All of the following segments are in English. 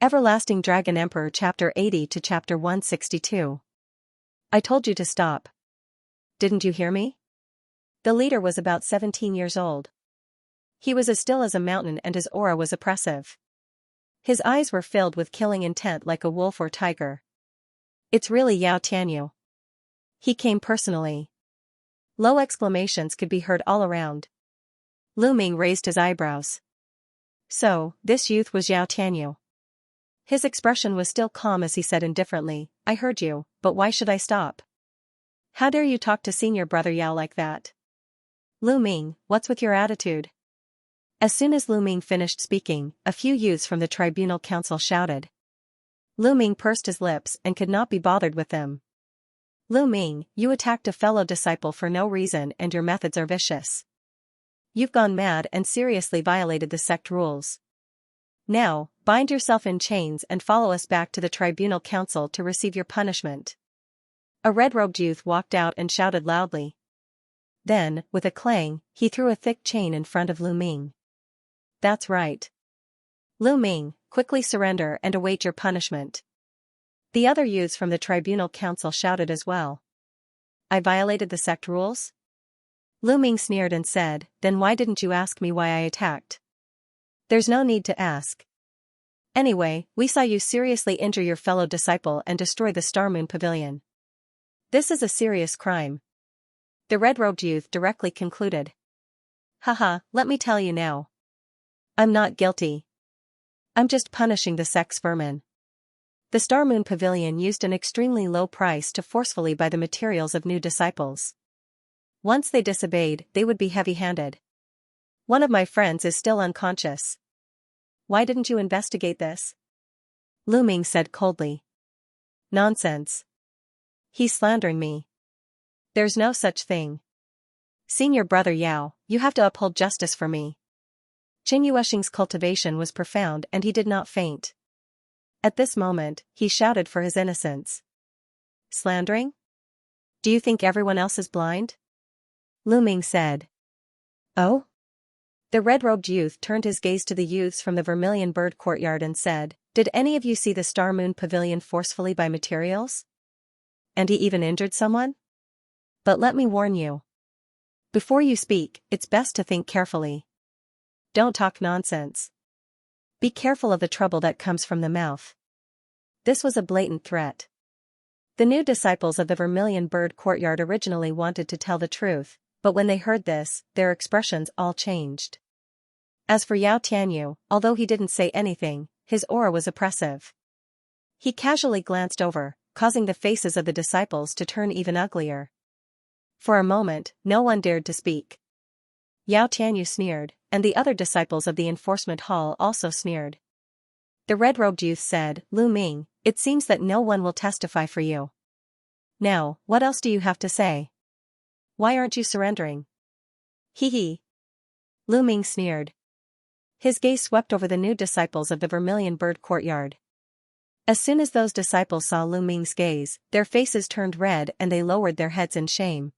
Everlasting Dragon Emperor Chapter 80 to Chapter 162. I told you to stop. Didn't you hear me? The leader was about 17 years old. He was as still as a mountain and his aura was oppressive. His eyes were filled with killing intent like a wolf or tiger. It's really Yao Tianyu. He came personally. Low exclamations could be heard all around. Lu Ming raised his eyebrows. So, this youth was Yao Tianyu. His expression was still calm as he said indifferently, I heard you, but why should I stop? How dare you talk to senior brother Yao like that? Lu Ming, what's with your attitude? As soon as Lu Ming finished speaking, a few youths from the tribunal council shouted. Lu Ming pursed his lips and could not be bothered with them. Lu Ming, you attacked a fellow disciple for no reason and your methods are vicious. You've gone mad and seriously violated the sect rules. Now, bind yourself in chains and follow us back to the tribunal council to receive your punishment. A red-robed youth walked out and shouted loudly. Then, with a clang, he threw a thick chain in front of Lu Ming. That's right. Lu Ming, quickly surrender and await your punishment. The other youths from the tribunal council shouted as well. I violated the sect rules? Lu Ming sneered and said, then why didn't you ask me why I attacked? There's no need to ask. Anyway, we saw you seriously injure your fellow disciple and destroy the Star Moon Pavilion. This is a serious crime. The red-robed youth directly concluded. Haha, let me tell you now. I'm not guilty. I'm just punishing the sect's vermin. The Star Moon Pavilion used an extremely low price to forcefully buy the materials of new disciples. Once they disobeyed, they would be heavy-handed. One of my friends is still unconscious. Why didn't you investigate this? Lu Ming said coldly. Nonsense. He's slandering me. There's no such thing. Senior brother Yao, you have to uphold justice for me. Qin Yuesheng's cultivation was profound and he did not faint. At this moment, he shouted for his innocence. Slandering? Do you think everyone else is blind? Lu Ming said. Oh? The red-robed youth turned his gaze to the youths from the Vermilion Bird Courtyard and said, did any of you see the Star Moon Pavilion forcefully buy materials? And he even injured someone? But let me warn you. Before you speak, it's best to think carefully. Don't talk nonsense. Be careful of the trouble that comes from the mouth. This was a blatant threat. The new disciples of the Vermilion Bird Courtyard originally wanted to tell the truth, but when they heard this, their expressions all changed. As for Yao Tianyu, although he didn't say anything, his aura was oppressive. He casually glanced over, causing the faces of the disciples to turn even uglier. For a moment, no one dared to speak. Yao Tianyu sneered, and the other disciples of the enforcement hall also sneered. The red-robed youth said, Lu Ming, it seems that no one will testify for you. Now, what else do you have to say? Why aren't you surrendering? Hee hee. Lu Ming sneered. His gaze swept over the new disciples of the Vermilion Bird Courtyard. As soon as those disciples saw Lu Ming's gaze, their faces turned red and they lowered their heads in shame.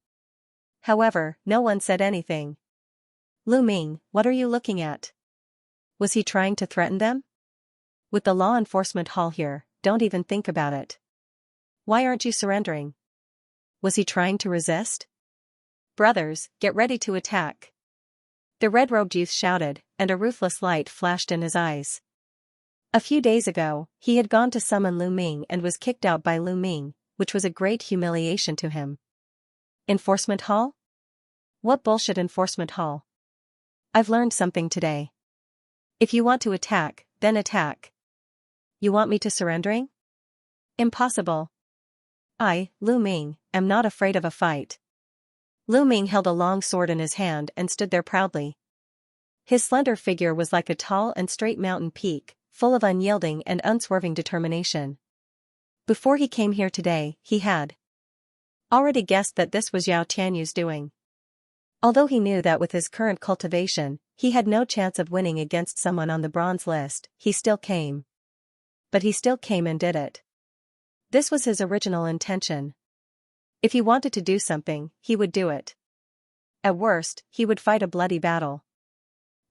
However, no one said anything. Lu Ming, what are you looking at? Was he trying to threaten them? With the law enforcement hall here, don't even think about it. Why aren't you surrendering? Was he trying to resist? Brothers, get ready to attack. The red-robed youth shouted, and a ruthless light flashed in his eyes. A few days ago, he had gone to summon Lu Ming and was kicked out by Lu Ming, which was a great humiliation to him. Enforcement hall? What bullshit enforcement hall? I've learned something today. If you want to attack, then attack. You want me to surrendering? Impossible. I, Lu Ming, am not afraid of a fight. Lu Ming held a long sword in his hand and stood there proudly. His slender figure was like a tall and straight mountain peak, full of unyielding and unswerving determination. Before he came here today, he had already guessed that this was Yao Tianyu's doing. Although he knew that with his current cultivation, he had no chance of winning against someone on the bronze list, he still came. But he still came and did it. This was his original intention. If he wanted to do something, he would do it. At worst, he would fight a bloody battle.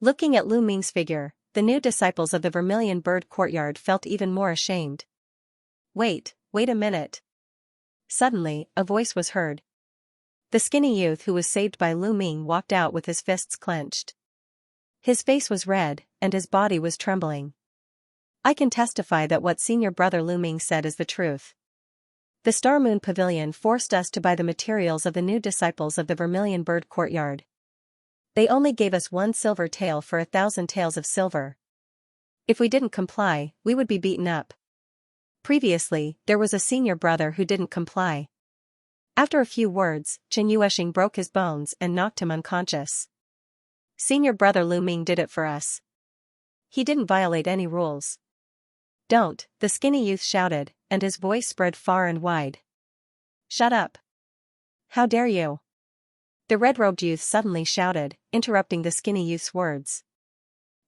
Looking at Lu Ming's figure, the new disciples of the Vermilion Bird Courtyard felt even more ashamed. Wait a minute. Suddenly, a voice was heard. The skinny youth who was saved by Lu Ming walked out with his fists clenched. His face was red, and his body was trembling. I can testify that what senior brother Lu Ming said is the truth. The Star Moon Pavilion forced us to buy the materials of the new disciples of the Vermilion Bird Courtyard. They only gave us 1 silver tael for 1,000 taels of silver. If we didn't comply, we would be beaten up. Previously, there was a senior brother who didn't comply. After a few words, Chen Yueshing broke his bones and knocked him unconscious. Senior brother Lu Ming did it for us. He didn't violate any rules. Don't, the skinny youth shouted, and his voice spread far and wide. Shut up. How dare you? The red-robed youth suddenly shouted, interrupting the skinny youth's words.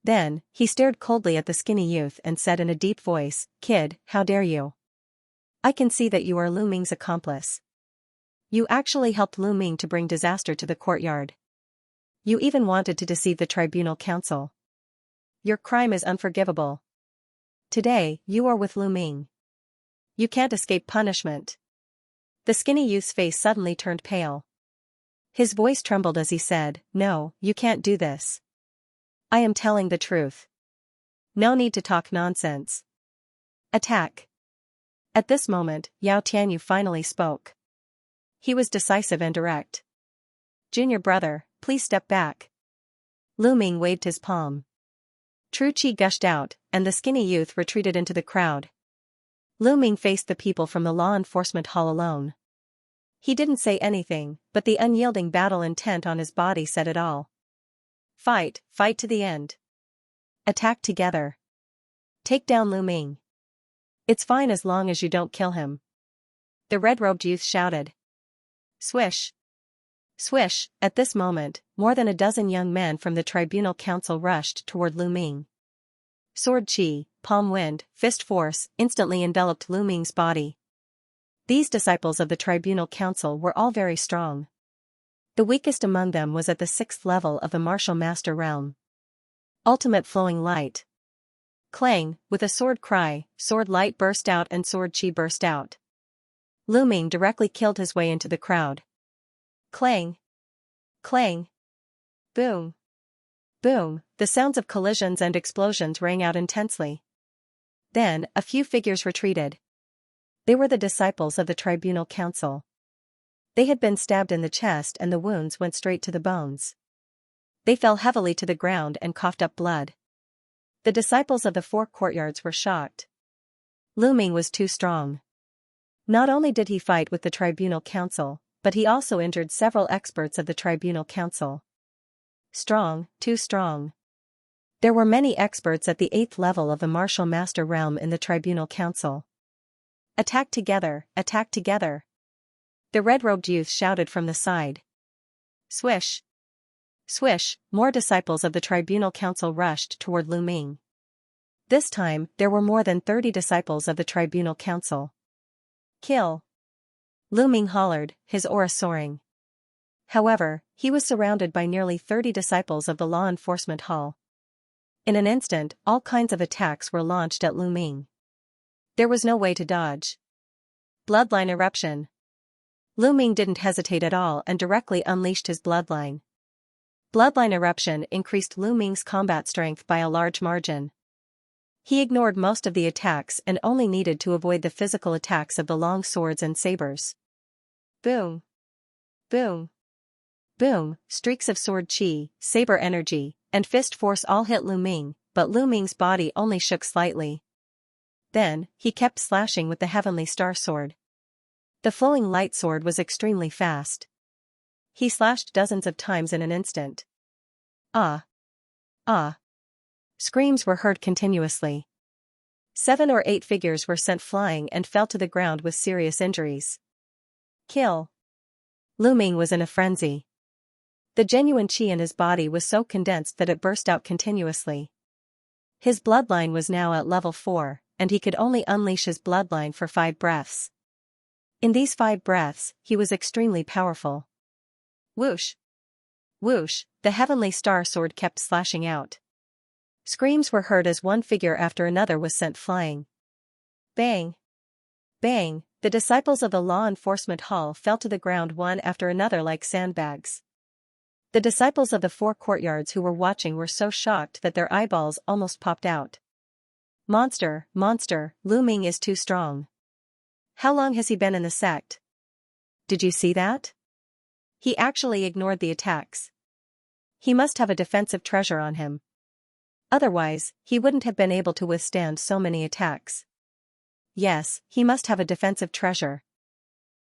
Then, he stared coldly at the skinny youth and said in a deep voice, Kid, how dare you? I can see that you are Lu Ming's accomplice. You actually helped Lu Ming to bring disaster to the courtyard. You even wanted to deceive the tribunal council. Your crime is unforgivable. Today, you are with Lu Ming. You can't escape punishment. The skinny youth's face suddenly turned pale. His voice trembled as he said, No, you can't do this. I am telling the truth. No need to talk nonsense. Attack. At this moment, Yao Tianyu finally spoke. He was decisive and direct. Junior brother, please step back. Lu Ming waved his palm. True Qi gushed out, and the skinny youth retreated into the crowd. Lu Ming faced the people from the law enforcement hall alone. He didn't say anything, but the unyielding battle intent on his body said it all. Fight to the end. Attack together. Take down Lu Ming. It's fine as long as you don't kill him. The red-robed youth shouted. Swish. Swish, at this moment, more than a dozen young men from the tribunal council rushed toward Lu Ming. Sword chi, palm wind, fist force, instantly enveloped Lu Ming's body. These disciples of the tribunal council were all very strong. The weakest among them was at the 6th level of the martial master realm. Ultimate flowing light. Clang, with a sword cry, sword light burst out and sword chi burst out. Lu Ming directly killed his way into the crowd. Clang. Clang. Boom. Boom, the sounds of collisions and explosions rang out intensely. Then, a few figures retreated. They were the disciples of the tribunal council. They had been stabbed in the chest and the wounds went straight to the bones. They fell heavily to the ground and coughed up blood. The disciples of the 4 courtyards were shocked. Lu Ming was too strong. Not only did he fight with the tribunal council, but he also injured several experts of the tribunal council. Strong, too strong. There were many experts at the 8th level of the martial master realm in the tribunal council. Attack together, attack together. The red-robed youth shouted from the side. Swish. Swish, more disciples of the tribunal council rushed toward Lu Ming. This time, there were more than 30 disciples of the tribunal council. Kill. Lu Ming hollered, his aura soaring. However, he was surrounded by nearly 30 disciples of the law enforcement hall. In an instant, all kinds of attacks were launched at Lu Ming. There was no way to dodge. Bloodline eruption. Lu Ming didn't hesitate at all and directly unleashed his bloodline. Bloodline eruption increased Lu Ming's combat strength by a large margin. He ignored most of the attacks and only needed to avoid the physical attacks of the long swords and sabers. Boom. Boom. Boom, streaks of sword chi, saber energy, and fist force all hit Lu Ming, but Lu Ming's body only shook slightly. Then, he kept slashing with the heavenly star sword. The flowing light sword was extremely fast. He slashed dozens of times in an instant. Ah! Ah! Screams were heard continuously. 7 or 8 figures were sent flying and fell to the ground with serious injuries. Kill. Lu Ming was in a frenzy. The genuine chi in his body was so condensed that it burst out continuously. His bloodline was now at level 4, and he could only unleash his bloodline for 5 breaths. In these 5 breaths, he was extremely powerful. Whoosh! Whoosh, the heavenly star sword kept slashing out. Screams were heard as one figure after another was sent flying. Bang! Bang! The disciples of the law enforcement hall fell to the ground one after another like sandbags. The disciples of the 4 courtyards who were watching were so shocked that their eyeballs almost popped out. Monster, monster, Lu Ming is too strong. How long has he been in the sect? Did you see that? He actually ignored the attacks. He must have a defensive treasure on him. Otherwise, he wouldn't have been able to withstand so many attacks. Yes, he must have a defensive treasure.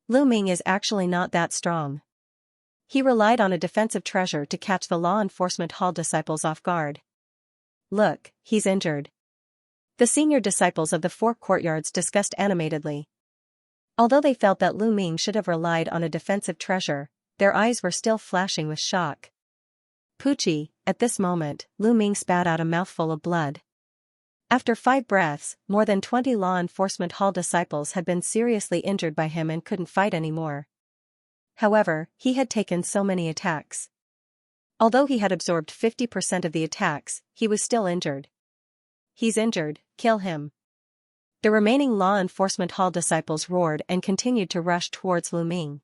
Lu Ming is actually not that strong. He relied on a defensive treasure to catch the law enforcement hall disciples off guard. Look, he's injured. The senior disciples of the 4 courtyards discussed animatedly. Although they felt that Lu Ming should have relied on a defensive treasure, their eyes were still flashing with shock. Poochie, at this moment, Lu Ming spat out a mouthful of blood. After 5 breaths, more than 20 law enforcement hall disciples had been seriously injured by him and couldn't fight anymore. However, he had taken so many attacks. Although he had absorbed 50% of the attacks, he was still injured. He's injured, kill him. The remaining law enforcement hall disciples roared and continued to rush towards Lu Ming.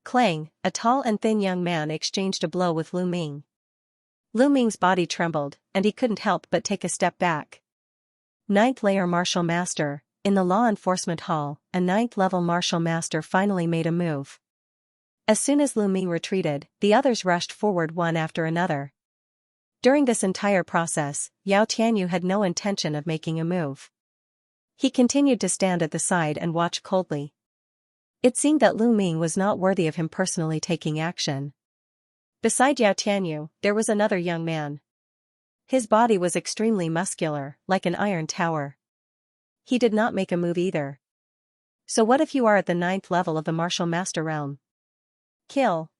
Clang, a tall and thin young man exchanged a blow with Lu Ming. Lu Ming's body trembled, and he couldn't help but take a step back. 9th layer Martial Master. In the law enforcement hall, a 9th level Martial Master finally made a move. As soon as Lu Ming retreated, the others rushed forward one after another. During this entire process, Yao Tianyu had no intention of making a move. He continued to stand at the side and watch coldly. It seemed that Lu Ming was not worthy of him personally taking action. Beside Yao Tianyu, there was another young man. His body was extremely muscular, like an iron tower. He did not make a move either. So what if you are at the 9th level of the Martial Master realm? Kill.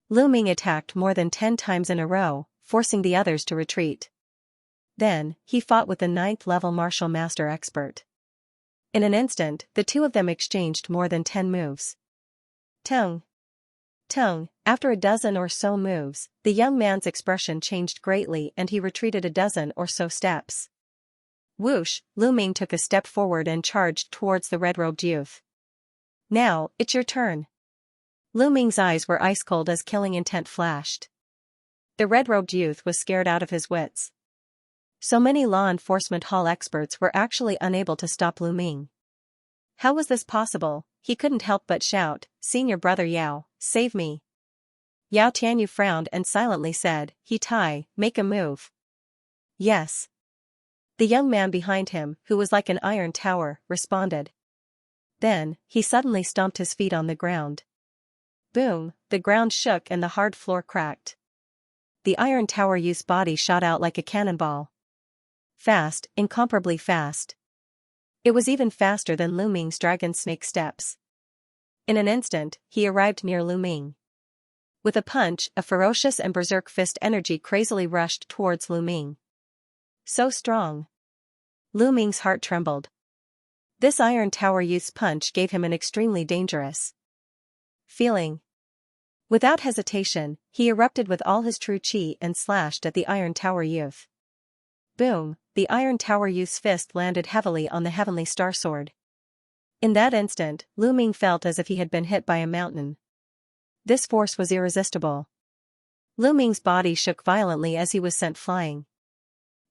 Lu Ming attacked more than 10 times in a row, forcing the others to retreat. Then, he fought with the 9th level Martial Master expert. In an instant, the two of them exchanged more than 10 moves. Tung. Tung. After a dozen or so moves, the young man's expression changed greatly and he retreated a dozen or so steps. Whoosh, Lu Ming took a step forward and charged towards the red-robed youth. Now, it's your turn. Lu Ming's eyes were ice-cold as killing intent flashed. The red-robed youth was scared out of his wits. So many law enforcement hall experts were actually unable to stop Lu Ming. How was this possible? He couldn't help but shout, "Senior brother Yao, save me." Yao Tianyu frowned and silently said, "He Tai, make a move." Yes. The young man behind him, who was like an iron tower, responded. Then, he suddenly stomped his feet on the ground. Boom, the ground shook and the hard floor cracked. The iron tower youth's body shot out like a cannonball. Fast, incomparably fast. It was even faster than Lu Ming's dragon snake steps. In an instant, he arrived near Lu Ming. With a punch, a ferocious and berserk fist energy crazily rushed towards Lu Ming. So strong. Lu Ming's heart trembled. This iron tower youth's punch gave him an extremely dangerous feeling. Without hesitation, he erupted with all his true chi and slashed at the iron tower youth. Boom, the iron tower youth's fist landed heavily on the heavenly star sword. In that instant, Lu Ming felt as if he had been hit by a mountain. This force was irresistible. Lu Ming's body shook violently as he was sent flying.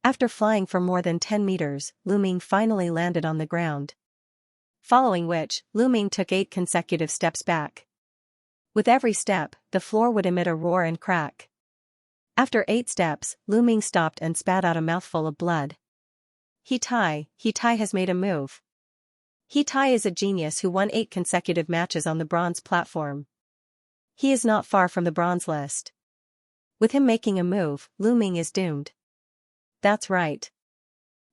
After flying for more than 10 meters, Lu Ming finally landed on the ground. Following which, Lu Ming took 8 consecutive steps back. With every step, the floor would emit a roar and crack. After 8 steps, Lu Ming stopped and spat out a mouthful of blood. He Tai has made a move. He Tai is a genius who won 8 consecutive matches on the bronze platform. He is not far from the bronze list. With him making a move, Lu Ming is doomed. That's right.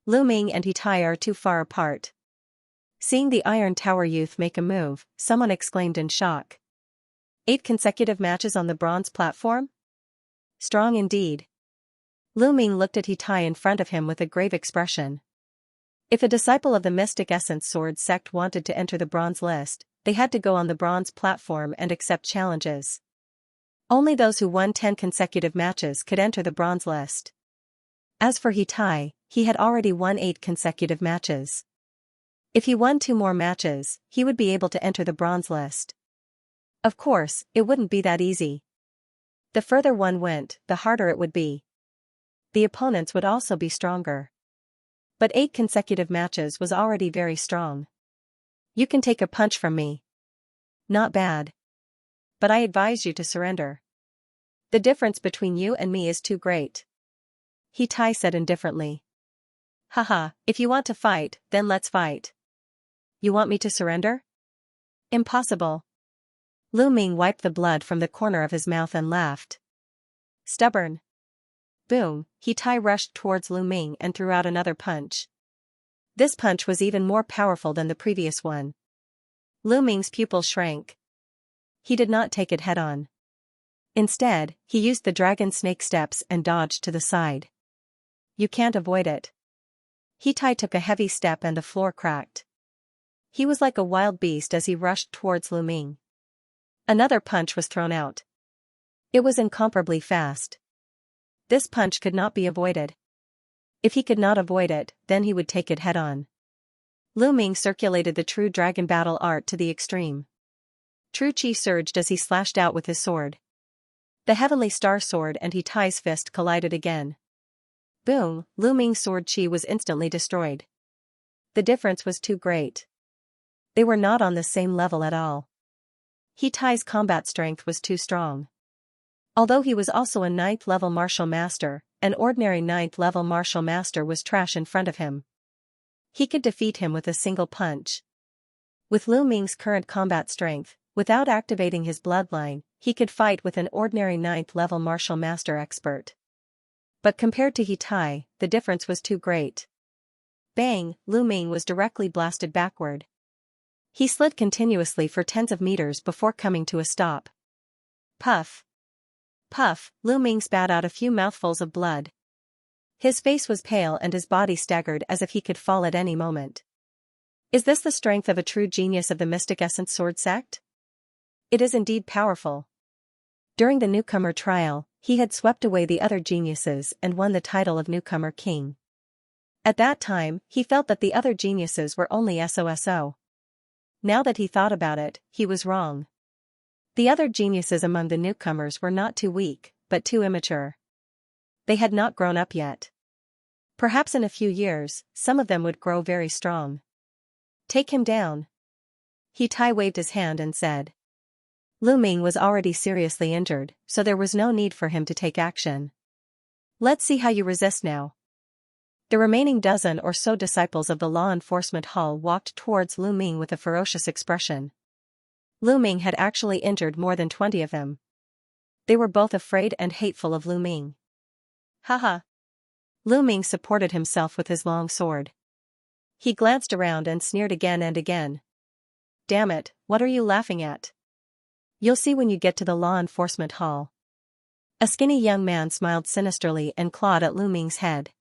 Lu Ming and He Tai are too far apart. Seeing the Iron Tower youth make a move, someone exclaimed in shock. 8 consecutive matches on the bronze platform? Strong indeed. Lu Ming looked at He Tai in front of him with a grave expression. If a disciple of the Mystic Essence Sword sect wanted to enter the bronze list, they had to go on the bronze platform and accept challenges. Only those who won 10 consecutive matches could enter the bronze list. As for He Tai, he had already won 8 consecutive matches. If he won 2 more matches, he would be able to enter the bronze list. Of course, it wouldn't be that easy. The further one went, the harder it would be. The opponents would also be stronger. But 8 consecutive matches was already very strong. You can take a punch from me. Not bad. But I advise you to surrender. The difference between you and me is too great. He Tai said indifferently. Haha, if you want to fight, then let's fight. You want me to surrender? Impossible. Lu Ming wiped the blood from the corner of his mouth and laughed. Stubborn. Boom, He Tai rushed towards Lu Ming and threw out another punch. This punch was even more powerful than the previous one. Lu Ming's pupil shrank. He did not take it head-on. Instead, he used the dragon snake steps and dodged to the side. You can't avoid it. He Tai took a heavy step and the floor cracked. He was like a wild beast as he rushed towards Lu Ming. Another punch was thrown out. It was incomparably fast. This punch could not be avoided. If he could not avoid it, then he would take it head-on. Lu Ming circulated the true dragon battle art to the extreme. True chi surged as he slashed out with his sword. The heavenly star sword and He Tai's fist collided again. Boom, Lu Ming's sword chi was instantly destroyed. The difference was too great. They were not on the same level at all. He Tai's combat strength was too strong. Although he was also a 9th level martial master, an ordinary 9th level martial master was trash in front of him. He could defeat him with a single punch. With Lu Ming's current combat strength, without activating his bloodline, he could fight with an ordinary 9th level martial master expert. But compared to He Tai, the difference was too great. Bang, Lu Ming was directly blasted backward. He slid continuously for tens of meters before coming to a stop. Puff. Puff, Lu Ming spat out a few mouthfuls of blood. His face was pale and his body staggered as if he could fall at any moment. Is this the strength of a true genius of the Mystic Essence Sword sect? It is indeed powerful. During the newcomer trial, he had swept away the other geniuses and won the title of newcomer king. At that time, he felt that the other geniuses were only SOSO. Now that he thought about it, he was wrong. The other geniuses among the newcomers were not too weak, but too immature. They had not grown up yet. Perhaps in a few years, some of them would grow very strong. Take him down. He Tai waved his hand and said. Lu Ming was already seriously injured, so there was no need for him to take action. Let's see how you resist now. The remaining dozen or so disciples of the law enforcement hall walked towards Lu Ming with a ferocious expression. Lu Ming had actually injured more than 20 of them. They were both afraid and hateful of Lu Ming. Haha. Lu Ming supported himself with his long sword. He glanced around and sneered again and again. Damn it, what are you laughing at? You'll see when you get to the law enforcement hall. A skinny young man smiled sinisterly and clawed at Lu Ming's head.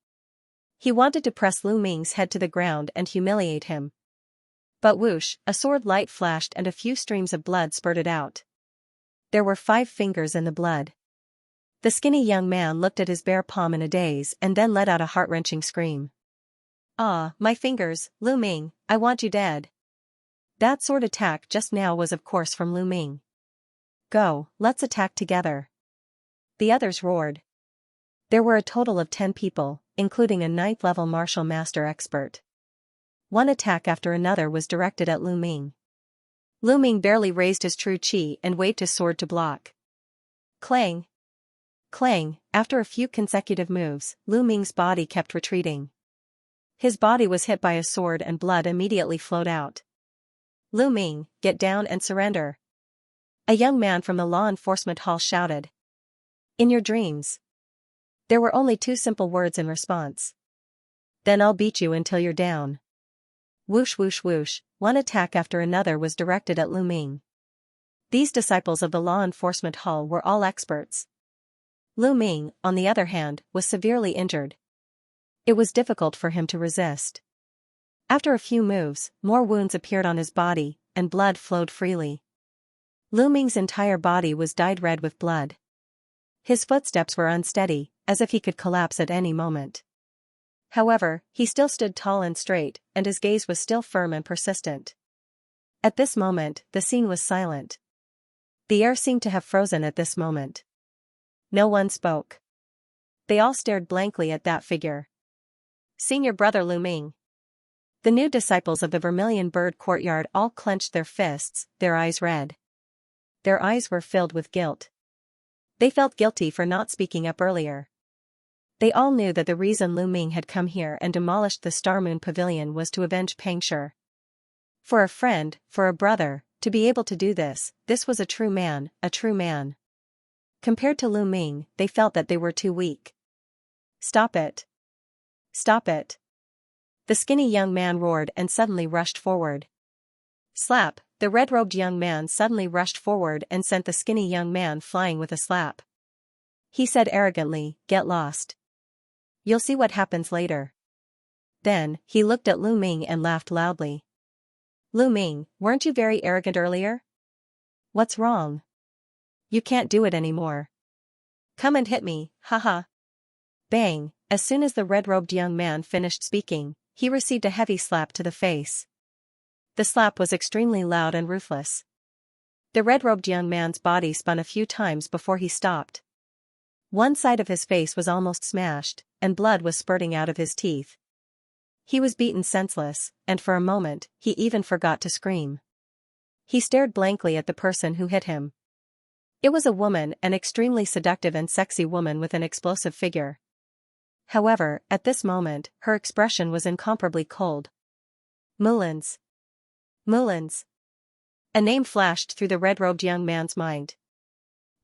He wanted to press Lu Ming's head to the ground and humiliate him. But whoosh, a sword light flashed and a few streams of blood spurted out. There were 5 fingers in the blood. The skinny young man looked at his bare palm in a daze and then let out a heart-wrenching scream. Ah, my fingers, Lu Ming, I want you dead. That sword attack just now was of course from Lu Ming. Go, let's attack together. The others roared. There were a total of 10 people, including a 9th level martial master expert. One attack after another was directed at Lu Ming. Lu Ming barely raised his true chi and waved his sword to block. Clang! Clang! After a few consecutive moves, Lu Ming's body kept retreating. His body was hit by a sword and blood immediately flowed out. Lu Ming, get down and surrender. A young man from the law enforcement hall shouted. In your dreams. There were only 2 simple words in response. Then I'll beat you until you're down. Whoosh whoosh whoosh, one attack after another was directed at Lu Ming. These disciples of the law enforcement hall were all experts. Lu Ming, on the other hand, was severely injured. It was difficult for him to resist. After a few moves, more wounds appeared on his body, and blood flowed freely. Lu Ming's entire body was dyed red with blood. His footsteps were unsteady, as if he could collapse at any moment. However, he still stood tall and straight, and his gaze was still firm and persistent. At this moment, the scene was silent. The air seemed to have frozen at this moment. No one spoke. They all stared blankly at that figure. Senior Brother Lu Ming. The new disciples of the Vermilion Bird Courtyard all clenched their fists, their eyes red. Their eyes were filled with guilt. They felt guilty for not speaking up earlier. They all knew that the reason Lu Ming had come here and demolished the Star Moon Pavilion was to avenge Pang Shi. For a friend, for a brother, to be able to do this, this was a true man, a true man. Compared to Lu Ming, they felt that they were too weak. Stop it. Stop it. The skinny young man roared and suddenly rushed forward. Slap, the red-robed young man suddenly rushed forward and sent the skinny young man flying with a slap. He said arrogantly, "Get lost. You'll see what happens later." Then, he looked at Lu Ming and laughed loudly. Lu Ming, weren't you very arrogant earlier? What's wrong? You can't do it anymore. Come and hit me, haha. Bang, as soon as the red-robed young man finished speaking, he received a heavy slap to the face. The slap was extremely loud and ruthless. The red-robed young man's body spun a few times before he stopped. One side of his face was almost smashed, and blood was spurting out of his teeth. He was beaten senseless, and for a moment, he even forgot to scream. He stared blankly at the person who hit him. It was a woman, an extremely seductive and sexy woman with an explosive figure. However, at this moment, her expression was incomparably cold. Mullins. Mullins. A name flashed through the red-robed young man's mind.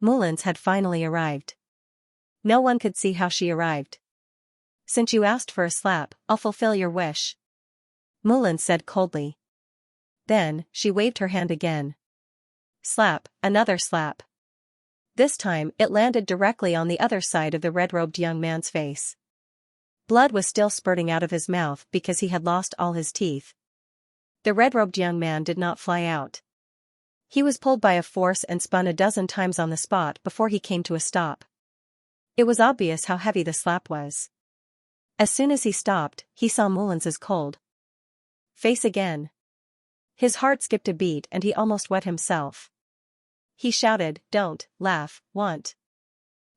Mullins had finally arrived. No one could see how she arrived. Since you asked for a slap, I'll fulfill your wish. Mullins said coldly. Then, she waved her hand again. Slap, another slap. This time, it landed directly on the other side of the red-robed young man's face. Blood was still spurting out of his mouth because he had lost all his teeth. The red-robed young man did not fly out. He was pulled by a force and spun a dozen times on the spot before he came to a stop. It was obvious how heavy the slap was. As soon as he stopped, he saw Mullins's cold face again. His heart skipped a beat and he almost wet himself. He shouted, "Don't laugh, want."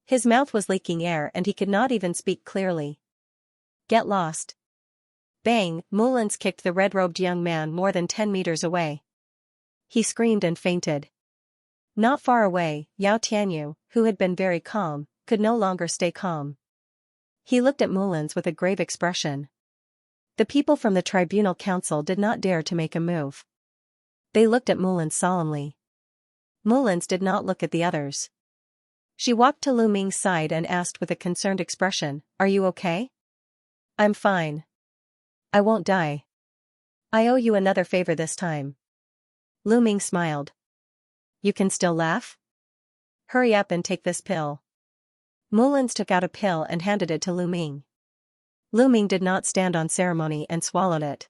His mouth was leaking air and he could not even speak clearly. Get lost. Bang, Mullins kicked the red-robed young man more than 10 meters away. He screamed and fainted. Not far away, Yao Tianyu, who had been very calm, could no longer stay calm. He looked at Mullins with a grave expression. The people from the Tribunal Council did not dare to make a move. They looked at Mullins solemnly. Mullins did not look at the others. She walked to Lu Ming's side and asked with a concerned expression, "Are you okay?" "I'm fine. I won't die. I owe you another favor this time." Lu Ming smiled. "You can still laugh? Hurry up and take this pill." Mullins took out a pill and handed it to Lu Ming. Lu Ming did not stand on ceremony and swallowed it.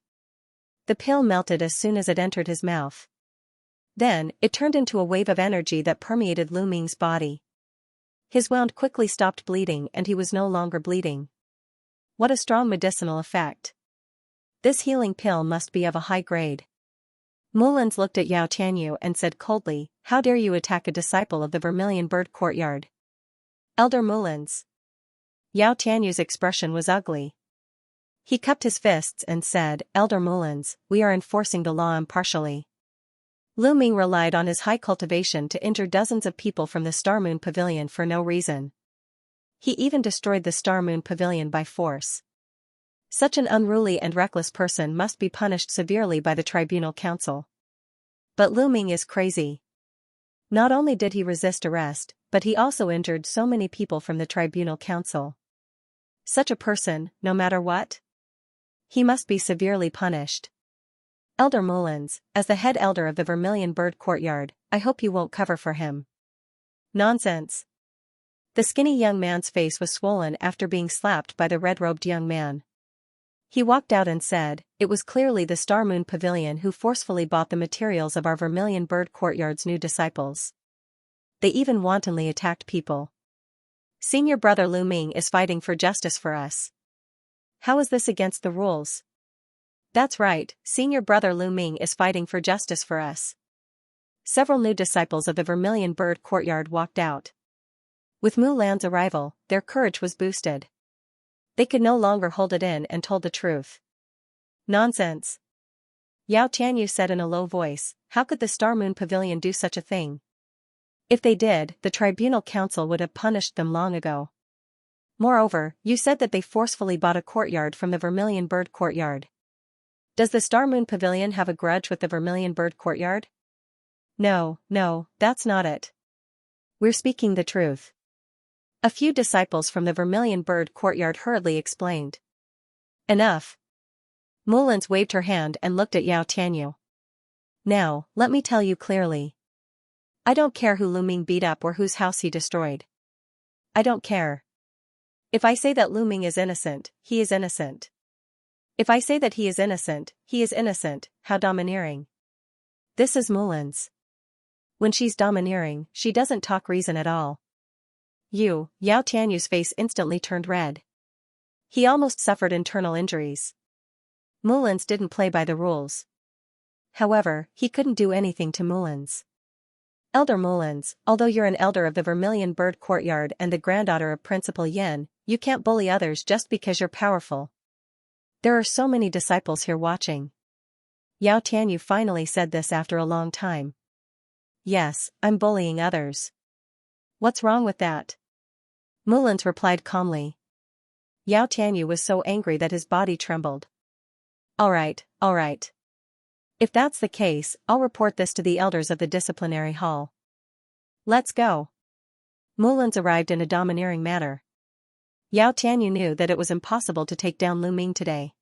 The pill melted as soon as it entered his mouth. Then, it turned into a wave of energy that permeated Lu Ming's body. His wound quickly stopped bleeding and he was no longer bleeding. What a strong medicinal effect. This healing pill must be of a high grade. Mullins looked at Yao Tianyu and said coldly, "How dare you attack a disciple of the Vermilion Bird Courtyard?" Elder Mullins. Yao Tianyu's expression was ugly. He cupped his fists and said, "Elder Mullins, we are enforcing the law impartially." Lu Ming relied on his high cultivation to injure dozens of people from the Star Moon Pavilion for no reason. He even destroyed the Star Moon Pavilion by force. Such an unruly and reckless person must be punished severely by the Tribunal Council. But Lu Ming is crazy. Not only did he resist arrest, but he also injured so many people from the Tribunal Council. Such a person, no matter what, he must be severely punished. Elder Mullins, as the head elder of the Vermilion Bird Courtyard, I hope you won't cover for him. Nonsense. The skinny young man's face was swollen after being slapped by the red-robed young man. He walked out and said, "It was clearly the Star Moon Pavilion who forcefully bought the materials of our Vermilion Bird Courtyard's new disciples. They even wantonly attacked people. Senior Brother Lu Ming is fighting for justice for us. How is this against the rules? That's right, senior brother Lu Ming is fighting for justice for us. Several new disciples of the Vermilion Bird Courtyard walked out. With Mulan's arrival, their courage was boosted. They could no longer hold it in and told the truth. Nonsense. Yao Tianyu said in a low voice, how could the Star Moon Pavilion do such a thing? If they did, the Tribunal Council would have punished them long ago. Moreover, you said that they forcefully bought a courtyard from the Vermilion Bird Courtyard. Does the Star Moon Pavilion have a grudge with the Vermilion Bird Courtyard? No, that's not it. We're speaking the truth. A few disciples from the Vermilion Bird Courtyard hurriedly explained. Enough. Mullins waved her hand and looked at Yao Tianyu. Now, let me tell you clearly. I don't care who Lu Ming beat up or whose house he destroyed. I don't care. If I say that Lu Ming is innocent, he is innocent. If I say that he is innocent, he is innocent. How domineering. This is Mullins. When she's domineering, she doesn't talk reason at all. Yao Tianyu's face instantly turned red. He almost suffered internal injuries. Mullins didn't play by the rules. However, he couldn't do anything to Mullins. Elder Mullins, although you're an elder of the Vermilion Bird Courtyard and the granddaughter of Principal Yin, you can't bully others just because you're powerful. There are so many disciples here watching. Yao Tianyu finally said this after a long time. Yes, I'm bullying others. What's wrong with that? Mullins replied calmly. Yao Tianyu was so angry that his body trembled. All right. If that's the case, I'll report this to the elders of the disciplinary hall. Let's go. Mullins arrived in a domineering manner. Yao Tianyu knew that it was impossible to take down Lu Ming today.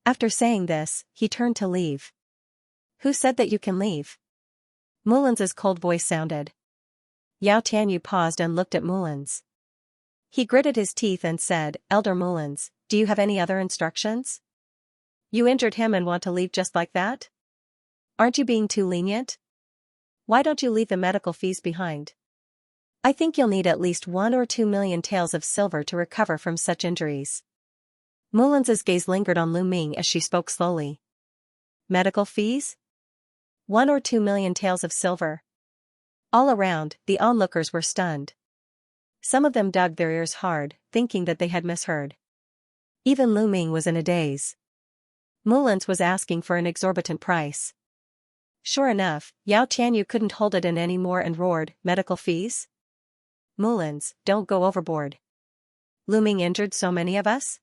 After saying this, he turned to leave. Who said that you can leave? Mullins's cold voice sounded. Yao Tianyu paused and looked at Mullins. He gritted his teeth and said, Elder Mullins, do you have any other instructions? You injured him and want to leave just like that? Aren't you being too lenient? Why don't you leave the medical fees behind? I think you'll need at least 1 or 2 million taels of silver to recover from such injuries. Mullins's gaze lingered on Lu Ming as she spoke slowly. Medical fees? 1 or 2 million taels of silver. All around, the onlookers were stunned. Some of them dug their ears hard, thinking that they had misheard. Even Lu Ming was in a daze. Mullins was asking for an exorbitant price. Sure enough, Yao Tianyu couldn't hold it in any more and roared, medical fees? Mullins, don't go overboard. Lu Ming injured so many of us?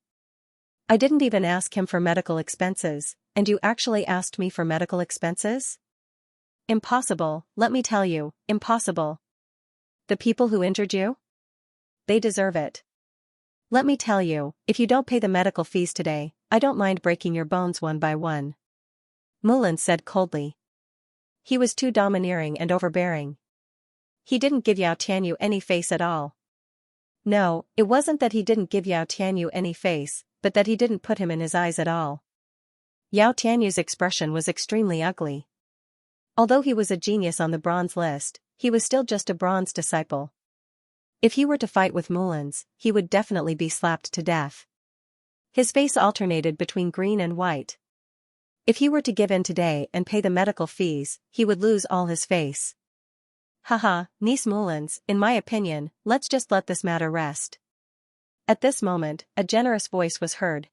I didn't even ask him for medical expenses, and you actually asked me for medical expenses? Impossible, let me tell you, impossible. The people who injured you? They deserve it. Let me tell you, if you don't pay the medical fees today, I don't mind breaking your bones one by one. Mullins said coldly. He was too domineering and overbearing. He didn't give Yao Tianyu any face at all. No, it wasn't that he didn't give Yao Tianyu any face, but that he didn't put him in his eyes at all. Yao Tianyu's expression was extremely ugly. Although he was a genius on the bronze list, he was still just a bronze disciple. If he were to fight with Mullins, he would definitely be slapped to death. His face alternated between green and white. If he were to give in today and pay the medical fees, he would lose all his face. Haha, niece Mullins, in my opinion, let's just let this matter rest. At this moment, a generous voice was heard.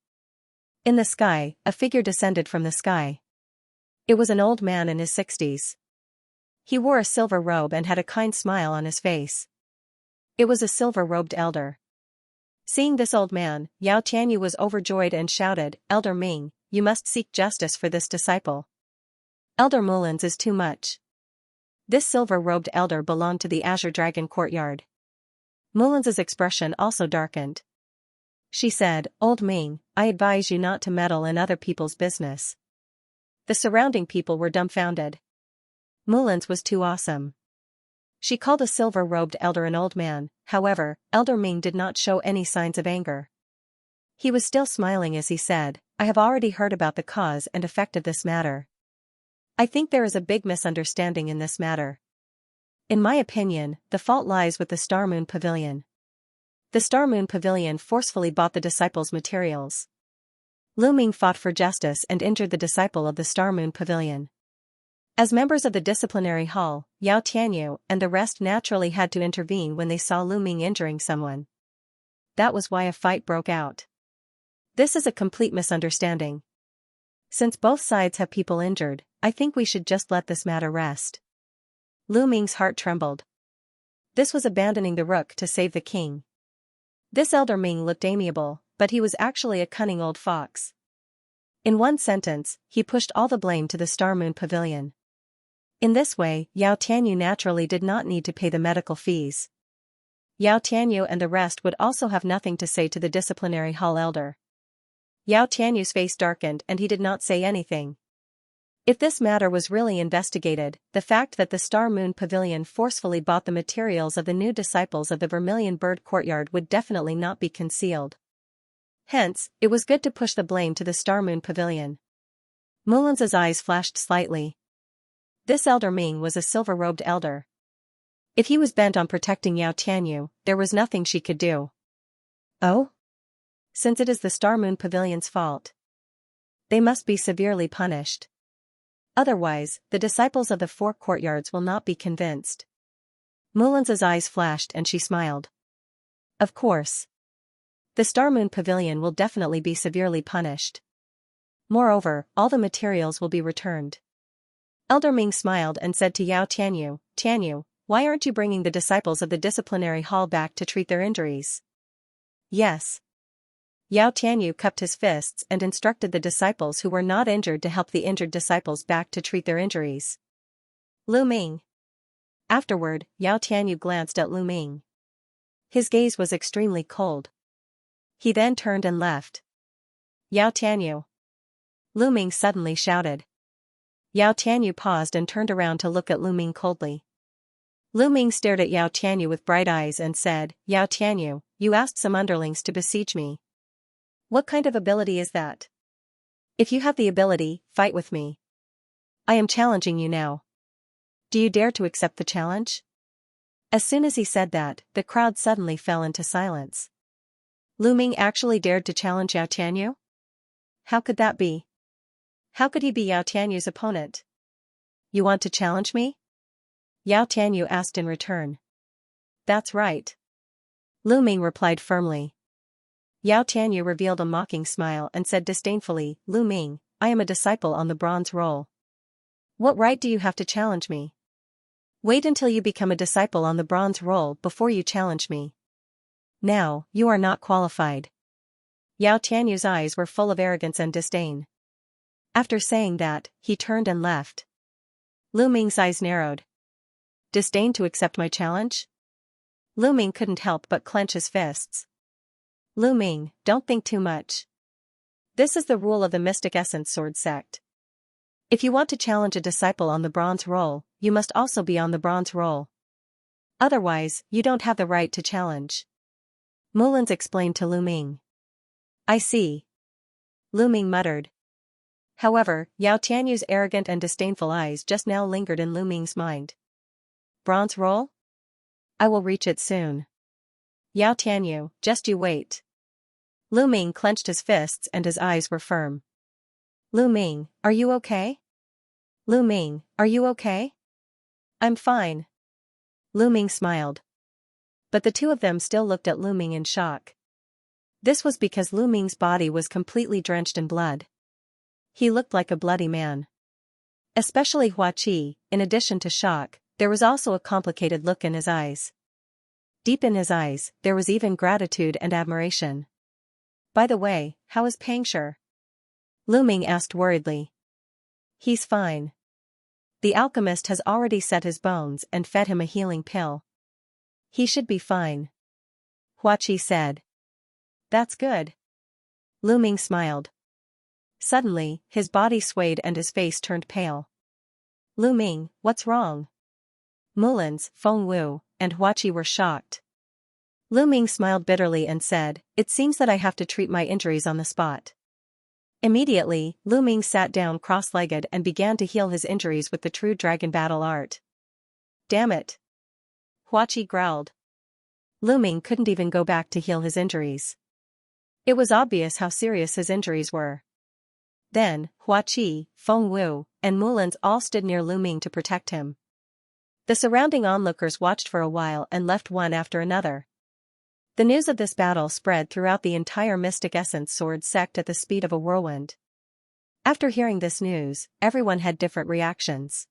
In the sky, a figure descended from the sky. It was an old man in his 60s. He wore a silver robe and had a kind smile on his face. It was a silver-robed elder. Seeing this old man, Yao Tianyu was overjoyed and shouted, Elder Ming, you must seek justice for this disciple. Elder Mullins is too much. This silver-robed elder belonged to the Azure Dragon Courtyard. Mullins's expression also darkened. She said, Old Ming, I advise you not to meddle in other people's business. The surrounding people were dumbfounded. Mullins was too awesome. She called a silver-robed elder an old man, however, Elder Ming did not show any signs of anger. He was still smiling as he said, I have already heard about the cause and effect of this matter. I think there is a big misunderstanding in this matter. In my opinion, the fault lies with the Star Moon Pavilion. The Star Moon Pavilion forcefully bought the disciples' materials. Lu Ming fought for justice and injured the disciple of the Star Moon Pavilion. As members of the disciplinary hall, Yao Tianyu and the rest naturally had to intervene when they saw Lu Ming injuring someone. That was why a fight broke out. This is a complete misunderstanding. Since both sides have people injured, I think we should just let this matter rest. Lu Ming's heart trembled. This was abandoning the rook to save the king. This elder Ming looked amiable, but he was actually a cunning old fox. In one sentence, he pushed all the blame to the Star Moon Pavilion. In this way, Yao Tianyu naturally did not need to pay the medical fees. Yao Tianyu and the rest would also have nothing to say to the disciplinary hall elder. Yao Tianyu's face darkened and he did not say anything. If this matter was really investigated, the fact that the Star Moon Pavilion forcefully bought the materials of the new disciples of the Vermilion Bird Courtyard would definitely not be concealed. Hence, it was good to push the blame to the Star Moon Pavilion. Mulan's eyes flashed slightly. This elder Ming was a silver-robed elder. If he was bent on protecting Yao Tianyu, there was nothing she could do. Oh? Since it is the Star Moon Pavilion's fault, they must be severely punished. Otherwise, the disciples of the four courtyards will not be convinced. Mulan's eyes flashed and she smiled. Of course. The Star Moon Pavilion will definitely be severely punished. Moreover, all the materials will be returned. Elder Ming smiled and said to Yao Tianyu, "Tianyu, why aren't you bringing the disciples of the disciplinary hall back to treat their injuries?" Yes. Yao Tianyu cupped his fists and instructed the disciples who were not injured to help the injured disciples back to treat their injuries. Lu Ming. Afterward, Yao Tianyu glanced at Lu Ming. His gaze was extremely cold. He then turned and left. Yao Tianyu. Lu Ming suddenly shouted. Yao Tianyu paused and turned around to look at Lu Ming coldly. Lu Ming stared at Yao Tianyu with bright eyes and said, "Yao Tianyu, you asked some underlings to besiege me. What kind of ability is that? If you have the ability, fight with me. I am challenging you now. Do you dare to accept the challenge?" As soon as he said that, the crowd suddenly fell into silence. Lu Ming actually dared to challenge Yao Tianyu? How could that be? How could he be Yao Tianyu's opponent? You want to challenge me? Yao Tianyu asked in return. That's right. Lu Ming replied firmly. Yao Tianyu revealed a mocking smile and said disdainfully, "Lu Ming, I am a disciple on the bronze roll. What right do you have to challenge me? Wait until you become a disciple on the bronze roll before you challenge me. Now, you are not qualified." Yao Tianyu's eyes were full of arrogance and disdain. After saying that, he turned and left. Lu Ming's eyes narrowed. Disdain to accept my challenge? Lu Ming couldn't help but clench his fists. Lu Ming, don't think too much. This is the rule of the Mystic Essence Sword sect. If you want to challenge a disciple on the bronze roll, you must also be on the bronze roll. Otherwise, you don't have the right to challenge. Mulan's explained to Lu Ming. I see. Lu Ming muttered. However, Yao Tianyu's arrogant and disdainful eyes just now lingered in Lu Ming's mind. Bronze roll? I will reach it soon. Yao Tianyu, just you wait. Lu Ming clenched his fists and his eyes were firm. Lu Ming, are you okay? Lu Ming, are you okay? I'm fine. Lu Ming smiled. But the two of them still looked at Lu Ming in shock. This was because Lu Ming's body was completely drenched in blood. He looked like a bloody man. Especially Hua Qi, in addition to shock, there was also a complicated look in his eyes. Deep in his eyes, there was even gratitude and admiration. By the way, how is Pangshi? Lu Ming asked worriedly. He's fine. The alchemist has already set his bones and fed him a healing pill. He should be fine. Hua Qi said. That's good. Lu Ming smiled. Suddenly, his body swayed and his face turned pale. Lu Ming, what's wrong? Mulan's, Feng Wu, and Hua Qi were shocked. Lu Ming smiled bitterly and said, "It seems that I have to treat my injuries on the spot." Immediately, Lu Ming sat down cross-legged and began to heal his injuries with the true dragon battle art. Damn it. Hua Qi growled. Lu Ming couldn't even go back to heal his injuries. It was obvious how serious his injuries were. Then, Hua Qi, Feng Wu, and Mulans all stood near Lu Ming to protect him. The surrounding onlookers watched for a while and left one after another. The news of this battle spread throughout the entire Mystic Essence Sword sect at the speed of a whirlwind. After hearing this news, everyone had different reactions.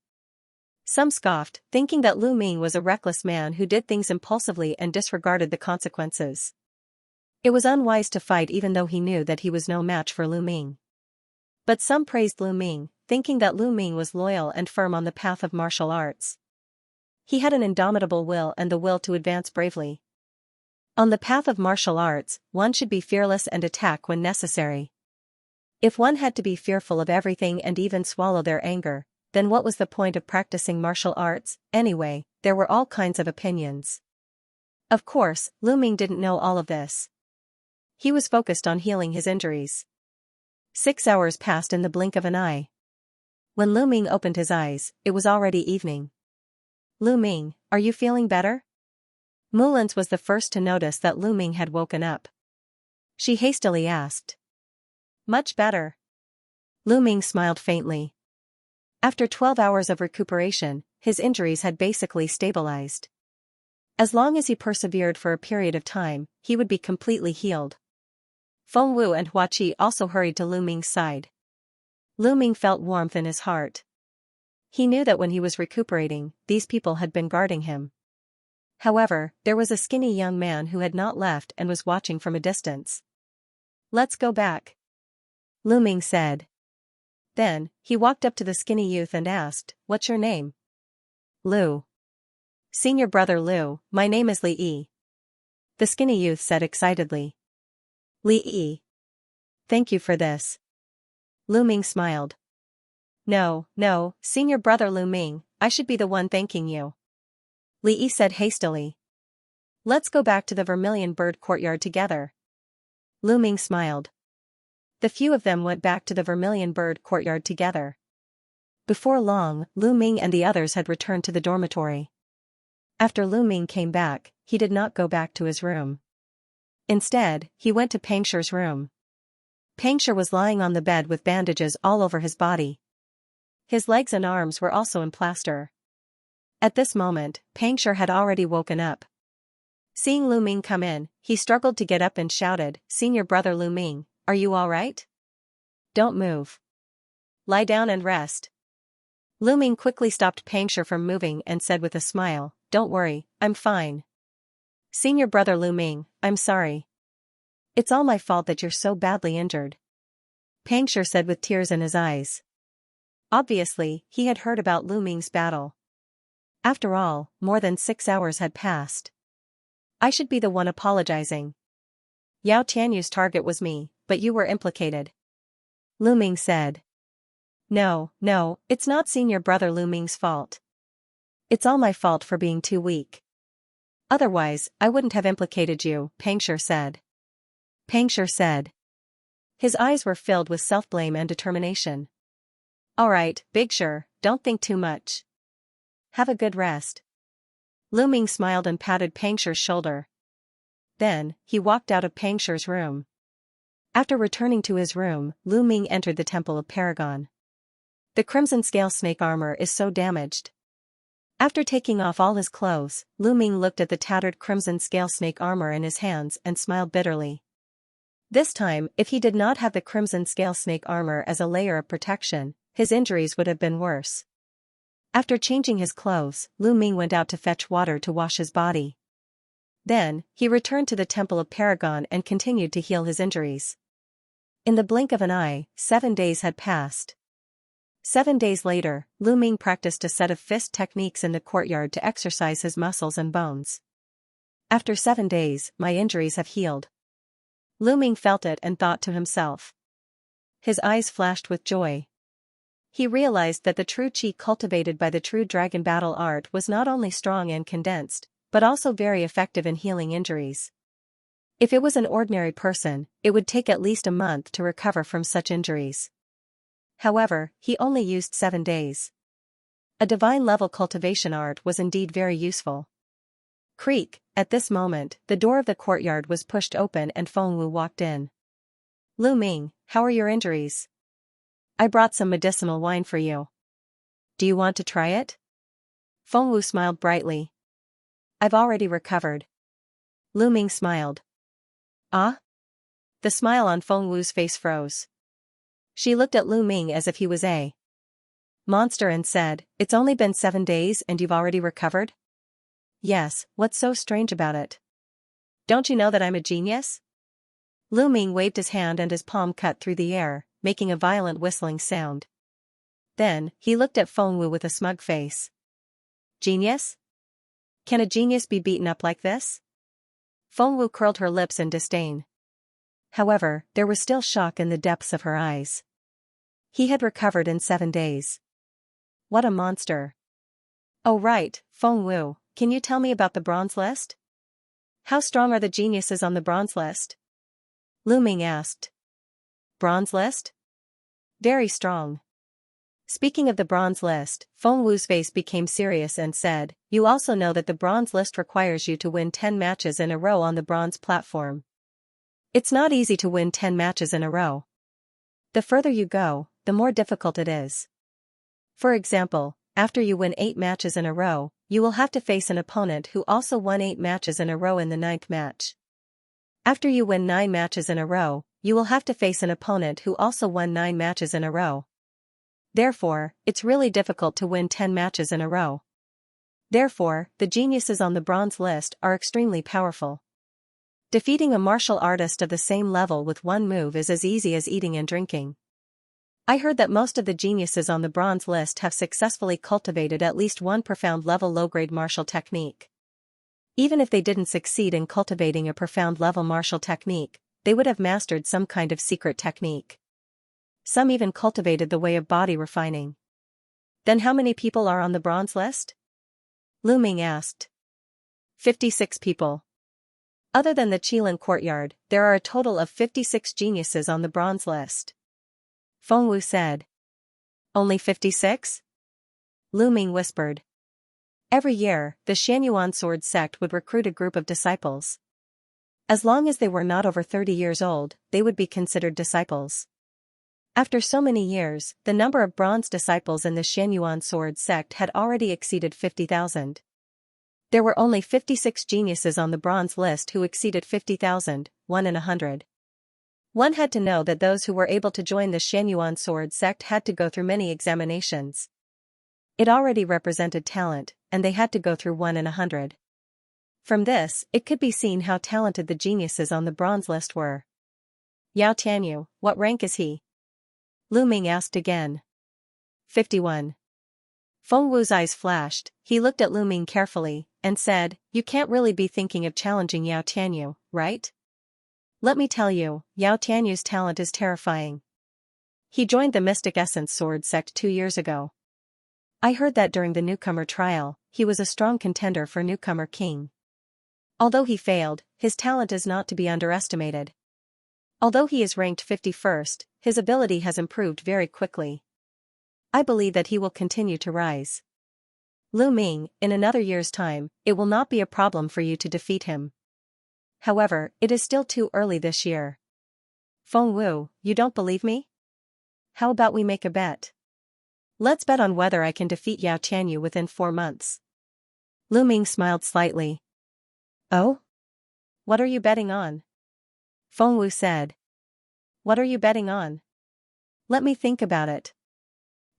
Some scoffed, thinking that Lu Ming was a reckless man who did things impulsively and disregarded the consequences. It was unwise to fight even though he knew that he was no match for Lu Ming. But some praised Lu Ming, thinking that Lu Ming was loyal and firm on the path of martial arts. He had an indomitable will and the will to advance bravely. On the path of martial arts, one should be fearless and attack when necessary. If one had to be fearful of everything and even swallow their anger, then what was the point of practicing martial arts? Anyway, there were all kinds of opinions. Of course, Lu Ming didn't know all of this. He was focused on healing his injuries. 6 hours passed in the blink of an eye. When Lu Ming opened his eyes, it was already evening. Lu Ming, are you feeling better? Mulans was the first to notice that Lu Ming had woken up. She hastily asked. Much better. Lu Ming smiled faintly. After 12 hours of recuperation, his injuries had basically stabilized. As long as he persevered for a period of time, he would be completely healed. Feng Wu and Hua Qi also hurried to Lu Ming's side. Lu Ming felt warmth in his heart. He knew that when he was recuperating, these people had been guarding him. However, there was a skinny young man who had not left and was watching from a distance. Let's go back, Lu Ming said. Then, he walked up to the skinny youth and asked, what's your name? Lu. Senior brother Lu, my name is Li Yi. The skinny youth said excitedly. Li Yi. Thank you for this. Lu Ming smiled. No, senior brother Lu Ming, I should be the one thanking you. Li Yi said hastily. Let's go back to the Vermilion Bird Courtyard together. Lu Ming smiled. The few of them went back to the Vermilion Bird Courtyard together. Before long, Lu Ming and the others had returned to the dormitory. After Lu Ming came back, he did not go back to his room. Instead, he went to Pangshi's room. Pangshi was lying on the bed with bandages all over his body. His legs and arms were also in plaster. At this moment, Pangshi had already woken up. Seeing Lu Ming come in, he struggled to get up and shouted, Senior brother Lu Ming, are you all right? Don't move. Lie down and rest. Lu Ming quickly stopped Pangshi from moving and said with a smile, Don't worry, I'm fine. Senior brother Lu Ming, I'm sorry. It's all my fault that you're so badly injured. Pangshi said with tears in his eyes. Obviously, he had heard about Lu Ming's battle. After all, more than 6 hours had passed. I should be the one apologizing. Yao Tianyu's target was me, but you were implicated. Lu Ming said. No, it's not senior brother Lu Ming's fault. It's all my fault for being too weak. Otherwise, I wouldn't have implicated you, Pangshi said. Pangshi said. His eyes were filled with self-blame and determination. Alright, Big Shi, don't think too much. Have a good rest. Lu Ming smiled and patted Pangshi's shoulder. Then, he walked out of Pangshi's room. After returning to his room, Lu Ming entered the Temple of Paragon. The crimson scale snake armor is so damaged. After taking off all his clothes, Lu Ming looked at the tattered crimson scale snake armor in his hands and smiled bitterly. This time, if he did not have the crimson scale snake armor as a layer of protection, his injuries would have been worse. After changing his clothes, Lu Ming went out to fetch water to wash his body. Then, he returned to the Temple of Paragon and continued to heal his injuries. In the blink of an eye, 7 days had passed. 7 days later, Lu Ming practiced a set of fist techniques in the courtyard to exercise his muscles and bones. After 7 days, my injuries have healed. Lu Ming felt it and thought to himself. His eyes flashed with joy. He realized that the true qi cultivated by the true dragon battle art was not only strong and condensed, but also very effective in healing injuries. If it was an ordinary person, it would take at least a month to recover from such injuries. However, he only used 7 days. A divine-level cultivation art was indeed very useful. Creak, at this moment, the door of the courtyard was pushed open and Feng Wu walked in. Lu Ming, how are your injuries? I brought some medicinal wine for you. Do you want to try it? Fengwu smiled brightly. I've already recovered. Lu Ming smiled. Ah? The smile on Fengwu's face froze. She looked at Lu Ming as if he was a monster and said, "It's only been 7 days and you've already recovered?" Yes, what's so strange about it? Don't you know that I'm a genius? Lu Ming waved his hand and his palm cut through the air, making a violent whistling sound. Then, he looked at Fengwu with a smug face. Genius? Can a genius be beaten up like this? Fengwu curled her lips in disdain. However, there was still shock in the depths of her eyes. He had recovered in 7 days. What a monster. Oh right, Fengwu, can you tell me about the bronze list? How strong are the geniuses on the bronze list? Lu Ming asked. Bronze list? Very strong. Speaking of the bronze list, Fengwu's face became serious and said, "You also know that the bronze list requires you to win 10 matches in a row on the bronze platform. It's not easy to win 10 matches in a row. The further you go, the more difficult it is. For example, after you win 8 matches in a row, you will have to face an opponent who also won 8 matches in a row in the 9th match. After you win 9 matches in a row, you will have to face an opponent who also won 9 matches in a row. Therefore, it's really difficult to win 10 matches in a row. Therefore, the geniuses on the bronze list are extremely powerful. Defeating a martial artist of the same level with one move is as easy as eating and drinking. I heard that most of the geniuses on the bronze list have successfully cultivated at least one profound level low-grade martial technique. Even if they didn't succeed in cultivating a profound level martial technique, they would have mastered some kind of secret technique. Some even cultivated the way of body refining. Then how many people are on the bronze list? Lu Ming asked. 56 people. Other than the Qilin courtyard, there are a total of 56 geniuses on the bronze list. Fengwu said. Only 56? Lu Ming whispered. Every year, the Xianyuan sword sect would recruit a group of disciples. As long as they were not over 30 years old, they would be considered disciples. After so many years, the number of bronze disciples in the Xianyuan sword sect had already exceeded 50,000. There were only 56 geniuses on the bronze list who exceeded 50,000, 1 in 100. One had to know that those who were able to join the Xianyuan sword sect had to go through many examinations. It already represented talent, and they had to go through 1 in 100. From this, it could be seen how talented the geniuses on the bronze list were. Yao Tianyu, what rank is he? Lu Ming asked again. 51. Fengwu's eyes flashed, he looked at Lu Ming carefully, and said, "You can't really be thinking of challenging Yao Tianyu, right? Let me tell you, Yao Tianyu's talent is terrifying. He joined the Mystic Essence Sword sect 2 years ago. I heard that during the newcomer trial, he was a strong contender for newcomer king. Although he failed, his talent is not to be underestimated. Although he is ranked 51st, his ability has improved very quickly. I believe that he will continue to rise. Lu Ming, in another year's time, it will not be a problem for you to defeat him. However, it is still too early this year." Fengwu, you don't believe me? How about we make a bet? Let's bet on whether I can defeat Yao Tianyu within 4 months. Lu Ming smiled slightly. Oh? What are you betting on? Fengwu said. What are you betting on? Let me think about it.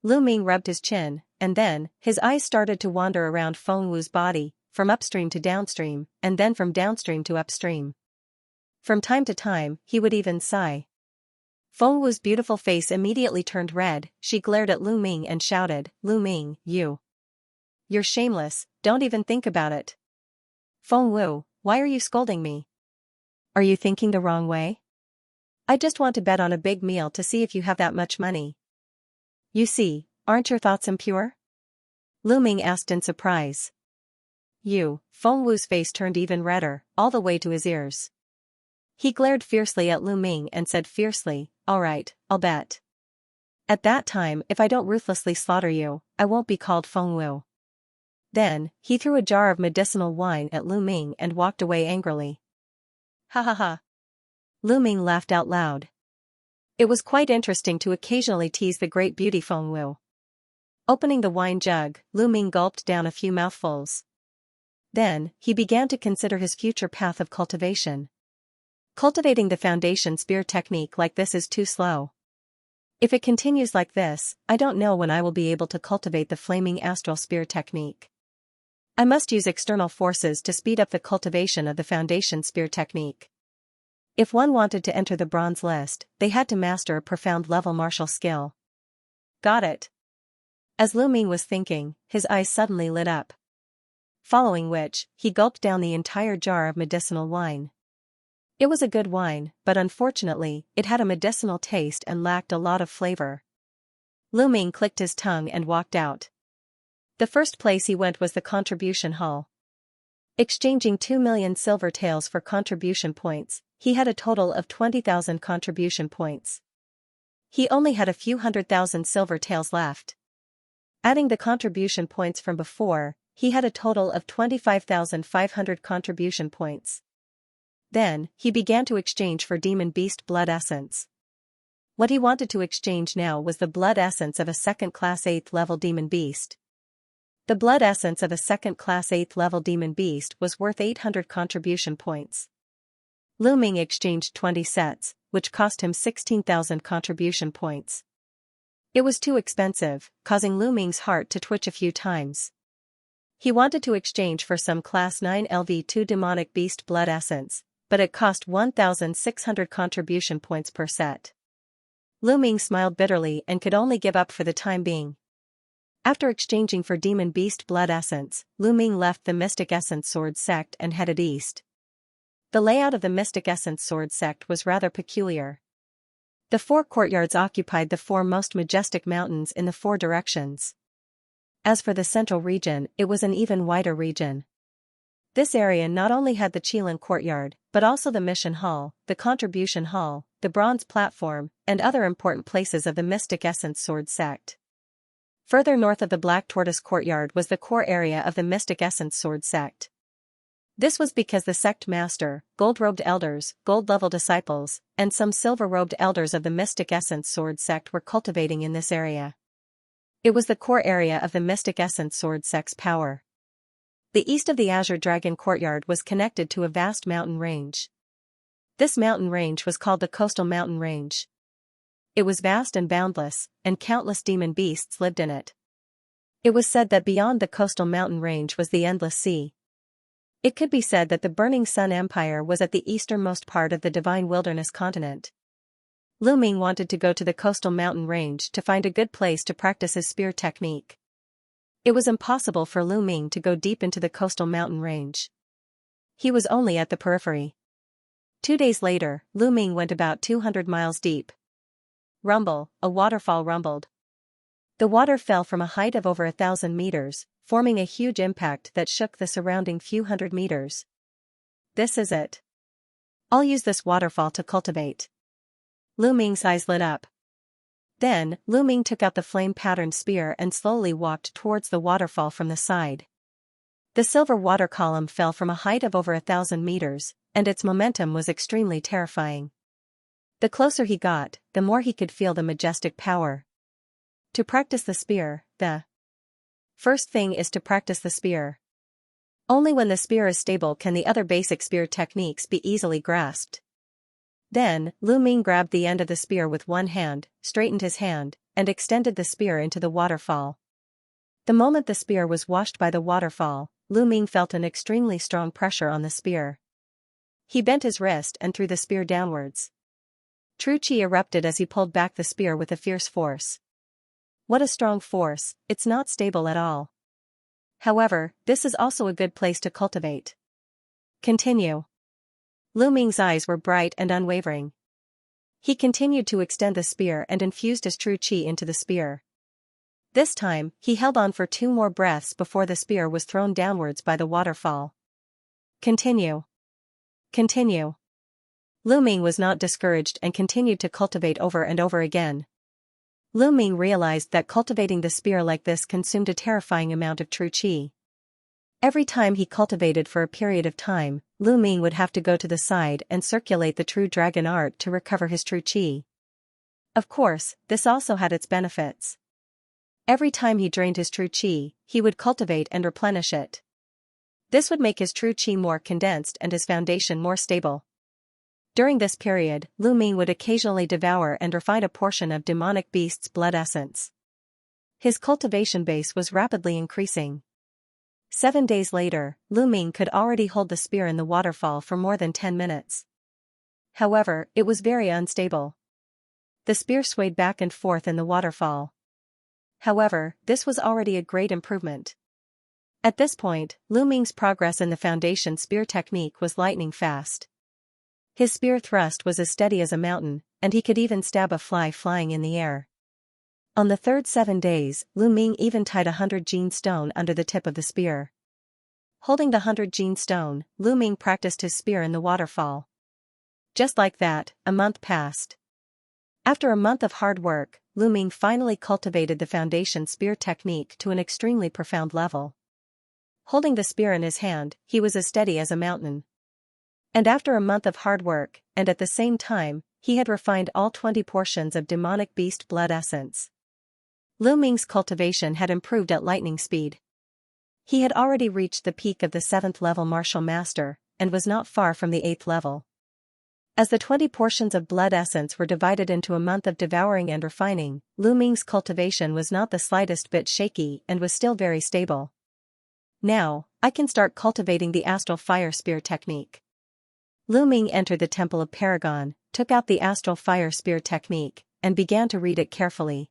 Lu Ming rubbed his chin, and then, his eyes started to wander around Fengwu's body, from upstream to downstream, and then from downstream to upstream. From time to time, he would even sigh. Fengwu's beautiful face immediately turned red, she glared at Lu Ming and shouted, "Lu Ming, you're shameless, don't even think about it." Fengwu, why are you scolding me? Are you thinking the wrong way? I just want to bet on a big meal to see if you have that much money. You see, aren't your thoughts impure? Lu Ming asked in surprise. Fengwu's face turned even redder, all the way to his ears. He glared fiercely at Lu Ming and said fiercely, "All right, I'll bet. At that time, if I don't ruthlessly slaughter you, I won't be called Fengwu." Then, he threw a jar of medicinal wine at Lu Ming and walked away angrily. Ha ha ha. Lu Ming laughed out loud. It was quite interesting to occasionally tease the great beauty Fengwu. Opening the wine jug, Lu Ming gulped down a few mouthfuls. Then, he began to consider his future path of cultivation. Cultivating the foundation spear technique like this is too slow. If it continues like this, I don't know when I will be able to cultivate the flaming astral spear technique. I must use external forces to speed up the cultivation of the foundation spear technique. If one wanted to enter the bronze list, they had to master a profound level martial skill. Got it. As Lu Ming was thinking, his eyes suddenly lit up. Following which, he gulped down the entire jar of medicinal wine. It was a good wine, but unfortunately, it had a medicinal taste and lacked a lot of flavor. Lu Ming clicked his tongue and walked out. The first place he went was the contribution hall. Exchanging 2 million silver taels for contribution points, he had a total of 20,000 contribution points. He only had a few 100,000 silver taels left. Adding the contribution points from before, he had a total of 25,500 contribution points. Then, he began to exchange for demon beast blood essence. What he wanted to exchange now was the blood essence of a second-class 8th level demon beast. The blood essence of a second-class 8th level demon beast was worth 800 contribution points. Lu Ming exchanged 20 sets, which cost him 16,000 contribution points. It was too expensive, causing Lu Ming's heart to twitch a few times. He wanted to exchange for some Class 9 LV2 demonic beast blood essence, but it cost 1,600 contribution points per set. Lu Ming smiled bitterly and could only give up for the time being. After exchanging for demon beast blood essence, Lu Ming left the Mystic Essence Sword sect and headed east. The layout of the Mystic Essence Sword sect was rather peculiar. The 4 courtyards occupied the 4 most majestic mountains in the 4 directions. As for the central region, it was an even wider region. This area not only had the Qilin courtyard, but also the mission hall, the contribution hall, the bronze platform, and other important places of the Mystic Essence Sword sect. Further north of the Black Tortoise courtyard was the core area of the Mystic Essence Sword sect. This was because the sect master, gold-robed elders, gold-level disciples, and some silver-robed elders of the Mystic Essence Sword sect were cultivating in this area. It was the core area of the Mystic Essence Sword sect's power. The east of the Azure Dragon courtyard was connected to a vast mountain range. This mountain range was called the Coastal Mountain Range. It was vast and boundless, and countless demon beasts lived in it. It was said that beyond the Coastal Mountain Range was the Endless Sea. It could be said that the Burning Sun Empire was at the easternmost part of the Divine Wilderness continent. Lu Ming wanted to go to the Coastal Mountain Range to find a good place to practice his spear technique. It was impossible for Lu Ming to go deep into the Coastal Mountain Range. He was only at the periphery. 2 days later, Lu Ming went about 200 miles deep. Rumble, a waterfall rumbled. The water fell from a height of over 1,000 meters, forming a huge impact that shook the surrounding few hundred meters. This is it. I'll use this waterfall to cultivate. Lu Ming's eyes lit up. Then, Lu Ming took out the flame-patterned spear and slowly walked towards the waterfall from the side. The silver water column fell from a height of over 1,000 meters, and its momentum was extremely terrifying. The closer he got, the more he could feel the majestic power. To practice the spear, the first thing is to practice the spear. Only when the spear is stable can the other basic spear techniques be easily grasped. Then, Lu Ming grabbed the end of the spear with one hand, straightened his hand, and extended the spear into the waterfall. The moment the spear was washed by the waterfall, Lu Ming felt an extremely strong pressure on the spear. He bent his wrist and threw the spear downwards. True Qi erupted as he pulled back the spear with a fierce force. What a strong force, it's not stable at all. However, this is also a good place to cultivate. Continue. Lu Ming's eyes were bright and unwavering. He continued to extend the spear and infused his true qi into the spear. This time, he held on for 2 more breaths before the spear was thrown downwards by the waterfall. Continue. Continue. Lu Ming was not discouraged and continued to cultivate over and over again. Lu Ming realized that cultivating the spear like this consumed a terrifying amount of true qi. Every time he cultivated for a period of time, Lu Ming would have to go to the side and circulate the true dragon art to recover his true qi. Of course, this also had its benefits. Every time he drained his true qi, he would cultivate and replenish it. This would make his true qi more condensed and his foundation more stable. During this period, Lu Ming would occasionally devour and refine a portion of demonic beast's blood essence. His cultivation base was rapidly increasing. 7 days later, Lu Ming could already hold the spear in the waterfall for more than 10 minutes. However, it was very unstable. The spear swayed back and forth in the waterfall. However, this was already a great improvement. At this point, Lu Ming's progress in the foundation spear technique was lightning fast. His spear thrust was as steady as a mountain, and he could even stab a fly flying in the air. On the third 7 days, Lu Ming even tied 100 gene stone under the tip of the spear. Holding the 100 gene stone, Lu Ming practiced his spear in the waterfall. Just like that, a month passed. After a month of hard work, Lu Ming finally cultivated the foundation spear technique to an extremely profound level. Holding the spear in his hand, he was as steady as a mountain. And after a month of hard work, and at the same time, he had refined all 20 portions of demonic beast blood essence. Lu Ming's cultivation had improved at lightning speed. He had already reached the peak of the 7th level martial master, and was not far from the 8th level. As the 20 portions of blood essence were divided into a month of devouring and refining, Lu Ming's cultivation was not the slightest bit shaky and was still very stable. Now, I can start cultivating the astral fire spear technique. Lu Ming entered the temple of Paragon, took out the astral fire spear technique, and began to read it carefully.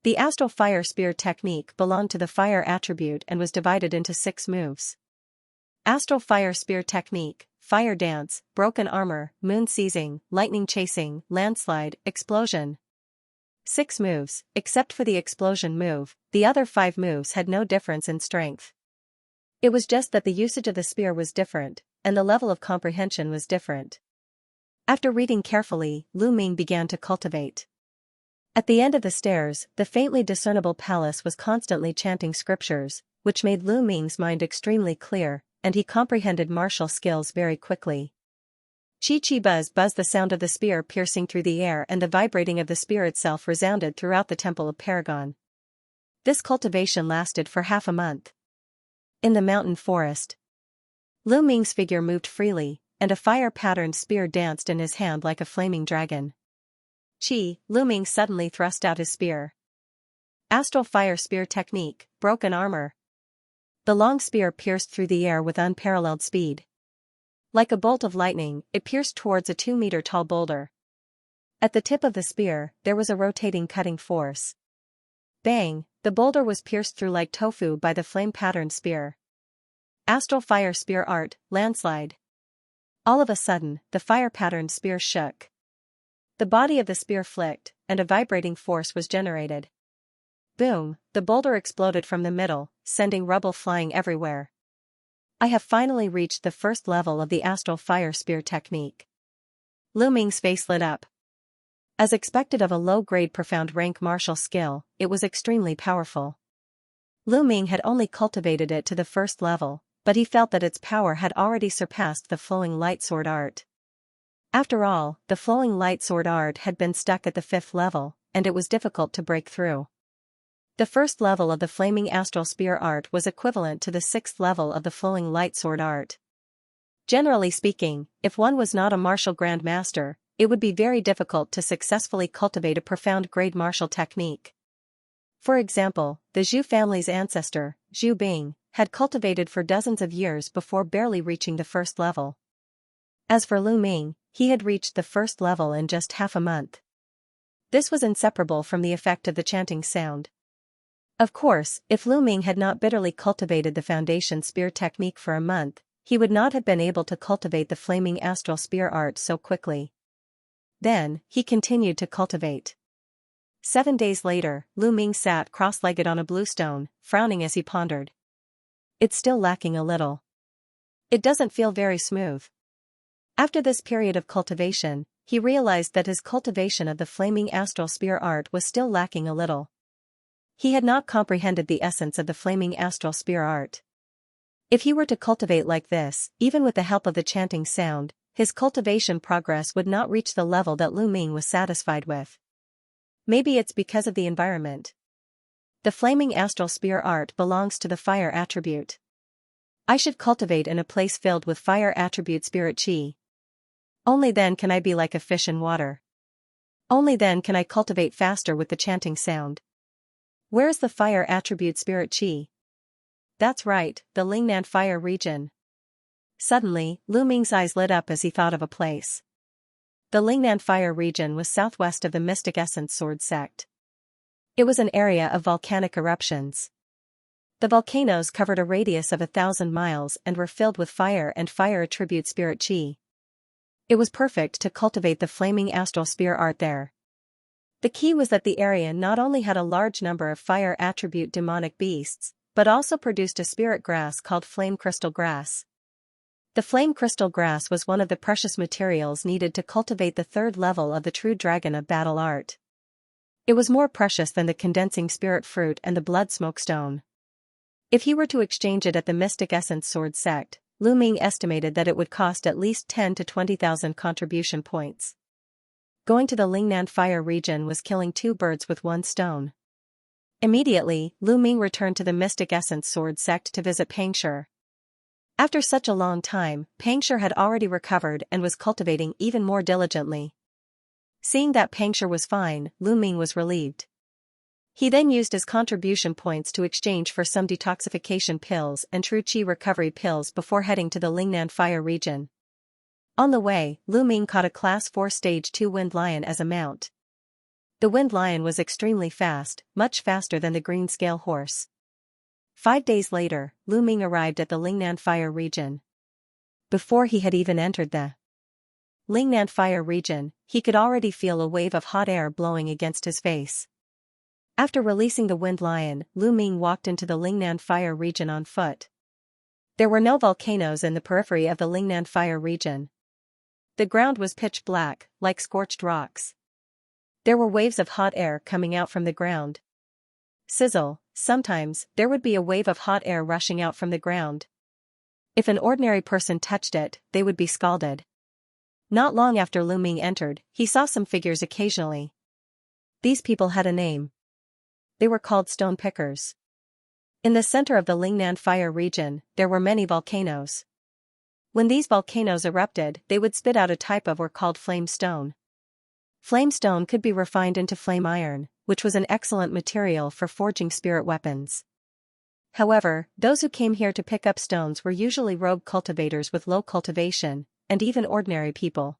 The astral fire spear technique belonged to the fire attribute and was divided into 6 moves. Astral fire spear technique: fire dance, broken armor, moon seizing, lightning chasing, landslide, explosion. 6 moves, except for the explosion move, the other 5 moves had no difference in strength. It was just that the usage of the spear was different, and the level of comprehension was different. After reading carefully, Lu Ming began to cultivate. At the end of the stairs, the faintly discernible palace was constantly chanting scriptures, which made Lu Ming's mind extremely clear, and he comprehended martial skills very quickly. Chi-chi buzz buzz, the sound of the spear piercing through the air and the vibrating of the spear itself resounded throughout the temple of Paragon. This cultivation lasted for half a month. In the mountain forest, Lu Ming's figure moved freely, and a fire-patterned spear danced in his hand like a flaming dragon. Lu Ming suddenly thrust out his spear. Astral fire spear technique: broken armor. The long spear pierced through the air with unparalleled speed. Like a bolt of lightning, it pierced towards a 2-meter-tall boulder. At the tip of the spear, there was a rotating cutting force. Bang! The boulder was pierced through like tofu by the flame-patterned spear. Astral fire spear art: landslide. All of a sudden, the fire-patterned spear shook. The body of the spear flicked, and a vibrating force was generated. Boom! The boulder exploded from the middle, sending rubble flying everywhere. I have finally reached the 1st level of the astral fire spear technique. Lu Ming's face lit up. As expected of a low-grade profound rank martial skill, it was extremely powerful. Lu Ming had only cultivated it to the 1st level, but he felt that its power had already surpassed the flowing light sword art. After all, the flowing light sword art had been stuck at the 5th level, and it was difficult to break through. The 1st level of the flaming astral spear art was equivalent to the 6th level of the flowing light sword art. Generally speaking, if one was not a martial grandmaster, it would be very difficult to successfully cultivate a profound grade martial technique. For example, the Zhu family's ancestor, Zhu Bing, had cultivated for dozens of years before barely reaching the 1st level. As for Lu Ming, he had reached the 1st level in just half a month. This was inseparable from the effect of the chanting sound. Of course, if Lu Ming had not bitterly cultivated the foundation spear technique for a month, he would not have been able to cultivate the flaming astral spear art so quickly. Then, he continued to cultivate. 7 days later, Lu Ming sat cross-legged on a blue stone, frowning as he pondered. It's still lacking a little. It doesn't feel very smooth. After this period of cultivation, he realized that his cultivation of the flaming astral spear art was still lacking a little. He had not comprehended the essence of the flaming astral spear art. If he were to cultivate like this, even with the help of the chanting sound, his cultivation progress would not reach the level that Lu Ming was satisfied with. Maybe it's because of the environment. The flaming astral spear art belongs to the fire attribute. I should cultivate in a place filled with fire attribute spirit chi. Only then can I be like a fish in water. Only then can I cultivate faster with the chanting sound. Where is the fire attribute spirit chi? That's right, the Lingnan fire region. Suddenly, Lu Ming's eyes lit up as he thought of a place. The Lingnan fire region was southwest of the Mystic Essence Sword sect. It was an area of volcanic eruptions. The volcanoes covered a radius of 1,000 miles and were filled with fire and fire attribute spirit chi. It was perfect to cultivate the flaming astral spear art there. The key was that the area not only had a large number of fire attribute demonic beasts, but also produced a spirit grass called flame crystal grass. The flame crystal grass was one of the precious materials needed to cultivate the third level of the true dragon of battle art. It was more precious than the condensing spirit fruit and the blood smoke stone. If he were to exchange it at the Mystic Essence Sword sect, Lu Ming estimated that it would cost at least 10 to 20,000 contribution points. Going to the Lingnan fire region was killing two birds with one stone. Immediately, Lu Ming returned to the Mystic Essence Sword sect to visit Pangshi. After such a long time, Pangshi had already recovered and was cultivating even more diligently. Seeing that Pangshi was fine, Lu Ming was relieved. He then used his contribution points to exchange for some detoxification pills and true chi recovery pills before heading to the Lingnan fire region. On the way, Lu Ming caught a Class 4 Stage 2 Wind Lion as a mount. The Wind Lion was extremely fast, much faster than the Green Scale Horse. 5 days later, Lu Ming arrived at the Lingnan fire region. Before he had even entered the Lingnan fire region, he could already feel a wave of hot air blowing against his face. After releasing the Wind Lion, Lu Ming walked into the Lingnan fire region on foot. There were no volcanoes in the periphery of the Lingnan fire region. The ground was pitch black, like scorched rocks. There were waves of hot air coming out from the ground. Sizzle, sometimes, there would be a wave of hot air rushing out from the ground. If an ordinary person touched it, they would be scalded. Not long after Lu Ming entered, he saw some figures occasionally. These people had a name. They were called stone pickers. In the center of the Lingnan fire region, there were many volcanoes. When these volcanoes erupted, they would spit out a type of ore called flame stone. Flame stone could be refined into flame iron, which was an excellent material for forging spirit weapons. However, those who came here to pick up stones were usually rogue cultivators with low cultivation, and even ordinary people.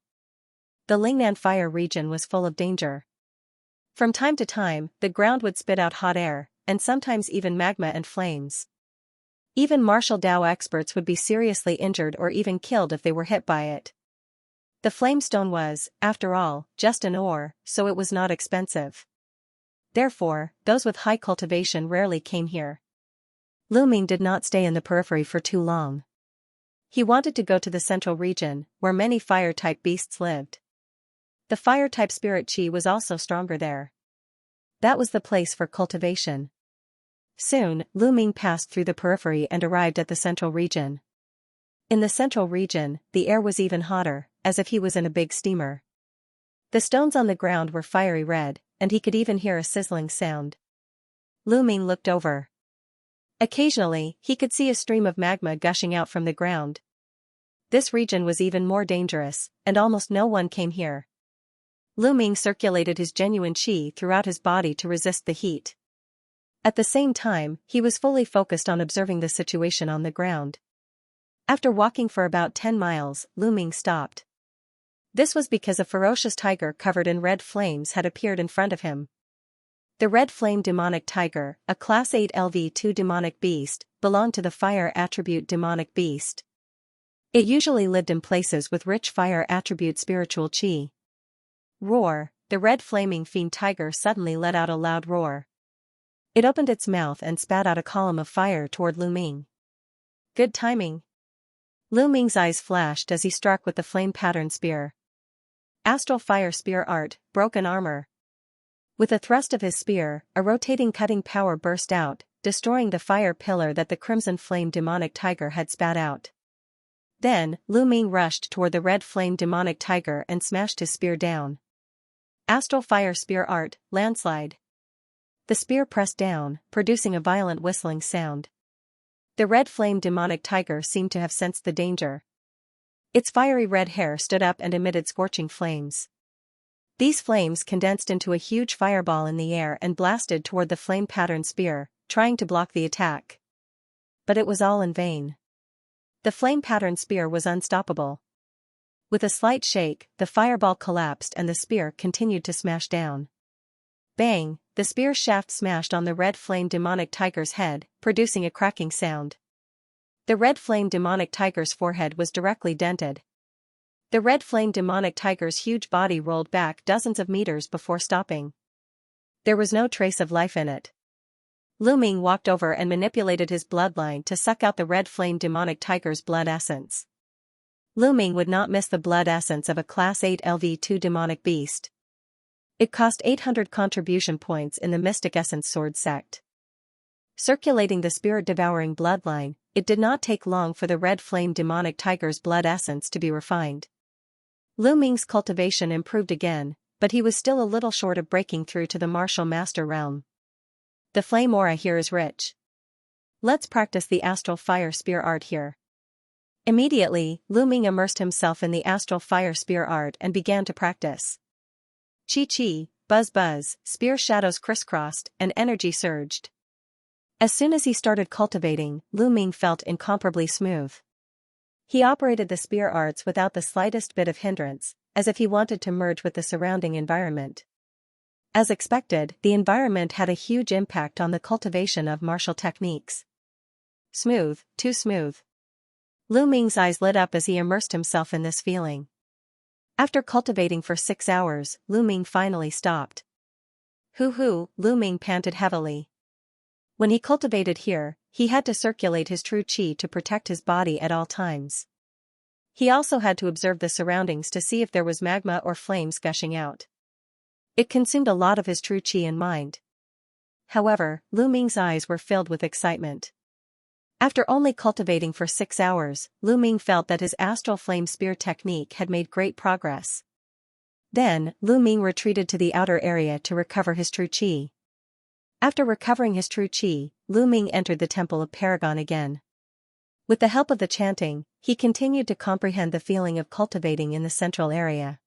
The Lingnan fire region was full of danger. From time to time, the ground would spit out hot air, and sometimes even magma and flames. Even martial Dao experts would be seriously injured or even killed if they were hit by it. The flamestone was, after all, just an ore, so it was not expensive. Therefore, those with high cultivation rarely came here. Lu Ming did not stay in the periphery for too long. He wanted to go to the central region, where many fire-type beasts lived. The fire-type spirit chi was also stronger there. That was the place for cultivation. Soon, Lu Ming passed through the periphery and arrived at the central region. In the central region, the air was even hotter, as if he was in a big steamer. The stones on the ground were fiery red, and he could even hear a sizzling sound. Lu Ming looked over. Occasionally, he could see a stream of magma gushing out from the ground. This region was even more dangerous, and almost no one came here. Lu Ming circulated his genuine qi throughout his body to resist the heat. At the same time, he was fully focused on observing the situation on the ground. After walking for about 10 miles, Lu Ming stopped. This was because a ferocious tiger covered in red flames had appeared in front of him. The red flame demonic tiger, a Class 8 LV2 demonic beast, belonged to the fire attribute demonic beast. It usually lived in places with rich fire attribute spiritual qi. Roar! The red flaming fiend tiger suddenly let out a loud roar. It opened its mouth and spat out a column of fire toward Lu Ming. Good timing. Lu Ming's eyes flashed as he struck with the flame pattern spear. Astral fire spear art, broken armor. With a thrust of his spear, a rotating cutting power burst out, destroying the fire pillar that the crimson flame demonic tiger had spat out. Then, Lu Ming rushed toward the red flame demonic tiger and smashed his spear down. Astral Fire Spear Art, Landslide. The spear pressed down, producing a violent whistling sound. The red flame demonic tiger seemed to have sensed the danger. Its fiery red hair stood up and emitted scorching flames. These flames condensed into a huge fireball in the air and blasted toward the flame-patterned spear, trying to block the attack. But it was all in vain. The flame-patterned spear was unstoppable. With a slight shake, the fireball collapsed and the spear continued to smash down. Bang! The spear shaft smashed on the red flame demonic tiger's head, producing a cracking sound. The red flame demonic tiger's forehead was directly dented. The red flame demonic tiger's huge body rolled back dozens of meters before stopping. There was no trace of life in it. Lu Ming walked over and manipulated his bloodline to suck out the red flame demonic tiger's blood essence. Lu Ming would not miss the blood essence of a Class 8 LV2 demonic beast. It cost 800 contribution points in the Mystic Essence Sword sect. Circulating the spirit-devouring bloodline, it did not take long for the red flame demonic tiger's blood essence to be refined. Lu Ming's cultivation improved again, but he was still a little short of breaking through to the martial master realm. The flame aura here is rich. Let's practice the astral fire spear art here. Immediately, Lu Ming immersed himself in the astral fire spear art and began to practice. Chi-chi, buzz-buzz, spear shadows crisscrossed, and energy surged. As soon as he started cultivating, Lu Ming felt incomparably smooth. He operated the spear arts without the slightest bit of hindrance, as if he wanted to merge with the surrounding environment. As expected, the environment had a huge impact on the cultivation of martial techniques. Smooth, too smooth. Lu Ming's eyes lit up as he immersed himself in this feeling. After cultivating for 6 hours, Lu Ming finally stopped. Hoo-hoo, Lu Ming panted heavily. When he cultivated here, he had to circulate his true qi to protect his body at all times. He also had to observe the surroundings to see if there was magma or flames gushing out. It consumed a lot of his true qi and mind. However, Lu Ming's eyes were filled with excitement. After only cultivating for 6 hours, Lu Ming felt that his astral flame spear technique had made great progress. Then, Lu Ming retreated to the outer area to recover his true qi. After recovering his true qi, Lu Ming entered the Temple of Paragon again. With the help of the chanting, he continued to comprehend the feeling of cultivating in the central area.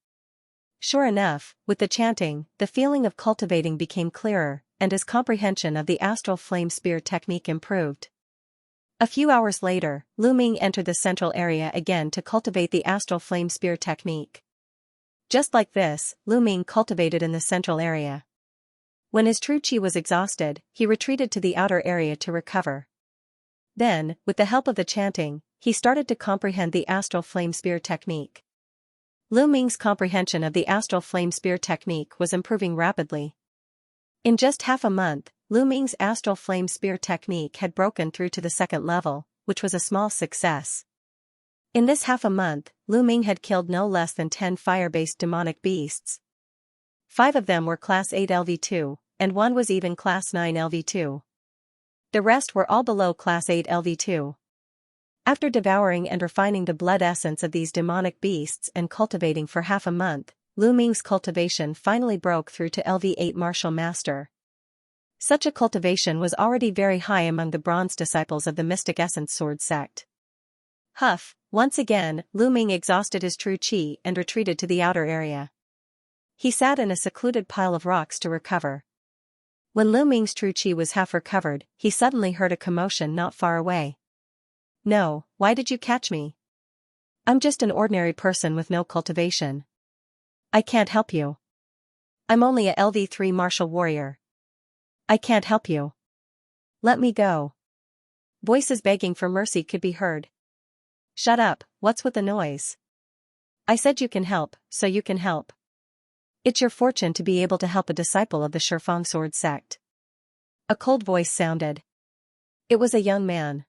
Sure enough, with the chanting, the feeling of cultivating became clearer, and his comprehension of the astral flame spear technique improved. A few hours later, Lu Ming entered the central area again to cultivate the astral flame spear technique. Just like this, Lu Ming cultivated in the central area. When his true qi was exhausted, he retreated to the outer area to recover. Then, with the help of the chanting, he started to comprehend the astral flame spear technique. Lu Ming's comprehension of the astral flame spear technique was improving rapidly. In just half a month, Lu Ming's astral flame spear technique had broken through to the 2nd level, which was a small success. In this half a month, Lu Ming had killed no less than 10 fire-based demonic beasts. 5 of them were Class 8 LV2, and 1 was even Class 9 LV2. The rest were all below Class 8 LV2. After devouring and refining the blood essence of these demonic beasts and cultivating for half a month, Lu Ming's cultivation finally broke through to LV8 Martial Master. Such a cultivation was already very high among the bronze disciples of the Mystic Essence Sword sect. Huff, once again, Lu Ming exhausted his true qi and retreated to the outer area. He sat in a secluded pile of rocks to recover. When Lu Ming's true qi was half recovered, he suddenly heard a commotion not far away. No, why did you catch me? I'm just an ordinary person with no cultivation. I can't help you. I'm only a LV3 martial warrior. I can't help you. Let me go. Voices begging for mercy could be heard. Shut up, what's with the noise? I said you can help, so you can help. It's your fortune to be able to help a disciple of the Shifang Sword sect. A cold voice sounded. It was a young man.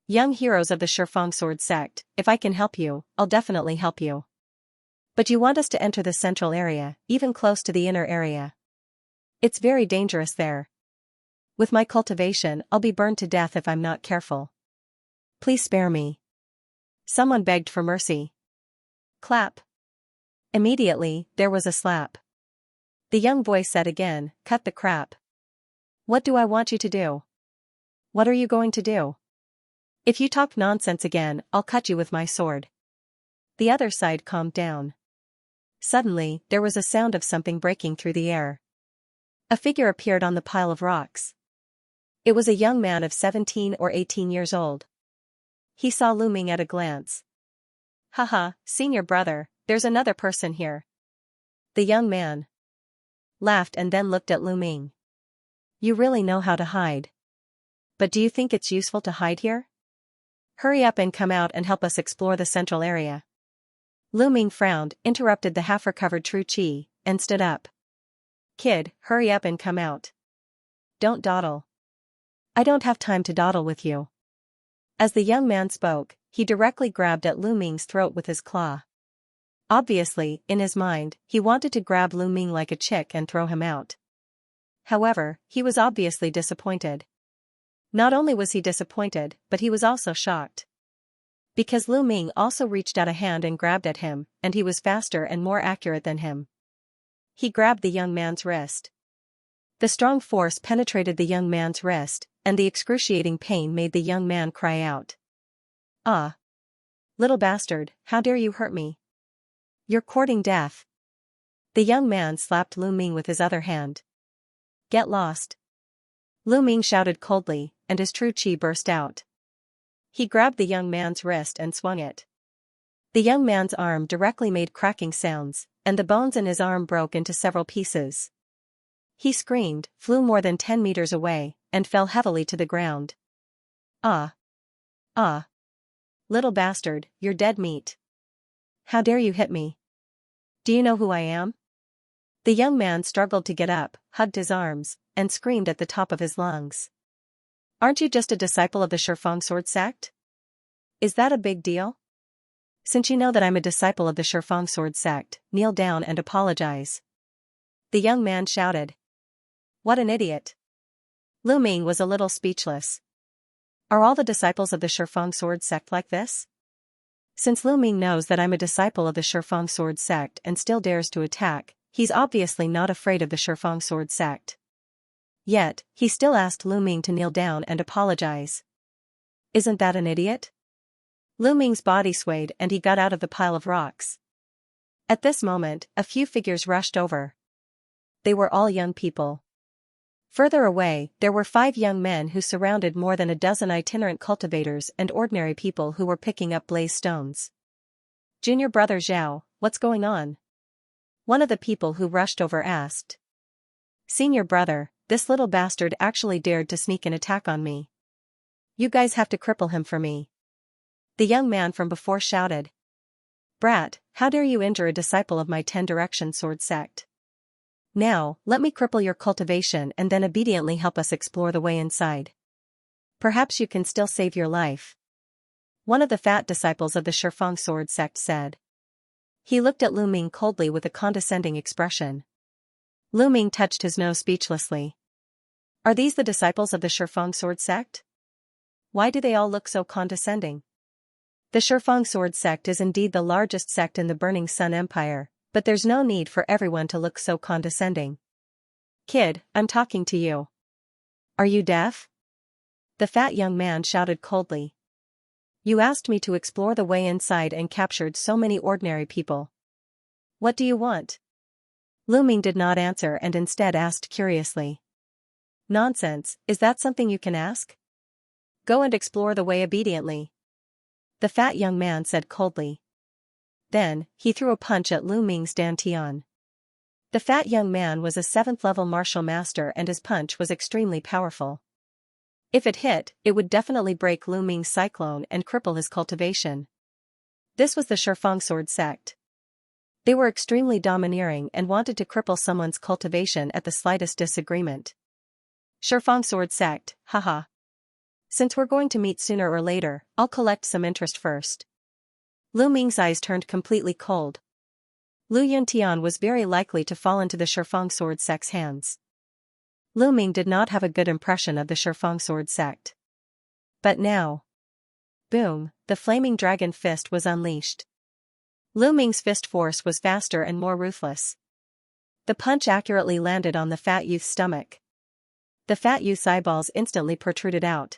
Young heroes of the Shifang Sword sect, if I can help you, I'll definitely help you. But you want us to enter the central area, even close to the inner area. It's very dangerous there. With my cultivation, I'll be burned to death if I'm not careful. Please spare me. Someone begged for mercy. Clap. Immediately, there was a slap. The young voice said again, cut the crap. What do I want you to do? What are you going to do? If you talk nonsense again, I'll cut you with my sword. The other side calmed down. Suddenly, there was a sound of something breaking through the air. A figure appeared on the pile of rocks. It was a young man of 17 or 18 years old. He saw Lu Ming at a glance. Haha, senior brother, there's another person here. The young man laughed and then looked at Lu Ming. You really know how to hide. But do you think it's useful to hide here? Hurry up and come out and help us explore the central area. Lu Ming frowned, interrupted the half-recovered Tru Chi, and stood up. Kid, hurry up and come out. Don't dawdle. I don't have time to dawdle with you. As the young man spoke, he directly grabbed at Lu Ming's throat with his claw. Obviously, in his mind, he wanted to grab Lu Ming like a chick and throw him out. However, he was obviously disappointed. Not only was he disappointed, but he was also shocked. Because Lu Ming also reached out a hand and grabbed at him, and he was faster and more accurate than him. He grabbed the young man's wrist. The strong force penetrated the young man's wrist, and the excruciating pain made the young man cry out. Ah! Little bastard, how dare you hurt me? You're courting death. The young man slapped Lu Ming with his other hand. Get lost. Lu Ming shouted coldly, and his Tru Chi burst out. He grabbed the young man's wrist and swung it. The young man's arm directly made cracking sounds, and the bones in his arm broke into several pieces. He screamed, flew more than 10 meters away, and fell heavily to the ground. Ah! Ah! Little bastard, you're dead meat. How dare you hit me? Do you know who I am? The young man struggled to get up, hugged his arms, and screamed at the top of his lungs. Aren't you just a disciple of the Shifeng sword sect? Is that a big deal? Since you know that I'm a disciple of the Shifeng sword sect, kneel down and apologize. The young man shouted. What an idiot. Lu Ming was a little speechless. Are all the disciples of the Shifeng sword sect like this? Since Lu Ming knows that I'm a disciple of the Shifeng sword sect and still dares to attack, he's obviously not afraid of the Shifeng sword sect. Yet, he still asked Lu Ming to kneel down and apologize. Isn't that an idiot? Lu Ming's body swayed and he got out of the pile of rocks. At this moment, a few figures rushed over. They were all young people. Further away, there were 5 young men who surrounded more than a dozen itinerant cultivators and ordinary people who were picking up blaze stones. Junior brother Zhao, what's going on? One of the people who rushed over asked. Senior brother, this little bastard actually dared to sneak an attack on me. You guys have to cripple him for me. The young man from before shouted. Brat, how dare you injure a disciple of my 10 Direction sword sect? Now, let me cripple your cultivation and then obediently help us explore the way inside. Perhaps you can still save your life. One of the fat disciples of the Shifeng sword sect said. He looked at Lu Ming coldly with a condescending expression. Lu Ming touched his nose speechlessly. Are these the disciples of the Shifeng sword sect? Why do they all look so condescending? The Shifeng sword sect is indeed the largest sect in the Burning Sun Empire, but there's no need for everyone to look so condescending. Kid, I'm talking to you. Are you deaf? The fat young man shouted coldly. You asked me to explore the way inside and captured so many ordinary people. What do you want? Lu Ming did not answer and instead asked curiously. Nonsense, is that something you can ask? Go and explore the way obediently. The fat young man said coldly. Then, he threw a punch at Lu Ming's dantian. The fat young man was a 7th-level martial master and his punch was extremely powerful. If it hit, it would definitely break Lu Ming's cyclone and cripple his cultivation. This was the Shifeng sword sect. They were extremely domineering and wanted to cripple someone's cultivation at the slightest disagreement. Shifeng sword sect, haha. Since we're going to meet sooner or later, I'll collect some interest first. Lu Ming's eyes turned completely cold. Lu Yuntian was very likely to fall into the Shifeng sword sect's hands. Lu Ming did not have a good impression of the Shifeng sword sect. But now. Boom, the flaming dragon fist was unleashed. Lu Ming's fist force was faster and more ruthless. The punch accurately landed on the fat youth's stomach. The fat youth's eyeballs instantly protruded out.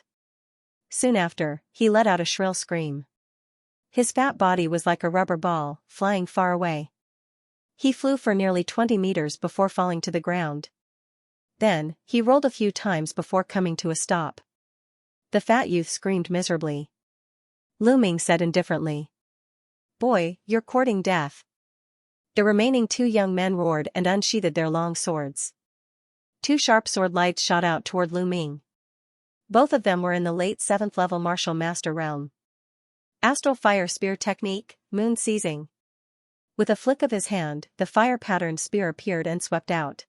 Soon after, he let out a shrill scream. His fat body was like a rubber ball, flying far away. He flew for nearly 20 meters before falling to the ground. Then, he rolled a few times before coming to a stop. The fat youth screamed miserably. Lu Ming said indifferently, "Boy, you're courting death." The remaining two young men roared and unsheathed their long swords. Two sharp sword lights shot out toward Lu Ming. Both of them were in the late 7th level martial master realm. Astral fire spear technique, moon seizing. With a flick of his hand, the fire-patterned spear appeared and swept out.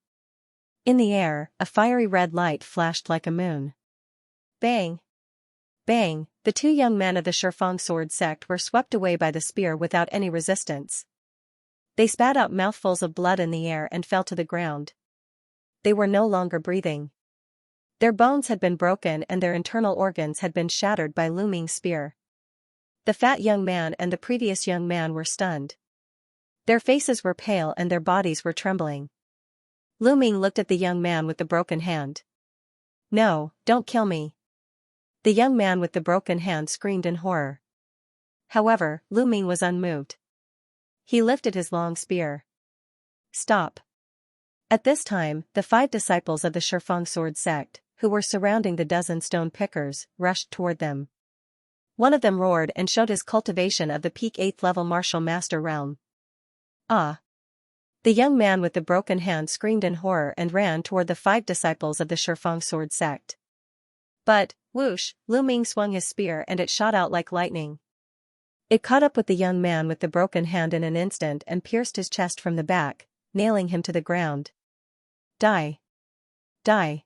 In the air, a fiery red light flashed like a moon. Bang! Bang! The two young men of the Shifang sword sect were swept away by the spear without any resistance. They spat out mouthfuls of blood in the air and fell to the ground. They were no longer breathing. Their bones had been broken and their internal organs had been shattered by Lu Ming's spear. The fat young man and the previous young man were stunned. Their faces were pale and their bodies were trembling. Lu Ming looked at the young man with the broken hand. "No, don't kill me." The young man with the broken hand screamed in horror. However, Lu Ming was unmoved. He lifted his long spear. "Stop." At this time, the 5 disciples of the Shifang sword sect, who were surrounding the dozen stone pickers, rushed toward them. One of them roared and showed his cultivation of the peak 8th level martial master realm. "Ah!" The young man with the broken hand screamed in horror and ran toward the 5 disciples of the Shifang sword sect. But, whoosh, Lu Ming swung his spear and it shot out like lightning. It caught up with the young man with the broken hand in an instant and pierced his chest from the back, nailing him to the ground. "Die. Die.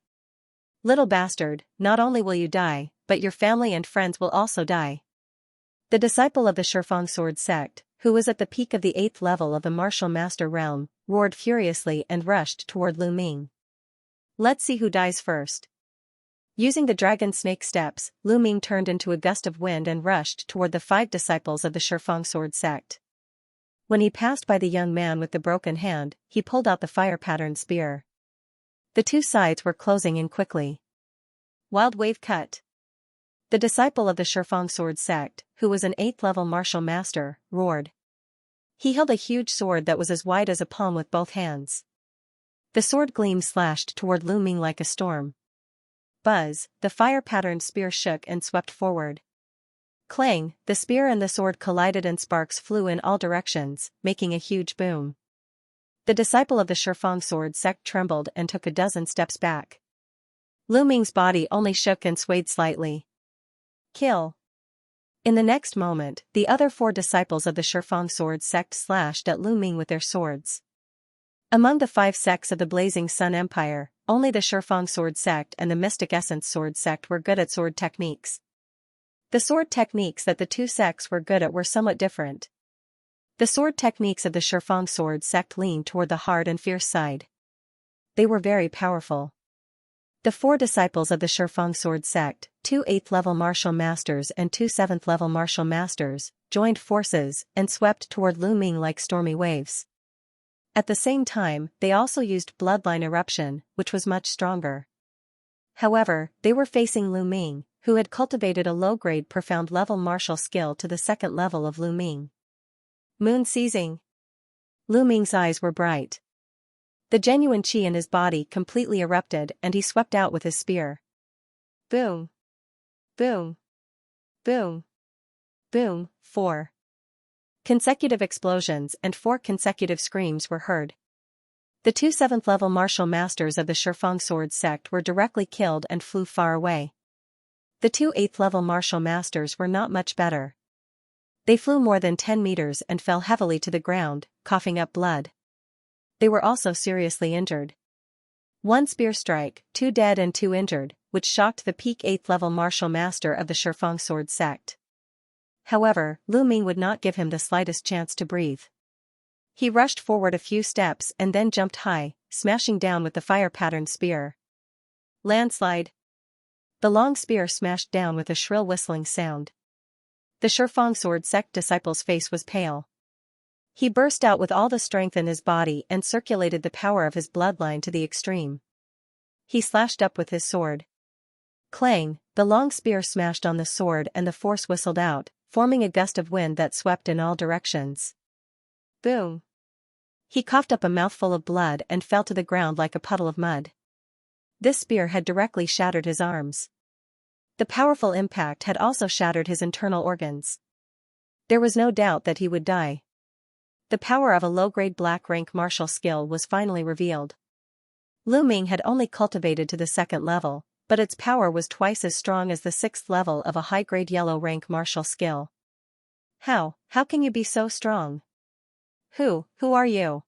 Little bastard, not only will you die, but your family and friends will also die." The disciple of the Shifang sword sect, who was at the peak of the 8th level of the martial master realm, roared furiously and rushed toward Lu Ming. "Let's see who dies first." Using the dragon snake steps, Lu Ming turned into a gust of wind and rushed toward the 5 disciples of the Shifang sword sect. When he passed by the young man with the broken hand, he pulled out the fire-patterned spear. The two sides were closing in quickly. Wild wave cut. The disciple of the Shifang sword sect, who was an 8th level martial master, roared. He held a huge sword that was as wide as a palm with both hands. The sword gleam slashed toward Lu Ming like a storm. Buzz, the fire-patterned spear shook and swept forward. Clang, the spear and the sword collided and sparks flew in all directions, making a huge boom. The disciple of the Shifang sword sect trembled and took a dozen steps back. Lu Ming's body only shook and swayed slightly. Kill. In the next moment, the other 4 disciples of the Shifang sword sect slashed at Lu Ming with their swords. Among the 5 sects of the Blazing Sun Empire, only the Shifang sword sect and the Mystic Essence sword sect were good at sword techniques. The sword techniques that the 2 sects were good at were somewhat different. The sword techniques of the Shifang sword sect leaned toward the hard and fierce side. They were very powerful. The 4 disciples of the Shifang sword sect, 2 8th level martial masters and 2 7th level martial masters, joined forces and swept toward Lu Ming like stormy waves. At the same time, they also used bloodline eruption, which was much stronger. However, they were facing Lu Ming, who had cultivated a low-grade profound level martial skill to the 2nd level of Lu Ming. Moon seizing. Lu Ming's eyes were bright. The genuine chi in his body completely erupted and he swept out with his spear. Boom. Boom. Boom. Boom. 4 consecutive explosions and 4 consecutive screams were heard. The 2 7th level martial masters of the Shifang sword sect were directly killed and flew far away. The 2 8th level martial masters were not much better. They flew more than 10 meters and fell heavily to the ground, coughing up blood. They were also seriously injured. 1 spear strike, 2 dead and 2 injured, which shocked the peak 8th level martial master of the Shifang sword sect. However, Lu Ming would not give him the slightest chance to breathe. He rushed forward a few steps and then jumped high, smashing down with the fire-patterned spear. Landslide. The long spear smashed down with a shrill whistling sound. The Shifang sword sect disciple's face was pale. He burst out with all the strength in his body and circulated the power of his bloodline to the extreme. He slashed up with his sword. Clang, the long spear smashed on the sword and the force whistled out, forming a gust of wind that swept in all directions. Boom! He coughed up a mouthful of blood and fell to the ground like a puddle of mud. This spear had directly shattered his arms. The powerful impact had also shattered his internal organs. There was no doubt that he would die. The power of a low-grade black-rank martial skill was finally revealed. Lu Ming had only cultivated to the 2nd level, but its power was twice as strong as the 6th level of a high-grade yellow-rank martial skill. How can you be so strong? Who are you?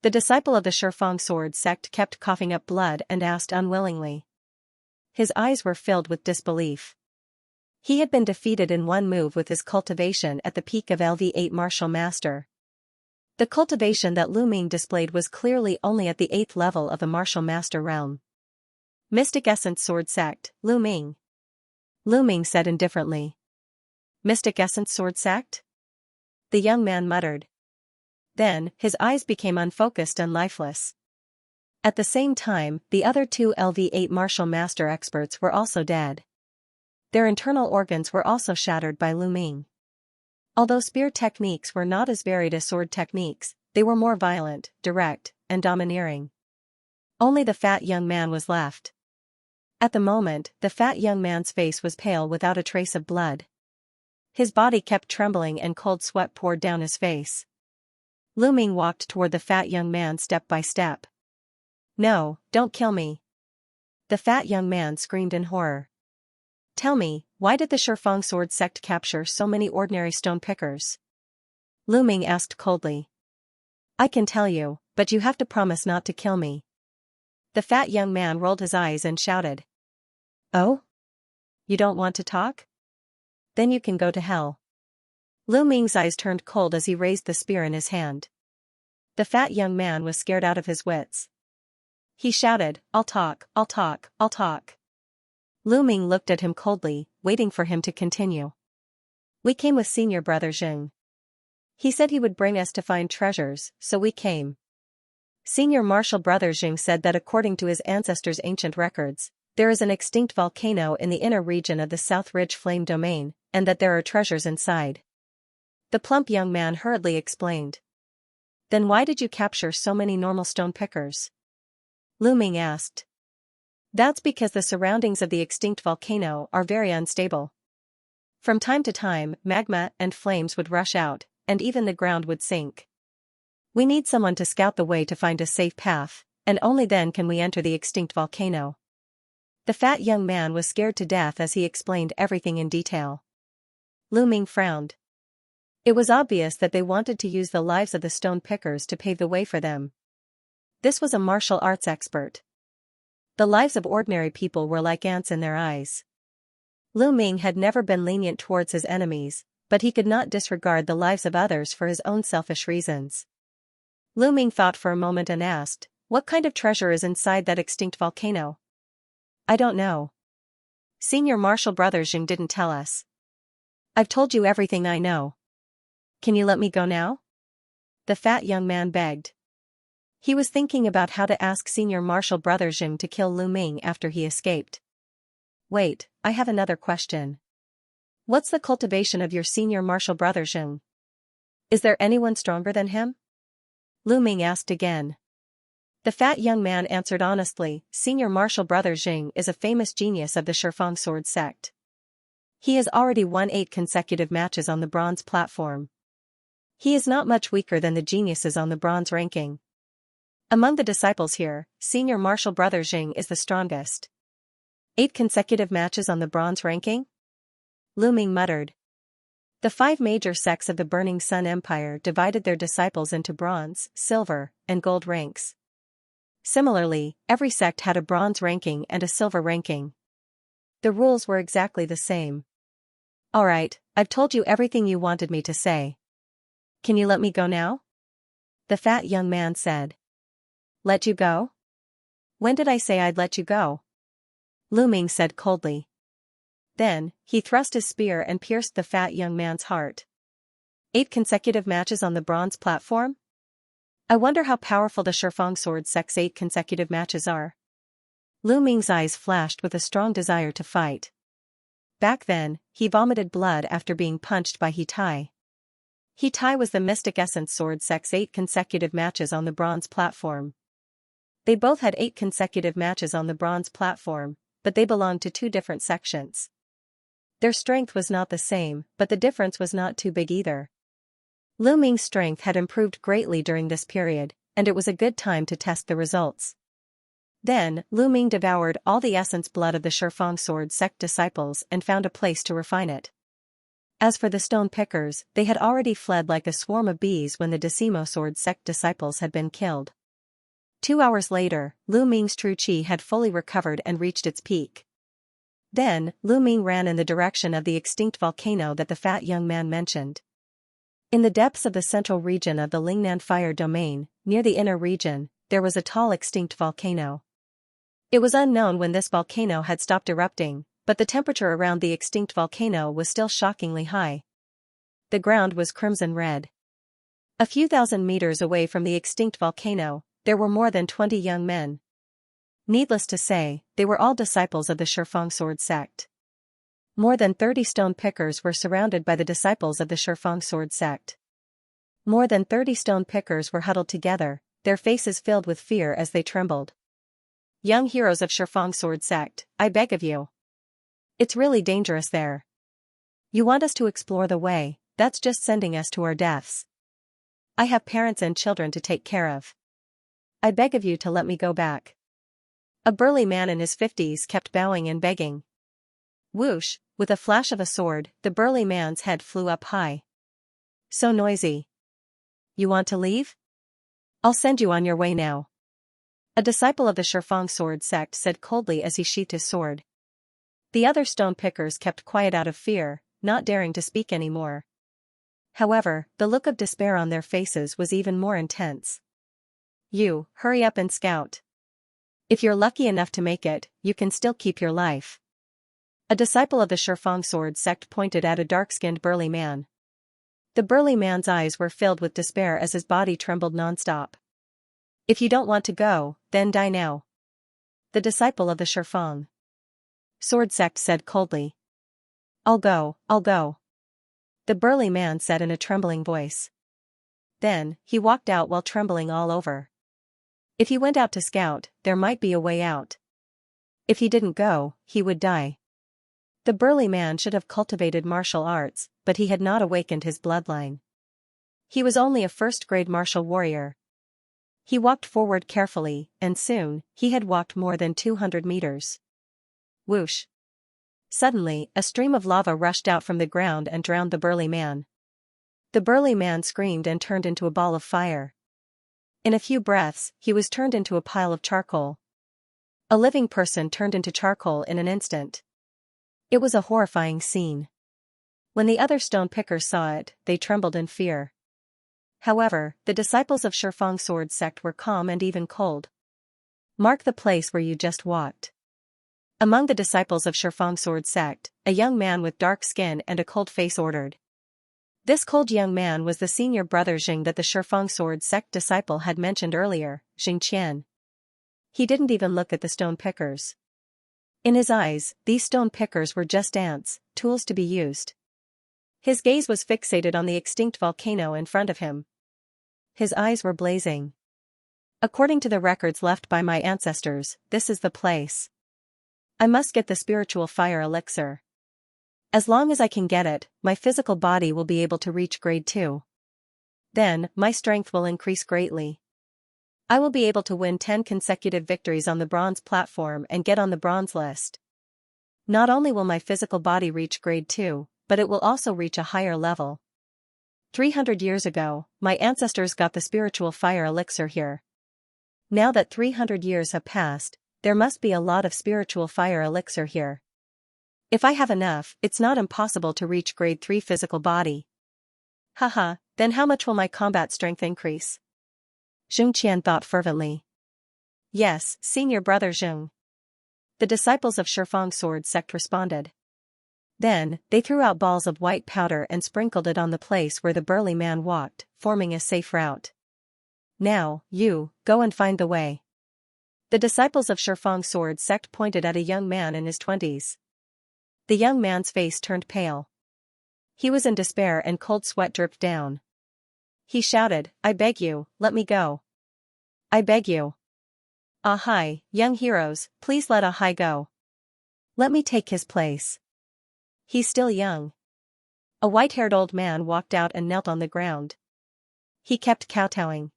The disciple of the Shifang sword sect kept coughing up blood and asked unwillingly. His eyes were filled with disbelief. He had been defeated in one move with his cultivation at the peak of LV8 martial master. The cultivation that Lu Ming displayed was clearly only at the 8th level of the martial master realm. Mystic Essence Sword Sect, Lu Ming. Lu Ming said indifferently. Mystic Essence Sword Sect? The young man muttered. Then, his eyes became unfocused and lifeless. At the same time, the other 2 LV8 martial master experts were also dead. Their internal organs were also shattered by Lu Ming. Although spear techniques were not as varied as sword techniques, they were more violent, direct, and domineering. Only the fat young man was left. At the moment, the fat young man's face was pale without a trace of blood. His body kept trembling and cold sweat poured down his face. Lu Ming walked toward the fat young man step by step. No, don't kill me. The fat young man screamed in horror. Tell me, why did the Shifang sword sect capture so many ordinary stone pickers? Lu Ming asked coldly. I can tell you, but you have to promise not to kill me. The fat young man rolled his eyes and shouted. Oh? You don't want to talk? Then you can go to hell. Lu Ming's eyes turned cold as he raised the spear in his hand. The fat young man was scared out of his wits. He shouted, I'll talk, I'll talk, I'll talk. Lu Ming looked at him coldly, waiting for him to continue. We came with senior brother Zheng. He said he would bring us to find treasures, so we came. Senior martial brother Zheng said that according to his ancestors' ancient records, there is an extinct volcano in the inner region of the South Ridge Flame Domain, and that there are treasures inside. The plump young man hurriedly explained. Then why did you capture so many normal stone pickers? Lu Ming asked. That's because the surroundings of the extinct volcano are very unstable. From time to time, magma and flames would rush out, and even the ground would sink. We need someone to scout the way to find a safe path, and only then can we enter the extinct volcano. The fat young man was scared to death as he explained everything in detail. Lu Ming frowned. It was obvious that they wanted to use the lives of the stone pickers to pave the way for them. This was a martial arts expert. The lives of ordinary people were like ants in their eyes. Lu Ming had never been lenient towards his enemies, but he could not disregard the lives of others for his own selfish reasons. Lu Ming thought for a moment and asked, what kind of treasure is inside that extinct volcano? I don't know. Senior martial brother Zheng didn't tell us. I've told you everything I know. Can you let me go now? The fat young man begged. He was thinking about how to ask senior martial brother Zheng to kill Lu Ming after he escaped. Wait, I have another question. What's the cultivation of your senior martial brother Zheng? Is there anyone stronger than him? Lu Ming asked again. The fat young man answered honestly, senior martial brother Zheng is a famous genius of the Shifang sword sect. He has already won 8 consecutive matches on the bronze platform. He is not much weaker than the geniuses on the bronze ranking. Among the disciples here, senior martial brother Zheng is the strongest. 8 consecutive matches on the bronze ranking? Lu Ming muttered. The 5 major sects of the Burning Sun Empire divided their disciples into bronze, silver, and gold ranks. Similarly, every sect had a bronze ranking and a silver ranking. The rules were exactly the same. Alright, I've told you everything you wanted me to say. Can you let me go now? The fat young man said. Let you go? When did I say I'd let you go? Lu Ming said coldly. Then, he thrust his spear and pierced the fat young man's heart. 8 consecutive matches on the bronze platform? I wonder how powerful the Shifeng Sword Sect's 8 consecutive matches are. Lu Ming's eyes flashed with a strong desire to fight. Back then, he vomited blood after being punched by He Tai. He Tai was the Mystic Essence Sword Sect's 8 consecutive matches on the bronze platform. They both had 8 consecutive matches on the bronze platform, but they belonged to 2 different sections. Their strength was not the same, but the difference was not too big either. Lu Ming's strength had improved greatly during this period, and it was a good time to test the results. Then, Lu Ming devoured all the essence blood of the Shifeng Sword Sect disciples and found a place to refine it. As for the stone pickers, they had already fled like a swarm of bees when the Decimo Sword Sect disciples had been killed. 2 hours later, Lu Ming's true qi had fully recovered and reached its peak. Then, Lu Ming ran in the direction of the extinct volcano that the fat young man mentioned. In the depths of the central region of the Lingnan Fire Domain, near the inner region, there was a tall extinct volcano. It was unknown when this volcano had stopped erupting, but the temperature around the extinct volcano was still shockingly high. The ground was crimson red. A few thousand meters away from the extinct volcano, there were more than 20 young men. Needless to say, they were all disciples of the Shifeng Sword Sect. More than 30 stone pickers were surrounded by the disciples of the Shifeng Sword Sect. More than 30 stone pickers were huddled together, their faces filled with fear as they trembled. Young heroes of Shifeng Sword Sect, I beg of you. It's really dangerous there. You want us to explore the way, that's just sending us to our deaths. I have parents and children to take care of. I beg of you to let me go back. A burly man in his 50s kept bowing and begging. Whoosh, with a flash of a sword, the burly man's head flew up high. So noisy. You want to leave? I'll send you on your way now. A disciple of the Shifeng Sword Sect said coldly as he sheathed his sword. The other stone pickers kept quiet out of fear, not daring to speak anymore. However, the look of despair on their faces was even more intense. You, hurry up and scout. If you're lucky enough to make it, you can still keep your life. A disciple of the Shifeng Sword Sect pointed at a dark-skinned burly man. The burly man's eyes were filled with despair as his body trembled non-stop. If you don't want to go, then die now. The disciple of the Shifeng Sword Sect said coldly. I'll go, I'll go. The burly man said in a trembling voice. Then, he walked out while trembling all over. If he went out to scout, there might be a way out. If he didn't go, he would die. The burly man should have cultivated martial arts, but he had not awakened his bloodline. He was only a first-grade martial warrior. He walked forward carefully, and soon, he had walked more than 200 meters. Whoosh. Suddenly, a stream of lava rushed out from the ground and drowned the burly man. The burly man screamed and turned into a ball of fire. In a few breaths, he was turned into a pile of charcoal. A living person turned into charcoal in an instant. It was a horrifying scene. When the other stone pickers saw it, they trembled in fear. However, the disciples of Shifeng Sword Sect were calm and even cold. Mark the place where you just walked. Among the disciples of Shifeng Sword Sect, a young man with dark skin and a cold face ordered. This cold young man was the senior brother Xing that the Shifeng Sword Sect disciple had mentioned earlier, Xianxia. He didn't even look at the stone pickers. In his eyes, these stone pickers were just ants, tools to be used. His gaze was fixated on the extinct volcano in front of him. His eyes were blazing. According to the records left by my ancestors, this is the place. I must get the spiritual fire elixir. As long as I can get it, my physical body will be able to reach grade 2. Then, my strength will increase greatly. I will be able to win 10 consecutive victories on the bronze platform and get on the bronze list. Not only will my physical body reach grade 2, but it will also reach a higher level. 300 years ago, my ancestors got the spiritual fire elixir here. Now that 300 years have passed, there must be a lot of spiritual fire elixir here. If I have enough, it's not impossible to reach grade 3 physical body. Haha, then how much will my combat strength increase? Zheng Qian thought fervently. Yes, senior brother Zheng. The disciples of Shifeng Sword Sect responded. Then, they threw out balls of white powder and sprinkled it on the place where the burly man walked, forming a safe route. Now, you, go and find the way. The disciples of Shifang's sword sect pointed at a young man in his 20s. The young man's face turned pale. He was in despair and cold sweat dripped down. He shouted, "I beg you, let me go. I beg you. Ahai, young heroes, please let Ahai go. Let me take his place. He's still young." A white-haired old man walked out and knelt on the ground. He kept kowtowing.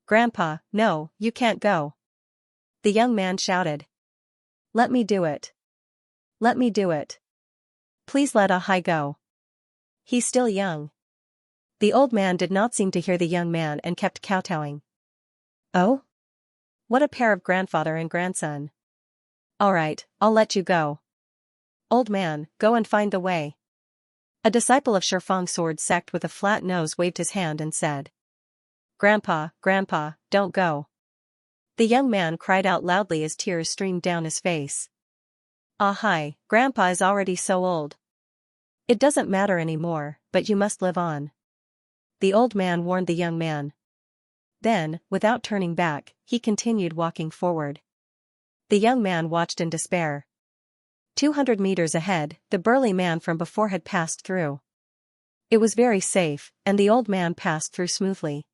"Grandpa, no, you can't go." The young man shouted. "Let me do it. Let me do it. Please let Ahai go. He's still young." The old man did not seem to hear the young man and kept kowtowing. "Oh? What a pair of grandfather and grandson. All right, I'll let you go. Old man, go and find the way." A disciple of Shifang's sword sect with a flat nose waved his hand and said, "Grandpa, Grandpa, don't go." The young man cried out loudly as tears streamed down his face. "Ahai, Grandpa is already so old. It doesn't matter anymore, but you must live on." The old man warned the young man. Then, without turning back, he continued walking forward. The young man watched in despair. 200 meters ahead, the burly man from before had passed through. It was very safe, and the old man passed through smoothly.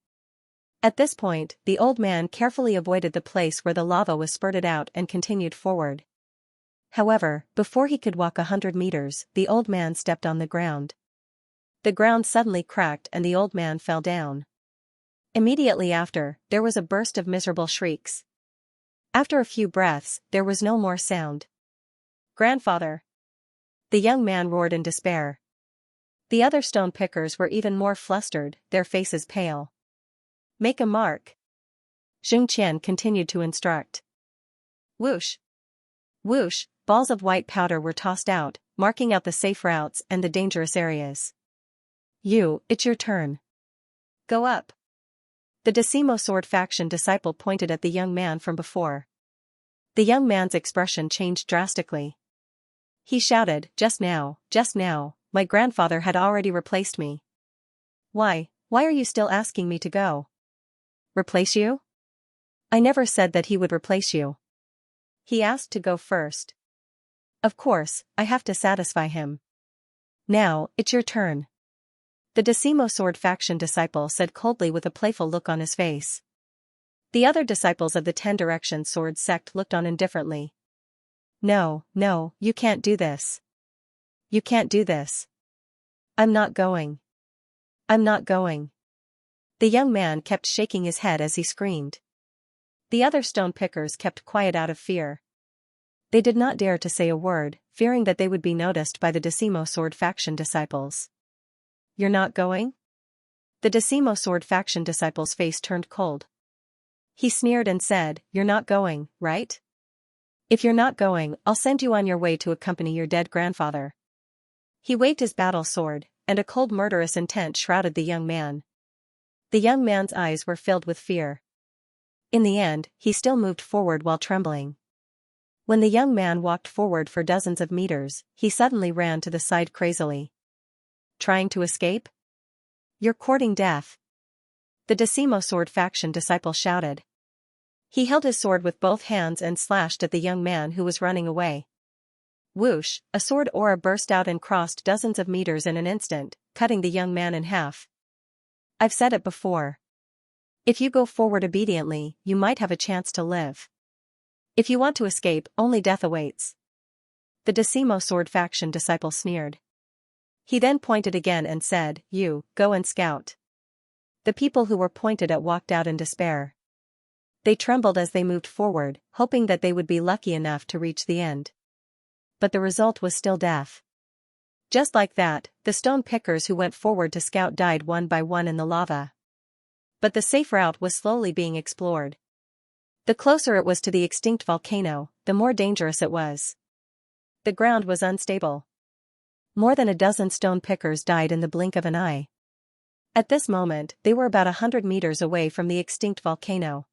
At this point, the old man carefully avoided the place where the lava was spurted out and continued forward. However, before he could walk 100 meters, the old man stepped on the ground. The ground suddenly cracked and the old man fell down. Immediately after, there was a burst of miserable shrieks. After a few breaths, there was no more sound. "Grandfather!" The young man roared in despair. The other stone pickers were even more flustered, their faces pale. "Make a mark." Xianxia continued to instruct. Whoosh! Whoosh! Balls of white powder were tossed out, marking out the safe routes and the dangerous areas. It's your turn. Go up." The Decimo Sword faction disciple pointed at the young man from before. The young man's expression changed drastically. He shouted, just now, my grandfather had already replaced me. Why are you still asking me to go? Replace you? I never said that he would replace you. He asked to go first. Of course, I have to satisfy him. Now, it's your turn. The Decimo Sword faction disciple said coldly with a playful look on his face. The other disciples of the 10 Directions Sword sect looked on indifferently. No, you can't do this. You can't do this. I'm not going. I'm not going. The young man kept shaking his head as he screamed. The other stone pickers kept quiet out of fear. They did not dare to say a word, fearing that they would be noticed by the Decimo Sword faction disciples. You're not going? The Decimo Sword faction disciple's face turned cold. He sneered and said, You're not going, right? If you're not going, I'll send you on your way to accompany your dead grandfather. He waved his battle sword, and a cold murderous intent shrouded the young man. The young man's eyes were filled with fear. In the end, he still moved forward while trembling. When the young man walked forward for dozens of meters, he suddenly ran to the side crazily. Trying to escape? You're courting death. The Decimo Sword faction disciple shouted. He held his sword with both hands and slashed at the young man who was running away. Whoosh, a sword aura burst out and crossed dozens of meters in an instant, cutting the young man in half. I've said it before. If you go forward obediently, you might have a chance to live. If you want to escape, only death awaits. The Decimo Sword faction disciple sneered. He then pointed again and said, You, go and scout. The people who were pointed at walked out in despair. They trembled as they moved forward, hoping that they would be lucky enough to reach the end. But the result was still death. Just like that, the stone pickers who went forward to scout died one by one in the lava. But the safe route was slowly being explored. The closer it was to the extinct volcano, the more dangerous it was. The ground was unstable. More than a dozen stone pickers died in the blink of an eye. At this moment, they were about 100 meters away from the extinct volcano.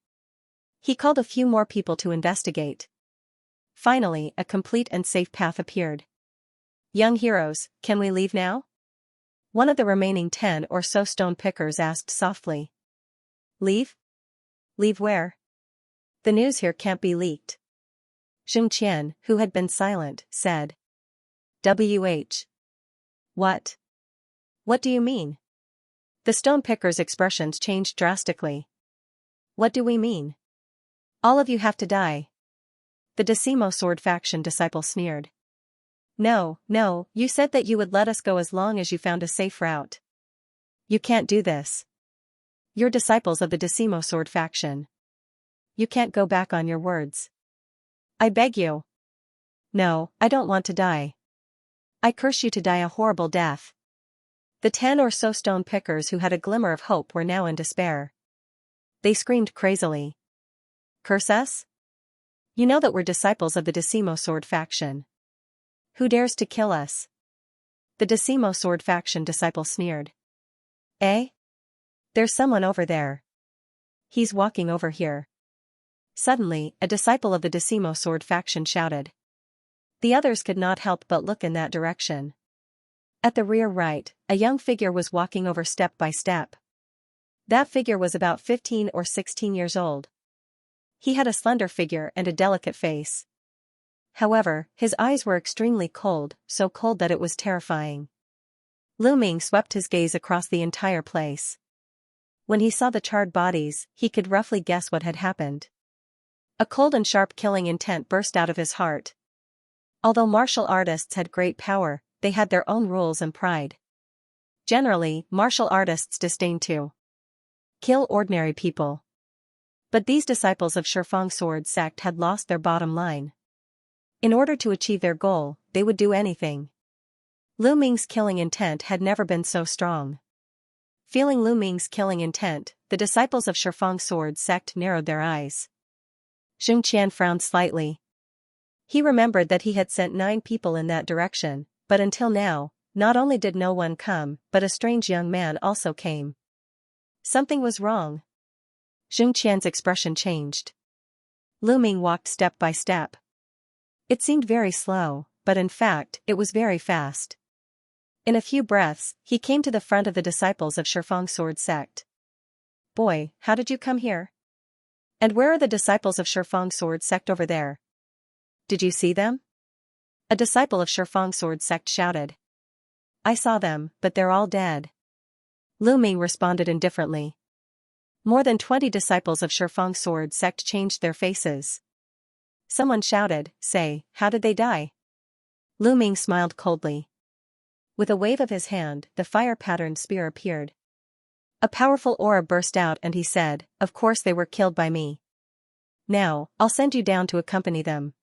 He called a few more people to investigate. Finally, a complete and safe path appeared. Young heroes, can we leave now? One of the remaining 10 or so stone pickers asked softly. Leave? Leave where? The news here can't be leaked. Xianxia, who had been silent, said. WH. What? What do you mean? The stone pickers' expressions changed drastically. What do we mean? All of you have to die. The Decimo Sword faction disciple sneered. No, no, you said that you would let us go as long as you found a safe route. You can't do this. You're disciples of the Decimo Sword faction. You can't go back on your words. I beg you. No, I don't want to die. I curse you to die a horrible death. The 10 or so stone pickers who had a glimmer of hope were now in despair. They screamed crazily. Curse us? You know that we're disciples of the Decimo Sword faction. Who dares to kill us? The Decimo Sword faction disciple sneered. Eh? There's someone over there. He's walking over here. Suddenly, a disciple of the Decimo Sword faction shouted. The others could not help but look in that direction. At the rear right, a young figure was walking over step by step. That figure was about 15 or 16 years old. He had a slender figure and a delicate face. However, his eyes were extremely cold, so cold that it was terrifying. Lu Ming swept his gaze across the entire place. When he saw the charred bodies, he could roughly guess what had happened. A cold and sharp killing intent burst out of his heart. Although martial artists had great power, they had their own rules and pride. Generally, martial artists disdain to kill ordinary people. But these disciples of Shifang Sword sect had lost their bottom line. In order to achieve their goal, they would do anything. Lu Ming's killing intent had never been so strong. Feeling Lu Ming's killing intent, the disciples of Shifang Sword sect narrowed their eyes. Xianxia frowned slightly. He remembered that he had sent 9 people in that direction, but until now, not only did no one come, but a strange young man also came. Something was wrong. Xianxia's expression changed. Lu Ming walked step by step. It seemed very slow, but in fact, it was very fast. In a few breaths, he came to the front of the disciples of Shifang Sword sect. Boy, how did you come here? And where are the disciples of Shifang Sword sect over there? Did you see them? A disciple of Shifang Sword sect shouted. I saw them, but they're all dead. Lu Ming responded indifferently. More than 20 disciples of Shifang Sword sect changed their faces. Someone shouted, say, how did they die? Lu Ming smiled coldly. With a wave of his hand, the fire-patterned spear appeared. A powerful aura burst out and he said, of course they were killed by me. Now, I'll send you down to accompany them.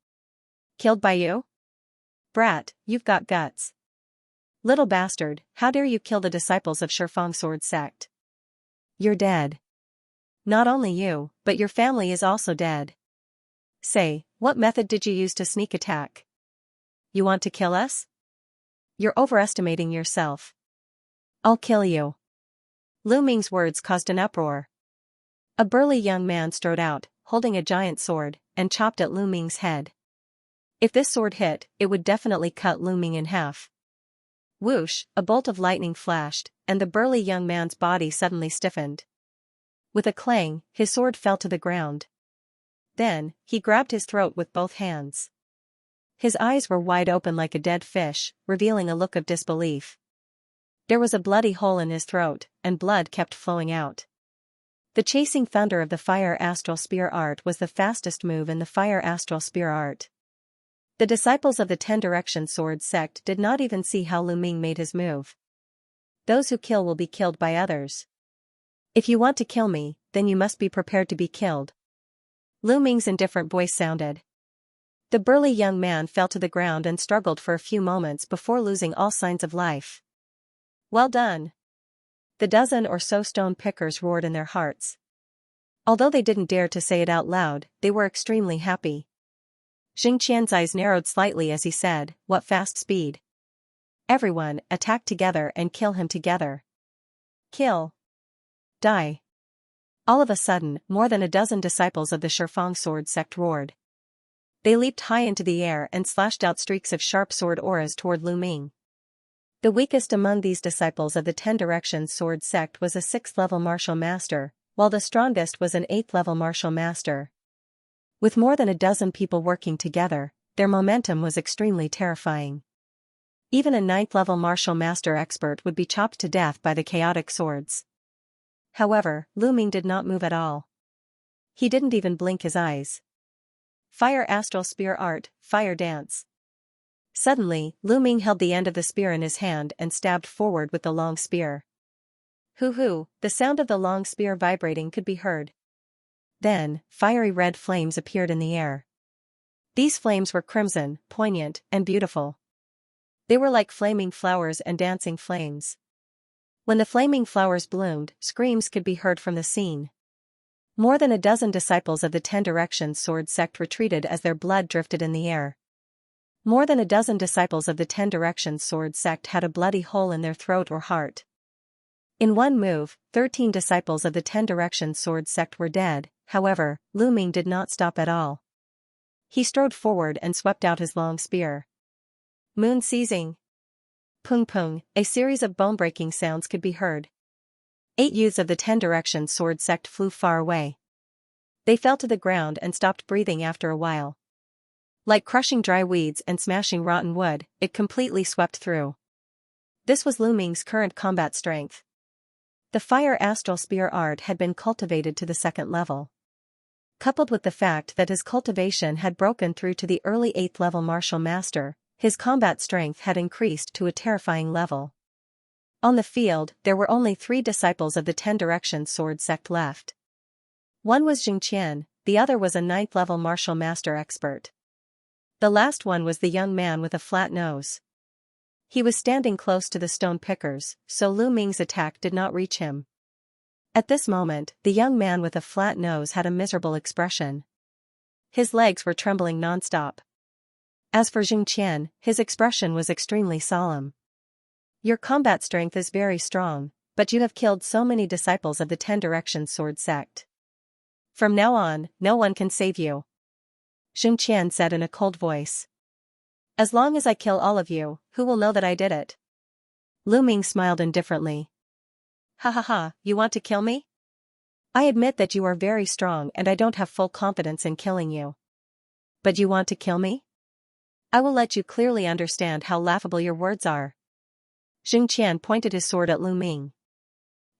Killed by you? Brat, you've got guts. Little bastard, how dare you kill the disciples of Shifang Sword sect? You're dead. Not only you, but your family is also dead. Say, what method did you use to sneak attack? You want to kill us? You're overestimating yourself. I'll kill you. Lu Ming's words caused an uproar. A burly young man strode out, holding a giant sword, and chopped at Lu Ming's head. If this sword hit, it would definitely cut Lu Ming in half. Whoosh, a bolt of lightning flashed, and the burly young man's body suddenly stiffened. With a clang, his sword fell to the ground. Then, he grabbed his throat with both hands. His eyes were wide open like a dead fish, revealing a look of disbelief. There was a bloody hole in his throat, and blood kept flowing out. The chasing thunder of the Fire Astral Spear art was the fastest move in the Fire Astral Spear art. The disciples of the 10 Direction Sword sect did not even see how Lu Ming made his move. Those who kill will be killed by others. If you want to kill me, then you must be prepared to be killed. Lu Ming's indifferent voice sounded. The burly young man fell to the ground and struggled for a few moments before losing all signs of life. Well done. The dozen or so stone pickers roared in their hearts. Although they didn't dare to say it out loud, they were extremely happy. Xianxia's eyes narrowed slightly as he said, what fast speed. Everyone, attack together and kill him together. Kill. Die. All of a sudden, more than a dozen disciples of the Shifang Sword sect roared. They leaped high into the air and slashed out streaks of sharp sword auras toward Lu Ming. The weakest among these disciples of the Ten Directions sword sect was a 6th-level martial master, while the strongest was an 8th-level martial master. With more than a dozen people working together, their momentum was extremely terrifying. Even a 9th-level martial master expert would be chopped to death by the chaotic swords. However, Lu Ming did not move at all. He didn't even blink his eyes. Fire Astral Spear Art, Fire Dance. Suddenly, Lu Ming held the end of the spear in his hand and stabbed forward with the long spear. Hoo-hoo, the sound of the long spear vibrating could be heard. Then, fiery red flames appeared in the air. These flames were crimson, poignant, and beautiful. They were like flaming flowers and dancing flames. When the flaming flowers bloomed, screams could be heard from the scene. More than a dozen disciples of the Ten Directions sword sect retreated as their blood drifted in the air. More than a dozen disciples of the Ten Directions sword sect had a bloody hole in their throat or heart. In one move, 13 disciples of the Ten Directions sword sect were dead. However, Lu Ming did not stop at all. He strode forward and swept out his long spear. Moon seizing. Pung pung, a series of bone-breaking sounds could be heard. 8 youths of the Ten Directions sword sect flew far away. They fell to the ground and stopped breathing after a while. Like crushing dry weeds and smashing rotten wood, it completely swept through. This was Lu Ming's current combat strength. The Fire Astral Spear art had been cultivated to the 2nd level. Coupled with the fact that his cultivation had broken through to the early 8th level martial master, his combat strength had increased to a terrifying level. On the field, there were only 3 disciples of the Ten Directions sword sect left. One was Xianxia, the other was a 9th level martial master expert. The last one was the young man with a flat nose. He was standing close to the stone pickers, so Lu Ming's attack did not reach him. At this moment, the young man with a flat nose had a miserable expression. His legs were trembling non-stop. As for Xianxia, his expression was extremely solemn. Your combat strength is very strong, but you have killed so many disciples of the Ten Directions sword sect. From now on, no one can save you. Xianxia said in a cold voice. As long as I kill all of you, who will know that I did it? Lu Ming smiled indifferently. Ha ha ha, you want to kill me? I admit that you are very strong and I don't have full confidence in killing you. But you want to kill me? I will let you clearly understand how laughable your words are. Xianxia pointed his sword at Lu Ming.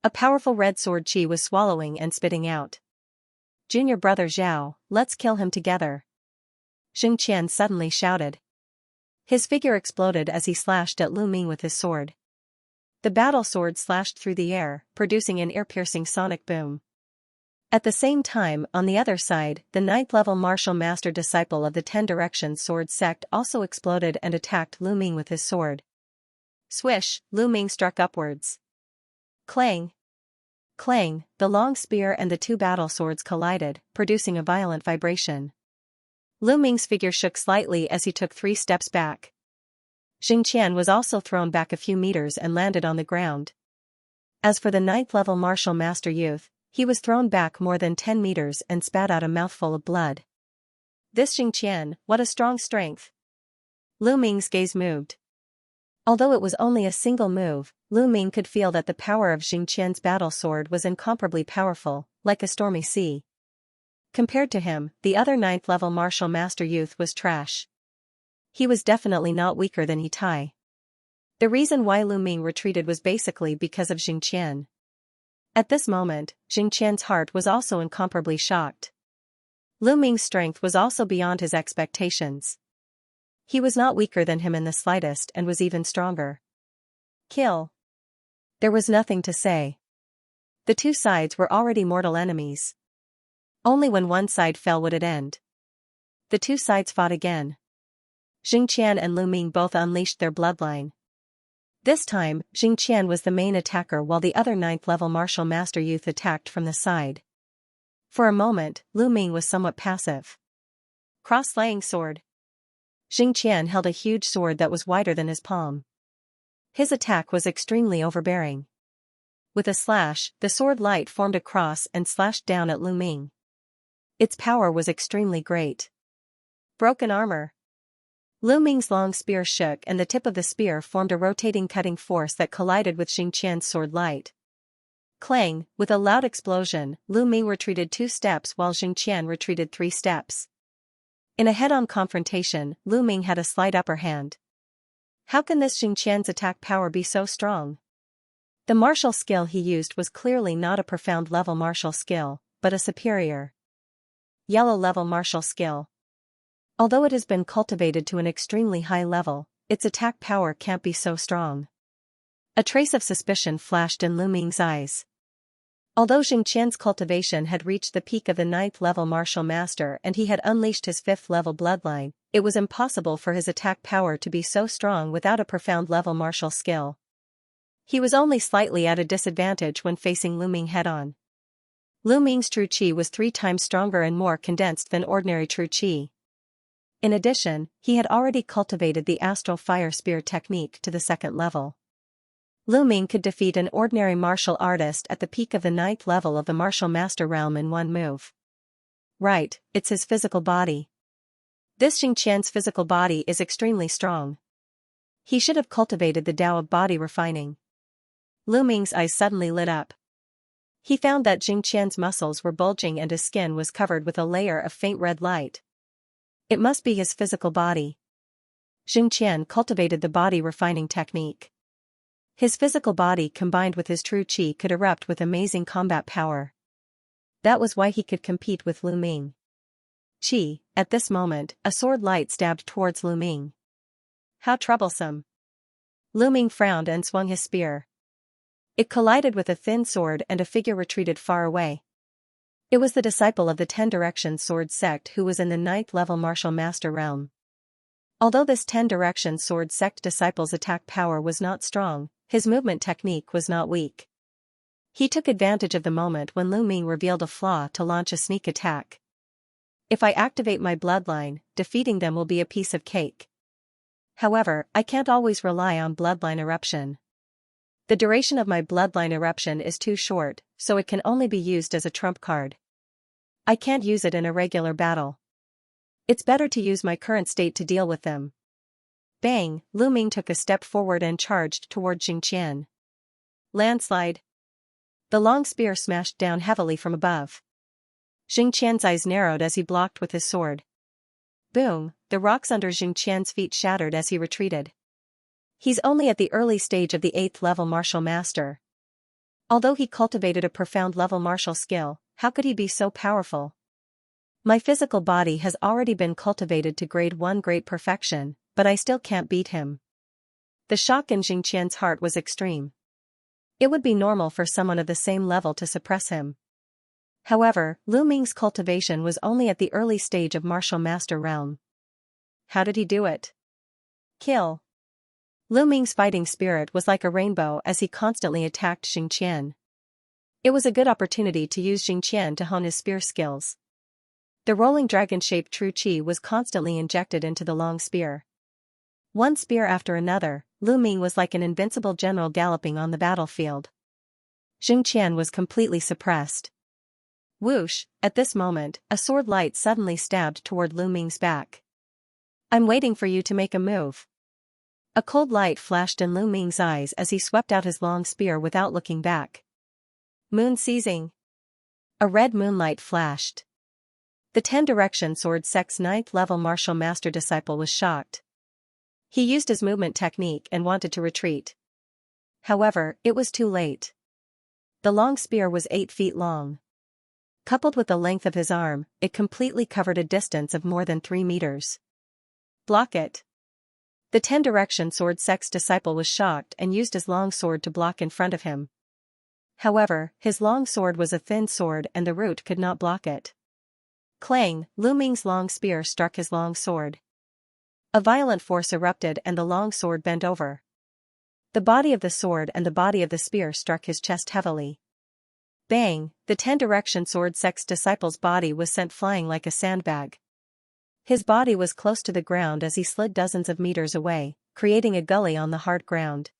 A powerful red sword chi was swallowing and spitting out. Junior brother Zhao, let's kill him together. Xianxia suddenly shouted. His figure exploded as he slashed at Lu Ming with his sword. The battle sword slashed through the air, producing an ear-piercing sonic boom. At the same time, on the other side, the 9th level martial master disciple of the Ten Directions sword sect also exploded and attacked Lu Ming with his sword. Swish, Lu Ming struck upwards. Clang! Clang, the long spear and the 2 battle swords collided, producing a violent vibration. Lu Ming's figure shook slightly as he took 3 steps back. Xianxia was also thrown back a few meters and landed on the ground. As for the 9th level martial master youth, he was thrown back more than 10 meters and spat out a mouthful of blood. This Xianxia, what a strong strength! Lu Ming's gaze moved. Although it was only a single move, Lu Ming could feel that the power of Xianxia's battle sword was incomparably powerful, like a stormy sea. Compared to him, the other 9th level martial master youth was trash. He was definitely not weaker than Yitai. The reason why Lu Ming retreated was basically because of Xianxia. At this moment, Xianxia's heart was also incomparably shocked. Lu Ming's strength was also beyond his expectations. He was not weaker than him in the slightest and was even stronger. Kill. There was nothing to say. The 2 sides were already mortal enemies. Only when one side fell would it end. The 2 sides fought again. Xianxia and Lu Ming both unleashed their bloodline. This time, Xianxia was the main attacker while the other 9th level martial master youth attacked from the side. For a moment, Lu Ming was somewhat passive. Cross-slaying sword. Xianxia held a huge sword that was wider than his palm. His attack was extremely overbearing. With a slash, the sword light formed a cross and slashed down at Lu Ming. Its power was extremely great. Broken armor. Lu Ming's long spear shook and the tip of the spear formed a rotating cutting force that collided with Xianxia's sword light. Clang, with a loud explosion, Lu Ming retreated 2 steps while Xianxia retreated 3 steps. In a head-on confrontation, Lu Ming had a slight upper hand. How can this Xianxia's attack power be so strong? The martial skill he used was clearly not a profound level martial skill, but a superior yellow level martial skill. Although it has been cultivated to an extremely high level, its attack power can't be so strong. A trace of suspicion flashed in Lu Ming's eyes. Although Xianxia's cultivation had reached the peak of the 9th level martial master and he had unleashed his 5th level bloodline, it was impossible for his attack power to be so strong without a profound level martial skill. He was only slightly at a disadvantage when facing Lu Ming head-on. Lu Ming's true qi was 3 times stronger and more condensed than ordinary true qi. In addition, he had already cultivated the astral fire spear technique to the 2nd level. Lu Ming could defeat an ordinary martial artist at the peak of the 9th level of the martial master realm in one move. Right, it's his physical body. This Xianxia's physical body is extremely strong. He should have cultivated the Tao of body refining. Lu Ming's eyes suddenly lit up. He found that Xianxia's muscles were bulging and his skin was covered with a layer of faint red light. It must be his physical body. Xianxia cultivated the body refining technique. His physical body combined with his true qi could erupt with amazing combat power. That was why he could compete with Lu Ming. Qi, at this moment, a sword light stabbed towards Lu Ming. How troublesome. Lu Ming frowned and swung his spear. It collided with a thin sword and a figure retreated far away. It was the disciple of the 10 Directions sword sect who was in the 9th level martial master realm. Although this 10 Directions sword sect disciple's attack power was not strong, his movement technique was not weak. He took advantage of the moment when Lu Ming revealed a flaw to launch a sneak attack. If I activate my bloodline, defeating them will be a piece of cake. However, I can't always rely on bloodline eruption. The duration of my bloodline eruption is too short, so it can only be used as a trump card. I can't use it in a regular battle. It's better to use my current state to deal with them. Bang, Lu Ming took a step forward and charged toward Xianxia. Landslide. The long spear smashed down heavily from above. Xianxia's eyes narrowed as he blocked with his sword. Boom, the rocks under Xianxia's feet shattered as he retreated. He's only at the early stage of the 8th level martial master. Although he cultivated a profound level martial skill, how could he be so powerful? My physical body has already been cultivated to grade 1 great perfection, but I still can't beat him. The shock in Xianxia's heart was extreme. It would be normal for someone of the same level to suppress him. However, Lu Ming's cultivation was only at the early stage of martial master realm. How did he do it? Kill. Lu Ming's fighting spirit was like a rainbow as he constantly attacked Xianxia. It was a good opportunity to use Xianxia to hone his spear skills. The rolling dragon-shaped true qi was constantly injected into the long spear. One spear after another, Lu Ming was like an invincible general galloping on the battlefield. Xianxia was completely suppressed. Whoosh, at this moment, a sword light suddenly stabbed toward Lu Ming's back. I'm waiting for you to make a move. A cold light flashed in Lu Ming's eyes as he swept out his long spear without looking back. Moon seizing. A red moonlight flashed. The 10 Direction sword sect's 9th level martial master disciple was shocked. He used his movement technique and wanted to retreat. However, it was too late. The long spear was 8 feet long. Coupled with the length of his arm, it completely covered a distance of more than 3 meters. Block it. The 10 Direction sword sect's disciple was shocked and used his long sword to block in front of him. However, his long sword was a thin sword and the root could not block it. Clang, Lu Ming's long spear struck his long sword. A violent force erupted and the long sword bent over. The body of the sword and the body of the spear struck his chest heavily. Bang, the 10 Direction sword sect's disciple's body was sent flying like a sandbag. His body was close to the ground as he slid dozens of meters away, creating a gully on the hard ground.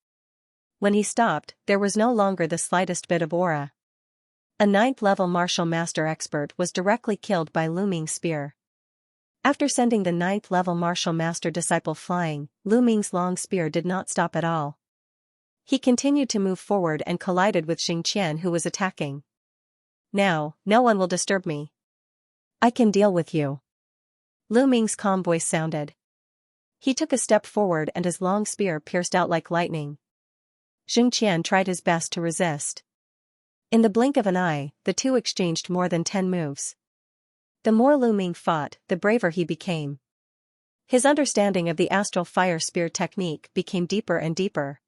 When he stopped, there was no longer the slightest bit of aura. A 9th level martial master expert was directly killed by Lu Ming's spear. After sending the 9th-level martial master disciple flying, Lu Ming's long spear did not stop at all. He continued to move forward and collided with Xianxia, who was attacking. Now, no one will disturb me. I can deal with you. Lu Ming's calm voice sounded. He took a step forward and his long spear pierced out like lightning. Xianxia tried his best to resist. In the blink of an eye, the two exchanged more than 10 moves. The more Lu Ming fought, the braver he became. His understanding of the astral fire spear technique became deeper and deeper.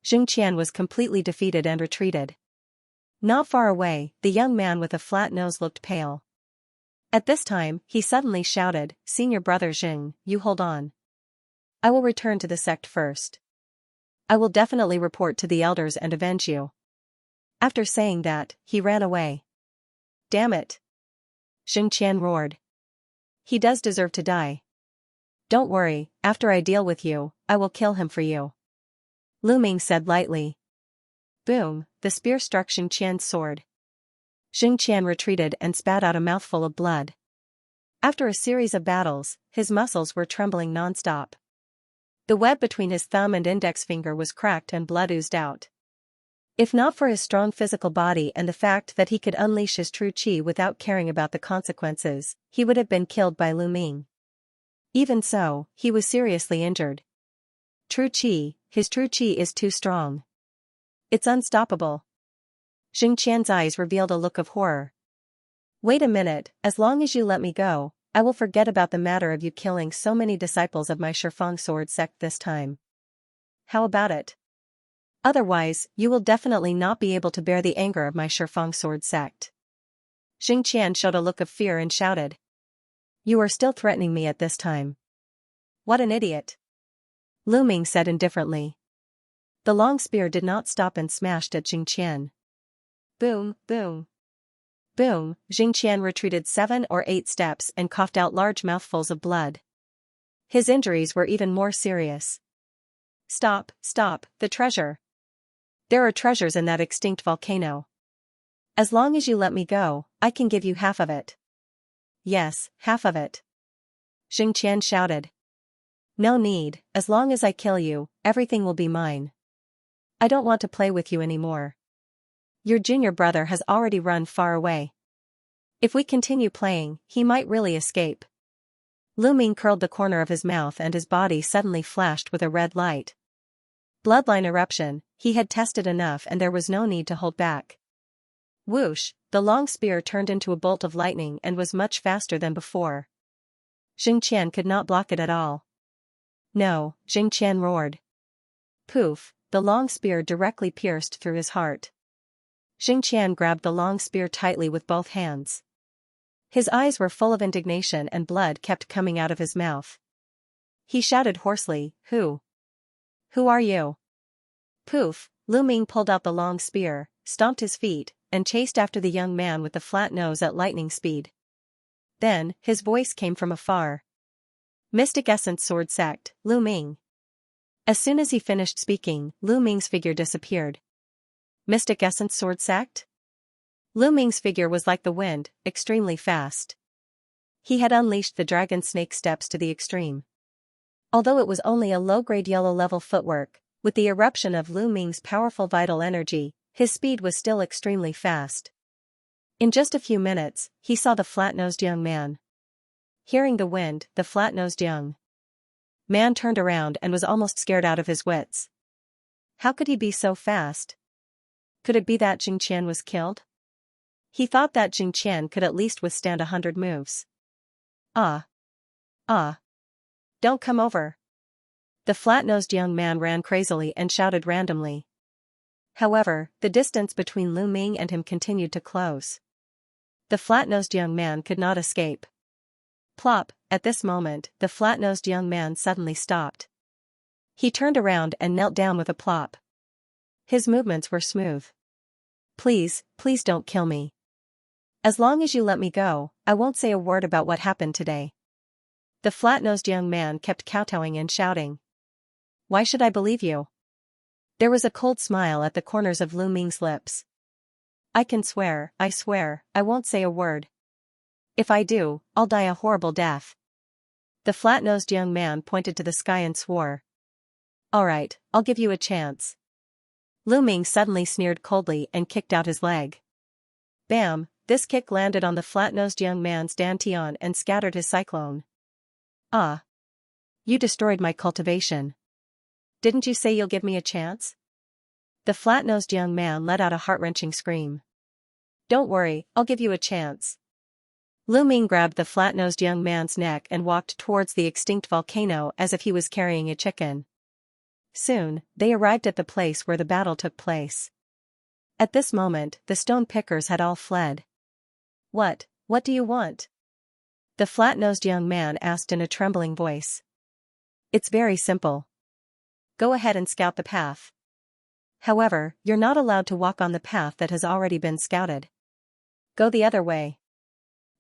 Xianxia was completely defeated and retreated. Not far away, the young man with a flat nose looked pale. At this time, he suddenly shouted, "Senior brother Xing, you hold on. I will return to the sect first. I will definitely report to the elders and avenge you." After saying that, he ran away. Damn it! Xianxia roared. He does deserve to die. Don't worry, after I deal with you, I will kill him for you. Lu Ming said lightly. Boom, the spear struck Xianxia's sword. Xianxia retreated and spat out a mouthful of blood. After a series of battles, his muscles were trembling non-stop. The web between his thumb and index finger was cracked and blood oozed out. If not for his strong physical body and the fact that he could unleash his true qi without caring about the consequences, he would have been killed by Lu Ming. Even so, he was seriously injured. His true qi is too strong. It's unstoppable. Xianxia's eyes revealed a look of horror. Wait a minute, as long as you let me go, I will forget about the matter of you killing so many disciples of my Shifang sword sect this time. How about it? Otherwise, you will definitely not be able to bear the anger of my Shifang sword sect. Xianxia showed a look of fear and shouted. You are still threatening me at this time. What an idiot. Lu Ming said indifferently. The long spear did not stop and smashed at Xianxia. Boom, boom. Boom, Xianxia retreated 7 or 8 steps and coughed out large mouthfuls of blood. His injuries were even more serious. Stop, the treasure. There are treasures in that extinct volcano. As long as you let me go, I can give you half of it. Yes, half of it. Xianxia shouted. No need, as long as I kill you, everything will be mine. I don't want to play with you anymore. Your junior brother has already run far away. If we continue playing, he might really escape. Lu Ming curled the corner of his mouth and his body suddenly flashed with a red light. Bloodline eruption, he had tested enough and there was no need to hold back. Whoosh, the long spear turned into a bolt of lightning and was much faster than before. Xianxia could not block it at all. No, Xianxia roared. Poof, the long spear directly pierced through his heart. Xianxia grabbed the long spear tightly with both hands. His eyes were full of indignation and blood kept coming out of his mouth. He shouted hoarsely, Who? Who are you? Poof, Lu Ming pulled out the long spear, stomped his feet, and chased after the young man with the flat nose at lightning speed. Then, his voice came from afar. Mystic Essence Sword Sect, Lu Ming. As soon as he finished speaking, Lu Ming's figure disappeared. Mystic Essence Sword Sect? Lu Ming's figure was like the wind, extremely fast. He had unleashed the dragon snake steps to the extreme. Although it was only a low-grade yellow-level footwork, with the eruption of Lu Ming's powerful vital energy, his speed was still extremely fast. In just a few minutes, he saw the flat-nosed young man. Hearing the wind, the flat-nosed young man turned around and was almost scared out of his wits. How could he be so fast? Could it be that Xianxia was killed? He thought that Xianxia could at least withstand 100 moves. Don't come over. The flat-nosed young man ran crazily and shouted randomly. However, the distance between Lu Ming and him continued to close. The flat-nosed young man could not escape. Plop, at this moment, the flat-nosed young man suddenly stopped. He turned around and knelt down with a plop. His movements were smooth. Please don't kill me. As long as you let me go, I won't say a word about what happened today. The flat-nosed young man kept kowtowing and shouting. Why should I believe you? There was a cold smile at the corners of Lu Ming's lips. I swear, I won't say a word. If I do, I'll die a horrible death. The flat-nosed young man pointed to the sky and swore. Alright, I'll give you a chance. Lu Ming suddenly sneered coldly and kicked out his leg. Bam! This kick landed on the flat-nosed young man's dantian and scattered his cyclone. Ah! You destroyed my cultivation. Didn't you say you'll give me a chance? The flat-nosed young man let out a heart-wrenching scream. Don't worry, I'll give you a chance. Lu Ming grabbed the flat-nosed young man's neck and walked towards the extinct volcano as if he was carrying a chicken. Soon, they arrived at the place where the battle took place. At this moment, the stone pickers had all fled. What do you want? The flat-nosed young man asked in a trembling voice. It's very simple. Go ahead and scout the path. However, you're not allowed to walk on the path that has already been scouted. Go the other way.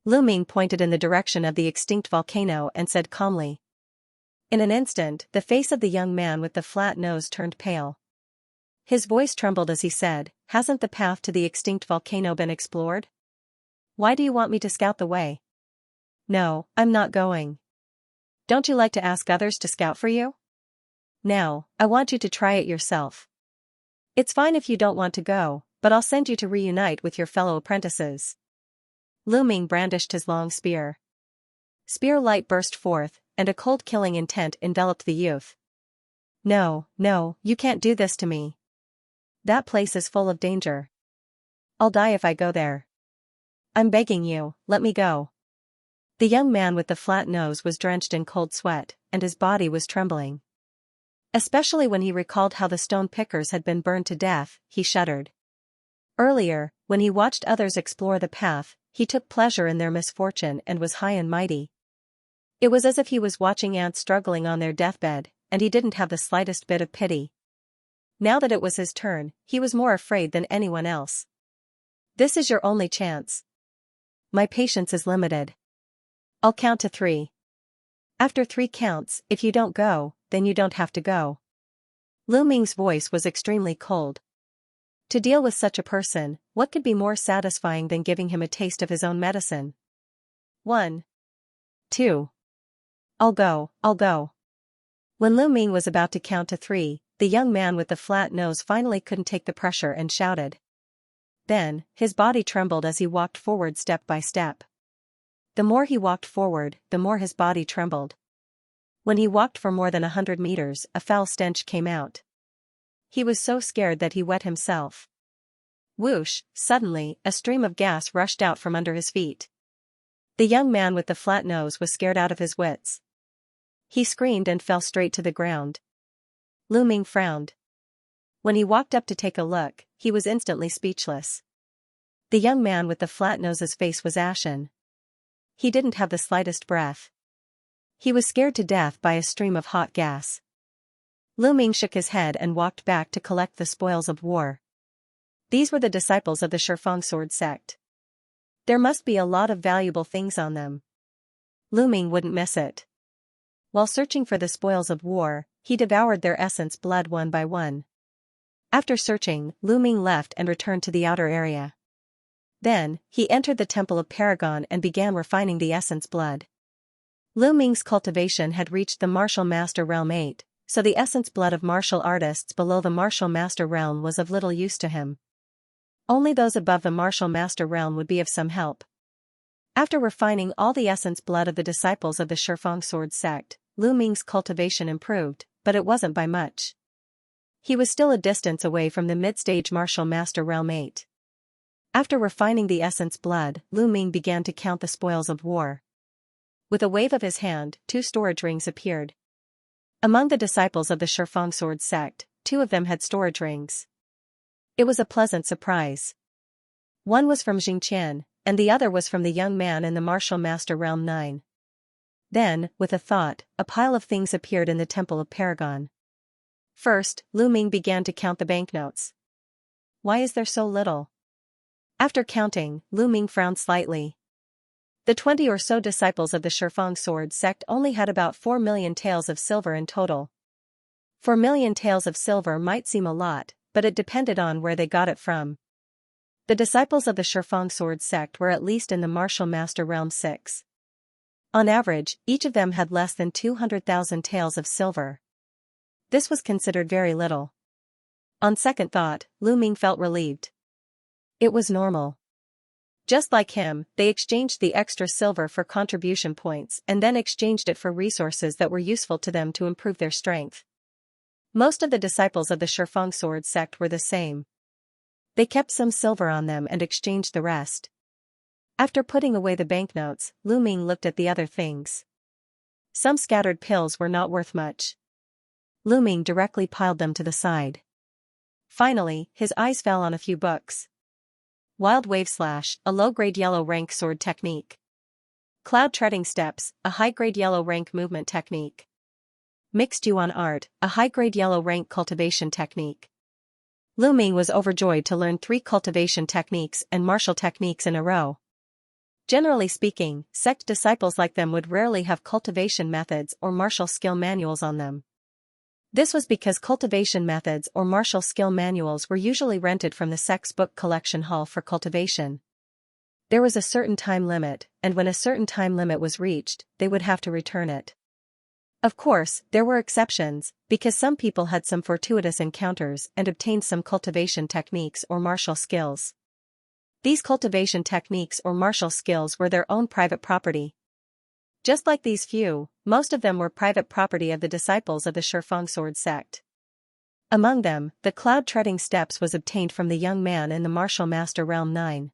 Lu Ming pointed in the direction of the extinct volcano and said calmly. In an instant, the face of the young man with the flat nose turned pale. His voice trembled as he said, Hasn't the path to the extinct volcano been explored? Why do you want me to scout the way? No, I'm not going. Don't you like to ask others to scout for you? Now, I want you to try it yourself. It's fine if you don't want to go, but I'll send you to reunite with your fellow apprentices. Lu Ming brandished his long spear. Spear light burst forth, and a cold killing intent enveloped the youth. No, you can't do this to me. That place is full of danger. I'll die if I go there. I'm begging you, let me go. The young man with the flat nose was drenched in cold sweat, and his body was trembling. Especially when he recalled how the stone pickers had been burned to death, he shuddered. Earlier, when he watched others explore the path, he took pleasure in their misfortune and was high and mighty. It was as if he was watching ants struggling on their deathbed, and he didn't have the slightest bit of pity. Now that it was his turn, he was more afraid than anyone else. This is your only chance. My patience is limited. I'll count to 3. After 3 counts, if you don't go, then you don't have to go. Lu Ming's voice was extremely cold. To deal with such a person, what could be more satisfying than giving him a taste of his own medicine? 1. 2. I'll go. When Lu Ming was about to count to 3, the young man with the flat nose finally couldn't take the pressure and shouted. Then, his body trembled as he walked forward step by step. The more he walked forward, the more his body trembled. When he walked for more than 100 meters, a foul stench came out. He was so scared that he wet himself. Whoosh! Suddenly, a stream of gas rushed out from under his feet. The young man with the flat nose was scared out of his wits. He screamed and fell straight to the ground. Lu Ming frowned. When he walked up to take a look, he was instantly speechless. The young man with the flat nose's face was ashen. He didn't have the slightest breath. He was scared to death by a stream of hot gas. Lu Ming shook his head and walked back to collect the spoils of war. These were the disciples of the Shifeng sword sect. There must be a lot of valuable things on them. Lu Ming wouldn't miss it. While searching for the spoils of war, he devoured their essence blood one by one. After searching, Lu Ming left and returned to the outer area. Then, he entered the Temple of Paragon and began refining the essence blood. Lu Ming's cultivation had reached the Martial Master Realm 8, so the essence blood of martial artists below the Martial Master Realm was of little use to him. Only those above the Martial Master Realm would be of some help. After refining all the essence blood of the disciples of the Shifeng sword sect, Lu Ming's cultivation improved, but it wasn't by much. He was still a distance away from the mid-stage Martial Master Realm 8. After refining the essence blood, Lu Ming began to count the spoils of war. With a wave of his hand, 2 storage rings appeared. Among the disciples of the Shifeng sword sect, 2 of them had storage rings. It was a pleasant surprise. One was from Xianxia, and the other was from the young man in the Martial Master Realm 9. Then, with a thought, a pile of things appeared in the Temple of Paragon. First, Lu Ming began to count the banknotes. Why is there so little? After counting, Lu Ming frowned slightly. The 20 or so disciples of the Shifeng sword sect only had about 4 million taels of silver in total. 4 million taels of silver might seem a lot, but it depended on where they got it from. The disciples of the Shifeng sword sect were at least in the Martial Master Realm 6. On average, each of them had less than 200,000 taels of silver. This was considered very little. On second thought, Lu Ming felt relieved. It was normal. Just like him, they exchanged the extra silver for contribution points and then exchanged it for resources that were useful to them to improve their strength. Most of the disciples of the Shifeng sword sect were the same. They kept some silver on them and exchanged the rest. After putting away the banknotes, Lu Ming looked at the other things. Some scattered pills were not worth much. Lu Ming directly piled them to the side. Finally, his eyes fell on a few books. Wild Wave Slash, a low-grade yellow rank sword technique. Cloud Treading Steps, a high-grade yellow rank movement technique. Mixed Yuan Art, a high-grade yellow rank cultivation technique. Lu Ming was overjoyed to learn 3 cultivation techniques and martial techniques in a row. Generally speaking, sect disciples like them would rarely have cultivation methods or martial skill manuals on them. This was because cultivation methods or martial skill manuals were usually rented from the sect's book collection hall for cultivation. There was a certain time limit, and when a certain time limit was reached, they would have to return it. Of course, there were exceptions, because some people had some fortuitous encounters and obtained some cultivation techniques or martial skills. These cultivation techniques or martial skills were their own private property. Just like these few, most of them were private property of the disciples of the Shifeng sword sect. Among them, the Cloud Treading Steps was obtained from the young man in the Martial Master Realm 9.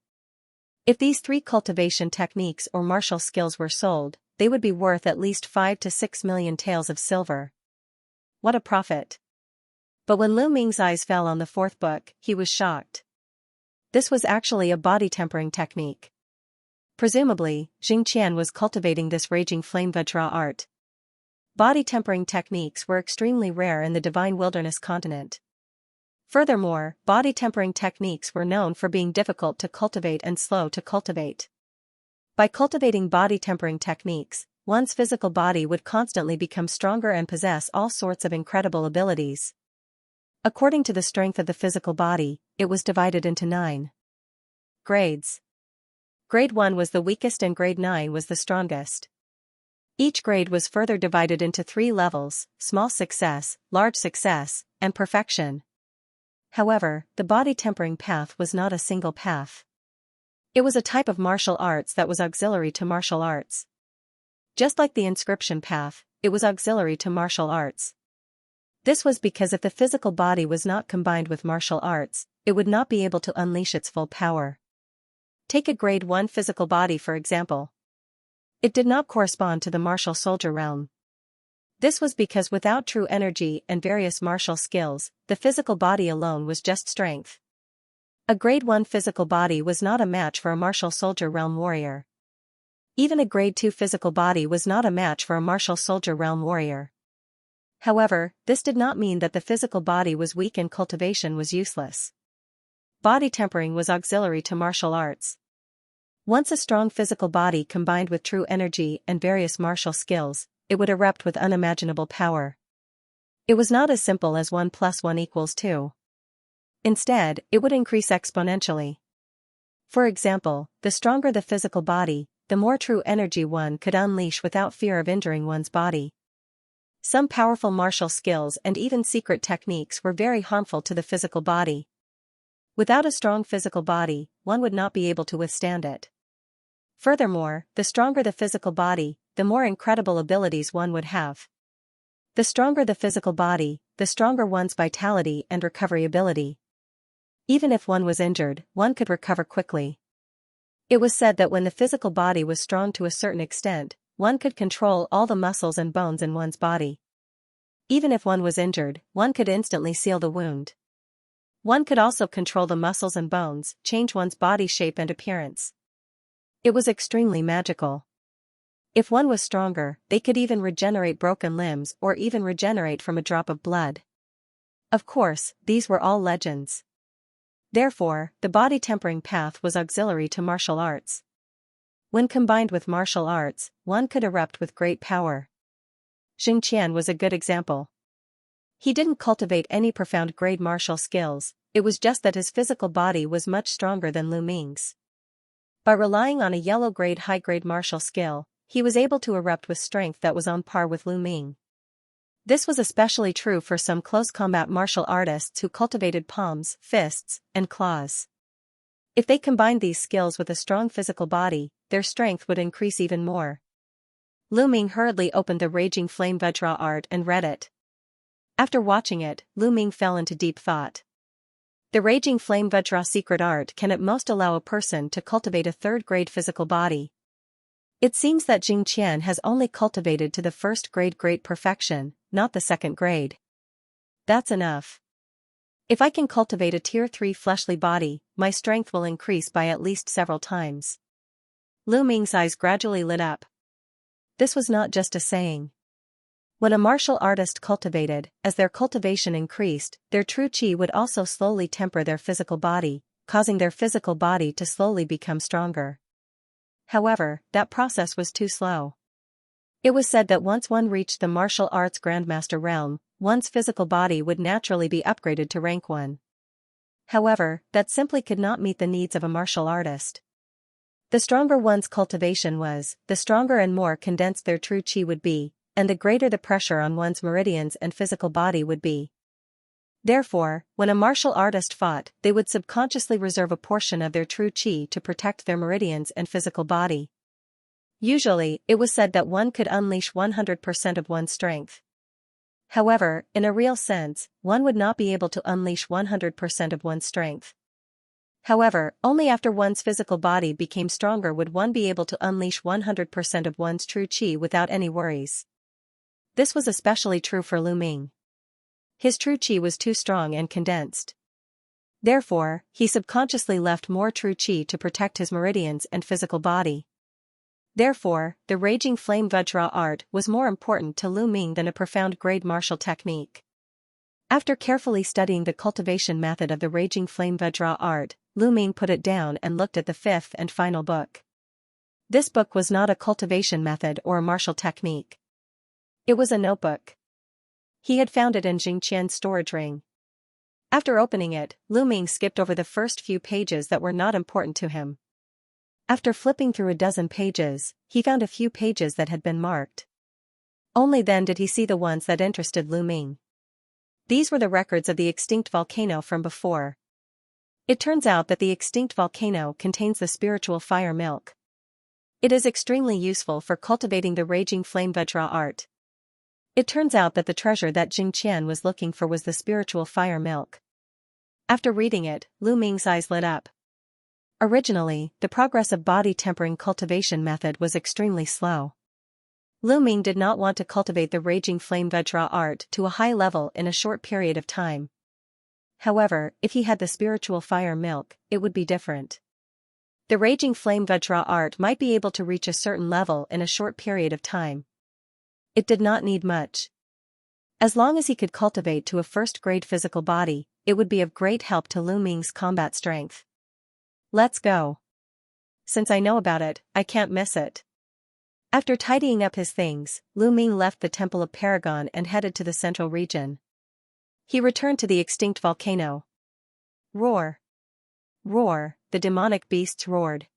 If these 3 cultivation techniques or martial skills were sold, they would be worth at least 5 to 6 million taels of silver. What a profit! But when Lu Ming's eyes fell on the 4th book, he was shocked. This was actually a body tempering technique. Presumably, Xianxia was cultivating this raging flame Vajra art. Body tempering techniques were extremely rare in the Divine Wilderness continent. Furthermore, body tempering techniques were known for being difficult to cultivate and slow to cultivate. By cultivating body tempering techniques, one's physical body would constantly become stronger and possess all sorts of incredible abilities. According to the strength of the physical body, it was divided into 9 grades. Grade 1 was the weakest and Grade 9 was the strongest. Each grade was further divided into 3 levels: small success, large success, and perfection. However, the body tempering path was not a single path. It was a type of martial arts that was auxiliary to martial arts. Just like the inscription path, it was auxiliary to martial arts. This was because if the physical body was not combined with martial arts, it would not be able to unleash its full power. Take a Grade 1 physical body for example. It did not correspond to the martial soldier realm. This was because without true energy and various martial skills, the physical body alone was just strength. A Grade 1 physical body was not a match for a martial soldier realm warrior. Even a Grade 2 physical body was not a match for a martial soldier realm warrior. However, this did not mean that the physical body was weak and cultivation was useless. Body tempering was auxiliary to martial arts. Once a strong physical body combined with true energy and various martial skills, it would erupt with unimaginable power. It was not as simple as 1 + 1 = 2. Instead, it would increase exponentially. For example, the stronger the physical body, the more true energy one could unleash without fear of injuring one's body. Some powerful martial skills and even secret techniques were very harmful to the physical body. Without a strong physical body, one would not be able to withstand it. Furthermore, the stronger the physical body, the more incredible abilities one would have. The stronger the physical body, the stronger one's vitality and recovery ability. Even if one was injured, one could recover quickly. It was said that when the physical body was strong to a certain extent, one could control all the muscles and bones in one's body. Even if one was injured, one could instantly seal the wound. One could also control the muscles and bones, change one's body shape and appearance. It was extremely magical. If one was stronger, they could even regenerate broken limbs or even regenerate from a drop of blood. Of course, these were all legends. Therefore, the body tempering path was auxiliary to martial arts. When combined with martial arts, one could erupt with great power. Xianxia was a good example. He didn't cultivate any profound grade martial skills, it was just that his physical body was much stronger than Lu Ming's. By relying on a yellow grade high grade martial skill, he was able to erupt with strength that was on par with Lu Ming. This was especially true for some close combat martial artists who cultivated palms, fists, and claws. If they combined these skills with a strong physical body, their strength would increase even more. Lu Ming hurriedly opened the Raging Flame Vajra art and read it. After watching it, Lu Ming fell into deep thought. The Raging Flame Vajra secret art can at most allow a person to cultivate a third-grade physical body. It seems that Xianxia has only cultivated to the first grade great perfection, not the second grade. That's enough. If I can cultivate a tier 3 fleshly body, my strength will increase by at least several times. Lu Ming's eyes gradually lit up. This was not just a saying. When a martial artist cultivated, as their cultivation increased, their true qi would also slowly temper their physical body, causing their physical body to slowly become stronger. However, that process was too slow. It was said that once one reached the martial arts grandmaster realm, one's physical body would naturally be upgraded to rank 1. However, that simply could not meet the needs of a martial artist. The stronger one's cultivation was, the stronger and more condensed their true qi would be, and the greater the pressure on one's meridians and physical body would be. Therefore, when a martial artist fought, they would subconsciously reserve a portion of their true qi to protect their meridians and physical body. Usually, it was said that one could unleash 100% of one's strength. However, in a real sense, one would not be able to unleash 100% of one's strength. However, only after one's physical body became stronger would one be able to unleash 100% of one's true qi without any worries. This was especially true for Lu Ming. His true qi was too strong and condensed. Therefore, he subconsciously left more true qi to protect his meridians and physical body. Therefore, the Raging Flame Vajra art was more important to Lu Ming than a profound grade martial technique. After carefully studying the cultivation method of the Raging Flame Vajra art, Lu Ming put it down and looked at the fifth and final book. This book was not a cultivation method or a martial technique. It was a notebook. He had found it in Xianxia's storage ring. After opening it, Lu Ming skipped over the first few pages that were not important to him. After flipping through a dozen pages, he found a few pages that had been marked. Only then did he see the ones that interested Lu Ming. These were the records of the extinct volcano from before. It turns out that the extinct volcano contains the spiritual fire milk. It is extremely useful for cultivating the Raging Flame Vajra art. It turns out that the treasure that Xianxia was looking for was the spiritual fire milk. After reading it, Lu Ming's eyes lit up. Originally, the progress of body tempering cultivation method was extremely slow. Lu Ming did not want to cultivate the Raging Flame Vajra art to a high level in a short period of time. However, if he had the spiritual fire milk, it would be different. The Raging Flame Vajra art might be able to reach a certain level in a short period of time. It did not need much. As long as he could cultivate to a first-grade physical body, it would be of great help to Lu Ming's combat strength. Let's go. Since I know about it, I can't miss it. After tidying up his things, Lu Ming left the Temple of Paragon and headed to the central region. He returned to the extinct volcano. Roar! Roar! The demonic beasts roared.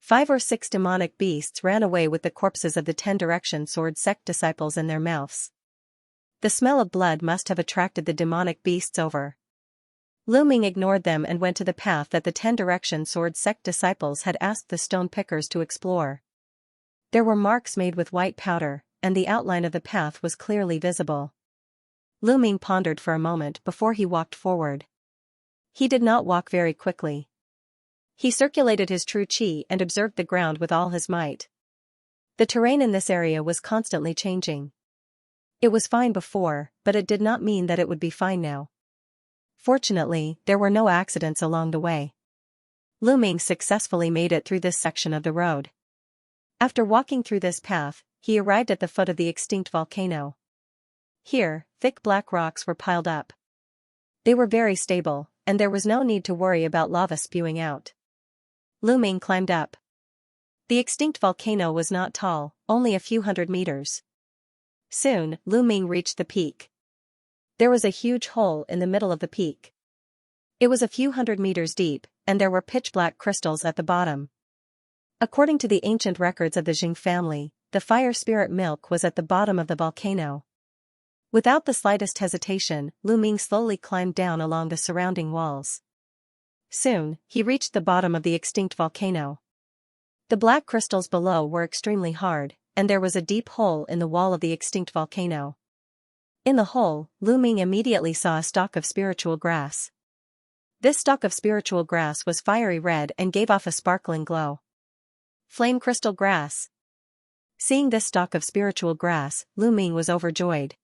5 or 6 demonic beasts ran away with the corpses of the 10 Direction Sword sect disciples in their mouths. The smell of blood must have attracted the demonic beasts over. Lu Ming ignored them and went to the path that the 10 Direction Sword sect disciples had asked the stone pickers to explore. There were marks made with white powder, and the outline of the path was clearly visible. Lu Ming pondered for a moment before he walked forward. He did not walk very quickly. He circulated his true qi and observed the ground with all his might. The terrain in this area was constantly changing. It was fine before, but it did not mean that it would be fine now. Fortunately, there were no accidents along the way. Lu Ming successfully made it through this section of the road. After walking through this path, he arrived at the foot of the extinct volcano. Here, thick black rocks were piled up. They were very stable, and there was no need to worry about lava spewing out. Lu Ming climbed up. The extinct volcano was not tall, only a few hundred meters. Soon, Lu Ming reached the peak. There was a huge hole in the middle of the peak. It was a few hundred meters deep, and there were pitch-black crystals at the bottom. According to the ancient records of the Jing family, the fire spirit milk was at the bottom of the volcano. Without the slightest hesitation, Lu Ming slowly climbed down along the surrounding walls. Soon, he reached the bottom of the extinct volcano. The black crystals below were extremely hard, and there was a deep hole in the wall of the extinct volcano. In the hole, Lu Ming immediately saw a stalk of spiritual grass. This stalk of spiritual grass was fiery red and gave off a sparkling glow. Flame crystal grass. Seeing this stalk of spiritual grass, Lu Ming was overjoyed.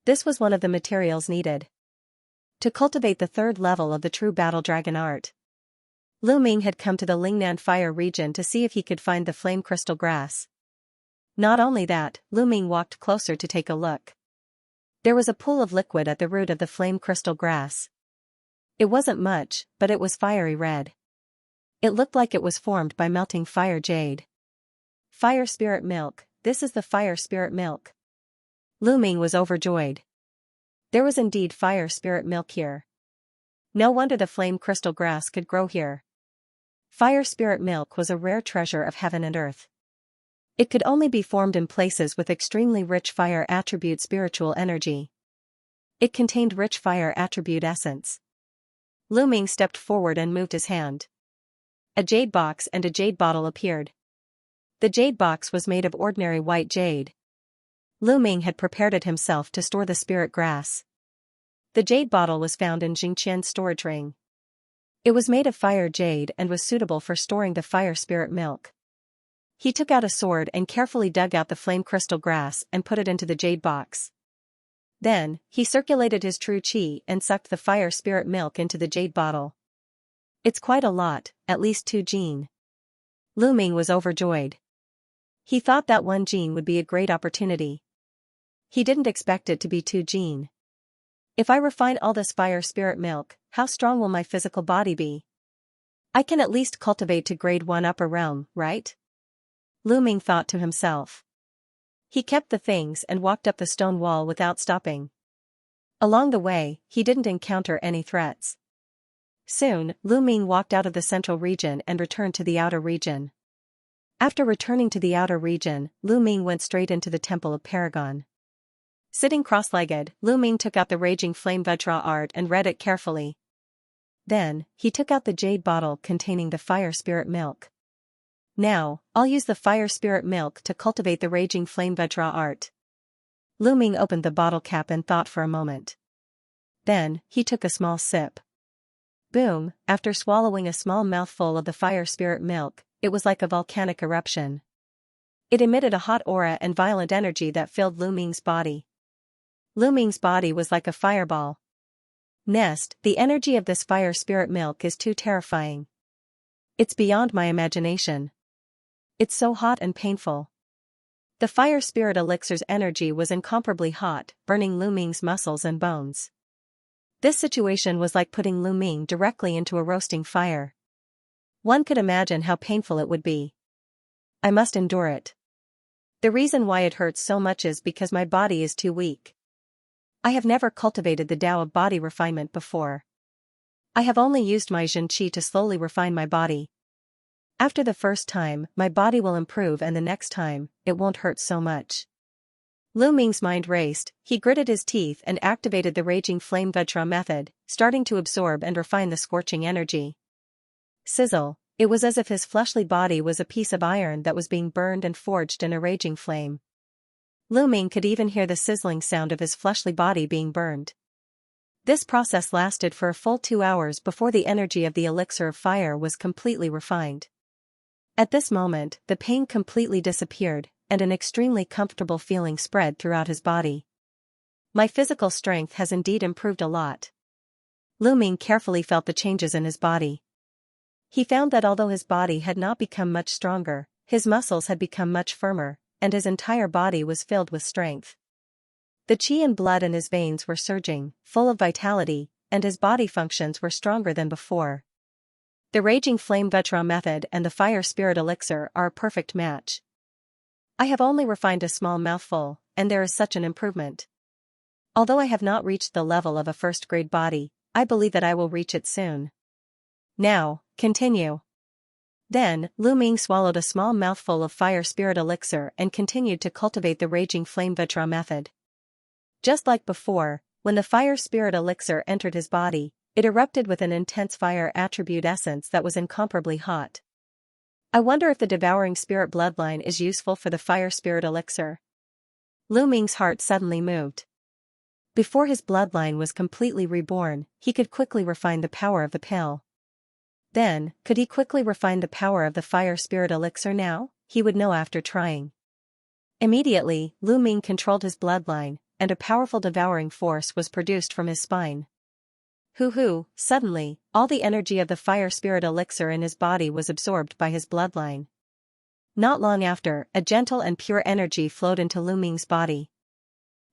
This was one of the materials needed to cultivate the third level of the true battle dragon art. Lu Ming had come to the Lingnan fire region to see if he could find the flame crystal grass. Not only that, Lu Ming walked closer to take a look. There was a pool of liquid at the root of the flame crystal grass. It wasn't much, but it was fiery red. It looked like it was formed by melting fire jade. Fire spirit milk, this is the fire spirit milk. Lu Ming was overjoyed. There was indeed fire spirit milk here. No wonder the flame crystal grass could grow here. Fire spirit milk was a rare treasure of heaven and earth. It could only be formed in places with extremely rich fire attribute spiritual energy. It contained rich fire attribute essence. Lu Ming stepped forward and moved his hand. A jade box and a jade bottle appeared. The jade box was made of ordinary white jade. Lu Ming had prepared it himself to store the spirit grass. The jade bottle was found in Xianxia's storage ring. It was made of fire jade and was suitable for storing the fire spirit milk. He took out a sword and carefully dug out the flame crystal grass and put it into the jade box. Then, he circulated his true qi and sucked the fire spirit milk into the jade bottle. It's quite a lot, at least 2 jin. Lu Ming was overjoyed. He thought that 1 jin would be a great opportunity. He didn't expect it to be 2 jin. If I refine all this fire spirit milk, how strong will my physical body be? I can at least cultivate to grade 1 upper realm, right? Lu Ming thought to himself. He kept the things and walked up the stone wall without stopping. Along the way, he didn't encounter any threats. Soon, Lu Ming walked out of the central region and returned to the outer region. After returning to the outer region, Lu Ming went straight into the Temple of Paragon. Sitting cross-legged, Lu Ming took out the Raging Flame Vajra art and read it carefully. Then, he took out the jade bottle containing the fire spirit milk. Now, I'll use the fire spirit milk to cultivate the Raging Flame Vajra art. Lu Ming opened the bottle cap and thought for a moment. Then, he took a small sip. Boom, after swallowing a small mouthful of the fire spirit milk, it was like a volcanic eruption. It emitted a hot aura and violent energy that filled Lu Ming's body. Lu Ming's body was like a fireball. Nest, the energy of this fire spirit milk is too terrifying. It's beyond my imagination. It's so hot and painful. The fire spirit elixir's energy was incomparably hot, burning Lu Ming's muscles and bones. This situation was like putting Lu Ming directly into a roasting fire. One could imagine how painful it would be. I must endure it. The reason why it hurts so much is because my body is too weak. I have never cultivated the Tao of body refinement before. I have only used my Zhen Qi to slowly refine my body. After the first time, my body will improve, and the next time, it won't hurt so much. Lu Ming's mind raced. He gritted his teeth and activated the Raging Flame Vajra method, starting to absorb and refine the scorching energy. Sizzle, it was as if his fleshly body was a piece of iron that was being burned and forged in a raging flame. Lu Ming could even hear the sizzling sound of his fleshly body being burned. This process lasted for a full 2 hours before the energy of the elixir of fire was completely refined. At this moment, the pain completely disappeared, and an extremely comfortable feeling spread throughout his body. My physical strength has indeed improved a lot. Lu Ming carefully felt the changes in his body. He found that although his body had not become much stronger, his muscles had become much firmer, and his entire body was filled with strength. The qi and blood in his veins were surging, full of vitality, and his body functions were stronger than before. The Raging Flame Vajra method and the Fire Spirit Elixir are a perfect match. I have only refined a small mouthful, and there is such an improvement. Although I have not reached the level of a first-grade body, I believe that I will reach it soon. Now, continue. Then, Lu Ming swallowed a small mouthful of fire spirit elixir and continued to cultivate the raging flame Vajra method. Just like before, when the fire spirit elixir entered his body, it erupted with an intense fire attribute essence that was incomparably hot. I wonder if the devouring spirit bloodline is useful for the fire spirit elixir. Lu Ming's heart suddenly moved. Before his bloodline was completely reborn, he could quickly refine the power of the pill. Then, could he quickly refine the power of the fire spirit elixir now? He would know after trying. Immediately, Lu Ming controlled his bloodline, and a powerful devouring force was produced from his spine. Suddenly, all the energy of the fire spirit elixir in his body was absorbed by his bloodline. Not long after, a gentle and pure energy flowed into Lu Ming's body.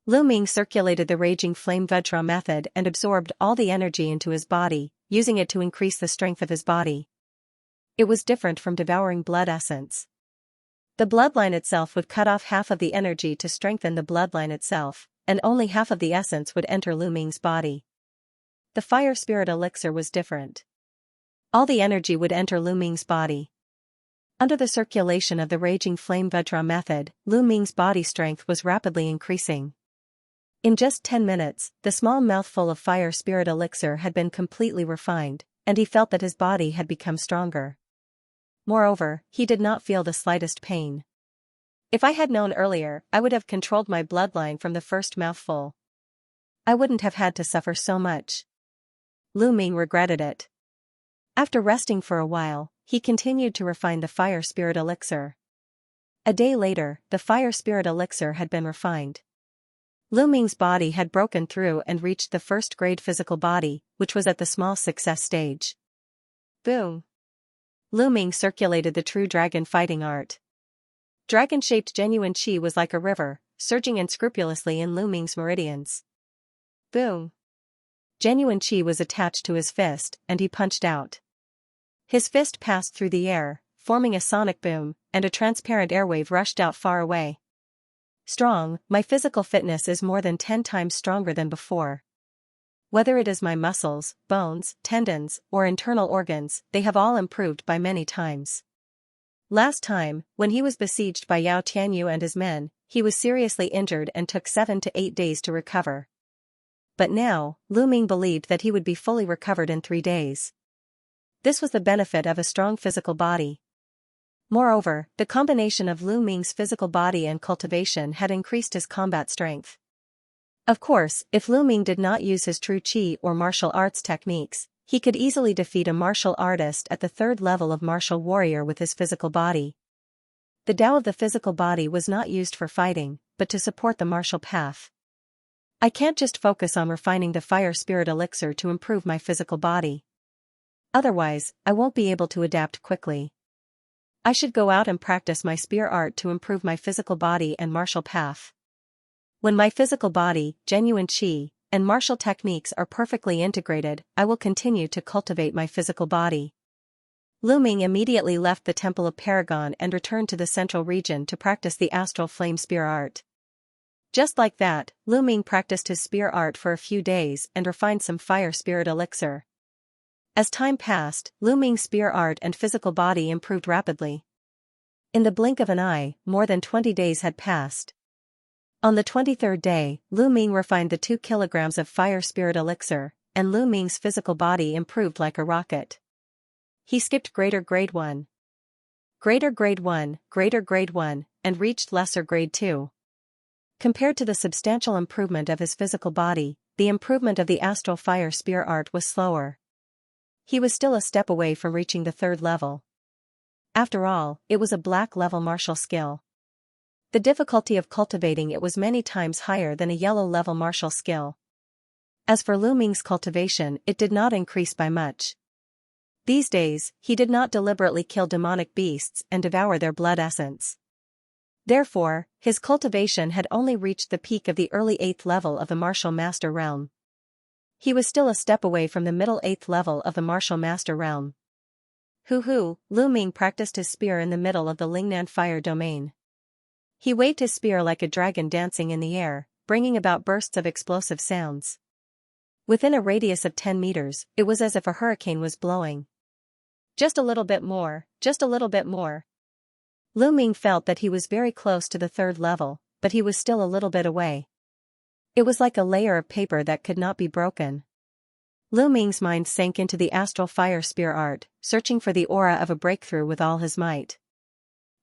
Lu Ming circulated the raging flame Vajra method and absorbed all the energy into his body, using it to increase the strength of his body. It was different from devouring blood essence. The bloodline itself would cut off half of the energy to strengthen the bloodline itself, and only half of the essence would enter Lu Ming's body. The fire spirit elixir was different. All the energy would enter Lu Ming's body. Under the circulation of the raging flame Vajra method, Lu Ming's body strength was rapidly increasing. In just 10 minutes, the small mouthful of fire spirit elixir had been completely refined, and he felt that his body had become stronger. Moreover, he did not feel the slightest pain. If I had known earlier, I would have controlled my bloodline from the first mouthful. I wouldn't have had to suffer so much. Lu Ming regretted it. After resting for a while, he continued to refine the fire spirit elixir. A day later, the fire spirit elixir had been refined. Lu Ming's body had broken through and reached the first-grade physical body, which was at the small success stage. Boom! Lu Ming circulated the true dragon fighting art. Dragon-shaped genuine qi was like a river, surging unscrupulously in Lu Ming's meridians. Boom! Genuine qi was attached to his fist, and he punched out. His fist passed through the air, forming a sonic boom, and a transparent airwave rushed out far away. Strong, my physical fitness is more than 10 times stronger than before. Whether it is my muscles, bones, tendons, or internal organs, they have all improved by many times. Last time, when he was besieged by Yao Tianyu and his men, he was seriously injured and took 7 to 8 days to recover. But now, Lu Ming believed that he would be fully recovered in 3 days. This was the benefit of a strong physical body. Moreover, the combination of Lu Ming's physical body and cultivation had increased his combat strength. Of course, if Lu Ming did not use his true qi or martial arts techniques, he could easily defeat a martial artist at the 3rd level of martial warrior with his physical body. The Tao of the physical body was not used for fighting, but to support the martial path. I can't just focus on refining the fire spirit elixir to improve my physical body. Otherwise, I won't be able to adapt quickly. I should go out and practice my spear art to improve my physical body and martial path. When my physical body, genuine qi, and martial techniques are perfectly integrated, I will continue to cultivate my physical body. Lu Ming immediately left the Temple of Paragon and returned to the central region to practice the astral flame spear art. Just like that, Lu Ming practiced his spear art for a few days and refined some fire spirit elixir. As time passed, Lu Ming's spear art and physical body improved rapidly. In the blink of an eye, more than 20 days had passed. On the 23rd day, Lu Ming refined the 2 kilograms of fire spirit elixir, and Lu Ming's physical body improved like a rocket. He skipped greater grade 1, greater grade 1, greater grade 1, and reached lesser grade 2. Compared to the substantial improvement of his physical body, the improvement of the astral fire spear art was slower. He was still a step away from reaching the 3rd level. After all, it was a black level martial skill. The difficulty of cultivating it was many times higher than a yellow level martial skill. As for Lu Ming's cultivation, it did not increase by much. These days, he did not deliberately kill demonic beasts and devour their blood essence. Therefore, his cultivation had only reached the peak of the early 8th level of the martial master realm. He was still a step away from the middle 8th level of the martial master realm. Lu Ming practiced his spear in the middle of the Lingnan fire domain. He waved his spear like a dragon dancing in the air, bringing about bursts of explosive sounds. Within a radius of 10 meters, it was as if a hurricane was blowing. Just a little bit more, just a little bit more. Lu Ming felt that he was very close to the third level, but he was still a little bit away. It was like a layer of paper that could not be broken. Lu Ming's mind sank into the astral fire spear art, searching for the aura of a breakthrough with all his might.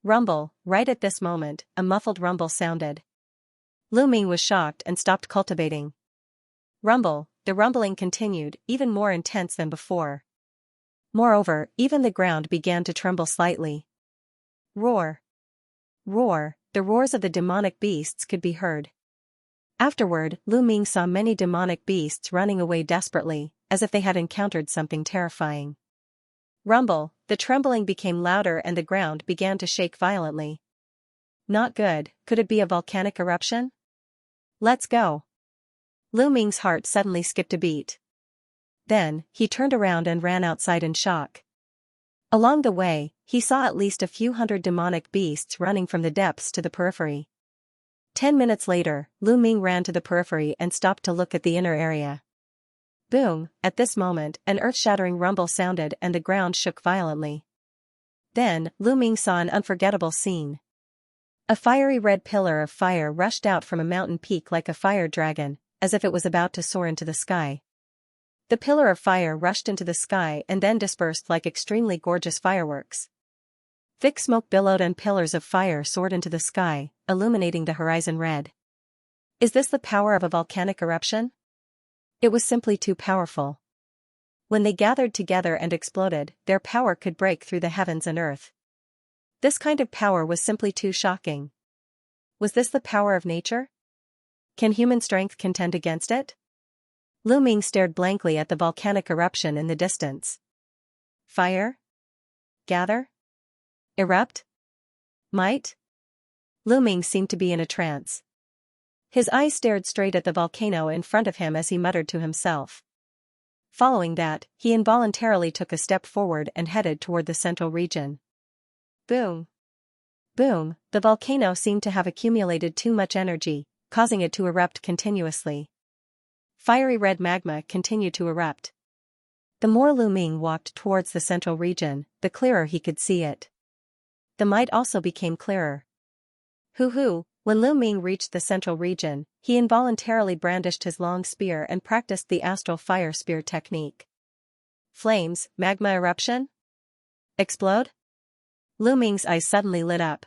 Rumble, right at this moment, a muffled rumble sounded. Lu Ming was shocked and stopped cultivating. Rumble, the rumbling continued, even more intense than before. Moreover, even the ground began to tremble slightly. Roar. Roar, the roars of the demonic beasts could be heard. Afterward, Lu Ming saw many demonic beasts running away desperately, as if they had encountered something terrifying. Rumble, the trembling became louder and the ground began to shake violently. Not good, could it be a volcanic eruption? Let's go. Lu Ming's heart suddenly skipped a beat. Then, he turned around and ran outside in shock. Along the way, he saw at least a few hundred demonic beasts running from the depths to the periphery. 10 minutes later, Lu Ming ran to the periphery and stopped to look at the inner area. Boom, at this moment, an earth-shattering rumble sounded and the ground shook violently. Then, Lu Ming saw an unforgettable scene. A fiery red pillar of fire rushed out from a mountain peak like a fire dragon, as if it was about to soar into the sky. The pillar of fire rushed into the sky and then dispersed like extremely gorgeous fireworks. Thick smoke billowed and pillars of fire soared into the sky, illuminating the horizon red. Is this the power of a volcanic eruption? It was simply too powerful. When they gathered together and exploded, their power could break through the heavens and earth. This kind of power was simply too shocking. Was this the power of nature? Can human strength contend against it? Lu Ming stared blankly at the volcanic eruption in the distance. Fire? Gather? Erupt? Might? Lu Ming seemed to be in a trance. His eyes stared straight at the volcano in front of him as he muttered to himself. Following that, he involuntarily took a step forward and headed toward the central region. Boom. Boom, the volcano seemed to have accumulated too much energy, causing it to erupt continuously. Fiery red magma continued to erupt. The more Lu Ming walked towards the central region, the clearer he could see it. The might also became clearer. Hoo-hoo, when Lu Ming reached the central region, he involuntarily brandished his long spear and practiced the astral fire spear technique. Flames, magma eruption? Explode? Lu Ming's eyes suddenly lit up.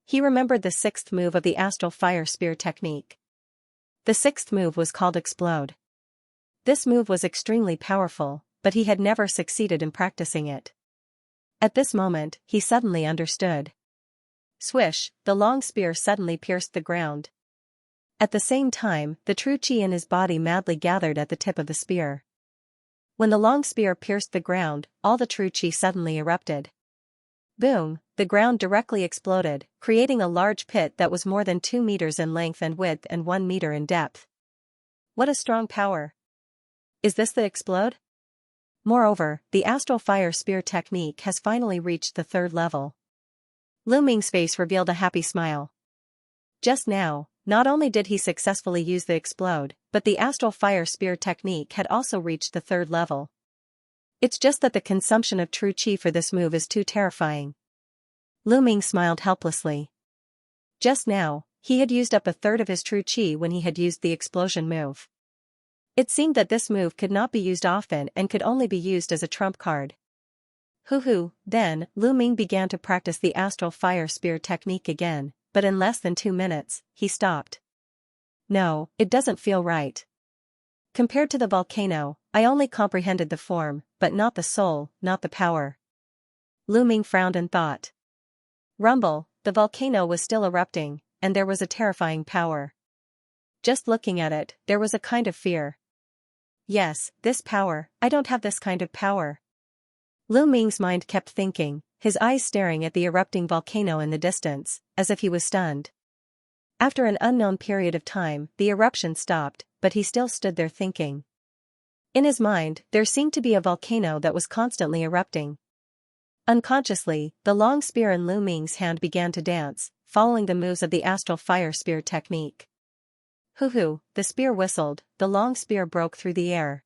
He remembered the sixth move of the astral fire spear technique. The sixth move was called Explode. This move was extremely powerful, but he had never succeeded in practicing it. At this moment, he suddenly understood. Swish, the long spear suddenly pierced the ground. At the same time, the true chi in his body madly gathered at the tip of the spear. When the long spear pierced the ground, all the true chi suddenly erupted. Boom, the ground directly exploded, creating a large pit that was more than 2 meters in length and width and 1 meter in depth. What a strong power! Is this the explode? Moreover, the astral fire spear technique has finally reached the third level. Lu Ming's face revealed a happy smile. Just now, not only did he successfully use the explode, but the astral fire spear technique had also reached the third level. It's just that the consumption of true chi for this move is too terrifying. Lu Ming smiled helplessly. Just now, he had used up a third of his true chi when he had used the explosion move. It seemed that this move could not be used often and could only be used as a trump card. Hoo-hoo, then, Lu Ming began to practice the astral fire spear technique again, but in less than 2 minutes, he stopped. No, it doesn't feel right. Compared to the volcano, I only comprehended the form, but not the soul, not the power. Lu Ming frowned and thought. Rumble, the volcano was still erupting, and there was a terrifying power. Just looking at it, there was a kind of fear. Yes, this power, I don't have this kind of power. Lu Ming's mind kept thinking, his eyes staring at the erupting volcano in the distance, as if he was stunned. After an unknown period of time, the eruption stopped, but he still stood there thinking. In his mind, there seemed to be a volcano that was constantly erupting. Unconsciously, the long spear in Lu Ming's hand began to dance, following the moves of the astral fire spear technique. Hoo-hoo, the spear whistled, the long spear broke through the air.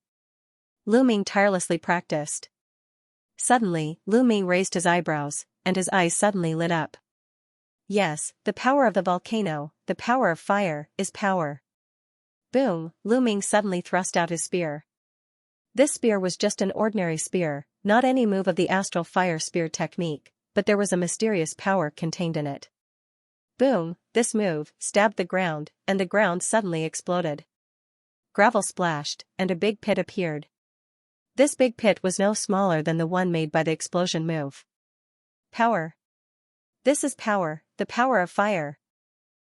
Lu Ming tirelessly practiced. Suddenly, Lu Ming raised his eyebrows, and his eyes suddenly lit up. Yes, the power of the volcano, the power of fire, is power. Boom, Lu Ming suddenly thrust out his spear. This spear was just an ordinary spear, not any move of the astral fire spear technique, but there was a mysterious power contained in it. Boom, this move stabbed the ground, and the ground suddenly exploded. Gravel splashed, and a big pit appeared. This big pit was no smaller than the one made by the explosion move. Power. This is power, the power of fire.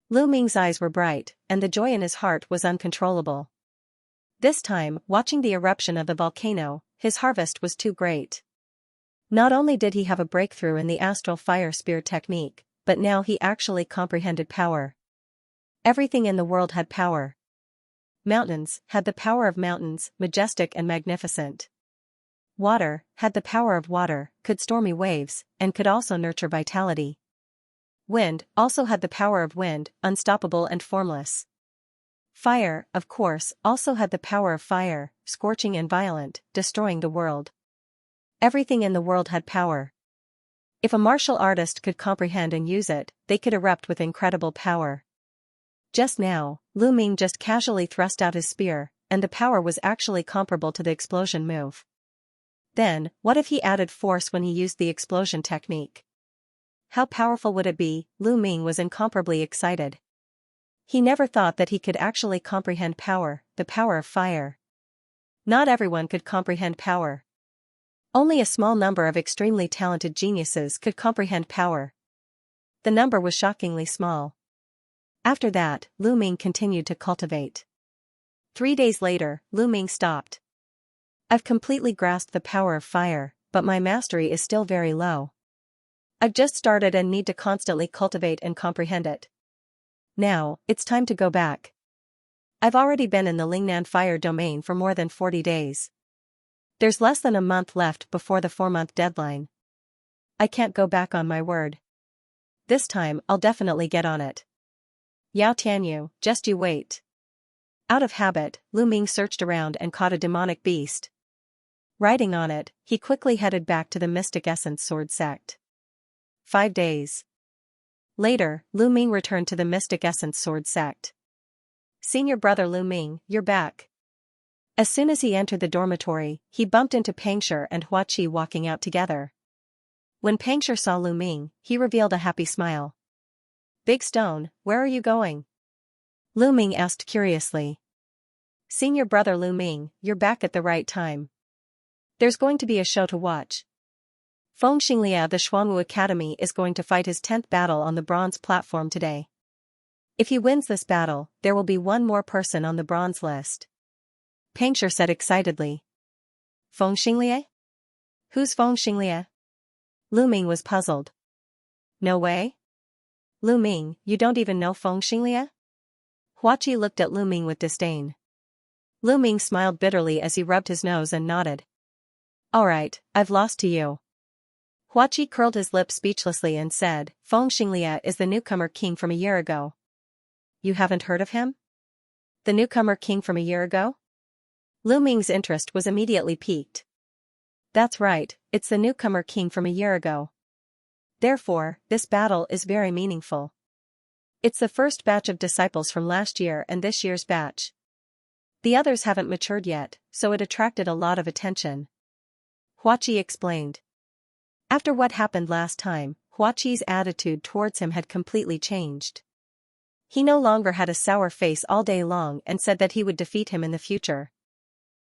Lu Ming's eyes were bright, and the joy in his heart was uncontrollable. This time, watching the eruption of the volcano, his harvest was too great. Not only did he have a breakthrough in the astral fire spear technique, but now he actually comprehended power. Everything in the world had power. Mountains had the power of mountains, majestic and magnificent. Water had the power of water, could stormy waves, and could also nurture vitality. Wind also had the power of wind, unstoppable and formless. Fire, of course, also had the power of fire, scorching and violent, destroying the world. Everything in the world had power. If a martial artist could comprehend and use it, they could erupt with incredible power. Just now, Lu Ming just casually thrust out his spear, and the power was actually comparable to the explosion move. Then, what if he added force when he used the explosion technique? How powerful would it be? Lu Ming was incomparably excited. He never thought that he could actually comprehend power, the power of fire. Not everyone could comprehend power. Only a small number of extremely talented geniuses could comprehend power. The number was shockingly small. After that, Lu Ming continued to cultivate. 3 days later, Lu Ming stopped. I've completely grasped the power of fire, but my mastery is still very low. I've just started and need to constantly cultivate and comprehend it. Now, it's time to go back. I've already been in the Lingnan fire domain for more than 40 days. There's less than a month left before the 4-month deadline. I can't go back on my word. This time, I'll definitely get on it. Yao Tianyu, just you wait. Out of habit, Lu Ming searched around and caught a demonic beast. Riding on it, he quickly headed back to the Mystic Essence Sword sect. 5 days later, Lu Ming returned to the Mystic Essence Sword sect. Senior brother Lu Ming, you're back. As soon as he entered the dormitory, he bumped into Pangshi and Huaqi walking out together. When Pangshi saw Lu Ming, he revealed a happy smile. Big Stone, where are you going? Lu Ming asked curiously. Senior brother Lu Ming, you're back at the right time. There's going to be a show to watch. Feng Xinglia of the Xuanwu Academy is going to fight his 10th battle on the bronze platform today. If he wins this battle, there will be one more person on the bronze list. Pangshi said excitedly. Feng Xinglia? Who's Feng Xinglia? Lu Ming was puzzled. No way? Lu Ming, you don't even know Feng Xinglia? Huaqi looked at Lu Ming with disdain. Lu Ming smiled bitterly as he rubbed his nose and nodded. Alright, I've lost to you. Huaqi curled his lips speechlessly and said, Feng Xinglia is the newcomer king from a year ago. You haven't heard of him? The newcomer king from a year ago? Lu Ming's interest was immediately piqued. That's right, it's the newcomer king from a year ago. Therefore, this battle is very meaningful. It's the first batch of disciples from last year and this year's batch. The others haven't matured yet, so it attracted a lot of attention. Huaqi explained. After what happened last time, Huaqi's attitude towards him had completely changed. He no longer had a sour face all day long and said that he would defeat him in the future.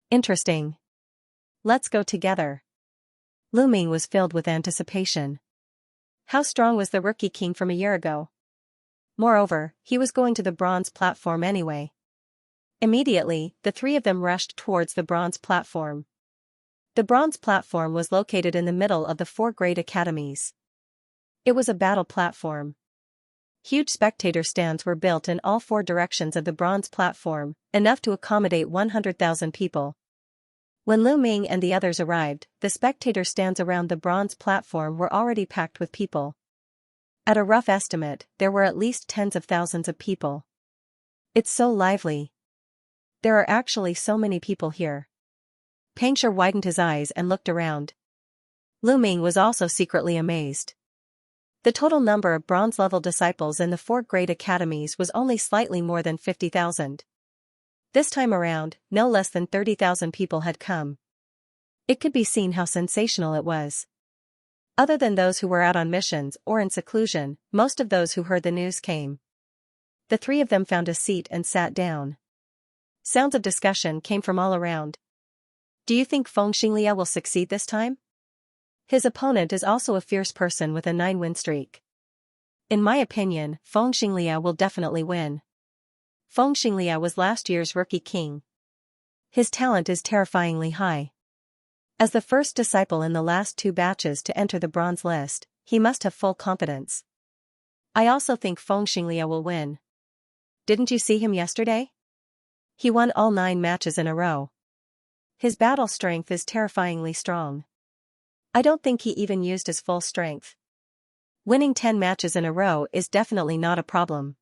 Interesting. Let's go together. Lu Ming was filled with anticipation. How strong was the rookie king from a year ago? Moreover, he was going to the bronze platform anyway. Immediately, the three of them rushed towards the bronze platform. The bronze platform was located in the middle of the 4 great academies. It was a battle platform. Huge spectator stands were built in all 4 directions of the bronze platform, enough to accommodate 100,000 people. When Lu Ming and the others arrived, the spectator stands around the bronze platform were already packed with people. At a rough estimate, there were at least tens of thousands of people. It's so lively. There are actually so many people here. Pangshi widened his eyes and looked around. Lu Ming was also secretly amazed. The total number of bronze-level disciples in the 4 great academies was only slightly more than 50,000. This time around, no less than 30,000 people had come. It could be seen how sensational it was. Other than those who were out on missions or in seclusion, most of those who heard the news came. The 3 of them found a seat and sat down. Sounds of discussion came from all around. Do you think Xianxia will succeed this time? His opponent is also a fierce person with a 9-win streak. In my opinion, Xianxia will definitely win. Xianxia was last year's rookie king. His talent is terrifyingly high. As the first disciple in the last 2 batches to enter the bronze list, he must have full confidence. I also think Xianxia will win. Didn't you see him yesterday? He won all 9 matches in a row. His battle strength is terrifyingly strong. I don't think he even used his full strength. Winning 10 matches in a row is definitely not a problem.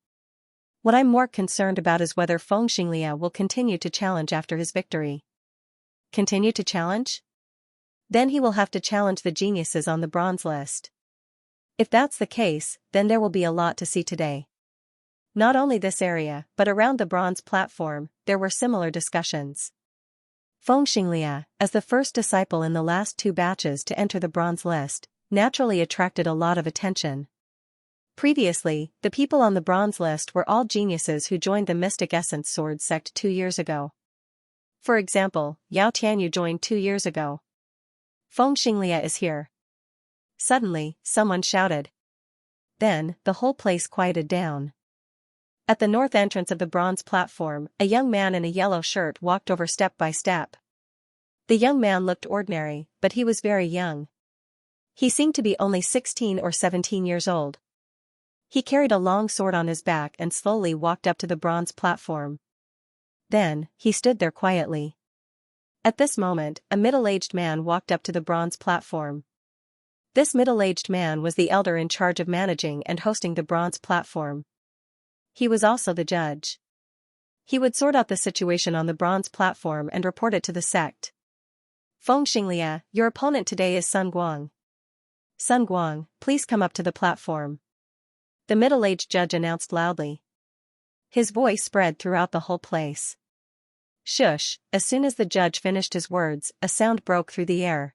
What I'm more concerned about is whether Xianxia will continue to challenge after his victory. Continue to challenge? Then he will have to challenge the geniuses on the bronze list. If that's the case, then there will be a lot to see today. Not only this area, but around the bronze platform, there were similar discussions. Xianxia, as the first disciple in the last 2 batches to enter the bronze list, naturally attracted a lot of attention. Previously, the people on the bronze list were all geniuses who joined the Mystic Essence Sword sect 2 years ago. For example, Yao Tianyu joined 2 years ago. Xianxia is here. Suddenly, someone shouted. Then, the whole place quieted down. At the north entrance of the bronze platform, a young man in a yellow shirt walked over step by step. The young man looked ordinary, but he was very young. He seemed to be only 16 or 17 years old. He carried a long sword on his back and slowly walked up to the bronze platform. Then, he stood there quietly. At this moment, a middle-aged man walked up to the bronze platform. This middle-aged man was the elder in charge of managing and hosting the bronze platform. He was also the judge. He would sort out the situation on the bronze platform and report it to the sect. Xianxia, your opponent today is Sun Guang. Sun Guang, please come up to the platform. The middle-aged judge announced loudly. His voice spread throughout the whole place. Shush! As soon as the judge finished his words, a sound broke through the air.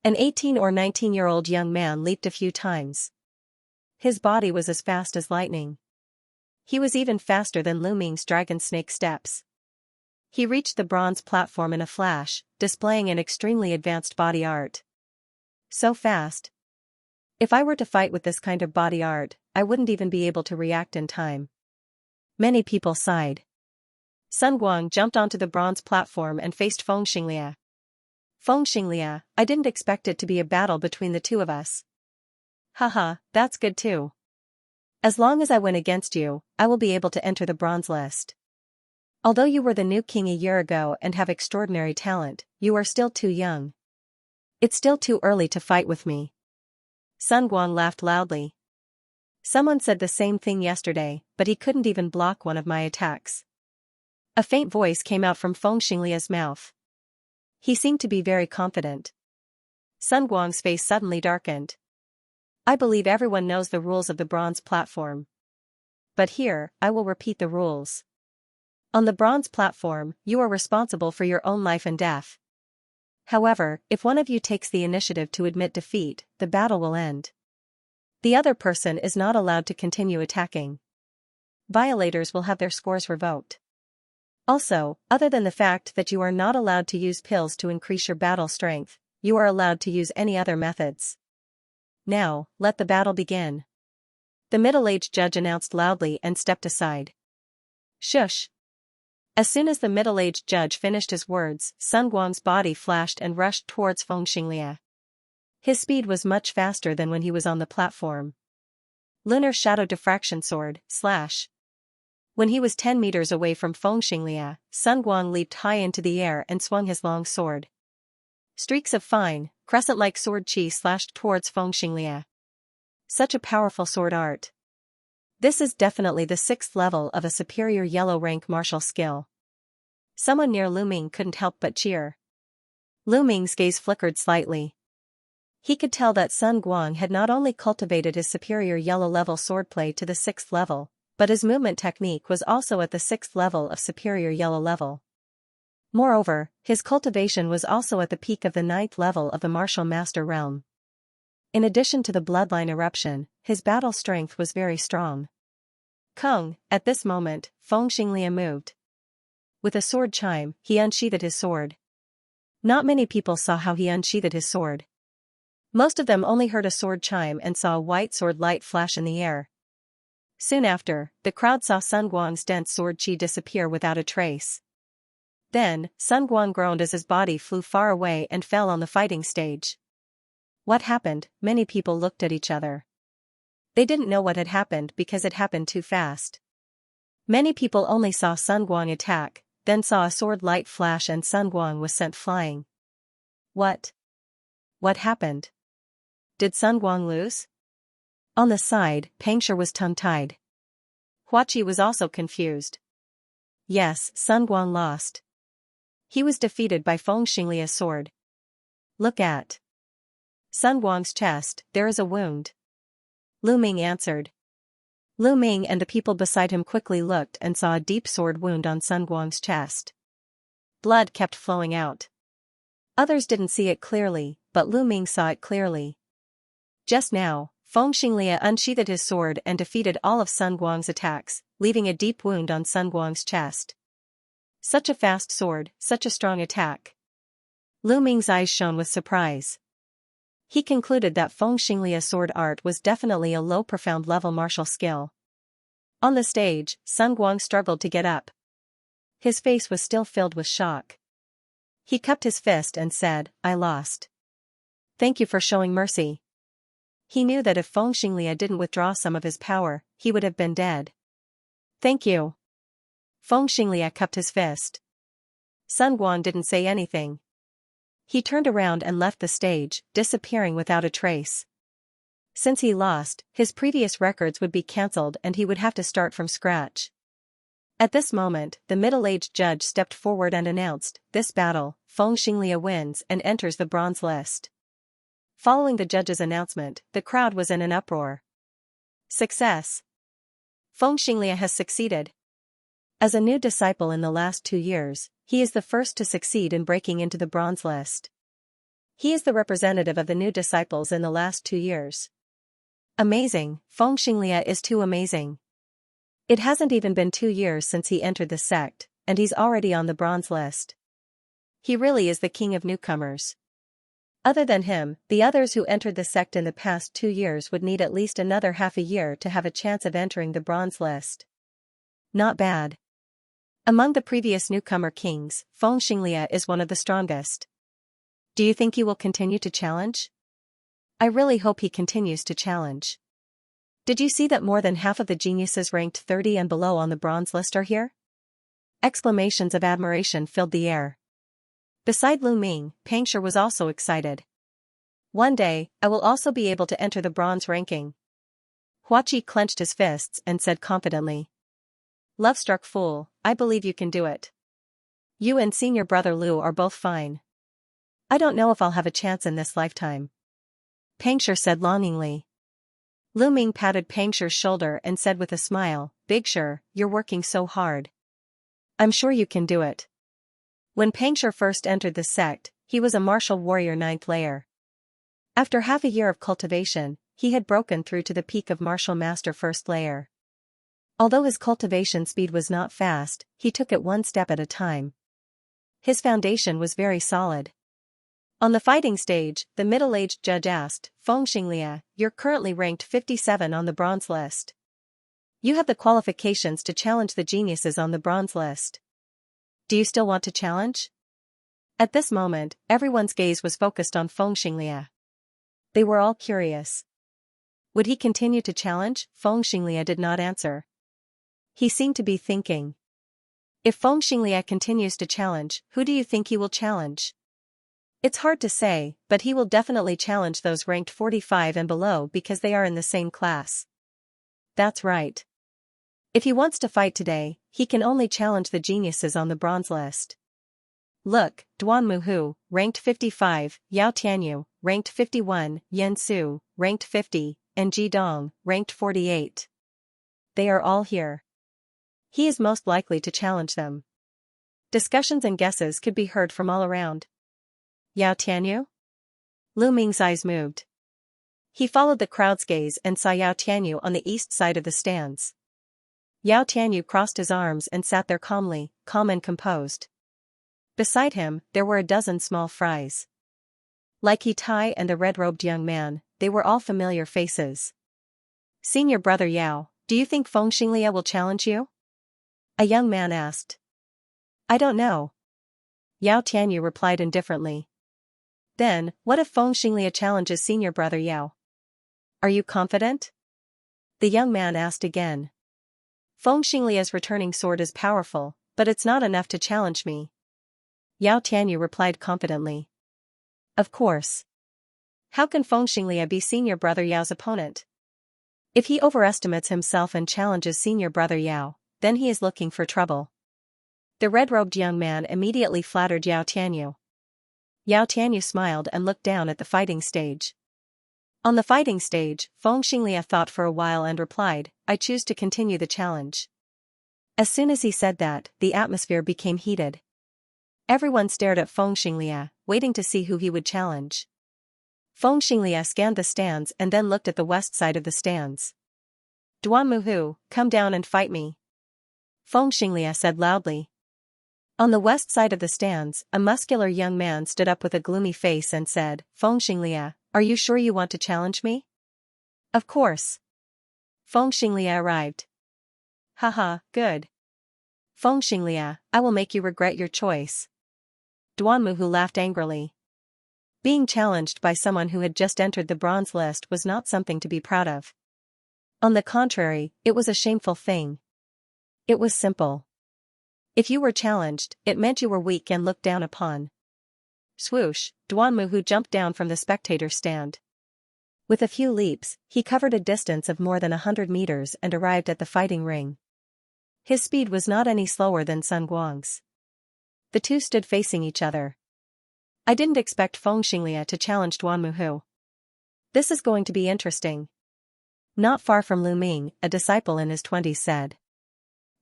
An 18 or 19-year-old young man leaped a few times. His body was as fast as lightning. He was even faster than Lu Ming's dragon snake steps. He reached the bronze platform in a flash, displaying an extremely advanced body art. So fast. If I were to fight with this kind of body art, I wouldn't even be able to react in time. Many people sighed. Sun Guang jumped onto the bronze platform and faced Xianxia. Xianxia, I didn't expect it to be a battle between the 2 of us. Haha, that's good too. As long as I win against you, I will be able to enter the bronze list. Although you were the new king a year ago and have extraordinary talent, you are still too young. It's still too early to fight with me. Sun Guang laughed loudly. Someone said the same thing yesterday, but he couldn't even block one of my attacks. A faint voice came out from Xianxia's mouth. He seemed to be very confident. Sun Guang's face suddenly darkened. I believe everyone knows the rules of the bronze platform. But here, I will repeat the rules. On the bronze platform, you are responsible for your own life and death. However, if one of you takes the initiative to admit defeat, the battle will end. The other person is not allowed to continue attacking. Violators will have their scores revoked. Also, other than the fact that you are not allowed to use pills to increase your battle strength, you are allowed to use any other methods. Now, let the battle begin. The middle-aged judge announced loudly and stepped aside. Shush! As soon as the middle-aged judge finished his words, Sun Guang's body flashed and rushed towards Xianxia. His speed was much faster than when he was on the platform. Lunar Shadow Diffraction Sword, slash. When he was 10 meters away from Xianxia, Sun Guang leaped high into the air and swung his long sword. Streaks of fine, crescent-like sword chi slashed towards Xianxia. Such a powerful sword art. This is definitely the 6th level of a superior yellow rank martial skill. Someone near Lu Ming couldn't help but cheer. Lu Ming's gaze flickered slightly. He could tell that Sun Guang had not only cultivated his superior yellow-level swordplay to the 6th level, but his movement technique was also at the 6th level of superior yellow level. Moreover, his cultivation was also at the peak of the 9th level of the martial master realm. In addition to the bloodline eruption, his battle strength was very strong. Kung, at this moment, Feng Xinglia moved. With a sword chime, he unsheathed his sword. Not many people saw how he unsheathed his sword. Most of them only heard a sword chime and saw a white sword light flash in the air. Soon after, the crowd saw Sun Guang's dense sword chi disappear without a trace. Then, Sun Guang groaned as his body flew far away and fell on the fighting stage. What happened? Many people looked at each other. They didn't know what had happened because it happened too fast. Many people only saw Sun Guang attack, then saw a sword light flash and Sun Guang was sent flying. What happened? Did Sun Guang lose? On the side, Pangshi was tongue-tied. Huaqi was also confused. Yes, Sun Guang lost. He was defeated by Feng Xinglia's sword. Look at Sun Guang's chest, there is a wound. Lu Ming answered. Lu Ming and the people beside him quickly looked and saw a deep sword wound on Sun Guang's chest. Blood kept flowing out. Others didn't see it clearly, but Lu Ming saw it clearly. Just now, Feng Xinglia unsheathed his sword and defeated all of Sun Guang's attacks, leaving a deep wound on Sun Guang's chest. Such a fast sword, such a strong attack. Lu Ming's eyes shone with surprise. He concluded that Feng Xinglia's sword art was definitely a low profound level martial skill. On the stage, Sun Guang struggled to get up. His face was still filled with shock. He cupped his fist and said, I lost. Thank you for showing mercy. He knew that if Feng Xinglia didn't withdraw some of his power, he would have been dead. Thank you. Feng Xinglia cupped his fist. Sun Guang didn't say anything. He turned around and left the stage, disappearing without a trace. Since he lost, his previous records would be cancelled and he would have to start from scratch. At this moment, the middle-aged judge stepped forward and announced, this battle, Feng Xinglia wins and enters the bronze list. Following the judge's announcement, the crowd was in an uproar. Success! Feng Xinglia has succeeded. As a new disciple in the last 2 years, he is the first to succeed in breaking into the bronze list. He is the representative of the new disciples in the last 2 years. Amazing, Feng Xinglia is too amazing. It hasn't even been 2 years since he entered the sect, and he's already on the bronze list. He really is the king of newcomers. Other than him, the others who entered the sect in the past 2 years would need at least another half a year to have a chance of entering the bronze list. Not bad. Among the previous newcomer kings, Feng Xinglia is one of the strongest. Do you think he will continue to challenge? I really hope he continues to challenge. Did you see that more than half of the geniuses ranked 30 and below on the bronze list are here? Exclamations of admiration filled the air. Beside Lu Ming, Pangshi was also excited. One day, I will also be able to enter the bronze ranking. Huaqi clenched his fists and said confidently. Love-struck fool, I believe you can do it. You and senior brother Lu are both fine. I don't know if I'll have a chance in this lifetime. Pangshi said longingly. Lu Ming patted Pangshi's shoulder and said with a smile, Big Shi, you're working so hard. I'm sure you can do it. When Pangshi first entered the sect, he was a martial warrior 9th layer. After half a year of cultivation, he had broken through to the peak of martial master 1st layer. Although his cultivation speed was not fast, he took it one step at a time. His foundation was very solid. On the fighting stage, the middle-aged judge asked, Feng Xinglia, you're currently ranked 57 on the bronze list. You have the qualifications to challenge the geniuses on the bronze list. Do you still want to challenge? At this moment, everyone's gaze was focused on Feng Xinglia. They were all curious. Would he continue to challenge? Feng Xinglia did not answer. He seemed to be thinking. If Feng Xinglia continues to challenge, who do you think he will challenge? It's hard to say, but he will definitely challenge those ranked 45 and below because they are in the same class. That's right. If he wants to fight today, he can only challenge the geniuses on the bronze list. Look, Duan Muhu, ranked 55, Yao Tianyu, ranked 51, Yen Su, ranked 50, and Ji Dong, ranked 48. They are all here. He is most likely to challenge them. Discussions and guesses could be heard from all around. Yao Tianyu? Lu Ming's eyes moved. He followed the crowd's gaze and saw Yao Tianyu on the east side of the stands. Yao Tianyu crossed his arms and sat there calmly, calm and composed. Beside him, there were a dozen small fries. Like He Tai and the red-robed young man, they were all familiar faces. Senior brother Yao, do you think Feng Xinglia will challenge you? A young man asked. I don't know. Yao Tianyu replied indifferently. Then, what if Feng Xinglia challenges senior brother Yao? Are you confident? The young man asked again. Feng Xinglia's returning sword is powerful, but it's not enough to challenge me. Yao Tianyu replied confidently. Of course. How can Feng Xinglia be senior brother Yao's opponent? If he overestimates himself and challenges senior brother Yao, then he is looking for trouble. The red-robed young man immediately flattered Yao Tianyu. Yao Tianyu smiled and looked down at the fighting stage. On the fighting stage, Feng Xinglia thought for a while and replied, I choose to continue the challenge. As soon as he said that, the atmosphere became heated. Everyone stared at Feng Xinglia, waiting to see who he would challenge. Feng Xinglia scanned the stands and then looked at the west side of the stands. Duan Muhu, come down and fight me. Feng Xinglia said loudly. On the west side of the stands, a muscular young man stood up with a gloomy face and said, Feng Xinglia, are you sure you want to challenge me? Of course. Feng Xinglia arrived. Haha, good. Feng Xinglia, I will make you regret your choice. Duan Muhu laughed angrily. Being challenged by someone who had just entered the bronze list was not something to be proud of. On the contrary, it was a shameful thing. It was simple. If you were challenged, it meant you were weak and looked down upon. Swoosh, Duan Muhu jumped down from the spectator stand. With a few leaps, he covered a distance of more than 100 meters and arrived at the fighting ring. His speed was not any slower than Sun Guang's. The two stood facing each other. I didn't expect Feng Xinglia to challenge Duan Muhu. This is going to be interesting. Not far from Lu Ming, a disciple in his 20s said.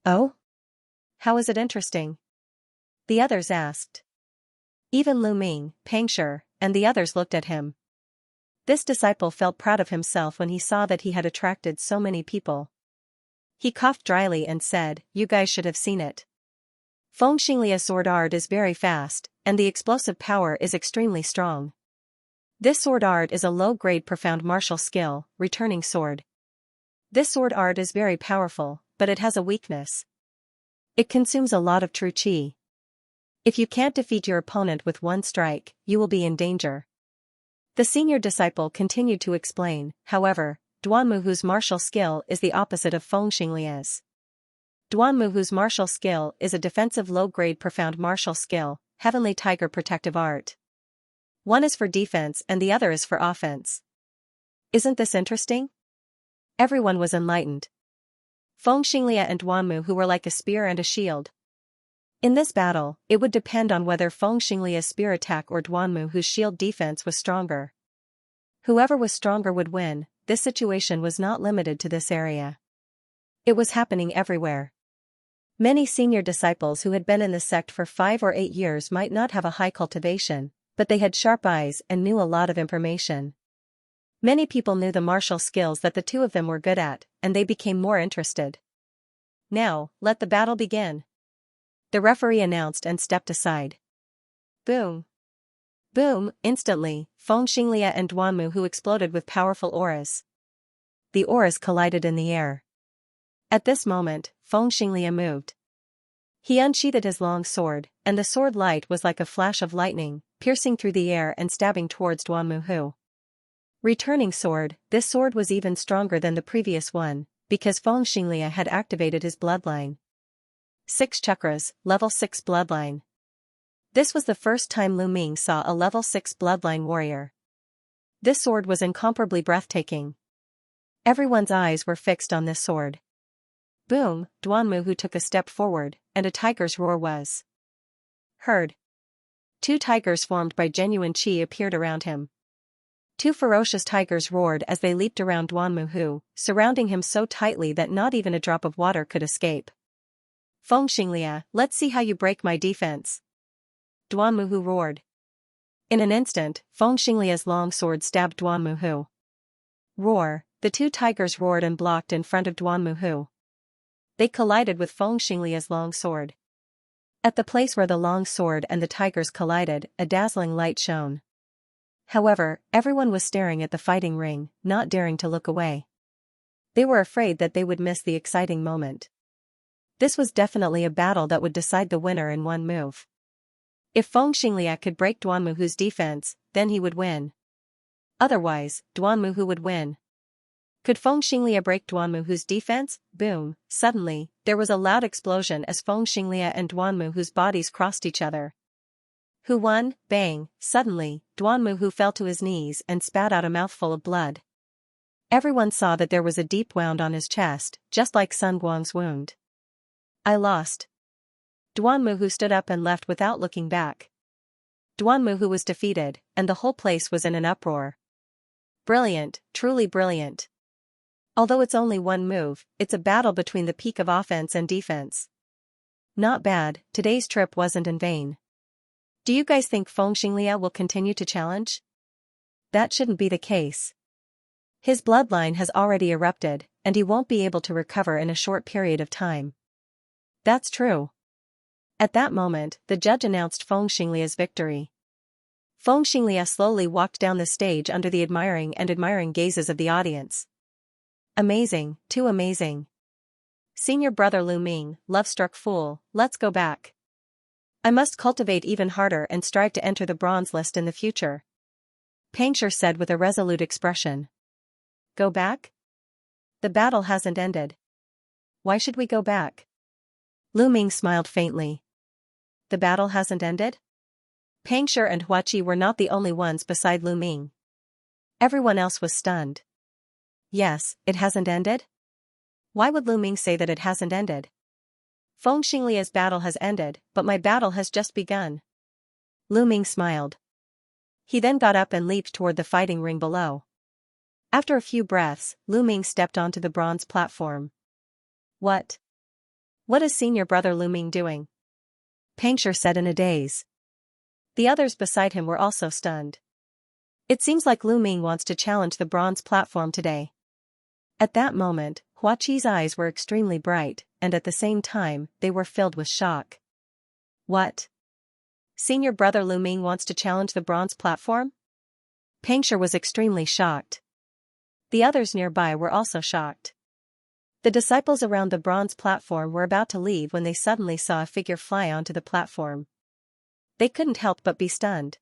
Oh? How is it interesting? The others asked. Even Lu Ming, Pang Shi, and the others looked at him. This disciple felt proud of himself when he saw that he had attracted so many people. He coughed dryly and said, you guys should have seen it. Feng Xinglia's sword art is very fast, and the explosive power is extremely strong. This sword art is a low-grade profound martial skill, returning sword. This sword art is very powerful, but it has a weakness. It consumes a lot of true qi. If you can't defeat your opponent with one strike, you will be in danger. The senior disciple continued to explain, however, Duan Muhu's martial skill is the opposite of Feng Xinglia's. Duan Muhu's martial skill is a defensive low-grade profound martial skill, Heavenly Tiger protective art. One is for defense and the other is for offense. Isn't this interesting? Everyone was enlightened. Feng Xinglia and Duan Muhu were like a spear and a shield. In this battle, it would depend on whether Feng Xinglia's spear attack or Duan Muhu's shield defense was stronger. Whoever was stronger would win. This situation was not limited to this area. It was happening everywhere. Many senior disciples who had been in the sect for 5 or 8 years might not have a high cultivation, but they had sharp eyes and knew a lot of information. Many people knew the martial skills that the two of them were good at, and they became more interested. Now, let the battle begin. The referee announced and stepped aside. Boom. Boom, instantly, Feng Xinglia and Duan Muhu exploded with powerful auras. The auras collided in the air. At this moment, Feng Xinglia moved. He unsheathed his long sword, and the sword light was like a flash of lightning, piercing through the air and stabbing towards Duan Muhu. Returning sword, this sword was even stronger than the previous one, because Feng Xinglia had activated his bloodline. 6 chakras, level 6 bloodline. This was the first time Lu Ming saw a level 6 bloodline warrior. This sword was incomparably breathtaking. Everyone's eyes were fixed on this sword. Boom, Duan Muhu took a step forward, and a tiger's roar was heard. Two tigers formed by genuine qi appeared around him. Two ferocious tigers roared as they leaped around Duanmuhu, surrounding him so tightly that not even a drop of water could escape. Feng Xianxia, let's see how you break my defense. Duanmuhu roared. In an instant, Feng Xianxia's long sword stabbed Duanmuhu. Roar, the two tigers roared and blocked in front of Duanmuhu. They collided with Feng Xianxia's long sword. At the place where the long sword and the tigers collided, a dazzling light shone. However, everyone was staring at the fighting ring, not daring to look away. They were afraid that they would miss the exciting moment. This was definitely a battle that would decide the winner in one move. If Feng Xianxia could break Duanmuhu's defense, then he would win. Otherwise, Duanmuhu would win. Could Feng Xianxia break Duanmuhu's defense? Boom! Suddenly, there was a loud explosion as Feng Xianxia and Duanmuhu's bodies crossed each other. Who won? Bang! Suddenly, Duanmuhu fell to his knees and spat out a mouthful of blood. Everyone saw that there was a deep wound on his chest, just like Sun Guang's wound. I lost. Duanmuhu stood up and left without looking back. Duanmuhu was defeated, and the whole place was in an uproar. Brilliant, truly brilliant. Although it's only one move, it's a battle between the peak of offense and defense. Not bad, today's trip wasn't in vain. Do you guys think Feng Xianxia will continue to challenge? That shouldn't be the case. His bloodline has already erupted, and he won't be able to recover in a short period of time. That's true. At that moment, the judge announced Feng Xianxia's victory. Feng Xianxia slowly walked down the stage under the admiring gazes of the audience. Amazing, too amazing. Senior brother Lu Ming, love-struck fool, let's go back. I must cultivate even harder and strive to enter the bronze list in the future. Pang Shi said with a resolute expression. Go back? The battle hasn't ended. Why should we go back? Lu Ming smiled faintly. The battle hasn't ended? Pang Shi and Hua Qi were not the only ones beside Lu Ming. Everyone else was stunned. Yes, it hasn't ended? Why would Lu Ming say that it hasn't ended? Feng Xianxia's battle has ended, but my battle has just begun. Lu Ming smiled. He then got up and leaped toward the fighting ring below. After a few breaths, Lu Ming stepped onto the bronze platform. What? What is senior brother Lu Ming doing? Pang Shi said in a daze. The others beside him were also stunned. It seems like Lu Ming wants to challenge the bronze platform today. At that moment, Hua Qi's eyes were extremely bright, and at the same time, they were filled with shock. What? Senior brother Lu Ming wants to challenge the bronze platform? Pang Shi was extremely shocked. The others nearby were also shocked. The disciples around the bronze platform were about to leave when they suddenly saw a figure fly onto the platform. They couldn't help but be stunned.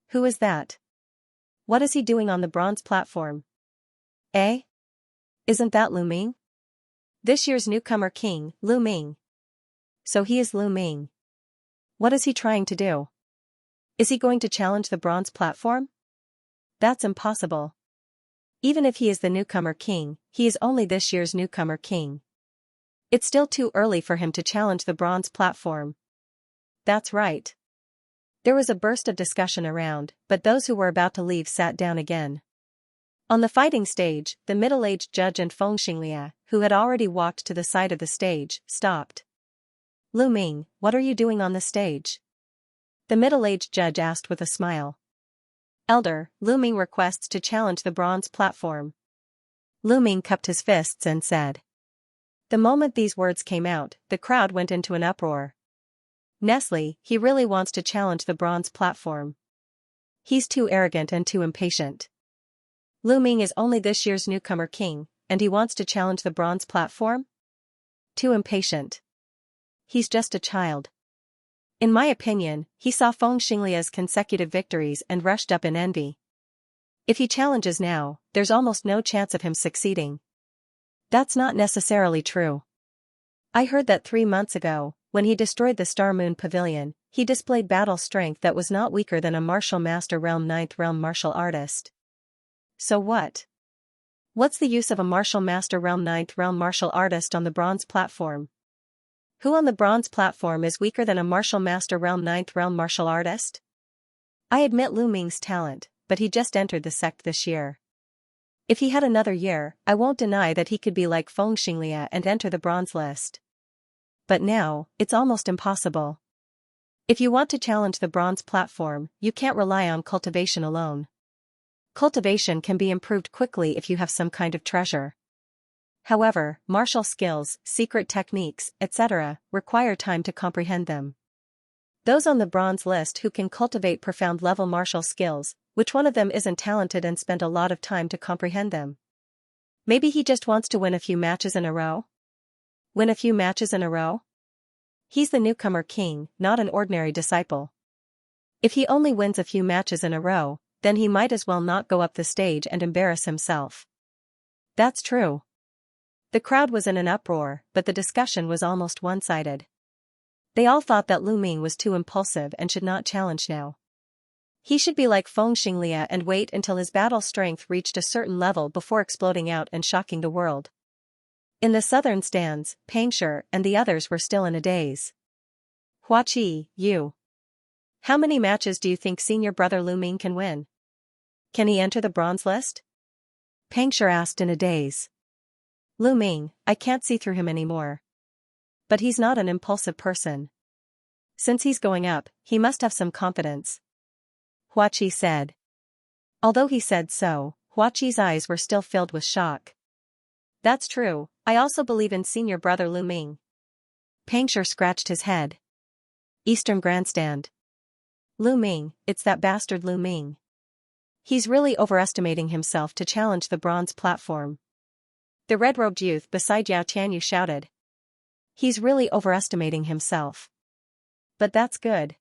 Who is that? What is he doing on the bronze platform? Eh? Isn't that Lu Ming? This year's newcomer king, Lu Ming. So he is Lu Ming. What is he trying to do? Is he going to challenge the bronze platform? That's impossible. Even if he is the newcomer king, he is only this year's newcomer king. It's still too early for him to challenge the bronze platform. That's right. There was a burst of discussion around, but those who were about to leave sat down again. On the fighting stage, the middle-aged judge and Feng Xianxia, who had already walked to the side of the stage, stopped. Lu Ming, what are you doing on the stage? The middle-aged judge asked with a smile. Elder, Lu Ming requests to challenge the bronze platform. Lu Ming cupped his fists and said. The moment these words came out, the crowd went into an uproar. Nestle, he really wants to challenge the bronze platform. He's too arrogant and too impatient. Lu Ming is only this year's newcomer king, and he wants to challenge the bronze platform? Too impatient. He's just a child. In my opinion, he saw Feng Xianxia's consecutive victories and rushed up in envy. If he challenges now, there's almost no chance of him succeeding. That's not necessarily true. I heard that 3 months ago, when he destroyed the Star Moon Pavilion, he displayed battle strength that was not weaker than a martial master realm 9th realm martial artist. So what? What's the use of a martial master realm 9th realm martial artist on the bronze platform? Who on the bronze platform is weaker than a martial master realm 9th realm martial artist? I admit Lu Ming's talent, but he just entered the sect this year. If he had another year, I won't deny that he could be like Xianxia and enter the bronze list. But now, it's almost impossible. If you want to challenge the bronze platform, you can't rely on cultivation alone. Cultivation can be improved quickly if you have some kind of treasure. However, martial skills, secret techniques, etc., require time to comprehend them. Those on the bronze list who can cultivate profound level martial skills, which one of them isn't talented and spend a lot of time to comprehend them? Maybe he just wants to win a few matches in a row? Win a few matches in a row? He's the newcomer king, not an ordinary disciple. If he only wins a few matches in a row, then he might as well not go up the stage and embarrass himself. That's true. The crowd was in an uproar, but the discussion was almost one-sided. They all thought that Lu Ming was too impulsive and should not challenge now. He should be like Xianxia and wait until his battle strength reached a certain level before exploding out and shocking the world. In the southern stands, Pangshi and the others were still in a daze. Huaqi, you. How many matches do you think senior brother Lu Ming can win? Can he enter the bronze list? Pangshi asked in a daze. Lu Ming, I can't see through him anymore. But he's not an impulsive person. Since he's going up, he must have some confidence. Huaqi said. Although he said so, Huaqi's eyes were still filled with shock. That's true, I also believe in senior brother Lu Ming. Pangshi scratched his head. Eastern Grandstand. Lu Ming, it's that bastard Lu Ming. He's really overestimating himself to challenge the bronze platform. The red-robed youth beside Yao Tianyu shouted. He's really overestimating himself. But that's good.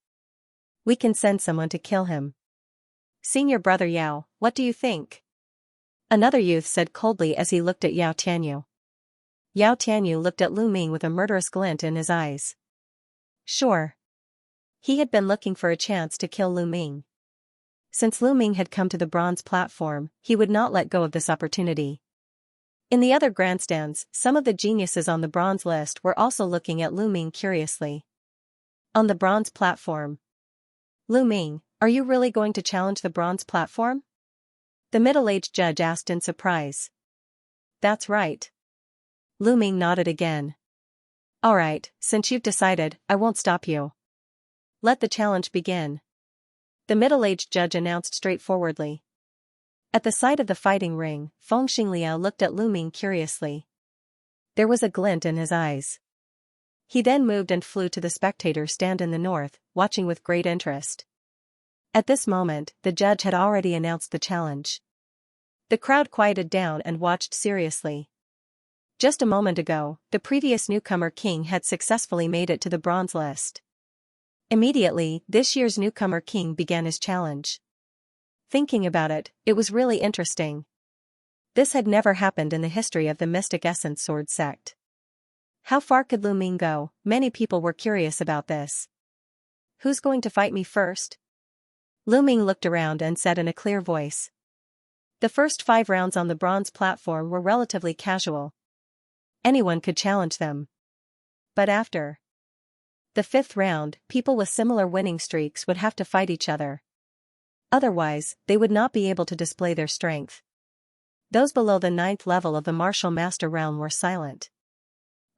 We can send someone to kill him. Senior brother Yao, what do you think? Another youth said coldly as he looked at Yao Tianyu. Yao Tianyu looked at Lu Ming with a murderous glint in his eyes. Sure. He had been looking for a chance to kill Lu Ming. Since Lu Ming had come to the bronze platform, he would not let go of this opportunity. In the other grandstands, some of the geniuses on the bronze list were also looking at Lu Ming curiously. On the bronze platform. Lu Ming, are you really going to challenge the bronze platform? The middle-aged judge asked in surprise. That's right. Lu Ming nodded again. Alright, since you've decided, I won't stop you. Let the challenge begin. The middle-aged judge announced straightforwardly. At the sight of the fighting ring, Xianxia looked at Lu Ming curiously. There was a glint in his eyes. He then moved and flew to the spectator stand in the north, watching with great interest. At this moment, the judge had already announced the challenge. The crowd quieted down and watched seriously. Just a moment ago, the previous newcomer king had successfully made it to the bronze list. Immediately, this year's newcomer king began his challenge. Thinking about it, it was really interesting. This had never happened in the history of the Mystic Essence Sword sect. How far could Lu Ming go? Many people were curious about this. Who's going to fight me first? Lu Ming looked around and said in a clear voice. The first 5 rounds on the bronze platform were relatively casual. Anyone could challenge them. But after the 5th round, people with similar winning streaks would have to fight each other. Otherwise, they would not be able to display their strength. Those below the 9th level of the martial master realm were silent.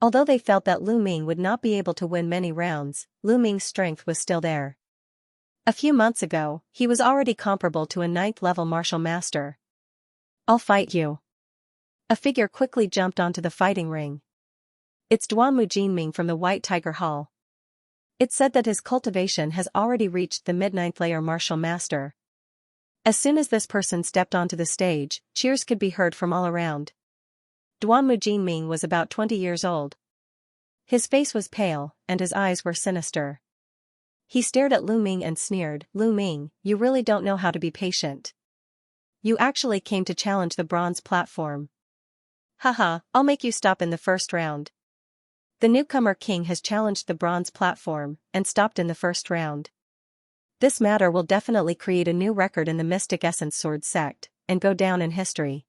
Although they felt that Lu Ming would not be able to win many rounds, Lu Ming's strength was still there. A few months ago, he was already comparable to a 9th level martial master. I'll fight you. A figure quickly jumped onto the fighting ring. It's Duanmu Jinming from the White Tiger Hall. It's said that his cultivation has already reached the mid-9th layer martial master. As soon as this person stepped onto the stage, cheers could be heard from all around. Duanmu Jinming was about 20 years old. His face was pale, and his eyes were sinister. He stared at Lu Ming and sneered, Lu Ming, you really don't know how to be patient. You actually came to challenge the bronze platform. Haha, I'll make you stop in the first round. The newcomer king has challenged the bronze platform, and stopped in the first round. This matter will definitely create a new record in the Mystic Essence Sword sect, and go down in history.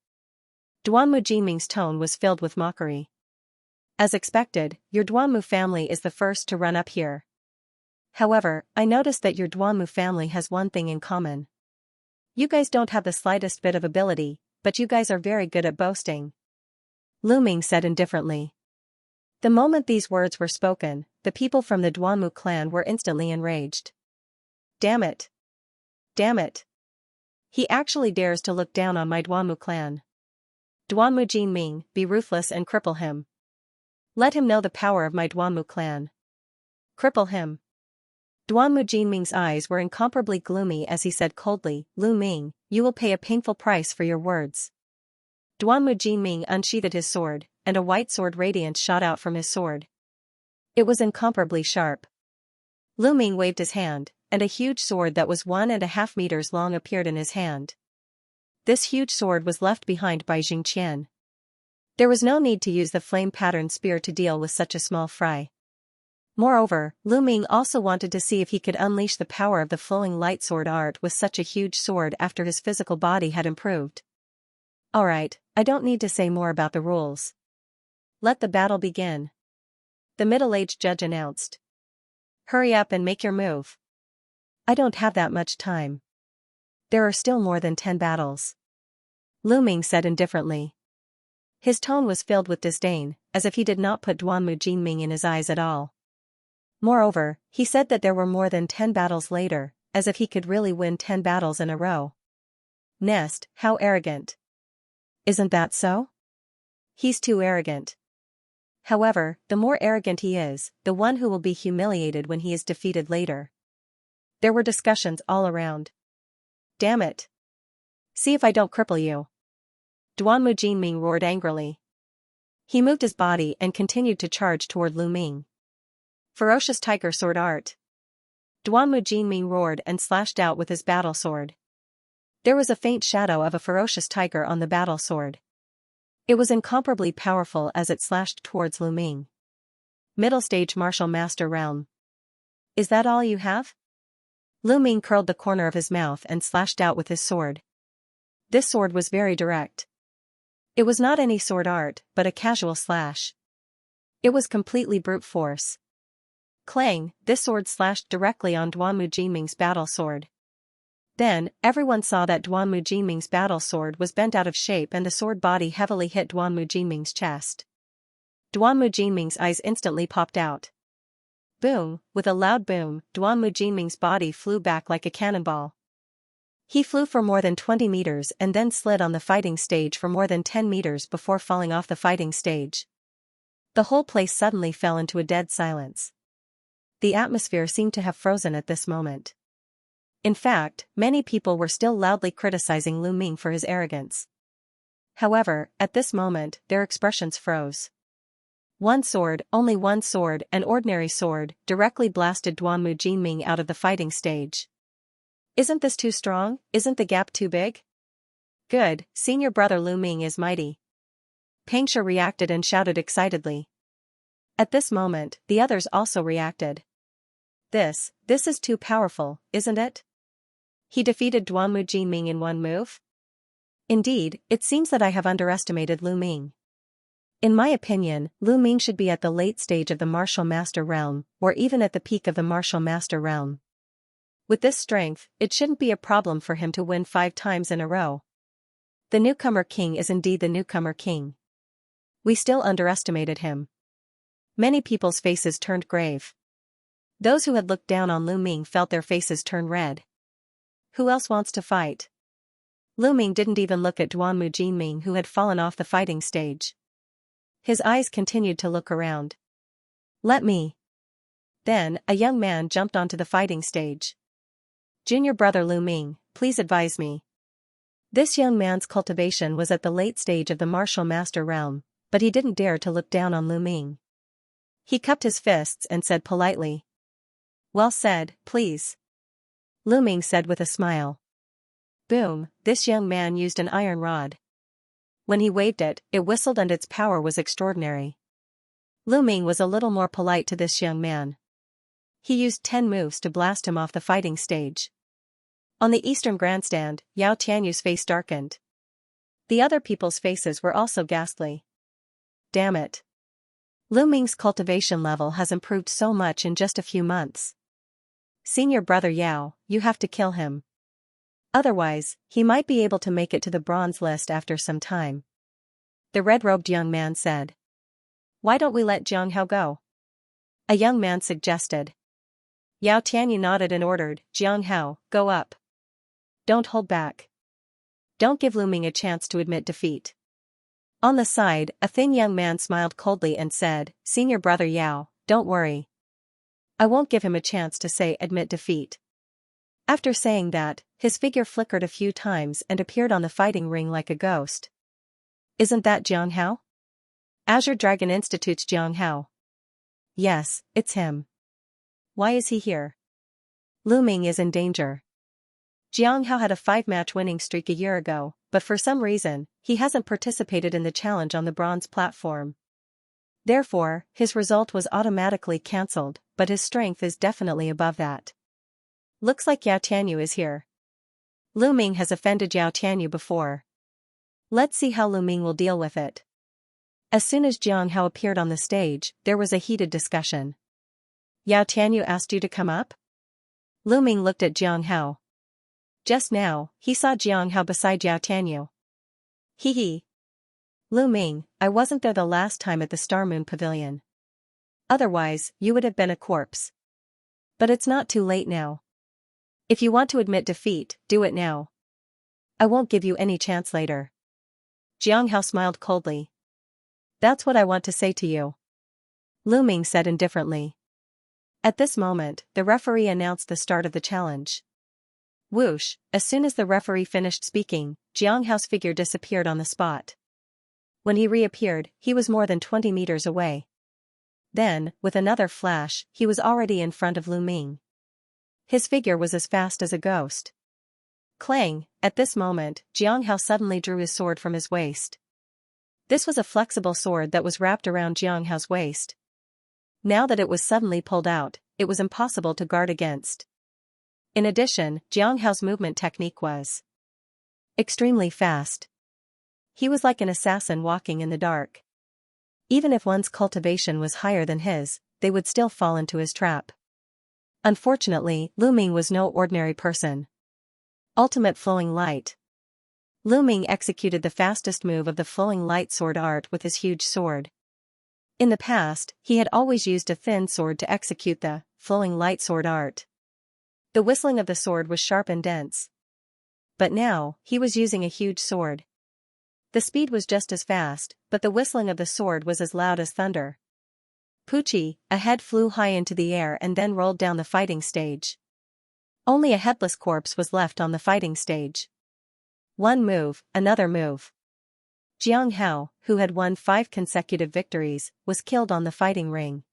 Duanmu Jinming's tone was filled with mockery. As expected, your Duanmu family is the first to run up here. However, I noticed that your Duanmu family has one thing in common. You guys don't have the slightest bit of ability, but you guys are very good at boasting. Lu Ming said indifferently. The moment these words were spoken, the people from the Duanmu clan were instantly enraged. Damn it! Damn it! He actually dares to look down on my Duanmu clan. Duanmu Jinming, be ruthless and cripple him. Let him know the power of my Duanmu clan. Cripple him. Duanmu Jinming's eyes were incomparably gloomy as he said coldly, Lu Ming, you will pay a painful price for your words. Duanmu Jinming unsheathed his sword, and a white sword radiance shot out from his sword. It was incomparably sharp. Lu Ming waved his hand, and a huge sword that was 1.5 meters long appeared in his hand. This huge sword was left behind by Xianxia. There was no need to use the flame-patterned spear to deal with such a small fry. Moreover, Lu Ming also wanted to see if he could unleash the power of the flowing light sword art with such a huge sword after his physical body had improved. Alright, I don't need to say more about the rules. Let the battle begin. The middle-aged judge announced. Hurry up and make your move. I don't have that much time. There are still more than 10 battles. Lu Ming said indifferently. His tone was filled with disdain, as if he did not put Duanmu Jinming in his eyes at all. Moreover, he said that there were more than 10 battles later, as if he could really win 10 battles in a row. Nest, how arrogant. Isn't that so? He's too arrogant. However, the more arrogant he is, the one who will be humiliated when he is defeated later. There were discussions all around. Damn it. See if I don't cripple you. Duanmu Jinming roared angrily. He moved his body and continued to charge toward Lu Ming. Ferocious tiger sword art. Duanmu Jinming roared and slashed out with his battle sword. There was a faint shadow of a ferocious tiger on the battle sword. It was incomparably powerful as it slashed towards Lu Ming. Middle stage martial master realm. Is that all you have? Lu Ming curled the corner of his mouth and slashed out with his sword. This sword was very direct. It was not any sword art, but a casual slash. It was completely brute force. Clang, this sword slashed directly on Duanmu Jinming's battle sword. Then, everyone saw that Duanmu Jinming's battle sword was bent out of shape and the sword body heavily hit Duanmu Jinming's chest. Duanmu Jinming's eyes instantly popped out. Boom, with a loud boom, Duanmu Jinming's body flew back like a cannonball. He flew for more than 20 meters and then slid on the fighting stage for more than 10 meters before falling off the fighting stage. The whole place suddenly fell into a dead silence. The atmosphere seemed to have frozen at this moment. In fact, many people were still loudly criticizing Lu Ming for his arrogance. However, at this moment, their expressions froze. One sword, only one sword, an ordinary sword, directly blasted Duanmu Jinming out of the fighting stage. Isn't this too strong? Isn't the gap too big? Good, senior brother Lu Ming is mighty. Pangsha reacted and shouted excitedly. At this moment, the others also reacted. This is too powerful, isn't it? He defeated Duanmu Jinming in one move? Indeed, it seems that I have underestimated Lu Ming. In my opinion, Lu Ming should be at the late stage of the martial master realm, or even at the peak of the martial master realm. With this strength, it shouldn't be a problem for him to win 5 times in a row. The newcomer king is indeed the newcomer king. We still underestimated him. Many people's faces turned grave. Those who had looked down on Lu Ming felt their faces turn red. Who else wants to fight? Lu Ming didn't even look at Duanmu Jinming who had fallen off the fighting stage. His eyes continued to look around. Let me. Then, a young man jumped onto the fighting stage. Junior brother Lu Ming, please advise me. This young man's cultivation was at the late stage of the martial master realm, but he didn't dare to look down on Lu Ming. He cupped his fists and said politely. Well said, please. Lu Ming said with a smile. Boom, this young man used an iron rod. When he waved it, it whistled and its power was extraordinary. Lu Ming was a little more polite to this young man. He used 10 moves to blast him off the fighting stage. On the eastern grandstand, Yao Tianyu's face darkened. The other people's faces were also ghastly. Damn it. Lu Ming's cultivation level has improved so much in just a few months. Senior brother Yao, you have to kill him. Otherwise, he might be able to make it to the bronze list after some time. The red-robed young man said. Why don't we let Jiang Hao go? A young man suggested. Yao Tianyu nodded and ordered, Jiang Hao, go up. Don't hold back. Don't give Lu Ming a chance to admit defeat. On the side, a thin young man smiled coldly and said, Senior brother Yao, don't worry. I won't give him a chance to say admit defeat. After saying that, his figure flickered a few times and appeared on the fighting ring like a ghost. Isn't that Jiang Hao? Azure Dragon Institute's Jiang Hao. Yes, it's him. Why is he here? Lu Ming is in danger. Jiang Hao had a 5-match winning streak a year ago, but for some reason, he hasn't participated in the challenge on the bronze platform. Therefore, his result was automatically cancelled, but his strength is definitely above that. Looks like Yao Tianyu is here. Lu Ming has offended Yao Tianyu before. Let's see how Lu Ming will deal with it. As soon as Jiang Hao appeared on the stage, there was a heated discussion. Yao Tianyu asked you to come up? Lu Ming looked at Jiang Hao. Just now, he saw Jiang Hao beside Yao Tianyu. Hee. Lu Ming, I wasn't there the last time at the Star Moon Pavilion. Otherwise, you would have been a corpse. But it's not too late now. If you want to admit defeat, do it now. I won't give you any chance later. Jiang Hao smiled coldly. That's what I want to say to you. Lu Ming said indifferently. At this moment, the referee announced the start of the challenge. Whoosh, as soon as the referee finished speaking, Jiang Hao's figure disappeared on the spot. When he reappeared, he was more than 20 meters away. Then, with another flash, he was already in front of Lu Ming. His figure was as fast as a ghost. Clang, at this moment, Jiang Hao suddenly drew his sword from his waist. This was a flexible sword that was wrapped around Jiang Hao's waist. Now that it was suddenly pulled out, it was impossible to guard against. In addition, Jiang Hao's movement technique was extremely fast. He was like an assassin walking in the dark. Even if one's cultivation was higher than his, they would still fall into his trap. Unfortunately, Lu Ming was no ordinary person. Ultimate Flowing Light. Lu Ming executed the fastest move of the Flowing Light sword art with his huge sword. In the past, he had always used a thin sword to execute the Flowing Light sword art. The whistling of the sword was sharp and dense. But now, he was using a huge sword. The speed was just as fast, but the whistling of the sword was as loud as thunder. Poochie, a head flew high into the air and then rolled down the fighting stage. Only a headless corpse was left on the fighting stage. One move, another move. Jiang Hao, who had won 5 consecutive victories, was killed on the fighting ring.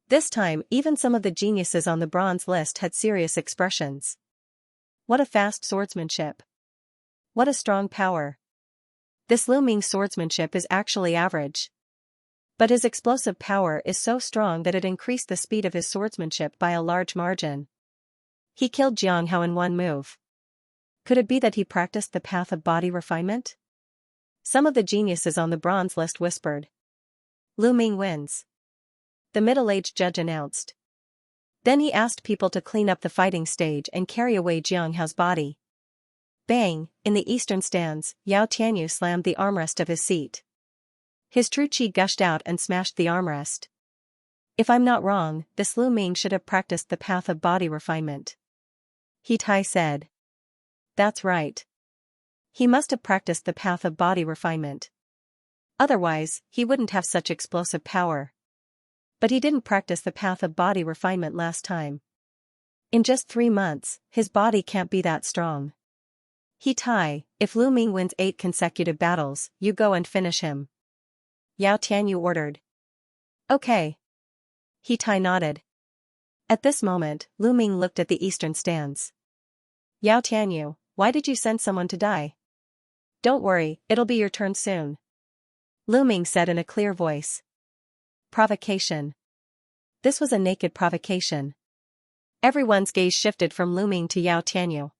This time, even some of the geniuses on the bronze list had serious expressions. What a fast swordsmanship. What a strong power. This Lu Ming swordsmanship is actually average. But his explosive power is so strong that it increased the speed of his swordsmanship by a large margin. He killed Jiang Hao in one move. Could it be that he practiced the path of body refinement? Some of the geniuses on the bronze list whispered. Lu Ming wins. The middle-aged judge announced. Then he asked people to clean up the fighting stage and carry away Jiang Hao's body. Bang, in the eastern stands, Yao Tianyu slammed the armrest of his seat. His true qi gushed out and smashed the armrest. If I'm not wrong, this Lu Ming should have practiced the path of body refinement. He Tai said. That's right. He must have practiced the path of body refinement. Otherwise, he wouldn't have such explosive power. But he didn't practice the path of body refinement last time. In just 3 months, his body can't be that strong. He Tai, if Lu Ming wins 8 consecutive battles, you go and finish him. Yao Tianyu ordered. Okay. He Tai nodded. At this moment, Lu Ming looked at the eastern stands. Yao Tianyu, why did you send someone to die? Don't worry, it'll be your turn soon. Lu Ming said in a clear voice. Provocation. This was a naked provocation. Everyone's gaze shifted from Lu Ming to Yao Tianyu.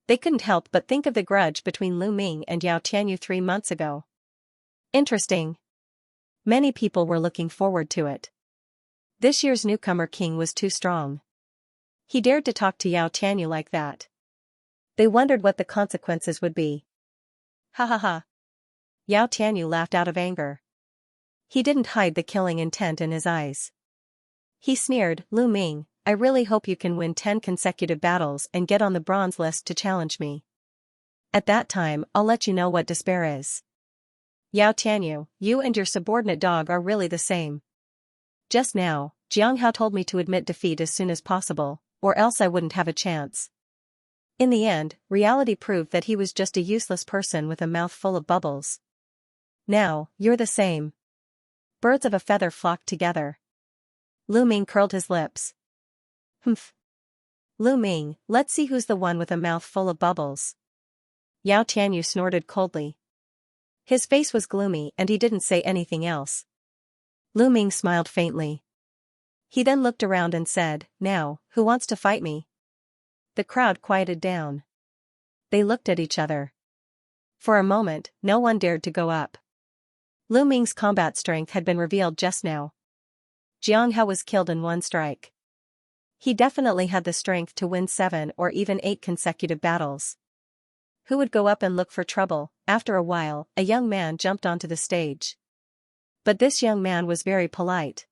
They couldn't help but think of the grudge between Lu Ming and Yao Tianyu 3 months ago. Interesting. Many people were looking forward to it. This year's newcomer king was too strong. He dared to talk to Yao Tianyu like that. They wondered what the consequences would be. Ha ha ha. Yao Tianyu laughed out of anger. He didn't hide the killing intent in his eyes. He sneered, Lu Ming, I really hope you can win 10 consecutive battles and get on the bronze list to challenge me. At that time, I'll let you know what despair is. Yao Tianyu, you and your subordinate dog are really the same. Just now, Jianghao told me to admit defeat as soon as possible, or else I wouldn't have a chance. In the end, reality proved that he was just a useless person with a mouth full of bubbles. Now, you're the same. Birds of a feather flock together. Lu Ming curled his lips. Humph. Lu Ming, let's see who's the one with a mouth full of bubbles. Yao Tianyu snorted coldly. His face was gloomy and he didn't say anything else. Lu Ming smiled faintly. He then looked around and said, Now, who wants to fight me? The crowd quieted down. They looked at each other. For a moment, no one dared to go up. Lu Ming's combat strength had been revealed just now. Jianghao was killed in one strike. He definitely had the strength to win 7 or even 8 consecutive battles. Who would go up and look for trouble? After a while, a young man jumped onto the stage. But this young man was very polite.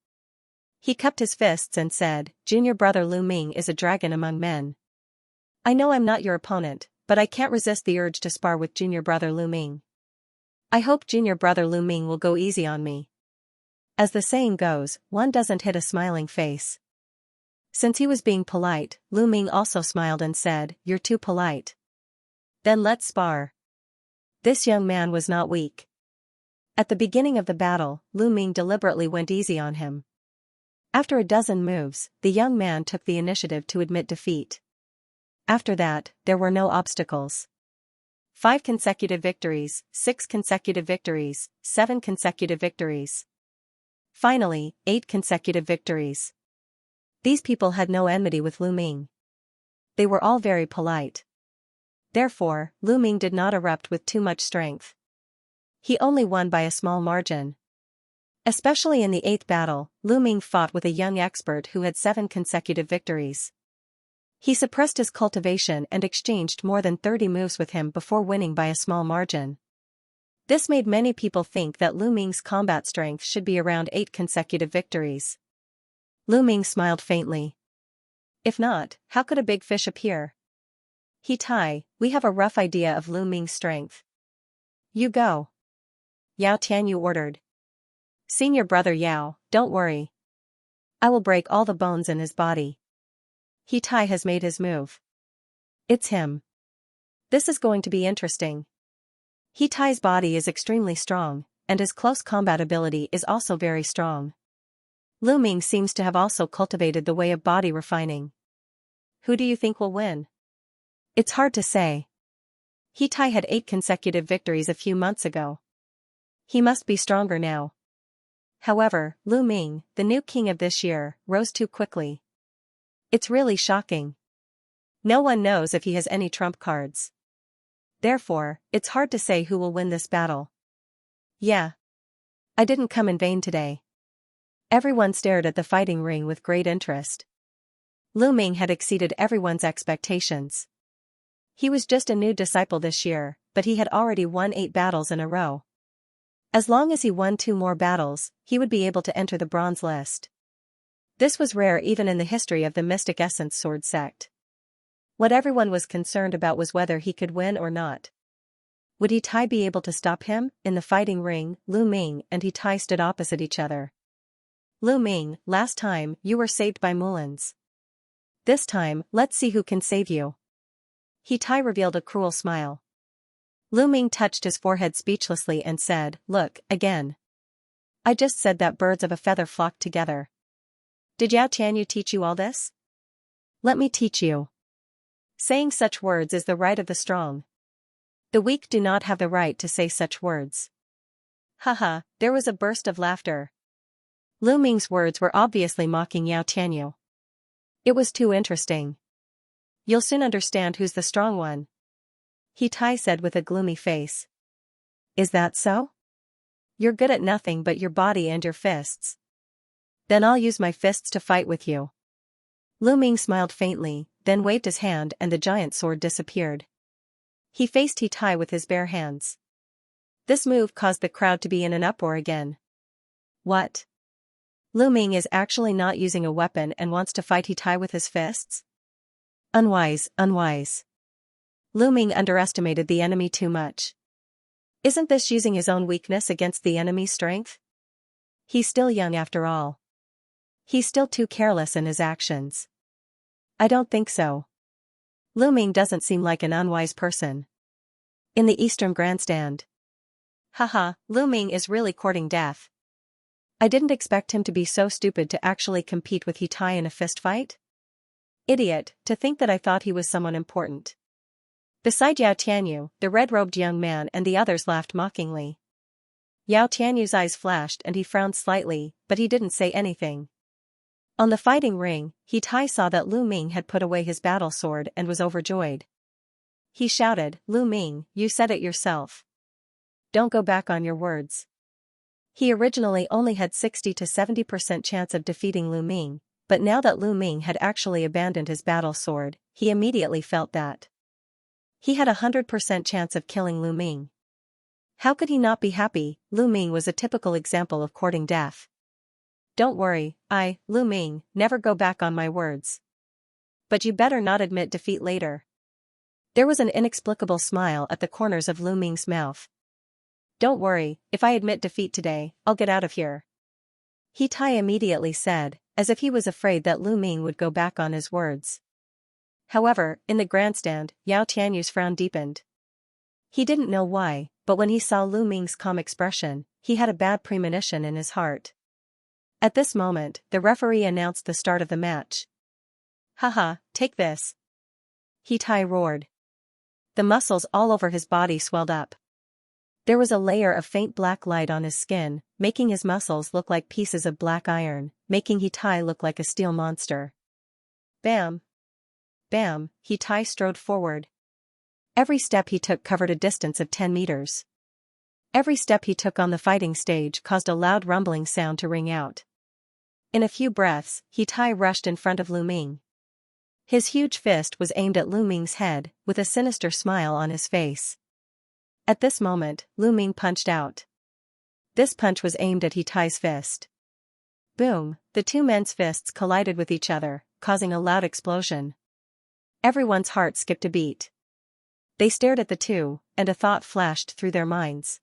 He cupped his fists and said, Junior brother Lu Ming is a dragon among men. I know I'm not your opponent, but I can't resist the urge to spar with junior brother Lu Ming. I hope junior brother Lu Ming will go easy on me. As the saying goes, one doesn't hit a smiling face. Since he was being polite, Lu Ming also smiled and said, You're too polite. Then let's spar. This young man was not weak. At the beginning of the battle, Lu Ming deliberately went easy on him. After a dozen moves, the young man took the initiative to admit defeat. After that, there were no obstacles. 5 consecutive victories, 6 consecutive victories, 7 consecutive victories. Finally, 8 consecutive victories. These people had no enmity with Lu Ming. They were all very polite. Therefore, Lu Ming did not erupt with too much strength. He only won by a small margin. Especially in the 8th battle, Lu Ming fought with a young expert who had 7 consecutive victories. He suppressed his cultivation and exchanged more than 30 moves with him before winning by a small margin. This made many people think that Lu Ming's combat strength should be around 8 consecutive victories. Lu Ming smiled faintly. If not, how could a big fish appear? He Tai, we have a rough idea of Lu Ming's strength. You go. Yao Tianyu ordered. Senior brother Yao, don't worry. I will break all the bones in his body. He Tai has made his move. It's him. This is going to be interesting. He Tai's body is extremely strong, and his close combat ability is also very strong. Lu Ming seems to have also cultivated the way of body refining. Who do you think will win? It's hard to say. He Tai had 8 consecutive victories a few months ago. He must be stronger now. However, Lu Ming, the new king of this year, rose too quickly. It's really shocking. No one knows if he has any trump cards. Therefore, it's hard to say who will win this battle. Yeah. I didn't come in vain today. Everyone stared at the fighting ring with great interest. Lu Ming had exceeded everyone's expectations. He was just a new disciple this year, but he had already won 8 battles in a row. As long as he won 2 more battles, he would be able to enter the bronze list. This was rare even in the history of the Mystic Essence Sword sect. What everyone was concerned about was whether he could win or not. Would He Tai be able to stop him? In the fighting ring, Lu Ming and He Tai stood opposite each other. Lu Ming, last time, you were saved by Mullins. This time, let's see who can save you. He Tai revealed a cruel smile. Lu Ming touched his forehead speechlessly and said, Look, again. I just said that birds of a feather flock together. Did Yao Tianyu teach you all this? Let me teach you. Saying such words is the right of the strong. The weak do not have the right to say such words. Haha, there was a burst of laughter. Lu Ming's words were obviously mocking Yao Tianyu. It was too interesting. You'll soon understand who's the strong one. He Tai said with a gloomy face. Is that so? You're good at nothing but your body and your fists. Then I'll use my fists to fight with you. Lu Ming smiled faintly, then waved his hand and the giant sword disappeared. He faced He Tai with his bare hands. This move caused the crowd to be in an uproar again. What? Lu Ming is actually not using a weapon and wants to fight He Tai with his fists? Unwise, unwise. Lu Ming underestimated the enemy too much. Isn't this using his own weakness against the enemy's strength? He's still young after all. He's still too careless in his actions. I don't think so. Lu Ming doesn't seem like an unwise person. In the Eastern Grandstand. Haha, Lu Ming is really courting death. I didn't expect him to be so stupid to actually compete with He Tai in a fistfight. Idiot, to think that I thought he was someone important. Beside Yao Tianyu, the red-robed young man and the others laughed mockingly. Yao Tianyu's eyes flashed and he frowned slightly, but he didn't say anything. On the fighting ring, He Tai saw that Lu Ming had put away his battle sword and was overjoyed. He shouted, Lu Ming, you said it yourself. Don't go back on your words. He originally only had 60 to 70% chance of defeating Lu Ming, but now that Lu Ming had actually abandoned his battle sword, he immediately felt that he had 100% chance of killing Lu Ming. How could he not be happy? Lu Ming was a typical example of courting death. Don't worry, Lu Ming, never go back on my words. But you better not admit defeat later. There was an inexplicable smile at the corners of Lu Ming's mouth. Don't worry, if I admit defeat today, I'll get out of here. He Tai immediately said, as if he was afraid that Lu Ming would go back on his words. However, in the grandstand, Yao Tianyu's frown deepened. He didn't know why, but when he saw Lu Ming's calm expression, he had a bad premonition in his heart. At this moment, the referee announced the start of the match. Haha, take this. He Tai roared. The muscles all over his body swelled up. There was a layer of faint black light on his skin, making his muscles look like pieces of black iron, making He Tai look like a steel monster. Bam! Bam! He Tai strode forward. Every step he took covered a distance of 10 meters. Every step he took on the fighting stage caused a loud rumbling sound to ring out. In a few breaths, He Tai rushed in front of Lu Ming. His huge fist was aimed at Lu Ming's head, with a sinister smile on his face. At this moment, Lu Ming punched out. This punch was aimed at He Tai's fist. Boom, the two men's fists collided with each other, causing a loud explosion. Everyone's heart skipped a beat. They stared at the two, and a thought flashed through their minds.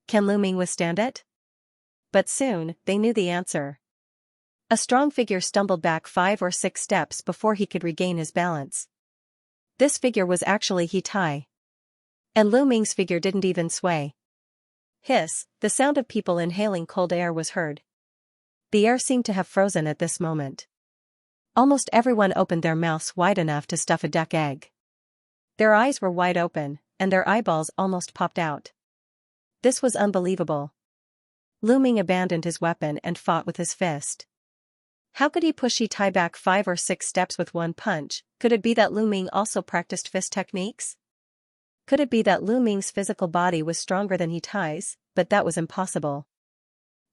Can Lu Ming withstand it? But soon, they knew the answer. A strong figure stumbled back 5 or 6 steps before he could regain his balance. This figure was actually He Tai. And Lu Ming's figure didn't even sway. Hiss, the sound of people inhaling cold air was heard. The air seemed to have frozen at this moment. Almost everyone opened their mouths wide enough to stuff a duck egg. Their eyes were wide open, and their eyeballs almost popped out. This was unbelievable. Lu Ming abandoned his weapon and fought with his fist. How could he push He Tai back 5 or 6 steps with one punch? Could it be that Lu Ming also practiced fist techniques? Could it be that Lu Ming's physical body was stronger than He Tai's, but that was impossible.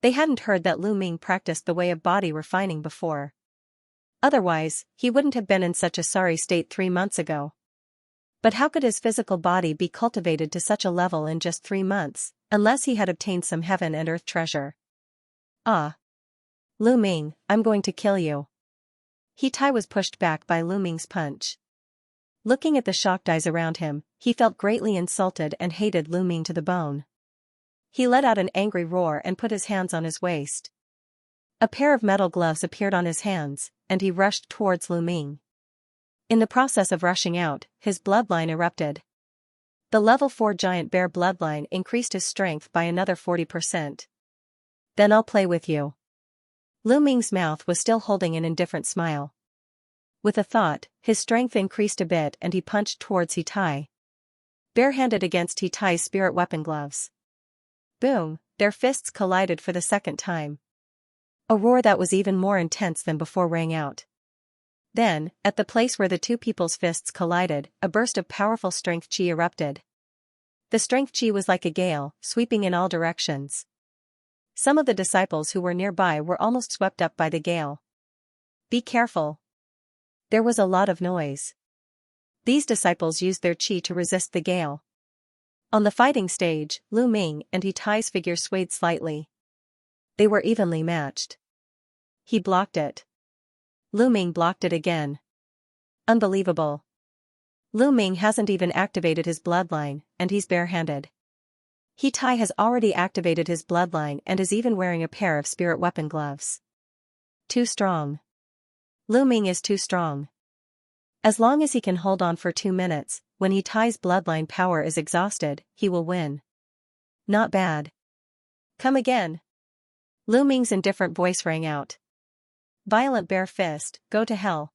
They hadn't heard that Lu Ming practiced the way of body refining before. Otherwise, he wouldn't have been in such a sorry state 3 months ago. But how could his physical body be cultivated to such a level in just 3 months, unless he had obtained some heaven and earth treasure? Ah! Lu Ming, I'm going to kill you. He Tai was pushed back by Lu Ming's punch. Looking at the shocked eyes around him, he felt greatly insulted and hated Lu Ming to the bone. He let out an angry roar and put his hands on his waist. A pair of metal gloves appeared on his hands, and he rushed towards Lu Ming. In the process of rushing out, his bloodline erupted. The level 4 giant bear bloodline increased his strength by another 40%. Then I'll play with you. Lu Ming's mouth was still holding an indifferent smile. With a thought, his strength increased a bit and he punched towards He Tai. Barehanded against He Tai's spirit weapon gloves. Boom, their fists collided for the second time. A roar that was even more intense than before rang out. Then, at the place where the two people's fists collided, a burst of powerful strength chi erupted. The strength chi was like a gale, sweeping in all directions. Some of the disciples who were nearby were almost swept up by the gale. Be careful. There was a lot of noise. These disciples used their qi to resist the gale. On the fighting stage, Lu Ming and He Tai's figures swayed slightly. They were evenly matched. He blocked it. Lu Ming blocked it again. Unbelievable. Lu Ming hasn't even activated his bloodline, and he's barehanded. He Tai has already activated his bloodline and is even wearing a pair of spirit weapon gloves. Too strong. Lu Ming is too strong. As long as he can hold on for 2 minutes, when He Tai's bloodline power is exhausted, he will win. Not bad. Come again. Lu Ming's indifferent voice rang out. Violent bare fist, go to hell.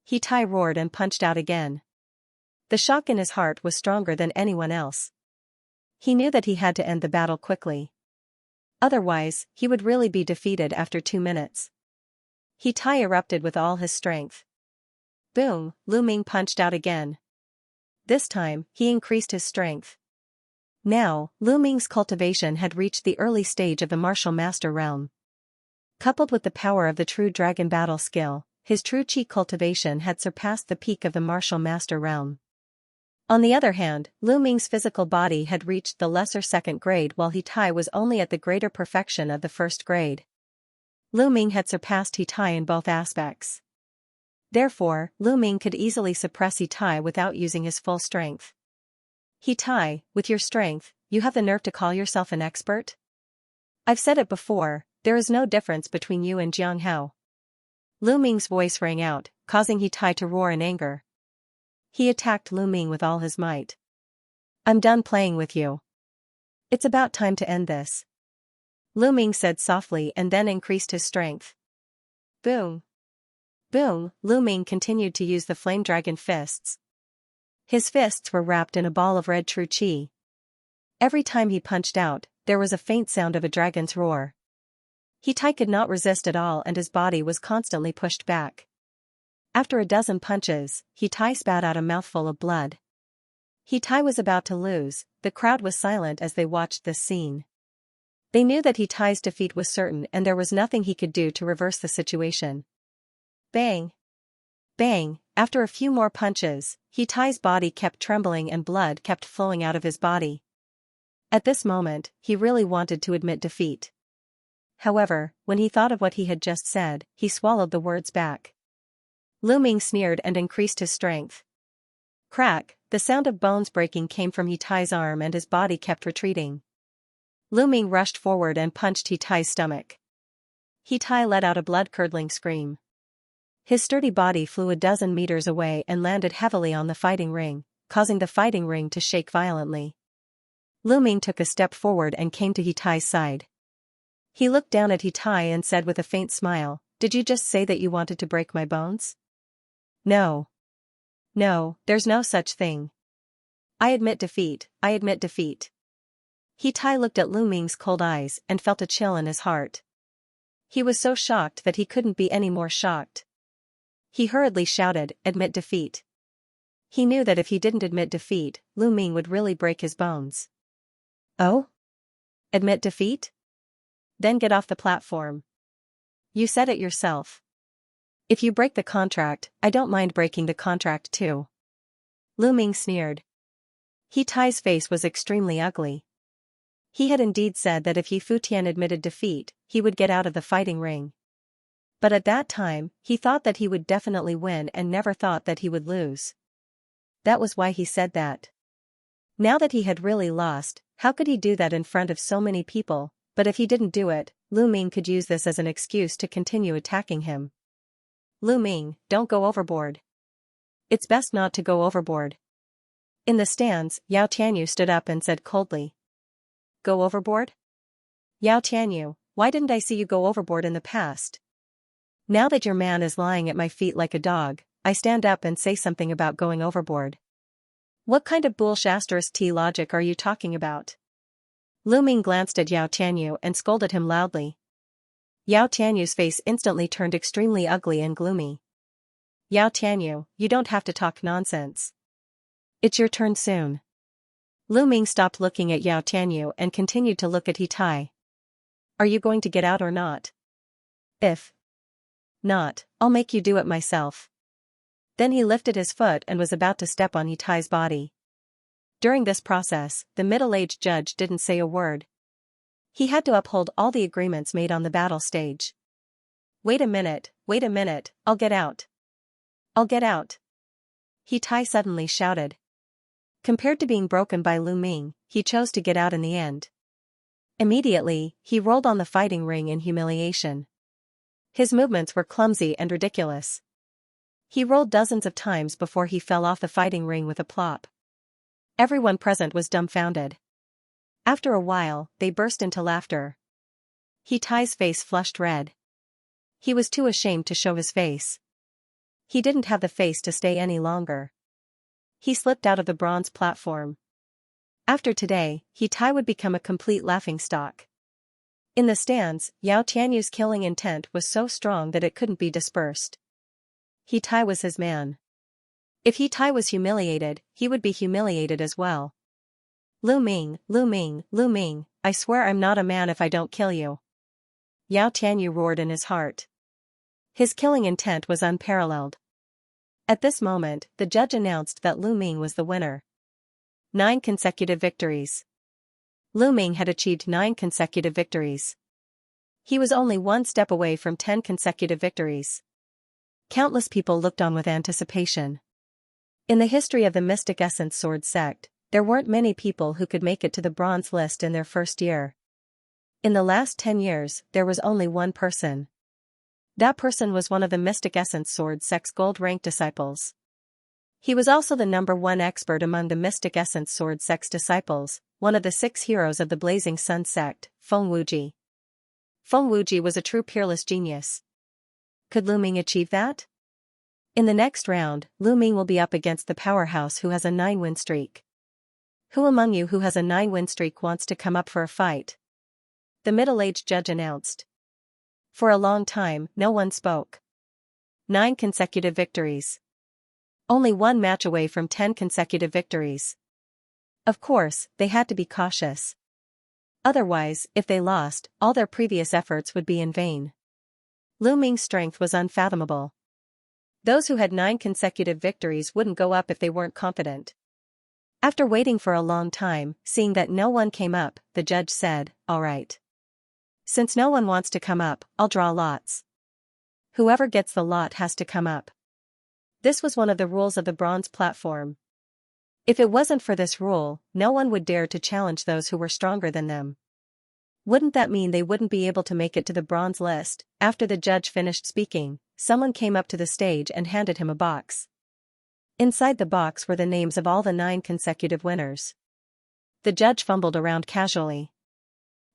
He Tai roared and punched out again. The shock in his heart was stronger than anyone else. He knew that he had to end the battle quickly. Otherwise, he would really be defeated after 2 minutes. He Tai erupted with all his strength. Boom, Lu Ming punched out again. This time, he increased his strength. Now, Lu Ming's cultivation had reached the early stage of the martial master realm. Coupled with the power of the true dragon battle skill, his true qi cultivation had surpassed the peak of the martial master realm. On the other hand, Lu Ming's physical body had reached the lesser second grade while He Tai was only at the greater perfection of the first grade. Lu Ming had surpassed He Tai in both aspects. Therefore, Lu Ming could easily suppress He Tai without using his full strength. He Tai, with your strength, you have the nerve to call yourself an expert? I've said it before, there is no difference between you and Jiang Hao. Lu Ming's voice rang out, causing He Tai to roar in anger. He attacked Lu Ming with all his might. I'm done playing with you. It's about time to end this. Lu Ming said softly and then increased his strength. Boom. Boom, Lu Ming continued to use the flame dragon fists. His fists were wrapped in a ball of red true qi. Every time he punched out, there was a faint sound of a dragon's roar. He Tai could not resist at all and his body was constantly pushed back. After a dozen punches, He Tai spat out a mouthful of blood. He Tai was about to lose, the crowd was silent as they watched this scene. They knew that He Tai's defeat was certain and there was nothing he could do to reverse the situation. Bang! Bang! After a few more punches, He Tai's body kept trembling and blood kept flowing out of his body. At this moment, he really wanted to admit defeat. However, when he thought of what he had just said, he swallowed the words back. Lu Ming sneered and increased his strength. Crack, the sound of bones breaking came from He Tai's arm and his body kept retreating. Lu Ming rushed forward and punched He Tai's stomach. He Tai let out a blood-curdling scream. His sturdy body flew a dozen meters away and landed heavily on the fighting ring, causing the fighting ring to shake violently. Lu Ming took a step forward and came to He Tai's side. He looked down at He Tai and said with a faint smile, "Did you just say that you wanted to break my bones?" No. No, there's no such thing. I admit defeat, I admit defeat. He Tai looked at Lu Ming's cold eyes and felt a chill in his heart. He was so shocked that he couldn't be any more shocked. He hurriedly shouted, "Admit defeat." He knew that if he didn't admit defeat, Lu Ming would really break his bones. Oh? Admit defeat? Then get off the platform. You said it yourself. If you break the contract, I don't mind breaking the contract too. Lu Ming sneered. He Tai's face was extremely ugly. He had indeed said that if He Futian admitted defeat, he would get out of the fighting ring. But at that time, he thought that he would definitely win and never thought that he would lose. That was why he said that. Now that he had really lost, how could he do that in front of so many people? But if he didn't do it, Lu Ming could use this as an excuse to continue attacking him. Lu Ming, don't go overboard. It's best not to go overboard. In the stands, Yao Tianyu stood up and said coldly. Go overboard? Yao Tianyu, why didn't I see you go overboard in the past? Now that your man is lying at my feet like a dog, I stand up and say something about going overboard. What kind of bullshit logic are you talking about? Lu Ming glanced at Yao Tianyu and scolded him loudly. Yao Tianyu's face instantly turned extremely ugly and gloomy. Yao Tianyu, you don't have to talk nonsense. It's your turn soon. Lu Ming stopped looking at Yao Tianyu and continued to look at He Tai. Are you going to get out or not? If not, I'll make you do it myself. Then he lifted his foot and was about to step on Yitai's body. During this process, the middle-aged judge didn't say a word. He had to uphold all the agreements made on the battle stage. Wait a minute, I'll get out. I'll get out. Yitai suddenly shouted. Compared to being broken by Lu Ming, he chose to get out in the end. Immediately, he rolled on the fighting ring in humiliation. His movements were clumsy and ridiculous. He rolled dozens of times before he fell off the fighting ring with a plop. Everyone present was dumbfounded. After a while, they burst into laughter. Yitai's face flushed red. He was too ashamed to show his face. He didn't have the face to stay any longer. He slipped out of the bronze platform. After today, Yitai would become a complete laughingstock. In the stands, Yao Tianyu's killing intent was so strong that it couldn't be dispersed. Yitai was his man. If Yitai was humiliated, he would be humiliated as well. Lu Ming, I swear I'm not a man if I don't kill you. Yao Tianyu roared in his heart. His killing intent was unparalleled. At this moment, the judge announced that Lu Ming was the winner. 9 consecutive victories. Lu Ming had achieved 9 consecutive victories. He was only one step away from 10 consecutive victories. Countless people looked on with anticipation. In the history of the Mystic Essence Sword sect, there weren't many people who could make it to the bronze list in their first year. In the last 10 years, there was only one person. That person was one of the Mystic Essence Sword sect's gold-ranked disciples. He was also the #1 expert among the Mystic Essence Sword sect's disciples, one of the 6 heroes of the Blazing Sun sect, Feng Wuji. Feng Wuji was a true peerless genius. Could Lu Ming achieve that? In the next round, Lu Ming will be up against the powerhouse who has a 9-win streak. Who among you who has a 9-win streak wants to come up for a fight? The middle-aged judge announced. For a long time, no one spoke. 9 consecutive victories. Only one match away from 10 consecutive victories. Of course, they had to be cautious. Otherwise, if they lost, all their previous efforts would be in vain. Lu Ming's strength was unfathomable. Those who had 9 consecutive victories wouldn't go up if they weren't confident. After waiting for a long time, seeing that no one came up, the judge said, "All right. Since no one wants to come up, I'll draw lots. Whoever gets the lot has to come up." This was one of the rules of the bronze platform. If it wasn't for this rule, no one would dare to challenge those who were stronger than them. Wouldn't that mean they wouldn't be able to make it to the bronze list? After the judge finished speaking, someone came up to the stage and handed him a box. Inside the box were the names of all the 9 consecutive winners. The judge fumbled around casually.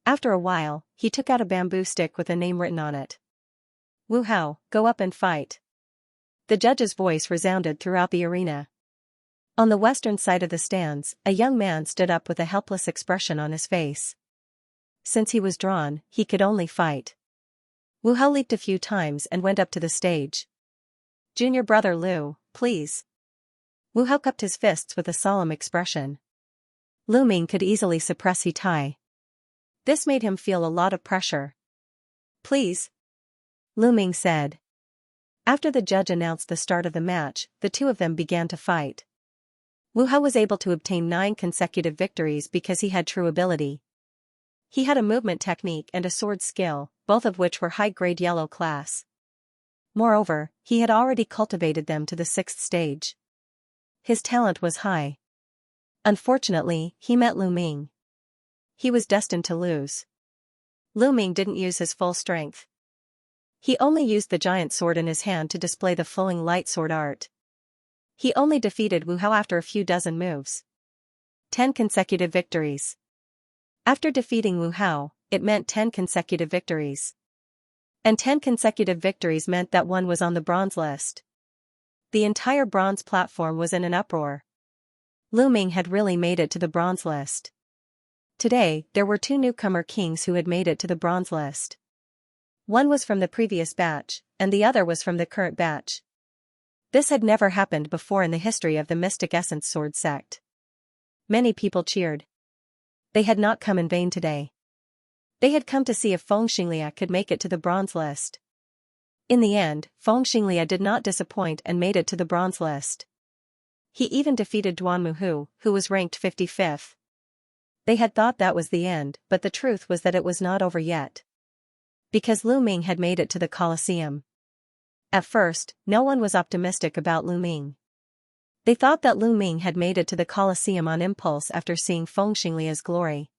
After a while, he took out a bamboo stick with a name written on it. "Wu Hao, go up and fight." The judge's voice resounded throughout the arena. On the western side of the stands, a young man stood up with a helpless expression on his face. Since he was drawn, he could only fight. Wu Hao leaped a few times and went up to the stage. "Junior brother Lu, please." Wu Hao cupped his fists with a solemn expression. Lu Ming could easily suppress Yitai. This made him feel a lot of pressure. "Please," Lu Ming said. After the judge announced the start of the match, the two of them began to fight. Wu Hao was able to obtain 9 consecutive victories because he had true ability. He had a movement technique and a sword skill, both of which were high-grade yellow class. Moreover, he had already cultivated them to the 6th stage. His talent was high. Unfortunately, he met Lu Ming. He was destined to lose. Lu Ming didn't use his full strength. He only used the giant sword in his hand to display the flowing light sword art. He only defeated Wu Hao after a few dozen moves. 10 consecutive victories. After defeating Wu Hao, it meant 10 consecutive victories. And 10 consecutive victories meant that one was on the bronze list. The entire bronze platform was in an uproar. Lu Ming had really made it to the bronze list. Today, there were 2 newcomer kings who had made it to the bronze list. One was from the previous batch, and the other was from the current batch. This had never happened before in the history of the Mystic Essence Sword sect. Many people cheered. They had not come in vain today. They had come to see if Xianxia could make it to the bronze list. In the end, Xianxia did not disappoint and made it to the bronze list. He even defeated Duanmu, who was ranked 55th. They had thought that was the end, but the truth was that it was not over yet. Because Lu Ming had made it to the Colosseum. At first, no one was optimistic about Lu Ming. They thought that Lu Ming had made it to the Colosseum on impulse after seeing Xianxia's glory.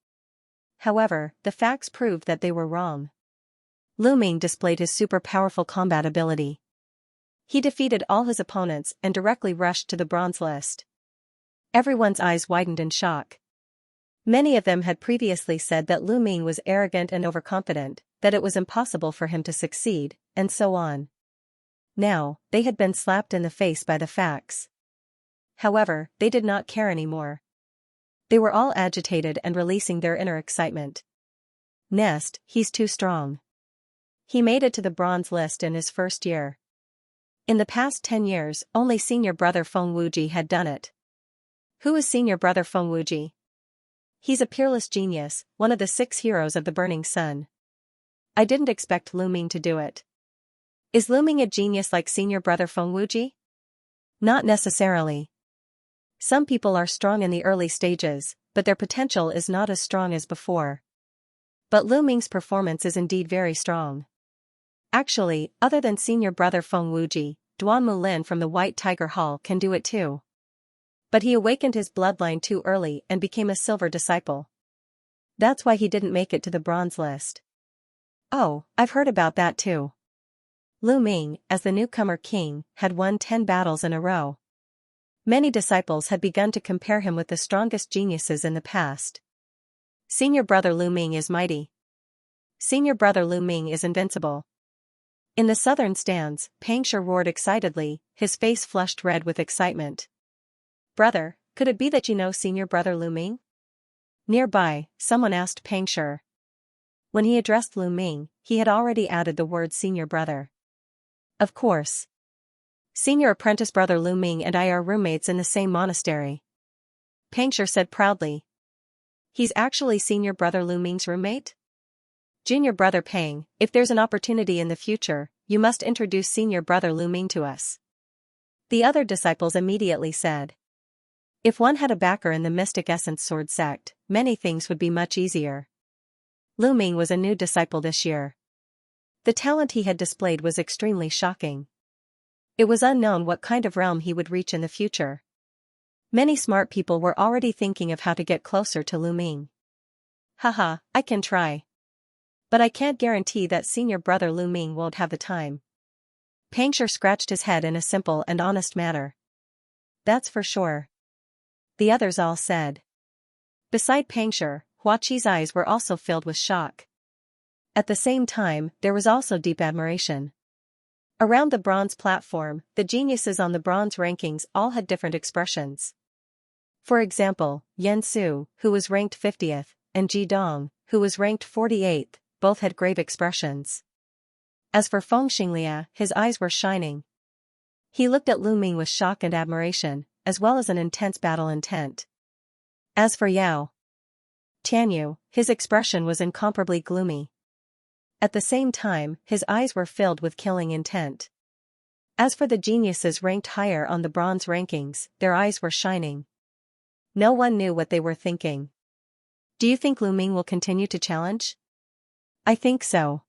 However, the facts proved that they were wrong. Lu Ming displayed his super powerful combat ability. He defeated all his opponents and directly rushed to the bronze list. Everyone's eyes widened in shock. Many of them had previously said that Lu Ming was arrogant and overconfident, that it was impossible for him to succeed, and so on. Now, they had been slapped in the face by the facts. However, they did not care anymore. They were all agitated and releasing their inner excitement. Nest, he's too strong. He made it to the bronze list in his first year. In the past 10 years, only senior brother Feng Wuji had done it. Who is senior brother Feng Wuji? He's a peerless genius, one of the 6 heroes of the Burning Sun. I didn't expect Lu Ming to do it. Is Lu Ming a genius like senior brother Feng Wuji? Not necessarily. Some people are strong in the early stages, but their potential is not as strong as before. But Lu Ming's performance is indeed very strong. Actually, other than senior brother Feng Wuji, Duanmu Lin from the White Tiger Hall can do it too. But he awakened his bloodline too early and became a silver disciple. That's why he didn't make it to the bronze list. Oh, I've heard about that too. Lu Ming, as the newcomer king, had won 10 battles in a row. Many disciples had begun to compare him with the strongest geniuses in the past. Senior brother Lu Ming is mighty. Senior brother Lu Ming is invincible. In the southern stands, Pangsha roared excitedly, his face flushed red with excitement. Brother, could it be that you know senior brother Lu Ming? Nearby, someone asked Pangsha. When he addressed Lu Ming, he had already added the word senior brother. Of course. Senior apprentice brother Lu Ming and I are roommates in the same monastery. Pangsha said proudly. He's actually senior brother Lu Ming's roommate? Junior brother Pang, if there's an opportunity in the future, you must introduce senior brother Lu Ming to us. The other disciples immediately said. If one had a backer in the Mystic Essence Sword sect, many things would be much easier. Lu Ming was a new disciple this year. The talent he had displayed was extremely shocking. It was unknown what kind of realm he would reach in the future. Many smart people were already thinking of how to get closer to Lu Ming. Haha, I can try. But I can't guarantee that senior brother Lu Ming won't have the time. Pangsha scratched his head in a simple and honest manner. That's for sure. The others all said. Beside Pangsha, Huaqi's eyes were also filled with shock. At the same time, there was also deep admiration. Around the bronze platform, the geniuses on the bronze rankings all had different expressions. For example, Yan Su, who was ranked 50th, and Ji Dong, who was ranked 48th, both had grave expressions. As for Xianxia, his eyes were shining. He looked at Lu Ming with shock and admiration, as well as an intense battle intent. As for Yao Tianyu, his expression was incomparably gloomy. At the same time, his eyes were filled with killing intent. As for the geniuses ranked higher on the bronze rankings, their eyes were shining. No one knew what they were thinking. Do you think Lu Ming will continue to challenge? I think so.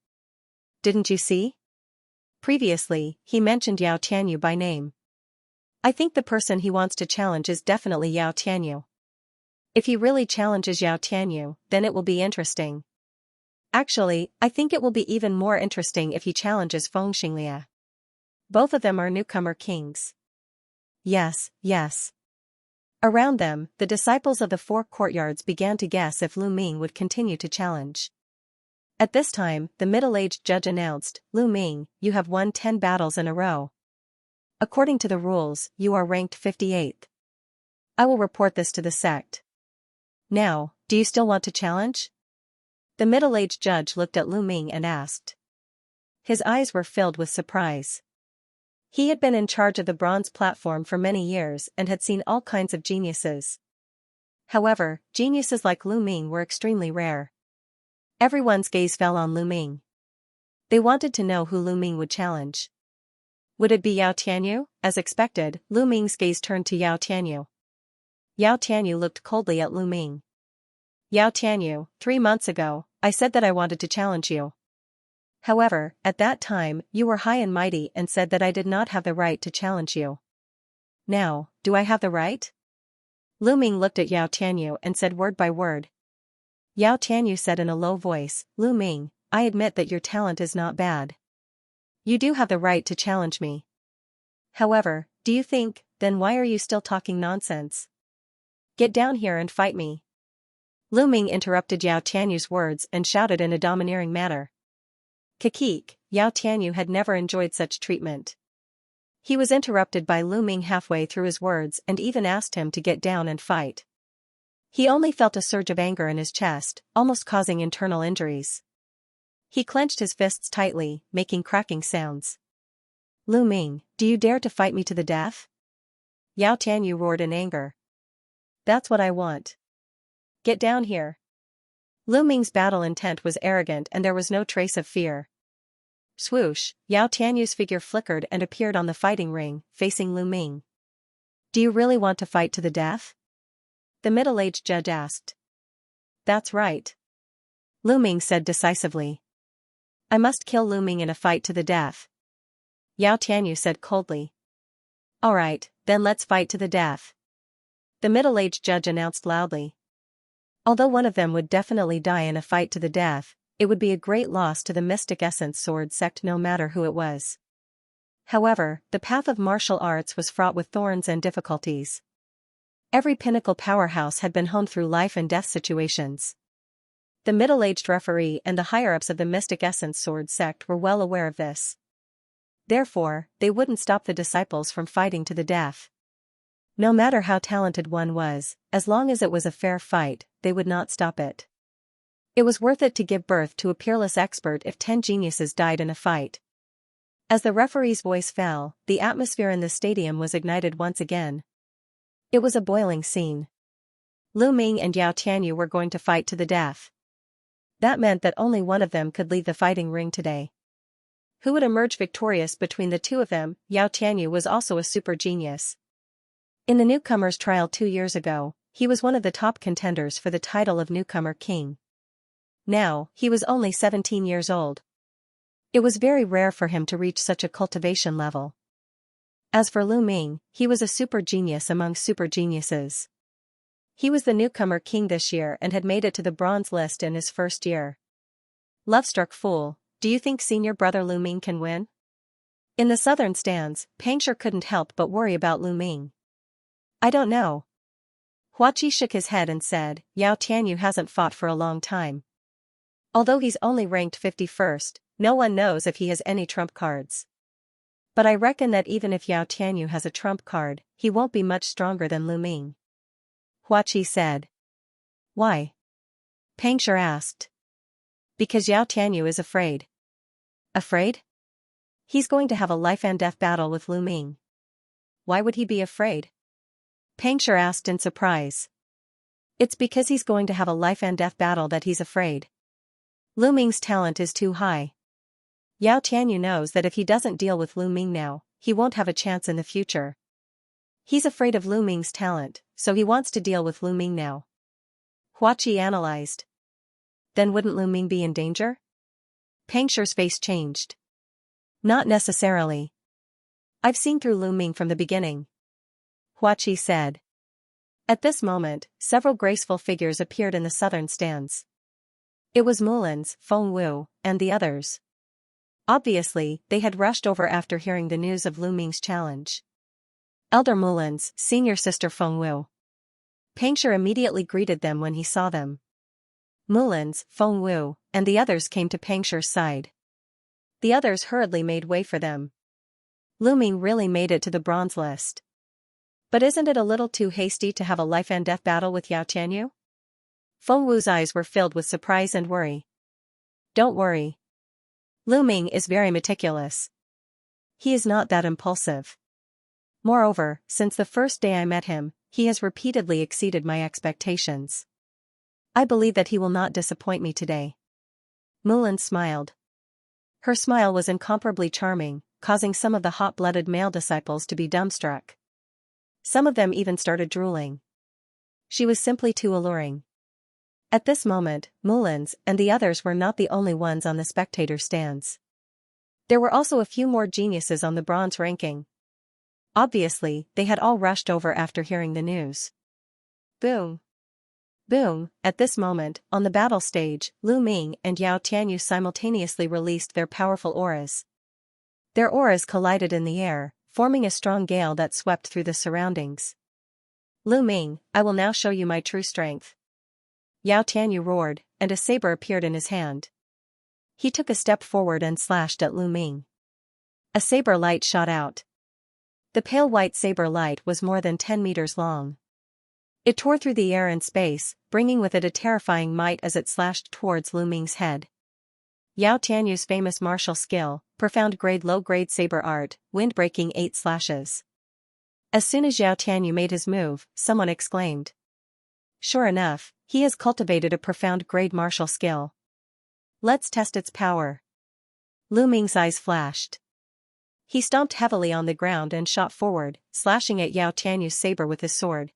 Didn't you see? Previously, he mentioned Yao Tianyu by name. I think the person he wants to challenge is definitely Yao Tianyu. If he really challenges Yao Tianyu, then it will be interesting. Actually, I think it will be even more interesting if he challenges Xianxia. Both of them are newcomer kings. Yes, yes. Around them, the disciples of the 4 courtyards began to guess if Lu Ming would continue to challenge. At this time, the middle-aged judge announced, Lu Ming, you have won 10 battles in a row. According to the rules, you are ranked 58th. I will report this to the sect. Now, do you still want to challenge? The middle-aged judge looked at Lu Ming and asked. His eyes were filled with surprise. He had been in charge of the bronze platform for many years and had seen all kinds of geniuses. However, geniuses like Lu Ming were extremely rare. Everyone's gaze fell on Lu Ming. They wanted to know who Lu Ming would challenge. Would it be Yao Tianyu? As expected, Lu Ming's gaze turned to Yao Tianyu. Yao Tianyu looked coldly at Lu Ming. Yao Tianyu, 3 months ago, I said that I wanted to challenge you. However, at that time, you were high and mighty and said that I did not have the right to challenge you. Now, do I have the right? Lu Ming looked at Yao Tianyu and said word by word. Yao Tianyu said in a low voice, Lu Ming, I admit that your talent is not bad. You do have the right to challenge me. However, do you think, then why are you still talking nonsense? Get down here and fight me. Lu Ming interrupted Yao Tianyu's words and shouted in a domineering manner. Kikik, Yao Tianyu had never enjoyed such treatment. He was interrupted by Lu Ming halfway through his words and even asked him to get down and fight. He only felt a surge of anger in his chest, almost causing internal injuries. He clenched his fists tightly, making cracking sounds. Lu Ming, do you dare to fight me to the death? Yao Tianyu roared in anger. That's what I want. Get down here. Lu Ming's battle intent was arrogant and there was no trace of fear. Swoosh, Yao Tianyu's figure flickered and appeared on the fighting ring, facing Lu Ming. Do you really want to fight to the death? The middle-aged judge asked. That's right. Lu Ming said decisively. I must kill Lu Ming in a fight to the death. Yao Tianyu said coldly. All right, then let's fight to the death. The middle-aged judge announced loudly. Although one of them would definitely die in a fight to the death, it would be a great loss to the Mystic Essence Sword sect no matter who it was. However, the path of martial arts was fraught with thorns and difficulties. Every pinnacle powerhouse had been honed through life and death situations. The middle-aged referee and the higher-ups of the Mystic Essence Sword sect were well aware of this. Therefore, they wouldn't stop the disciples from fighting to the death. No matter how talented one was, as long as it was a fair fight, they would not stop it. It was worth it to give birth to a peerless expert if 10 geniuses died in a fight. As the referee's voice fell, the atmosphere in the stadium was ignited once again. It was a boiling scene. Lu Ming and Yao Tianyu were going to fight to the death. That meant that only one of them could leave the fighting ring today. Who would emerge victorious between the two of them? Yao Tianyu was also a super genius. In the newcomers trial 2 years ago, he was one of the top contenders for the title of newcomer king. Now, he was only 17 years old. It was very rare for him to reach such a cultivation level. As for Lu Ming, he was a super genius among super geniuses. He was the newcomer king this year and had made it to the bronze list in his first year. Love-struck fool, do you think senior brother Lu Ming can win? In the southern stands, Pangshur couldn't help but worry about Lu Ming. I don't know. Huaqi shook his head and said, Yao Tianyu hasn't fought for a long time. Although he's only ranked 51st, no one knows if he has any trump cards. But I reckon that even if Yao Tianyu has a trump card, he won't be much stronger than Lu Ming. Huaqi said. Why? Pangshur asked. Because Yao Tianyu is afraid. Afraid? He's going to have a life and death battle with Lu Ming. Why would he be afraid? Pangshur asked in surprise. It's because he's going to have a life and death battle that he's afraid. Lu Ming's talent is too high. Yao Tianyu knows that if he doesn't deal with Lu Ming now, he won't have a chance in the future. He's afraid of Lu Ming's talent, so he wants to deal with Lu Ming now. Huaqi analyzed. Then wouldn't Lu Ming be in danger? Pangshur's face changed. Not necessarily. I've seen through Lu Ming from the beginning. Huaqi said. At this moment, several graceful figures appeared in the southern stands. It was Mulan's, Feng Wu, and the others. Obviously, they had rushed over after hearing the news of Lu Ming's challenge. Elder Mulan's senior sister Feng Wu. Pangshur immediately greeted them when he saw them. Mulan's, Feng Wu, and the others came to Pangshur's side. The others hurriedly made way for them. Lu Ming really made it to the bronze list. But isn't it a little too hasty to have a life and death battle with Yao Tianyu? Feng Wu's eyes were filled with surprise and worry. Don't worry. Lu Ming is very meticulous. He is not that impulsive. Moreover, since the first day I met him, he has repeatedly exceeded my expectations. I believe that he will not disappoint me today. Mulan smiled. Her smile was incomparably charming, causing some of the hot-blooded male disciples to be dumbstruck. Some of them even started drooling. She was simply too alluring. At this moment, Mulan's and the others were not the only ones on the spectator stands. There were also a few more geniuses on the bronze ranking. Obviously, they had all rushed over after hearing the news. Boom! Boom! At this moment, on the battle stage, Lu Ming and Yao Tianyu simultaneously released their powerful auras. Their auras collided in the air, forming a strong gale that swept through the surroundings. Lu Ming, I will now show you my true strength. Yao Tianyu roared, and a saber appeared in his hand. He took a step forward and slashed at Lu Ming. A saber light shot out. The pale white saber light was more than 10 meters long. It tore through the air and space, bringing with it a terrifying might as it slashed towards Lu Ming's head. Yao Tianyu's famous martial skill, profound grade low-grade saber art, wind-breaking 8 slashes. As soon as Yao Tianyu made his move, someone exclaimed. Sure enough, he has cultivated a profound grade martial skill. Let's test its power. Lu Ming's eyes flashed. He stomped heavily on the ground and shot forward, slashing at Yao Tianyu's saber with his sword.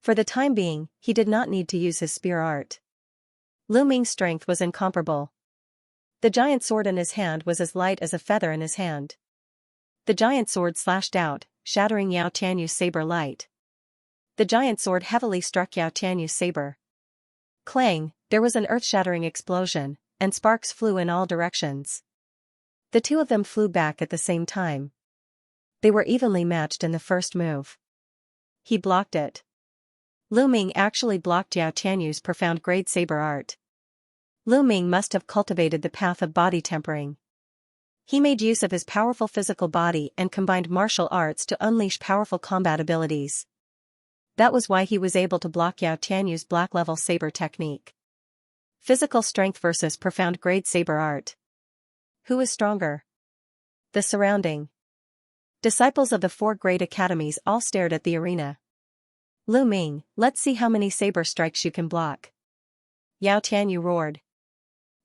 For the time being, he did not need to use his spear art. Lu Ming's strength was incomparable. The giant sword in his hand was as light as a feather in his hand. The giant sword slashed out, shattering Yao Tianyu's saber light. The giant sword heavily struck Yao Tianyu's saber. Clang, there was an earth-shattering explosion, and sparks flew in all directions. The two of them flew back at the same time. They were evenly matched in the first move. He blocked it. Lu Ming actually blocked Yao Tianyu's profound grade saber art. Lu Ming must have cultivated the path of body tempering. He made use of his powerful physical body and combined martial arts to unleash powerful combat abilities. That was why he was able to block Yao Tianyu's black-level saber technique. Physical strength versus profound grade saber art. Who is stronger? The surrounding disciples of the 4 great academies all stared at the arena. Lu Ming, let's see how many saber strikes you can block. Yao Tianyu roared.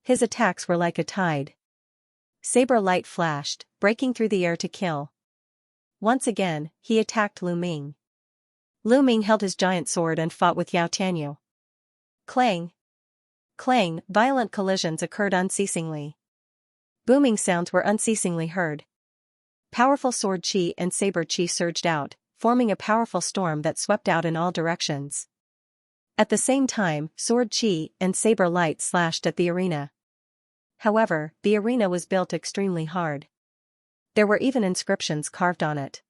His attacks were like a tide. Saber light flashed, breaking through the air to kill. Once again, he attacked Lu Ming. Lu Ming held his giant sword and fought with Yao Tianyu. Clang! Clang, violent collisions occurred unceasingly. Booming sounds were unceasingly heard. Powerful sword chi and saber chi surged out, forming a powerful storm that swept out in all directions. At the same time, sword chi and saber light slashed at the arena. However, the arena was built extremely hard. There were even inscriptions carved on it.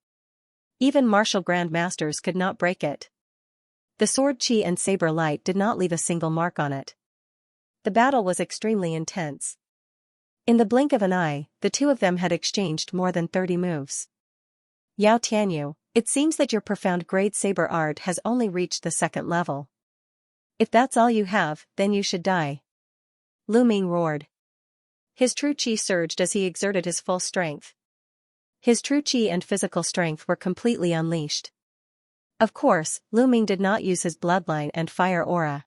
Even martial grandmasters could not break it. The sword chi and saber light did not leave a single mark on it. The battle was extremely intense. In the blink of an eye, the two of them had exchanged more than 30 moves. Yao Tianyu, it seems that your profound grade saber art has only reached the 2nd level. If that's all you have, then you should die. Lu Ming roared. His true chi surged as he exerted his full strength. His true chi and physical strength were completely unleashed. Of course, Lu Ming did not use his bloodline and fire aura.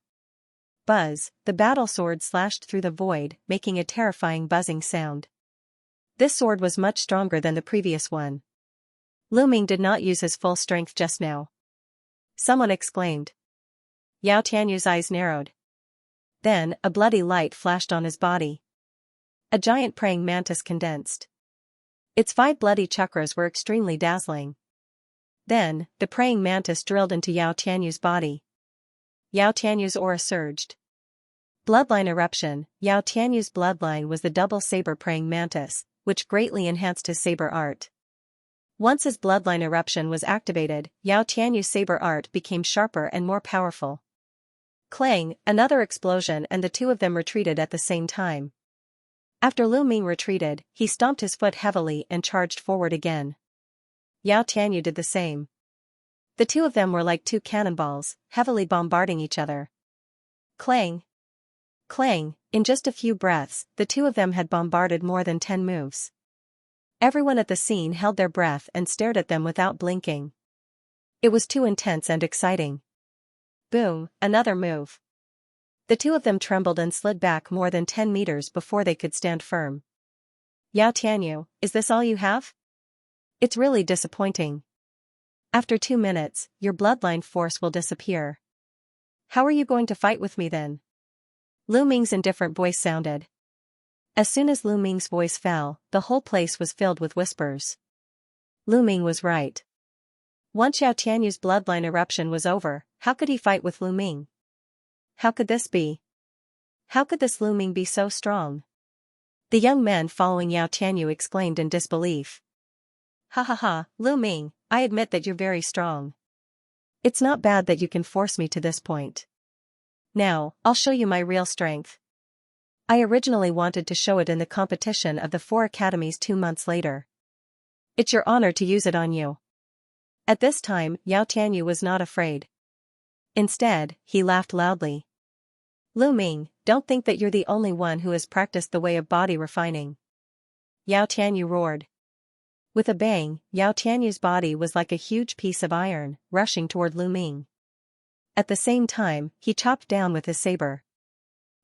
Buzz, the battle sword slashed through the void, making a terrifying buzzing sound. This sword was much stronger than the previous one. Lu Ming did not use his full strength just now. Someone exclaimed. Yao Tianyu's eyes narrowed. Then, a bloody light flashed on his body. A giant praying mantis condensed. Its 5 bloody chakras were extremely dazzling. Then, the praying mantis drilled into Yao Tianyu's body. Yao Tianyu's aura surged. Bloodline eruption. Yao Tianyu's bloodline was the double saber praying mantis, which greatly enhanced his saber art. Once his bloodline eruption was activated, Yao Tianyu's saber art became sharper and more powerful. Clang, another explosion, and the two of them retreated at the same time. After Lu Ming retreated, he stomped his foot heavily and charged forward again. Yao Tianyu did the same. The two of them were like 2 cannonballs, heavily bombarding each other. Clang! Clang, in just a few breaths, the two of them had bombarded more than 10 moves. Everyone at the scene held their breath and stared at them without blinking. It was too intense and exciting. Boom, another move. The two of them trembled and slid back more than 10 meters before they could stand firm. Yao Tianyu, is this all you have? It's really disappointing. After 2 minutes, your bloodline force will disappear. How are you going to fight with me then? Lu Ming's indifferent voice sounded. As soon as Lu Ming's voice fell, the whole place was filled with whispers. Lu Ming was right. Once Yao Tianyu's bloodline eruption was over, how could he fight with Lu Ming? How could this be? How could this Lu Ming be so strong? The young men following Yao Tianyu exclaimed in disbelief. Ha ha ha, Lu Ming, I admit that you're very strong. It's not bad that you can force me to this point. Now, I'll show you my real strength. I originally wanted to show it in the competition of the 4 academies 2 months later. It's your honor to use it on you. At this time, Yao Tianyu was not afraid. Instead, he laughed loudly. Lu Ming, don't think that you're the only one who has practiced the way of body refining. Yao Tianyu roared. With a bang, Yao Tianyu's body was like a huge piece of iron, rushing toward Lu Ming. At the same time, he chopped down with his saber.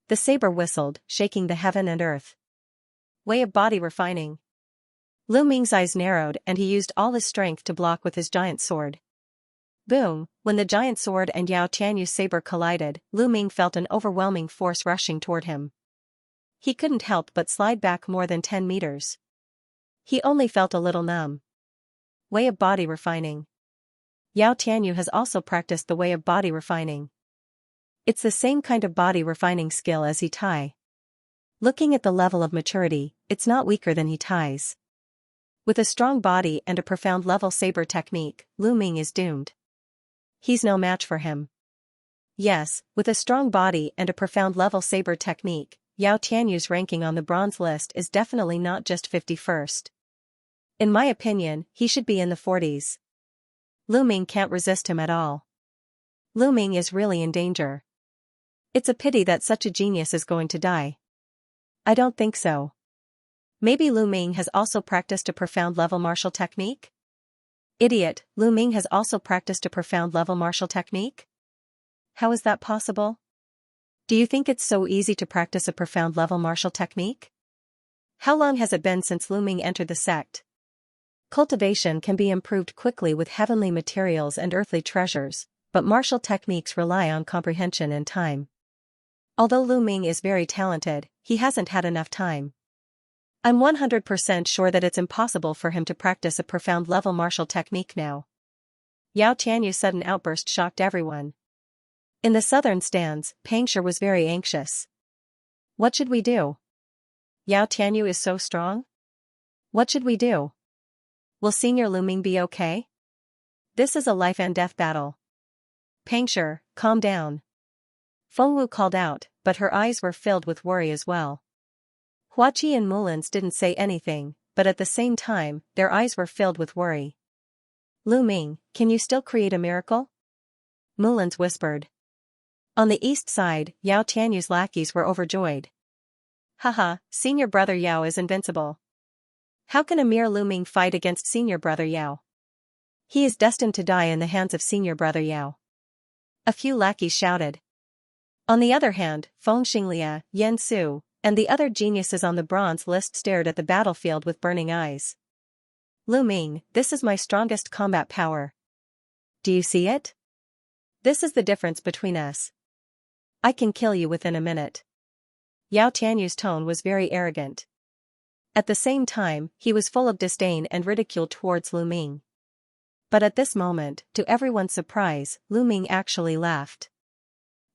The saber whistled, shaking the heaven and earth. Way of body refining. Lu Ming's eyes narrowed and he used all his strength to block with his giant sword. Boom! When the giant sword and Yao Tianyu's saber collided, Lu Ming felt an overwhelming force rushing toward him. He couldn't help but slide back more than 10 meters. He only felt a little numb. Way of body refining. Yao Tianyu has also practiced the way of body refining. It's the same kind of body refining skill as He Tai. Looking at the level of maturity, it's not weaker than He Tai's. With a strong body and a profound level saber technique, Lu Ming is doomed. He's no match for him. Yes, with a strong body and a profound level saber technique, Yao Tianyu's ranking on the bronze list is definitely not just 51st. In my opinion, he should be in the 40s. Lu Ming can't resist him at all. Lu Ming is really in danger. It's a pity that such a genius is going to die. I don't think so. Maybe Lu Ming has also practiced a profound level martial technique? Idiot, Lu Ming has also practiced a profound level martial technique? How is that possible? Do you think it's so easy to practice a profound level martial technique? How long has it been since Lu Ming entered the sect? Cultivation can be improved quickly with heavenly materials and earthly treasures, but martial techniques rely on comprehension and time. Although Lu Ming is very talented, he hasn't had enough time. I'm 100% sure that it's impossible for him to practice a profound level martial technique now. Yao Tianyu's sudden outburst shocked everyone. In the southern stands, Xianxia was very anxious. What should we do? Yao Tianyu is so strong? What should we do? Will Senior Lu Ming be okay? This is a life and death battle. Xianxia, calm down. Fengwu called out, but her eyes were filled with worry as well. Huaqi and Mulan's didn't say anything, but at the same time, their eyes were filled with worry. Lu Ming, can you still create a miracle? Mulan's whispered. On the east side, Yao Tianyu's lackeys were overjoyed. Haha, Senior Brother Yao is invincible. How can a mere Lu Ming fight against Senior Brother Yao? He is destined to die in the hands of Senior Brother Yao. A few lackeys shouted. On the other hand, Feng Xianxia, Yan Su, and the other geniuses on the bronze list stared at the battlefield with burning eyes. Lu Ming, this is my strongest combat power. Do you see it? This is the difference between us. I can kill you within a minute. Yao Tianyu's tone was very arrogant. At the same time, he was full of disdain and ridicule towards Lu Ming. But at this moment, to everyone's surprise, Lu Ming actually laughed.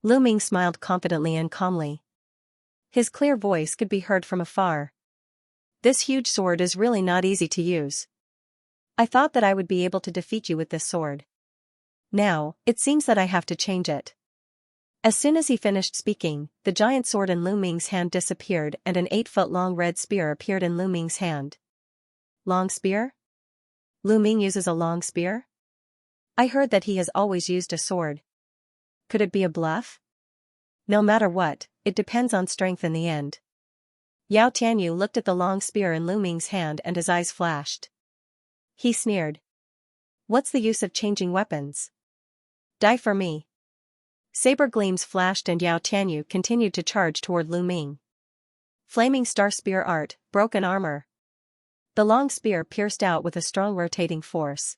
Lu Ming smiled confidently and calmly. His clear voice could be heard from afar. This huge sword is really not easy to use. I thought that I would be able to defeat you with this sword. Now, it seems that I have to change it. As soon as he finished speaking, the giant sword in Lu Ming's hand disappeared and an 8-foot-long red spear appeared in Lu Ming's hand. Long spear? Lu Ming uses a long spear? I heard that he has always used a sword. Could it be a bluff? No matter what, it depends on strength in the end. Yao Tianyu looked at the long spear in Lu Ming's hand and his eyes flashed. He sneered. What's the use of changing weapons? Die for me. Saber gleams flashed and Yao Tianyu continued to charge toward Lu Ming. Flaming star spear art, broken armor. The long spear pierced out with a strong rotating force.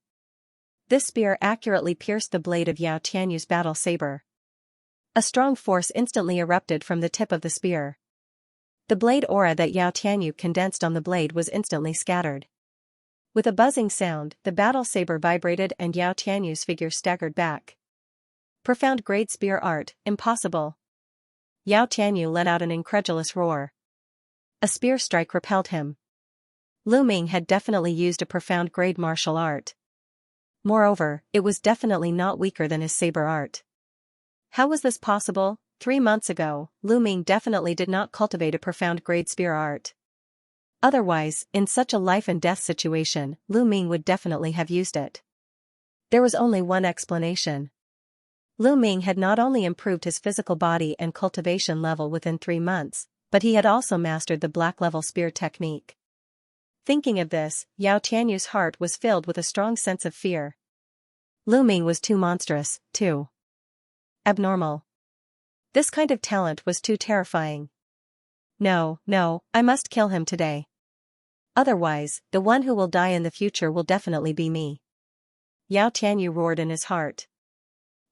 This spear accurately pierced the blade of Yao Tianyu's battle saber. A strong force instantly erupted from the tip of the spear. The blade aura that Yao Tianyu condensed on the blade was instantly scattered. With a buzzing sound, the battle saber vibrated and Yao Tianyu's figure staggered back. Profound grade spear art, impossible. Yao Tianyu let out an incredulous roar. A spear strike repelled him. Lu Ming had definitely used a profound grade martial art. Moreover, it was definitely not weaker than his saber art. How was this possible? 3 months ago, Lu Ming definitely did not cultivate a profound grade spear art. Otherwise, in such a life and death situation, Lu Ming would definitely have used it. There was only one explanation. Lu Ming had not only improved his physical body and cultivation level within 3 months, but he had also mastered the black-level spear technique. Thinking of this, Yao Tianyu's heart was filled with a strong sense of fear. Lu Ming was too monstrous, too abnormal. This kind of talent was too terrifying. No, I must kill him today. Otherwise, the one who will die in the future will definitely be me. Yao Tianyu roared in his heart.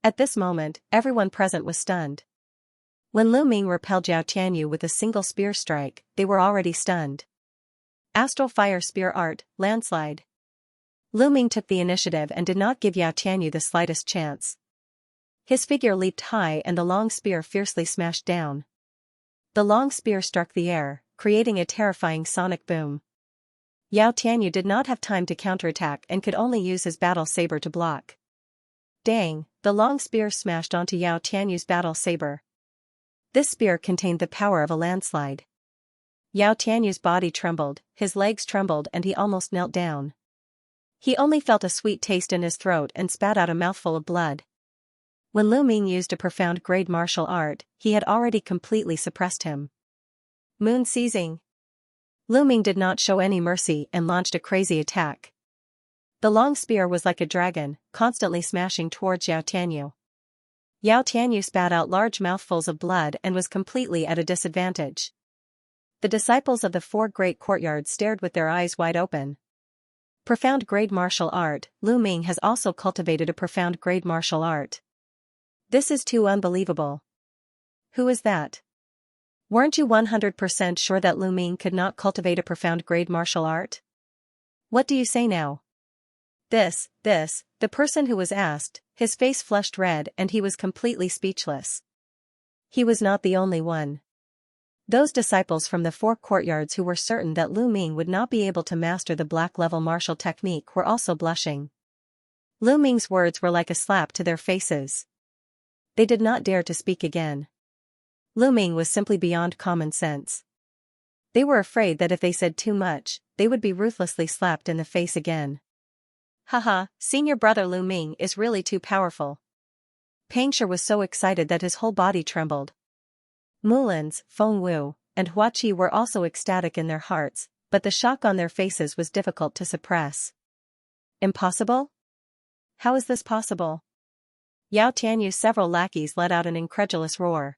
At this moment, everyone present was stunned. When Lu Ming repelled Yao Tianyu with a single spear strike, they were already stunned. Astral Fire Spear Art, Landslide. Lu Ming took the initiative and did not give Yao Tianyu the slightest chance. His figure leaped high and the long spear fiercely smashed down. The long spear struck the air, creating a terrifying sonic boom. Yao Tianyu did not have time to counterattack and could only use his battle saber to block. Dang, the long spear smashed onto Yao Tianyu's battle saber. This spear contained the power of a landslide. Yao Tianyu's body trembled, his legs trembled and he almost knelt down. He only felt a sweet taste in his throat and spat out a mouthful of blood. When Lu Ming used a profound grade martial art, he had already completely suppressed him. Moon seizing. Lu Ming did not show any mercy and launched a crazy attack. The long spear was like a dragon, constantly smashing towards Yao Tianyu. Yao Tianyu spat out large mouthfuls of blood and was completely at a disadvantage. The disciples of the 4 great courtyards stared with their eyes wide open. Profound grade martial art. Lu Ming has also cultivated a profound grade martial art. This is too unbelievable. Who is that? Weren't you 100% sure that Lu Ming could not cultivate a profound grade martial art? What do you say now? The person who was asked, his face flushed red and he was completely speechless. He was not the only one. Those disciples from the 4 courtyards who were certain that Lu Ming would not be able to master the black-level martial technique were also blushing. Lu Ming's words were like a slap to their faces. They did not dare to speak again. Lu Ming was simply beyond common sense. They were afraid that if they said too much, they would be ruthlessly slapped in the face again. Haha, senior brother Lu Ming is really too powerful. Pangshi was so excited that his whole body trembled. Mulins, Feng Wu, and Hua Qi were also ecstatic in their hearts, but the shock on their faces was difficult to suppress. Impossible? How is this possible? Yao Tianyu's several lackeys let out an incredulous roar.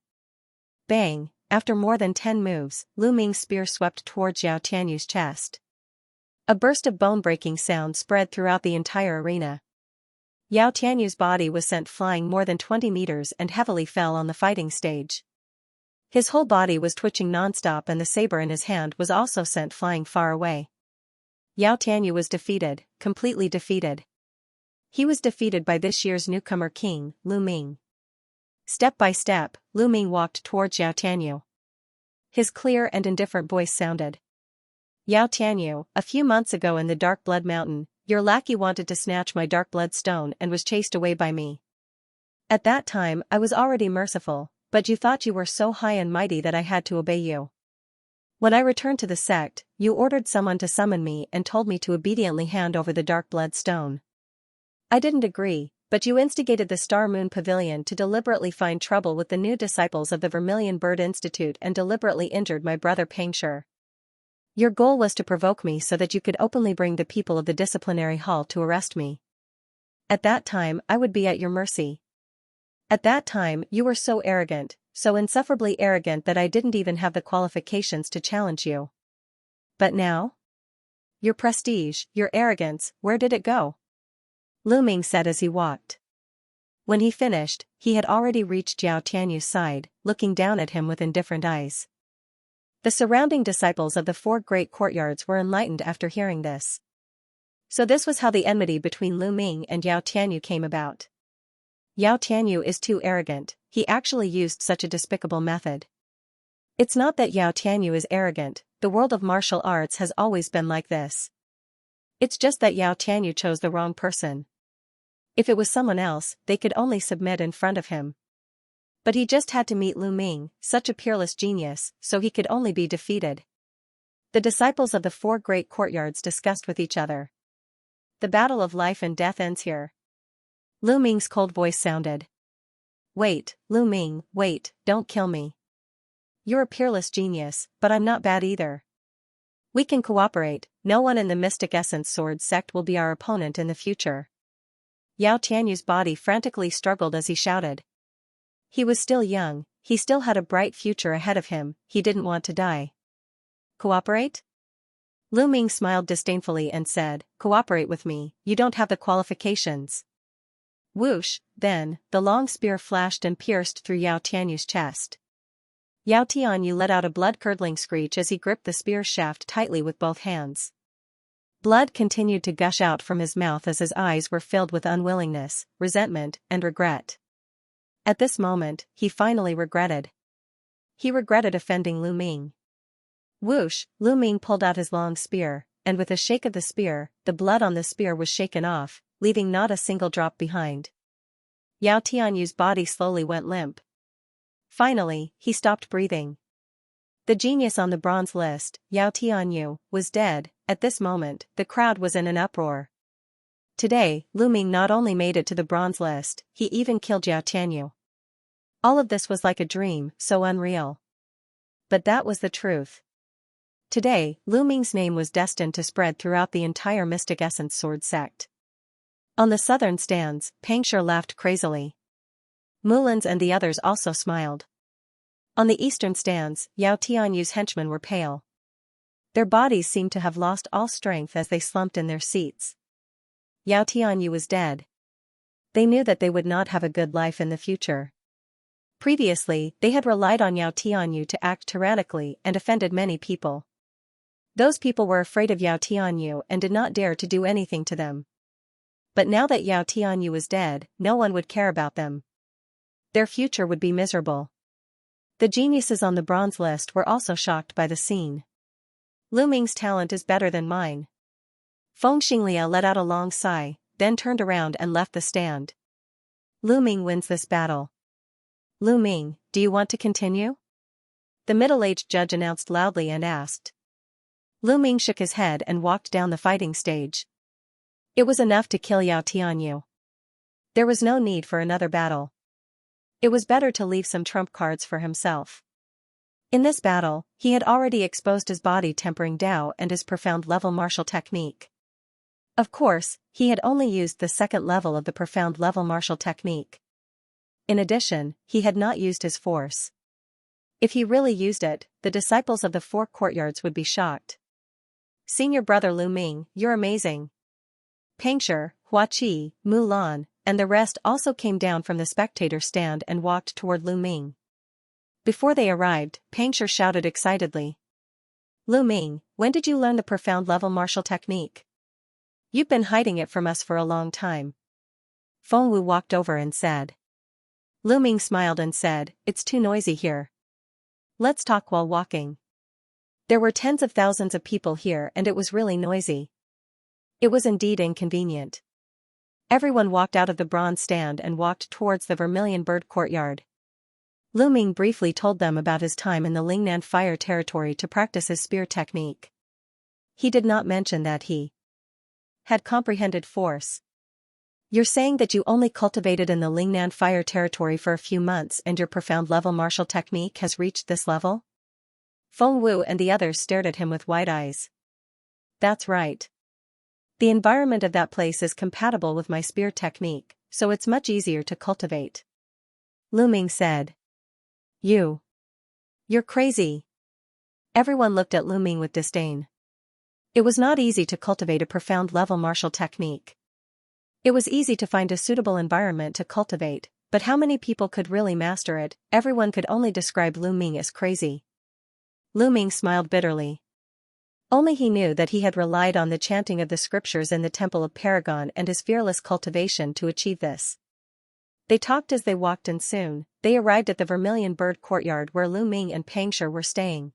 Bang, after more than 10 moves, Lu Ming's spear swept towards Yao Tianyu's chest. A burst of bone-breaking sound spread throughout the entire arena. Yao Tianyu's body was sent flying more than 20 meters and heavily fell on the fighting stage. His whole body was twitching non-stop and the saber in his hand was also sent flying far away. Yao Tianyu was defeated, completely defeated. He was defeated by this year's newcomer king, Lu Ming. Step by step, Lu Ming walked towards Yao Tianyu. His clear and indifferent voice sounded. Yao Tianyu, a few months ago in the Dark Blood Mountain, your lackey wanted to snatch my Dark Blood Stone and was chased away by me. At that time I was already merciful, but you thought you were so high and mighty that I had to obey you. When I returned to the sect, you ordered someone to summon me and told me to obediently hand over the Dark Blood Stone. I didn't agree, but you instigated the Star Moon Pavilion to deliberately find trouble with the new disciples of the Vermilion Bird Institute and deliberately injured my brother Pangshi. Your goal was to provoke me so that you could openly bring the people of the disciplinary hall to arrest me. At that time I would be at your mercy. At that time you were so arrogant, so insufferably arrogant that I didn't even have the qualifications to challenge you. But now? Your prestige, your arrogance, where did it go? Lu Ming said as he walked. When he finished, he had already reached Yao Tianyu's side, looking down at him with indifferent eyes. The surrounding disciples of the four great courtyards were enlightened after hearing this. So this was how the enmity between Lu Ming and Yao Tianyu came about. Yao Tianyu is too arrogant, he actually used such a despicable method. It's not that Yao Tianyu is arrogant, the world of martial arts has always been like this. It's just that Yao Tianyu chose the wrong person. If it was someone else, they could only submit in front of him. But he just had to meet Lu Ming, such a peerless genius, so he could only be defeated. The disciples of the four great courtyards discussed with each other. The battle of life and death ends here. Lu Ming's cold voice sounded. Wait, Lu Ming, wait, don't kill me. You're a peerless genius, but I'm not bad either. We can cooperate, no one in the Mystic Essence Sword sect will be our opponent in the future. Yao Tianyu's body frantically struggled as he shouted. He was still young, he still had a bright future ahead of him, he didn't want to die. Cooperate? Lu Ming smiled disdainfully and said, cooperate with me, you don't have the qualifications. Whoosh, then, the long spear flashed and pierced through Yao Tianyu's chest. Yao Tianyu let out a blood-curdling screech as he gripped the spear shaft tightly with both hands. Blood continued to gush out from his mouth as his eyes were filled with unwillingness, resentment, and regret. At this moment, he finally regretted. He regretted offending Lu Ming. Whoosh, Lu Ming pulled out his long spear, and with a shake of the spear, the blood on the spear was shaken off, leaving not a single drop behind. Yao Tianyu's body slowly went limp. Finally, he stopped breathing. The genius on the bronze list, Yao Tianyu, was dead. At this moment, the crowd was in an uproar. Today, Lu Ming not only made it to the bronze list, he even killed Yao Tianyu. All of this was like a dream, so unreal. But that was the truth. Today, Lu Ming's name was destined to spread throughout the entire Mystic Essence Sword sect. On the southern stands, Pangshi laughed crazily. Mulans and the others also smiled. On the eastern stands, Yao Tianyu's henchmen were pale. Their bodies seemed to have lost all strength as they slumped in their seats. Yao Tianyu was dead. They knew that they would not have a good life in the future. Previously, they had relied on Yao Tianyu to act tyrannically and offended many people. Those people were afraid of Yao Tianyu and did not dare to do anything to them. But now that Yao Tianyu was dead, no one would care about them. Their future would be miserable. The geniuses on the bronze list were also shocked by the scene. Lu Ming's talent is better than mine. Feng Xinglia let out a long sigh, then turned around and left the stand. Lu Ming wins this battle. Lu Ming, do you want to continue? The middle-aged judge announced loudly and asked. Lu Ming shook his head and walked down the fighting stage. It was enough to kill Yao Tianyu. There was no need for another battle. It was better to leave some trump cards for himself. In this battle, he had already exposed his body tempering Dao and his profound level martial technique. Of course, he had only used the second level of the profound level martial technique. In addition, he had not used his force. If he really used it, the disciples of the four courtyards would be shocked. Senior brother Lu Ming, you're amazing. Pangshi, Hua Qi, Mulan, and the rest also came down from the spectator stand and walked toward Lu Ming. Before they arrived, Pangshi shouted excitedly. Lu Ming, when did you learn the profound level martial technique? You've been hiding it from us for a long time. Feng Wu walked over and said. Lu Ming smiled and said, it's too noisy here. Let's talk while walking. There were tens of thousands of people here and it was really noisy. It was indeed inconvenient. Everyone walked out of the bronze stand and walked towards the Vermilion Bird courtyard. Lu Ming briefly told them about his time in the Lingnan Fire territory to practice his spear technique. He did not mention that he had comprehended force. You're saying that you only cultivated in the Lingnan Fire territory for a few months and your profound level martial technique has reached this level? Feng Wu and the others stared at him with wide eyes. That's right. The environment of that place is compatible with my spear technique, so it's much easier to cultivate. Lu Ming said. You're crazy. Everyone looked at Lu Ming with disdain. It was not easy to cultivate a profound level martial technique. It was easy to find a suitable environment to cultivate, but how many people could really master it? Everyone could only describe Lu Ming as crazy. Lu Ming smiled bitterly. Only he knew that he had relied on the chanting of the scriptures in the Temple of Paragon and his fearless cultivation to achieve this. They talked as they walked and soon, they arrived at the Vermilion Bird Courtyard where Lu Ming and Pangshi were staying.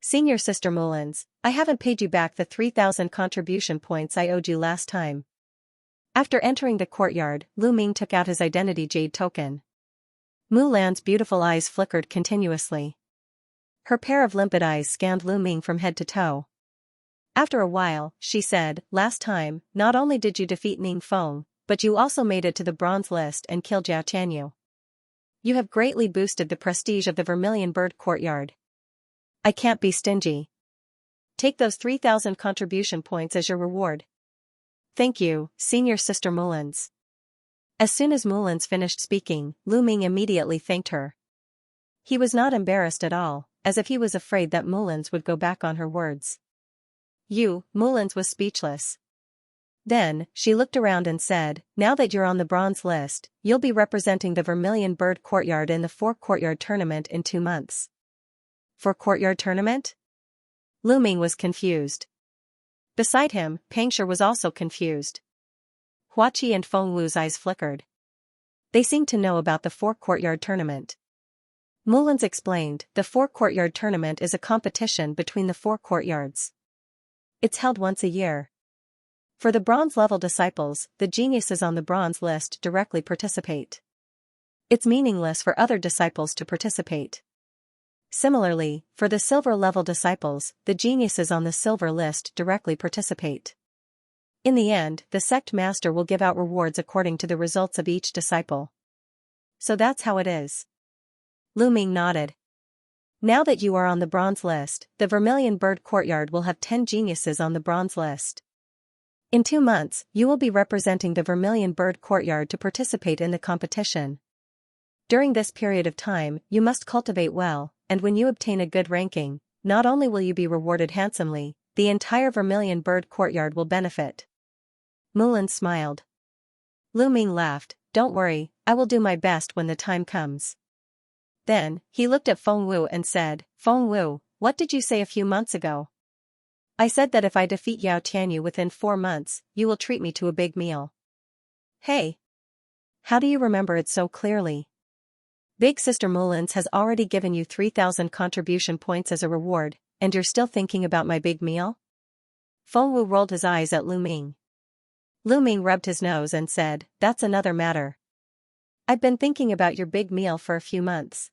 Senior Sister Mullins, I haven't paid you back the 3,000 contribution points I owed you last time. After entering the courtyard, Lu Ming took out his identity jade token. Mulan's beautiful eyes flickered continuously. Her pair of limpid eyes scanned Lu Ming from head to toe. After a while, she said, last time, not only did you defeat Ning Feng, but you also made it to the bronze list and killed Zhao Tianyu. You have greatly boosted the prestige of the Vermilion Bird Courtyard. I can't be stingy. Take those 3,000 contribution points as your reward. Thank you, Senior Sister Mullins. As soon as Mullins finished speaking, Lu Ming immediately thanked her. He was not embarrassed at all, as if he was afraid that Mullins would go back on her words. Mullins was speechless. Then, she looked around and said, now that you're on the bronze list, you'll be representing the Vermilion Bird Courtyard in the 4-Courtyard Tournament in 2 months. 4-Courtyard Tournament? Lu Ming was confused. Beside him, Pangshi was also confused. Huaqi and Feng Wu's eyes flickered. They seemed to know about the 4-Courtyard Tournament. Mullins explained, the 4-Courtyard Tournament is a competition between the 4 courtyards. It's held once a year. For the bronze-level disciples, the geniuses on the bronze list directly participate. It's meaningless for other disciples to participate. Similarly, for the silver-level disciples, the geniuses on the silver list directly participate. In the end, the sect master will give out rewards according to the results of each disciple. So that's how it is. Lu Ming nodded. Now that you are on the bronze list, the Vermilion Bird Courtyard will have 10 geniuses on the bronze list. In 2 months, you will be representing the Vermilion Bird Courtyard to participate in the competition. During this period of time, you must cultivate well, and when you obtain a good ranking, not only will you be rewarded handsomely, the entire Vermilion Bird Courtyard will benefit. Mullins smiled. Lu Ming laughed, don't worry, I will do my best when the time comes. Then, he looked at Feng Wu and said, Feng Wu, what did you say a few months ago? I said that if I defeat Zhao Tianyu within 4 months, you will treat me to a big meal. Hey! How do you remember it so clearly? Big Sister Mullins has already given you 3,000 contribution points as a reward, and you're still thinking about my big meal? Feng Wu rolled his eyes at Lu Ming. Lu Ming rubbed his nose and said, that's another matter. I've been thinking about your big meal for a few months.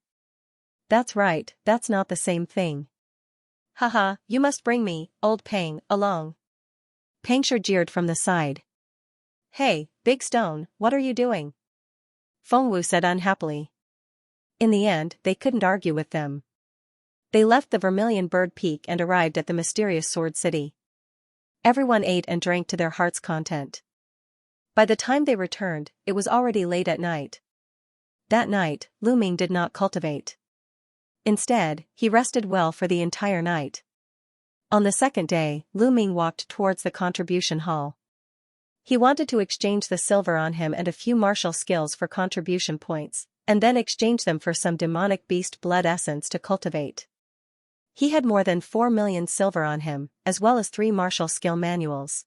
That's right, that's not the same thing. Haha, you must bring me, old Pang, along. Pangshi jeered from the side. Hey, Big Stone, what are you doing? Feng Wu said unhappily. In the end, they couldn't argue with them. They left the Vermilion Bird Peak and arrived at the mysterious Sword City. Everyone ate and drank to their heart's content. By the time they returned, it was already late at night. That night, Lu Ming did not cultivate. Instead, he rested well for the entire night. On the second day, Lu Ming walked towards the contribution hall. He wanted to exchange the silver on him and a few martial skills for contribution points, and then exchange them for some demonic beast blood essence to cultivate. He had more than 4 million silver on him, as well as 3 martial skill manuals.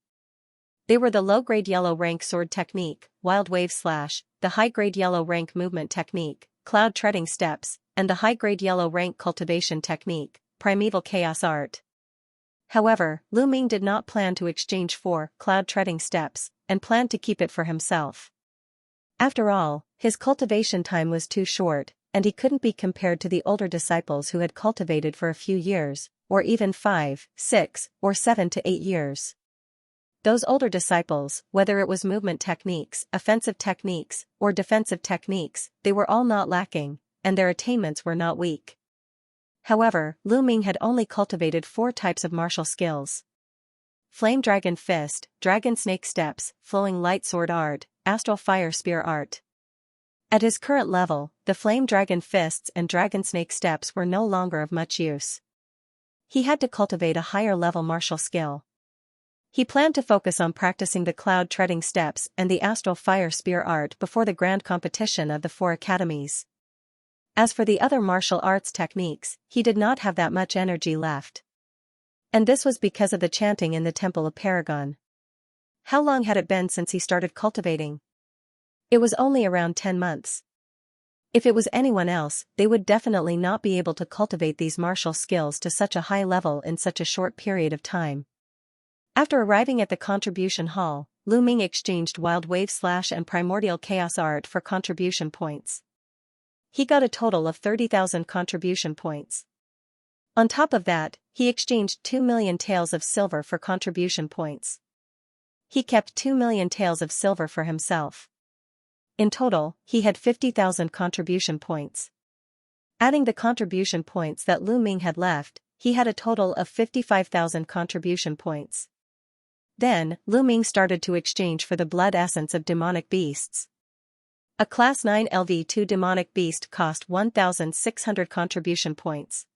They were the low-grade yellow rank sword technique, wild wave slash, the high-grade yellow rank movement technique, cloud treading steps, and the high-grade yellow rank cultivation technique, primeval chaos art. However, Lu Ming did not plan to exchange for cloud treading steps, and planned to keep it for himself. After all, his cultivation time was too short, and he couldn't be compared to the older disciples who had cultivated for a few years, or even 5, 6, or 7 to 8 years. Those older disciples, whether it was movement techniques, offensive techniques, or defensive techniques, they were all not lacking, and their attainments were not weak. However, Lu Ming had only cultivated 4 types of martial skills. Flame Dragon Fist, Dragon Snake Steps, Flowing Light Sword Art, Astral Fire Spear Art. At his current level, the flame dragon fists and dragon snake steps were no longer of much use. He had to cultivate a higher level martial skill. He planned to focus on practicing the cloud treading steps and the astral fire spear art before the grand competition of the 4 academies. As for the other martial arts techniques, he did not have that much energy left. And this was because of the chanting in the Temple of Paragon. How long had it been since he started cultivating? It was only around 10 months. If it was anyone else, they would definitely not be able to cultivate these martial skills to such a high level in such a short period of time. After arriving at the contribution hall, Lu Ming exchanged Wild Wave Slash and Primordial Chaos Art for contribution points. He got a total of 30,000 contribution points. On top of that, he exchanged 2 million taels of silver for contribution points. He kept 2 million taels of silver for himself. In total, he had 50,000 contribution points. Adding the contribution points that Lu Ming had left, he had a total of 55,000 contribution points. Then, Lu Ming started to exchange for the blood essence of demonic beasts. A Class 9 LV2 demonic beast cost 1,600 contribution points.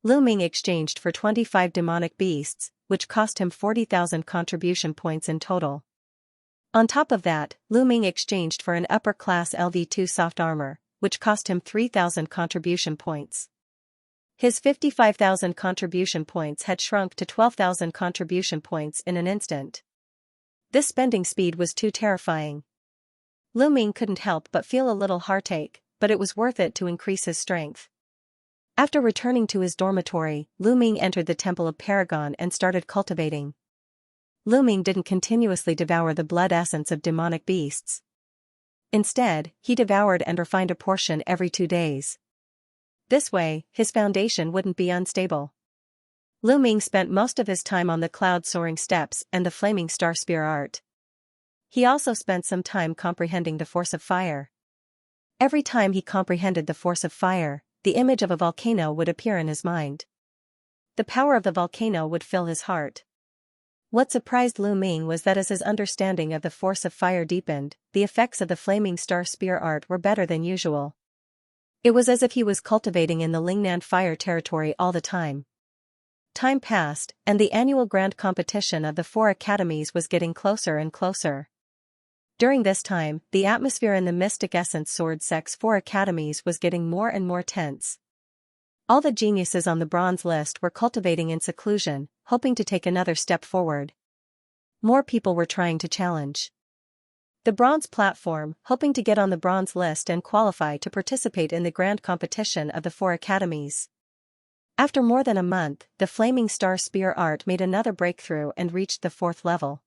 Lu Ming exchanged for 25 demonic beasts, which cost him 40,000 contribution points in total. On top of that, Lu Ming exchanged for an upper class LV2 soft armor, which cost him 3,000 contribution points. His 55,000 contribution points had shrunk to 12,000 contribution points in an instant. This spending speed was too terrifying. Lu Ming couldn't help but feel a little heartache, but it was worth it to increase his strength. After returning to his dormitory, Lu Ming entered the Temple of Paragon and started cultivating. Lu Ming didn't continuously devour the blood essence of demonic beasts. Instead, he devoured and refined a portion every 2 days. This way, his foundation wouldn't be unstable. Lu Ming spent most of his time on the cloud-soaring steps and the flaming star spear art. He also spent some time comprehending the force of fire. Every time he comprehended the force of fire, the image of a volcano would appear in his mind. The power of the volcano would fill his heart. What surprised Lu Ming was that as his understanding of the force of fire deepened, the effects of the flaming star spear art were better than usual. It was as if he was cultivating in the Lingnan fire territory all the time. Time passed, and the annual grand competition of the 4 academies was getting closer and closer. During this time, the atmosphere in the Mystic Essence Sword Sect's 4 academies was getting more and more tense. All the geniuses on the bronze list were cultivating in seclusion, hoping to take another step forward. More people were trying to challenge the bronze platform, hoping to get on the bronze list and qualify to participate in the grand competition of the 4 academies. After more than a month, the flaming star spear art made another breakthrough and reached the 4th level.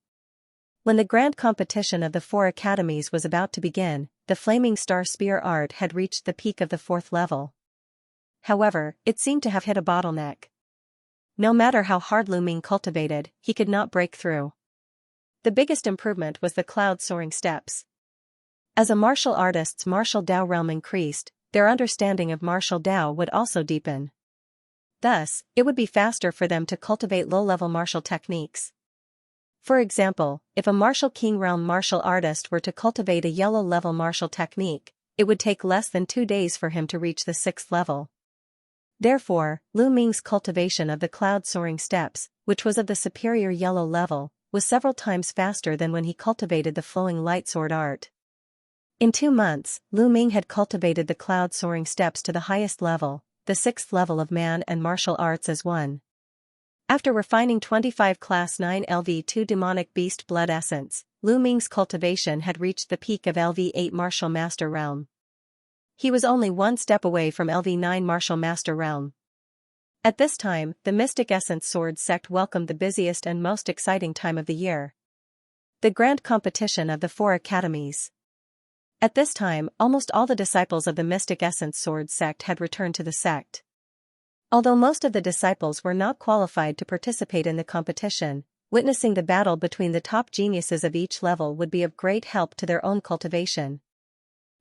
When the grand competition of the 4 academies was about to begin, the flaming star spear art had reached the peak of the 4th level. However, it seemed to have hit a bottleneck. No matter how hard Lu Ming cultivated, he could not break through. The biggest improvement was the cloud-soaring steps. As a martial artist's martial Dao realm increased, their understanding of martial Dao would also deepen. Thus, it would be faster for them to cultivate low-level martial techniques. For example, if a martial king realm martial artist were to cultivate a yellow-level martial technique, it would take less than 2 days for him to reach the 6th level. Therefore, Lu Ming's cultivation of the cloud-soaring steps, which was of the superior yellow level, was several times faster than when he cultivated the flowing light sword art. In 2 months, Lu Ming had cultivated the cloud-soaring steps to the highest level, the 6th level of man and martial arts as one. After refining 25 Class 9 LV2 demonic beast blood essence, Lu Ming's cultivation had reached the peak of LV8 martial master realm. He was only 1 step away from LV9 martial master realm. At this time, the Mystic Essence Sword Sect welcomed the busiest and most exciting time of the year. The grand competition of the 4 academies. At this time, almost all the disciples of the Mystic Essence Sword Sect had returned to the sect. Although most of the disciples were not qualified to participate in the competition, witnessing the battle between the top geniuses of each level would be of great help to their own cultivation.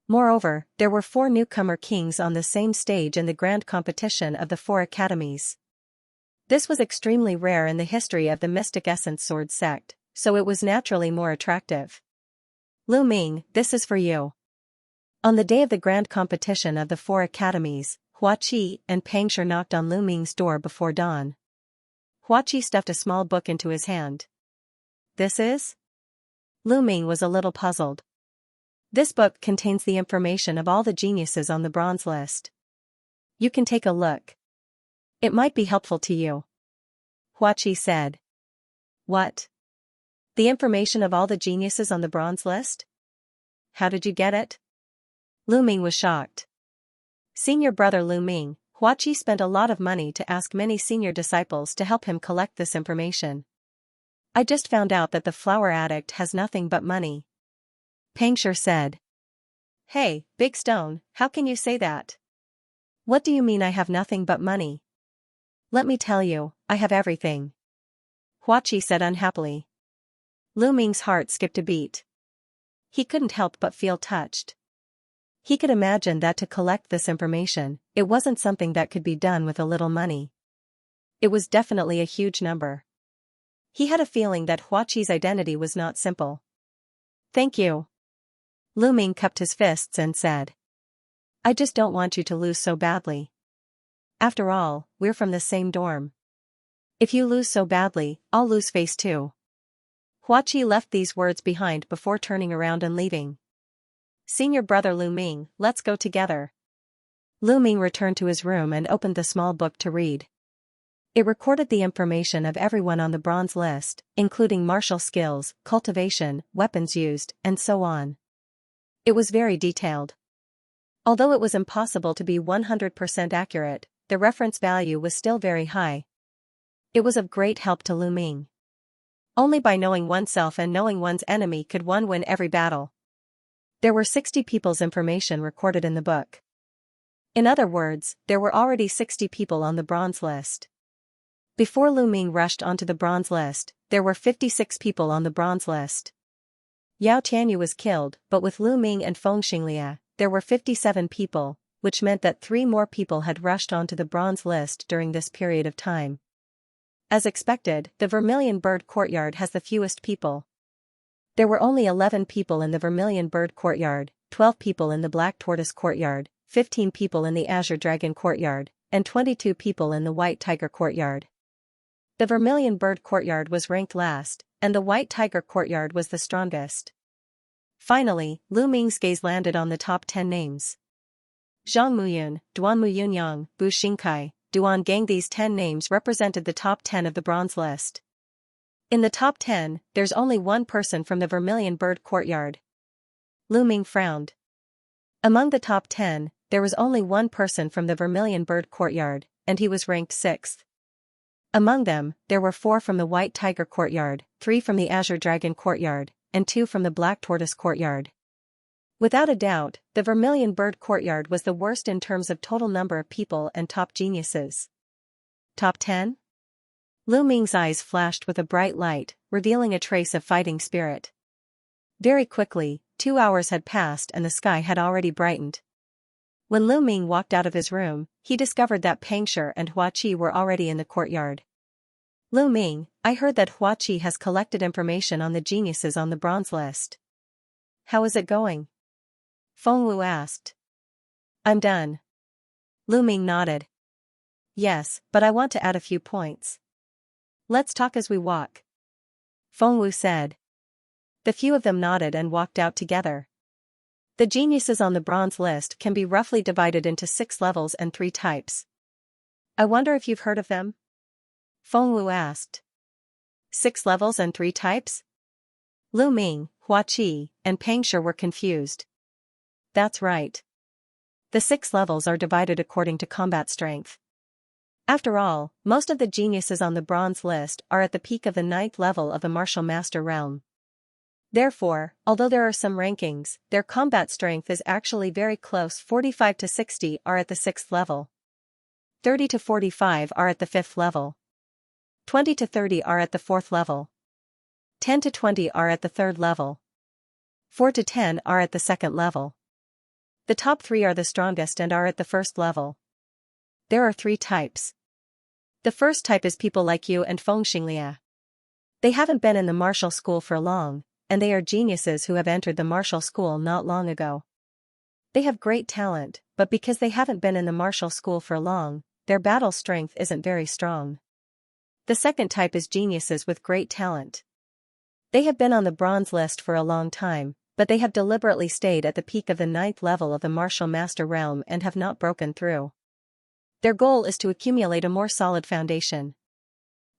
Moreover, there were 4 newcomer kings on the same stage in the grand competition of the 4 academies. This was extremely rare in the history of the Mystic Essence Sword Sect, so it was naturally more attractive. Lu Ming, this is for you. On the day of the grand competition of the 4 academies, Hua Qi and Peng Shi knocked on Lu Ming's door before dawn. Hua Qi stuffed a small book into his hand. "This is?" Lu Ming was a little puzzled. "This book contains the information of all the geniuses on the bronze list. You can take a look. It might be helpful to you," Hua Qi said. "What? The information of all the geniuses on the bronze list? How did you get it?" Lu Ming was shocked. Senior brother Lu Ming, Hua Qi spent a lot of money to ask many senior disciples to help him collect this information. "I just found out that the flower addict has nothing but money," Peng Shi said. "Hey, Big Stone, how can you say that? What do you mean I have nothing but money?" "Let me tell you, I have everything," Hua Qi said unhappily. Lu Ming's heart skipped a beat. He couldn't help but feel touched. He could imagine that to collect this information, it wasn't something that could be done with a little money. It was definitely a huge number. He had a feeling that Hua Qi's identity was not simple. "Thank you." Lu Ming cupped his fists and said. "I just don't want you to lose so badly. After all, we're from the same dorm. If you lose so badly, I'll lose face too." Hua Qi left these words behind before turning around and leaving. "Senior brother Lu Ming, let's go together." Lu Ming returned to his room and opened the small book to read. It recorded the information of everyone on the bronze list, including martial skills, cultivation, weapons used, and so on. It was very detailed. Although it was impossible to be 100% accurate, the reference value was still very high. It was of great help to Lu Ming. Only by knowing oneself and knowing one's enemy could one win every battle. There were 60 people's information recorded in the book. In other words, there were already 60 people on the bronze list. Before Lu Ming rushed onto the bronze list, there were 56 people on the bronze list. Yao Tianyu was killed, but with Lu Ming and Feng Xianxia, there were 57 people, which meant that 3 more people had rushed onto the bronze list during this period of time. As expected, the Vermilion Bird Courtyard has the fewest people. There were only 11 people in the Vermilion Bird Courtyard, 12 people in the Black Tortoise Courtyard, 15 people in the Azure Dragon Courtyard, and 22 people in the White Tiger Courtyard. The Vermilion Bird Courtyard was ranked last, and the White Tiger Courtyard was the strongest. Finally, Lu Ming's gaze landed on the top 10 names. Zhang Muyun, Duan Muyunyang, Bu Xingkai, Duan Gang. These 10 names represented the top 10 of the bronze list. In the top 10, there's only one person from the Vermilion Bird Courtyard. Lu Ming frowned. Among the top 10, there was only one person from the Vermilion Bird Courtyard, and he was ranked 6th. Among them, there were 4 from the White Tiger Courtyard, 3 from the Azure Dragon Courtyard, and 2 from the Black Tortoise Courtyard. Without a doubt, the Vermilion Bird Courtyard was the worst in terms of total number of people and top geniuses. Top 10? Lu Ming's eyes flashed with a bright light, revealing a trace of fighting spirit. Very quickly, 2 hours had passed and the sky had already brightened. When Lu Ming walked out of his room, he discovered that Peng Shi and Hua Qi were already in the courtyard. "Lu Ming, I heard that Hua Qi has collected information on the geniuses on the bronze list. How is it going?" Feng Wu asked. "I'm done." Lu Ming nodded. "Yes, but I want to add a few points." "Let's talk as we walk," Feng Wu said. The few of them nodded and walked out together. The geniuses on the bronze list can be roughly divided into 6 levels and 3 types. "I wonder if you've heard of them?" Feng Wu asked. 6 levels and 3 types? Lu Ming, Hua Qi, and Peng Shi were confused. That's right. The 6 levels are divided according to combat strength. After all, most of the geniuses on the bronze list are at the peak of the 9th level of the martial master realm. Therefore, although there are some rankings, their combat strength is actually very close. 45 to 60 are at the 6th level. 30 to 45 are at the 5th level. 20 to 30 are at the 4th level. 10 to 20 are at the 3rd level. 4 to 10 are at the 2nd level. The top 3 are the strongest and are at the 1st level. There are 3 types. The first type is people like you and Feng Xianxia. They haven't been in the martial school for long, and they are geniuses who have entered the martial school not long ago. They have great talent, but because they haven't been in the martial school for long, their battle strength isn't very strong. The second type is geniuses with great talent. They have been on the bronze list for a long time, but they have deliberately stayed at the peak of the 9th level of the martial master realm and have not broken through. Their goal is to accumulate a more solid foundation.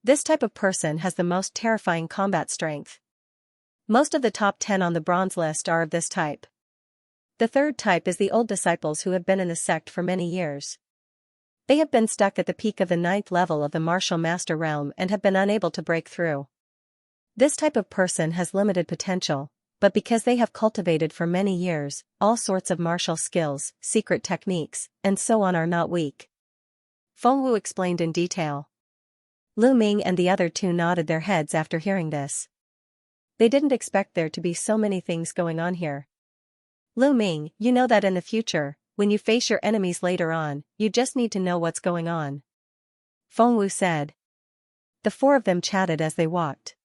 This type of person has the most terrifying combat strength. Most of the top 10 on the bronze list are of this type. The third type is the old disciples who have been in the sect for many years. They have been stuck at the peak of the 9th level of the martial master realm and have been unable to break through. This type of person has limited potential, but because they have cultivated for many years, all sorts of martial skills, secret techniques, and so on are not weak. Feng Wu explained in detail. Lu Ming and the other two nodded their heads after hearing this. They didn't expect there to be so many things going on here. Lu Ming, you know that in the future, when you face your enemies later on, you just need to know what's going on. Feng Wu said. The four of them chatted as they walked.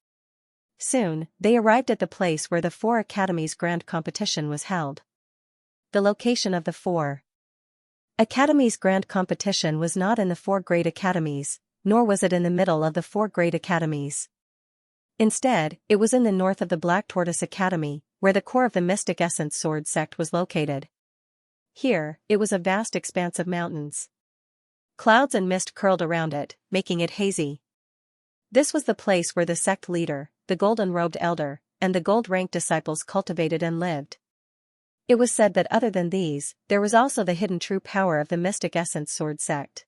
Soon, they arrived at the place where the 4 academies' grand competition was held. The location of the 4 academies' grand competition was not in the 4 great academies, nor was it in the middle of the 4 great academies. Instead, it was in the north of the Black Tortoise Academy, where the core of the Mystic Essence Sword sect was located. Here, it was a vast expanse of mountains. Clouds and mist curled around it, making it hazy. This was the place where the sect leader, the golden-robed elder, and the gold-ranked disciples cultivated and lived. It was said that other than these, there was also the hidden true power of the Mystic Essence Sword sect.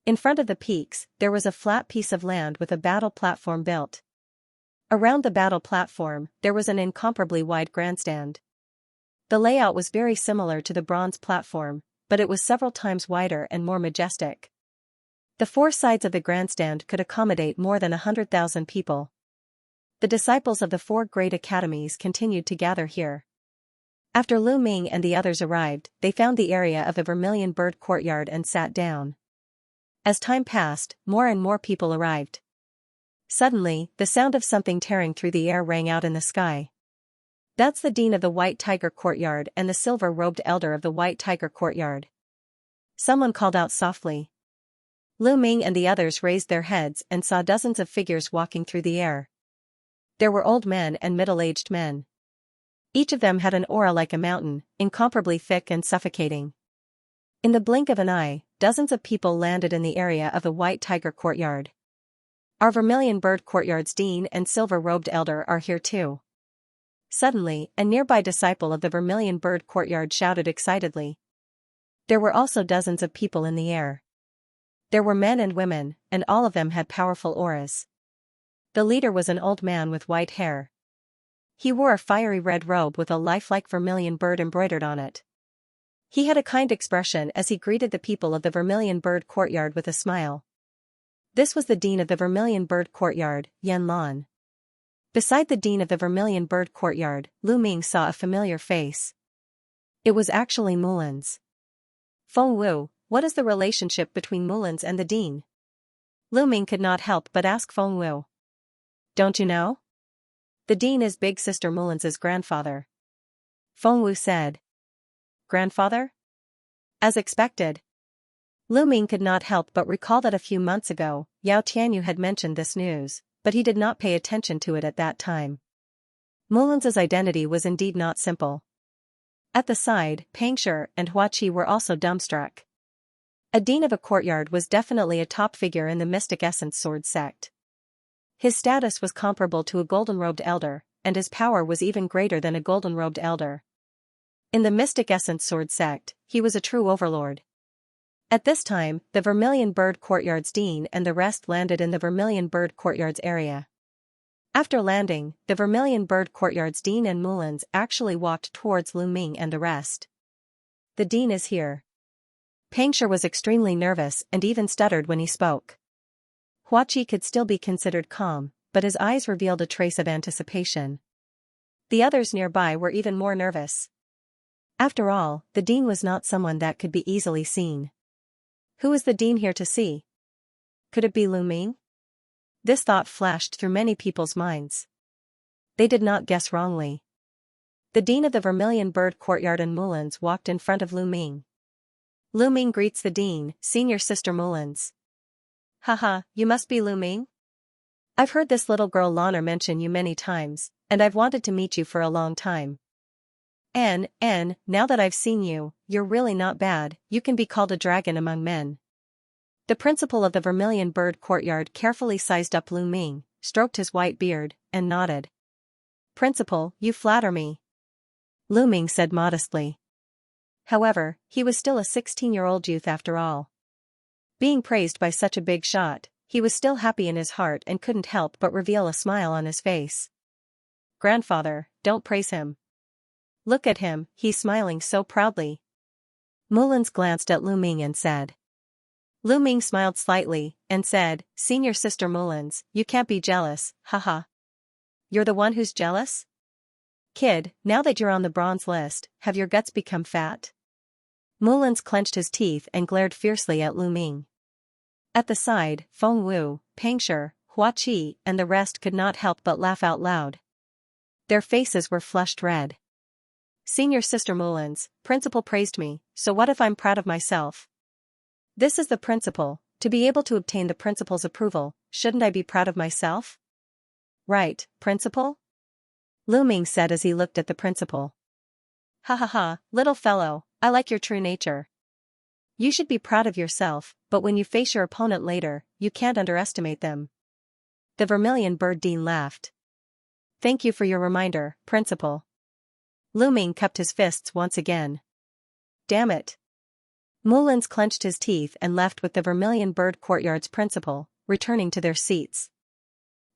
In front of the peaks, there was a flat piece of land with a battle platform built. Around the battle platform, there was an incomparably wide grandstand. The layout was very similar to the bronze platform, but it was several times wider and more majestic. The 4 sides of the grandstand could accommodate more than 100,000 people. The disciples of the 4 great academies continued to gather here. After Lu Ming and the others arrived, they found the area of the Vermilion Bird Courtyard and sat down. As time passed, more and more people arrived. Suddenly, the sound of something tearing through the air rang out in the sky. That's the Dean of the White Tiger Courtyard and the silver-robed elder of the White Tiger Courtyard. Someone called out softly. Lu Ming and the others raised their heads and saw dozens of figures walking through the air. There were old men and middle-aged men. Each of them had an aura like a mountain, incomparably thick and suffocating. In the blink of an eye, dozens of people landed in the area of the White Tiger Courtyard. Our Vermilion Bird Courtyard's Dean and silver-robed elder are here too. Suddenly, a nearby disciple of the Vermilion Bird Courtyard shouted excitedly. There were also dozens of people in the air. There were men and women, and all of them had powerful auras. The leader was an old man with white hair. He wore a fiery red robe with a lifelike vermilion bird embroidered on it. He had a kind expression as he greeted the people of the Vermilion Bird Courtyard with a smile. This was the Dean of the Vermilion Bird Courtyard, Yan Lan. Beside the Dean of the Vermilion Bird Courtyard, Lu Ming saw a familiar face. It was actually Mulan's. Feng Wu, what is the relationship between Mulan's and the Dean? Lu Ming could not help but ask Feng Wu. Don't you know? The Dean is big sister Mulan's grandfather. Feng Wu said. Grandfather? As expected. Lu Ming could not help but recall that a few months ago, Yao Tianyu had mentioned this news, but he did not pay attention to it at that time. Mulan's identity was indeed not simple. At the side, Pangshi and Hua Qi were also dumbstruck. A dean of a courtyard was definitely a top figure in the Mystic Essence Sword sect. His status was comparable to a golden-robed elder, and his power was even greater than a golden-robed elder. In the Mystic Essence Sword sect, he was a true overlord. At this time, the Vermilion Bird Courtyard's Dean and the rest landed in the Vermilion Bird Courtyard's area. After landing, the Vermilion Bird Courtyard's Dean and Mulan's actually walked towards Lu Ming and the rest. The Dean is here. Pangshi was extremely nervous and even stuttered when he spoke. Hua Qi could still be considered calm, but his eyes revealed a trace of anticipation. The others nearby were even more nervous. After all, the Dean was not someone that could be easily seen. Who is the Dean here to see? Could it be Lu Ming? This thought flashed through many people's minds. They did not guess wrongly. The dean of the Vermilion Bird Courtyard and Mullins walked in front of Lu Ming. Lu Ming greets the dean, senior sister Mullins. Haha, you must be Lu Ming? I've heard this little girl Lana mention you many times, and I've wanted to meet you for a long time. Now that I've seen you, you're really not bad, you can be called a dragon among men. The principal of the Vermilion Bird Courtyard carefully sized up Lu Ming, stroked his white beard, and nodded. Principal, you flatter me. Lu Ming said modestly. However, he was still a 16-year-old youth after all. Being praised by such a big shot, he was still happy in his heart and couldn't help but reveal a smile on his face. Grandfather, don't praise him. Look at him, he's smiling so proudly. Mullins glanced at Lu Ming and said. Lu Ming smiled slightly, and said, Senior sister Mullins, you can't be jealous, haha. You're the one who's jealous? Kid, now that you're on the bronze list, have your guts become fat? Mullins clenched his teeth and glared fiercely at Lu Ming. At the side, Feng Wu, Peng Shi, Hua Qi, and the rest could not help but laugh out loud. Their faces were flushed red. Senior sister Mullins, principal praised me, so what if I'm proud of myself? This is the principal, to be able to obtain the principal's approval, shouldn't I be proud of myself? Right, principal? Lu Ming said as he looked at the principal. Ha ha ha, little fellow, I like your true nature. You should be proud of yourself, but when you face your opponent later, you can't underestimate them. The Vermilion Bird Dean laughed. Thank you for your reminder, principal. Lu Ming cupped his fists once again. Damn it. Mullins clenched his teeth and left with the Vermilion Bird Courtyard's principal, returning to their seats.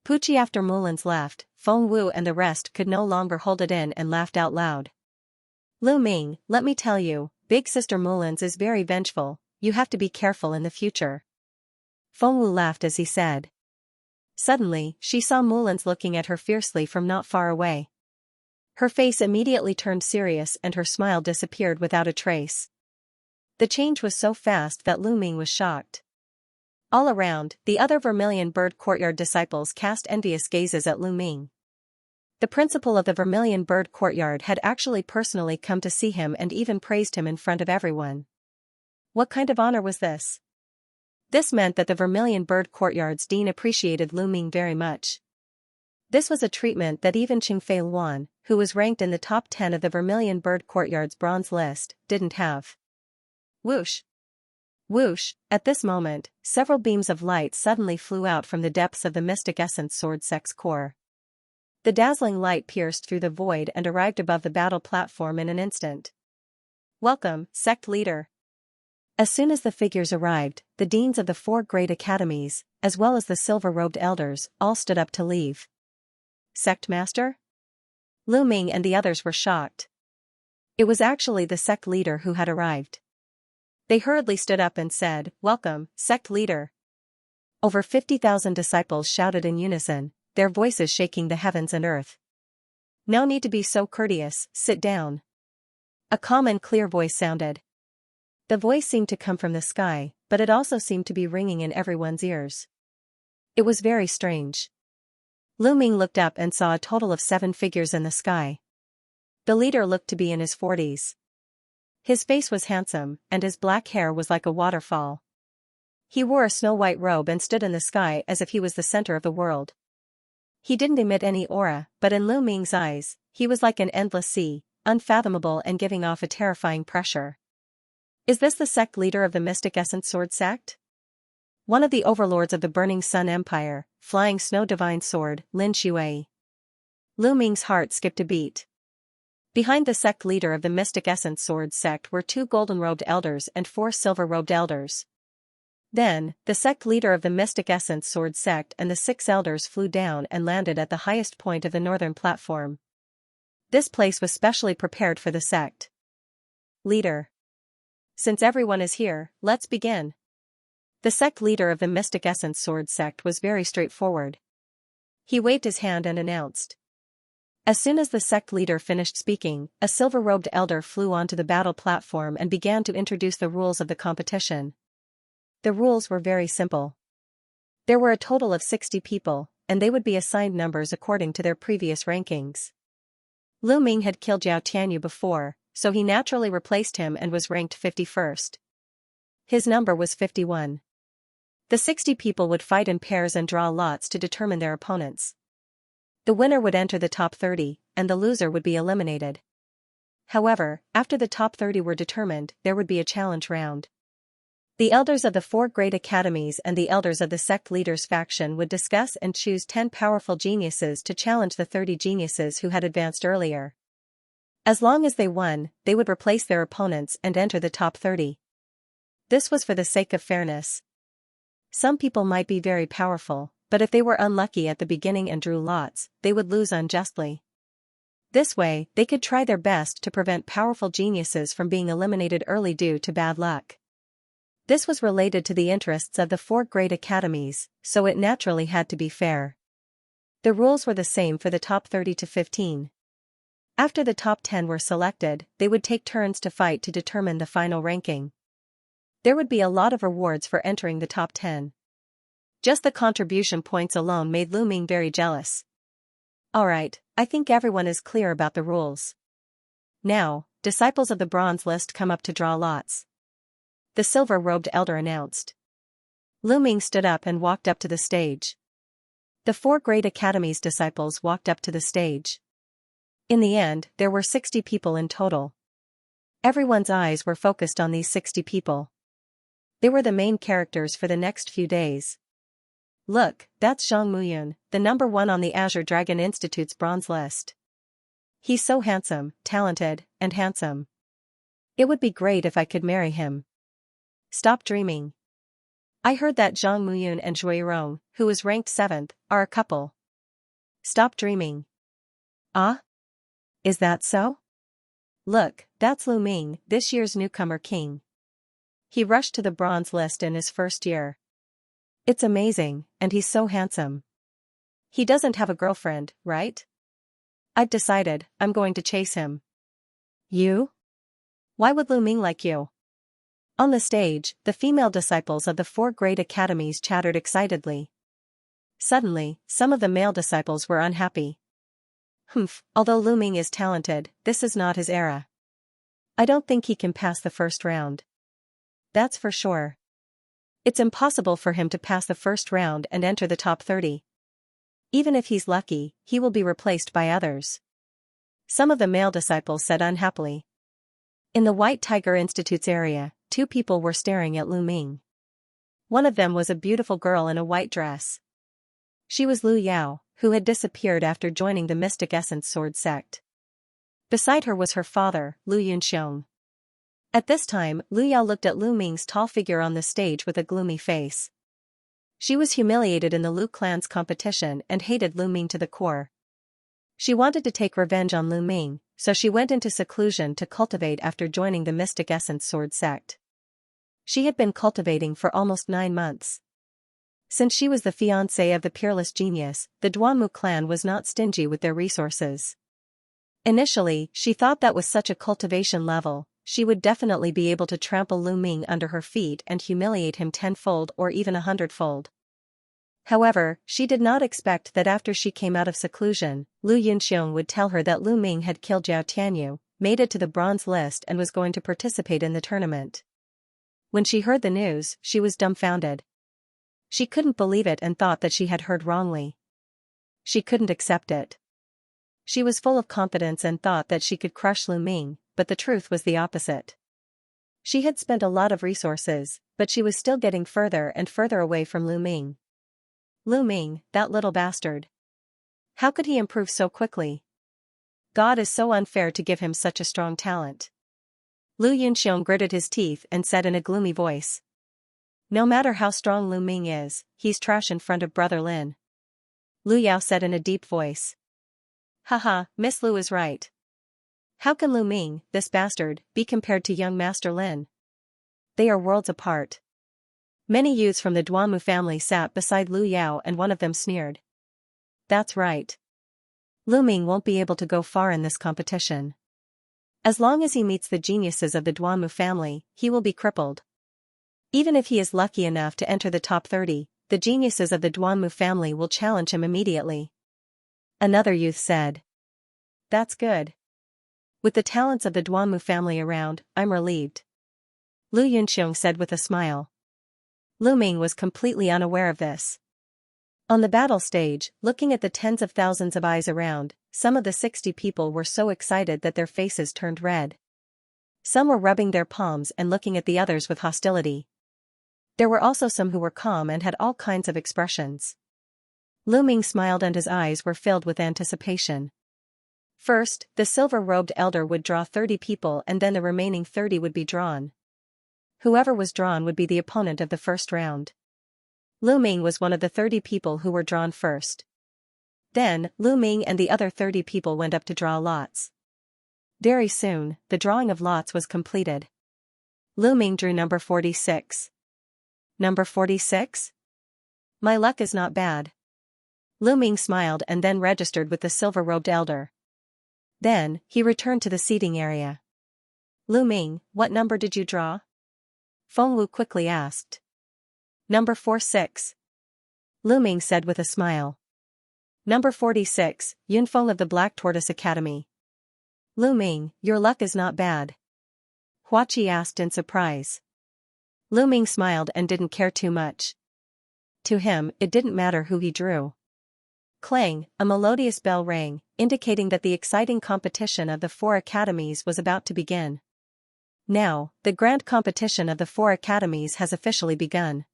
Pucci after Mullins left, Feng Wu and the rest could no longer hold it in and laughed out loud. Lu Ming, let me tell you, big sister Mullins is very vengeful, you have to be careful in the future. Feng Wu laughed as he said. Suddenly, she saw Mullins looking at her fiercely from not far away. Her face immediately turned serious and her smile disappeared without a trace. The change was so fast that Lu Ming was shocked. All around, the other Vermilion Bird Courtyard disciples cast envious gazes at Lu Ming. The principal of the Vermilion Bird Courtyard had actually personally come to see him and even praised him in front of everyone. What kind of honor was this? This meant that the Vermilion Bird Courtyard's dean appreciated Lu Ming very much. This was a treatment that even Qingfei Luan, who was ranked in the top 10 of the Vermilion Bird Courtyard's bronze list, didn't have. Whoosh! Whoosh! At this moment, several beams of light suddenly flew out from the depths of the Mystic Essence Sword Sect's core. The dazzling light pierced through the void and arrived above the battle platform in an instant. Welcome, sect leader. As soon as the figures arrived, the deans of the 4 great academies, as well as the silver-robed elders, all stood up to leave. Sect master? Lu Ming and the others were shocked. It was actually the sect leader who had arrived. They hurriedly stood up and said, Welcome, sect leader. Over 50,000 disciples shouted in unison, their voices shaking the heavens and earth. No need to be so courteous, sit down. A calm and clear voice sounded. The voice seemed to come from the sky, but it also seemed to be ringing in everyone's ears. It was very strange. Lu Ming looked up and saw a total of 7 figures in the sky. The leader looked to be in his 40s. His face was handsome, and his black hair was like a waterfall. He wore a snow-white robe and stood in the sky as if he was the center of the world. He didn't emit any aura, but in Lu Ming's eyes, he was like an endless sea, unfathomable and giving off a terrifying pressure. Is this the sect leader of the Mystic Essence Sword Sect? One of the overlords of the Burning Sun Empire, Flying Snow Divine Sword, Lin Shui. Lu Ming's heart skipped a beat. Behind the sect leader of the Mystic Essence Sword Sect were 2 golden-robed elders and 4 silver-robed elders. Then, the sect leader of the Mystic Essence Sword Sect and the 6 elders flew down and landed at the highest point of the northern platform. This place was specially prepared for the sect. Leader. Since everyone is here, let's begin. The sect leader of the Mystic Essence Sword Sect was very straightforward. He waved his hand and announced. As soon as the sect leader finished speaking, a silver-robed elder flew onto the battle platform and began to introduce the rules of the competition. The rules were very simple. There were a total of 60 people, and they would be assigned numbers according to their previous rankings. Lu Ming had killed Zhao Tianyu before, so he naturally replaced him and was ranked 51st. His number was 51. The 60 people would fight in pairs and draw lots to determine their opponents. The winner would enter the top 30, and the loser would be eliminated. However, after the top 30 were determined, there would be a challenge round. The elders of the 4 great academies and the elders of the sect leaders faction would discuss and choose 10 powerful geniuses to challenge the 30 geniuses who had advanced earlier. As long as they won, they would replace their opponents and enter the top 30. This was for the sake of fairness. Some people might be very powerful, but if they were unlucky at the beginning and drew lots, they would lose unjustly. This way, they could try their best to prevent powerful geniuses from being eliminated early due to bad luck. This was related to the interests of the 4 great academies, so it naturally had to be fair. The rules were the same for the top 30 to 15. After the top 10 were selected, they would take turns to fight to determine the final ranking. There would be a lot of rewards for entering the top 10. Just the contribution points alone made Lu Ming very jealous. Alright, I think everyone is clear about the rules. Now, disciples of the bronze list come up to draw lots. The silver-robed elder announced. Lu Ming stood up and walked up to the stage. The 4 great academies' disciples walked up to the stage. In the end, there were 60 people in total. Everyone's eyes were focused on these 60 people. They were the main characters for the next few days. Look, that's Zhang Muyun, the number 1 on the Azure Dragon Institute's bronze list. He's so handsome, talented, and handsome. It would be great if I could marry him. Stop dreaming. I heard that Zhang Muyun and Zhuirong, who is ranked 7th, are a couple. Stop dreaming. Ah? Is that so? Look, that's Lu Ming, this year's newcomer king. He rushed to the bronze list in his first year. It's amazing, and he's so handsome. He doesn't have a girlfriend, right? I've decided, I'm going to chase him. You? Why would Lu Ming like you? On the stage, the female disciples of the 4 great academies chattered excitedly. Suddenly, some of the male disciples were unhappy. Although Lu Ming is talented, this is not his era. I don't think he can pass the first round. That's for sure. It's impossible for him to pass the first round and enter the top 30. Even if he's lucky, he will be replaced by others. Some of the male disciples said unhappily. In the White Tiger Institute's area, 2 people were staring at Lu Ming. One of them was a beautiful girl in a white dress. She was Lu Yao, who had disappeared after joining the Mystic Essence Sword sect. Beside her was her father, Lu Yunxiong. At this time, Lu Yao looked at Lu Ming's tall figure on the stage with a gloomy face. She was humiliated in the Lu clan's competition and hated Lu Ming to the core. She wanted to take revenge on Lu Ming, so she went into seclusion to cultivate after joining the Mystic Essence Sword sect. She had been cultivating for almost 9 months. Since she was the fiancée of the peerless genius, the Duanmu clan was not stingy with their resources. Initially, she thought that with such a cultivation level, she would definitely be able to trample Lu Ming under her feet and humiliate him 10-fold or even 100-fold. However, she did not expect that after she came out of seclusion, Lu Yunxiong would tell her that Lu Ming had killed Zhao Tianyu, made it to the bronze list and was going to participate in the tournament. When she heard the news, she was dumbfounded. She couldn't believe it and thought that she had heard wrongly. She couldn't accept it. She was full of confidence and thought that she could crush Lu Ming, but the truth was the opposite. She had spent a lot of resources, but she was still getting further and further away from Lu Ming. Lu Ming, that little bastard. How could he improve so quickly? God is so unfair to give him such a strong talent. Lu Yunxiong gritted his teeth and said in a gloomy voice. No matter how strong Lu Ming is, he's trash in front of Brother Lin. Lu Yao said in a deep voice. Haha, Miss Lu is right. How can Lu Ming, this bastard, be compared to young Master Lin? They are worlds apart. Many youths from the Duanmu family sat beside Lu Yao and one of them sneered. That's right. Lu Ming won't be able to go far in this competition. As long as he meets the geniuses of the Duanmu family, he will be crippled. Even if he is lucky enough to enter the top 30, the geniuses of the Duanmu family will challenge him immediately. Another youth said. that's good. With the talents of the Duanmu family around, I'm relieved. Lu Yunxiong said with a smile. Lu Ming was completely unaware of this. On the battle stage, looking at the tens of thousands of eyes around, some of the 60 people were so excited that their faces turned red. Some were rubbing their palms and looking at the others with hostility. There were also some who were calm and had all kinds of expressions. Lu Ming smiled and his eyes were filled with anticipation. First, the silver-robed elder would draw 30 people and then the remaining 30 would be drawn. Whoever was drawn would be the opponent of the first round. Lu Ming was one of the 30 people who were drawn first. Then, Lu Ming and the other 30 people went up to draw lots. Very soon, the drawing of lots was completed. Lu Ming drew number 46. Number 46? My luck is not bad. Lu Ming smiled and then registered with the silver-robed elder. Then, he returned to the seating area. Lu Ming, what number did you draw? Feng Wu quickly asked. Number 46. Lu Ming said with a smile. Number 46, Yunfeng of the Black Tortoise Academy. Lu Ming, your luck is not bad. Hua Qi asked in surprise. Lu Ming smiled and didn't care too much. To him, it didn't matter who he drew. Clang, a melodious bell rang, indicating that the exciting competition of the 4 academies was about to begin. Now, the grand competition of the 4 academies has officially begun.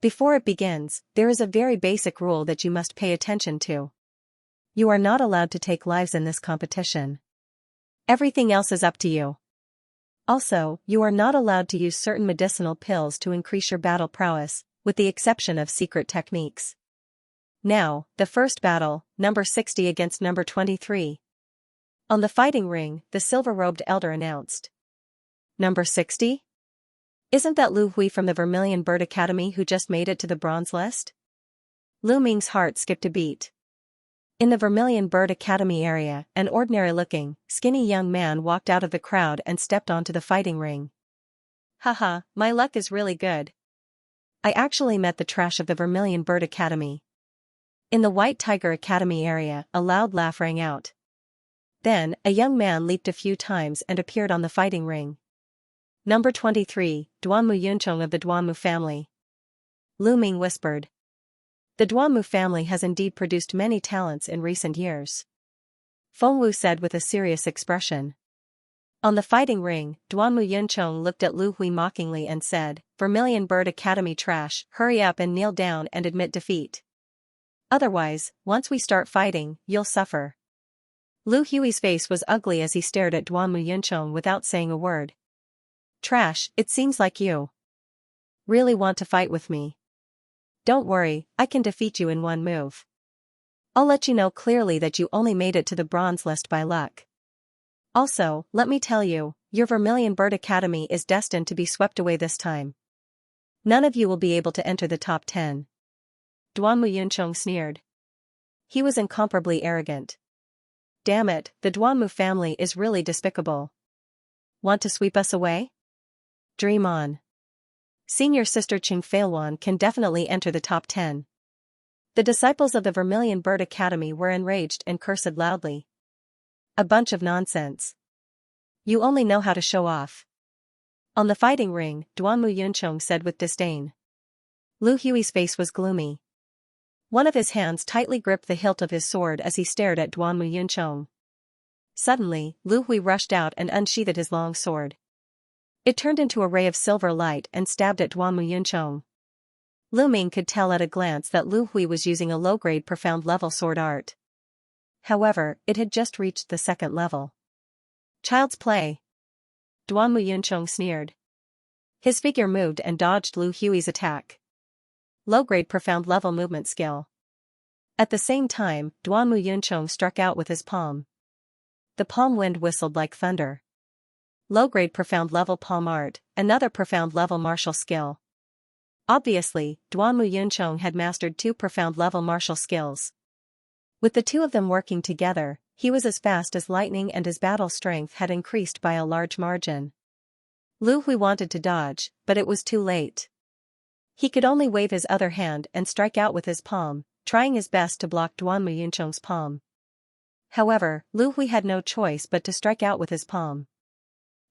Before it begins, there is a very basic rule that you must pay attention to. You are not allowed to take lives in this competition. Everything else is up to you. Also, you are not allowed to use certain medicinal pills to increase your battle prowess, with the exception of secret techniques. Now, the first battle, number 60 against number 23. On the fighting ring, the silver-robed elder announced. Number 60? Isn't that Lu Hui from the Vermilion Bird Academy who just made it to the bronze list? Lu Ming's heart skipped a beat. In the Vermilion Bird Academy area, an ordinary-looking, skinny young man walked out of the crowd and stepped onto the fighting ring. Haha, my luck is really good. I actually met the trash of the Vermilion Bird Academy. In the White Tiger Academy area, a loud laugh rang out. Then, a young man leaped a few times and appeared on the fighting ring. Number 23, Duanmu Yunchong of the Duanmu family. Lu Ming whispered. The Duanmu family has indeed produced many talents in recent years. Feng Wu said with a serious expression. On the fighting ring, Duanmu Yunchong looked at Lu Hui mockingly and said, Vermilion Bird Academy trash, hurry up and kneel down and admit defeat. Otherwise, once we start fighting, you'll suffer. Lu Hui's face was ugly as he stared at Duanmu Yunchong without saying a word. Trash, it seems like you really want to fight with me. Don't worry, I can defeat you in one move. I'll let you know clearly that you only made it to the bronze list by luck. Also, let me tell you, your Vermilion Bird Academy is destined to be swept away this time. None of you will be able to enter the top 10. Duanmu Yunchong sneered. He was incomparably arrogant. Damn it, the Duanmu family is really despicable. Want to sweep us away? Dream on. Senior sister Qing Feilwan can definitely enter the top 10. The disciples of the Vermilion Bird Academy were enraged and cursed loudly. A bunch of nonsense. You only know how to show off. On the fighting ring, Duanmu Yunchong said with disdain. Lu Hui's face was gloomy. One of his hands tightly gripped the hilt of his sword as he stared at Duanmu Yunchong. Suddenly, Lu Hui rushed out and unsheathed his long sword. It turned into a ray of silver light and stabbed at Duanmu Yunchong. Lu Ming could tell at a glance that Lu Hui was using a low-grade profound level sword art. However, it had just reached the 2nd level. Child's play. Duanmu Yunchong sneered. His figure moved and dodged Lu Hui's attack. Low-grade profound level movement skill. At the same time, Duanmu Yunchong struck out with his palm. The palm wind whistled like thunder. Low-grade profound level palm art, another profound level martial skill. Obviously, Duanmu Yunchong had mastered 2 profound level martial skills. With the 2 of them working together, he was as fast as lightning and his battle strength had increased by a large margin. Lu Hui wanted to dodge, but it was too late. He could only wave his other hand and strike out with his palm, trying his best to block Duanmu Yunchong's palm. However, Lu Hui had no choice but to strike out with his palm.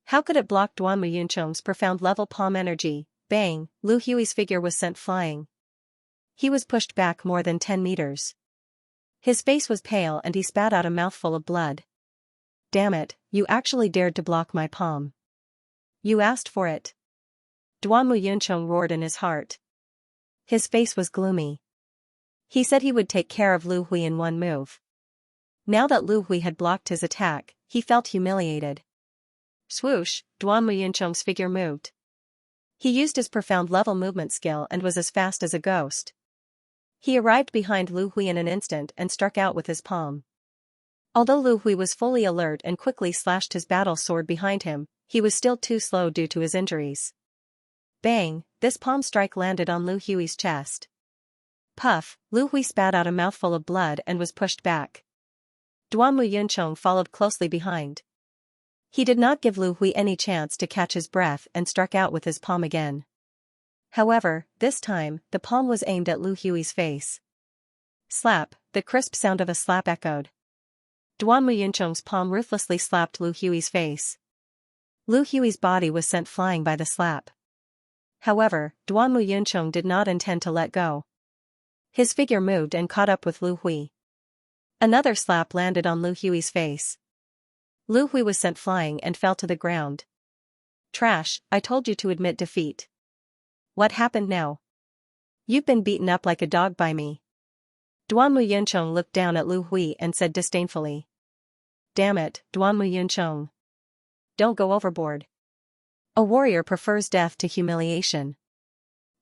How could it block Duan Muyuncheng's profound-level palm energy? Bang! Lu Hui's figure was sent flying. He was pushed back more than 10 meters. His face was pale and he spat out a mouthful of blood. Damn it, you actually dared to block my palm. You asked for it. Duan Muyuncheng roared in his heart. His face was gloomy. He said he would take care of Lu Hui in one move. Now that Lu Hui had blocked his attack, he felt humiliated. Swoosh, Duan Muyuncheng's figure moved. He used his profound-level movement skill and was as fast as a ghost. He arrived behind Lu Hui in an instant and struck out with his palm. Although Lu Hui was fully alert and quickly slashed his battle sword behind him, he was still too slow due to his injuries. Bang! This palm strike landed on Lu Hui's chest. Puff! Lu Hui spat out a mouthful of blood and was pushed back. Duan Muyuncheng followed closely behind. He did not give Lu Hui any chance to catch his breath and struck out with his palm again. However, this time, the palm was aimed at Lu Hui's face. Slap! The crisp sound of a slap echoed. Duan Muyuncheng's palm ruthlessly slapped Lu Hui's face. Lu Hui's body was sent flying by the slap. However, Duan Muyuncheng did not intend to let go. His figure moved and caught up with Lu Hui. Another slap landed on Lu Hui's face. Lu Hui was sent flying and fell to the ground. Trash, I told you to admit defeat. What happened now? You've been beaten up like a dog by me. Duan Muyuncheng looked down at Lu Hui and said disdainfully. Damn it, Duan Muyuncheng. Don't go overboard. A warrior prefers death to humiliation.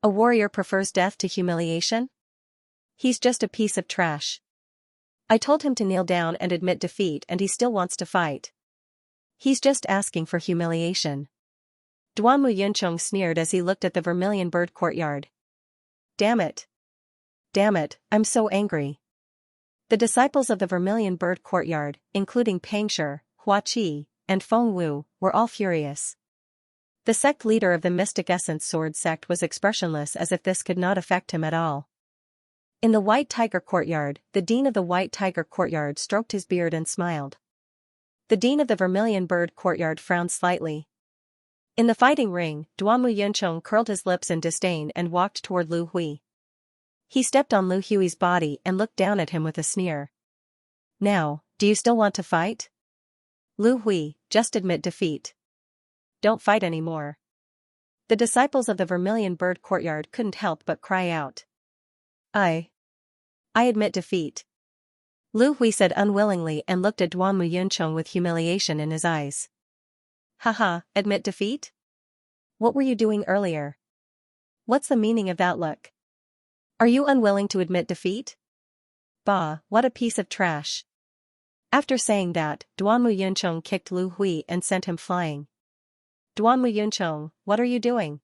A warrior prefers death to humiliation? He's just a piece of trash. I told him to kneel down and admit defeat and he still wants to fight. He's just asking for humiliation. Duan Muyuncheng sneered as he looked at the Vermilion Bird Courtyard. Damn it. Damn it, I'm so angry. The disciples of the Vermilion Bird Courtyard, including Pangshi, Hua Qi, and Feng Wu, were all furious. The sect leader of the Mystic Essence Sword sect was expressionless as if this could not affect him at all. In the White Tiger Courtyard, the Dean of the White Tiger Courtyard stroked his beard and smiled. The Dean of the Vermilion Bird Courtyard frowned slightly. In the fighting ring, Duan Muyuncheng curled his lips in disdain and walked toward Lu Hui. He stepped on Lu Hui's body and looked down at him with a sneer. Now, do you still want to fight? Lu Hui, just admit defeat. Don't fight anymore. The disciples of the Vermilion Bird Courtyard couldn't help but cry out. I admit defeat. Lu Hui said unwillingly and looked at Duan Muyuncheng with humiliation in his eyes. Haha, admit defeat? What were you doing earlier? What's the meaning of that look? Are you unwilling to admit defeat? Bah, what a piece of trash. After saying that, Duan Muyuncheng kicked Lu Hui and sent him flying. Duan Muyuncheng, what are you doing?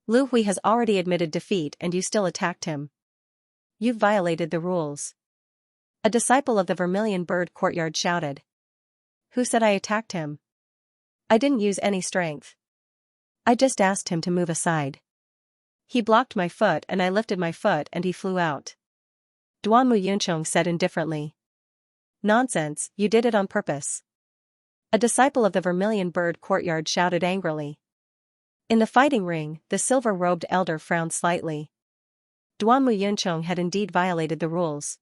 Lu Hui has already admitted defeat and you still attacked him. You've violated the rules. A disciple of the Vermilion Bird Courtyard shouted. Who said I attacked him? I didn't use any strength. I just asked him to move aside. He blocked my foot and I lifted my foot and he flew out. Duan Muyuncheng said indifferently. Nonsense, you did it on purpose. A disciple of the Vermilion Bird Courtyard shouted angrily. In the fighting ring, the silver-robed elder frowned slightly. Duan Muyuncheng had indeed violated the rules.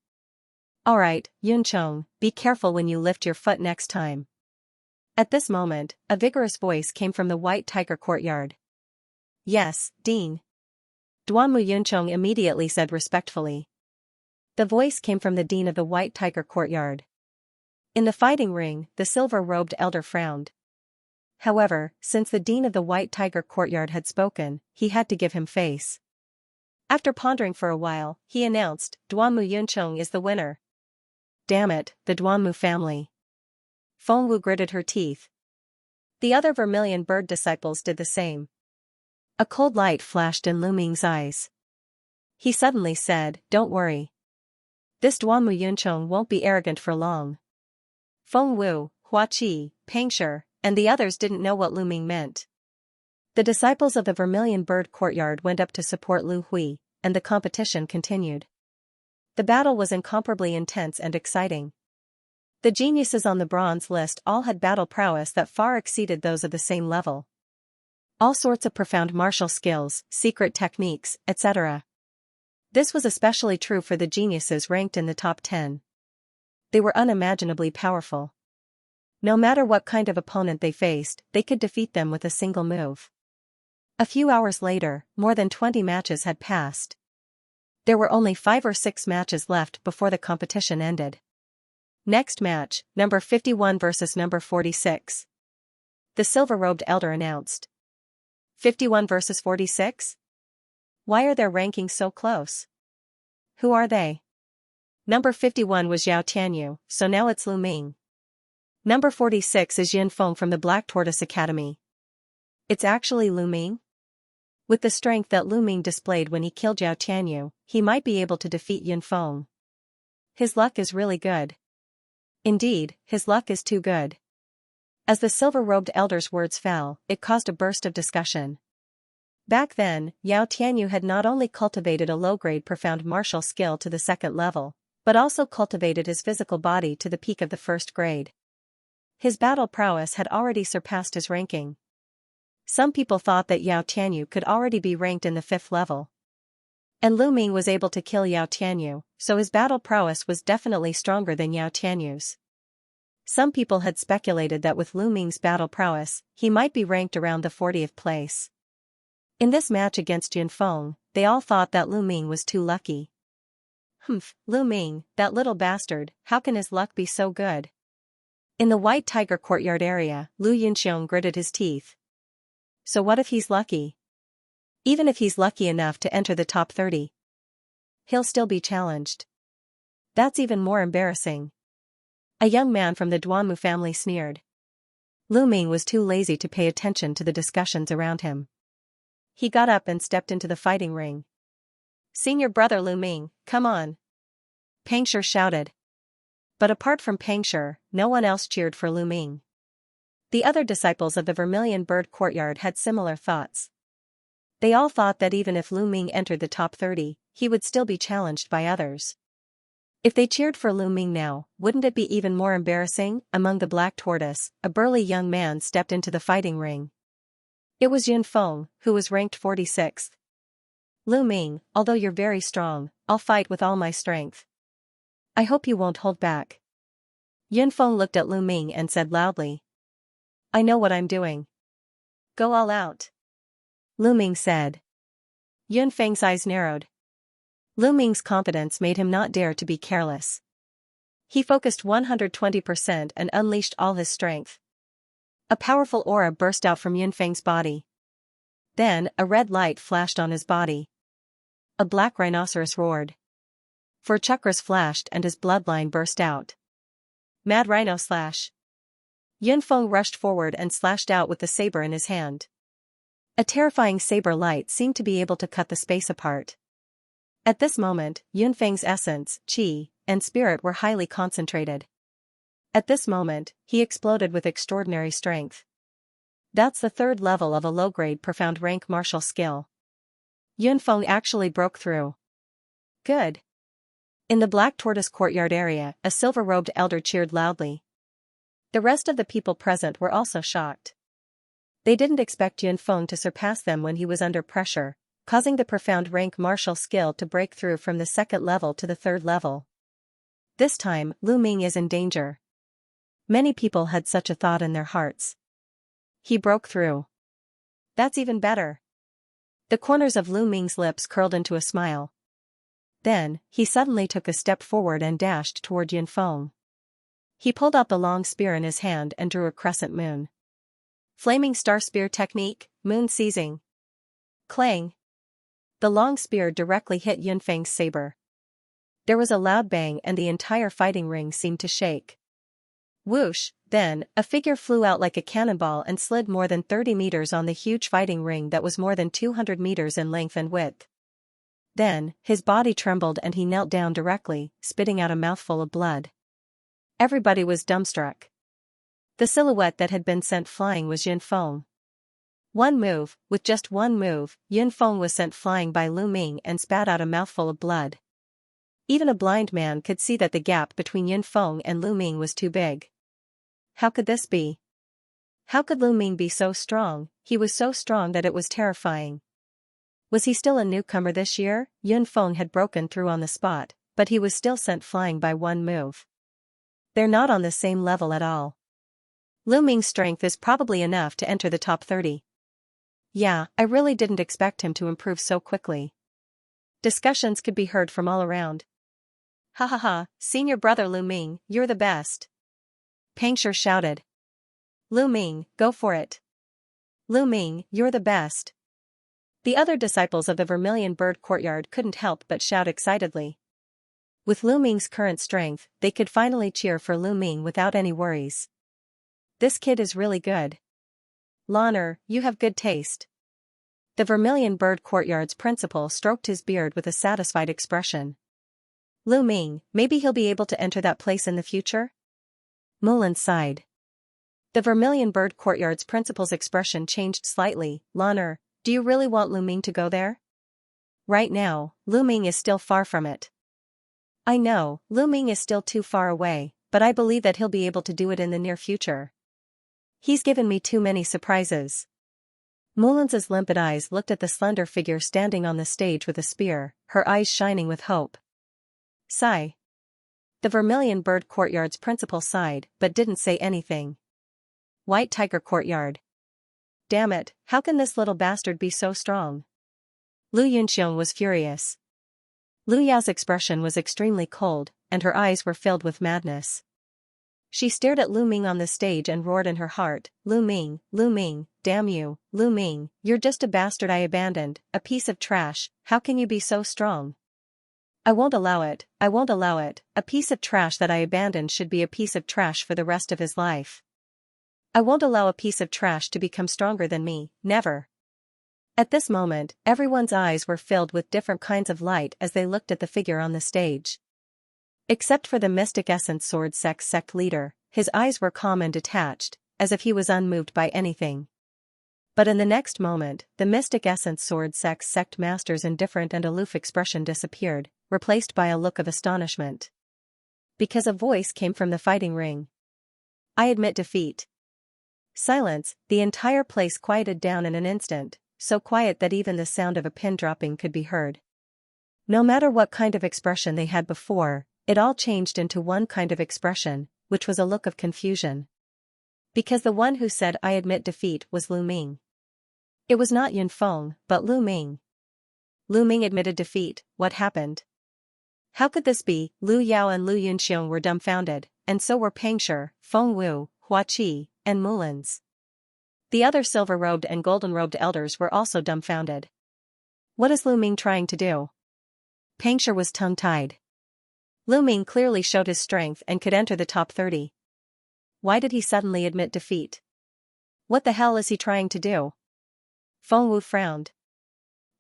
Alright, Yuncheng, be careful when you lift your foot next time. At this moment, a vigorous voice came from the White Tiger Courtyard. Yes, Dean. Duan Muyuncheng immediately said respectfully. The voice came from the Dean of the White Tiger Courtyard. In the fighting ring, the silver-robed elder frowned. However, since the Dean of the White Tiger Courtyard had spoken, he had to give him face. After pondering for a while, he announced, Duan Muyuncheng is the winner. Damn it, the Duanmu family. Feng Wu gritted her teeth. The other Vermilion Bird disciples did the same. A cold light flashed in Lu Ming's eyes. He suddenly said, Don't worry. This Duan Muyuncheng won't be arrogant for long. Feng Wu, Hua Qi, Pangshi, and the others didn't know what Lu Ming meant. The disciples of the Vermilion Bird Courtyard went up to support Lu Hui, and the competition continued. The battle was incomparably intense and exciting. The geniuses on the bronze list all had battle prowess that far exceeded those of the same level. All sorts of profound martial skills, secret techniques, etc. This was especially true for the geniuses ranked in the top 10. They were unimaginably powerful. No matter what kind of opponent they faced, they could defeat them with a single move. A few hours later, more than 20 matches had passed. There were only 5 or 6 matches left before the competition ended. Next match, number 51 versus number 46. The silver-robed elder announced. 51 versus 46? Why are their rankings so close? Who are they? Number 51 was Yao Tianyu, so now it's Lu Ming. Number 46 is Yin Feng from the Black Tortoise Academy. It's actually Lu Ming? With the strength that Lu Ming displayed when he killed Yao Tianyu, he might be able to defeat Yin Feng. His luck is really good. Indeed, his luck is too good. As the silver-robed elder's words fell, it caused a burst of discussion. Back then, Yao Tianyu had not only cultivated a low-grade profound martial skill to the second level, but also cultivated his physical body to the peak of the first grade. His battle prowess had already surpassed his ranking. Some people thought that Yao Tianyu could already be ranked in the 5th level. And Lu Ming was able to kill Yao Tianyu, so his battle prowess was definitely stronger than Yao Tianyu's. Some people had speculated that with Lu Ming's battle prowess, he might be ranked around the 40th place. In this match against Yin Feng, they all thought that Lu Ming was too lucky. Lu Ming, that little bastard, how can his luck be so good? In the White Tiger courtyard area, Lu Yunxiong gritted his teeth. So what if he's lucky? Even if he's lucky enough to enter the top 30, he'll still be challenged. That's even more embarrassing. A young man from the Duanmu family sneered. Lu Ming was too lazy to pay attention to the discussions around him. He got up and stepped into the fighting ring. Senior brother Lu Ming, come on. Pang Shi shouted. But apart from Pang Shi, no one else cheered for Lu Ming. The other disciples of the Vermilion Bird Courtyard had similar thoughts. They all thought that even if Lu Ming entered the top 30, he would still be challenged by others. If they cheered for Lu Ming now, wouldn't it be even more embarrassing? Among the Black Tortoise, a burly young man stepped into the fighting ring. It was Yin Feng, who was ranked 46th. Lu Ming, although you're very strong, I'll fight with all my strength. I hope you won't hold back. Yin Feng looked at Lu Ming and said loudly. I know what I'm doing. Go all out. Lu Ming said. Yun Feng's eyes narrowed. Lu Ming's confidence made him not dare to be careless. He focused 120% and unleashed all his strength. A powerful aura burst out from Yun Feng's body. Then, a red light flashed on his body. A black rhinoceros roared. 4 chakras flashed and his bloodline burst out. Mad Rhino Slash. Yun Feng rushed forward and slashed out with the saber in his hand. A terrifying saber light seemed to be able to cut the space apart. At this moment, Yun Feng's essence, qi, and spirit were highly concentrated. At this moment, he exploded with extraordinary strength. That's the 3rd level of a low-grade profound rank martial skill. Yun Feng actually broke through. Good. In the Black Tortoise courtyard area, a silver-robed elder cheered loudly. The rest of the people present were also shocked. They didn't expect Yun Feng to surpass them when he was under pressure, causing the profound rank martial skill to break through from the 2nd level to the 3rd level. This time, Lu Ming is in danger. Many people had such a thought in their hearts. He broke through. That's even better. The corners of Lu Ming's lips curled into a smile. Then, he suddenly took a step forward and dashed toward Yun Feng. He pulled out the long spear in his hand and drew a crescent moon. Flaming Star Spear Technique, Moon Seizing. Clang. The long spear directly hit Yun Feng's saber. There was a loud bang and the entire fighting ring seemed to shake. Whoosh, then, a figure flew out like a cannonball and slid more than 30 meters on the huge fighting ring that was more than 200 meters in length and width. Then, his body trembled and he knelt down directly, spitting out a mouthful of blood. Everybody was dumbstruck. The silhouette that had been sent flying was Yun Feng. With just one move, Yun Feng was sent flying by Lu Ming and spat out a mouthful of blood. Even a blind man could see that the gap between Yin Feng and Lu Ming was too big. How could this be? How could Lu Ming be so strong? He was so strong that it was terrifying. Was he still a newcomer this year? Yun Feng had broken through on the spot, but he was still sent flying by one move. They're not on the same level at all. Lu Ming's strength is probably enough to enter the top 30. Yeah, I really didn't expect him to improve so quickly. Discussions could be heard from all around. Ha ha ha, senior brother Lu Ming, you're the best. Pang Shi shouted. Lu Ming, go for it. Lu Ming, you're the best. The other disciples of the Vermilion Bird Courtyard couldn't help but shout excitedly. With Lu Ming's current strength, they could finally cheer for Lu Ming without any worries. This kid is really good. Lanner, you have good taste. The Vermilion Bird Courtyard's principal stroked his beard with a satisfied expression. Lu Ming, maybe he'll be able to enter that place in the future? Mulan sighed. The Vermilion Bird Courtyard's principal's expression changed slightly. Lanner, do you really want Lu Ming to go there? Right now, Lu Ming is still far from it. I know, Lu Ming is still too far away, but I believe that he'll be able to do it in the near future. He's given me too many surprises. Mulan's limpid eyes looked at the slender figure standing on the stage with a spear, her eyes shining with hope. Sigh. The Vermilion Bird Courtyard's principal sighed, but didn't say anything. White Tiger Courtyard. Damn it, how can this little bastard be so strong? Lu Yunxiong was furious. Lu Yao's expression was extremely cold, and her eyes were filled with madness. She stared at Lu Ming on the stage and roared in her heart, Lu Ming, damn you, Lu Ming, you're just a bastard I abandoned, a piece of trash, how can you be so strong? I won't allow it, a piece of trash that I abandoned should be a piece of trash for the rest of his life. I won't allow a piece of trash to become stronger than me, never. At this moment, everyone's eyes were filled with different kinds of light as they looked at the figure on the stage. Except for the Mystic Essence Sword sect leader, his eyes were calm and detached, as if he was unmoved by anything. But in the next moment, the Mystic Essence Sword sect master's indifferent and aloof expression disappeared, replaced by a look of astonishment. Because a voice came from the fighting ring. I admit defeat. Silence, the entire place quieted down in an instant, so quiet that even the sound of a pin dropping could be heard. No matter what kind of expression they had before, it all changed into one kind of expression, which was a look of confusion. Because the one who said I admit defeat was Lu Ming. It was not Yun Feng, but Lu Ming. Lu Ming admitted defeat, what happened? How could this be? Lu Yao and Lu Yunxiong were dumbfounded, and so were Pang Shi, Feng Wu, Hua Qi, and Mulan's. The other silver-robed and golden-robed elders were also dumbfounded. What is Lu Ming trying to do? Pang Shi was tongue-tied. Lu Ming clearly showed his strength and could enter the top 30. Why did he suddenly admit defeat? What the hell is he trying to do? Feng Wu frowned.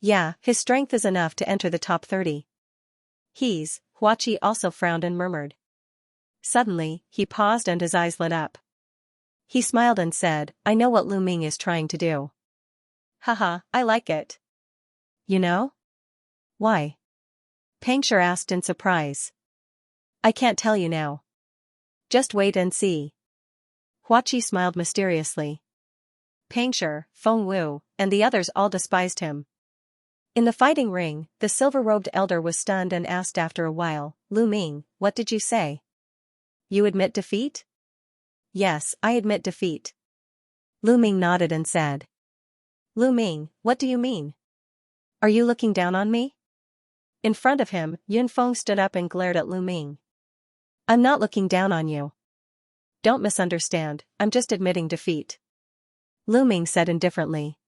Yeah, his strength is enough to enter the top 30. Hua Qi also frowned and murmured. Suddenly, he paused and his eyes lit up. He smiled and said, I know what Lu Ming is trying to do. Haha, I like it. You know? Why? Pang Shi asked in surprise. I can't tell you now. Just wait and see. Hua Qi smiled mysteriously. Pang Shi, Feng Wu, and the others all despised him. In the fighting ring, the silver-robed elder was stunned and asked after a while, Lu Ming, what did you say? You admit defeat? Yes, I admit defeat. Lu Ming nodded and said. Lu Ming, what do you mean? Are you looking down on me? In front of him, Yun Feng stood up and glared at Lu Ming. I'm not looking down on you. Don't misunderstand, I'm just admitting defeat. Lu Ming said indifferently.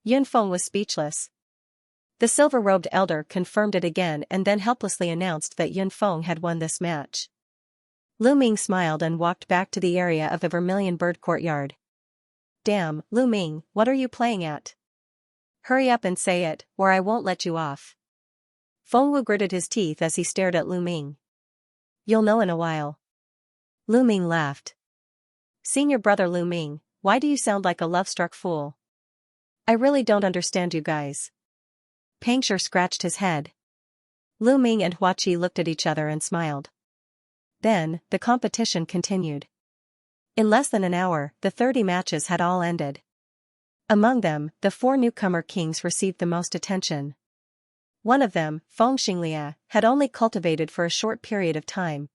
Yun Feng was speechless. The silver-robed elder confirmed it again and then helplessly announced that Yun Feng had won this match. Lu Ming smiled and walked back to the area of the Vermilion Bird Courtyard. Damn, Lu Ming, what are you playing at? Hurry up and say it, or I won't let you off. Feng Wu gritted his teeth as he stared at Lu Ming. You'll know in a while. Lu Ming laughed. Senior brother Lu Ming, why do you sound like a love-struck fool? I really don't understand you guys. Pang Shi scratched his head. Lu Ming and Hua Qi looked at each other and smiled. Then, the competition continued. In less than an hour, the 30 matches had all ended. Among them, the 4 newcomer kings received the most attention. One of them, Xianxia, had only cultivated for a short period of time.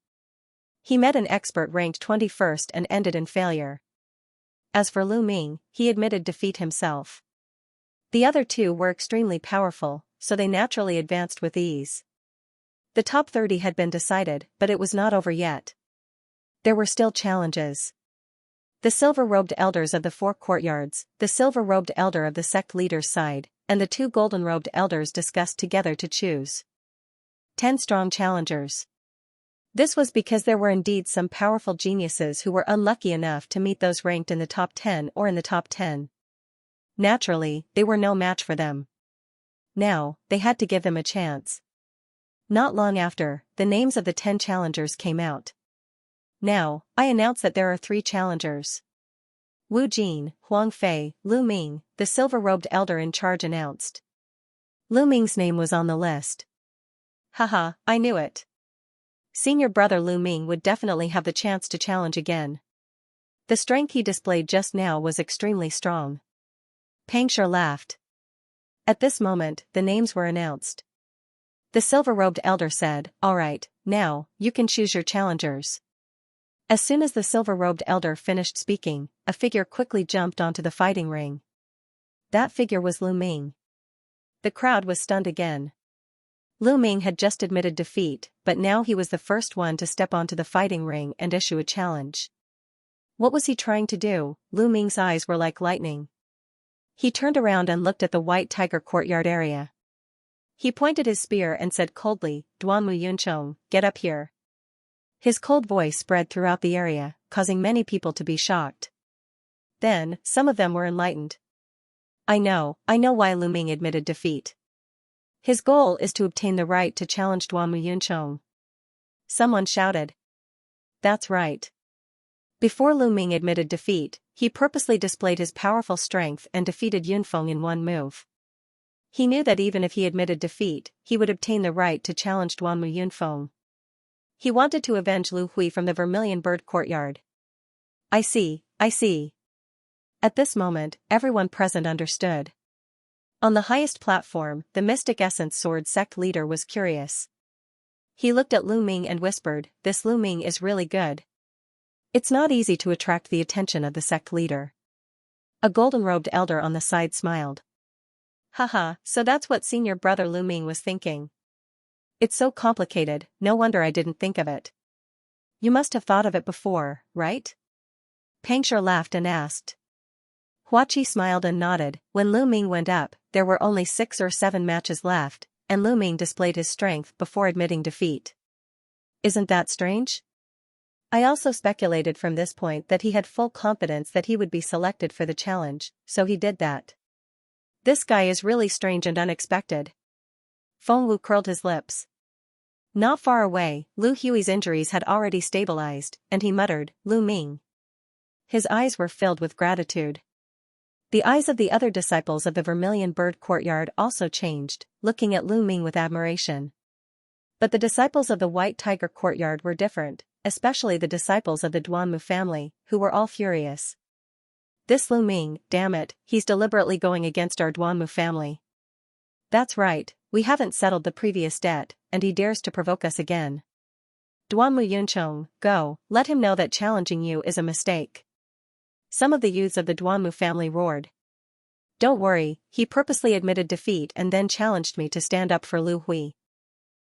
He met an expert ranked 21st and ended in failure. As for Lu Ming, he admitted defeat himself. The other 2 were extremely powerful, so they naturally advanced with ease. The top 30 had been decided, but it was not over yet. There were still challenges. The silver-robed elders of the 4 courtyards, the silver-robed elder of the sect leader's side, and the 2 golden-robed elders discussed together to choose 10 strong challengers. This was because there were indeed some powerful geniuses who were unlucky enough to meet those ranked in the top 10 or in the top 10. Naturally, they were no match for them. Now, they had to give them a chance. Not long after, the names of the 10 challengers came out. Now, I announce that there are 3 challengers. Wu Jin, Huang Fei, Lu Ming, the silver-robed elder in charge announced. Lu Ming's name was on the list. Haha, I knew it. Senior brother Lu Ming would definitely have the chance to challenge again. The strength he displayed just now was extremely strong. Pang Shi laughed. At this moment, the names were announced. The silver-robed elder said, "All right, now, you can choose your challengers." As soon as the silver-robed elder finished speaking, a figure quickly jumped onto the fighting ring. That figure was Lu Ming. The crowd was stunned again. Lu Ming had just admitted defeat, but now he was the first one to step onto the fighting ring and issue a challenge. What was he trying to do? Lu Ming's eyes were like lightning. He turned around and looked at the White Tiger courtyard area. He pointed his spear and said coldly, "Duanmu Yunchong, get up here." His cold voice spread throughout the area, causing many people to be shocked. Then, some of them were enlightened. I know why Lu Ming admitted defeat. His goal is to obtain the right to challenge Duanmu Yunchong. Someone shouted. That's right. Before Lu Ming admitted defeat, he purposely displayed his powerful strength and defeated Yunfeng in one move. He knew that even if he admitted defeat, he would obtain the right to challenge Duanmu Yunfeng. He wanted to avenge Lu Hui from the Vermilion Bird courtyard. I see. At this moment, everyone present understood. On the highest platform, the Mystic Essence Sword sect leader was curious. He looked at Lu Ming and whispered, "This Lu Ming is really good." It's not easy to attract the attention of the sect leader. A golden-robed elder on the side smiled. Haha, so that's what senior brother Lu Ming was thinking. It's so complicated, no wonder I didn't think of it. You must have thought of it before, right? Pang Shi laughed and asked. Hua Qi smiled and nodded. When Lu Ming went up, there were only 6 or 7 matches left, and Lu Ming displayed his strength before admitting defeat. Isn't that strange? I also speculated from this point that he had full confidence that he would be selected for the challenge, so he did that. This guy is really strange and unexpected. Feng Wu curled his lips. Not far away, Lu Hui's injuries had already stabilized, and he muttered, "Lu Ming." His eyes were filled with gratitude. The eyes of the other disciples of the Vermilion Bird courtyard also changed, looking at Lu Ming with admiration. But the disciples of the White Tiger courtyard were different, especially the disciples of the Duanmu family, who were all furious. This Lu Ming, damn it, he's deliberately going against our Duanmu family. That's right, we haven't settled the previous debt, and he dares to provoke us again. Duanmu Yunchong, go, let him know that challenging you is a mistake. Some of the youths of the Duanmu family roared. Don't worry, he purposely admitted defeat and then challenged me to stand up for Lu Hui.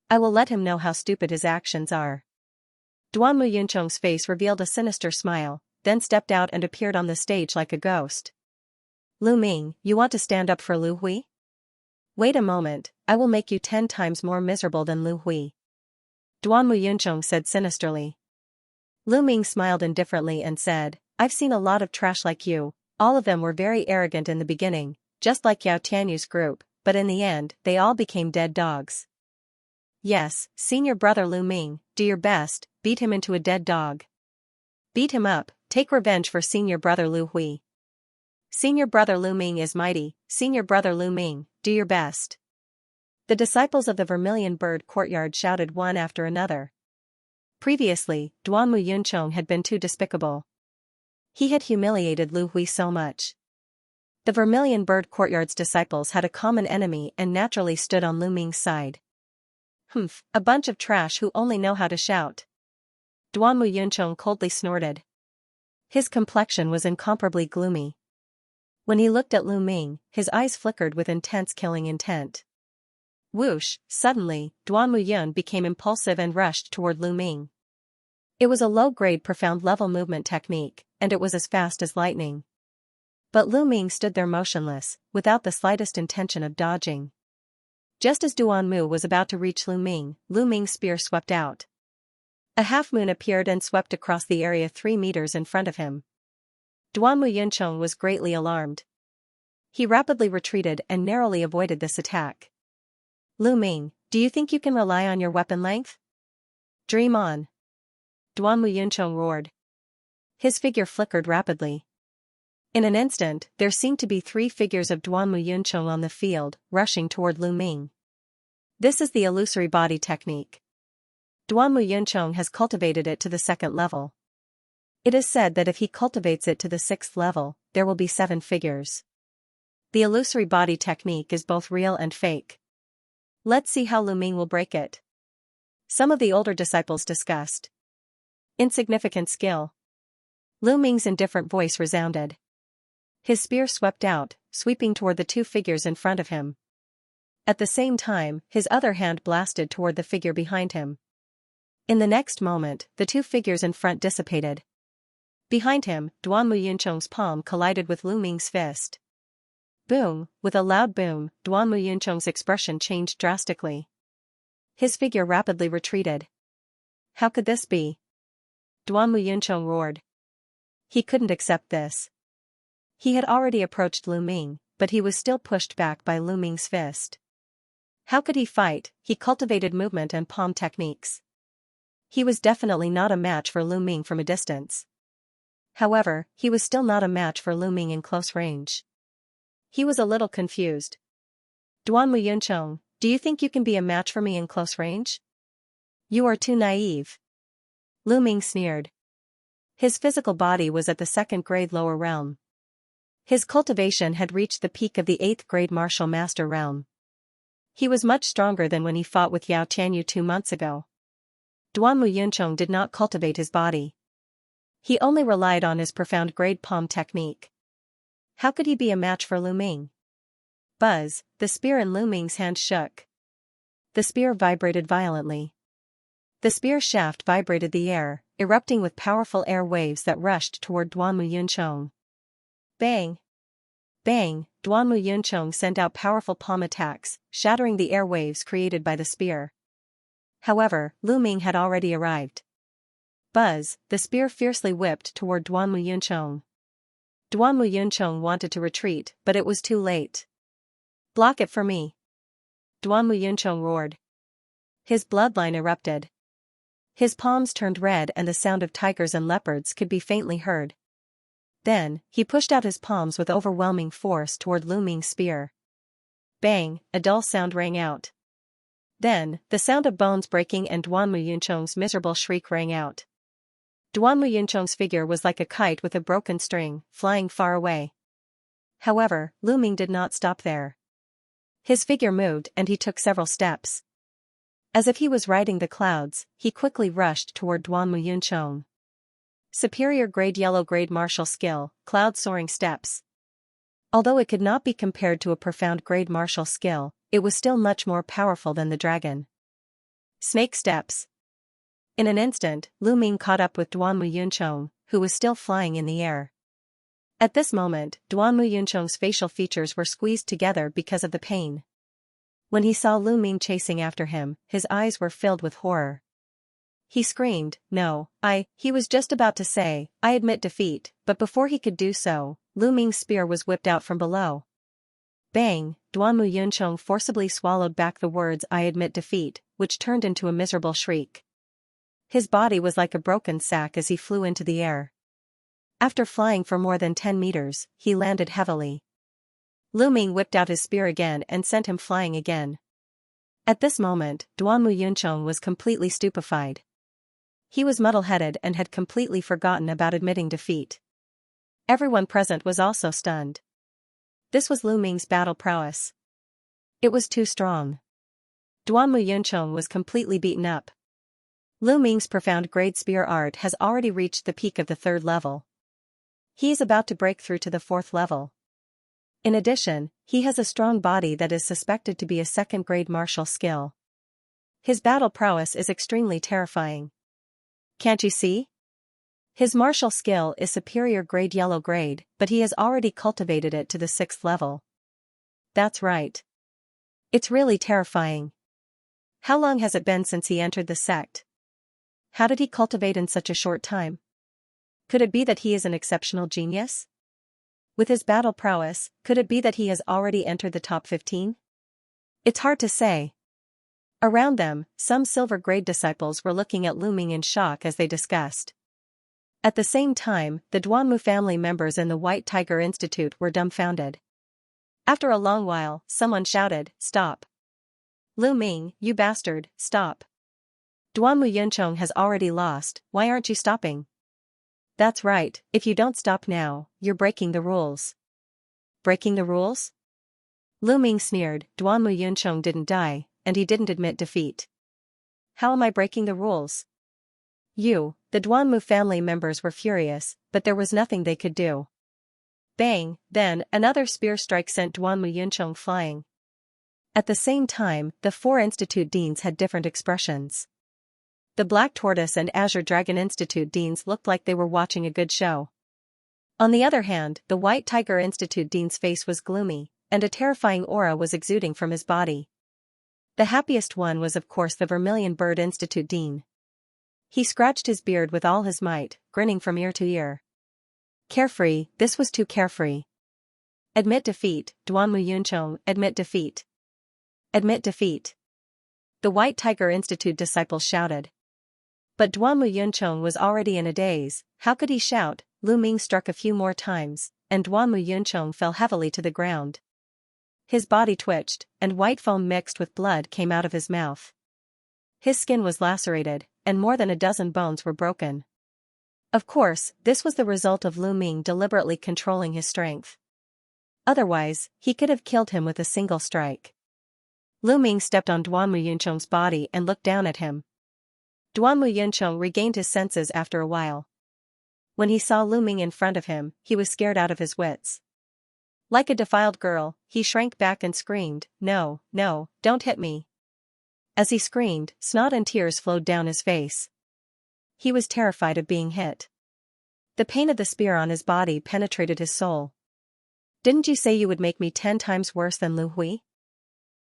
I will let him know how stupid his actions are. Duanmu Yunchong's face revealed a sinister smile, then stepped out and appeared on the stage like a ghost. Lu Ming, you want to stand up for Lu Hui? Wait a moment, I will make you 10 times more miserable than Lu Hui. Duanmu Yunchong said sinisterly. Lu Ming smiled indifferently and said, I've seen a lot of trash like you, all of them were very arrogant in the beginning, just like Yao Tianyu's group, but in the end, they all became dead dogs. Yes, senior brother Lu Ming, do your best, beat him into a dead dog. Beat him up, take revenge for senior brother Lu Hui. Senior brother Lu Ming is mighty, senior brother Lu Ming, do your best. The disciples of the Vermilion Bird Courtyard shouted one after another. Previously, Duanmu Yunchong had been too despicable. He had humiliated Lu Hui so much. The Vermilion Bird Courtyard's disciples had a common enemy and naturally stood on Lu Ming's side. Humph, a bunch of trash who only know how to shout. Duanmu Yunchong coldly snorted. His complexion was incomparably gloomy. When he looked at Lu Ming, his eyes flickered with intense killing intent. Whoosh, suddenly, Duanmu Yun became impulsive and rushed toward Lu Ming. It was a low-grade profound level movement technique, and it was as fast as lightning. But Lu Ming stood there motionless, without the slightest intention of dodging. Just as Duanmu was about to reach Lu Ming's spear swept out. A half-moon appeared and swept across the area 3 meters in front of him. Duanmu Yunchong was greatly alarmed. He rapidly retreated and narrowly avoided this attack. Lu Ming, do you think you can rely on your weapon length? Dream on. Duanmu Yunchong roared. His figure flickered rapidly. In an instant, there seemed to be 3 figures of Duanmu Yunchong on the field, rushing toward Lu Ming. This is the illusory body technique. Duanmu Yunchong has cultivated it to the 2nd level. It is said that if he cultivates it to the 6th level, there will be 7 figures. The illusory body technique is both real and fake. Let's see how Lu Ming will break it. Some of the older disciples discussed. Insignificant skill. Lu Ming's indifferent voice resounded. His spear swept out, sweeping toward the 2 figures in front of him. At the same time, his other hand blasted toward the figure behind him. In the next moment, the 2 figures in front dissipated. Behind him, Duanmu Yunchong's palm collided with Lu Ming's fist. Boom! With a loud boom, Duanmu Yunchong's expression changed drastically. His figure rapidly retreated. How could this be? Duanmu Yunchong roared. He couldn't accept this. He had already approached Lu Ming, but he was still pushed back by Lu Ming's fist. How could he fight? He cultivated movement and palm techniques. He was definitely not a match for Lu Ming from a distance. However, he was still not a match for Lu Ming in close range. He was a little confused. Duanmu Yunchong, do you think you can be a match for me in close range? You are too naive. Lu Ming sneered. His physical body was at the 2nd grade lower realm. His cultivation had reached the peak of the 8th grade martial master realm. He was much stronger than when he fought with Yao Tianyu 2 months ago. Duanmu Yunchong did not cultivate his body. He only relied on his profound grade palm technique. How could he be a match for Lu Ming? Buzz, the spear in Lu Ming's hand shook. The spear vibrated violently. The spear shaft vibrated the air, erupting with powerful air waves that rushed toward Duanmu Yunchong. Bang! Bang! Duanmu Yunchong sent out powerful palm attacks, shattering the air waves created by the spear. However, Lu Ming had already arrived. Buzz, the spear fiercely whipped toward Duanmu Yunchong. Duanmu Yunchong wanted to retreat, but it was too late. Block it for me. Duanmu Yunchong roared. His bloodline erupted. His palms turned red and the sound of tigers and leopards could be faintly heard. Then, he pushed out his palms with overwhelming force toward Lu Ming's spear. Bang, a dull sound rang out. Then, the sound of bones breaking and Duanmu Yunchong's miserable shriek rang out. Duanmu Yunchong's figure was like a kite with a broken string, flying far away. However, Lu Ming did not stop there. His figure moved and he took several steps. As if he was riding the clouds, he quickly rushed toward Duanmu Yunchong. Superior grade yellow grade martial skill, cloud soaring steps. Although it could not be compared to a profound grade martial skill, it was still much more powerful than the dragon. Snake steps. In an instant, Lu Ming caught up with Duanmu Yunchong, who was still flying in the air. At this moment, Duanmu Yunchong's facial features were squeezed together because of the pain. When he saw Lu Ming chasing after him, his eyes were filled with horror. He screamed, "No, he was just about to say, I admit defeat," but before he could do so, Lu Ming's spear was whipped out from below. Bang! Duanmu Yunchong forcibly swallowed back the words "I admit defeat," which turned into a miserable shriek. His body was like a broken sack as he flew into the air. After flying for more than 10 meters, he landed heavily. Lu Ming whipped out his spear again and sent him flying again. At this moment, Duanmu Yuncheng was completely stupefied. He was muddle-headed and had completely forgotten about admitting defeat. Everyone present was also stunned. This was Lu Ming's battle prowess. It was too strong. Duanmu Yuncheng was completely beaten up. Lu Ming's profound grade spear art has already reached the peak of the 3rd level. He is about to break through to the 4th level. In addition, he has a strong body that is suspected to be a 2nd-grade martial skill. His battle prowess is extremely terrifying. Can't you see? His martial skill is superior grade yellow grade, but he has already cultivated it to the 6th level. That's right. It's really terrifying. How long has it been since he entered the sect? How did he cultivate in such a short time? Could it be that he is an exceptional genius? With his battle prowess, could it be that he has already entered the top 15? It's hard to say. Around them, some silver grade disciples were looking at Lu Ming in shock as they discussed. At the same time, the Duanmu family members in the White Tiger Institute were dumbfounded. After a long while, someone shouted, "Stop! Lu Ming, you bastard, stop! Duanmu Yuncheng has already lost, why aren't you stopping?" "That's right, if you don't stop now, you're breaking the rules." "Breaking the rules?" Lu Ming sneered. "Duanmu Yuncheng didn't die, and he didn't admit defeat. How am I breaking the rules?" The Duanmu family members were furious, but there was nothing they could do. Bang, then, another spear strike sent Duanmu Yuncheng flying. At the same time, the 4 institute deans had different expressions. The Black Tortoise and Azure Dragon Institute deans looked like they were watching a good show. On the other hand, the White Tiger Institute dean's face was gloomy, and a terrifying aura was exuding from his body. The happiest one was of course the Vermilion Bird Institute dean. He scratched his beard with all his might, grinning from ear to ear. Carefree, this was too carefree. "Admit defeat, Duanmu Yuncheng, admit defeat. Admit defeat." The White Tiger Institute disciples shouted. But Duanmu Yuncheng was already in a daze. How could he shout? Lu Ming struck a few more times, and Duanmu Yuncheng fell heavily to the ground. His body twitched, and white foam mixed with blood came out of his mouth. His skin was lacerated, and more than a dozen bones were broken. Of course, this was the result of Lu Ming deliberately controlling his strength. Otherwise, he could have killed him with a single strike. Lu Ming stepped on Duanmu Yuncheng's body and looked down at him. Duanmu Yuncheng regained his senses after a while. When he saw Lu Ming in front of him, he was scared out of his wits. Like a defiled girl, he shrank back and screamed, "No, no, don't hit me." As he screamed, snot and tears flowed down his face. He was terrified of being hit. The pain of the spear on his body penetrated his soul. "Didn't you say you would make me 10 times worse than Lu Hui?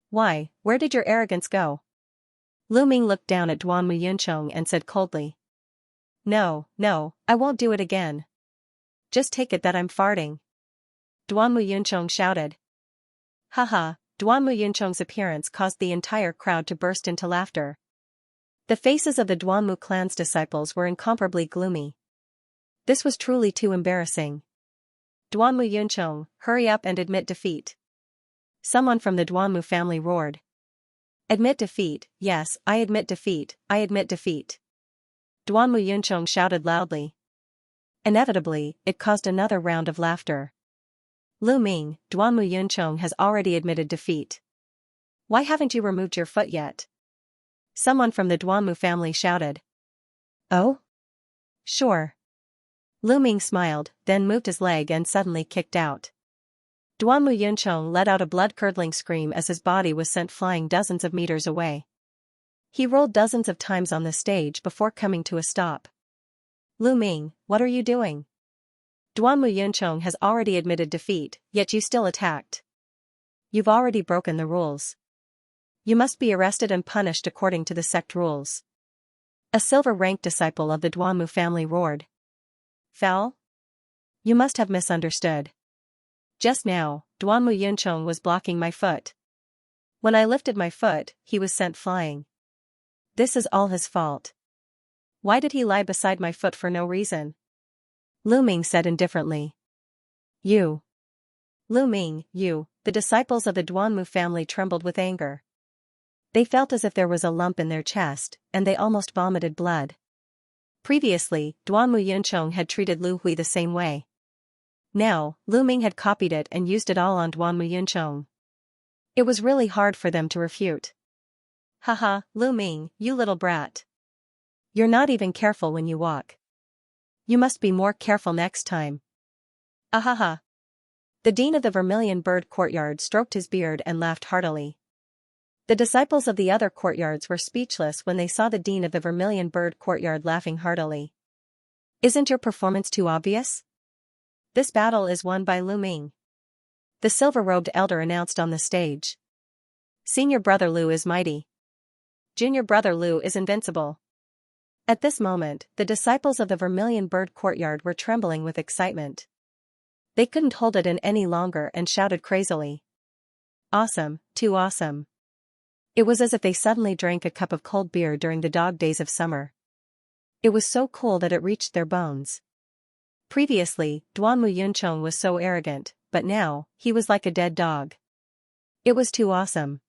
Why, where did your arrogance go?" Lu Ming looked down at Duanmu Yuncheng and said coldly. No, I won't do it again. Just take it that I'm farting." Duanmu Yuncheng shouted. Haha, Duanmu Yuncheng's appearance caused the entire crowd to burst into laughter. The faces of the Duanmu clan's disciples were incomparably gloomy. This was truly too embarrassing. "Duanmu Yuncheng, hurry up and admit defeat." Someone from the Duanmu family roared. "Admit defeat, yes, I admit defeat, I admit defeat." Duanmu Yuncheng shouted loudly. Inevitably, it caused another round of laughter. "Lu Ming, Duanmu Yuncheng has already admitted defeat. Why haven't you removed your foot yet?" Someone from the Duanmu family shouted. "Oh? Sure." Lu Ming smiled, then moved his leg and suddenly kicked out. Duanmu Yuncheng let out a blood-curdling scream as his body was sent flying dozens of meters away. He rolled dozens of times on the stage before coming to a stop. "Lu Ming, what are you doing? Duanmu Yuncheng has already admitted defeat, yet you still attacked. You've already broken the rules. You must be arrested and punished according to the sect rules." A silver-ranked disciple of the Duanmu family roared. "Foul? You must have misunderstood. Just now, Duanmu Yuncheng was blocking my foot. When I lifted my foot, he was sent flying. This is all his fault. Why did he lie beside my foot for no reason?" Lu Ming said indifferently. "You. Lu Ming, you." The disciples of the Duanmu family trembled with anger. They felt as if there was a lump in their chest, and they almost vomited blood. Previously, Duan Muyuncheng had treated Lu Hui the same way. Now, Lu Ming had copied it and used it all on Duan Muyuncheng. It was really hard for them to refute. Haha, Lu Ming, you little brat. You're not even careful when you walk. You must be more careful next time. Ahaha. The dean of the Vermilion Bird Courtyard stroked his beard and laughed heartily. The disciples of the other courtyards were speechless when they saw the dean of the Vermilion Bird Courtyard laughing heartily. Isn't your performance too obvious? This battle is won by Lu Ming. The silver-robed elder announced on the stage. Senior brother Lu is mighty. Junior brother Lu is invincible. At this moment, the disciples of the Vermilion Bird Courtyard were trembling with excitement. They couldn't hold it in any longer and shouted crazily. Awesome, too awesome. It was as if they suddenly drank a cup of cold beer during the dog days of summer. It was so cool that it reached their bones. Previously, Duan Muyuncheng was so arrogant, but now, he was like a dead dog. It was too awesome.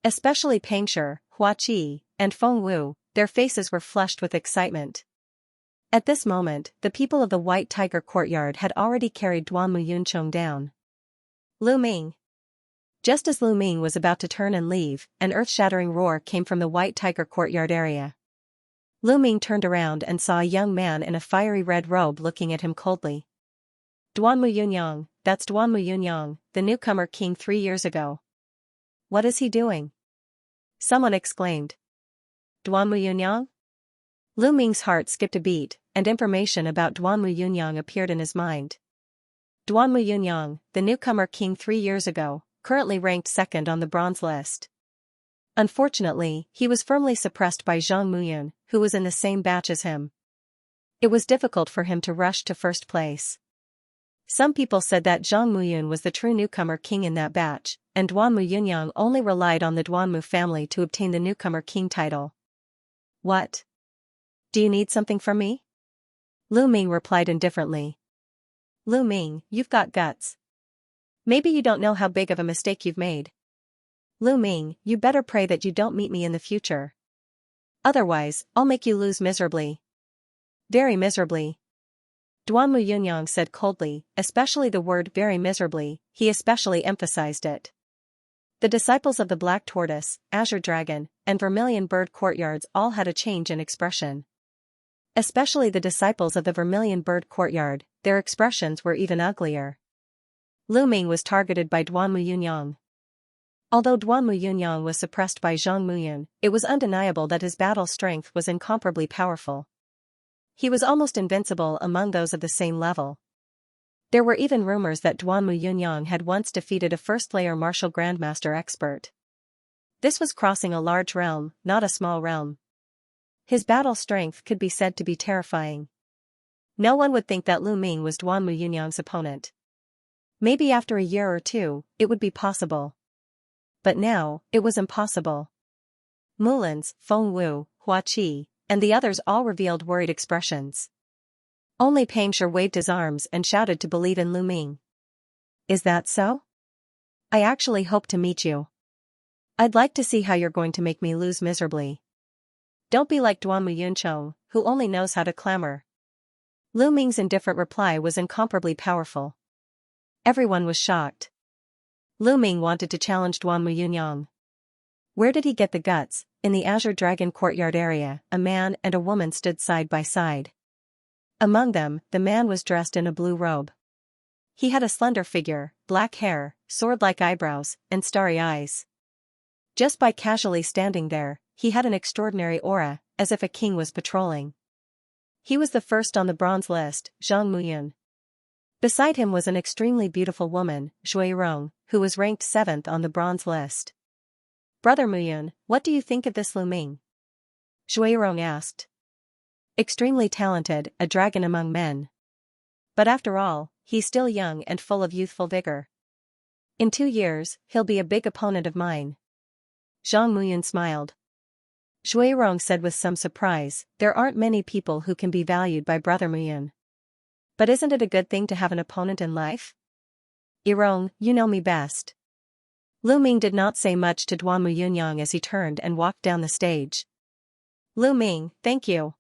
Especially Pengshi, Hua Qi, and Feng Wu, their faces were flushed with excitement. At this moment, the people of the White Tiger Courtyard had already carried Duan Muyuncheng down. Lu Ming. Just as Lu Ming was about to turn and leave, an earth-shattering roar came from the White Tiger Courtyard area. Lu Ming turned around and saw a young man in a fiery red robe looking at him coldly. Duan Muyunyang, that's Duan Muyunyang, the newcomer king 3 years ago. What is he doing? Someone exclaimed. Duan Muyunyang? Lu Ming's heart skipped a beat, and information about Duan Muyunyang appeared in his mind. Duan Muyunyang, the newcomer king 3 years ago, currently ranked second on the bronze list. Unfortunately, he was firmly suppressed by Zhang Muyun, who was in the same batch as him. It was difficult for him to rush to first place. Some people said that Zhang Muyun was the true newcomer king in that batch, and Duan Muyunyang only relied on the Duanmu family to obtain the newcomer king title. What? Do you need something from me? Lu Ming replied indifferently. Lu Ming, you've got guts. Maybe you don't know how big of a mistake you've made. Lu Ming, you better pray that you don't meet me in the future. Otherwise, I'll make you lose miserably. Very miserably. Duan Muyunyang said coldly, especially the word very miserably, he especially emphasized it. The disciples of the Black Tortoise, Azure Dragon, and Vermilion Bird Courtyards all had a change in expression. Especially the disciples of the Vermilion Bird Courtyard, their expressions were even uglier. Lu Ming was targeted by Duan Muyunyang. Although Duan Muyunyang was suppressed by Zhang Muyun, it was undeniable that his battle strength was incomparably powerful. He was almost invincible among those of the same level. There were even rumors that Duan Muyunyang had once defeated a first-layer martial grandmaster expert. This was crossing a large realm, not a small realm. His battle strength could be said to be terrifying. No one would think that Lu Ming was Duan Muyunyang's opponent. Maybe after a year or two, it would be possible. But now, it was impossible. Mulins, Feng Wu, Hua Qi, and the others all revealed worried expressions. Only Pengshi waved his arms and shouted to believe in Lu Ming. Is that so? I actually hope to meet you. I'd like to see how you're going to make me lose miserably. Don't be like Duan Muyuncheng, who only knows how to clamor. Lu Ming's indifferent reply was incomparably powerful. Everyone was shocked. Lu Ming wanted to challenge Duan Muyunyang. Where did he get the guts? In the Azure Dragon Courtyard area, a man and a woman stood side by side. Among them, the man was dressed in a blue robe. He had a slender figure, black hair, sword-like eyebrows, and starry eyes. Just by casually standing there, he had an extraordinary aura, as if a king was patrolling. He was the first on the bronze list, Zhang Muyun. Beside him was an extremely beautiful woman, Zhuirong, who was ranked 7th on the bronze list. Brother Muyun, what do you think of this Lu Ming? Zhuirong asked. Extremely talented, a dragon among men. But after all, he's still young and full of youthful vigor. In 2 years, he'll be a big opponent of mine. Zhang Muyun smiled. Zhuirong said with some surprise, there aren't many people who can be valued by Brother Muyun. But isn't it a good thing to have an opponent in life? Irong, you know me best. Lu Ming did not say much to Duanmu Yunyang as he turned and walked down the stage. Lu Ming, thank you.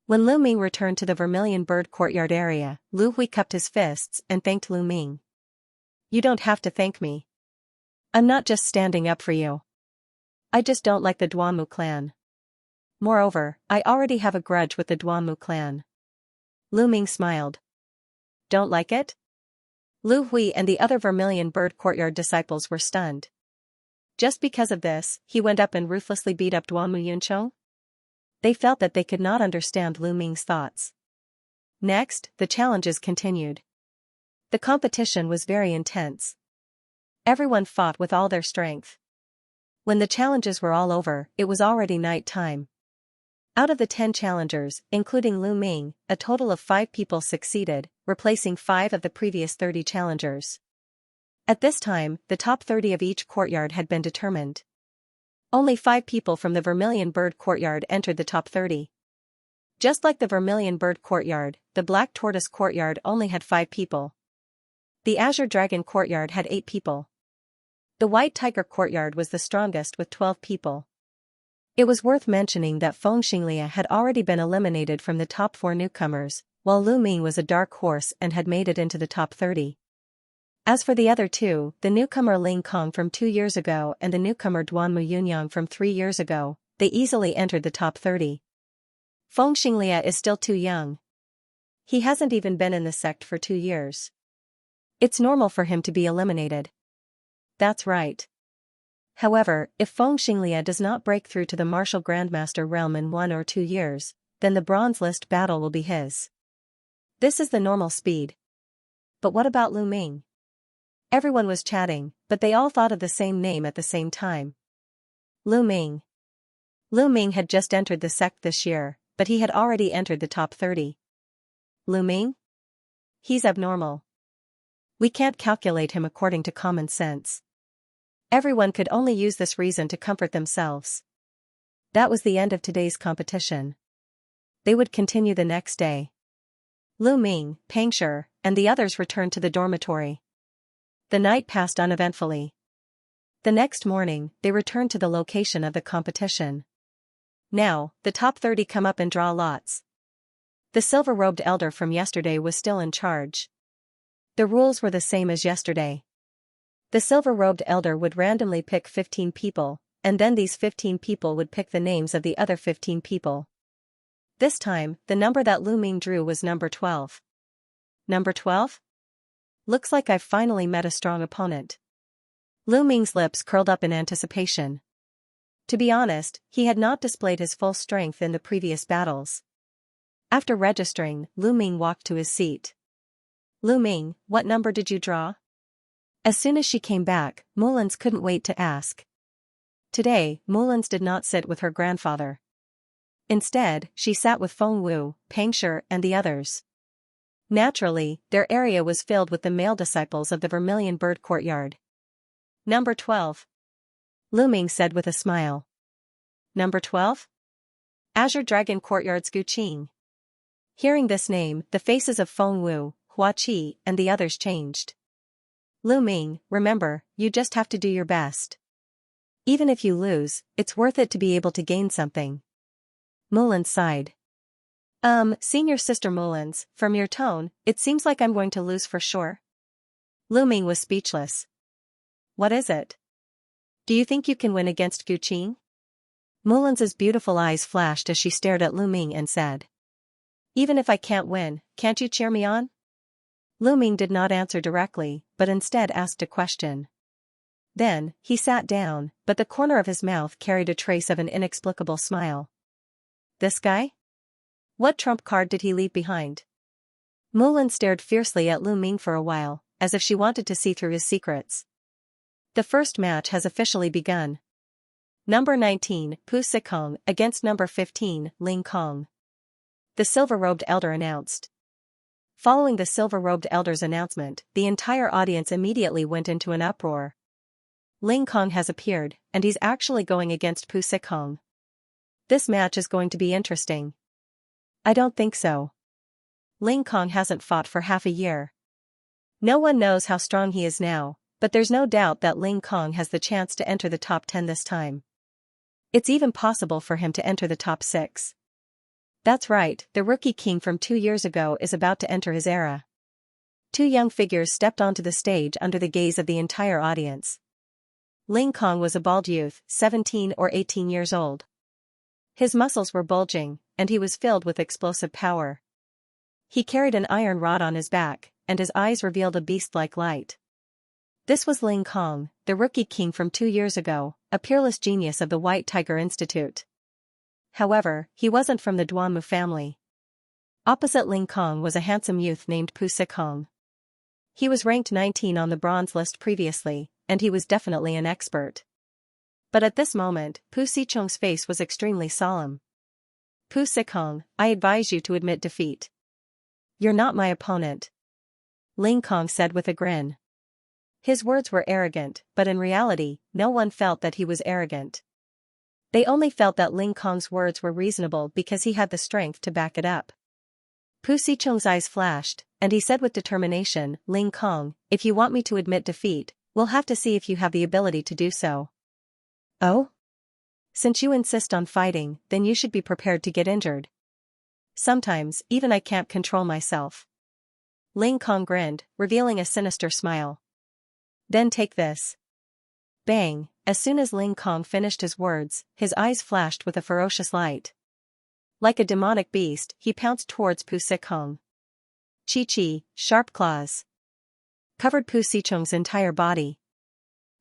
When Lu Ming returned to the Vermilion Bird courtyard area, Lu Hui cupped his fists and thanked Lu Ming. You don't have to thank me. I'm not just standing up for you. I just don't like the Duanmu clan. Moreover, I already have a grudge with the Duanmu clan. Lu Ming smiled. Don't like it? Lu Hui and the other Vermilion Bird courtyard disciples were stunned. Just because of this, he went up and ruthlessly beat up Duanmu Yunchong? They felt that they could not understand Lu Ming's thoughts. Next, the challenges continued. The competition was very intense. Everyone fought with all their strength. When the challenges were all over, it was already night time. Out of the 10 challengers, including Lu Ming, a total of 5 people succeeded, replacing 5 of the previous 30 challengers. At this time, the top 30 of each courtyard had been determined. Only 5 people from the Vermilion Bird courtyard entered the top 30. Just like the Vermilion Bird courtyard, the Black Tortoise courtyard only had 5 people. The Azure Dragon courtyard had 8 people. The White Tiger courtyard was the strongest with 12 people. It was worth mentioning that Xianxia had already been eliminated from the top 4 newcomers, while Lu Ming was a dark horse and had made it into the top 30. As for the other 2, the newcomer Ling Kong from 2 years ago and the newcomer Duanmu Yunyang from 3 years ago, they easily entered the top 30. Xianxia is still too young. He hasn't even been in the sect for 2 years. It's normal for him to be eliminated. That's right. However, if Xianxia does not break through to the Martial Grandmaster realm in 1 or 2 years, then the Bronze List battle will be his. This is the normal speed. But what about Lu Ming? Everyone was chatting, but they all thought of the same name at the same time. Lu Ming. Lu Ming had just entered the sect this year, but he had already entered the top 30. Lu Ming? He's abnormal. We can't calculate him according to common sense. Everyone could only use this reason to comfort themselves. That was the end of today's competition. They would continue the next day. Lu Ming, Peng Shi, and the others returned to the dormitory. The night passed uneventfully. The next morning, they returned to the location of the competition. Now, the top 30 come up and draw lots. The silver-robed elder from yesterday was still in charge. The rules were the same as yesterday. The silver-robed elder would randomly pick 15 people, and then these 15 people would pick the names of the other 15 people. This time, the number that Lu Ming drew was number 12. Number 12? Looks like I've finally met a strong opponent. Lu Ming's lips curled up in anticipation. To be honest, he had not displayed his full strength in the previous battles. After registering, Lu Ming walked to his seat. Lu Ming, what number did you draw? As soon as she came back, Mullins couldn't wait to ask. Today, Mullins did not sit with her grandfather. Instead, she sat with Feng Wu, Peng Shi, and the others. Naturally, their area was filled with the male disciples of the Vermilion Bird courtyard. Number 12. Lu Ming said with a smile. Number 12? Azure Dragon courtyard's Gu Qing. Hearing this name, the faces of Feng Wu, Hua Qi, and the others changed. Lu Ming, remember, you just have to do your best. Even if you lose, it's worth it to be able to gain something. Mullins sighed. Senior Sister Mullins, from your tone, it seems like I'm going to lose for sure. Lu Ming was speechless. What is it? Do you think you can win against Gu Qing? Mullins's beautiful eyes flashed as she stared at Lu Ming and said. Even if I can't win, can't you cheer me on? Lu Ming did not answer directly, but instead asked a question. Then, he sat down, but the corner of his mouth carried a trace of an inexplicable smile. This guy? What trump card did he leave behind? Mullin stared fiercely at Lu Ming for a while, as if she wanted to see through his secrets. The first match has officially begun. Number 19, Pu Sikong, against number 15, Ling Kong. The silver-robed elder announced. Following the silver-robed elder's announcement, the entire audience immediately went into an uproar. Ling Kong has appeared, and he's actually going against Pu Sikong. This match is going to be interesting. I don't think so. Ling Kong hasn't fought for half a year. No one knows how strong he is now, But there's no doubt that Ling Kong has the chance to enter the top 10 this time. It's even possible for him to enter the top 6. That's right, the rookie king from 2 years ago is about to enter his era. Two young figures stepped onto the stage under the gaze of the entire audience. Ling Kong was a bald youth, 17 or 18 years old. His muscles were bulging, and he was filled with explosive power. He carried an iron rod on his back, and his eyes revealed a beast-like light. This was Ling Kong, the rookie king from 2 years ago, a peerless genius of the White Tiger Institute. However, he wasn't from the Duanmu family. Opposite Ling Kong was a handsome youth named Pu Sikong. He was ranked 19 on the bronze list previously, and he was definitely an expert. But at this moment, Pu Sichong's face was extremely solemn. Pu Sikong, I advise you to admit defeat. You're not my opponent. Ling Kong said with a grin. His words were arrogant, but in reality, no one felt that he was arrogant. They only felt that Ling Kong's words were reasonable because he had the strength to back it up. Pu Sichong's eyes flashed, and he said with determination, Ling Kong, if you want me to admit defeat, we'll have to see if you have the ability to do so. Oh? Since you insist on fighting, then you should be prepared to get injured. Sometimes, even I can't control myself. Ling Kong grinned, revealing a sinister smile. Then take this. Bang, as soon as Ling Kong finished his words, his eyes flashed with a ferocious light. Like a demonic beast, he pounced towards Pu Sikong. Chi-chi, sharp claws covered Pu Sichong's entire body.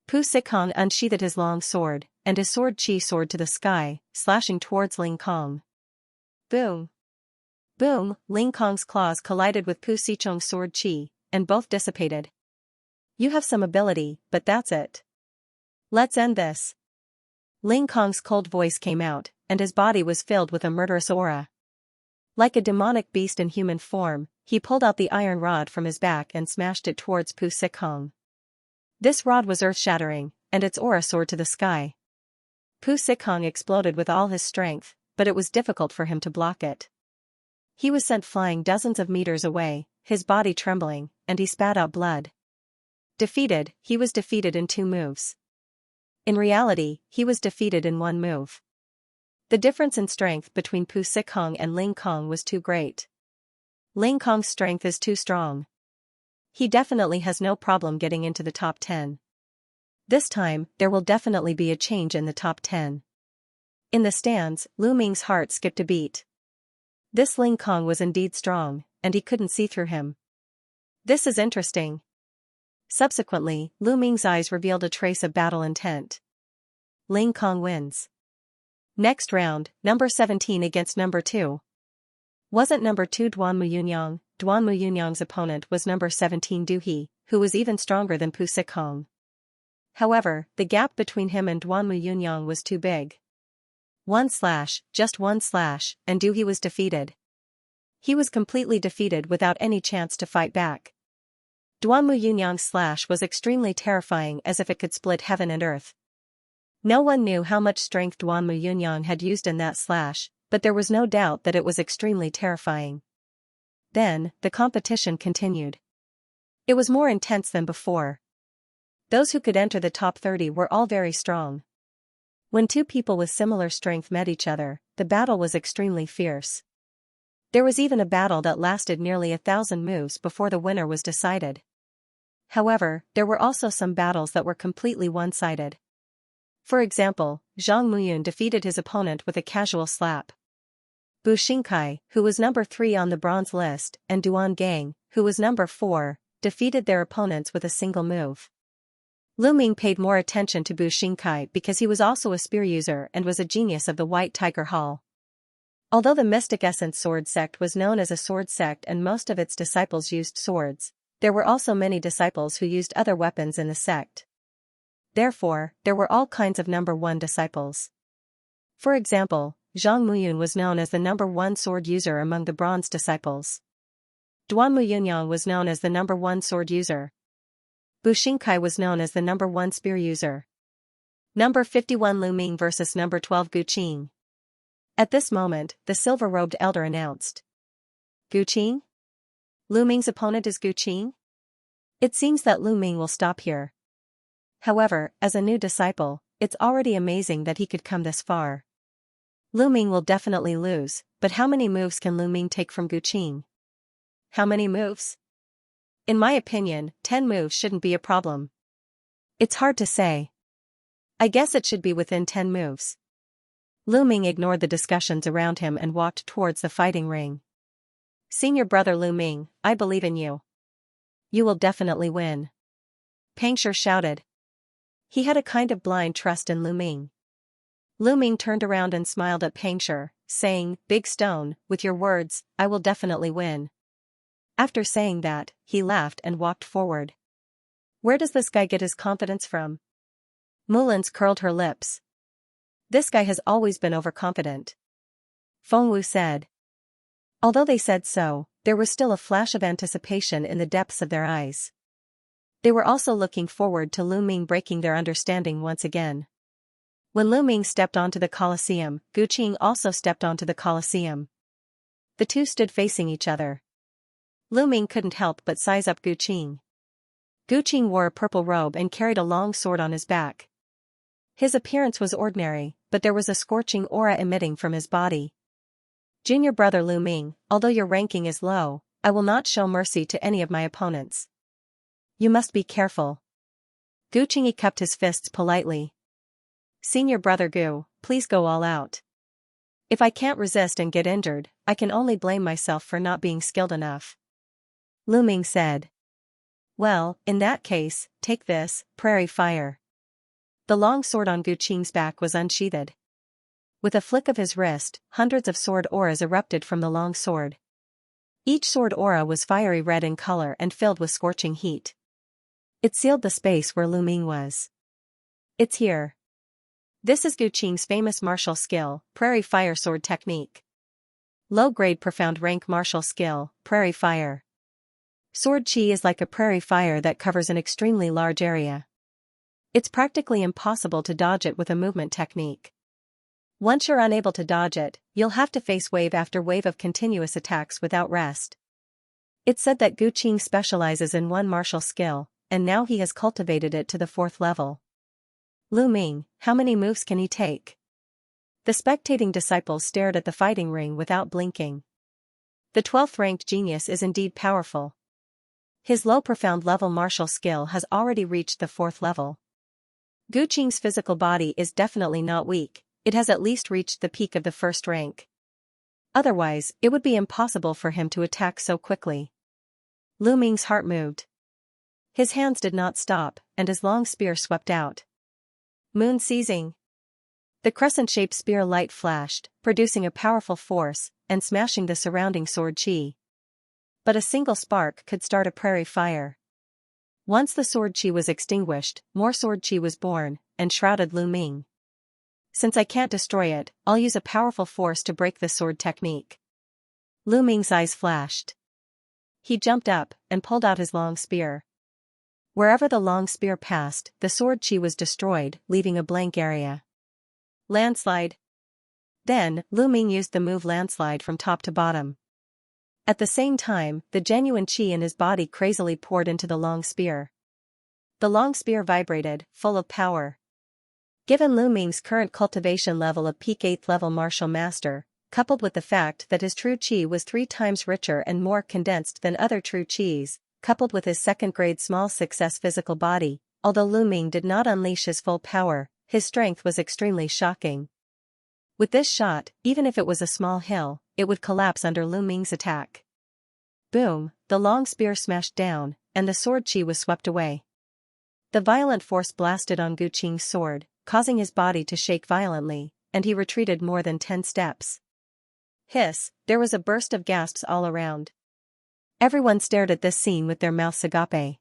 Pu Sikong unsheathed his long sword, and his sword Chi soared to the sky, slashing towards Ling Kong. Boom! Boom! Ling Kong's claws collided with Pu Sichong's sword Chi, and both dissipated. You have some ability, but that's it. Let's end this. Ling Kong's cold voice came out, and his body was filled with a murderous aura. Like a demonic beast in human form, he pulled out the iron rod from his back and smashed it towards Pu Sikong. This rod was earth-shattering, and its aura soared to the sky. Pu Sikong exploded with all his strength, but it was difficult for him to block it. He was sent flying dozens of meters away, his body trembling, and he spat out blood. Defeated, he was defeated in 2 moves. In reality, he was defeated in 1 move. The difference in strength between Pu Sikong and Ling Kong was too great. Ling Kong's strength is too strong. He definitely has no problem getting into the top 10. This time, there will definitely be a change in the top 10. In the stands, Lu Ming's heart skipped a beat. This Ling Kong was indeed strong, and he couldn't see through him. This is interesting. Subsequently, Lu Ming's eyes revealed a trace of battle intent. Ling Kong wins. Next round, number 17 against number 2. Wasn't number 2 Duanmu Yunyang? Duanmu Yunyang's opponent was number 17 Du He, who was even stronger than Pu Sikong. However, the gap between him and Duanmu Yunyang was too big. Just one slash, and Du He was defeated. He was completely defeated without any chance to fight back. Duanmu Yunyang's slash was extremely terrifying, as if it could split heaven and earth. No one knew how much strength Duanmu Yunyang had used in that slash, but there was no doubt that it was extremely terrifying. Then, the competition continued. It was more intense than before. Those who could enter the top 30 were all very strong. When 2 people with similar strength met each other, the battle was extremely fierce. There was even a battle that lasted nearly 1,000 moves before the winner was decided. However, there were also some battles that were completely one-sided. For example, Zhang Muyun defeated his opponent with a casual slap. Bu Xingkai, who was number 3 on the bronze list, and Duan Gang, who was number 4, defeated their opponents with a single move. Lu Ming paid more attention to Bu Xingkai because he was also a spear user and was a genius of the White Tiger Hall. Although the Mystic Essence Sword Sect was known as a sword sect and most of its disciples used swords, there were also many disciples who used other weapons in the sect. Therefore, there were all kinds of number 1 disciples. For example, Zhang Muyun was known as the number 1 sword user among the bronze disciples. Duanmu Yunyang was known as the number 1 sword user. Bu Xingkai was known as the number 1 spear user. Number 51 Lu Ming versus number 12 Gu Qing. At this moment, the silver-robed elder announced. Gu Qing? Lu Ming's opponent is Gu Qing? It seems that Lu Ming will stop here. However, as a new disciple, it's already amazing that he could come this far. Lu Ming will definitely lose, but how many moves can Lu Ming take from Gu Qing? How many moves? In my opinion, 10 moves shouldn't be a problem. It's hard to say. I guess it should be within 10 moves. Lu Ming ignored the discussions around him and walked towards the fighting ring. Senior brother Lu Ming, I believe in you. You will definitely win. Pangshi shouted. He had a kind of blind trust in Lu Ming. Lu Ming turned around and smiled at Pangshi, saying, "Big Stone, with your words, I will definitely win." After saying that, he laughed and walked forward. Where does this guy get his confidence from? Mulins curled her lips. This guy has always been overconfident. Fengwu said. Although they said so, there was still a flash of anticipation in the depths of their eyes. They were also looking forward to Lu Ming breaking their understanding once again. When Lu Ming stepped onto the Colosseum, Gu Qing also stepped onto the Colosseum. The two stood facing each other. Lu Ming couldn't help but size up Gu Qing. Gu Qing wore a purple robe and carried a long sword on his back. His appearance was ordinary, but there was a scorching aura emitting from his body. Junior brother Lu Ming, although your ranking is low, I will not show mercy to any of my opponents. You must be careful. Gu Qing cupped his fists politely. Senior brother Gu, please go all out. If I can't resist and get injured, I can only blame myself for not being skilled enough. Lu Ming said. Well, in that case, take this, prairie fire. The long sword on Gu Qing's back was unsheathed. With a flick of his wrist, hundreds of sword auras erupted from the long sword. Each sword aura was fiery red in color and filled with scorching heat. It sealed the space where Lu Ming was. It's here. This is Gu Qing's famous martial skill, prairie fire sword technique. Low-grade profound rank martial skill, prairie fire. Sword chi is like a prairie fire that covers an extremely large area. It's practically impossible to dodge it with a movement technique. Once you're unable to dodge it, you'll have to face wave after wave of continuous attacks without rest. It's said that Gu Qing specializes in one martial skill, and now he has cultivated it to the 4th level. Lu Ming, how many moves can he take? The spectating disciples stared at the fighting ring without blinking. The 12th ranked genius is indeed powerful. His low profound level martial skill has already reached the 4th level. Gu Qing's physical body is definitely not weak, it has at least reached the peak of the 1st rank. Otherwise, it would be impossible for him to attack so quickly. Lu Ming's heart moved. His hands did not stop, and his long spear swept out. Moon seizing. The crescent-shaped spear light flashed, producing a powerful force, and smashing the surrounding sword chi. But a single spark could start a prairie fire. Once the sword chi was extinguished, more sword chi was born, and shrouded Lu Ming. Since I can't destroy it, I'll use a powerful force to break the sword technique. Lu Ming's eyes flashed. He jumped up, and pulled out his long spear. Wherever the long spear passed, the sword chi was destroyed, leaving a blank area. Landslide. Then, Lu Ming used the move landslide from top to bottom. At the same time, the genuine chi in his body crazily poured into the long spear. The long spear vibrated, full of power. Given Lu Ming's current cultivation level of peak 8th level martial master, coupled with the fact that his true chi was 3 times richer and more condensed than other true chis, coupled with his 2nd grade small 6S physical body, although Lu Ming did not unleash his full power, his strength was extremely shocking. With this shot, even if it was a small hill, it would collapse under Lu Ming's attack. Boom, the long spear smashed down, and the sword chi was swept away. The violent force blasted on Gu Qing's sword, causing his body to shake violently, and he retreated more than 10 steps. Hiss, there was a burst of gasps all around. Everyone stared at this scene with their mouths agape.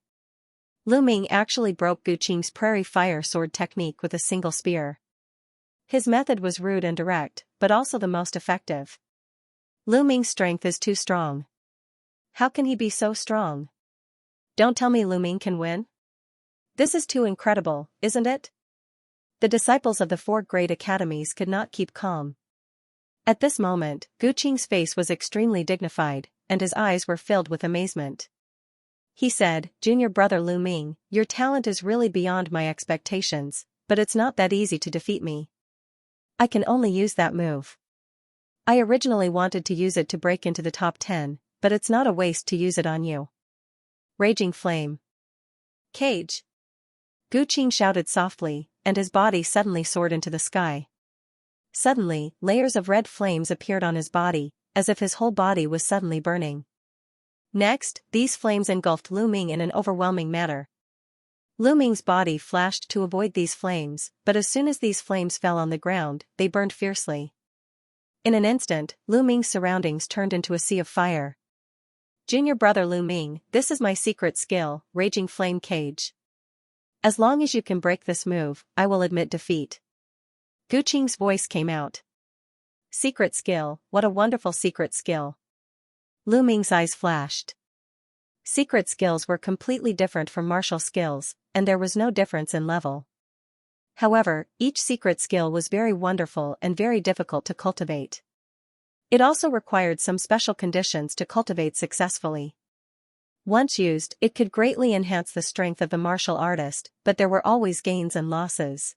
Lu Ming actually broke Gu Qing's prairie fire sword technique with a single spear. His method was rude and direct, but also the most effective. Lu Ming's strength is too strong. How can he be so strong? Don't tell me Lu Ming can win? This is too incredible, isn't it? The disciples of the 4 great academies could not keep calm. At this moment, Gu Qing's face was extremely dignified, and his eyes were filled with amazement. He said, "Junior brother Lu Ming, your talent is really beyond my expectations, but it's not that easy to defeat me. I can only use that move. I originally wanted to use it to break into the top 10, but it's not a waste to use it on you." Raging Flame. Cage. Gu Qing shouted softly, and his body suddenly soared into the sky. Suddenly, layers of red flames appeared on his body, as if his whole body was suddenly burning. Next, these flames engulfed Lu Ming in an overwhelming manner. Lu Ming's body flashed to avoid these flames, but as soon as these flames fell on the ground, they burned fiercely. In an instant, Lu Ming's surroundings turned into a sea of fire. "Junior brother Lu Ming, this is my secret skill, Raging Flame Cage. As long as you can break this move, I will admit defeat." Gu Qing's voice came out. Secret skill, what a wonderful secret skill. Lu Ming's eyes flashed. Secret skills were completely different from martial skills, and there was no difference in level. However, each secret skill was very wonderful and very difficult to cultivate. It also required some special conditions to cultivate successfully. Once used, it could greatly enhance the strength of the martial artist, but there were always gains and losses.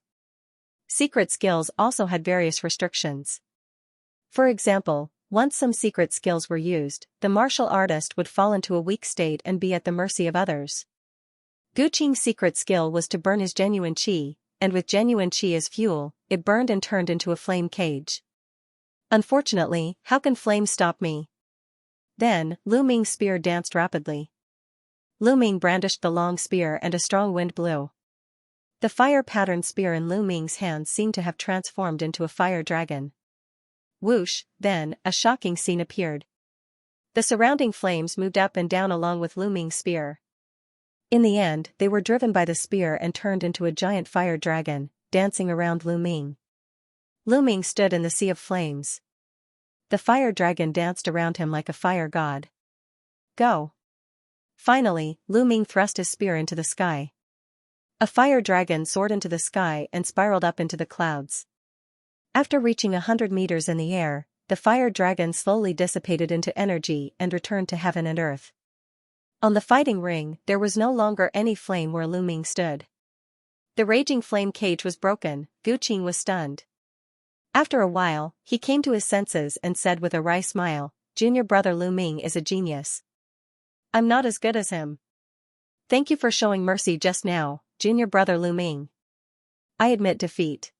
Secret skills also had various restrictions. For example, once some secret skills were used, the martial artist would fall into a weak state and be at the mercy of others. Gu Qing's secret skill was to burn his genuine qi, and with genuine qi as fuel, it burned and turned into a flame cage. Unfortunately, how can flames stop me? Then, Lu Ming's spear danced rapidly. Lu Ming brandished the long spear and a strong wind blew. The fire-patterned spear in Lu Ming's hands seemed to have transformed into a fire dragon. Whoosh, then, a shocking scene appeared. The surrounding flames moved up and down along with Lu Ming's spear. In the end, they were driven by the spear and turned into a giant fire dragon, dancing around Lu Ming. Lu Ming stood in the sea of flames. The fire dragon danced around him like a fire god. Go! Finally, Lu Ming thrust his spear into the sky. A fire dragon soared into the sky and spiraled up into the clouds. After reaching 100 meters in the air, the fire dragon slowly dissipated into energy and returned to heaven and earth. On the fighting ring, there was no longer any flame where Lu Ming stood. The raging flame cage was broken. Gu Qing was stunned. After a while, he came to his senses and said with a wry smile, "Junior brother Lu Ming is a genius. I'm not as good as him. Thank you for showing mercy just now, junior brother Lu Ming. I admit defeat."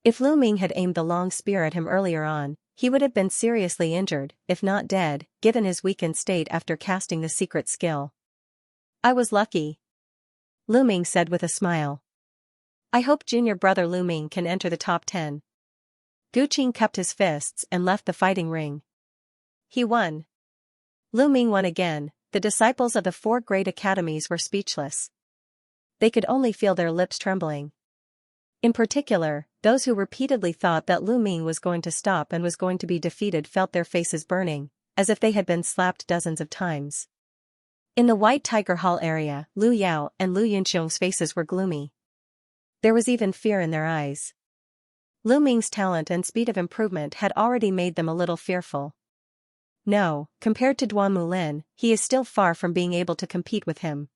If Lu Ming had aimed the long spear at him earlier on, he would have been seriously injured, if not dead, given his weakened state after casting the secret skill. "I was lucky," Lu Ming said with a smile. "I hope junior brother Lu Ming can enter the top 10. Gu Qing cupped his fists and left the fighting ring. He won. Lu Ming won again. The disciples of the 4 great academies were speechless. They could only feel their lips trembling. In particular, those who repeatedly thought that Lu Ming was going to stop and was going to be defeated felt their faces burning, as if they had been slapped dozens of times. In the White Tiger Hall area, Lu Yao and Lu Yunxiong's faces were gloomy. There was even fear in their eyes. Lu Ming's talent and speed of improvement had already made them a little fearful. No, compared to Duan Mulin, he is still far from being able to compete with him.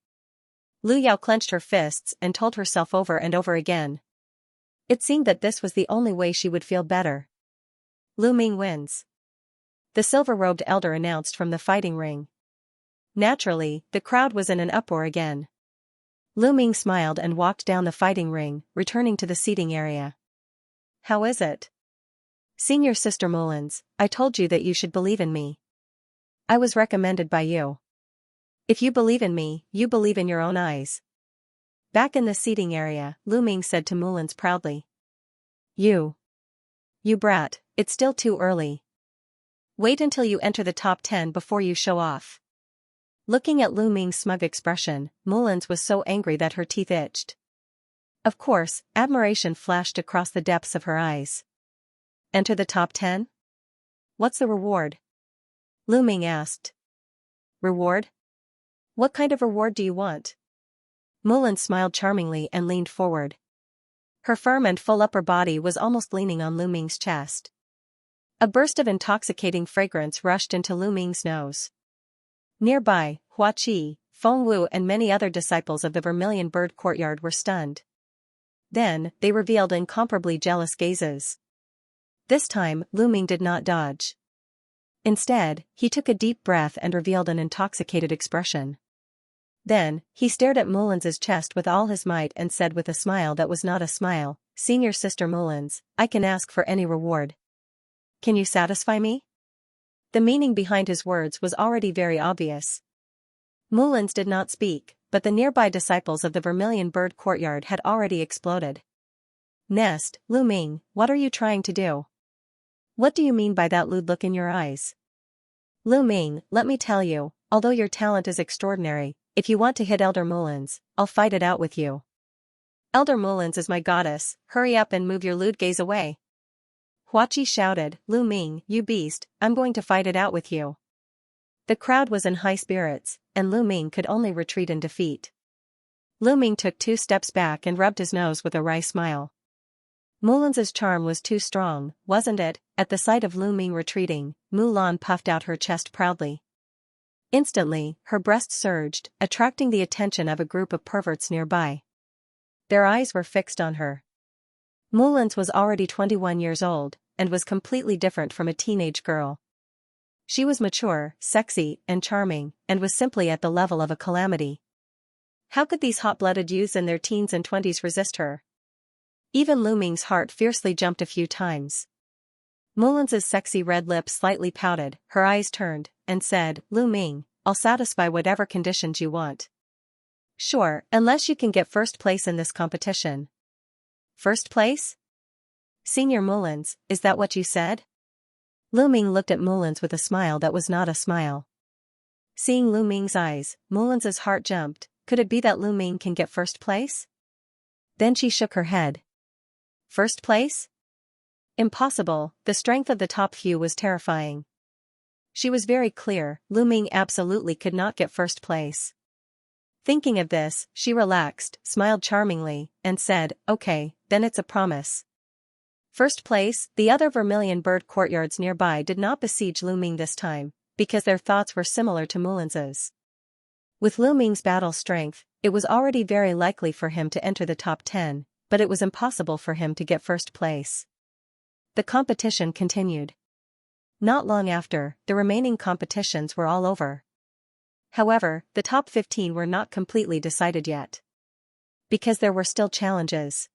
Lu Yao clenched her fists and told herself over and over again. It seemed that this was the only way she would feel better. Lu Ming wins. The silver-robed elder announced from the fighting ring. Naturally, the crowd was in an uproar again. Lu Ming smiled and walked down the fighting ring, returning to the seating area. "How is it?" "Senior Sister Mullins, I told you that you should believe in me. I was recommended by you. If you believe in me, you believe in your own eyes." Back in the seating area, Lu Ming said to Mullins proudly. You brat, it's still too early. Wait until you enter the top 10 before you show off." Looking at Lu Ming's smug expression, Mullins was so angry that her teeth itched. Of course, admiration flashed across the depths of her eyes. "Enter the top 10? What's the reward?" Lu Ming asked. "Reward? What kind of reward do you want?" Mullins smiled charmingly and leaned forward. Her firm and full upper body was almost leaning on Lu Ming's chest. A burst of intoxicating fragrance rushed into Lu Ming's nose. Nearby, Hua Qi, Feng Wu and many other disciples of the Vermilion Bird Courtyard were stunned. Then, they revealed incomparably jealous gazes. This time, Lu Ming did not dodge. Instead, he took a deep breath and revealed an intoxicated expression. Then, he stared at Mulins's chest with all his might and said with a smile that was not a smile, "Senior Sister Mulins, I can ask for any reward. Can you satisfy me?" The meaning behind his words was already very obvious. Mulins did not speak, but the nearby disciples of the Vermilion Bird Courtyard had already exploded. "Nest, Lu Ming, what are you trying to do? What do you mean by that lewd look in your eyes? Lu Ming, let me tell you, although your talent is extraordinary, if you want to hit Elder Mulins, I'll fight it out with you. Elder Mulins is my goddess, hurry up and move your lewd gaze away." Huachi shouted, "Lu Ming, you beast, I'm going to fight it out with you." The crowd was in high spirits, and Lu Ming could only retreat in defeat. Lu Ming took 2 steps back and rubbed his nose with a wry smile. Mulins's charm was too strong, wasn't it? At the sight of Lu Ming retreating, Mulan puffed out her chest proudly. Instantly, her breast surged, attracting the attention of a group of perverts nearby. Their eyes were fixed on her. Mulins was already 21 years old, and was completely different from a teenage girl. She was mature, sexy, and charming, and was simply at the level of a calamity. How could these hot-blooded youths in their teens and 20s resist her? Even Lu Ming's heart fiercely jumped a few times. Mulins's sexy red lips slightly pouted, her eyes turned, and said, "Lu Ming, I'll satisfy whatever conditions you want. Sure, unless you can get first place in this competition." "First place? Senior Mulins, is that what you said?" Lu Ming looked at Mulins with a smile that was not a smile. Seeing Lu Ming's eyes, Mulins's heart jumped. Could it be that Lu Ming can get first place? Then she shook her head. First place? Impossible, the strength of the top few was terrifying. She was very clear, Lu Ming absolutely could not get first place. Thinking of this, she relaxed, smiled charmingly, and said, "Okay, then it's a promise." First place, the other Vermilion Bird Courtyards nearby did not besiege Lu Ming this time, because their thoughts were similar to Mulins's. With Lu Ming's battle strength, it was already very likely for him to enter the top 10, but it was impossible for him to get first place. The competition continued. Not long after, the remaining competitions were all over. However, the top 15 were not completely decided yet. Because there were still challenges.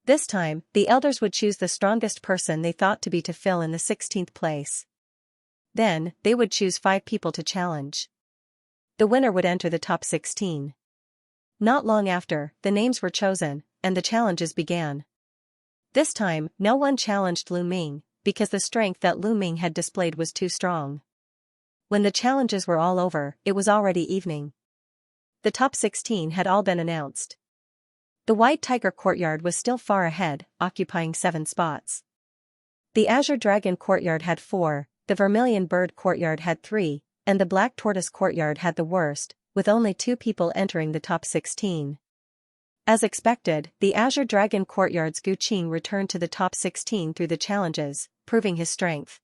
This time, the elders would choose the strongest person they thought to be to fill in the 16th place. Then, they would choose 5 people to challenge. The winner would enter the top 16. Not long after, the names were chosen, and the challenges began. This time, no one challenged Lu Ming, because the strength that Lu Ming had displayed was too strong. When the challenges were all over, it was already evening. The top 16 had all been announced. The White Tiger Courtyard was still far ahead, occupying 7 spots. The Azure Dragon Courtyard had 4, the Vermilion Bird Courtyard had 3, and the Black Tortoise Courtyard had the worst, with only 2 people entering the top 16. As expected, the Azure Dragon Courtyard's Gu Qing returned to the top 16 through the challenges, proving his strength.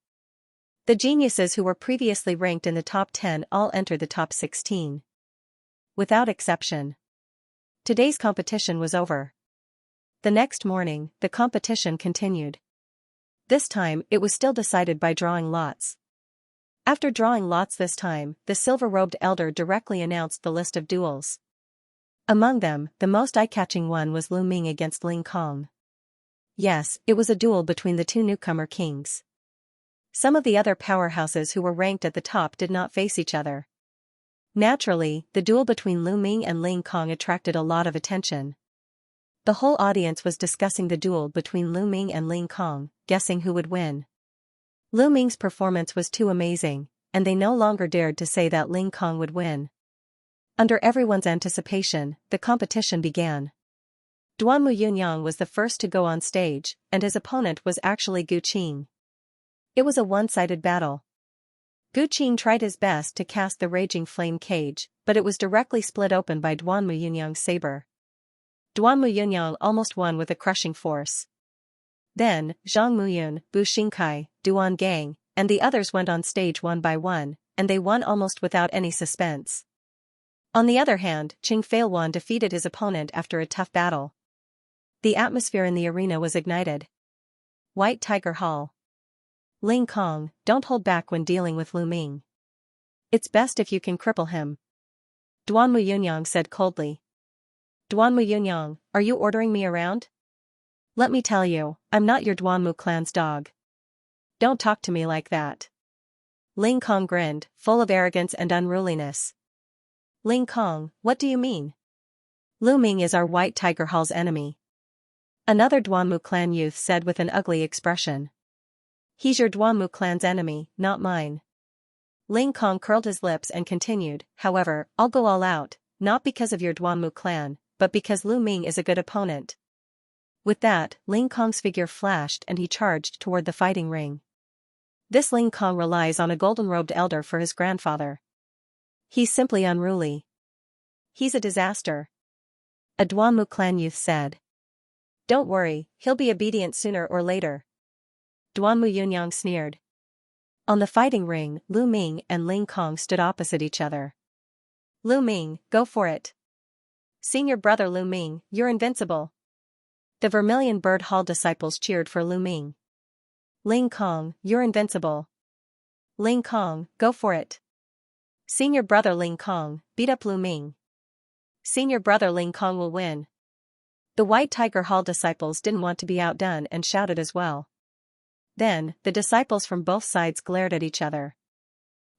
The geniuses who were previously ranked in the top 10 all entered the top 16. Without exception. Today's competition was over. The next morning, the competition continued. This time, it was still decided by drawing lots. After drawing lots this time, the silver-robed elder directly announced the list of duels. Among them, the most eye-catching one was Lu Ming against Ling Kong. Yes, it was a duel between the 2 newcomer kings. Some of the other powerhouses who were ranked at the top did not face each other. Naturally, the duel between Lu Ming and Ling Kong attracted a lot of attention. The whole audience was discussing the duel between Lu Ming and Ling Kong, guessing who would win. Lu Ming's performance was too amazing, and they no longer dared to say that Ling Kong would win. Under everyone's anticipation, the competition began. Duanmu Yunyang was the first to go on stage, and his opponent was actually Gu Qing. It was a one-sided battle. Gu Qing tried his best to cast the raging flame cage, but it was directly split open by Duanmu Yunyang's saber. Duanmu Yunyang almost won with a crushing force. Then, Zhang Muyun, Bu Xingkai, Duan Gang, and the others went on stage one by one, and they won almost without any suspense. On the other hand, Qing Feilwan defeated his opponent after a tough battle. The atmosphere in the arena was ignited. White Tiger Hall. Ling Kong, don't hold back when dealing with Lu Ming. It's best if you can cripple him. Duanmu Yunyang said coldly. Duanmu Yunyang, are you ordering me around? Let me tell you, I'm not your Duanmu clan's dog. Don't talk to me like that. Ling Kong grinned, full of arrogance and unruliness. Ling Kong, what do you mean? Lu Ming is our White Tiger Hall's enemy. Another Duanmu clan youth said with an ugly expression. He's your Duanmu clan's enemy, not mine. Ling Kong curled his lips and continued, however, I'll go all out, not because of your Duanmu clan, but because Lu Ming is a good opponent. With that, Ling Kong's figure flashed and he charged toward the fighting ring. This Ling Kong relies on a golden-robed elder for his grandfather. He's simply unruly. He's a disaster. A Duanmu clan youth said. Don't worry, he'll be obedient sooner or later. Duanmu Yunyang sneered. On the fighting ring, Lu Ming and Ling Kong stood opposite each other. Lu Ming, go for it. Senior brother Lu Ming, you're invincible. The Vermilion Bird Hall disciples cheered for Lu Ming. Ling Kong, you're invincible. Ling Kong, go for it. Senior brother Ling Kong, beat up Lu Ming. Senior brother Ling Kong will win. The White Tiger Hall disciples didn't want to be outdone and shouted as well. Then, the disciples from both sides glared at each other.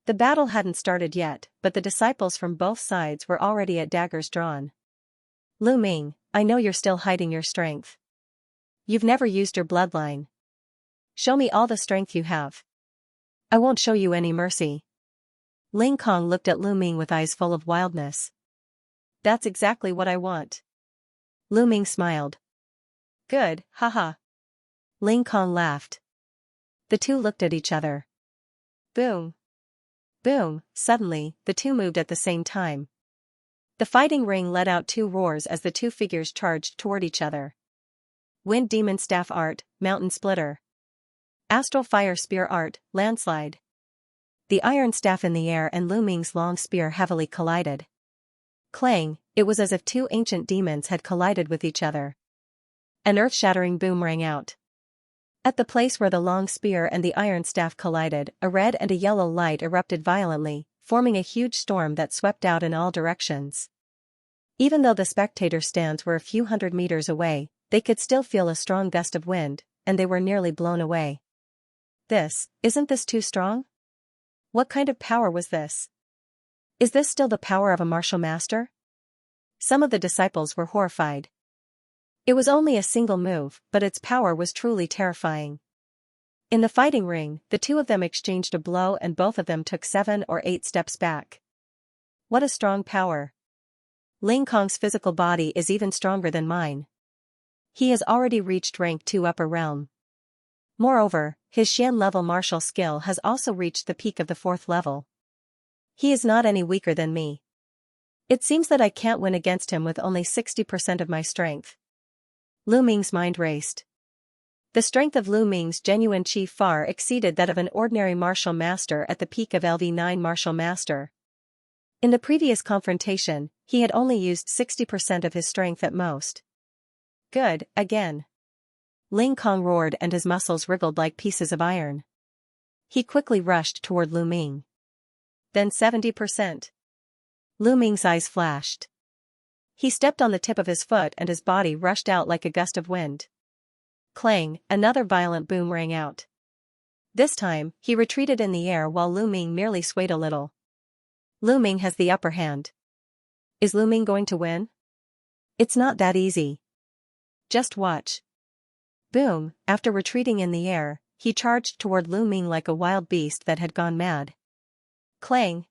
The battle hadn't started yet, but the disciples from both sides were already at daggers drawn. Lu Ming, I know you're still hiding your strength. You've never used your bloodline. Show me all the strength you have. I won't show you any mercy. Ling Kong looked at Lu Ming with eyes full of wildness. That's exactly what I want. Lu Ming smiled. Good, haha. Ling Kong laughed. The two looked at each other. Boom. Boom, suddenly, the two moved at the same time. The fighting ring let out two roars as the two figures charged toward each other. Wind Demon Staff Art, Mountain Splitter. Astral Fire Spear Art, Landslide. The iron staff in the air and Lu Ming's long spear heavily collided. Clang, it was as if two ancient demons had collided with each other. An earth-shattering boom rang out. At the place where the long spear and the iron staff collided, a red and a yellow light erupted violently, forming a huge storm that swept out in all directions. Even though the spectator stands were a few hundred meters away, they could still feel a strong gust of wind, and they were nearly blown away. Isn't this too strong? What kind of power was this? Is this still the power of a martial master? Some of the disciples were horrified. It was only a single move, but its power was truly terrifying. In the fighting ring, the two of them exchanged a blow and both of them took 7 or 8 steps back. What a strong power. Ling Kong's physical body is even stronger than mine. He has already reached rank 2 upper realm. Moreover, his Xian-level martial skill has also reached the peak of the 4th level. He is not any weaker than me. It seems that I can't win against him with only 60% of my strength. Lu Ming's mind raced. The strength of Lu Ming's genuine chi far exceeded that of an ordinary martial master at the peak of LV9 martial master. In the previous confrontation, he had only used 60% of his strength at most. Good, again. Ling Kong roared and his muscles wriggled like pieces of iron. He quickly rushed toward Lu Ming. Then 70%. Lu Ming's eyes flashed. He stepped on the tip of his foot and his body rushed out like a gust of wind. Clang, another violent boom rang out. This time, he retreated in the air while Lu Ming merely swayed a little. Lu Ming has the upper hand. Is Lu Ming going to win? It's not that easy. Just watch. Boom, after retreating in the air, he charged toward Lu Ming like a wild beast that had gone mad. Clang.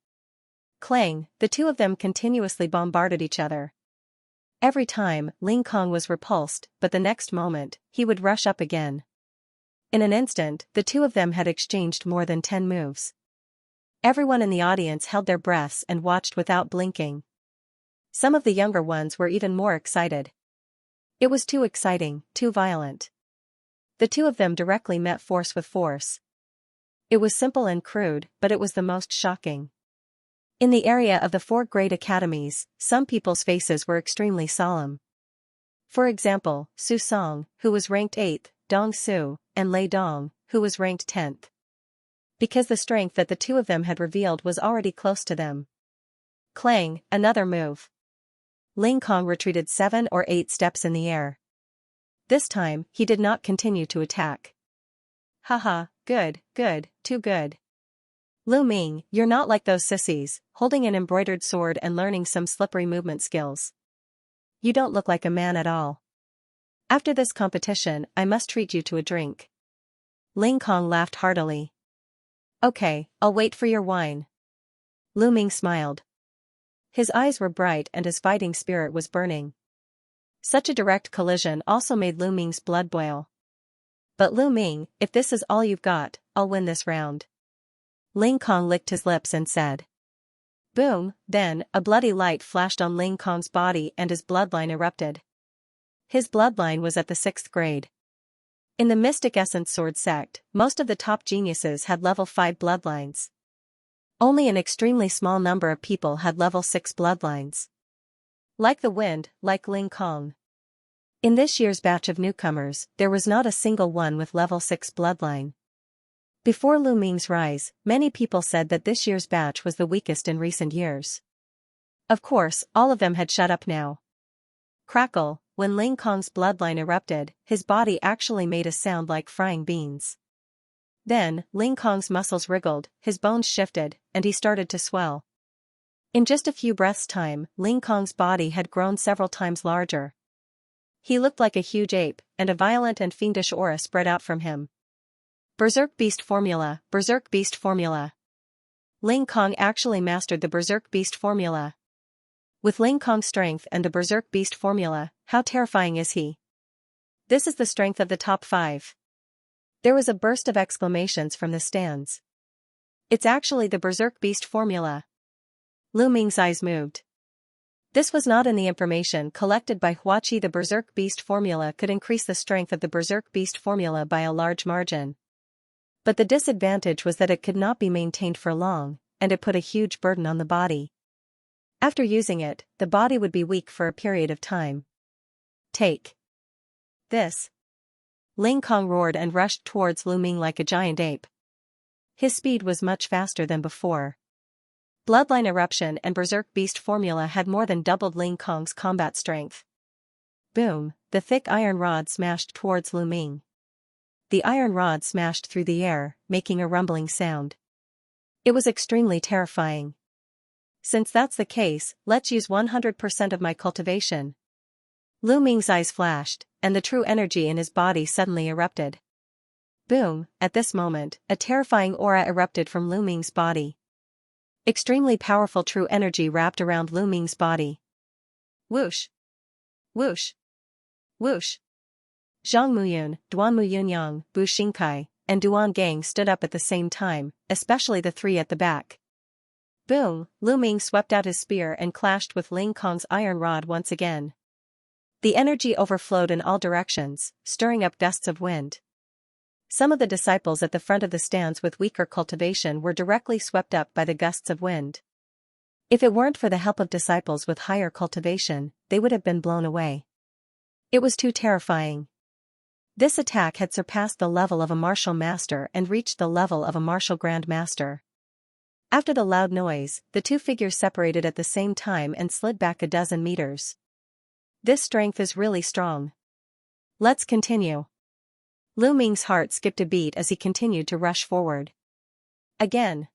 Clang, the two of them continuously bombarded each other. Every time, Ling Kong was repulsed, but the next moment, he would rush up again. In an instant, the two of them had exchanged more than 10 moves. Everyone in the audience held their breaths and watched without blinking. Some of the younger ones were even more excited. It was too exciting, too violent. The two of them directly met force with force. It was simple and crude, but it was the most shocking. In the area of the four great academies, some people's faces were extremely solemn. For example, Su Song, who was ranked 8th, Dong Su, and Lei Dong, who was ranked 10th. Because the strength that the two of them had revealed was already close to them. Clang, another move. Ling Kong retreated 7 or 8 steps in the air. This time, he did not continue to attack. Haha, good, too good. Lu Ming, you're not like those sissies, holding an embroidered sword and learning some slippery movement skills. You don't look like a man at all. After this competition, I must treat you to a drink. Ling Kong laughed heartily. Okay, I'll wait for your wine. Lu Ming smiled. His eyes were bright and his fighting spirit was burning. Such a direct collision also made Lu Ming's blood boil. But Lu Ming, if this is all you've got, I'll win this round. Ling Kong licked his lips and said. Boom, then, a bloody light flashed on Ling Kong's body and his bloodline erupted. His bloodline was at the 6th grade. In the Mystic Essence Sword sect, most of the top geniuses had level 5 bloodlines. Only an extremely small number of people had level 6 bloodlines. Like the wind, like Ling Kong. In this year's batch of newcomers, there was not a single one with level 6 bloodline. Before Lu Ming's rise, many people said that this year's batch was the weakest in recent years. Of course, all of them had shut up now. Crackle, when Ling Kong's bloodline erupted, his body actually made a sound like frying beans. Then, Ling Kong's muscles wriggled, his bones shifted, and he started to swell. In just a few breaths' time, Ling Kong's body had grown several times larger. He looked like a huge ape, and a violent and fiendish aura spread out from him. Berserk Beast Formula, Berserk Beast Formula. Ling Kong actually mastered the Berserk Beast Formula. With Ling Kong's strength and the Berserk Beast Formula, how terrifying is he? This is the strength of the top 5. There was a burst of exclamations from the stands. It's actually the Berserk Beast Formula. Lu Ming's eyes moved. This was not in the information collected by Huaqi. The Berserk Beast Formula could increase the strength of the Berserk Beast Formula by a large margin. But the disadvantage was that it could not be maintained for long, and it put a huge burden on the body. After using it, the body would be weak for a period of time. Take this. Ling Kong roared and rushed towards Lu Ming like a giant ape. His speed was much faster than before. Bloodline Eruption and Berserk Beast Formula had more than doubled Ling Kong's combat strength. Boom, the thick iron rod smashed towards Lu Ming. The iron rod smashed through the air, making a rumbling sound. It was extremely terrifying. Since that's the case, let's use 100% of my cultivation. Lu Ming's eyes flashed, and the true energy in his body suddenly erupted. Boom, at this moment, a terrifying aura erupted from Lu Ming's body. Extremely powerful true energy wrapped around Lu Ming's body. Whoosh! Whoosh! Whoosh! Zhang Muyun, Duan Muyunyang, Bu Xingkai, and Duan Gang stood up at the same time, especially the 3 at the back. Boom, Lu Ming swept out his spear and clashed with Ling Kong's iron rod once again. The energy overflowed in all directions, stirring up gusts of wind. Some of the disciples at the front of the stands with weaker cultivation were directly swept up by the gusts of wind. If it weren't for the help of disciples with higher cultivation, they would have been blown away. It was too terrifying. This attack had surpassed the level of a martial master and reached the level of a martial grand master. After the loud noise, the two figures separated at the same time and slid back a dozen meters. This strength is really strong. Let's continue. Lu Ming's heart skipped a beat as he continued to rush forward. Again.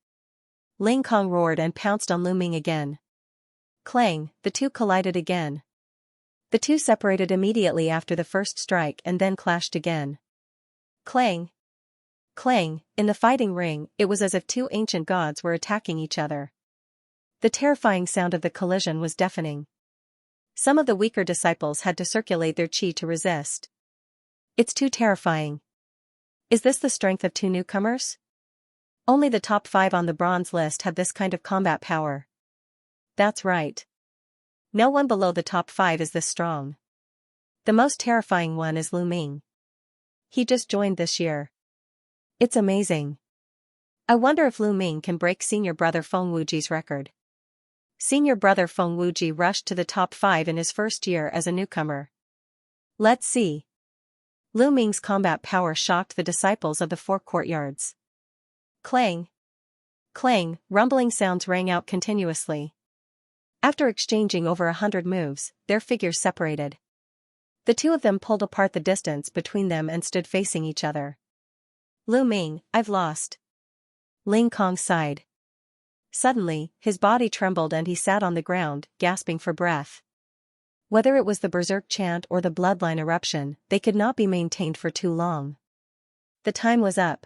Ling Kong roared and pounced on Lu Ming again. Clang, the two collided again. The two separated immediately after the first strike and then clashed again. Clang. Clang, in the fighting ring, it was as if two ancient gods were attacking each other. The terrifying sound of the collision was deafening. Some of the weaker disciples had to circulate their chi to resist. It's too terrifying. Is this the strength of two newcomers? Only the top 5 on the bronze list have this kind of combat power. That's right. No one below the top 5 is this strong. The most terrifying one is Lu Ming. He just joined this year. It's amazing. I wonder if Lu Ming can break senior brother Feng Wuji's record. Senior brother Feng Wuji rushed to the top 5 in his first year as a newcomer. Let's see. Lu Ming's combat power shocked the disciples of the 4 courtyards. Clang! Clang! Rumbling sounds rang out continuously. After exchanging over 100 moves, their figures separated. The two of them pulled apart the distance between them and stood facing each other. Lu Ming, I've lost. Ling Kong sighed. Suddenly, his body trembled and he sat on the ground, gasping for breath. Whether it was the berserk chant or the bloodline eruption, they could not be maintained for too long. The time was up.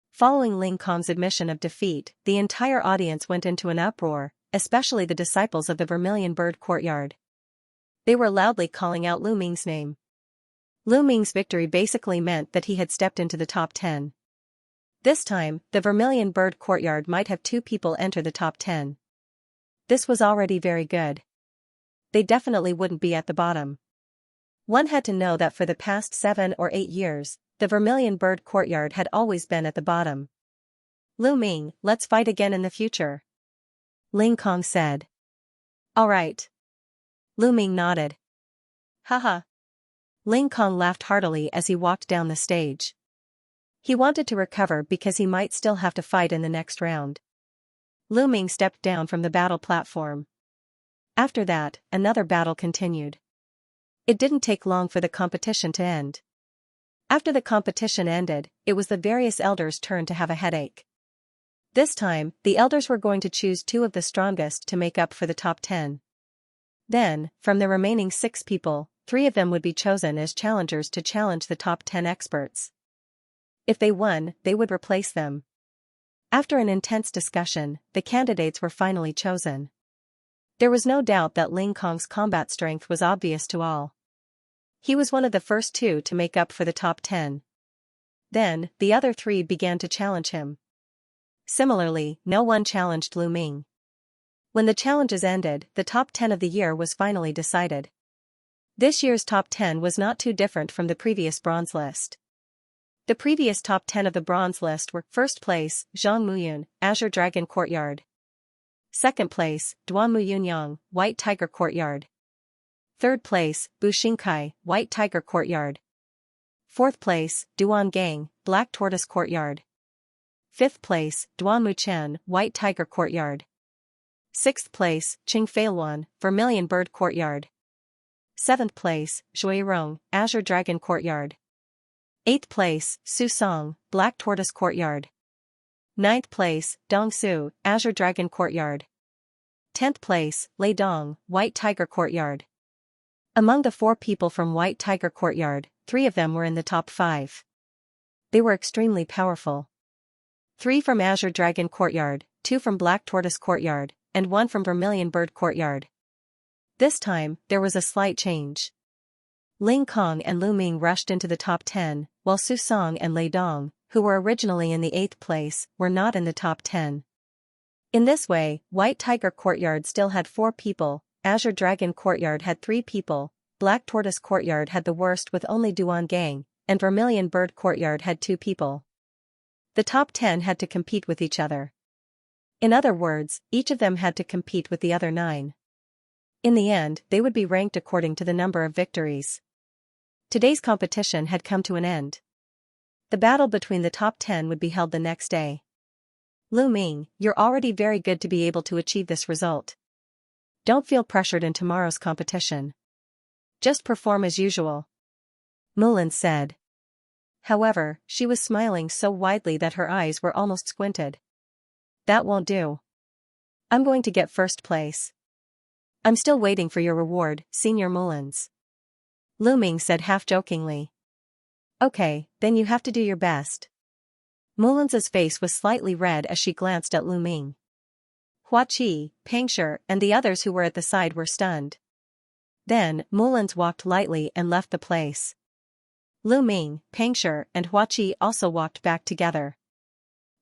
Following Ling Kong's admission of defeat, the entire audience went into an uproar, especially the disciples of the Vermilion Bird Courtyard. They were loudly calling out Lu Ming's name. Lu Ming's victory basically meant that he had stepped into the top 10. This time, the Vermilion Bird Courtyard might have 2 people enter the top 10. This was already very good. They definitely wouldn't be at the bottom. One had to know that for the past 7 or 8 years, the Vermilion Bird Courtyard had always been at the bottom. Lu Ming, let's fight again in the future. Ling Kong said. Alright. Lu Ming nodded. Haha. Ling Kong laughed heartily as he walked down the stage. He wanted to recover because he might still have to fight in the next round. Lu Ming stepped down from the battle platform. After that, another battle continued. It didn't take long for the competition to end. After the competition ended, it was the various elders' turn to have a headache. This time, the elders were going to choose 2 of the strongest to make up for the top 10. Then, from the remaining 6 people, 3 of them would be chosen as challengers to challenge the top 10 experts. If they won, they would replace them. After an intense discussion, the candidates were finally chosen. There was no doubt that Ling Kong's combat strength was obvious to all. He was one of the first 2 to make up for the top 10. Then, the other 3 began to challenge him. Similarly, no one challenged Lu Ming. When the challenges ended, the top 10 of the year was finally decided. This year's top 10 was not too different from the previous bronze list. The previous top 10 of the bronze list were: first place, Zhang Muyun, Azure Dragon Courtyard. Second place, Duan Muyunyang, White Tiger Courtyard. Third place, Bu Xingkai, White Tiger Courtyard. Fourth place, Duan Gang, Black Tortoise Courtyard. Fifth place, Duan Muchen, White Tiger Courtyard. Sixth place, Qing Feiluan, Vermilion Bird Courtyard. Seventh place, Zhuirong, Azure Dragon Courtyard. Eighth place, Su Song, Black Tortoise Courtyard. Ninth place, Dongsu, Azure Dragon Courtyard. 10th place, Lei Dong, White Tiger Courtyard. Among the 4 people from White Tiger Courtyard, 3 of them were in the top 5. They were extremely powerful. 3 from Azure Dragon Courtyard, 2 from Black Tortoise Courtyard, and 1 from Vermilion Bird Courtyard. This time, there was a slight change. Ling Kong and Lu Ming rushed into the top 10, while Su Song and Lei Dong, who were originally in the 8th place, were not in the top 10. In this way, White Tiger Courtyard still had 4 people, Azure Dragon Courtyard had 3 people, Black Tortoise Courtyard had the worst with only Duan Gang, and Vermilion Bird Courtyard had 2 people. The top 10 had to compete with each other. In other words, each of them had to compete with the other 9. In the end, they would be ranked according to the number of victories. Today's competition had come to an end. The battle between the top 10 would be held the next day. Lu Ming, you're already very good to be able to achieve this result. Don't feel pressured in tomorrow's competition. Just perform as usual. Mulan said. However, she was smiling so widely that her eyes were almost squinted. That won't do. I'm going to get first place. I'm still waiting for your reward, Senior Mulans. Lu Ming said half-jokingly. Okay, then you have to do your best. Mulans's face was slightly red as she glanced at Lu Ming. Hua Qi, Peng Shi, and the others who were at the side were stunned. Then, Mulans walked lightly and left the place. Lu Ming, Peng Shi, and Hua Qi also walked back together.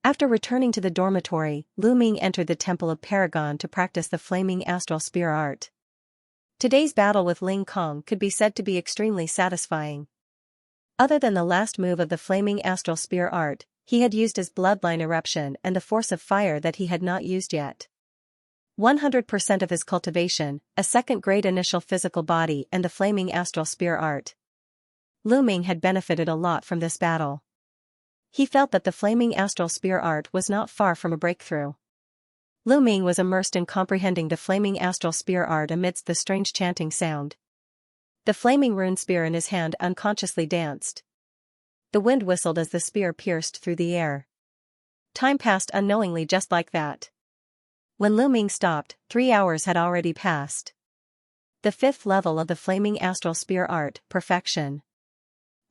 After returning to the dormitory, Lu Ming entered the Temple of Paragon to practice the flaming astral spear art. Today's battle with Ling Kong could be said to be extremely satisfying. Other than the last move of the flaming astral spear art, he had used his bloodline eruption and the force of fire that he had not used yet. 100% of his cultivation, a second-grade initial physical body and the flaming astral spear art. Lu Ming had benefited a lot from this battle. He felt that the flaming astral spear art was not far from a breakthrough. Lu Ming was immersed in comprehending the flaming astral spear art amidst the strange chanting sound. The flaming rune spear in his hand unconsciously danced. The wind whistled as the spear pierced through the air. Time passed unknowingly just like that. When Lu Ming stopped, 3 hours had already passed. The 5th level of the flaming astral spear art, perfection.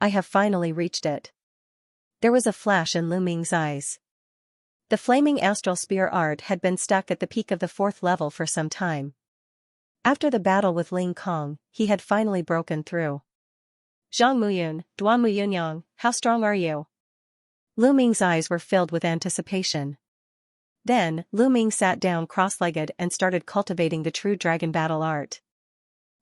I have finally reached it. There was a flash in Lu Ming's eyes. The flaming astral spear art had been stuck at the peak of the 4th level for some time. After the battle with Ling Kong, he had finally broken through. Zhang Muyun, Duan Muyunyang, how strong are you? Lu Ming's eyes were filled with anticipation. Then, Lu Ming sat down cross-legged and started cultivating the true dragon battle art.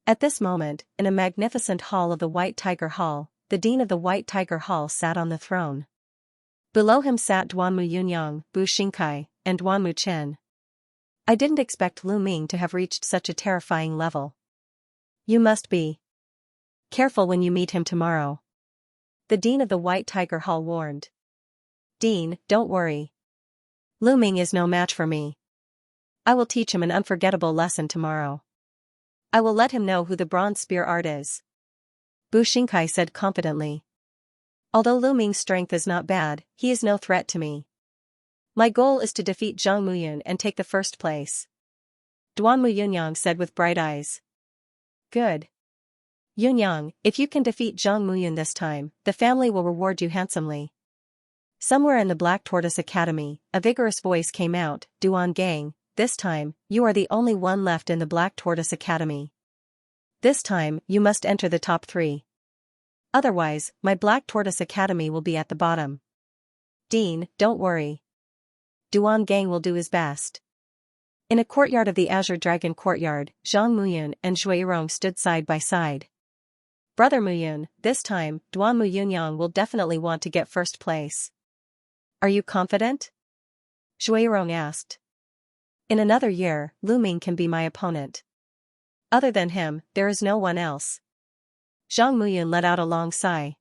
At this moment, in a magnificent hall of the White Tiger Hall, the dean of the White Tiger Hall sat on the throne. Below him sat Duan Muyunyang, Bu Xingkai, and Duan Muchen. I didn't expect Lu Ming to have reached such a terrifying level. You must be careful when you meet him tomorrow. The dean of the White Tiger Hall warned. Dean, don't worry. Lu Ming is no match for me. I will teach him an unforgettable lesson tomorrow. I will let him know who the bronze spear art is. Bu Xingkai said confidently. Although Lu Ming's strength is not bad, he is no threat to me. My goal is to defeat Zhang Muyun and take the first place. Duan Muyunyang said with bright eyes. Good. Yunyang, if you can defeat Zhang Muyun this time, the family will reward you handsomely. Somewhere in the Black Tortoise Academy, a vigorous voice came out, Duan Gang, this time, you are the only one left in the Black Tortoise Academy. This time, you must enter the top 3. Otherwise, my Black Tortoise Academy will be at the bottom. Dean, don't worry. Duan Gang will do his best. In a courtyard of the Azure Dragon Courtyard, Zhang Muyun and Zhui Rong stood side by side. Brother Muyun, this time, Duan Muyunyang will definitely want to get first place. Are you confident? Zhui Rong asked. In another year, Lu Ming can be my opponent. Other than him, there is no one else. Zhang Muyun let out a long sigh.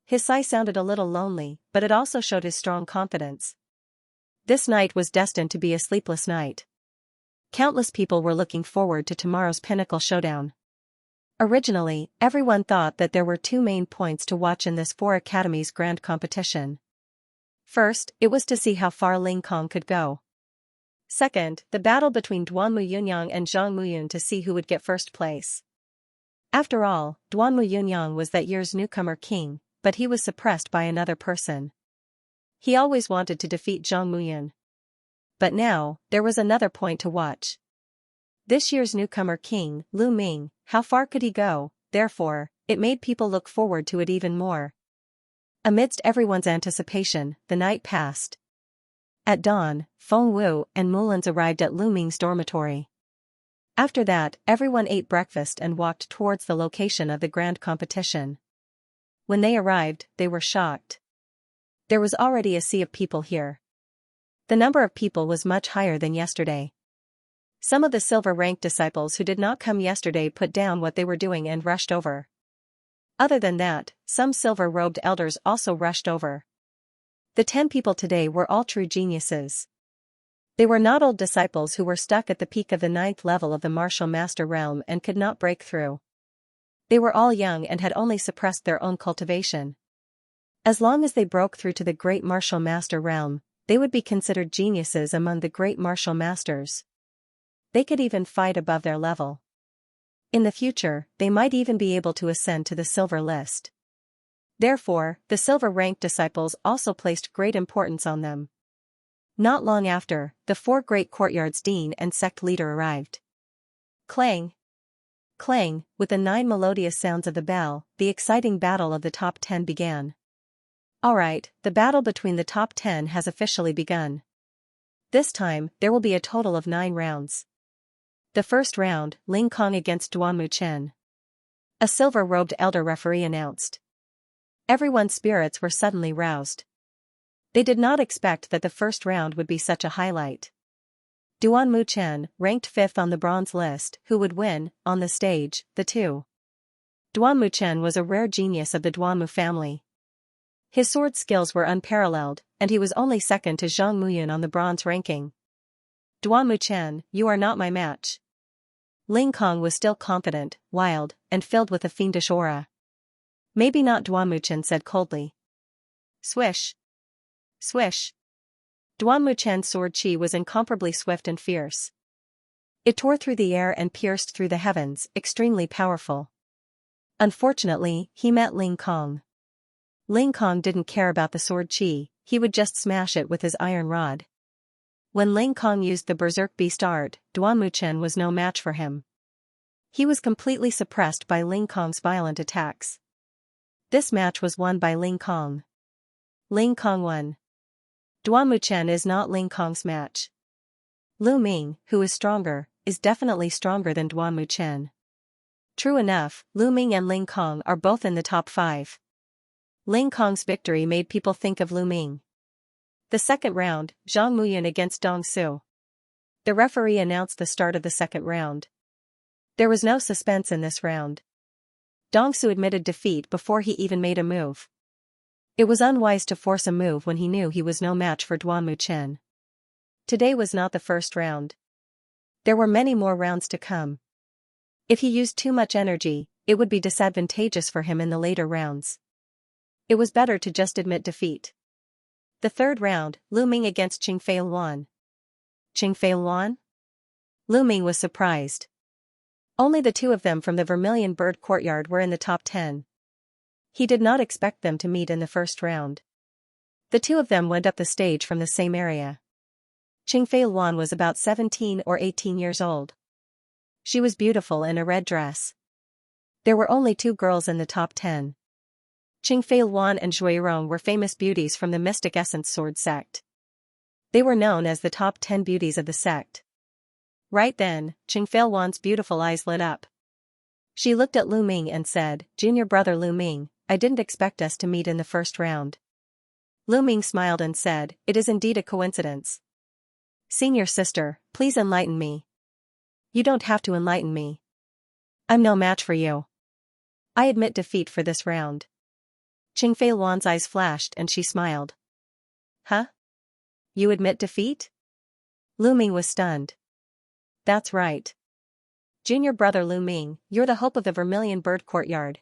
His sigh sounded a little lonely, but it also showed his strong confidence. This night was destined to be a sleepless night. Countless people were looking forward to tomorrow's pinnacle showdown. Originally, everyone thought that there were 2 main points to watch in this 4 academies grand competition. First, it was to see how far Ling Kong could go. Second, the battle between Duan Muyunyang and Zhang Muyun to see who would get first place. After all, Duan Muyunyang was that year's newcomer king, but he was suppressed by another person. He always wanted to defeat Zhang Muyun. But now, there was another point to watch. This year's newcomer king, Lu Ming, how far could he go? Therefore, it made people look forward to it even more. Amidst everyone's anticipation, the night passed. At dawn, Feng Wu and Mulans arrived at Lu Ming's dormitory. After that, everyone ate breakfast and walked towards the location of the grand competition. When they arrived, they were shocked. There was already a sea of people here. The number of people was much higher than yesterday. Some of the silver-ranked disciples who did not come yesterday put down what they were doing and rushed over. Other than that, some silver-robed elders also rushed over. The 10 people today were all true geniuses. They were not old disciples who were stuck at the peak of the 9th level of the martial master realm and could not break through. They were all young and had only suppressed their own cultivation. As long as they broke through to the great martial master realm, they would be considered geniuses among the great martial masters. They could even fight above their level. In the future, they might even be able to ascend to the silver list. Therefore, the silver-ranked disciples also placed great importance on them. Not long after, the 4 great courtyards dean and sect leader arrived. Clang! Clang, with the 9 melodious sounds of the bell, the exciting battle of the top 10 began. Alright, the battle between the top 10 has officially begun. This time, there will be a total of 9 rounds. The first round, Ling Kong against Duan Muchen. A silver-robed elder referee announced. Everyone's spirits were suddenly roused. They did not expect that the first round would be such a highlight. Duan Muchen, ranked 5th on the bronze list, who would win, on the stage, the two. Duan Muchen was a rare genius of the Duanmu family. His sword skills were unparalleled, and he was only second to Zhang Muyun on the bronze ranking. Duan Muchen, you are not my match. Ling Kong was still confident, wild, and filled with a fiendish aura. Maybe not, Duan Muchen said coldly. Swish. Swish. Duan Muchen's sword chi was incomparably swift and fierce. It tore through the air and pierced through the heavens, extremely powerful. Unfortunately, he met Ling Kong. Ling Kong didn't care about the sword chi, he would just smash it with his iron rod. When Ling Kong used the berserk beast art, Duan Muchen was no match for him. He was completely suppressed by Ling Kong's violent attacks. This match was won by Ling Kong. Ling Kong won. Duan Muchen is not Ling Kong's match. Lu Ming, who is stronger, is definitely stronger than Duan Muchen. True enough, Lu Ming and Ling Kong are both in the top 5. Ling Kong's victory made people think of Lu Ming. The second round, Zhang Muyun against Dong Su. The referee announced the start of the second round. There was no suspense in this round. Dong Su admitted defeat before he even made a move. It was unwise to force a move when he knew he was no match for Duan Muchen. Today was not the first round. There were many more rounds to come. If he used too much energy, it would be disadvantageous for him in the later rounds. It was better to just admit defeat. The third round, Lu Ming against Qingfei Luan. Qingfei Luan? Lu Ming was surprised. Only the two of them from the Vermilion Bird Courtyard were in the top 10. He did not expect them to meet in the first round. The two of them went up the stage from the same area. Qingfei Luan was about 17 or 18 years old. She was beautiful in a red dress. There were only 2 girls in the top 10. Qingfei Luan and Zhuirong were famous beauties from the Mystic Essence Sword sect. They were known as the top 10 beauties of the sect. Right then, Qingfei Luan's beautiful eyes lit up. She looked at Lu Ming and said, "Junior brother Lu Ming, I didn't expect us to meet in the first round." Lu Ming smiled and said, "It is indeed a coincidence." "Senior sister, please enlighten me." "You don't have to enlighten me. I'm no match for you. I admit defeat for this round." Qingfei Luan's eyes flashed and she smiled. "Huh? You admit defeat?" Lu Ming was stunned. "That's right. Junior brother Lu Ming, you're the hope of the Vermilion Bird Courtyard.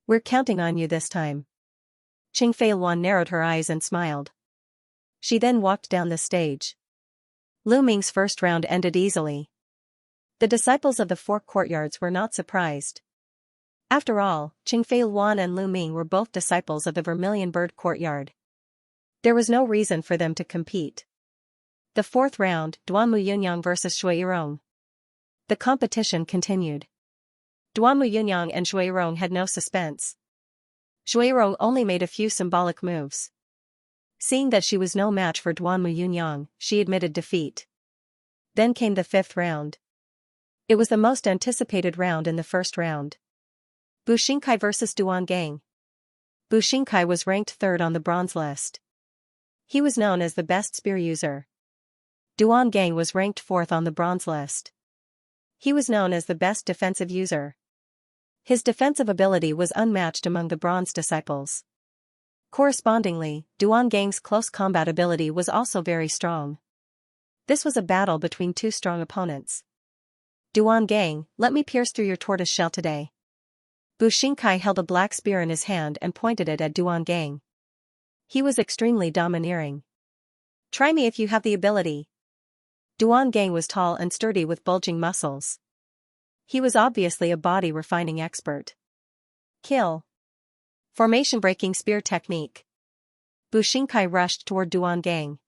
We're counting on you this time." Qingfei Luan narrowed her eyes and smiled. She then walked down the stage. Lu Ming's first round ended easily. The disciples of the 4 courtyards were not surprised. After all, Qingfei Luan and Lu Ming were both disciples of the Vermilion Bird Courtyard. There was no reason for them to compete. The fourth round, Duanmu Yunyang vs Zhuirong. The competition continued. Duanmu Yunyang and Zhuirong had no suspense. Zhuirong only made a few symbolic moves. Seeing that she was no match for Duanmu Yunyang, she admitted defeat. Then came the 5th round. It was the most anticipated round in the first round. Bu Xingkai vs Duan Gang. Bu Xingkai was ranked 3rd on the bronze list. He was known as the best spear user. Duan Gang was ranked 4th on the bronze list. He was known as the best defensive user. His defensive ability was unmatched among the bronze disciples. Correspondingly, Duan Gang's close combat ability was also very strong. This was a battle between 2 strong opponents. "Duan Gang, let me pierce through your tortoise shell today." Bu Xingkai held a black spear in his hand and pointed it at Duan Gang. He was extremely domineering. "Try me if you have the ability." Duan Gang was tall and sturdy with bulging muscles. He was obviously a body refining expert. Kill. Formation breaking spear technique. Bu Xingkai rushed toward Duan Gang.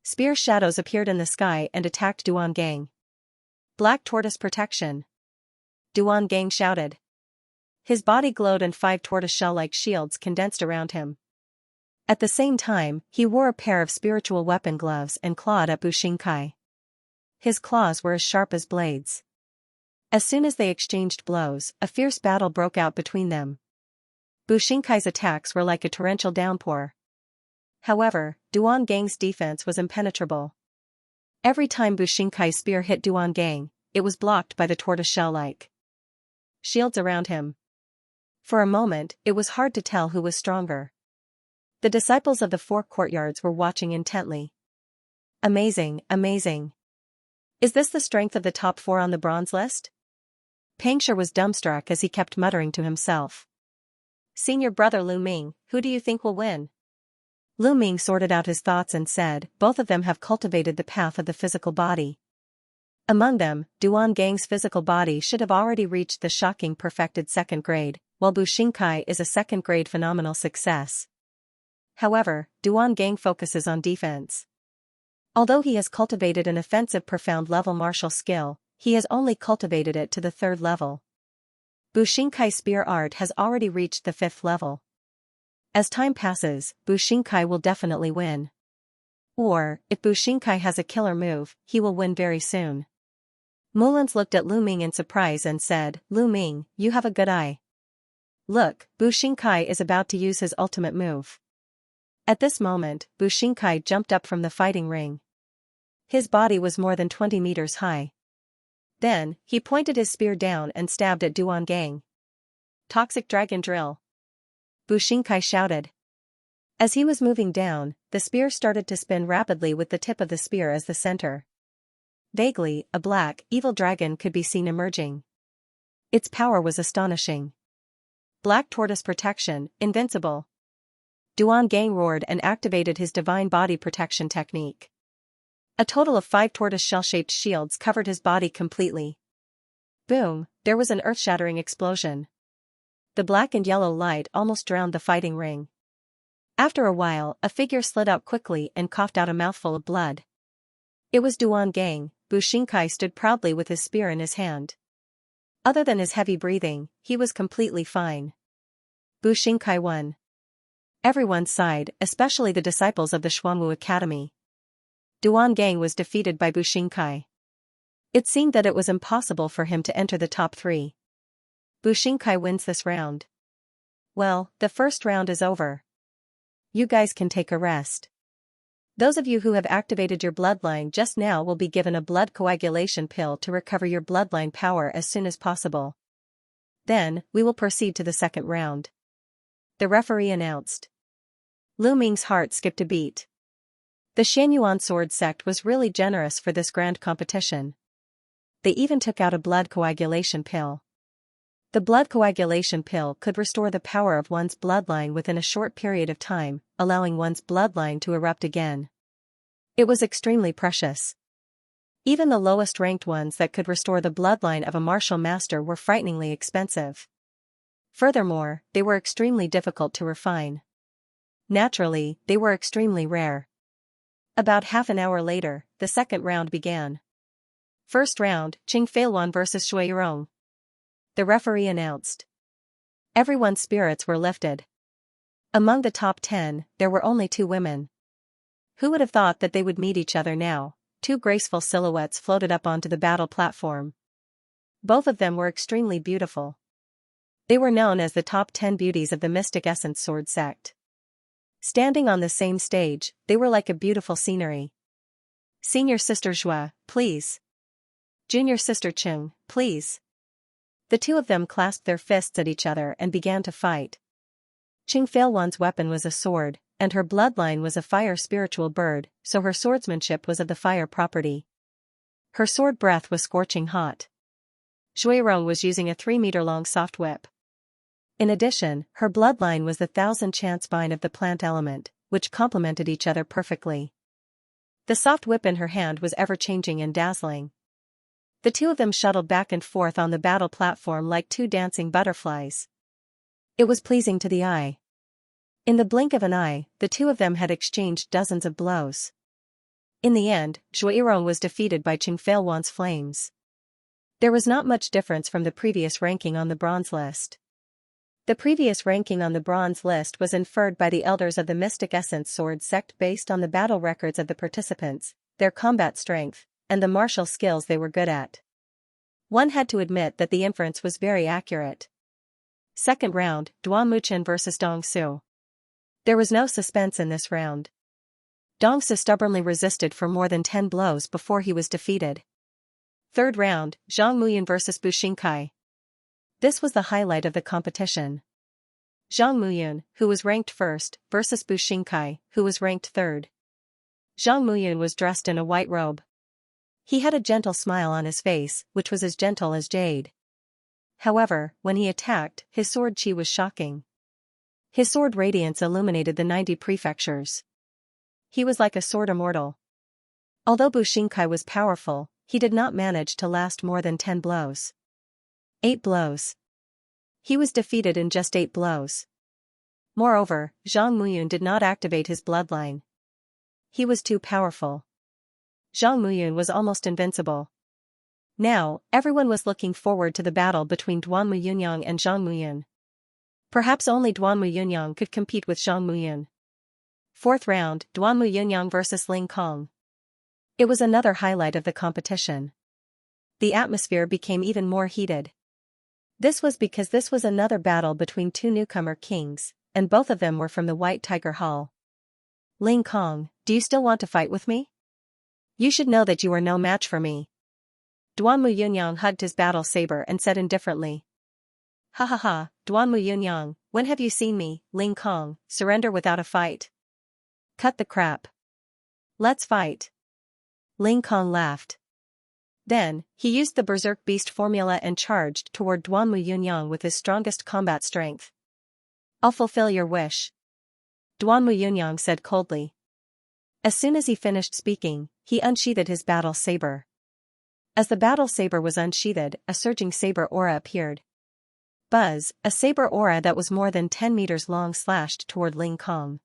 Spear shadows appeared in the sky and attacked Duan Gang. Black tortoise protection. Duan Gang shouted. His body glowed and 5 tortoiseshell-like shields condensed around him. At the same time, he wore a pair of spiritual weapon gloves and clawed at Bu Xingkai. His claws were as sharp as blades. As soon as they exchanged blows, a fierce battle broke out between them. Bu Xingkai's attacks were like a torrential downpour. However, Duan Gang's defense was impenetrable. Every time Bu Xinkai's spear hit Duan Gang, it was blocked by the tortoise-shell-like shields around him. For a moment, it was hard to tell who was stronger. The disciples of the four courtyards were watching intently. Amazing, amazing. Is this the strength of the top four on the bronze list? Pangshi was dumbstruck as he kept muttering to himself. Senior brother Lu Ming, who do you think will win? Lu Ming sorted out his thoughts and said, both of them have cultivated the path of the physical body. Among them, Duan Gang's physical body should have already reached the shocking perfected second grade, while Bu Xingkai is a second grade phenomenal success. However, Duan Gang focuses on defense. Although he has cultivated an offensive profound level martial skill, he has only cultivated it to the third level. Bu Xinkai's spear art has already reached the fifth level. As time passes, Bu Xingkai will definitely win. Or, if Bu Xingkai has a killer move, he will win very soon. Mullins looked at Lu Ming in surprise and said, Lu Ming, you have a good eye. Look, Bu Xingkai is about to use his ultimate move. At this moment, Bu Xingkai jumped up from the fighting ring. His body was more than 20 meters high. Then, he pointed his spear down and stabbed at Duan Gang. Toxic Dragon Drill. Bu Xingkai shouted. As he was moving down, the spear started to spin rapidly with the tip of the spear as the center. Vaguely, a black, evil dragon could be seen emerging. Its power was astonishing. Black Tortoise Protection, invincible. Duan Gang roared and activated his divine body protection technique. A total of 5 tortoise-shell-shaped shields covered his body completely. Boom, there was an earth-shattering explosion. The black and yellow light almost drowned the fighting ring. After a while, a figure slid out quickly and coughed out a mouthful of blood. It was Duan Gang. Bu Xingkai stood proudly with his spear in his hand. Other than his heavy breathing, he was completely fine. Bu Xingkai won. Everyone sighed, especially the disciples of the Xuanwu Academy. Duan Gang was defeated by Bu Xingkai. It seemed that it was impossible for him to enter the top 3. Bu Xingkai wins this round. Well, the first round is over. You guys can take a rest. Those of you who have activated your bloodline just now will be given a blood coagulation pill to recover your bloodline power as soon as possible. Then, we will proceed to the second round. The referee announced. Lu Ming's heart skipped a beat. The Xianyuan sword sect was really generous for this grand competition. They even took out a blood coagulation pill. The blood coagulation pill could restore the power of one's bloodline within a short period of time, allowing one's bloodline to erupt again. It was extremely precious. Even the lowest ranked ones that could restore the bloodline of a martial master were frighteningly expensive. Furthermore, they were extremely difficult to refine. Naturally, they were extremely rare. About half an hour later, the second round began. First round, Qing Feilwan vs Shui Yirong. The referee announced. Everyone's spirits were lifted. Among the top 10, there were only 2 women. Who would have thought that they would meet each other now? 2 graceful silhouettes floated up onto the battle platform. Both of them were extremely beautiful. They were known as the top 10 beauties of the Mystic Essence Sword sect. Standing on the same stage, they were like a beautiful scenery. Senior Sister Zhua, please. Junior Sister Chung, please. The 2 of them clasped their fists at each other and began to fight. Qing Feilwan's weapon was a sword, and her bloodline was a fire spiritual bird, so her swordsmanship was of the fire property. Her sword breath was scorching hot. Shui Yirong was using a 3-meter-long soft whip. In addition, her bloodline was the 1000-chance vine of the plant element, which complemented each other perfectly. The soft whip in her hand was ever-changing and dazzling. The 2 of them shuttled back and forth on the battle platform like 2 dancing butterflies. It was pleasing to the eye. In the blink of an eye, the 2 of them had exchanged dozens of blows. In the end, Shui Yirong was defeated by Qing Feilwan's flames. There was not much difference from the previous ranking on the bronze list. The previous ranking on the bronze list was inferred by the elders of the Mystic Essence Sword sect based on the battle records of the participants, their combat strength, and the martial skills they were good at. One had to admit that the inference was very accurate. Second round, Duan Muchen vs Dong Su. There was no suspense in this round. Xianxia stubbornly resisted for more than 10 blows before he was defeated. Third round, Zhang Muyun vs. Bu Xingkai. This was the highlight of the competition. Zhang Muyun, who was ranked first, versus Bu Xingkai, who was ranked third. Zhang Muyun was dressed in a white robe. He had a gentle smile on his face, which was as gentle as jade. However, when he attacked, his sword chi was shocking. His sword radiance illuminated the 90 prefectures. He was like a sword immortal. Although Bu Xingkai was powerful, he did not manage to last more than 10 blows. 8 blows. He was defeated in just 8 blows. Moreover, Zhang Muyun did not activate his bloodline. He was too powerful. Zhang Muyun was almost invincible. Now, everyone was looking forward to the battle between Duan Muyunyang and Zhang Muyun. Perhaps only Duan Muyunyang could compete with Zhang Muyun. Fourth round, Duan Muyunyang vs. Ling Kong. It was another highlight of the competition. The atmosphere became even more heated. This was because this was another battle between two newcomer kings, and both of them were from the White Tiger Hall. Ling Kong, do you still want to fight with me? You should know that you are no match for me. Duan Muyunyang hugged his battle saber and said indifferently. Ha ha ha, Duan Muyunyang, when have you seen me, Ling Kong, surrender without a fight? Cut the crap. Let's fight. Ling Kong laughed. Then, he used the Berserk Beast formula and charged toward Duan Muyunyang with his strongest combat strength. I'll fulfill your wish. Duan Muyunyang said coldly. As soon as he finished speaking, he unsheathed his battle saber. As the battle saber was unsheathed, a surging saber aura appeared. Buzz, a saber aura that was more than 10 meters long slashed toward Ling Kong.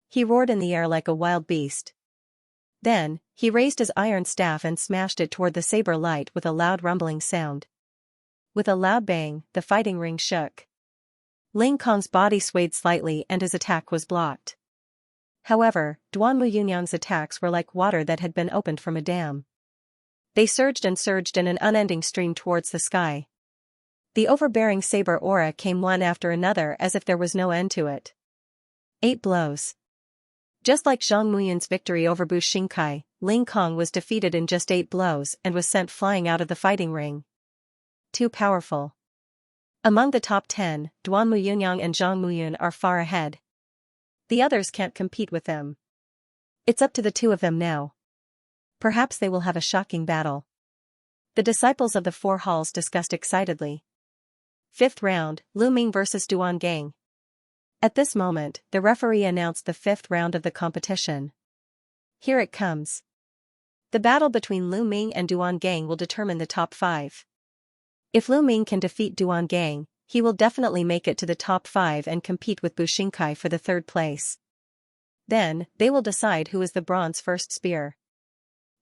He roared in the air like a wild beast. Then, he raised his iron staff and smashed it toward the saber light with a loud rumbling sound. With a loud bang, the fighting ring shook. Ling Kong's body swayed slightly and his attack was blocked. However, Duan Muyunyang's attacks were like water that had been opened from a dam. They surged and surged in an unending stream towards the sky. The overbearing saber aura came one after another as if there was no end to it. 8 blows. Just like Zhang Muyun's victory over Bu Xingkai, Ling Kong was defeated in just 8 blows and was sent flying out of the fighting ring. Too powerful. Among the top 10, Duan Muyunyang and Zhang Muyun are far ahead. The others can't compete with them. It's up to the two of them now. Perhaps they will have a shocking battle. The disciples of the four halls discussed excitedly. Fifth round, Lu Ming vs. Duan Gang. At this moment, the referee announced the 5th round of the competition. Here it comes. The battle between Lu Ming and Duan Gang will determine the top 5. If Lu Ming can defeat Duan Gang, he will definitely make it to the top 5 and compete with Bu Xingkai for the 3rd place. Then, they will decide who is the bronze first spear.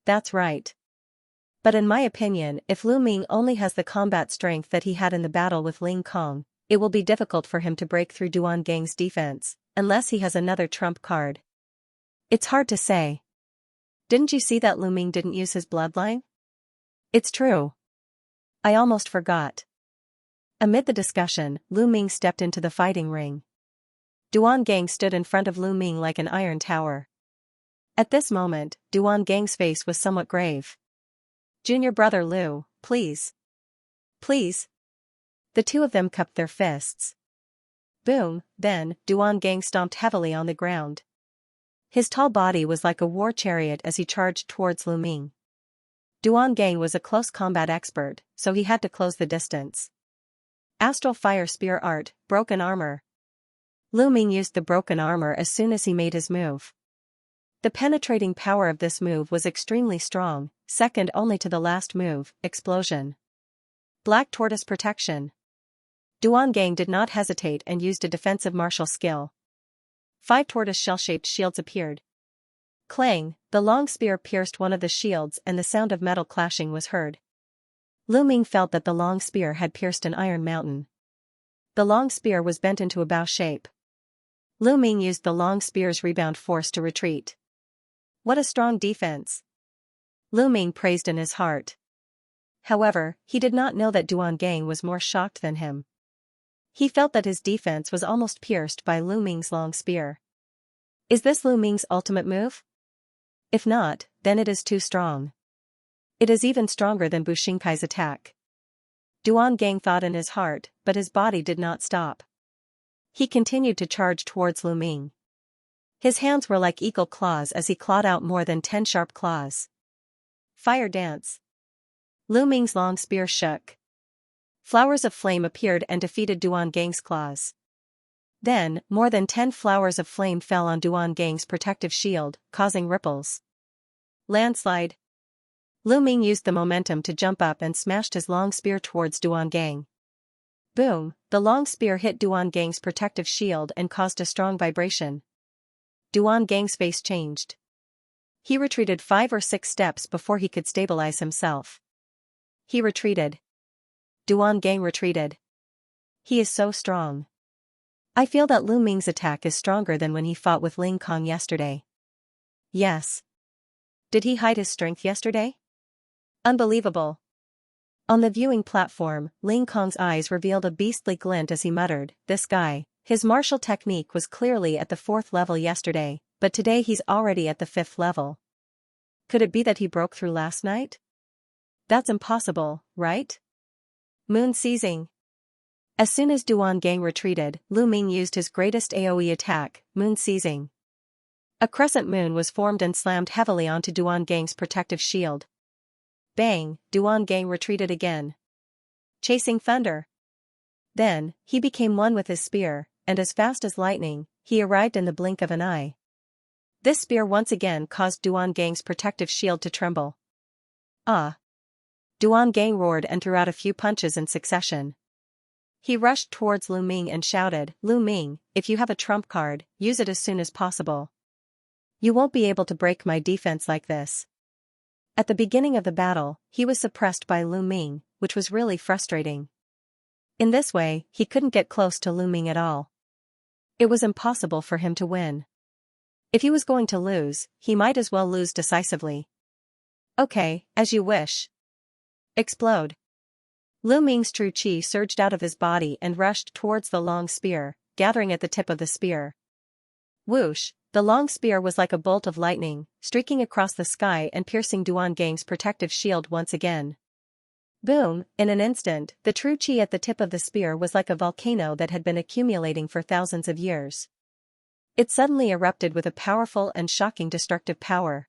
That's right. But in my opinion, if Lu Ming only has the combat strength that he had in the battle with Ling Kong, it will be difficult for him to break through Duan Gang's defense, unless he has another trump card. It's hard to say. Didn't you see that Lu Ming didn't use his bloodline? It's true. I almost forgot. Amid the discussion, Lu Ming stepped into the fighting ring. Duan Gang stood in front of Lu Ming like an iron tower. At this moment, Duan Gang's face was somewhat grave. Junior brother Lu, please. Please. The two of them cupped their fists. Boom, then, Duan Gang stomped heavily on the ground. His tall body was like a war chariot as he charged towards Lu Ming. Duan Gang was a close combat expert, so he had to close the distance. Astral Fire Spear Art, Broken Armor. Lu Ming used the broken armor as soon as he made his move. The penetrating power of this move was extremely strong, second only to the last move, Explosion. Black Tortoise Protection. Duan Gang did not hesitate and used a defensive martial skill. 5 tortoise shell-shaped shields appeared. Clang, the long spear pierced one of the shields and the sound of metal clashing was heard. Lu Ming felt that the long spear had pierced an iron mountain. The long spear was bent into a bow shape. Lu Ming used the long spear's rebound force to retreat. What a strong defense! Lu Ming praised in his heart. However, he did not know that Duan Gang was more shocked than him. He felt that his defense was almost pierced by Lu Ming's long spear. Is this Lu Ming's ultimate move? If not, then it is too strong. It is even stronger than Bu Xinkai's attack. Duan Gang thought in his heart, but his body did not stop. He continued to charge towards Lu Ming. His hands were like eagle claws as he clawed out more than 10 sharp claws. Fire dance. Lu Ming's long spear shook. Flowers of flame appeared and defeated Duan Gang's claws. Then, more than 10 flowers of flame fell on Duan Gang's protective shield, causing ripples. Landslide. Lu Ming used the momentum to jump up and smashed his long spear towards Duan Gang. Boom, the long spear hit Duan Gang's protective shield and caused a strong vibration. Duan Gang's face changed. He retreated 5 or 6 steps before he could stabilize himself. He retreated. Duan Gang retreated. He is so strong. I feel that Lu Ming's attack is stronger than when he fought with Ling Kong yesterday. Yes. Did he hide his strength yesterday? Unbelievable. On the viewing platform, Ling Kong's eyes revealed a beastly glint as he muttered, "This guy, his martial technique was clearly at the 4th level yesterday, but today he's already at the 5th level. Could it be that he broke through last night? That's impossible, right?" Moon seizing. As soon as Duan Gang retreated, Lu Ming used his greatest AoE attack, moon seizing. A crescent moon was formed and slammed heavily onto Duan Gang's protective shield. Bang, Duan Gang retreated again. Chasing thunder. Then, he became one with his spear, and as fast as lightning, he arrived in the blink of an eye. This spear once again caused Duan Gang's protective shield to tremble. Ah! Duan Gang roared and threw out a few punches in succession. He rushed towards Lu Ming and shouted, "Lu Ming, if you have a trump card, use it as soon as possible. You won't be able to break my defense like this." At the beginning of the battle, he was suppressed by Lu Ming, which was really frustrating. In this way, he couldn't get close to Lu Ming at all. It was impossible for him to win. If he was going to lose, he might as well lose decisively. Okay, as you wish. Explode. Lu Ming's true chi surged out of his body and rushed towards the long spear, gathering at the tip of the spear. Whoosh, the long spear was like a bolt of lightning, streaking across the sky and piercing Duan Gang's protective shield once again. Boom, in an instant, the true chi at the tip of the spear was like a volcano that had been accumulating for thousands of years. It suddenly erupted with a powerful and shocking destructive power.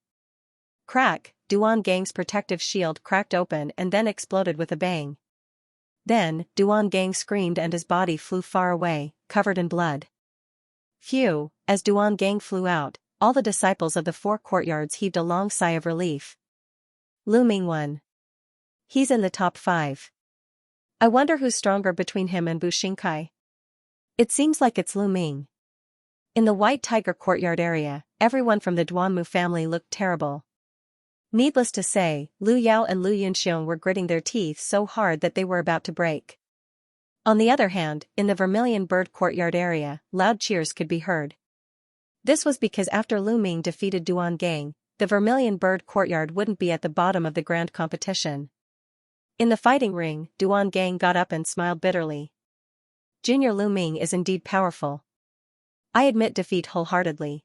Crack, Duan Gang's protective shield cracked open and then exploded with a bang. Then, Duan Gang screamed and his body flew far away, covered in blood. Phew, as Duan Gang flew out, all the disciples of the 4 courtyards heaved a long sigh of relief. Lu Ming won. He's in the top 5. I wonder who's stronger between him and Bu Xingkai. It seems like it's Lu Ming. In the White Tiger courtyard area, everyone from the Duanmu family looked terrible. Needless to say, Lu Yao and Lu Yunxiong were gritting their teeth so hard that they were about to break. On the other hand, in the Vermilion Bird courtyard area, loud cheers could be heard. This was because after Lu Ming defeated Duan Gang, the Vermilion Bird courtyard wouldn't be at the bottom of the grand competition. In the fighting ring, Duan Gang got up and smiled bitterly. Junior Lu Ming is indeed powerful. I admit defeat wholeheartedly.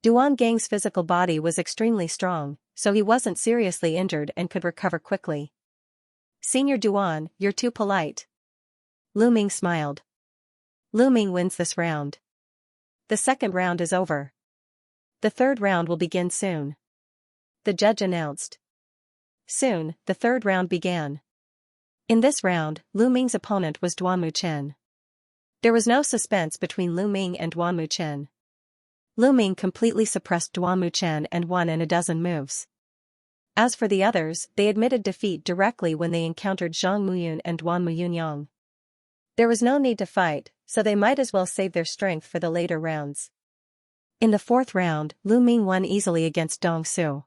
Duan Gang's physical body was extremely strong, so he wasn't seriously injured and could recover quickly. Senior Duan, you're too polite. Lu Ming smiled. Lu Ming wins this round. The second round is over. The third round will begin soon. The judge announced. Soon, the third round began. In this round, Lu Ming's opponent was Duanmu Chen. There was no suspense between Lu Ming and Duanmu Chen. Lu Ming completely suppressed Duanmu Chen and won in a dozen moves. As for the others, they admitted defeat directly when they encountered Zhang Muyun and Duanmu Yunyang. There was no need to fight, so they might as well save their strength for the later rounds. In the fourth round, Lu Ming won easily against Dong Su.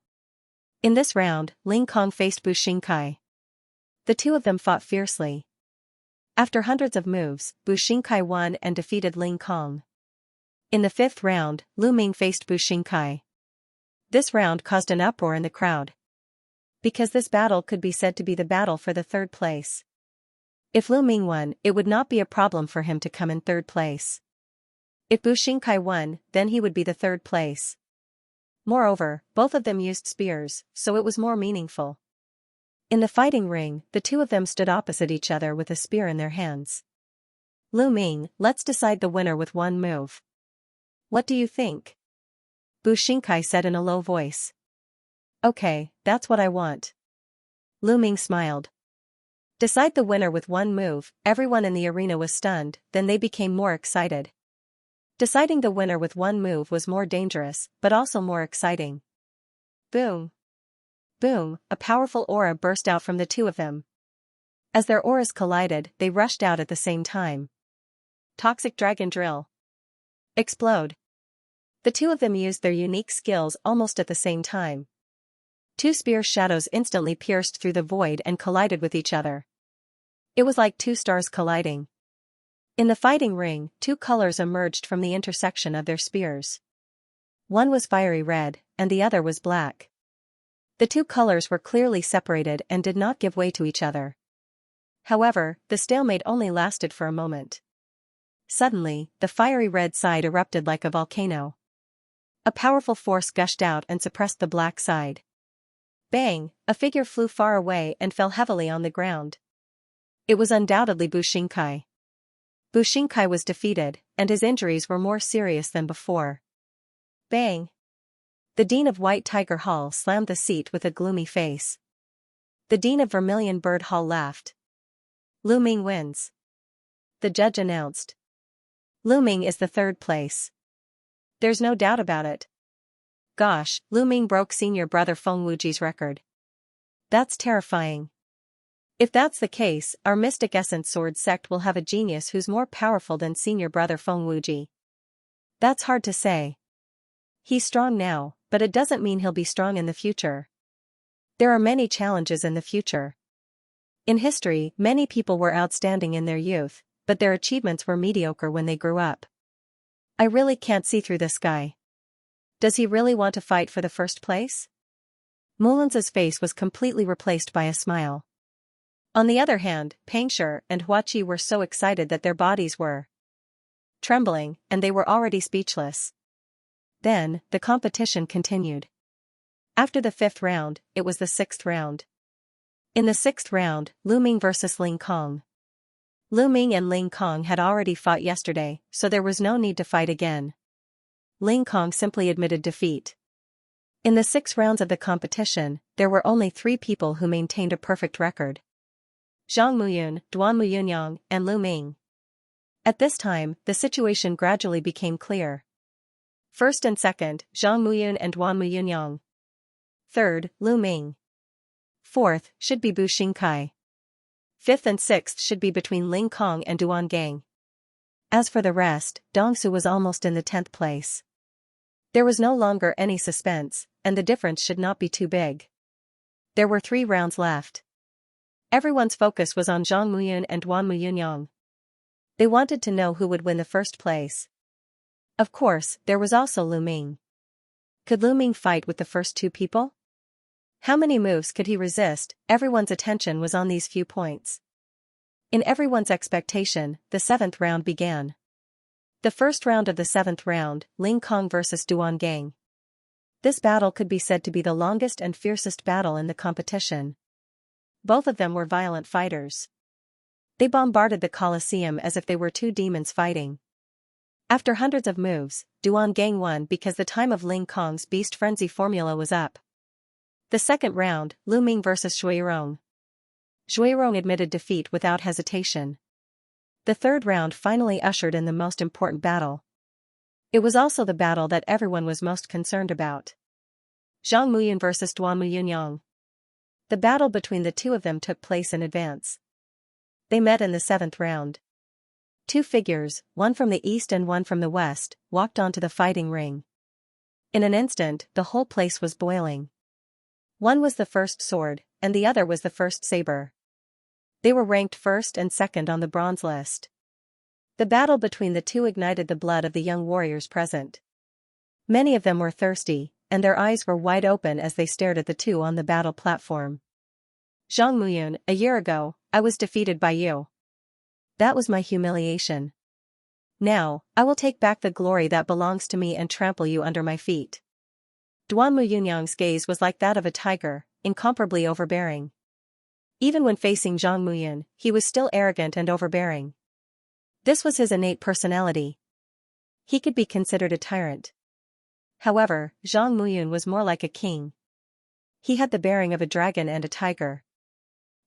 In this round, Ling Kong faced Bu Xingkai. The two of them fought fiercely. After hundreds of moves, Bu Xingkai won and defeated Ling Kong. In the fifth round, Lu Ming faced Bu Xingkai. This round caused an uproar in the crowd. Because this battle could be said to be the battle for the third place. If Lu Ming won, it would not be a problem for him to come in third place. If Bu Xingkai won, then he would be the third place. Moreover, both of them used spears, so it was more meaningful. In the fighting ring, the two of them stood opposite each other with a spear in their hands. Lu Ming, let's decide the winner with one move. What do you think? Bu Xingkai said in a low voice. Okay, that's what I want. Lu Ming smiled. Decide the winner with one move. Everyone in the arena was stunned, then they became more excited. Deciding the winner with one move was more dangerous, but also more exciting. Boom. Boom, a powerful aura burst out from the two of them. As their auras collided, they rushed out at the same time. Toxic Dragon Drill. Explode. The two of them used their unique skills almost at the same time. Two spear shadows instantly pierced through the void and collided with each other. It was like two stars colliding. In the fighting ring, two colors emerged from the intersection of their spears. One was fiery red, and the other was black. The two colors were clearly separated and did not give way to each other. However, the stalemate only lasted for a moment. Suddenly, the fiery red side erupted like a volcano. A powerful force gushed out and suppressed the black side. Bang! A figure flew far away and fell heavily on the ground. It was undoubtedly Bu Xingkai. Bu Xingkai was defeated, and his injuries were more serious than before. Bang! The Dean of White Tiger Hall slammed the seat with a gloomy face. The Dean of Vermilion Bird Hall laughed. Lu Ming wins. The judge announced. Lu Ming is the third place. There's no doubt about it. Gosh, Lu Ming broke senior brother Feng Wuji's record. That's terrifying. If that's the case, our Mystic Essence Sword sect will have a genius who's more powerful than senior brother Feng Wuji. That's hard to say. He's strong now, but it doesn't mean he'll be strong in the future. There are many challenges in the future. In history, many people were outstanding in their youth, but their achievements were mediocre when they grew up. I really can't see through this guy. Does he really want to fight for the first place? Mulan's face was completely replaced by a smile. On the other hand, Pengshi and Huaqi were so excited that their bodies were trembling, and they were already speechless. Then, the competition continued. After the 5th round, it was the 6th round. In the 6th round, Lu Ming versus Ling Kong. Lu Ming and Ling Kong had already fought yesterday, so there was no need to fight again. Ling Kong simply admitted defeat. In the 6 rounds of the competition, there were only 3 people who maintained a perfect record. Zhang Muyun, Duan Muyunyang, and Lu Ming. At this time, the situation gradually became clear. First and second, Zhang Muyun and Duan Muyunyang. Third, Lu Ming. Fourth, should be Bu Xingkai. Fifth and sixth should be between Ling Kong and Duan Gang. As for the rest, Dongsu was almost in the 10th place. There was no longer any suspense, and the difference should not be too big. There were 3 rounds left. Everyone's focus was on Zhang Muyun and Duan Muyunyang. They wanted to know who would win the first place. Of course, there was also Lu Ming. Could Lu Ming fight with the first 2 people? How many moves could he resist? Everyone's attention was on these few points. In everyone's expectation, the 7th round began. The first round of the 7th round, Ling Kong versus Duan Gang. This battle could be said to be the longest and fiercest battle in the competition. Both of them were violent fighters. They bombarded the Colosseum as if they were 2 demons fighting. After hundreds of moves, Duan Gang won because the time of Ling Kong's Beast Frenzy formula was up. The 2nd round, Lu Ming versus Shuirong. Shuirong admitted defeat without hesitation. The 3rd round finally ushered in the most important battle. It was also the battle that everyone was most concerned about. Zhang Muyun versus Duan Muyunyang. The battle between the 2 of them took place in advance. They met in the 7th round. 2 figures, one from the east and one from the west, walked onto the fighting ring. In an instant, the whole place was boiling. One was the first sword, and the other was the first saber. They were ranked first and second on the bronze list. The battle between the 2 ignited the blood of the young warriors present. Many of them were thirsty, and their eyes were wide open as they stared at the 2 on the battle platform. Zhang Muyun, a year ago, I was defeated by you. That was my humiliation. Now, I will take back the glory that belongs to me and trample you under my feet. Duan Muyunyang's gaze was like that of a tiger, incomparably overbearing. Even when facing Zhang Muyun, he was still arrogant and overbearing. This was his innate personality. He could be considered a tyrant. However, Zhang Muyun was more like a king. He had the bearing of a dragon and a tiger.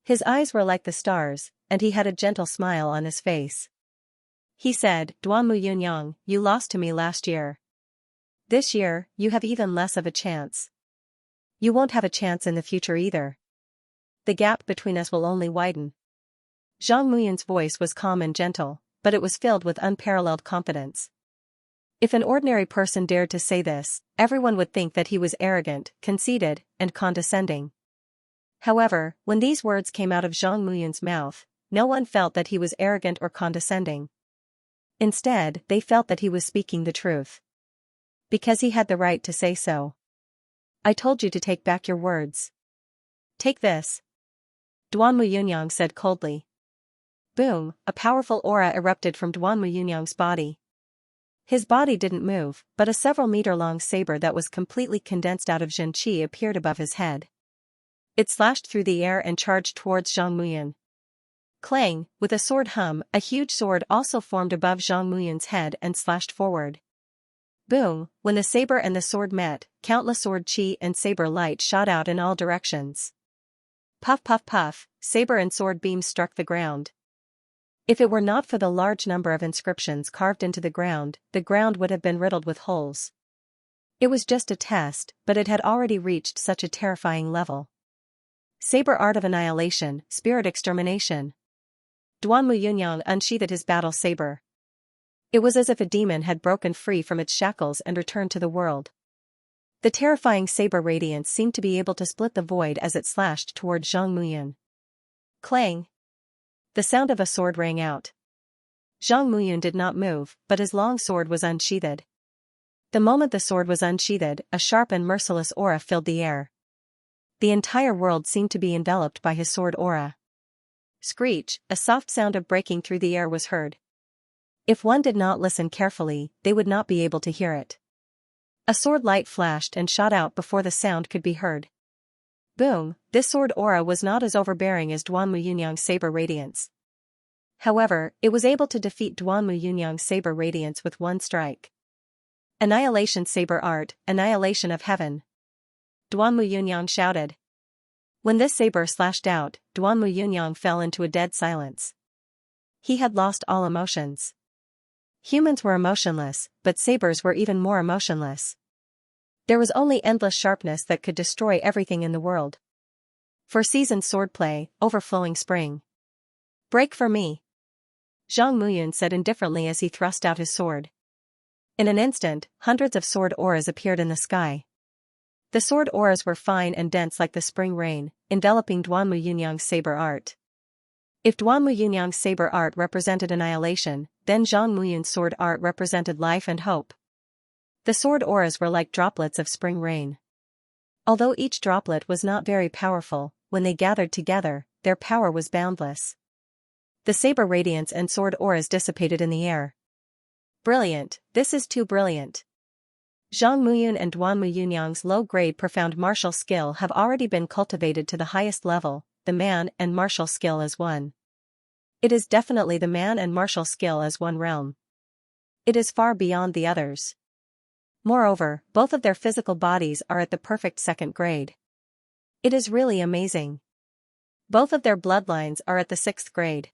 His eyes were like the stars, and he had a gentle smile on his face. He said, Duan Muyunyang, you lost to me last year. This year, you have even less of a chance. You won't have a chance in the future either. The gap between us will only widen. Zhang Muyun's voice was calm and gentle, but it was filled with unparalleled confidence. If an ordinary person dared to say this, everyone would think that he was arrogant, conceited, and condescending. However, when these words came out of Zhang Muyun's mouth, no one felt that he was arrogant or condescending. Instead, they felt that he was speaking the truth. Because he had the right to say so. I told you to take back your words. Take this. Duan Muyunyang said coldly. Boom, a powerful aura erupted from Duan Muyunyang's body. His body didn't move, but a several-meter-long saber that was completely condensed out of Xianxia appeared above his head. It slashed through the air and charged towards Zhang Muyun. Clang, with a sword hum, a huge sword also formed above Zhang Muyun's head and slashed forward. Boom, when the saber and the sword met, countless sword chi and saber light shot out in all directions. Puff puff puff, saber and sword beams struck the ground. If it were not for the large number of inscriptions carved into the ground would have been riddled with holes. It was just a test, but it had already reached such a terrifying level. Saber art of annihilation, spirit extermination. Duan Muyunyang unsheathed his battle saber. It was as if a demon had broken free from its shackles and returned to the world. The terrifying saber radiance seemed to be able to split the void as it slashed toward Zhang Muyun. Clang! The sound of a sword rang out. Zhang Muyun did not move, but his long sword was unsheathed. The moment the sword was unsheathed, a sharp and merciless aura filled the air. The entire world seemed to be enveloped by his sword aura. Screech, a soft sound of breaking through the air was heard. If one did not listen carefully, they would not be able to hear it. A sword light flashed and shot out before the sound could be heard. Boom, this sword aura was not as overbearing as Duan Muyunyang's saber radiance. However, it was able to defeat Duan Muyunyang's saber radiance with one strike. Annihilation saber art, annihilation of heaven. Duan Muyunyang shouted. When this saber slashed out, Duan Muyunyang fell into a dead silence. He had lost all emotions. Humans were emotionless, but sabers were even more emotionless. There was only endless sharpness that could destroy everything in the world. For seasoned swordplay, overflowing spring. Break for me. Zhang Muyun said indifferently as he thrust out his sword. In an instant, hundreds of sword auras appeared in the sky. The sword auras were fine and dense like the spring rain, enveloping Duan Muyunyang's saber art. If Duan Muyunyang's saber art represented annihilation, then Zhang Muyun's sword art represented life and hope. The sword auras were like droplets of spring rain. Although each droplet was not very powerful, when they gathered together, their power was boundless. The saber radiance and sword auras dissipated in the air. Brilliant, this is too brilliant. Zhang Muyun and Duan Muyunyang's low-grade profound martial skill have already been cultivated to the highest level, the man and martial skill as one. It is definitely the man and martial skill as one realm. It is far beyond the others. Moreover, both of their physical bodies are at the perfect second grade. It is really amazing. Both of their bloodlines are at the 6th grade.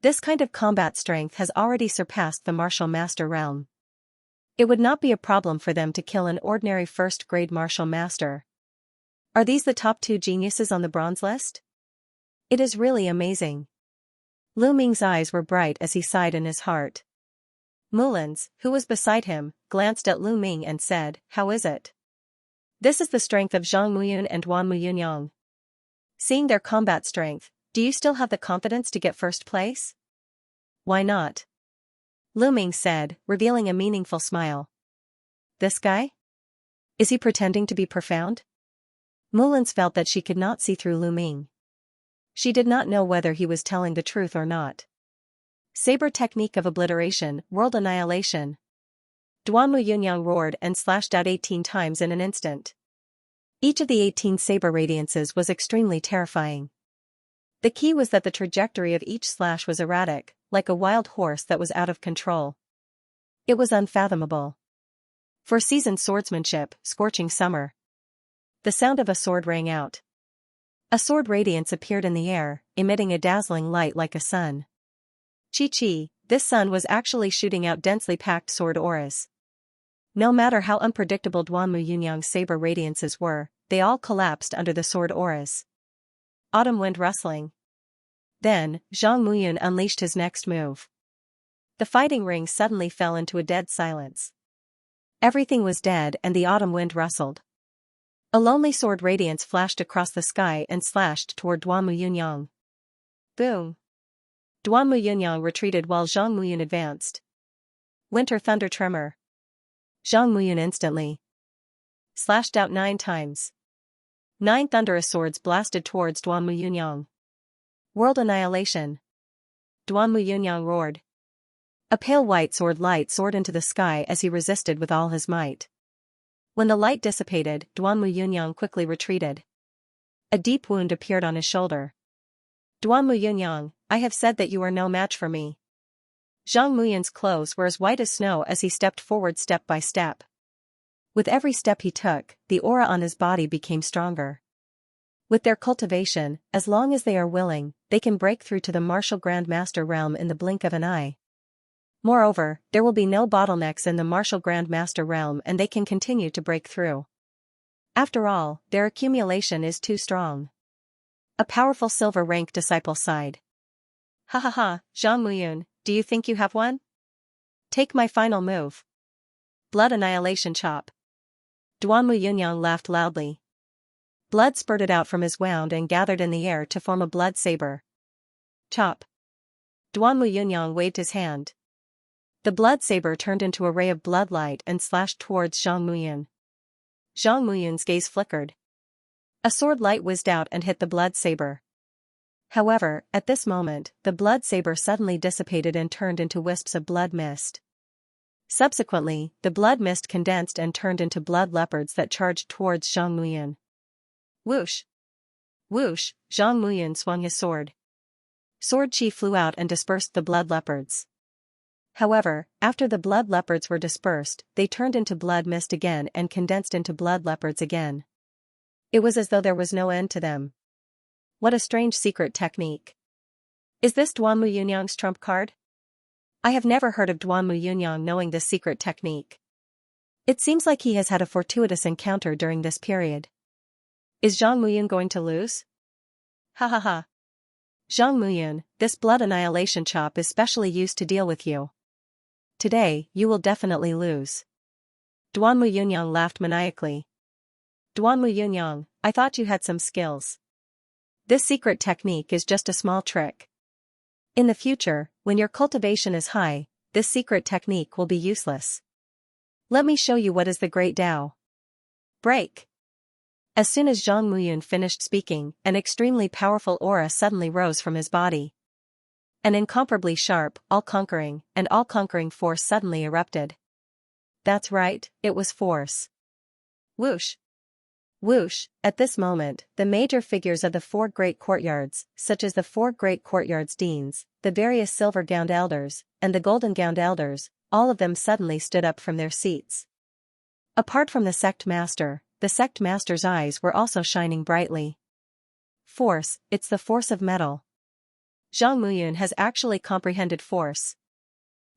This kind of combat strength has already surpassed the martial master realm. It would not be a problem for them to kill an ordinary first-grade martial master. Are these the top 2 geniuses on the bronze list? It is really amazing. Lu Ming's eyes were bright as he sighed in his heart. Mulans, who was beside him, glanced at Lu Ming and said, "How is it? This is the strength of Zhang Muyun and Duan Muyunyang. Seeing their combat strength, do you still have the confidence to get first place?" "Why not?" Lu Ming said, revealing a meaningful smile. "This guy? Is he pretending to be profound?" Mulans felt that she could not see through Lu Ming. She did not know whether he was telling the truth or not. Saber technique of obliteration, world annihilation. Duanmu Yunyang roared and slashed out 18 times in an instant. Each of the 18 saber radiances was extremely terrifying. The key was that the trajectory of each slash was erratic, like a wild horse that was out of control. It was unfathomable. For seasoned swordsmanship, scorching summer. The sound of a sword rang out. A sword radiance appeared in the air, emitting a dazzling light like a sun. Chi, this sun was actually shooting out densely packed sword auras. No matter how unpredictable Duanmu Yunyang's saber radiances were, they all collapsed under the sword auras. Autumn wind rustling. Then, Zhang Muyun unleashed his next move. The fighting ring suddenly fell into a dead silence. Everything was dead and the autumn wind rustled. A lonely sword radiance flashed across the sky and slashed toward Duanmu Yunyang. Boom! Duanmu Yunyang retreated while Zhang Muyun advanced. Winter thunder tremor. Zhang Muyun instantly slashed out 9 times. 9 thunderous swords blasted towards Duanmu Yunyang. World annihilation. Duanmu Yunyang roared. A pale white sword light soared into the sky as he resisted with all his might. When the light dissipated, Duanmu Yunyang quickly retreated. A deep wound appeared on his shoulder. Duanmu Yunyang, I have said that you are no match for me. Zhang Muyun's clothes were as white as snow as he stepped forward step by step. With every step he took, the aura on his body became stronger. With their cultivation, as long as they are willing, they can break through to the martial Grand Master realm in the blink of an eye. Moreover, there will be no bottlenecks in the martial Grand Master realm and they can continue to break through. After all, their accumulation is too strong. A powerful silver rank disciple sighed. Ha ha ha, Zhang Muyun, do you think you have won? Take my final move. Blood annihilation chop. Duanmu Yunyang laughed loudly. Blood spurted out from his wound and gathered in the air to form a blood saber. Chop. Duanmu Yunyang waved his hand. The blood saber turned into a ray of bloodlight and slashed towards Zhang Muyun. Zhang Muyun's gaze flickered. A sword light whizzed out and hit the blood saber. However, at this moment, the blood saber suddenly dissipated and turned into wisps of blood mist. Subsequently, the blood mist condensed and turned into blood leopards that charged towards Zhang Muyun. Whoosh! Whoosh! Zhang Muyun swung his sword. Sword chi flew out and dispersed the blood leopards. However, after the blood leopards were dispersed, they turned into blood mist again and condensed into blood leopards again. It was as though there was no end to them. What a strange secret technique. Is this Duanmu Yunyang's trump card? I have never heard of Duanmu Yunyang knowing this secret technique. It seems like he has had a fortuitous encounter during this period. Is Zhang Muyun going to lose? Ha ha ha. Zhang Muyun, this blood annihilation chop is specially used to deal with you. Today, you will definitely lose. Duanmu Yunyang laughed maniacally. Duanmu Yunyang, I thought you had some skills. This secret technique is just a small trick. In the future, when your cultivation is high, this secret technique will be useless. Let me show you what is the Great Tao. Break! As soon as Zhang Muyun finished speaking, an extremely powerful aura suddenly rose from his body. An incomparably sharp, all-conquering, and all-conquering force suddenly erupted. That's right, it was force. Whoosh! Whoosh! At this moment, the major figures of the 4 great courtyards, such as the 4 great courtyards deans, the various silver-gowned elders, and the golden-gowned elders, all of them suddenly stood up from their seats. Apart from the sect master's eyes were also shining brightly. Force, it's the force of metal. Zhang Muyun has actually comprehended force.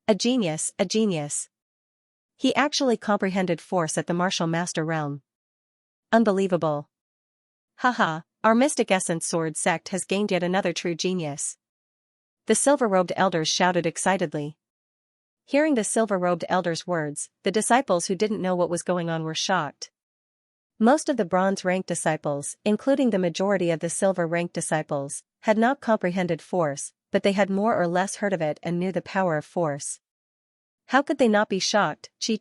A genius, a genius. He actually comprehended force at the martial master realm. Unbelievable. Haha, our Mystic Essence Sword sect has gained yet another true genius. The silver-robed elders shouted excitedly. Hearing the silver-robed elders' words, the disciples who didn't know what was going on were shocked. Most of the bronze-ranked disciples, including the majority of the silver-ranked disciples, had not comprehended force, but they had more or less heard of it and knew the power of force. How could they not be shocked? Chi,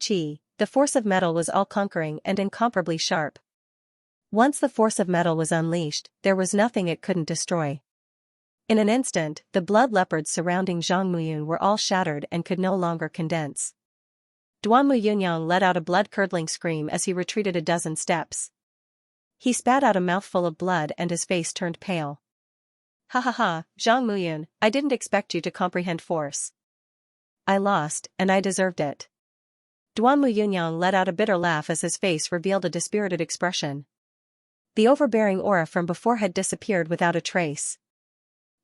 the force of metal was all-conquering and incomparably sharp. Once the force of metal was unleashed, there was nothing it couldn't destroy. In an instant, the blood leopards surrounding Zhang Muyun were all shattered and could no longer condense. Duan Muyunyang let out a blood-curdling scream as he retreated a dozen steps. He spat out a mouthful of blood and his face turned pale. Ha ha ha, Zhang Muyun, I didn't expect you to comprehend force. I lost, and I deserved it. Duan Muyunyang let out a bitter laugh as his face revealed a dispirited expression. The overbearing aura from before had disappeared without a trace.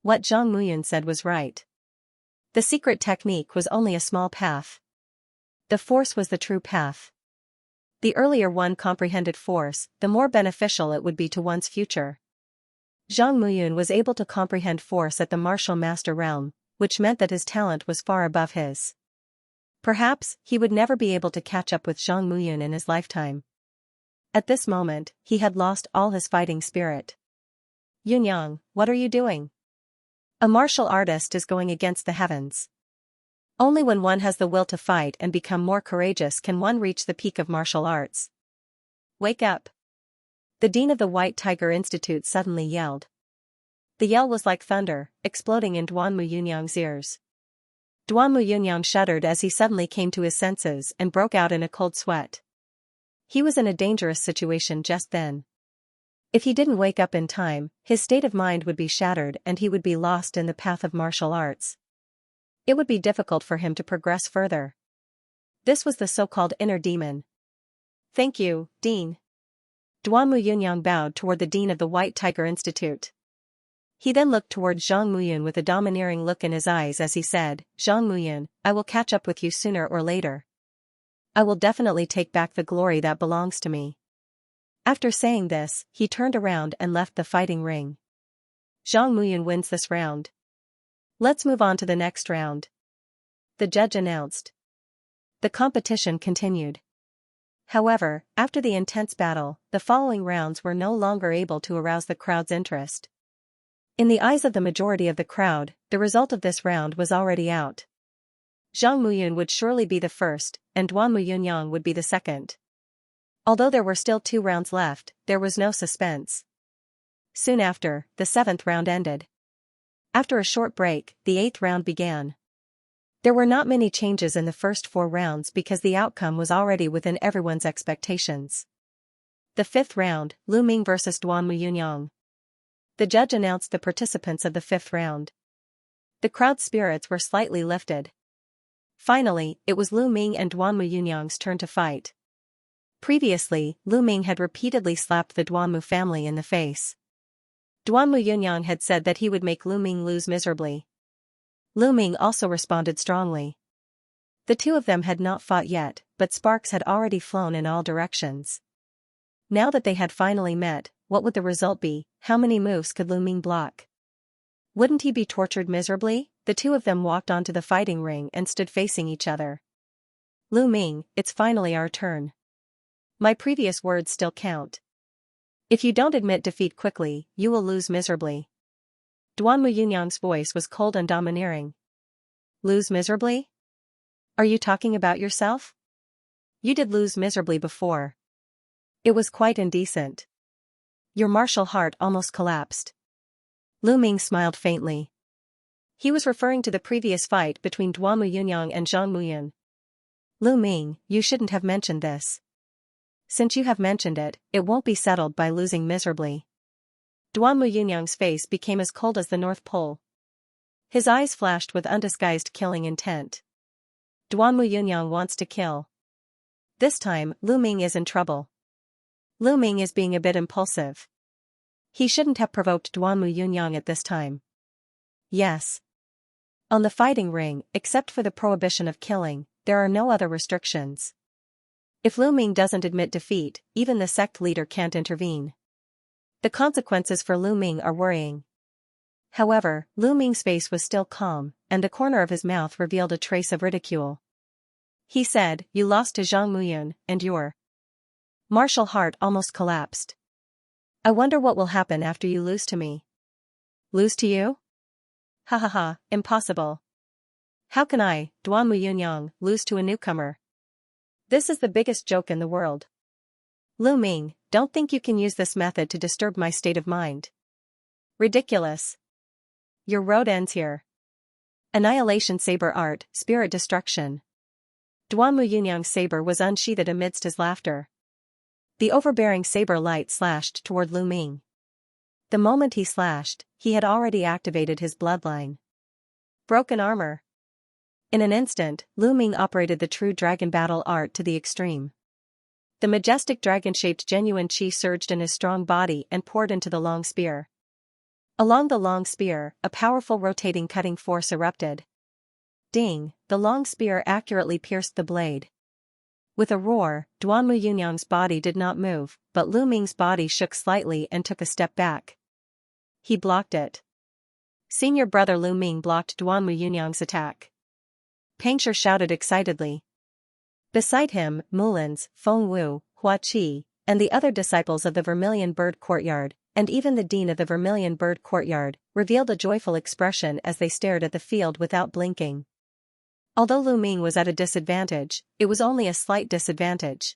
What Zhang Muyun said was right. The secret technique was only a small path. The force was the true path. The earlier one comprehended force, the more beneficial it would be to one's future. Zhang Muyun was able to comprehend force at the martial master realm, which meant that his talent was far above his. Perhaps, he would never be able to catch up with Zhang Muyun in his lifetime. At this moment, he had lost all his fighting spirit. Yunyang, what are you doing? A martial artist is going against the heavens. Only when one has the will to fight and become more courageous can one reach the peak of martial arts. Wake up! The dean of the White Tiger Institute suddenly yelled. The yell was like thunder, exploding in Duan Muyunyang's ears. Duan Muyunyang shuddered as he suddenly came to his senses and broke out in a cold sweat. He was in a dangerous situation just then. If he didn't wake up in time, his state of mind would be shattered and he would be lost in the path of martial arts. It would be difficult for him to progress further. This was the so-called inner demon. Thank you, Dean. Duan Muyunyang bowed toward the dean of the White Tiger Institute. He then looked toward Zhang Muyun with a domineering look in his eyes as he said, Zhang Muyun, I will catch up with you sooner or later. I will definitely take back the glory that belongs to me. After saying this, he turned around and left the fighting ring. Zhang Muyun wins this round. Let's move on to the next round. The judge announced. The competition continued. However, after the intense battle, the following rounds were no longer able to arouse the crowd's interest. In the eyes of the majority of the crowd, the result of this round was already out. Zhang Muyun would surely be the first, and Duan Muyunyang would be the second. Although there were still 2 rounds left, there was no suspense. Soon after, the 7th round ended. After a short break, the 8th round began. There were not many changes in the first 4 rounds because the outcome was already within everyone's expectations. The 5th round, Lu Ming vs Duan Muyunyang. The judge announced the participants of the 5th round. The crowd's spirits were slightly lifted. Finally, it was Lu Ming and Duan Muyunyang's turn to fight. Previously, Lu Ming had repeatedly slapped the Duanmu family in the face. Duan Muyunyang had said that he would make Lu Ming lose miserably. Lu Ming also responded strongly. The 2 of them had not fought yet, but sparks had already flown in all directions. Now that they had finally met, what would the result be? How many moves could Lu Ming block? Wouldn't he be tortured miserably? The 2 of them walked onto the fighting ring and stood facing each other. Lu Ming, it's finally our turn. My previous words still count. If you don't admit defeat quickly, you will lose miserably. Duan Muyunyang's voice was cold and domineering. Lose miserably? Are you talking about yourself? You did lose miserably before. It was quite indecent. Your martial heart almost collapsed. Lu Ming smiled faintly. He was referring to the previous fight between Duan Muyunyang and Zhang Muyun. Lu Ming, you shouldn't have mentioned this. Since you have mentioned it, it won't be settled by losing miserably. Duan Muyunyang's face became as cold as the North Pole. His eyes flashed with undisguised killing intent. Duan Muyunyang wants to kill. This time, Lu Ming is in trouble. Lu Ming is being a bit impulsive. He shouldn't have provoked Duan Muyunyang at this time. Yes. On the fighting ring, except for the prohibition of killing, there are no other restrictions. If Lu Ming doesn't admit defeat, even the sect leader can't intervene. The consequences for Lu Ming are worrying. However, Lu Ming's face was still calm, and the corner of his mouth revealed a trace of ridicule. He said, you lost to Zhang Muyun, and your martial heart almost collapsed. I wonder what will happen after you lose to me. Lose to you? Ha ha ha, impossible. How can I, Duan Muyunyang, lose to a newcomer? This is the biggest joke in the world. Lu Ming, don't think you can use this method to disturb my state of mind. Ridiculous. Your road ends here. Annihilation Saber Art, Spirit Destruction. Duanmu Yunyang's saber was unsheathed amidst his laughter. The overbearing saber light slashed toward Lu Ming. The moment he slashed, he had already activated his bloodline. Broken armor. In an instant, Lu Ming operated the true dragon battle art to the extreme. The majestic dragon-shaped genuine qi surged in his strong body and poured into the long spear. Along the long spear, a powerful rotating cutting force erupted. Ding, the long spear accurately pierced the blade. With a roar, Duanmu Yunyang's body did not move, but Lu Ming's body shook slightly and took a step back. He blocked it. Senior brother Lu Ming blocked Duanmu Yunyang's attack. Pangshi shouted excitedly. Beside him, Mulins, Feng Wu, Hua Qi, and the other disciples of the Vermilion Bird Courtyard, and even the dean of the Vermilion Bird Courtyard, revealed a joyful expression as they stared at the field without blinking. Although Lu Ming was at a disadvantage, it was only a slight disadvantage.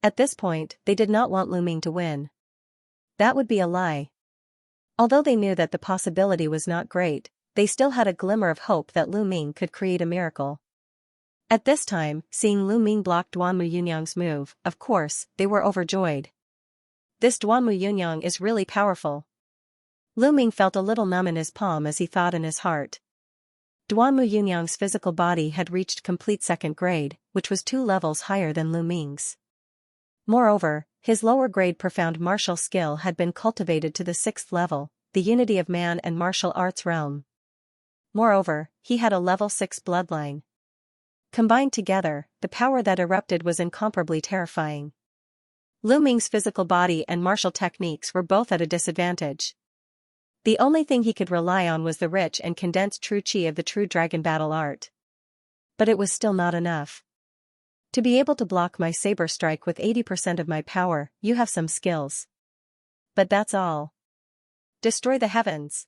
At this point, they did not want Lu Ming to win. That would be a lie. Although they knew that the possibility was not great, they still had a glimmer of hope that Lu Ming could create a miracle. At this time, seeing Lu Ming block Duanmu Yunyang's move, of course, they were overjoyed. This Duanmu Yunyang is really powerful. Lu Ming felt a little numb in his palm as he thought in his heart. Duanmu Yunyang's physical body had reached complete second grade, which was 2 levels higher than Lu Ming's. Moreover, his lower grade profound martial skill had been cultivated to the 6th level, the unity of man and martial arts realm. Moreover, he had a level 6 bloodline. Combined together, the power that erupted was incomparably terrifying. Lu Ming's physical body and martial techniques were both at a disadvantage. The only thing he could rely on was the rich and condensed true qi of the true dragon battle art. But it was still not enough. To be able to block my saber strike with 80% of my power, you have some skills. But that's all. Destroy the heavens.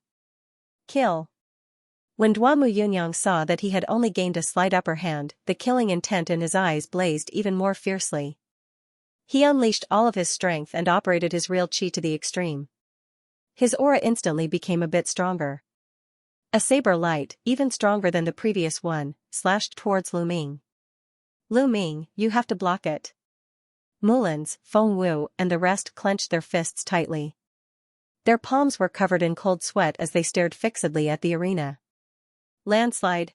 Kill. When Duanmu Yunyang saw that he had only gained a slight upper hand, the killing intent in his eyes blazed even more fiercely. He unleashed all of his strength and operated his real qi to the extreme. His aura instantly became a bit stronger. A saber light, even stronger than the previous one, slashed towards Lu Ming. Lu Ming, you have to block it. Mulins, Feng Wu, and the rest clenched their fists tightly. Their palms were covered in cold sweat as they stared fixedly at the arena. Landslide.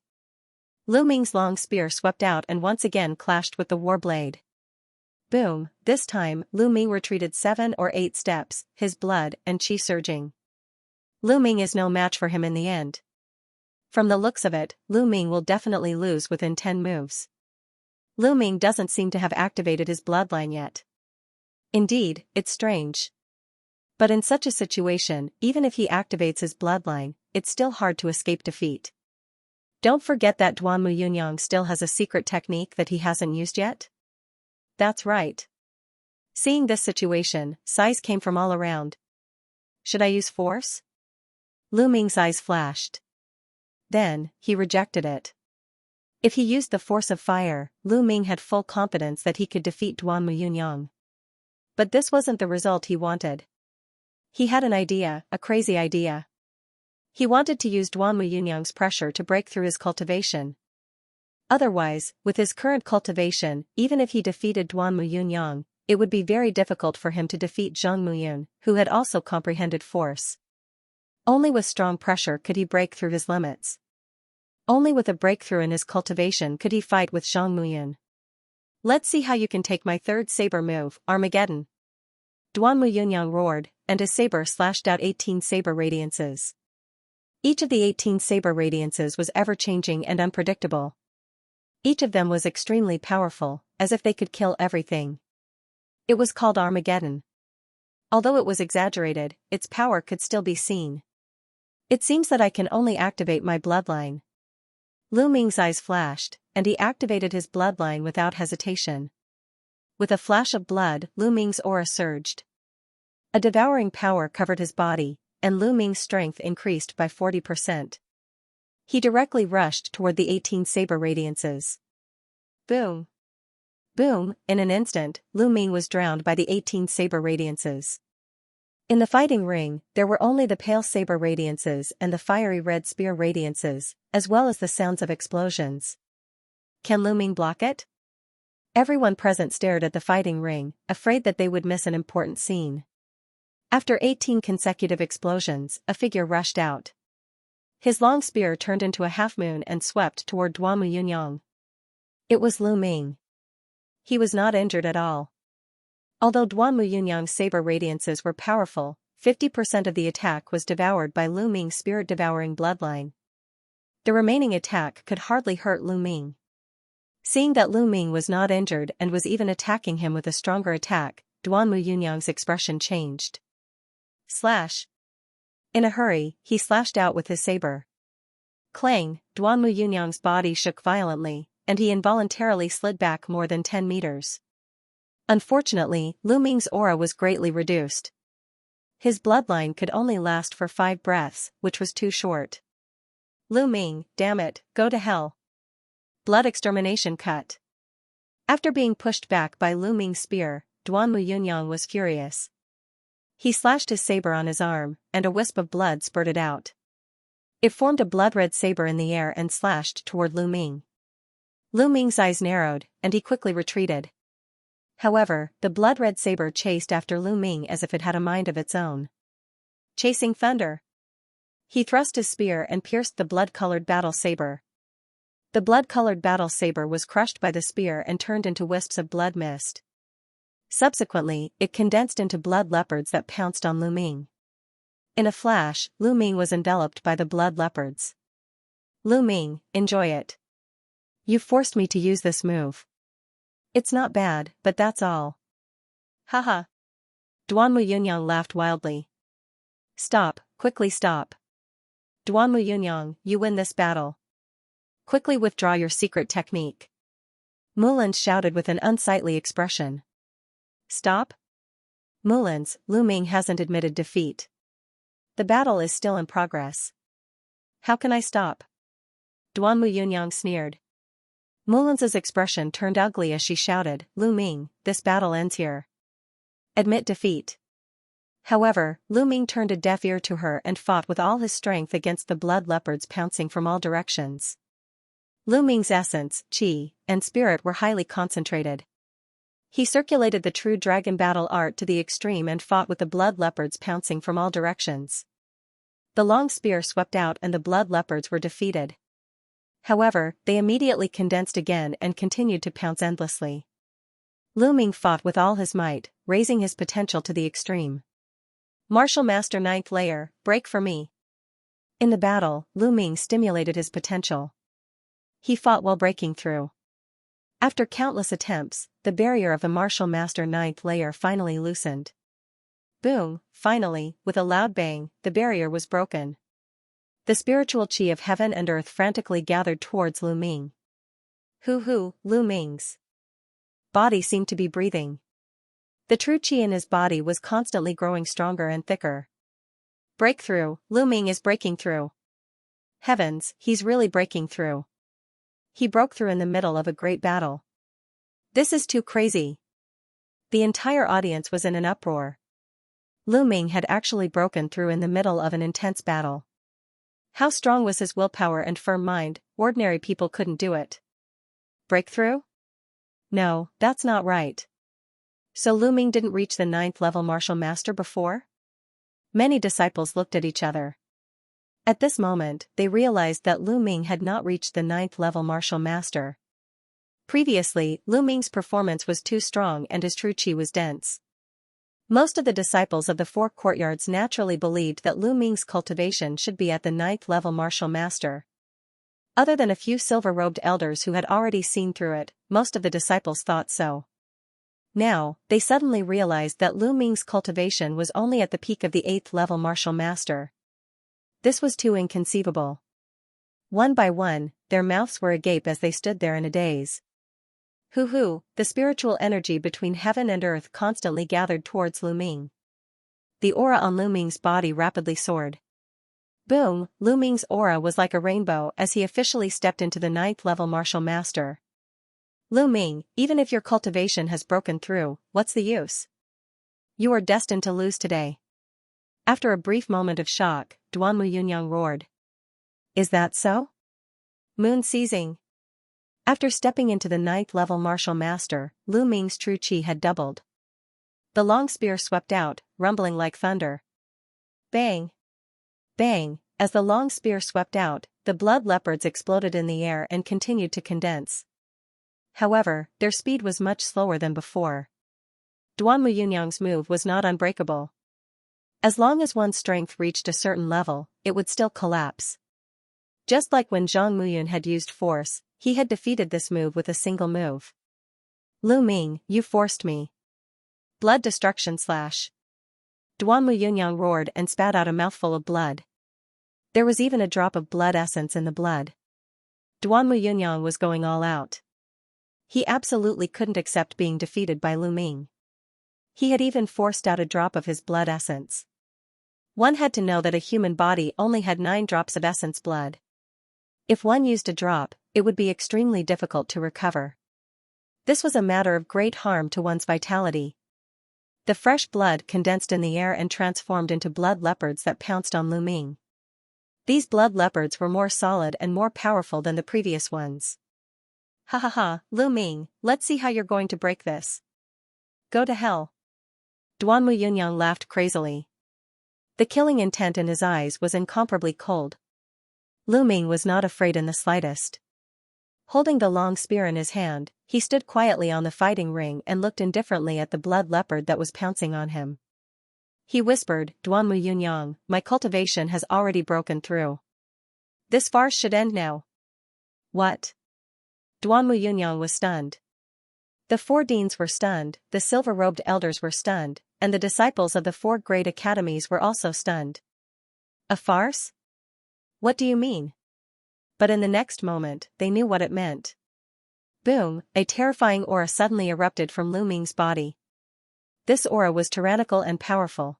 Lu Ming's long spear swept out and once again clashed with the war blade. Boom, this time, Lu Ming retreated 7 or 8 steps, his blood and qi surging. Lu Ming is no match for him in the end. From the looks of it, Lu Ming will definitely lose within 10 moves. Lu Ming doesn't seem to have activated his bloodline yet. Indeed, it's strange. But in such a situation, even if he activates his bloodline, it's still hard to escape defeat. Don't forget that Duanmu Yunyang still has a secret technique that he hasn't used yet? That's right. Seeing this situation, sighs came from all around. Should I use force? Lu Ming's eyes flashed. Then, he rejected it. If he used the force of fire, Lu Ming had full confidence that he could defeat Duanmu Yunyang. But this wasn't the result he wanted. He had an idea, a crazy idea. He wanted to use Duanmu Yunyang's pressure to break through his cultivation. Otherwise, with his current cultivation, even if he defeated Duanmu Yunyang, it would be very difficult for him to defeat Zhang Muyun, who had also comprehended force. Only with strong pressure could he break through his limits. Only with a breakthrough in his cultivation could he fight with Zhang Muyun. Let's see how you can take my third saber move, Armageddon. Duanmu Yunyang roared, and his saber slashed out 18 saber radiances. Each of the 18 saber radiances was ever-changing and unpredictable. Each of them was extremely powerful, as if they could kill everything. It was called Armageddon. Although it was exaggerated, its power could still be seen. It seems that I can only activate my bloodline. Lu Ming's eyes flashed, and he activated his bloodline without hesitation. With a flash of blood, Lu Ming's aura surged. A devouring power covered his body, and Lu Ming's strength increased by 40%. He directly rushed toward the 18 saber radiances. Boom! Boom! In an instant, Lu Ming was drowned by the 18 saber radiances. In the fighting ring, there were only the pale saber radiances and the fiery red spear radiances, as well as the sounds of explosions. Can Lu Ming block it? Everyone present stared at the fighting ring, afraid that they would miss an important scene. After 18 consecutive explosions, a figure rushed out. His long spear turned into a half-moon and swept toward Duanmu Yunyang. It was Lu Ming. He was not injured at all. Although Duanmu Yunyang's saber radiances were powerful, 50% of the attack was devoured by Lu Ming's spirit-devouring bloodline. The remaining attack could hardly hurt Lu Ming. Seeing that Lu Ming was not injured and was even attacking him with a stronger attack, Duanmu Yunyang's expression changed. Slash. In a hurry, he slashed out with his saber. Clang, Duanmu Yunyang's body shook violently, and he involuntarily slid back more than 10 meters. Unfortunately, Lu Ming's aura was greatly reduced. His bloodline could only last for 5 breaths, which was too short. Lu Ming, damn it, go to hell. Blood extermination cut. After being pushed back by Lu Ming's spear, Duanmu Yunyang was furious. He slashed his saber on his arm, and a wisp of blood spurted out. It formed a blood-red saber in the air and slashed toward Lu Ming. Lu Ming's eyes narrowed, and he quickly retreated. However, the blood-red saber chased after Lu Ming as if it had a mind of its own. Chasing thunder. He thrust his spear and pierced the blood-colored battle saber. The blood-colored battle saber was crushed by the spear and turned into wisps of blood mist. Subsequently, it condensed into blood leopards that pounced on Lu Ming. In a flash, Lu Ming was enveloped by the blood leopards. Lu Ming, enjoy it. You forced me to use this move. It's not bad, but that's all. Haha. Duanmu Yunyang laughed wildly. Stop, quickly stop. Duanmu Yunyang, you win this battle. Quickly withdraw your secret technique. Mulan shouted with an unsightly expression. Stop? Mulan's, Lu Ming hasn't admitted defeat. The battle is still in progress. How can I stop? Duanmu Yunyang sneered. Mulan's expression turned ugly as she shouted, Lu Ming, this battle ends here. Admit defeat. However, Lu Ming turned a deaf ear to her and fought with all his strength against the blood leopards pouncing from all directions. Lu Ming's essence, qi, and spirit were highly concentrated. He circulated the true dragon battle art to the extreme and fought with the blood leopards pouncing from all directions. The long spear swept out and the blood leopards were defeated. However, they immediately condensed again and continued to pounce endlessly. Lu Ming fought with all his might, raising his potential to the extreme. Martial Master 9th Layer, break for me. In the battle, Lu Ming stimulated his potential. He fought while breaking through. After countless attempts, the barrier of the Martial Master 9th Layer finally loosened. Boom, finally, with a loud bang, the barrier was broken. The spiritual qi of heaven and earth frantically gathered towards Lu Ming. Lu Ming's body seemed to be breathing. The true qi in his body was constantly growing stronger and thicker. Breakthrough, Lu Ming is breaking through. Heavens, he's really breaking through. He broke through in the middle of a great battle. This is too crazy. The entire audience was in an uproar. Lu Ming had actually broken through in the middle of an intense battle. How strong was his willpower and firm mind, ordinary people couldn't do it. Breakthrough? No, that's not right. So Lu Ming didn't reach the 9th level martial master before? Many disciples looked at each other. At this moment, they realized that Lu Ming had not reached the 9th level martial master. Previously, Lu Ming's performance was too strong and his true qi was dense. Most of the disciples of the 4 courtyards naturally believed that Lu Ming's cultivation should be at the 9th level martial master. Other than a few silver-robed elders who had already seen through it, most of the disciples thought so. Now, they suddenly realized that Lu Ming's cultivation was only at the peak of the 8th level martial master. This was too inconceivable. One by one, their mouths were agape as they stood there in a daze. The spiritual energy between heaven and earth constantly gathered towards Lu Ming. The aura on Lu Ming's body rapidly soared. Boom, Lu Ming's aura was like a rainbow as he officially stepped into the 9th level martial master. Lu Ming, even if your cultivation has broken through, what's the use? You are destined to lose today. After a brief moment of shock, Duan Muyunyang roared. Is that so? Moon seizing. After stepping into the 9th-level martial master, Lu Ming's true chi had doubled. The long spear swept out, rumbling like thunder. Bang! Bang! As the long spear swept out, the blood leopards exploded in the air and continued to condense. However, their speed was much slower than before. Duan Muyunyang's move was not unbreakable. As long as one's strength reached a certain level, it would still collapse. Just like when Zhang Muyun had used force, he had defeated this move with a single move. Lu Ming, you forced me. Blood destruction slash. Duan Muyunyang roared and spat out a mouthful of blood. There was even a drop of blood essence in the blood. Duan Muyunyang was going all out. He absolutely couldn't accept being defeated by Lu Ming. He had even forced out a drop of his blood essence. One had to know that a human body only had 9 drops of essence blood. If one used a drop, it would be extremely difficult to recover. This was a matter of great harm to one's vitality. The fresh blood condensed in the air and transformed into blood leopards that pounced on Lu Ming. These blood leopards were more solid and more powerful than the previous ones. Ha ha ha, Lu Ming, let's see how you're going to break this. Go to hell. Duan Muyunyang laughed crazily. The killing intent in his eyes was incomparably cold. Lu Ming was not afraid in the slightest. Holding the long spear in his hand, he stood quietly on the fighting ring and looked indifferently at the blood leopard that was pouncing on him. He whispered, Duan Muyunyang, my cultivation has already broken through. This farce should end now. What? Duan Muyunyang was stunned. The 4 deans were stunned, the silver-robed elders were stunned, and the disciples of the 4 great academies were also stunned. A farce? What do you mean? But in the next moment, they knew what it meant. Boom, a terrifying aura suddenly erupted from Lu Ming's body. This aura was tyrannical and powerful.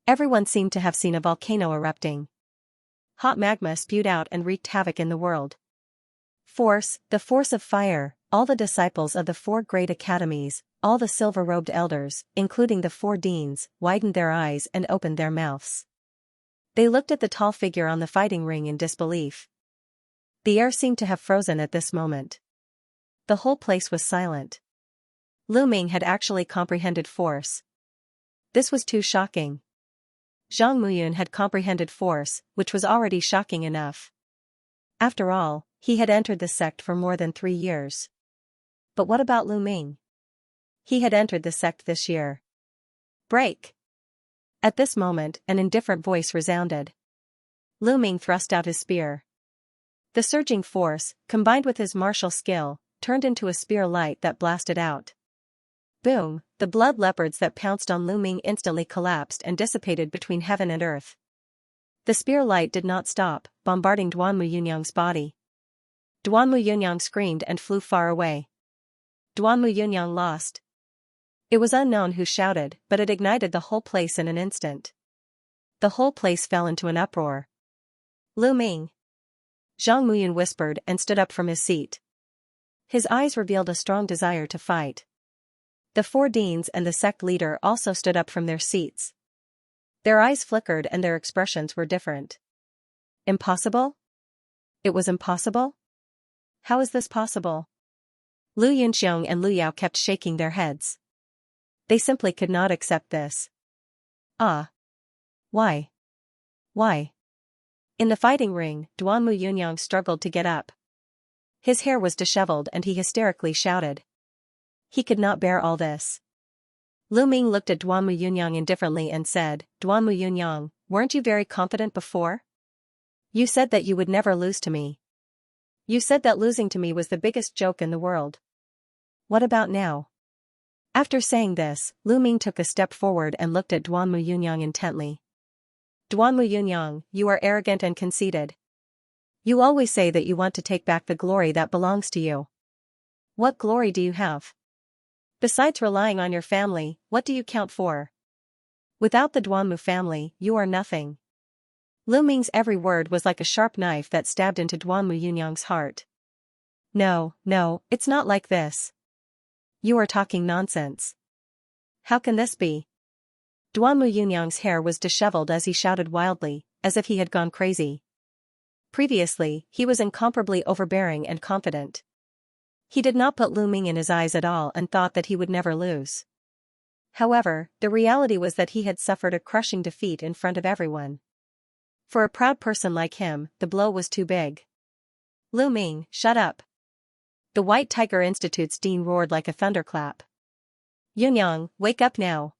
Everyone seemed to have seen a volcano erupting. Hot magma spewed out and wreaked havoc in the world. Force, the force of fire, all the disciples of the 4 great academies, all the silver-robed elders, including the 4 deans, widened their eyes and opened their mouths. They looked at the tall figure on the fighting ring in disbelief. The air seemed to have frozen at this moment. The whole place was silent. Lu Ming had actually comprehended force. This was too shocking. Zhang Muyun had comprehended force, which was already shocking enough. After all, he had entered the sect for more than 3 years. But what about Lu Ming? He had entered the sect this year. Break! At this moment, an indifferent voice resounded. Lu Ming thrust out his spear. The surging force, combined with his martial skill, turned into a spear light that blasted out. Boom, the blood leopards that pounced on Lu Ming instantly collapsed and dissipated between heaven and earth. The spear light did not stop, bombarding Duan Muyunyang's body. Duan Muyunyang screamed and flew far away. Duan Muyunyang lost. It was unknown who shouted, but it ignited the whole place in an instant. The whole place fell into an uproar. Lu Ming! Zhang Muyun whispered and stood up from his seat. His eyes revealed a strong desire to fight. The 4 deans and the sect leader also stood up from their seats. Their eyes flickered and their expressions were different. Impossible? It was impossible? How is this possible? Lu Yunxiong and Lu Yao kept shaking their heads. They simply could not accept this. Ah. Why? Why? In the fighting ring, Duan Muyunyang struggled to get up. His hair was disheveled and he hysterically shouted. He could not bear all this. Lu Ming looked at Duan Muyunyang indifferently and said, Duan Muyunyang, weren't you very confident before? You said that you would never lose to me. You said that losing to me was the biggest joke in the world. What about now? After saying this, Lu Ming took a step forward and looked at Duan Muyunyang intently. Duan Muyunyang, you are arrogant and conceited. You always say that you want to take back the glory that belongs to you. What glory do you have? Besides relying on your family, what do you count for? Without the Duanmu family, you are nothing. Lu Ming's every word was like a sharp knife that stabbed into Duan Muyunyang's heart. No, it's not like this. You are talking nonsense. How can this be? Duanmu Yunyang's hair was disheveled as he shouted wildly, as if he had gone crazy. Previously, he was incomparably overbearing and confident. He did not put Lu Ming in his eyes at all and thought that he would never lose. However, the reality was that he had suffered a crushing defeat in front of everyone. For a proud person like him, the blow was too big. Lu Ming, shut up. The White Tiger Institute's dean roared like a thunderclap. Yunyang, wake up now.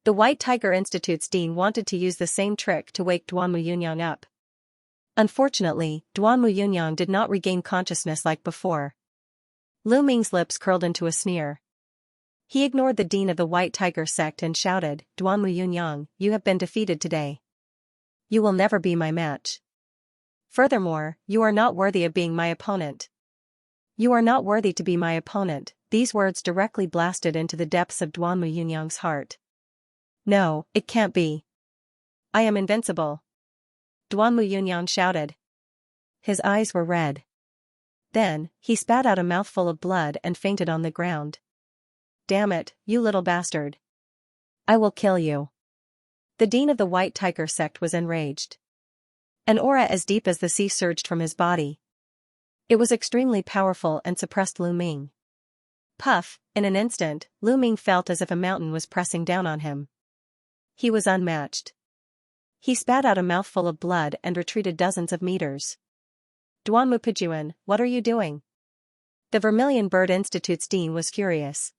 The White Tiger Institute's dean wanted to use the same trick to wake Duanmu Yunyang up. Unfortunately, Duanmu Yunyang did not regain consciousness like before. Lu Ming's lips curled into a sneer. He ignored the dean of the White Tiger sect and shouted, Duanmu Yunyang, you have been defeated today. You will never be my match. Furthermore, you are not worthy of being my opponent. You are not worthy to be my opponent. These words directly blasted into the depths of Duanmu Yunyang's heart. No, it can't be. I am invincible. Duanmu Yunyang shouted. His eyes were red. Then, he spat out a mouthful of blood and fainted on the ground. Damn it, you little bastard. I will kill you. The dean of the White Tiger sect was enraged. An aura as deep as the sea surged from his body. It was extremely powerful and suppressed Lu Ming. Puff, in an instant, Lu Ming felt as if a mountain was pressing down on him. He was unmatched. He spat out a mouthful of blood and retreated dozens of meters. Duanmu Pijuan, what are you doing? The Vermilion Bird Institute's dean was furious.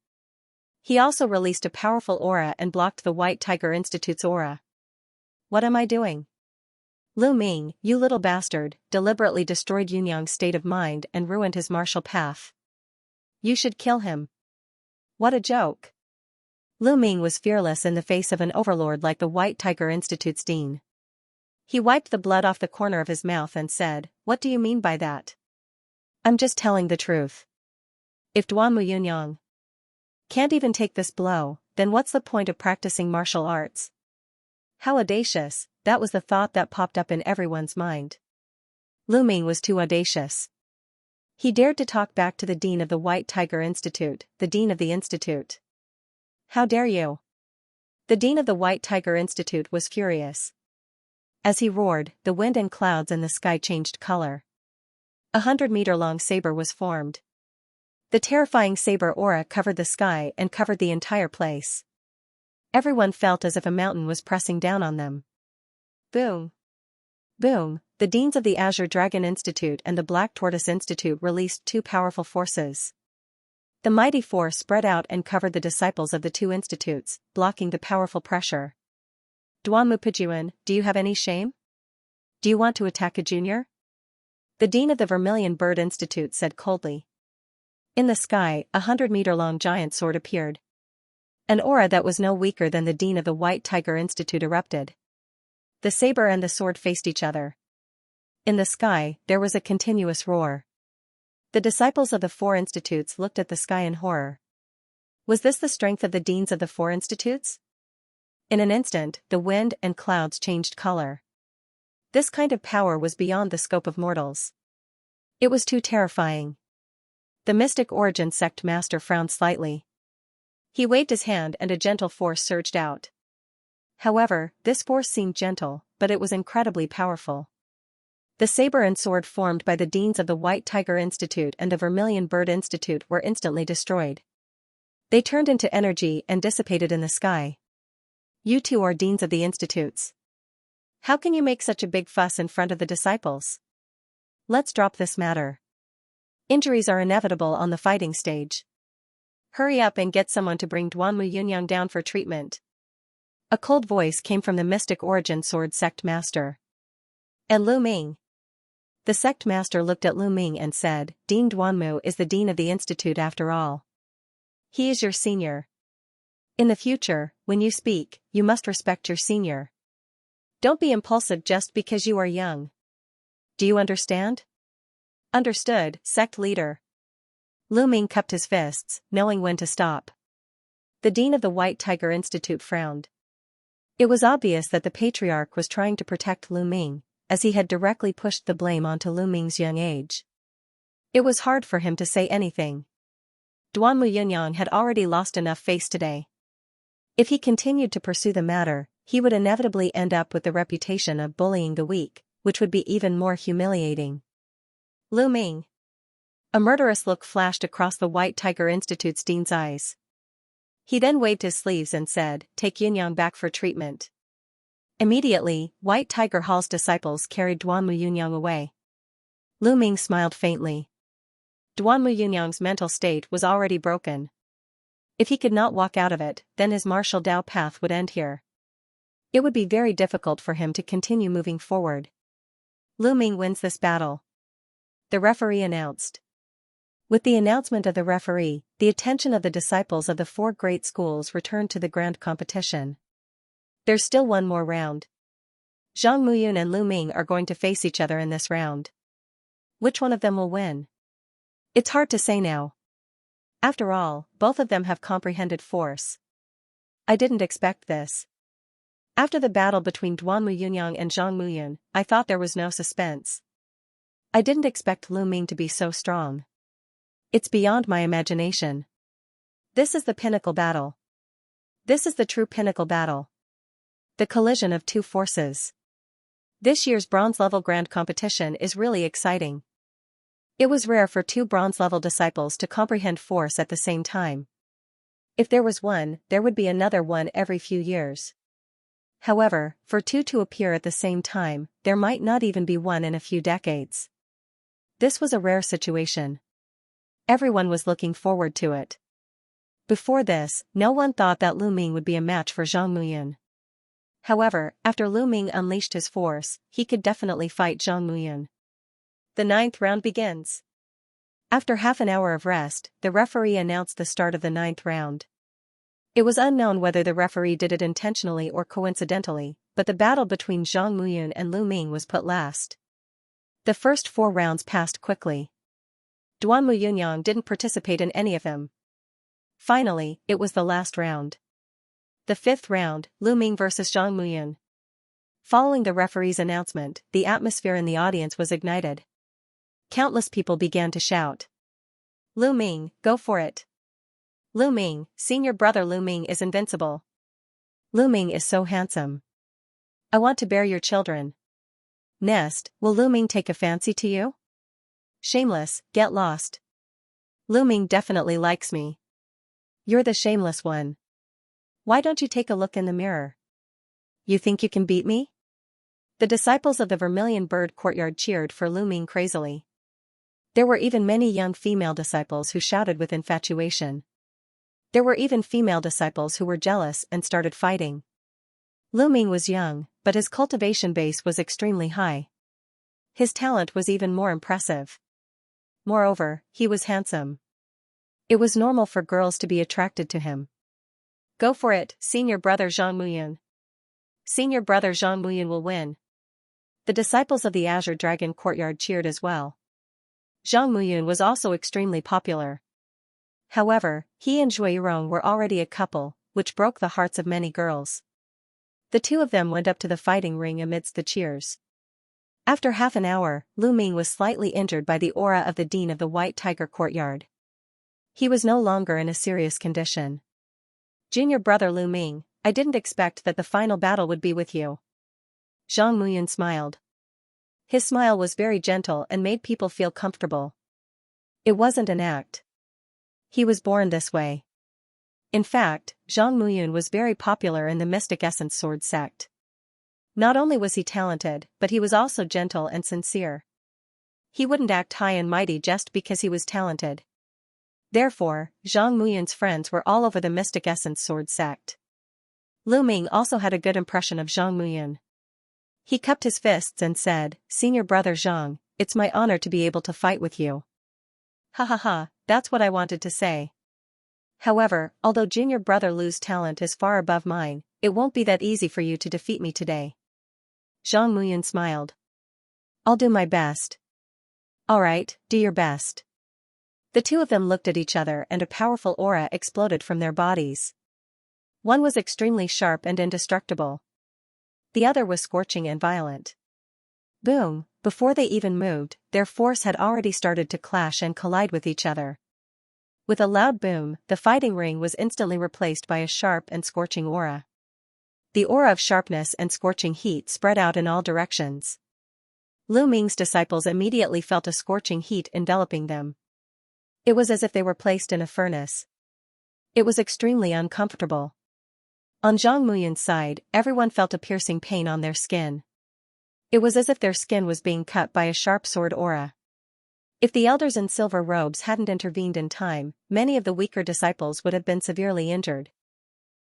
He also released a powerful aura and blocked the White Tiger Institute's aura. What am I doing? Lu Ming, you little bastard, deliberately destroyed Yunyang's state of mind and ruined his martial path. You should kill him. What a joke. Lu Ming was fearless in the face of an overlord like the White Tiger Institute's dean. He wiped the blood off the corner of his mouth and said, what do you mean by that? I'm just telling the truth. If Duanmu Yunyang can't even take this blow, then what's the point of practicing martial arts? How audacious, that was the thought that popped up in everyone's mind. Lu Ming was too audacious. He dared to talk back to the dean of the White Tiger Institute, the dean of the institute. How dare you? The dean of the White Tiger Institute was furious. As he roared, the wind and clouds in the sky changed color. 100-meter-long saber was formed. The terrifying saber aura covered the sky and covered the entire place. Everyone felt as if a mountain was pressing down on them. Boom. Boom, the deans of the Azure Dragon Institute and the Black Tortoise Institute released two powerful forces. The mighty force spread out and covered the disciples of the two institutes, blocking the powerful pressure. Duanmu Pijuan, do you have any shame? Do you want to attack a junior? The dean of the Vermilion Bird Institute said coldly. In the sky, 100-meter-long giant sword appeared. An aura that was no weaker than the dean of the White Tiger Institute erupted. The saber and the sword faced each other. In the sky, there was a continuous roar. The disciples of the four institutes looked at the sky in horror. Was this the strength of the deans of the four institutes? In an instant, the wind and clouds changed color. This kind of power was beyond the scope of mortals. It was too terrifying. The Mystic Origin Sect Master frowned slightly. He waved his hand and a gentle force surged out. However, this force seemed gentle, but it was incredibly powerful. The saber and sword formed by the deans of the White Tiger Institute and the Vermilion Bird Institute were instantly destroyed. They turned into energy and dissipated in the sky. You two are deans of the institutes. How can you make such a big fuss in front of the disciples? Let's drop this matter. Injuries are inevitable on the fighting stage. Hurry up and get someone to bring Duanmu Yunyang down for treatment. A cold voice came from the Mystic Origin Sword Sect Master. And Lu Ming. The Sect Master looked at Lu Ming and said, Dean Duanmu is the dean of the institute after all. He is your senior. In the future, when you speak, you must respect your senior. Don't be impulsive just because you are young. Do you understand? Understood, sect leader. Lu Ming cupped his fists, knowing when to stop. The dean of the White Tiger Institute frowned. It was obvious that the patriarch was trying to protect Lu Ming, as he had directly pushed the blame onto Lu Ming's young age. It was hard for him to say anything. Duanmu Yunyang had already lost enough face today. If he continued to pursue the matter, he would inevitably end up with the reputation of bullying the weak, which would be even more humiliating. Lu Ming. A murderous look flashed across the White Tiger Institute's dean's eyes. He then waved his sleeves and said, "Take Yunyang back for treatment." Immediately, White Tiger Hall's disciples carried Duanmu Yunyang away. Lu Ming smiled faintly. Duanmu Yunyang's mental state was already broken. If he could not walk out of it, then his martial Dao path would end here. It would be very difficult for him to continue moving forward. Lu Ming wins this battle, the referee announced. With the announcement of the referee, the attention of the disciples of the four great schools returned to the grand competition. There's still one more round. Zhang Muyun and Lu Ming are going to face each other in this round. Which one of them will win? It's hard to say now. After all, both of them have comprehended force. I didn't expect this. After the battle between Duanmu Yunyang and Zhang Muyun, I thought there was no suspense. I didn't expect Lu Ming to be so strong. It's beyond my imagination. This is the pinnacle battle. This is the true pinnacle battle. The collision of two forces. This year's bronze-level grand competition is really exciting. It was rare for two bronze-level disciples to comprehend force at the same time. If there was one, there would be another one every few years. However, for two to appear at the same time, there might not even be one in a few decades. This was a rare situation. Everyone was looking forward to it. Before this, no one thought that Lu Ming would be a match for Zhang Muyun. However, after Lu Ming unleashed his force, he could definitely fight Zhang Muyun. The 9th round begins. After half an hour of rest, the referee announced the start of the 9th round. It was unknown whether the referee did it intentionally or coincidentally, but the battle between Zhang Muyun and Lu Ming was put last. The first 4 rounds passed quickly. Duanmu Yunyang didn't participate in any of them. Finally, it was the last round. The 5th round, Lu Ming vs Zhang Muyun. Following the referee's announcement, the atmosphere in the audience was ignited. Countless people began to shout. Lu Ming, go for it. Lu Ming, senior brother Lu Ming is invincible. Lu Ming is so handsome. I want to bear your children. Nest, will Lu Ming take a fancy to you? Shameless, get lost. Lu Ming definitely likes me. You're the shameless one. Why don't you take a look in the mirror? You think you can beat me? The disciples of the Vermilion Bird Courtyard cheered for Lu Ming crazily. There were even many young female disciples who shouted with infatuation. There were even female disciples who were jealous and started fighting. Lu Ming was young, but his cultivation base was extremely high. His talent was even more impressive. Moreover, he was handsome. It was normal for girls to be attracted to him. Go for it, senior brother Zhang Muyun. Senior brother Zhang Muyun will win. The disciples of the Azure Dragon Courtyard cheered as well. Zhang Muyun was also extremely popular. However, he and Zhui Rong were already a couple, which broke the hearts of many girls. The two of them went up to the fighting ring amidst the cheers. After half an hour, Lu Ming was slightly injured by the aura of the Dean of the White Tiger Courtyard. He was no longer in a serious condition. Junior brother Lu Ming, I didn't expect that the final battle would be with you. Zhang Muyun smiled. His smile was very gentle and made people feel comfortable. It wasn't an act. He was born this way. In fact, Zhang Muyun was very popular in the Mystic Essence Sword sect. Not only was he talented, but he was also gentle and sincere. He wouldn't act high and mighty just because he was talented. Therefore, Zhang Muyun's friends were all over the Mystic Essence Sword sect. Lu Ming also had a good impression of Zhang Muyun. He cupped his fists and said, Senior brother Zhang, it's my honor to be able to fight with you. Ha ha ha, that's what I wanted to say. However, although junior brother Lu's talent is far above mine, it won't be that easy for you to defeat me today. Zhang Muyun smiled. I'll do my best. Alright, do your best. The two of them looked at each other and a powerful aura exploded from their bodies. One was extremely sharp and indestructible. The other was scorching and violent. Boom, before they even moved, their force had already started to clash and collide with each other. With a loud boom, the fighting ring was instantly replaced by a sharp and scorching aura. The aura of sharpness and scorching heat spread out in all directions. Lu Ming's disciples immediately felt a scorching heat enveloping them. It was as if they were placed in a furnace. It was extremely uncomfortable. On Zhang Muyun's side, everyone felt a piercing pain on their skin. It was as if their skin was being cut by a sharp sword aura. If the elders in silver robes hadn't intervened in time, many of the weaker disciples would have been severely injured.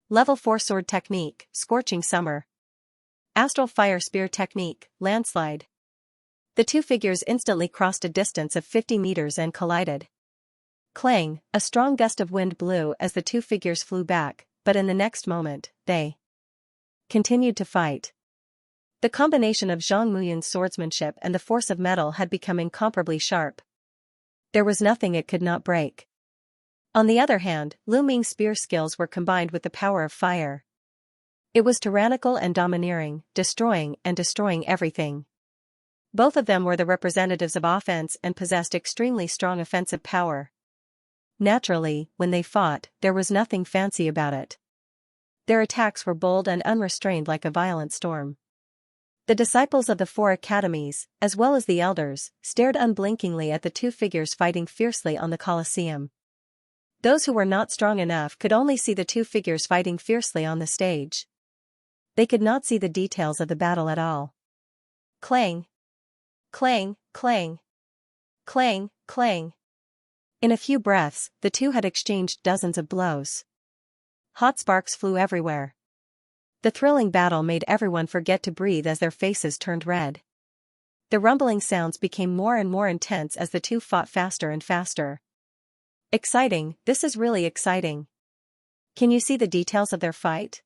Level 4 Sword Technique, Scorching Summer. Astral Fire Spear Technique, Landslide. The two figures instantly crossed a distance of 50 meters and collided. Clang, a strong gust of wind blew as the two figures flew back, but in the next moment, they continued to fight. The combination of Zhang Muyun's swordsmanship and the force of metal had become incomparably sharp. There was nothing it could not break. On the other hand, Lu Ming's spear skills were combined with the power of fire. It was tyrannical and domineering, destroying everything. Both of them were the representatives of offense and possessed extremely strong offensive power. Naturally, when they fought, there was nothing fancy about it. Their attacks were bold and unrestrained like a violent storm. The disciples of the four academies, as well as the elders, stared unblinkingly at the two figures fighting fiercely on the Colosseum. Those who were not strong enough could only see the two figures fighting fiercely on the stage. They could not see the details of the battle at all. Clang! Clang, clang! Clang, clang! In a few breaths, the two had exchanged dozens of blows. Hot sparks flew everywhere. The thrilling battle made everyone forget to breathe as their faces turned red. The rumbling sounds became more and more intense as the two fought faster and faster. Exciting, this is really exciting. Can you see the details of their fight?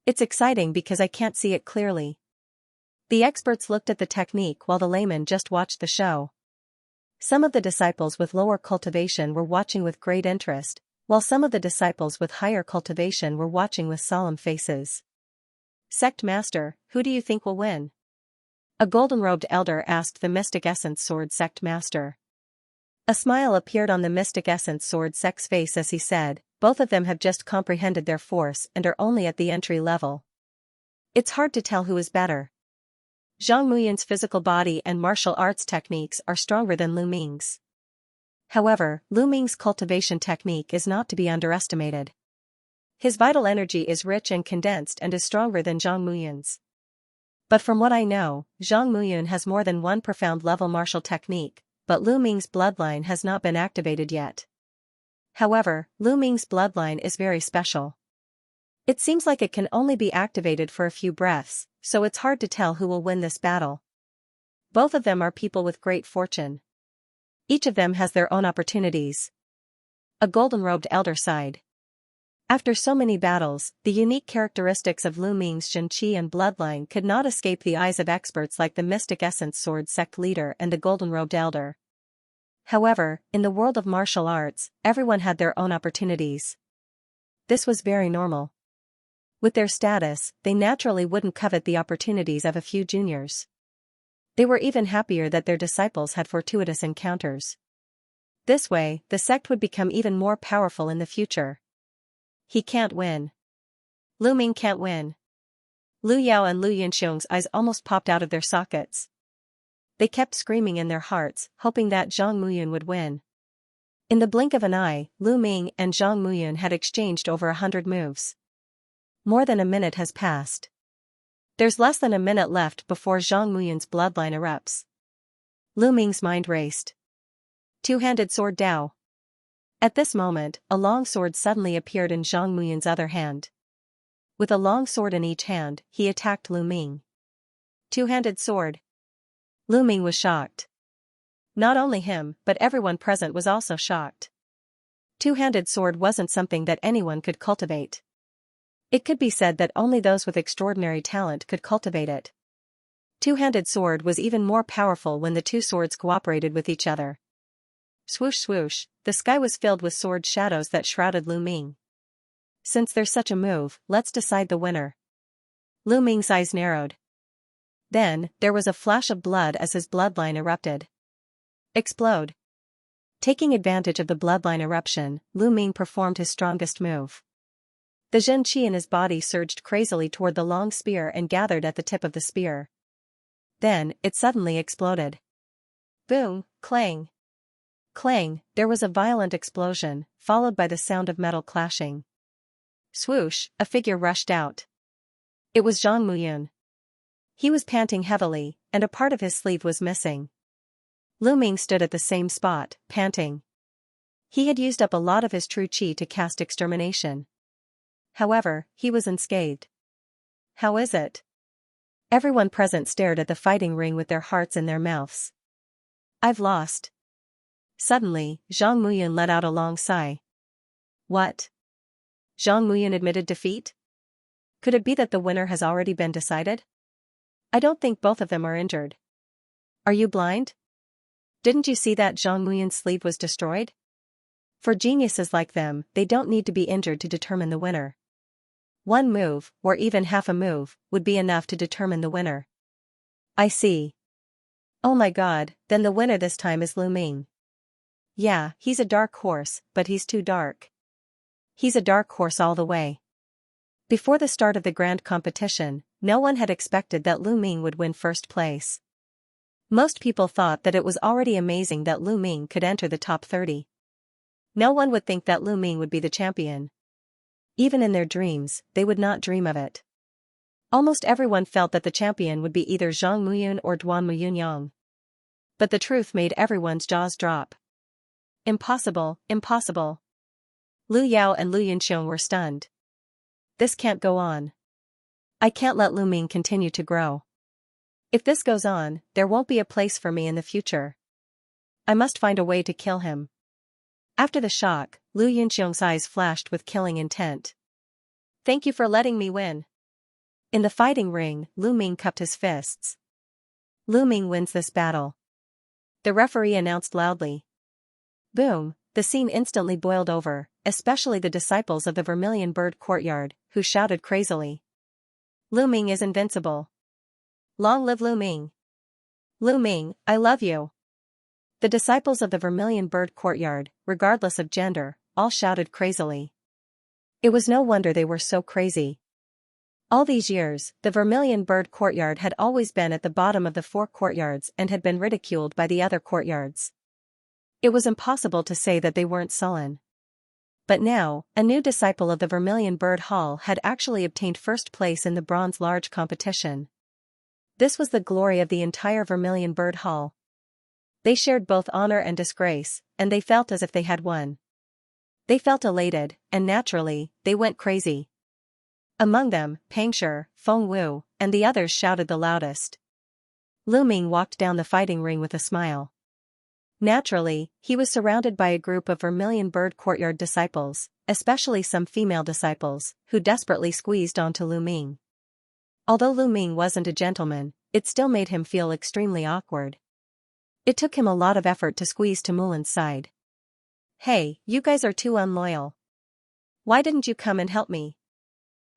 It's exciting because I can't see it clearly. The experts looked at the technique while the laymen just watched the show. Some of the disciples with lower cultivation were watching with great interest, while some of the disciples with higher cultivation were watching with solemn faces. Sect Master, who do you think will win? A golden-robed elder asked the Mystic Essence Sword Sect Master. A smile appeared on the Mystic Essence Sword Sect's face as he said, both of them have just comprehended their force and are only at the entry level. It's hard to tell who is better. Zhang Muyun's physical body and martial arts techniques are stronger than Lu Ming's. However, Lu Ming's cultivation technique is not to be underestimated. His vital energy is rich and condensed and is stronger than Zhang Muyun's. But from what I know, Zhang Muyun has more than one profound level martial technique, but Lu Ming's bloodline has not been activated yet. However, Lu Ming's bloodline is very special. It seems like it can only be activated for a few breaths, so it's hard to tell who will win this battle. Both of them are people with great fortune. Each of them has their own opportunities. A golden-robed elder sighed. After so many battles, the unique characteristics of Lu Ming's Xianxia and bloodline could not escape the eyes of experts like the Mystic Essence Sword Sect leader and the golden-robed elder. However, in the world of martial arts, everyone had their own opportunities. This was very normal. With their status, they naturally wouldn't covet the opportunities of a few juniors. They were even happier that their disciples had fortuitous encounters. This way, the sect would become even more powerful in the future. He can't win. Lu Ming can't win. Lu Yao and Lu Yanxiong's eyes almost popped out of their sockets. They kept screaming in their hearts, hoping that Zhang Muyun would win. In the blink of an eye, Lu Ming and Zhang Muyun had exchanged over 100 moves. More than a minute has passed. There's less than a minute left before Zhang Muyun's bloodline erupts. Lu Ming's mind raced. Two-handed sword Dao. At this moment, a long sword suddenly appeared in Zhang Muyun's other hand. With a long sword in each hand, he attacked Lu Ming. Two-handed sword. Lu Ming was shocked. Not only him, but everyone present was also shocked. Two-handed sword wasn't something that anyone could cultivate. It could be said that only those with extraordinary talent could cultivate it. Two-handed sword was even more powerful when the two swords cooperated with each other. Swoosh swoosh, the sky was filled with sword shadows that shrouded Lu Ming. Since there's such a move, let's decide the winner. Lu Ming's eyes narrowed. Then, there was a flash of blood as his bloodline erupted. Explode. Taking advantage of the bloodline eruption, Lu Ming performed his strongest move. The Zhen Qi in his body surged crazily toward the long spear and gathered at the tip of the spear. Then, it suddenly exploded. Boom, clang. Clang, there was a violent explosion, followed by the sound of metal clashing. Swoosh, a figure rushed out. It was Zhang Muyun. He was panting heavily, and a part of his sleeve was missing. Lu Ming stood at the same spot, panting. He had used up a lot of his true qi to cast extermination. However, he was unscathed. How is it? Everyone present stared at the fighting ring with their hearts in their mouths. I've lost. Suddenly, Zhang Muyun let out a long sigh. What? Zhang Muyun admitted defeat? Could it be that the winner has already been decided? I don't think both of them are injured. Are you blind? Didn't you see that Zhang Muyun's sleeve was destroyed? For geniuses like them, they don't need to be injured to determine the winner. One move, or even half a move, would be enough to determine the winner. I see. Oh my god, then the winner this time is Lu Ming. Yeah, he's a dark horse, but he's too dark. He's a dark horse all the way. Before the start of the grand competition, no one had expected that Lu Ming would win first place. Most people thought that it was already amazing that Lu Ming could enter the top 30. No one would think that Lu Ming would be the champion. Even in their dreams, they would not dream of it. Almost everyone felt that the champion would be either Zhang Muyun or Duan Muyunyang. But the truth made everyone's jaws drop. Impossible, impossible. Lu Yao and Lu Yunxiong were stunned. This can't go on. I can't let Lu Ming continue to grow. If this goes on, there won't be a place for me in the future. I must find a way to kill him. After the shock, Lu Yunxiong's eyes flashed with killing intent. Thank you for letting me win. In the fighting ring, Lu Ming cupped his fists. Lu Ming wins this battle. The referee announced loudly. Boom, the scene instantly boiled over, especially the disciples of the Vermilion Bird Courtyard, who shouted crazily. Lu Ming is invincible. Long live Lu Ming. Lu Ming, I love you. The disciples of the Vermilion Bird Courtyard, regardless of gender, all shouted crazily. It was no wonder they were so crazy. All these years, the Vermilion Bird Courtyard had always been at the bottom of the 4 courtyards and had been ridiculed by the other courtyards. It was impossible to say that they weren't sullen. But now, a new disciple of the Vermilion Bird Hall had actually obtained first place in the Bronze Large competition. This was the glory of the entire Vermilion Bird Hall. They shared both honor and disgrace, and they felt as if they had won. They felt elated, and naturally, they went crazy. Among them, Pangshi, Feng Wu, and the others shouted the loudest. Lu Ming walked down the fighting ring with a smile. Naturally, he was surrounded by a group of Vermilion Bird Courtyard disciples, especially some female disciples, who desperately squeezed onto Lu Ming. Although Lu Ming wasn't a gentleman, it still made him feel extremely awkward. It took him a lot of effort to squeeze to Mulan's side. Hey, you guys are too unloyal. Why didn't you come and help me?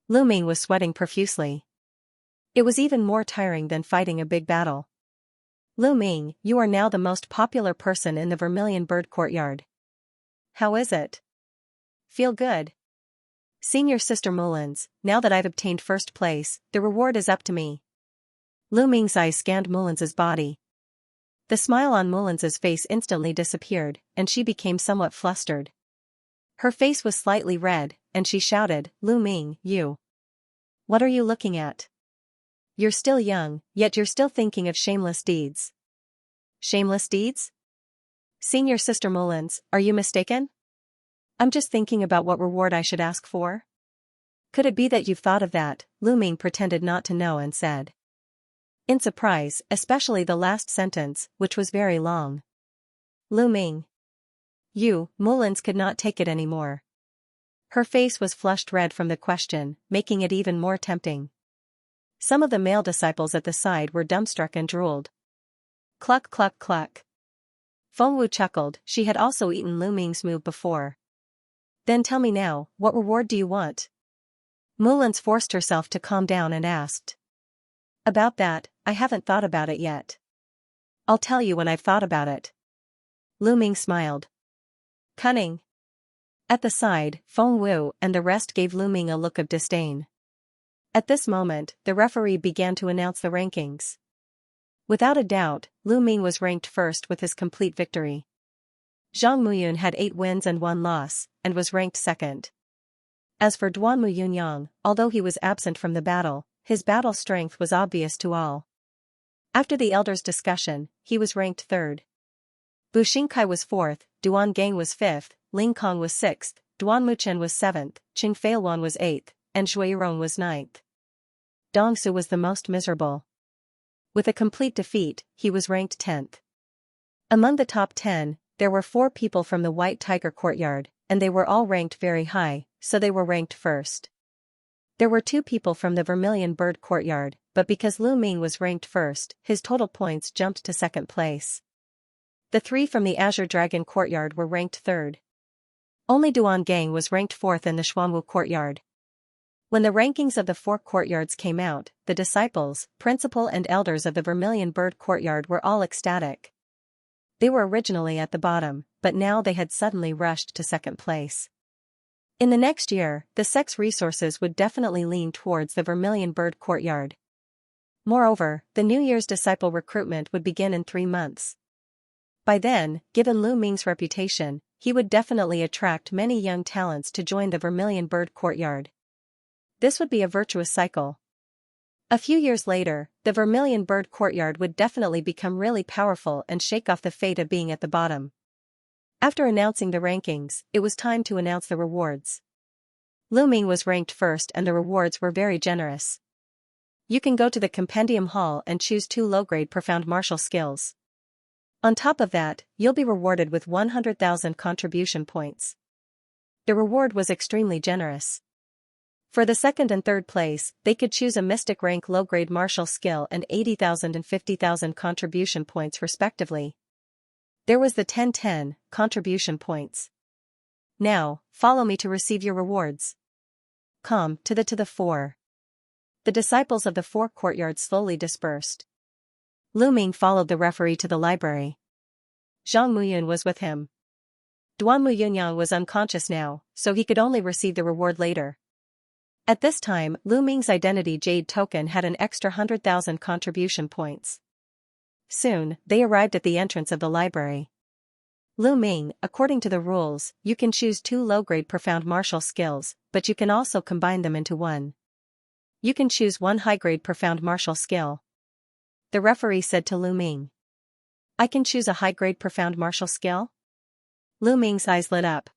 Lu Ming was sweating profusely. It was even more tiring than fighting a big battle. Lu Ming, you are now the most popular person in the Vermilion Bird Courtyard. How is it? Feel good? Senior Sister Mulan's, now that I've obtained first place, the reward is up to me. Lu Ming's eyes scanned Mulan's body. The smile on Mulan's face instantly disappeared, and she became somewhat flustered. Her face was slightly red, and she shouted, Lu Ming, you. What are you looking at? You're still young, yet you're still thinking of shameless deeds. Shameless deeds? Senior Sister Mulan's, are you mistaken? I'm just thinking about what reward I should ask for. Could it be that you've thought of that? Lu Ming pretended not to know and said. In surprise, especially the last sentence, which was very long. Lu Ming. You, Mulan's could not take it anymore. Her face was flushed red from the question, making it even more tempting. Some of the male disciples at the side were dumbstruck and drooled. Cluck cluck cluck. Feng Wu chuckled, she had also eaten Lu Ming's move before. Then tell me now, what reward do you want? Mulan's forced herself to calm down and asked. About that, I haven't thought about it yet. I'll tell you when I've thought about it. Lu Ming smiled. Cunning. At the side, Feng Wu and the rest gave Lu Ming a look of disdain. At this moment, the referee began to announce the rankings. Without a doubt, Lu Ming was ranked first with his complete victory. Zhang Muyun had 8 wins and 1 loss, and was ranked second. As for Duan Muyunyang, although he was absent from the battle, his battle strength was obvious to all. After the elders' discussion, he was ranked third. Bu Xingkai was fourth, Duan Gang was fifth, Ling Kong was sixth, Duan Muchen was seventh, Qing Feilwan was eighth, and Shuirong was ninth. Dong Su was the most miserable. With a complete defeat, he was ranked 10th. Among the top 10, there were 4 people from the White Tiger Courtyard, and they were all ranked very high, so they were ranked first. There were 2 people from the Vermilion Bird Courtyard, but because Lu Ming was ranked first, his total points jumped to second place. The 3 from the Azure Dragon Courtyard were ranked third. Only Duan Gang was ranked fourth in the Xuanwu Courtyard. When the rankings of the 4 courtyards came out, the disciples, principal and elders of the Vermilion Bird Courtyard were all ecstatic. They were originally at the bottom, but now they had suddenly rushed to second place. In the next year, the sect's resources would definitely lean towards the Vermilion Bird Courtyard. Moreover, the New Year's disciple recruitment would begin in 3 months. By then, given Lu Ming's reputation, he would definitely attract many young talents to join the Vermilion Bird Courtyard. This would be a virtuous cycle. A few years later, the Vermilion Bird Courtyard would definitely become really powerful and shake off the fate of being at the bottom. After announcing the rankings, it was time to announce the rewards. Lu Ming was ranked first and the rewards were very generous. You can go to the Compendium Hall and choose 2 low-grade profound martial skills. On top of that, you'll be rewarded with 100,000 contribution points. The reward was extremely generous. For the second and third place, they could choose a mystic rank low-grade martial skill and 80,000 and 50,000 contribution points respectively. There was the 10-10 contribution points. Now, follow me to receive your rewards. Come to the 4. The disciples of the 4 courtyards slowly dispersed. Lu Ming followed the referee to the library. Zhang Muyun was with him. Duan Muyunyang was unconscious now, so he could only receive the reward later. At this time, Lu Ming's identity jade token had an extra 100,000 contribution points. Soon, they arrived at the entrance of the library. Lu Ming, according to the rules, you can choose 2 low-grade profound martial skills, but you can also combine them into one. You can choose 1 high-grade profound martial skill. The referee said to Lu Ming. I can choose a high-grade profound martial skill? Lu Ming's eyes lit up.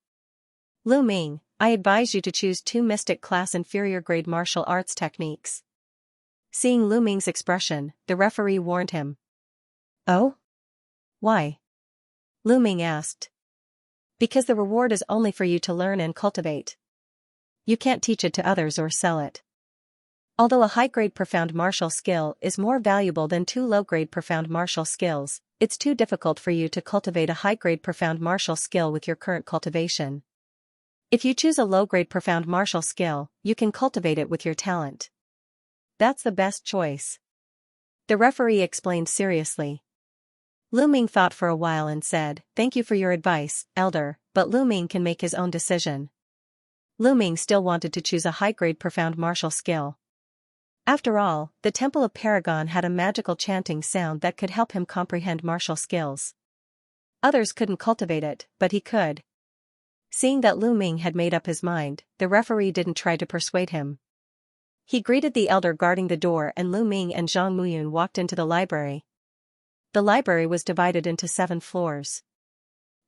Lu Ming, I advise you to choose 2 mystic class inferior grade martial arts techniques. Seeing Lu Ming's expression, the referee warned him. Oh? Why? Lu Ming asked. Because the reward is only for you to learn and cultivate. You can't teach it to others or sell it. Although a high-grade profound martial skill is more valuable than 2 low-grade profound martial skills, it's too difficult for you to cultivate a high-grade profound martial skill with your current cultivation. If you choose a low-grade profound martial skill, you can cultivate it with your talent. That's the best choice. The referee explained seriously. Lu Ming thought for a while and said, Thank you for your advice, elder, but Lu Ming can make his own decision. Lu Ming still wanted to choose a high-grade profound martial skill. After all, the Temple of Paragon had a magical chanting sound that could help him comprehend martial skills. Others couldn't cultivate it, but he could. Seeing that Lu Ming had made up his mind, the referee didn't try to persuade him. He greeted the elder guarding the door and Lu Ming and Zhang Muyun walked into the library. The library was divided into 7 floors.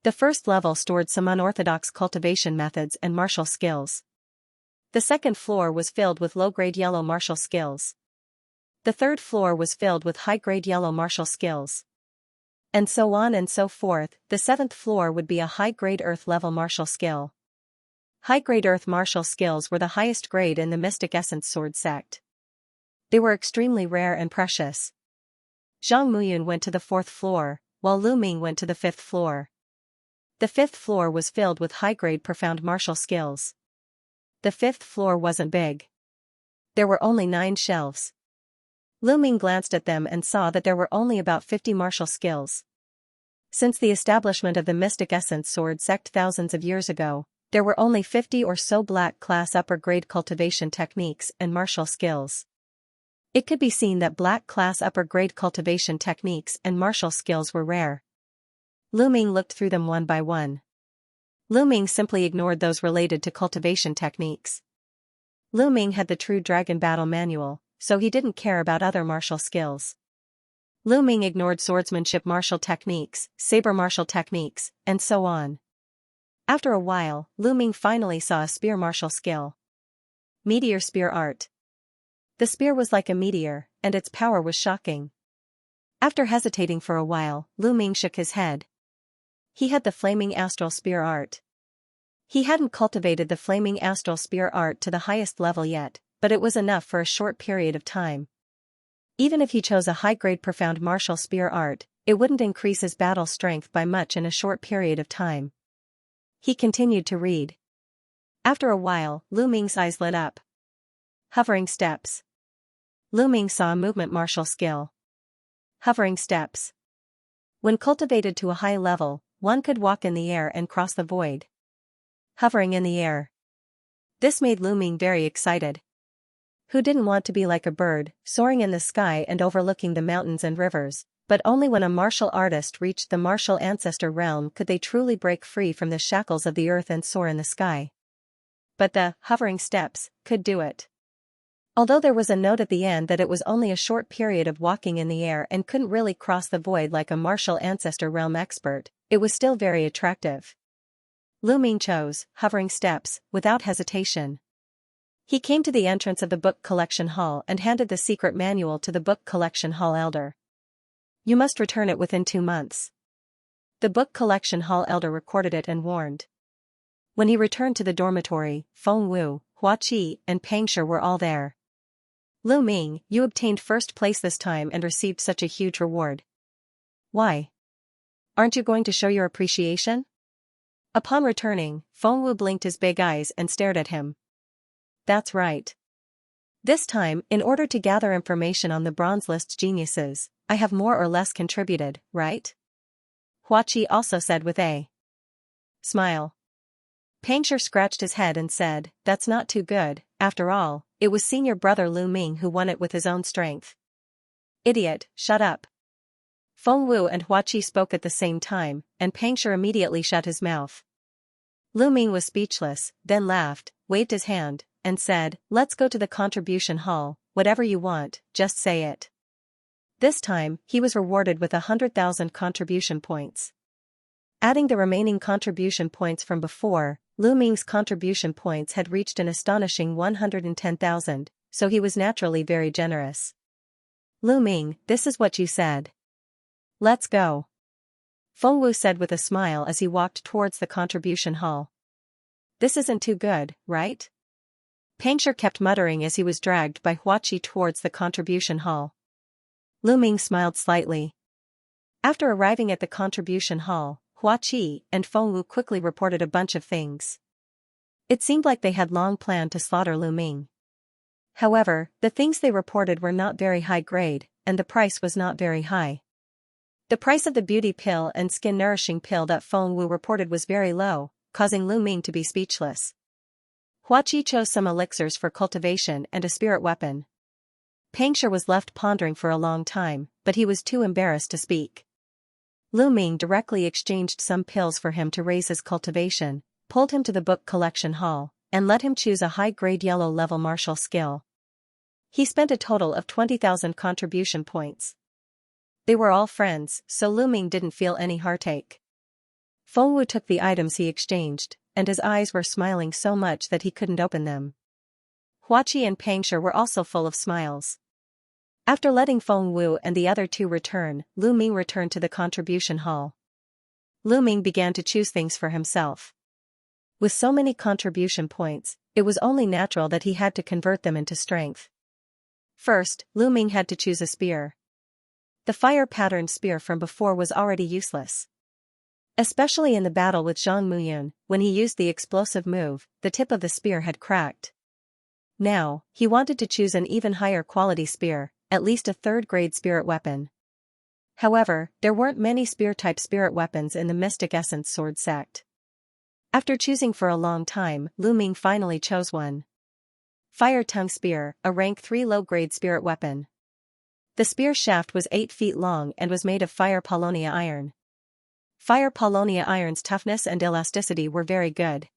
The first level stored some unorthodox cultivation methods and martial skills. The second floor was filled with low-grade yellow martial skills. The third floor was filled with high-grade yellow martial skills. And so on and so forth. The 7th floor would be a high-grade earth-level martial skill. High-grade earth martial skills were the highest grade in the Mystic Essence Sword sect. They were extremely rare and precious. Zhang Muyun went to the 4th floor, while Lu Ming went to the 5th floor. The 5th floor was filled with high-grade profound martial skills. The 5th floor wasn't big. There were only 9 shelves. Lu Ming glanced at them and saw that there were only about 50 martial skills. Since the establishment of the Mystic Essence Sword sect thousands of years ago, there were only 50 or so black-class upper-grade cultivation techniques and martial skills. It could be seen that black-class upper-grade cultivation techniques and martial skills were rare. Lu Ming looked through them one by one. Lu Ming simply ignored those related to cultivation techniques. Lu Ming had the true dragon battle manual, so he didn't care about other martial skills. Lu Ming ignored swordsmanship martial techniques, saber martial techniques, and so on. After a while, Lu Ming finally saw a spear martial skill. Meteor spear art. The spear was like a meteor, and its power was shocking. After hesitating for a while, Lu Ming shook his head. He had the flaming astral spear art. He hadn't cultivated the flaming astral spear art to the highest level yet, but it was enough for a short period of time. Even if he chose a high-grade profound martial spear art, it wouldn't increase his battle strength by much in a short period of time. He continued to read. After a while, Lu Ming's eyes lit up. Hovering steps. Lu Ming saw a movement martial skill. Hovering steps. When cultivated to a high level, one could walk in the air and cross the void. Hovering in the air. This made Lu Ming very excited. Who didn't want to be like a bird, soaring in the sky and overlooking the mountains and rivers? But only when a martial artist reached the martial ancestor realm could they truly break free from the shackles of the earth and soar in the sky. But the hovering steps could do it. Although there was a note at the end that it was only a short period of walking in the air and couldn't really cross the void like a martial ancestor realm expert, it was still very attractive. Lu Ming chose hovering steps without hesitation. He came to the entrance of the book collection hall and handed the secret manual to the book collection hall elder. You must return it within 2 months. The book collection hall elder recorded it and warned. When he returned to the dormitory, Feng Wu, Hua Qi, and Pang Shi were all there. Lu Ming, you obtained first place this time and received such a huge reward. Why? Aren't you going to show your appreciation? Upon returning, Feng Wu blinked his big eyes and stared at him. That's right. This time, in order to gather information on the bronze list geniuses, I have more or less contributed, right? Hua Qi also said with a smile. Pang Shi scratched his head and said, that's not too good. After all, it was senior brother Lu Ming who won it with his own strength. Idiot, shut up. Feng Wu and Hua Qi spoke at the same time, and Pang Shi immediately shut his mouth. Lu Ming was speechless, then laughed, waved his hand, and said, let's go to the contribution hall, whatever you want, just say it. This time, he was rewarded with 100,000 contribution points. Adding the remaining contribution points from before, Lu Ming's contribution points had reached an astonishing 110,000, so he was naturally very generous. Lu Ming, this is what you said. Let's go. Feng Wu said with a smile as he walked towards the contribution hall. This isn't too good, right? Pang Shi kept muttering as he was dragged by Hua Qi towards the contribution hall. Lu Ming smiled slightly. After arriving at the contribution hall, Hua Qi and Feng Wu quickly reported a bunch of things. It seemed like they had long planned to slaughter Lu Ming. However, the things they reported were not very high grade, and the price was not very high. The price of the beauty pill and skin nourishing pill that Feng Wu reported was very low, causing Lu Ming to be speechless. Hua Qi chose some elixirs for cultivation and a spirit weapon. Pang Shi was left pondering for a long time, but he was too embarrassed to speak. Lu Ming directly exchanged some pills for him to raise his cultivation, pulled him to the book collection hall, and let him choose a high-grade yellow-level martial skill. He spent a total of 20,000 contribution points. They were all friends, so Lu Ming didn't feel any heartache. Feng Wu took the items he exchanged, and his eyes were smiling so much that he couldn't open them. Hua Qi and Pang Shi were also full of smiles. After letting Feng Wu and the other two return, Lu Ming returned to the contribution hall. Lu Ming began to choose things for himself. With so many contribution points, it was only natural that he had to convert them into strength. First, Lu Ming had to choose a spear. The fire-patterned spear from before was already useless. Especially in the battle with Zhang Muyun, when he used the explosive move, the tip of the spear had cracked. Now, he wanted to choose an even higher quality spear, at least a third-grade spirit weapon. However, there weren't many spear-type spirit weapons in the Mystic Essence Sword sect. After choosing for a long time, Lu Ming finally chose one. Fire Tongue Spear, a rank 3 low-grade spirit weapon. The spear shaft was 8 feet long and was made of fire Paulownia iron. Fire Paulownia iron's toughness and elasticity were very good.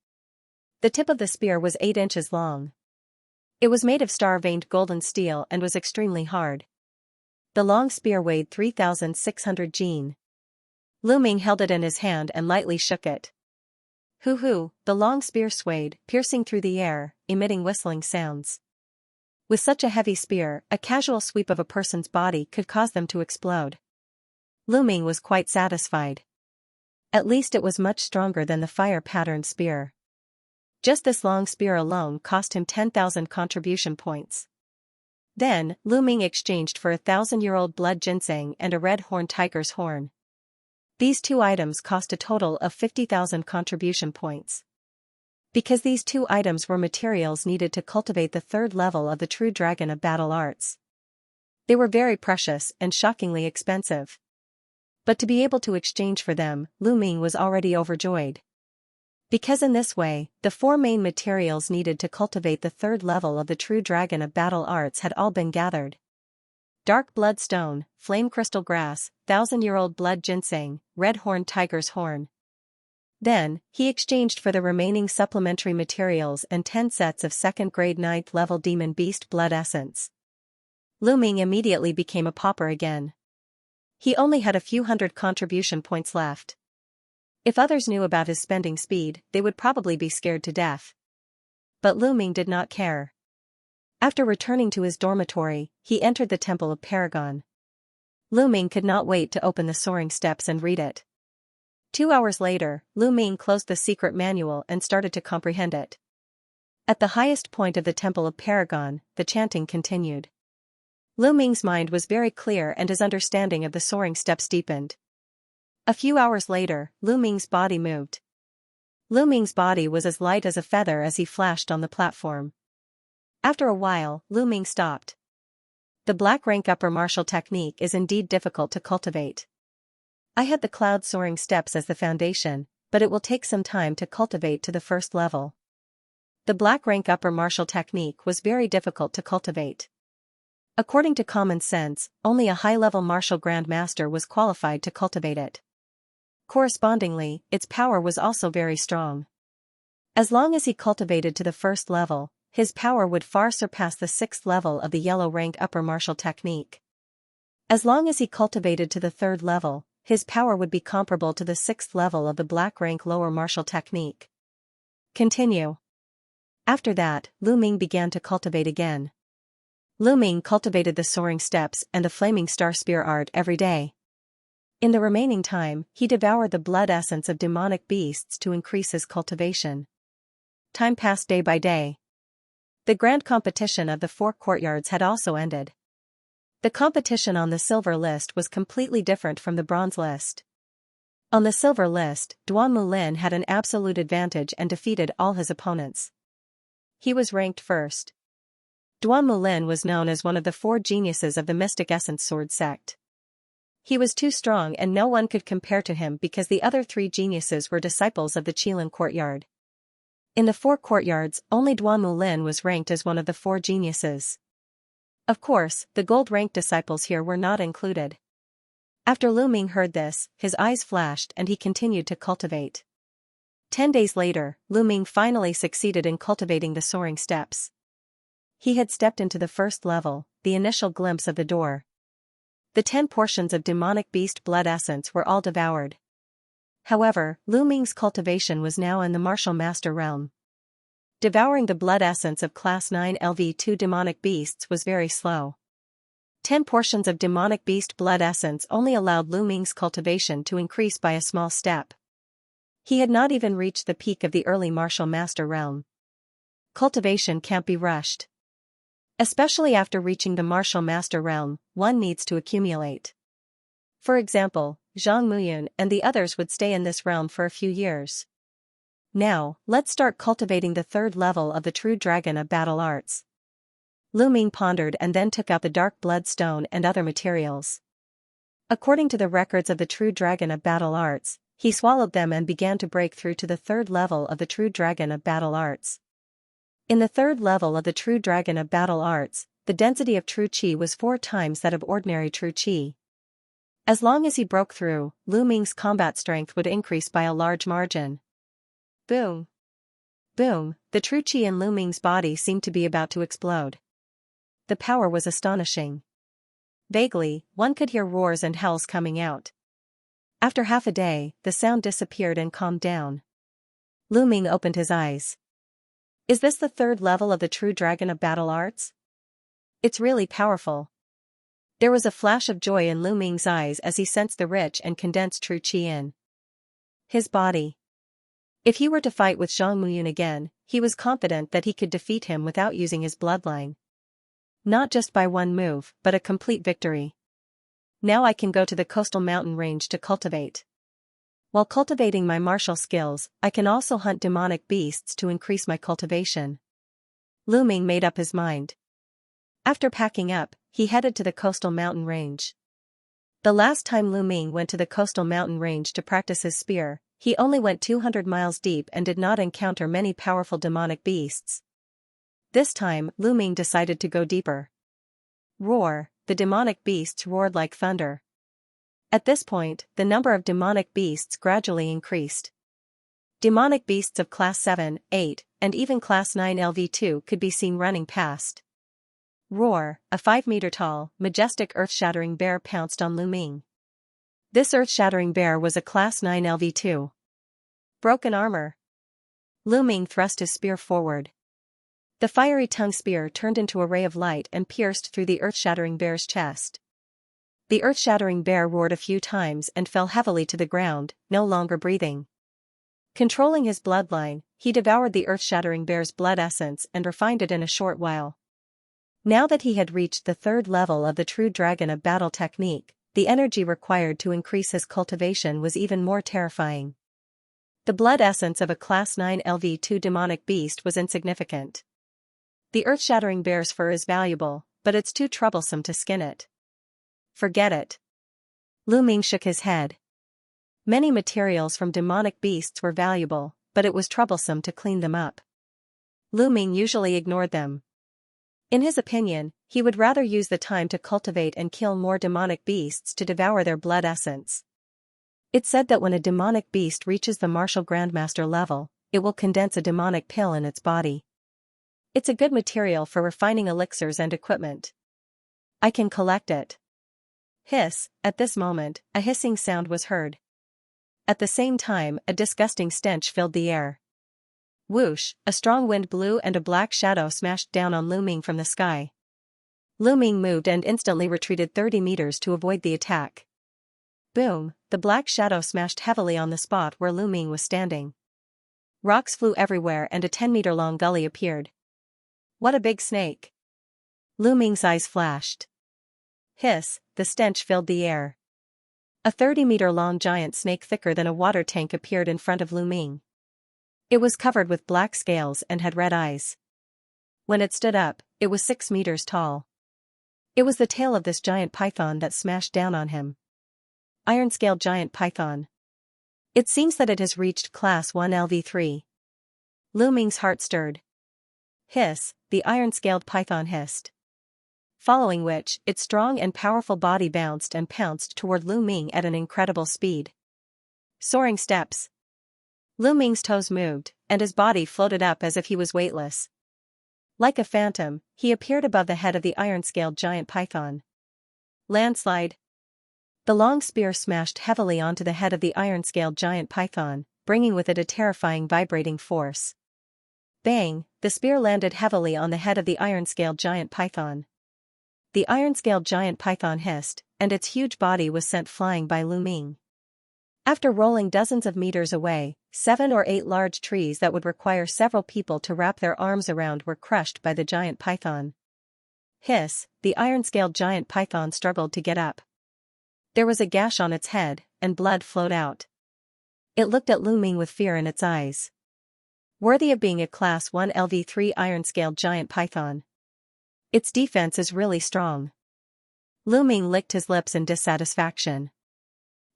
The tip of the spear was 8 inches long. It was made of star-veined golden steel and was extremely hard. The long spear weighed 3,600 jin. Lu Ming held it in his hand and lightly shook it. Hoo-hoo, the long spear swayed, piercing through the air, emitting whistling sounds. With such a heavy spear, a casual sweep of a person's body could cause them to explode. Lu Ming was quite satisfied. At least it was much stronger than the fire-patterned spear. Just this long spear alone cost him 10,000 contribution points. Then, Lu Ming exchanged for a 1,000-year-old blood ginseng and a red-horned tiger's horn. These two items cost a total of 50,000 contribution points. Because these two items were materials needed to cultivate the third level of the true dragon of battle arts. They were very precious and shockingly expensive. But to be able to exchange for them, Lu Ming was already overjoyed. Because in this way, the 4 main materials needed to cultivate the third level of the true dragon of battle arts had all been gathered. Dark blood stone, flame crystal grass, 1,000-year-old blood ginseng, red-horned tiger's horn. Then, he exchanged for the remaining supplementary materials and 10 sets of 2nd-grade 9th level demon beast blood essence. Lu Ming immediately became a pauper again. He only had a few hundred contribution points left. If others knew about his spending speed, they would probably be scared to death. But Lu Ming did not care. After returning to his dormitory, he entered the Temple of Paragon. Lu Ming could not wait to open the Soaring Steps and read it. 2 hours later, Lu Ming closed the secret manual and started to comprehend it. At the highest point of the Temple of Paragon, the chanting continued. Lu Ming's mind was very clear and his understanding of the Soaring Steps deepened. A few hours later, Lu Ming's body moved. Lu Ming's body was as light as a feather as he flashed on the platform. After a while, Lu Ming stopped. The black rank upper martial technique is indeed difficult to cultivate. I had the cloud soaring steps as the foundation, but it will take some time to cultivate to the first level. The black rank upper martial technique was very difficult to cultivate. According to common sense, only a high-level martial grandmaster was qualified to cultivate it. Correspondingly, its power was also very strong. As long as he cultivated to the first level, his power would far surpass the 6th level of the yellow rank upper martial technique. As long as he cultivated to the 3rd level, his power would be comparable to the 6th level of the black rank lower martial technique. Continue. After that, Lu Ming began to cultivate again. Lu Ming cultivated the Soaring Steps and the Flaming Star Spear art every day. In the remaining time, he devoured the blood essence of demonic beasts to increase his cultivation. Time passed day by day. The grand competition of the 4 courtyards had also ended. The competition on the silver list was completely different from the bronze list. On the silver list, Duan Mulin had an absolute advantage and defeated all his opponents. He was ranked first. Duan Mulin was known as one of the 4 geniuses of the Mystic Essence Sword sect. He was too strong and no one could compare to him because the other 3 geniuses were disciples of the Qilin courtyard. In the 4 courtyards, only Duan Mulin was ranked as one of the 4 geniuses. Of course, the gold-ranked disciples here were not included. After Lu Ming heard this, his eyes flashed and he continued to cultivate. 10 days later, Lu Ming finally succeeded in cultivating the Soaring Steps. He had stepped into the first level, the initial glimpse of the door. The 10 portions of demonic beast blood essence were all devoured. However, Lu Ming's cultivation was now in the martial master realm. Devouring the blood essence of class 9 LV2 demonic beasts was very slow. 10 portions of demonic beast blood essence only allowed Lu Ming's cultivation to increase by a small step. He had not even reached the peak of the early martial master realm. Cultivation can't be rushed. Especially after reaching the martial master realm, one needs to accumulate. For example, Zhang Muyun and the others would stay in this realm for a few years. Now, let's start cultivating the 3rd level of the true dragon of battle arts. Lu Ming pondered and then took out the dark blood stone and other materials. According to the records of the true dragon of battle arts, he swallowed them and began to break through to the third level of the true dragon of battle arts. In the third level of the true dragon of battle arts, the density of true qi was 4 times that of ordinary true qi. As long as he broke through, Lu Ming's combat strength would increase by a large margin. Boom! Boom! The true qi in Lu Ming's body seemed to be about to explode. The power was astonishing. Vaguely, one could hear roars and howls coming out. After half a day, the sound disappeared and calmed down. Lu Ming opened his eyes. Is this the third level of the true dragon of battle arts? It's really powerful. There was a flash of joy in Lu Ming's eyes as he sensed the rich and condensed true qi in his body. If he were to fight with Zhang Muyun again, he was confident that he could defeat him without using his bloodline. Not just by one move, but a complete victory. Now I can go to the coastal mountain range to cultivate. While cultivating my martial skills, I can also hunt demonic beasts to increase my cultivation. Lu Ming made up his mind. After packing up, he headed to the coastal mountain range. The last time Lu Ming went to the coastal mountain range to practice his spear, he only went 200 miles deep and did not encounter many powerful demonic beasts. This time, Lu Ming decided to go deeper. Roar! The demonic beasts roared like thunder. At this point, the number of demonic beasts gradually increased. Demonic beasts of Class 7, 8, and even Class 9 LV2 could be seen running past. Roar! A 5-meter-tall, majestic earth-shattering bear pounced on Lu Ming. This earth-shattering bear was a Class 9 LV2. Broken armor. Lu Ming thrust his spear forward. The fiery tongue spear turned into a ray of light and pierced through the earth-shattering bear's chest. The earth-shattering bear roared a few times and fell heavily to the ground, no longer breathing. Controlling his bloodline, he devoured the earth-shattering bear's blood essence and refined it in a short while. Now that he had reached the third level of the true dragon of battle technique, the energy required to increase his cultivation was even more terrifying. The blood essence of a Class 9 LV2 demonic beast was insignificant. The earth-shattering bear's fur is valuable, but it's too troublesome to skin it. Forget it. Lu Ming shook his head. Many materials from demonic beasts were valuable, but it was troublesome to clean them up. Lu Ming usually ignored them. In his opinion, he would rather use the time to cultivate and kill more demonic beasts to devour their blood essence. It's said that when a demonic beast reaches the martial grandmaster level, it will condense a demonic pill in its body. It's a good material for refining elixirs and equipment. I can collect it. Hiss! At this moment, a hissing sound was heard. At the same time, a disgusting stench filled the air. Whoosh! A strong wind blew and a black shadow smashed down on Lu Ming from the sky. Lu Ming moved and instantly retreated 30 meters to avoid the attack. Boom! The black shadow smashed heavily on the spot where Lu Ming was standing. Rocks flew everywhere and a 10-meter-long gully appeared. What a big snake! Lu Ming's eyes flashed. Hiss! The stench filled the air. A 30-meter-long giant snake thicker than a water tank appeared in front of Lu Ming. It was covered with black scales and had red eyes. When it stood up, it was 6 meters tall. It was the tail of this giant python that smashed down on him. Iron-scaled giant python. It seems that it has reached Class 1 LV3. Lu Ming's heart stirred. Hiss! The iron-scaled python hissed. Following which, its strong and powerful body bounced and pounced toward Lu Ming at an incredible speed. Soaring steps. Lu Ming's toes moved, and his body floated up as if he was weightless. Like a phantom, he appeared above the head of the iron-scaled giant python. Landslide. The long spear smashed heavily onto the head of the iron-scaled giant python, bringing with it a terrifying vibrating force. Bang! The spear landed heavily on the head of the iron-scaled giant python. The iron-scaled giant python hissed, and its huge body was sent flying by Lu Ming. After rolling dozens of meters away, 7 or 8 large trees that would require several people to wrap their arms around were crushed by the giant python. Hiss! The iron-scaled giant python struggled to get up. There was a gash on its head, and blood flowed out. It looked at Lu Ming with fear in its eyes. Worthy of being a Class 1 LV3 iron-scaled giant python. Its defense is really strong. Lu Ming licked his lips in dissatisfaction.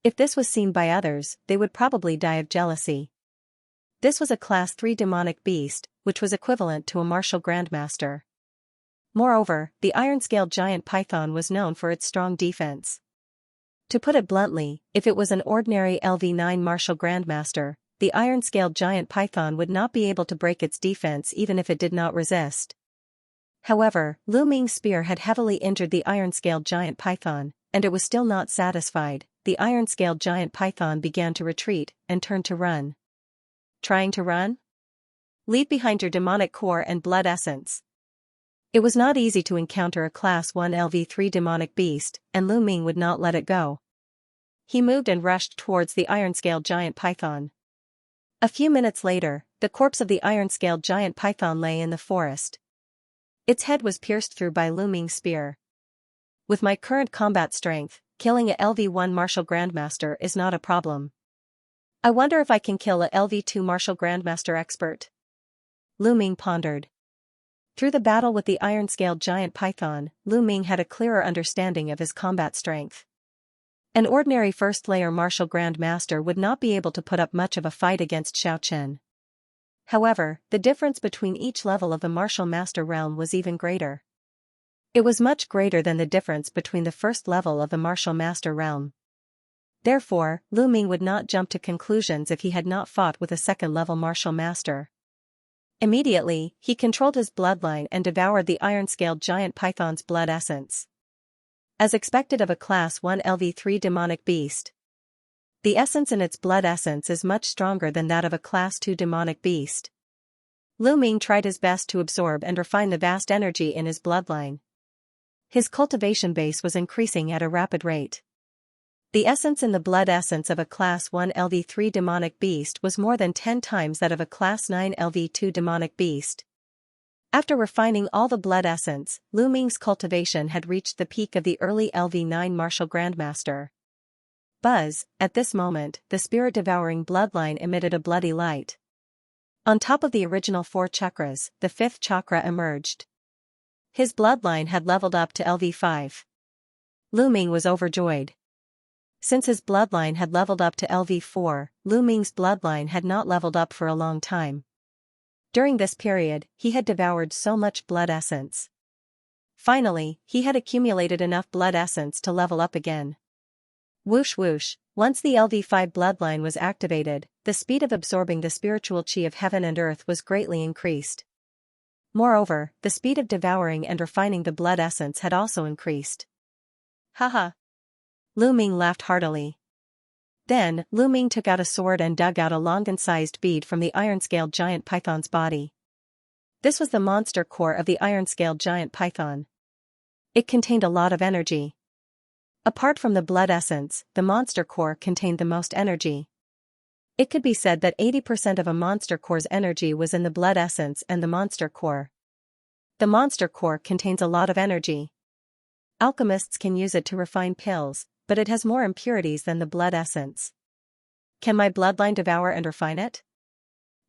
If this was seen by others, they would probably die of jealousy. This was a Class 3 demonic beast, which was equivalent to a martial grandmaster. Moreover, the iron-scaled giant python was known for its strong defense. To put it bluntly, if it was an ordinary LV9 martial grandmaster, the iron-scaled giant python would not be able to break its defense even if it did not resist. However, Lu Ming's spear had heavily injured the iron-scaled giant python, and it was still not satisfied. The iron-scaled giant python began to retreat and turned to run. Trying to run? Leave behind your demonic core and blood essence. It was not easy to encounter a Class 1 LV3 demonic beast, and Lu Ming would not let it go. He moved and rushed towards the iron-scaled giant python. A few minutes later, the corpse of the iron-scaled giant python lay in the forest. Its head was pierced through by Lu Ming's spear. With my current combat strength, killing a LV1 martial grandmaster is not a problem. I wonder if I can kill a LV2 martial grandmaster expert. Lu Ming pondered. Through the battle with the iron-scaled giant python, Lu Ming had a clearer understanding of his combat strength. An ordinary first-layer martial grandmaster would not be able to put up much of a fight against Xianxia. However, the difference between each level of the martial master realm was even greater. It was much greater than the difference between the first level of the martial master realm. Therefore, Lu Ming would not jump to conclusions if he had not fought with a second-level martial master. Immediately, he controlled his bloodline and devoured the iron-scaled giant python's blood essence. As expected of a Class 1 LV3 demonic beast, the essence in its blood essence is much stronger than that of a Class 2 demonic beast. Lu Ming tried his best to absorb and refine the vast energy in his bloodline. His cultivation base was increasing at a rapid rate. The essence in the blood essence of a Class 1 LV3 demonic beast was more than 10 times that of a Class 9 LV2 demonic beast. After refining all the blood essence, Lu Ming's cultivation had reached the peak of the early LV9 martial grandmaster. Buzz, at this moment, the spirit-devouring bloodline emitted a bloody light. On top of the original 4 chakras, the 5th chakra emerged. His bloodline had leveled up to LV5. Lu Ming was overjoyed. Since his bloodline had leveled up to LV4, Lu Ming's bloodline had not leveled up for a long time. During this period, he had devoured so much blood essence. Finally, he had accumulated enough blood essence to level up again. Whoosh whoosh, once the LV5 bloodline was activated, the speed of absorbing the spiritual chi of heaven and earth was greatly increased. Moreover, the speed of devouring and refining the blood essence had also increased. Haha. Lu Ming laughed heartily. Then, Lu Ming took out a sword and dug out a long-incised bead from the iron-scaled giant python's body. This was the monster core of the iron-scaled giant python. It contained a lot of energy. Apart from the blood essence, the monster core contained the most energy. It could be said that 80% of a monster core's energy was in the blood essence and the monster core. The monster core contains a lot of energy. Alchemists can use it to refine pills, but it has more impurities than the blood essence. Can my bloodline devour and refine it?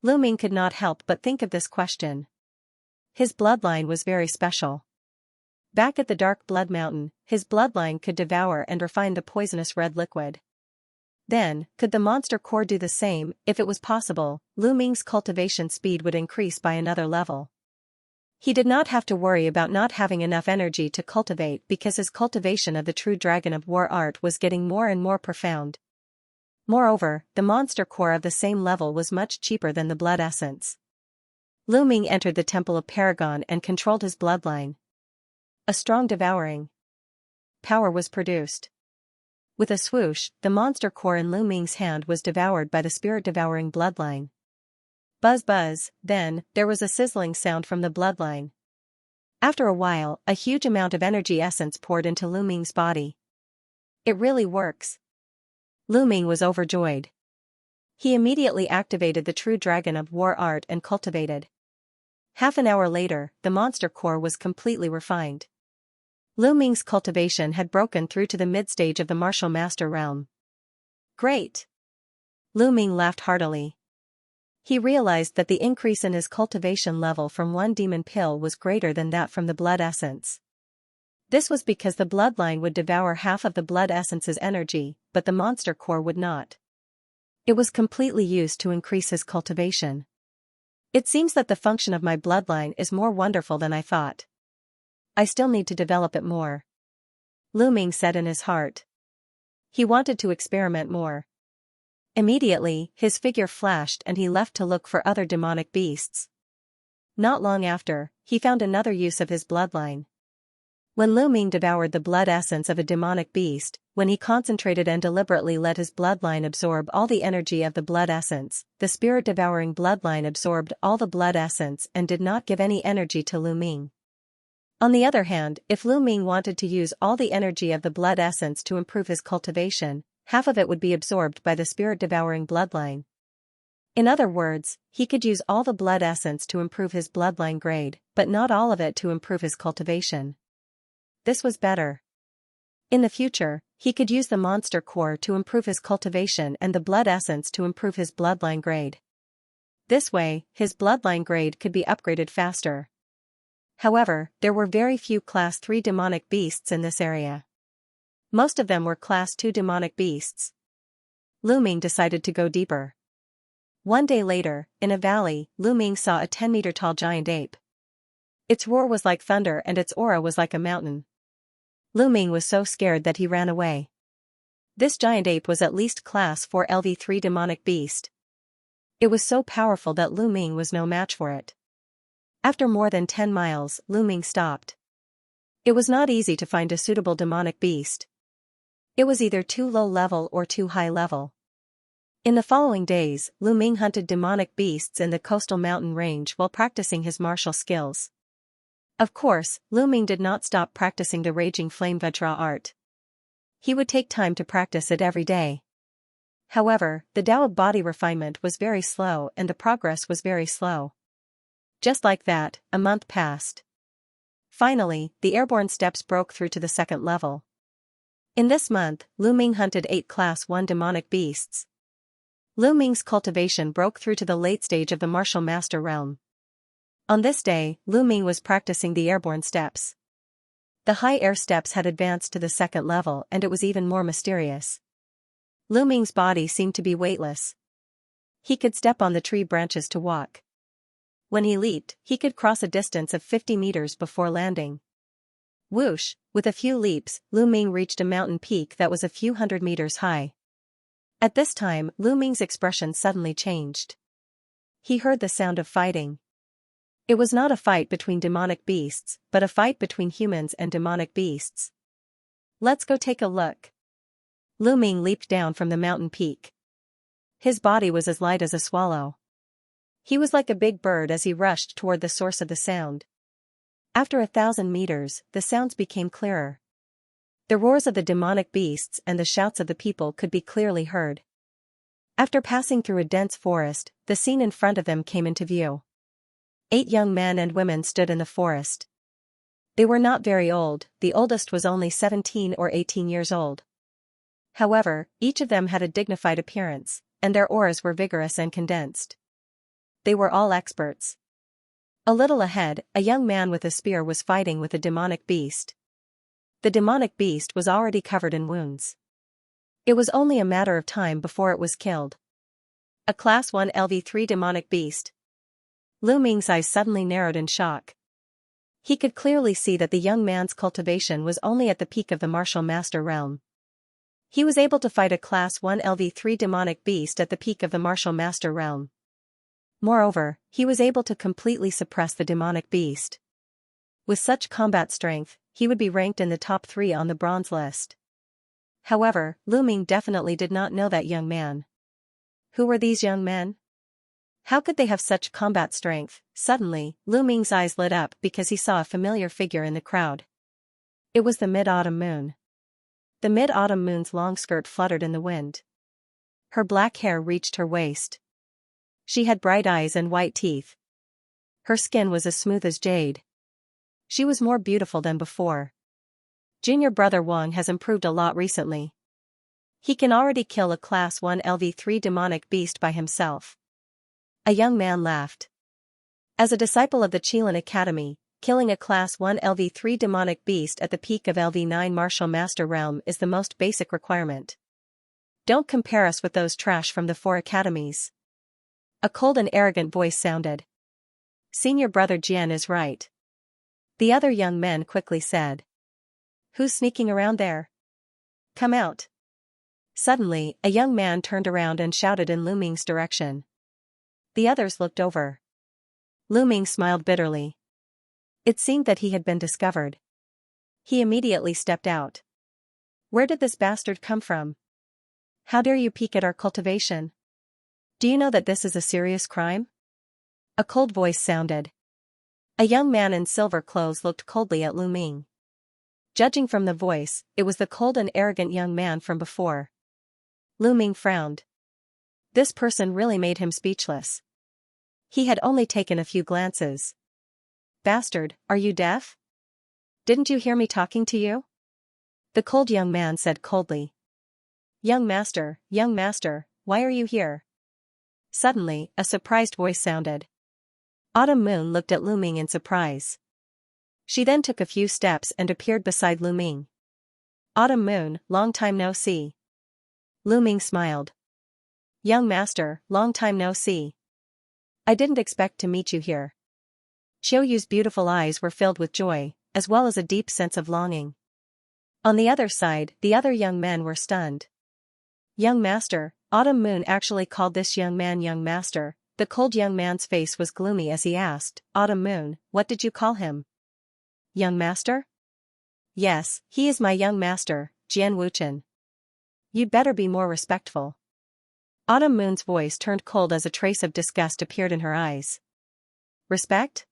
Lu Ming could not help but think of this question. His bloodline was very special. Back at the Dark Blood Mountain, his bloodline could devour and refine the poisonous red liquid. Then, could the monster core do the same? If it was possible, Lu Ming's cultivation speed would increase by another level. He did not have to worry about not having enough energy to cultivate because his cultivation of the true dragon of war art was getting more and more profound. Moreover, the monster core of the same level was much cheaper than the blood essence. Lu Ming entered the Temple of Paragon and controlled his bloodline. A strong devouring power was produced. With a swoosh, the monster core in Lu Ming's hand was devoured by the spirit-devouring bloodline. Buzz buzz, then, there was a sizzling sound from the bloodline. After a while, a huge amount of energy essence poured into Lu Ming's body. It really works. Lu Ming was overjoyed. He immediately activated the true dragon of war art and cultivated. Half an hour later, the monster core was completely refined. Lu Ming's cultivation had broken through to the mid-stage of the martial master realm. Great! Lu Ming laughed heartily. He realized that the increase in his cultivation level from one demon pill was greater than that from the blood essence. This was because the bloodline would devour half of the blood essence's energy, but the monster core would not. It was completely used to increase his cultivation. It seems that the function of my bloodline is more wonderful than I thought. I still need to develop it more. Lu Ming said in his heart. He wanted to experiment more. Immediately, his figure flashed and he left to look for other demonic beasts. Not long after, he found another use of his bloodline. When Lu Ming devoured the blood essence of a demonic beast, when he concentrated and deliberately let his bloodline absorb all the energy of the blood essence, the spirit-devouring bloodline absorbed all the blood essence and did not give any energy to Lu Ming. On the other hand, if Lu Ming wanted to use all the energy of the blood essence to improve his cultivation, half of it would be absorbed by the spirit-devouring bloodline. In other words, he could use all the blood essence to improve his bloodline grade, but not all of it to improve his cultivation. This was better. In the future, he could use the monster core to improve his cultivation and the blood essence to improve his bloodline grade. This way, his bloodline grade could be upgraded faster. However, there were very few Class 3 demonic beasts in this area. Most of them were Class 2 demonic beasts. Lu Ming decided to go deeper. One day later, in a valley, Lu Ming saw a 10-meter-tall giant ape. Its roar was like thunder and its aura was like a mountain. Lu Ming was so scared that he ran away. This giant ape was at least Class 4 LV3 demonic beast. It was so powerful that Lu Ming was no match for it. After more than 10 miles, Lu Ming stopped. It was not easy to find a suitable demonic beast. It was either too low level or too high level. In the following days, Lu Ming hunted demonic beasts in the coastal mountain range while practicing his martial skills. Of course, Lu Ming did not stop practicing the Raging Flame Vajra art. He would take time to practice it every day. However, the Tao of body refinement was very slow and the progress was very slow. Just like that, a month passed. Finally, the airborne steps broke through to the second level. In this month, Lu Ming hunted 8 Class 1 demonic beasts. Lu Ming's cultivation broke through to the late stage of the martial master realm. On this day, Lu Ming was practicing the airborne steps. The high air steps had advanced to the second level and it was even more mysterious. Lu Ming's body seemed to be weightless. He could step on the tree branches to walk. When he leaped, he could cross a distance of 50 meters before landing. Whoosh, with a few leaps, Lu Ming reached a mountain peak that was a few hundred meters high. At this time, Lu Ming's expression suddenly changed. He heard the sound of fighting. It was not a fight between demonic beasts, but a fight between humans and demonic beasts. Let's go take a look. Lu Ming leaped down from the mountain peak. His body was as light as a swallow. He was like a big bird as he rushed toward the source of the sound. After 1,000 meters, the sounds became clearer. The roars of the demonic beasts and the shouts of the people could be clearly heard. After passing through a dense forest, the scene in front of them came into view. 8 young men and women stood in the forest. They were not very old, the oldest was only 17 or 18 years old. However, each of them had a dignified appearance, and their auras were vigorous and condensed. They were all experts. A little ahead, a young man with a spear was fighting with a demonic beast. The demonic beast was already covered in wounds. It was only a matter of time before it was killed. A Class 1 LV3 demonic beast. Lu Ming's eyes suddenly narrowed in shock. He could clearly see that the young man's cultivation was only at the peak of the martial master realm. He was able to fight a Class 1 LV3 demonic beast at the peak of the martial master realm. Moreover, he was able to completely suppress the demonic beast. With such combat strength, he would be ranked in the top 3 on the bronze list. However, Lu Ming definitely did not know that young man. Who were these young men? How could they have such combat strength? Suddenly, Lu Ming's eyes lit up because he saw a familiar figure in the crowd. It was the mid-autumn moon. The mid-autumn moon's long skirt fluttered in the wind. Her black hair reached her waist. She had bright eyes and white teeth. Her skin was as smooth as jade. She was more beautiful than before. Junior brother Wang has improved a lot recently. He can already kill a Class 1 LV3 demonic beast by himself. A young man laughed. As a disciple of the Qilin Academy, killing a Class 1 LV3 demonic beast at the peak of LV9 Martial Master realm is the most basic requirement. Don't compare us with those trash from the 4 academies. A cold and arrogant voice sounded. Senior brother Jian is right. The other young men quickly said. Who's sneaking around there? Come out. Suddenly, a young man turned around and shouted in Lu Ming's direction. The others looked over. Lu Ming smiled bitterly. It seemed that he had been discovered. He immediately stepped out. Where did this bastard come from? How dare you peek at our cultivation? Do you know that this is a serious crime? A cold voice sounded. A young man in silver clothes looked coldly at Lu Ming. Judging from the voice, it was the cold and arrogant young man from before. Lu Ming frowned. This person really made him speechless. He had only taken a few glances. Bastard, are you deaf? Didn't you hear me talking to you? The cold young man said coldly. Young master, why are you here? Suddenly, a surprised voice sounded. Autumn Moon looked at Lu Ming in surprise. She then took a few steps and appeared beside Lu Ming. Autumn Moon, long time no see. Lu Ming smiled. Young master, long time no see. I didn't expect to meet you here. Xiao Yu's beautiful eyes were filled with joy, as well as a deep sense of longing. On the other side, the other young men were stunned. Young master, Autumn Moon actually called this young man young master. The cold young man's face was gloomy as he asked, Autumn Moon, what did you call him? Young master? Yes, he is my young master, Jian Wuchen. You'd better be more respectful. Autumn Moon's voice turned cold as a trace of disgust appeared in her eyes. Respect?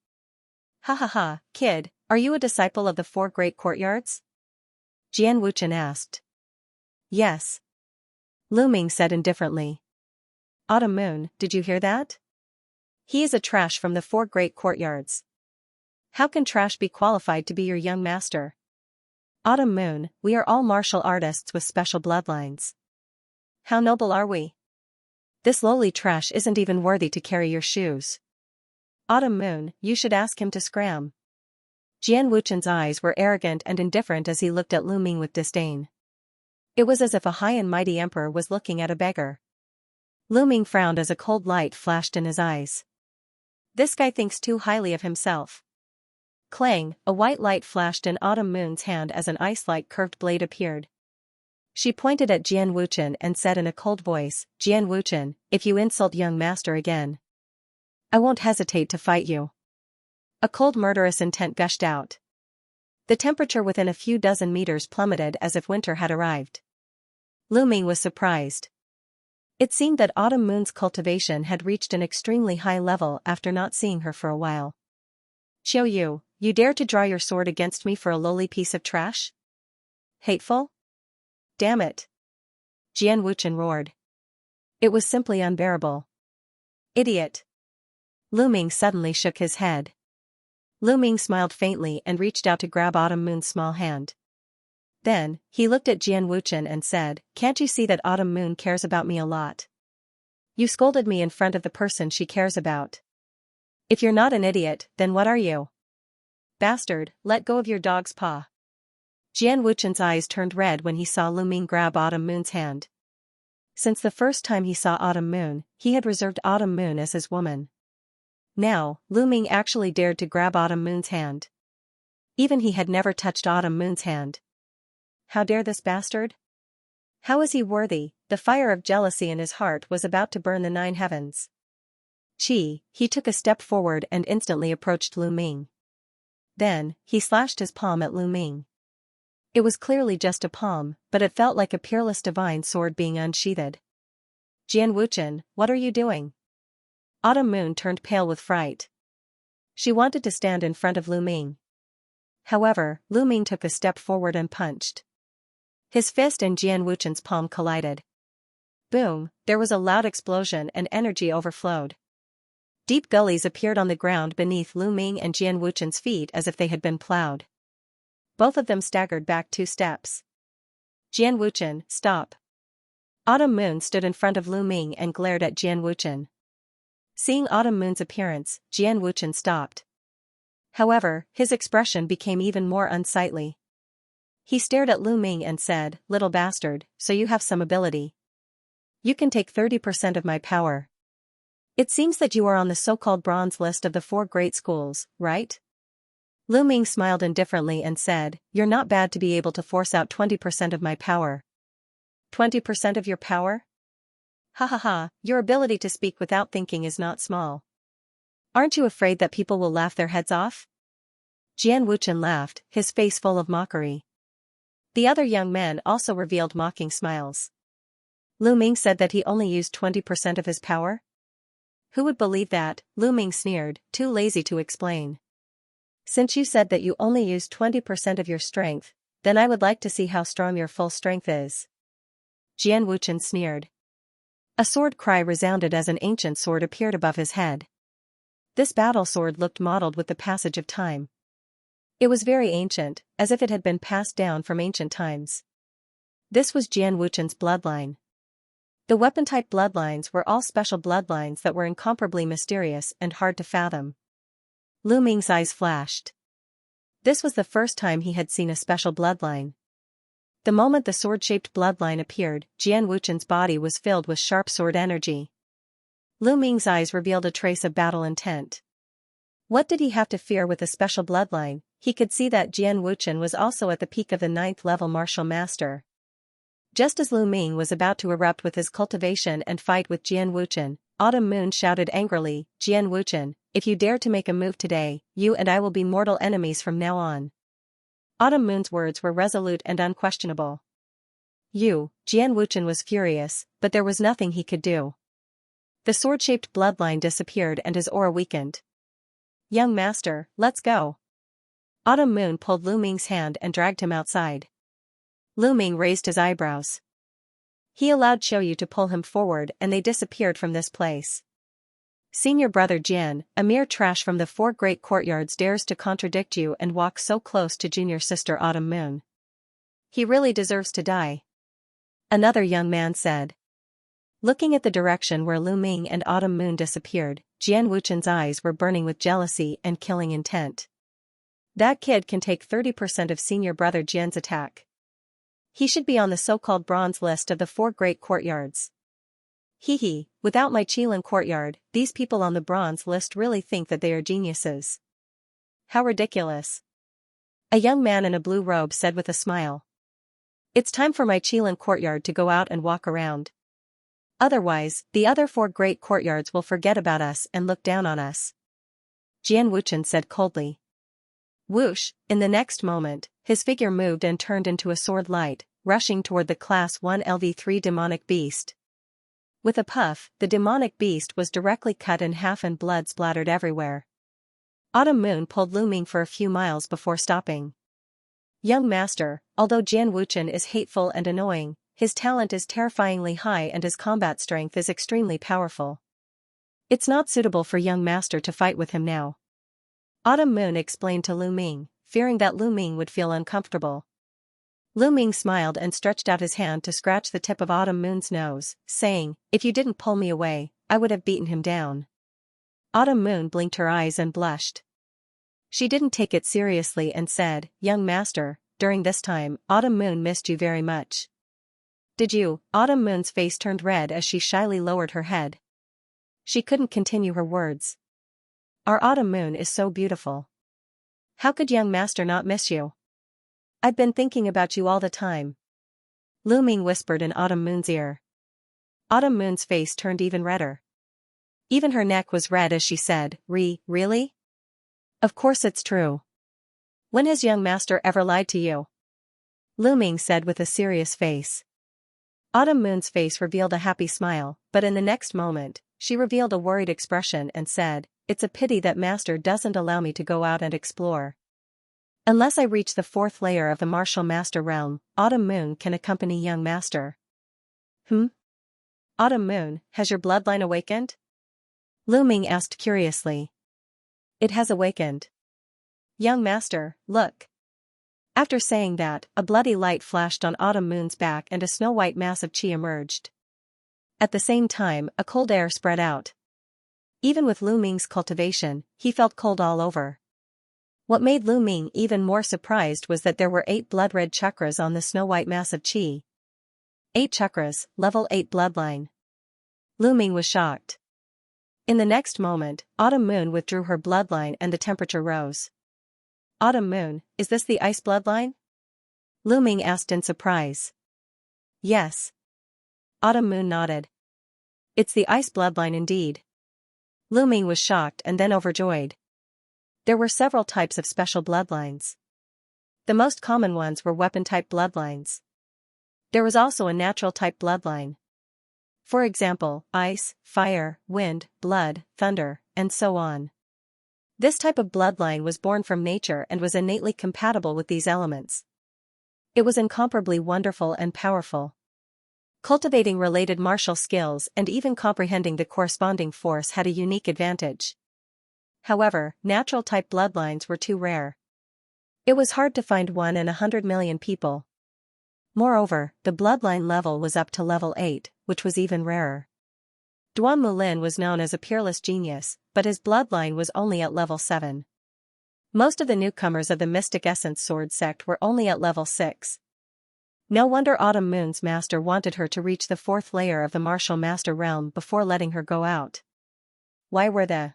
Ha ha ha, kid, are you a disciple of the 4 great courtyards? Jian Wuchen asked. Yes. Lu Ming said indifferently. Autumn Moon, did you hear that? He is a trash from the 4 great courtyards. How can trash be qualified to be your young master? Autumn Moon, we are all martial artists with special bloodlines. How noble are we? This lowly trash isn't even worthy to carry your shoes. Autumn Moon, you should ask him to scram. Jian Wuchen's eyes were arrogant and indifferent as he looked at Lu Ming with disdain. It was as if a high and mighty emperor was looking at a beggar. Lu Ming frowned as a cold light flashed in his eyes. This guy thinks too highly of himself. Clang, a white light flashed in Autumn Moon's hand as an ice-like curved blade appeared. She pointed at Jian Wuchen and said in a cold voice, Jian Wuchen, if you insult young master again, I won't hesitate to fight you. A cold murderous intent gushed out. The temperature within a few dozen meters plummeted as if winter had arrived. Lu Ming was surprised. It seemed that Autumn Moon's cultivation had reached an extremely high level after not seeing her for a while. Xiao Yu, you dare to draw your sword against me for a lowly piece of trash? Hateful? Damn it! Jian Wuchen roared. It was simply unbearable. Idiot! Lu Ming suddenly shook his head. Lu Ming smiled faintly and reached out to grab Autumn Moon's small hand. Then, he looked at Jian Wuchen and said, can't you see that Autumn Moon cares about me a lot? You scolded me in front of the person she cares about. If you're not an idiot, then what are you? Bastard, let go of your dog's paw. Jian Wuchen's eyes turned red when he saw Lu Ming grab Autumn Moon's hand. Since the first time he saw Autumn Moon, he had reserved Autumn Moon as his woman. Now, Lu Ming actually dared to grab Autumn Moon's hand. Even he had never touched Autumn Moon's hand. How dare this bastard? How is he worthy? The fire of jealousy in his heart was about to burn the 9 heavens. He took a step forward and instantly approached Lu Ming. Then, he slashed his palm at Lu Ming. It was clearly just a palm, but it felt like a peerless divine sword being unsheathed. Jian Wuchen, what are you doing? Autumn Moon turned pale with fright. She wanted to stand in front of Lu Ming. However, Lu Ming took a step forward and punched. His fist and Jian Wuchen's palm collided. Boom, there was a loud explosion and energy overflowed. Deep gullies appeared on the ground beneath Lu Ming and Jian Wuchen's feet as if they had been plowed. Both of them staggered back 2 steps. Jian Wuchen, stop. Autumn Moon stood in front of Lu Ming and glared at Jian Wuchen. Seeing Autumn Moon's appearance, Jian Wuchen stopped. However, his expression became even more unsightly. He stared at Lu Ming and said, "Little bastard, so you have some ability. You can take 30% of my power. It seems that you are on the so-called bronze list of the 4 great schools, right?" Lu Ming smiled indifferently and said, "You're not bad to be able to force out 20% of my power." 20% of your power? Ha ha ha, your ability to speak without thinking is not small. Aren't you afraid that people will laugh their heads off? Jian Wuchen laughed, his face full of mockery. The other young men also revealed mocking smiles. Lu Ming said that he only used 20% of his power? Who would believe that? Lu Ming sneered, too lazy to explain. Since you said that you only used 20% of your strength, then I would like to see how strong your full strength is. Jian Wuchen sneered. A sword cry resounded as an ancient sword appeared above his head. This battle sword looked mottled with the passage of time. It was very ancient, as if it had been passed down from ancient times. This was Jian Wuchen's bloodline. The weapon-type bloodlines were all special bloodlines that were incomparably mysterious and hard to fathom. Lu Ming's eyes flashed. This was the first time he had seen a special bloodline. The moment the sword-shaped bloodline appeared, Jian Wuchen's body was filled with sharp sword energy. Lu Ming's eyes revealed a trace of battle intent. What did he have to fear with a special bloodline? He could see that Jian Wuchen was also at the peak of the 9th level martial master. Just as Lu Ming was about to erupt with his cultivation and fight with Jian Wuchen, Autumn Moon shouted angrily, "Jian Wuchen, if you dare to make a move today, you and I will be mortal enemies from now on." Autumn Moon's words were resolute and unquestionable. Jian Wuchen was furious, but there was nothing he could do. The sword-shaped bloodline disappeared and his aura weakened. "Young master, let's go." Autumn Moon pulled Lu Ming's hand and dragged him outside. Lu Ming raised his eyebrows. He allowed Xiaoyu to pull him forward and they disappeared from this place. Senior brother Jian, a mere trash from the 4 great courtyards, dares to contradict you and walk so close to junior sister Autumn Moon. He really deserves to die. Another young man said. Looking at the direction where Lu Ming and Autumn Moon disappeared, Jian Wuchen's eyes were burning with jealousy and killing intent. That kid can take 30% of senior brother Jian's attack. He should be on the so-called bronze list of the 4 great courtyards. Hee, without my Qilin courtyard, these people on the bronze list really think that they are geniuses. How ridiculous. A young man in a blue robe said with a smile. It's time for my Qilin courtyard to go out and walk around. Otherwise, the other 4 great courtyards will forget about us and look down on us. Jian Wuchen said coldly. Whoosh, in the next moment, his figure moved and turned into a sword light, rushing toward the Class 1 LV3 demonic beast. With a puff, the demonic beast was directly cut in half and blood splattered everywhere. Autumn Moon pulled Lu Ming for a few miles before stopping. Young master, although Jian Wuchen is hateful and annoying, his talent is terrifyingly high and his combat strength is extremely powerful. It's not suitable for young master to fight with him now. Autumn Moon explained to Lu Ming, fearing that Lu Ming would feel uncomfortable. Lu Ming smiled and stretched out his hand to scratch the tip of Autumn Moon's nose, saying, "If you didn't pull me away, I would have beaten him down." Autumn Moon blinked her eyes and blushed. She didn't take it seriously and said, "Young master, during this time, Autumn Moon missed you very much." "Did you?" Autumn Moon's face turned red as she shyly lowered her head. She couldn't continue her words. Our Autumn Moon is so beautiful. How could young master not miss you? I've been thinking about you all the time. Lu Ming whispered in Autumn Moon's ear. Autumn Moon's face turned even redder. Even her neck was red as she said, Really? Of course it's true. When has young master ever lied to you?" Lu Ming said with a serious face. Autumn Moon's face revealed a happy smile, but in the next moment, she revealed a worried expression and said, "It's a pity that master doesn't allow me to go out and explore. Unless I reach the 4th layer of the martial master realm, Autumn Moon can accompany young master." Autumn Moon, has your bloodline awakened? Lu Ming asked curiously. It has awakened. Young master, look. After saying that, a bloody light flashed on Autumn Moon's back and a snow-white mass of qi emerged. At the same time, a cold air spread out. Even with Lu Ming's cultivation, he felt cold all over. What made Lu Ming even more surprised was that there were 8 blood-red chakras on the snow-white mass of qi. 8 chakras, level 8 bloodline. Lu Ming was shocked. In the next moment, Autumn Moon withdrew her bloodline and the temperature rose. Autumn Moon, is this the ice bloodline? Lu Ming asked in surprise. Yes. Autumn Moon nodded. It's the ice bloodline indeed. Lu Ming was shocked and then overjoyed. There were several types of special bloodlines. The most common ones were weapon-type bloodlines. There was also a natural-type bloodline. For example, ice, fire, wind, blood, thunder, and so on. This type of bloodline was born from nature and was innately compatible with these elements. It was incomparably wonderful and powerful. Cultivating related martial skills and even comprehending the corresponding force had a unique advantage. However, natural-type bloodlines were too rare. It was hard to find one in 100 million people. Moreover, the bloodline level was up to level 8, which was even rarer. Duan Mulin was known as a peerless genius, but his bloodline was only at level 7. Most of the newcomers of the Mystic Essence Sword sect were only at level 6. No wonder Autumn Moon's master wanted her to reach the 4th layer of the martial master realm before letting her go out. Why were the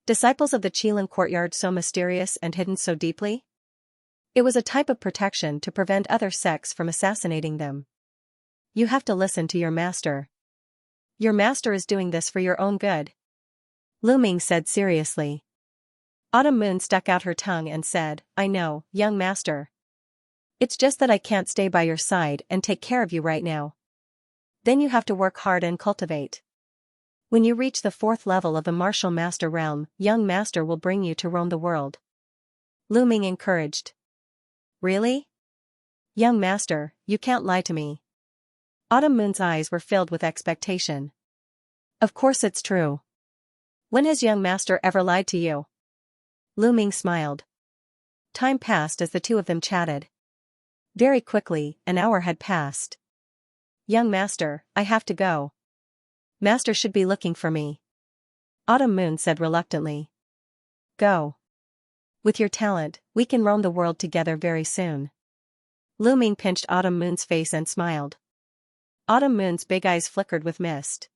disciples of the Qilin courtyard so mysterious and hidden so deeply? It was a type of protection to prevent other sects from assassinating them. You have to listen to your master. Your master is doing this for your own good. Lu Ming said seriously. Autumn Moon stuck out her tongue and said, I know, young master. It's just that I can't stay by your side and take care of you right now. Then you have to work hard and cultivate. When you reach the 4th level of the martial master realm, young master will bring you to roam the world. Lu Ming encouraged. Really? Young master, you can't lie to me. Autumn Moon's eyes were filled with expectation. Of course it's true. When has young master ever lied to you? Lu Ming smiled. Time passed as the two of them chatted. Very quickly, an hour had passed. Young master, I have to go. Master should be looking for me. Autumn Moon said reluctantly. Go. With your talent, we can roam the world together very soon. Lu Ming pinched Autumn Moon's face and smiled. Autumn Moon's big eyes flickered with mist.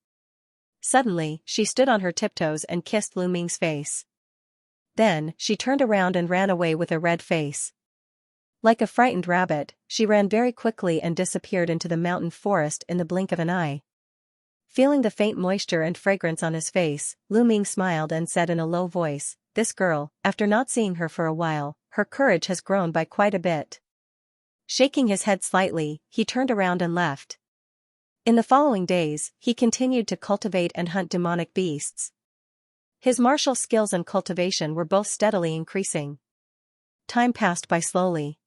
Suddenly, she stood on her tiptoes and kissed Lu Ming's face. Then, she turned around and ran away with a red face. Like a frightened rabbit, she ran very quickly and disappeared into the mountain forest in the blink of an eye. Feeling the faint moisture and fragrance on his face, Lu Ming smiled and said in a low voice, This girl, after not seeing her for a while, her courage has grown by quite a bit. Shaking his head slightly, he turned around and left. In the following days, he continued to cultivate and hunt demonic beasts. His martial skills and cultivation were both steadily increasing. Time passed by slowly.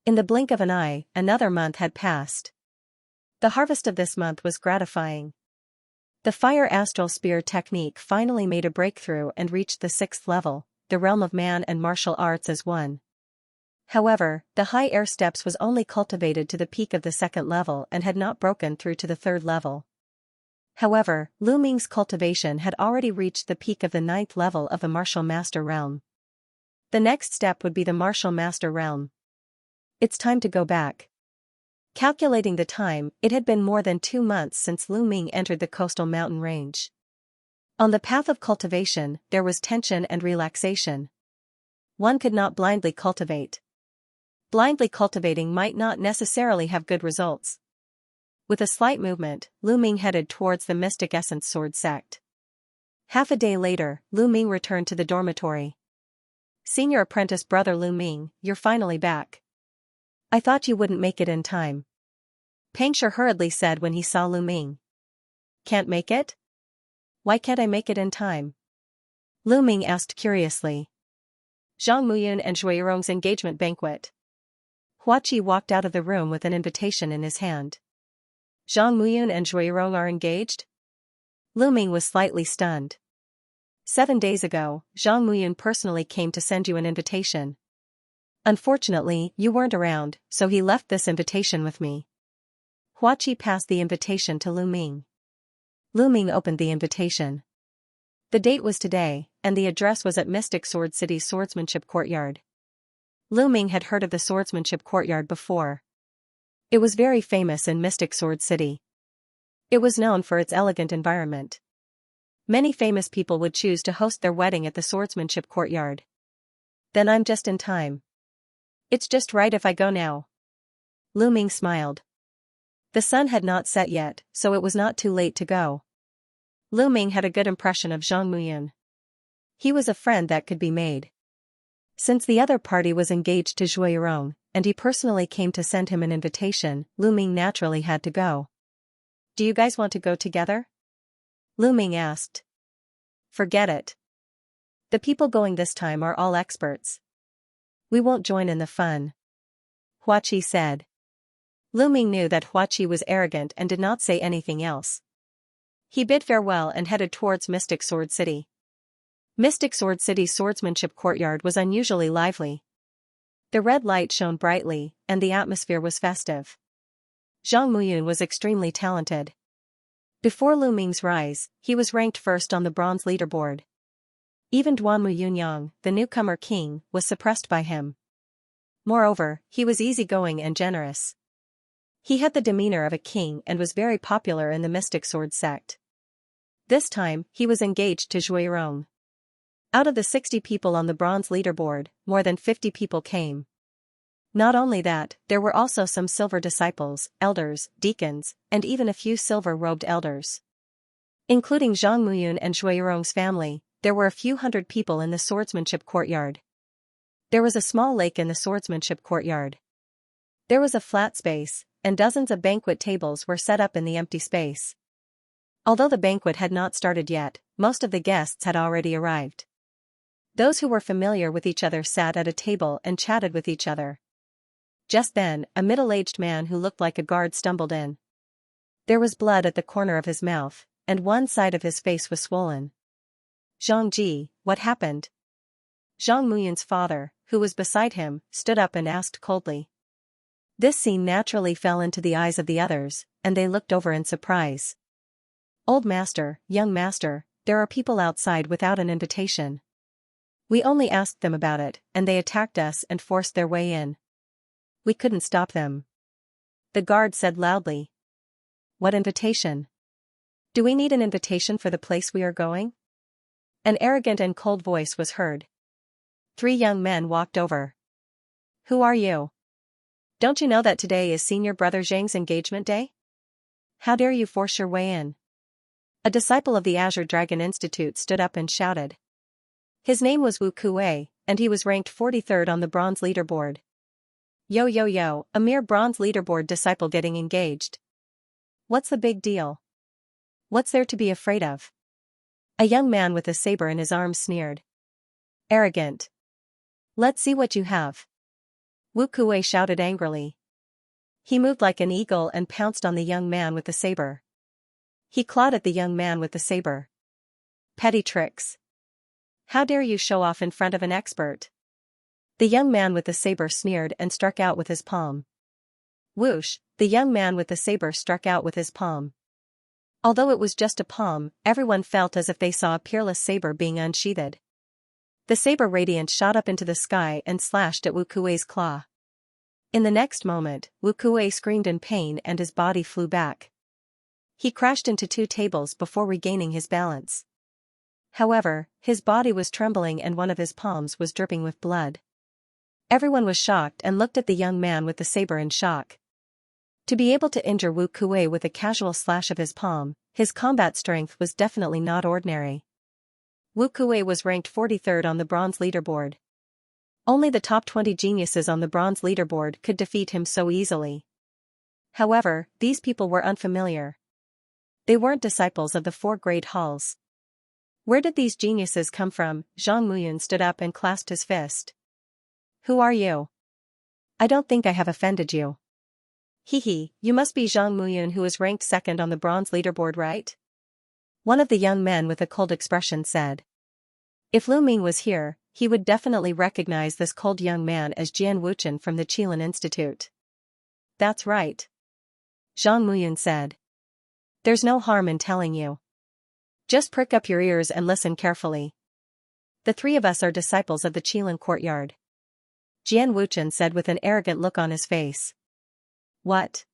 In the blink of an eye, another month had passed. The harvest of this month was gratifying. The fire astral spear technique finally made a breakthrough and reached the 6th level, the realm of man and martial arts as one. However, the high air steps was only cultivated to the peak of the 2nd level and had not broken through to the 3rd level. However, Lu Ming's cultivation had already reached the peak of the 9th level of the martial master realm. The next step would be the martial master realm. It's time to go back. Calculating the time, it had been more than 2 months since Lu Ming entered the coastal mountain range. On the path of cultivation, there was tension and relaxation. One could not blindly cultivate. Blindly cultivating might not necessarily have good results. With a slight movement, Lu Ming headed towards the Mystic Essence Sword sect. Half a day later, Lu Ming returned to the dormitory. Senior apprentice brother Lu Ming, you're finally back. I thought you wouldn't make it in time. Pang Shi hurriedly said when he saw Lu Ming. Can't make it? Why can't I make it in time? Lu Ming asked curiously. Zhang Muyun and Zhui Rong's engagement banquet. Hua Qi walked out of the room with an invitation in his hand. Zhang Muyun and Zhui Rong are engaged? Lu Ming was slightly stunned. 7 days ago, Zhang Muyun personally came to send you an invitation. Unfortunately, you weren't around, so he left this invitation with me. Hua Qi passed the invitation to Lu Ming. Lu Ming opened the invitation. The date was today, and the address was at Mystic Sword City's Swordsmanship Courtyard. Lu Ming had heard of the Swordsmanship Courtyard before. It was very famous in Mystic Sword City. It was known for its elegant environment. Many famous people would choose to host their wedding at the Swordsmanship Courtyard. Then I'm just in time. It's just right if I go now. Lu Ming smiled. The sun had not set yet, so it was not too late to go. Lu Ming had a good impression of Zhang Muyun. He was a friend that could be made. Since the other party was engaged to Zhuo Yirong, and he personally came to send him an invitation, Lu Ming naturally had to go. Do you guys want to go together? Lu Ming asked. Forget it. The people going this time are all experts. We won't join in the fun. Hua Qi said. Lu Ming knew that Hua Qi was arrogant and did not say anything else. He bid farewell and headed towards Mystic Sword City. Mystic Sword City's Swordsmanship Courtyard was unusually lively. The red light shone brightly, and the atmosphere was festive. Zhang Muyun was extremely talented. Before Lu Ming's rise, he was ranked first on the bronze leaderboard. Even Duanmu Yunyang, the newcomer king, was suppressed by him. Moreover, he was easygoing and generous. He had the demeanor of a king and was very popular in the Mystic Sword sect. This time, he was engaged to Zhuo Yirong. Out of the 60 people on the bronze leaderboard, more than 50 people came. Not only that, there were also some silver disciples, elders, deacons, and even a few silver-robed elders. Including Zhang Muyun and Zhuo Yirong's family, there were a few hundred people in the Swordsmanship Courtyard. There was a small lake in the Swordsmanship Courtyard. There was a flat space, and dozens of banquet tables were set up in the empty space. Although the banquet had not started yet, most of the guests had already arrived. Those who were familiar with each other sat at a table and chatted with each other. Just then, a middle-aged man who looked like a guard stumbled in. There was blood at the corner of his mouth, and one side of his face was swollen. Zhang Ji, what happened? Zhang Muyun's father, who was beside him, stood up and asked coldly. This scene naturally fell into the eyes of the others, and they looked over in surprise. Old master, young master, there are people outside without an invitation. We only asked them about it, and they attacked us and forced their way in. We couldn't stop them. The guard said loudly. What invitation? Do we need an invitation for the place we are going? An arrogant and cold voice was heard. 3 young men walked over. Who are you? Don't you know that today is senior brother Zhang's engagement day? How dare you force your way in? A disciple of the Azure Dragon Institute stood up and shouted. His name was Wu Kuei, and he was ranked 43rd on the bronze leaderboard. Yo yo yo, a mere bronze leaderboard disciple getting engaged. What's the big deal? What's there to be afraid of? A young man with a saber in his arm sneered. Arrogant. Let's see what you have. Wu Kuei shouted angrily. He moved like an eagle and pounced on the young man with the saber. He clawed at the young man with the saber. Petty tricks. How dare you show off in front of an expert? The young man with the saber sneered and struck out with his palm. Whoosh, the young man with the saber struck out with his palm. Although it was just a palm, everyone felt as if they saw a peerless saber being unsheathed. The saber radiant shot up into the sky and slashed at Wu Kuei's claw. In the next moment, Wu Kuei screamed in pain and his body flew back. He crashed into 2 tables before regaining his balance. However, his body was trembling and one of his palms was dripping with blood. Everyone was shocked and looked at the young man with the saber in shock. To be able to injure Wu Kuei with a casual slash of his palm, his combat strength was definitely not ordinary. Wu Kuei was ranked 43rd on the bronze leaderboard. Only the top 20 geniuses on the bronze leaderboard could defeat him so easily. However, these people were unfamiliar. They weren't disciples of the 4 great halls. Where did these geniuses come from? Zhang Muyun stood up and clasped his fist. Who are you? I don't think I have offended you. Hee, you must be Zhang Muyun who is ranked 2nd on the bronze leaderboard, right? One of the young men with a cold expression said. If Lu Ming was here, he would definitely recognize this cold young man as Jian Wuchen from the Qilin Institute. That's right. Zhang Muyun said. There's no harm in telling you. Just prick up your ears and listen carefully. The three of us are disciples of the Qilin courtyard. Jian Wuchen said with an arrogant look on his face. What?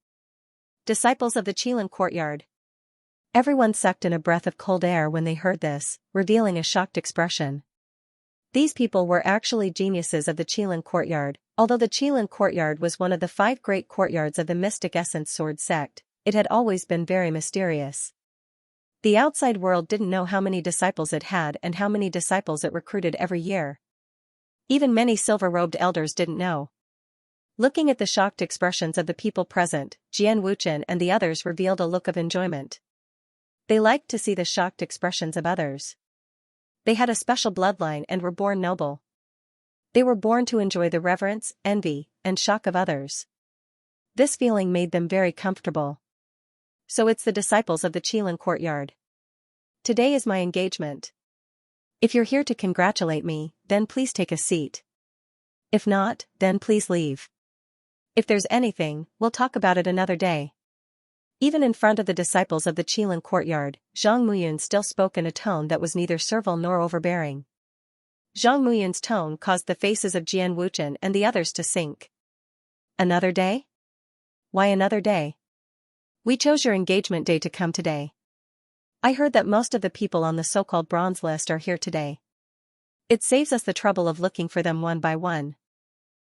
Disciples of the Qilin courtyard? Everyone sucked in a breath of cold air when they heard this, revealing a shocked expression. These people were actually geniuses of the Qilin courtyard. Although the Qilin courtyard was one of the 5 great courtyards of the Mystic Essence Sword sect, it had always been very mysterious. The outside world didn't know how many disciples it had and how many disciples it recruited every year. Even many silver-robed elders didn't know. Looking at the shocked expressions of the people present, Jian Wuchen and the others revealed a look of enjoyment. They liked to see the shocked expressions of others. They had a special bloodline and were born noble. They were born to enjoy the reverence, envy, and shock of others. This feeling made them very comfortable. So it's the disciples of the Qilin courtyard. Today is my engagement. If you're here to congratulate me, then please take a seat. If not, then please leave. If there's anything, we'll talk about it another day. Even in front of the disciples of the Qilin courtyard, Zhang Muyun still spoke in a tone that was neither servile nor overbearing. Zhang Muyun's tone caused the faces of Jian Wuchen and the others to sink. Another day? Why another day? We chose your engagement day to come today. I heard that most of the people on the so-called bronze list are here today. It saves us the trouble of looking for them one by one.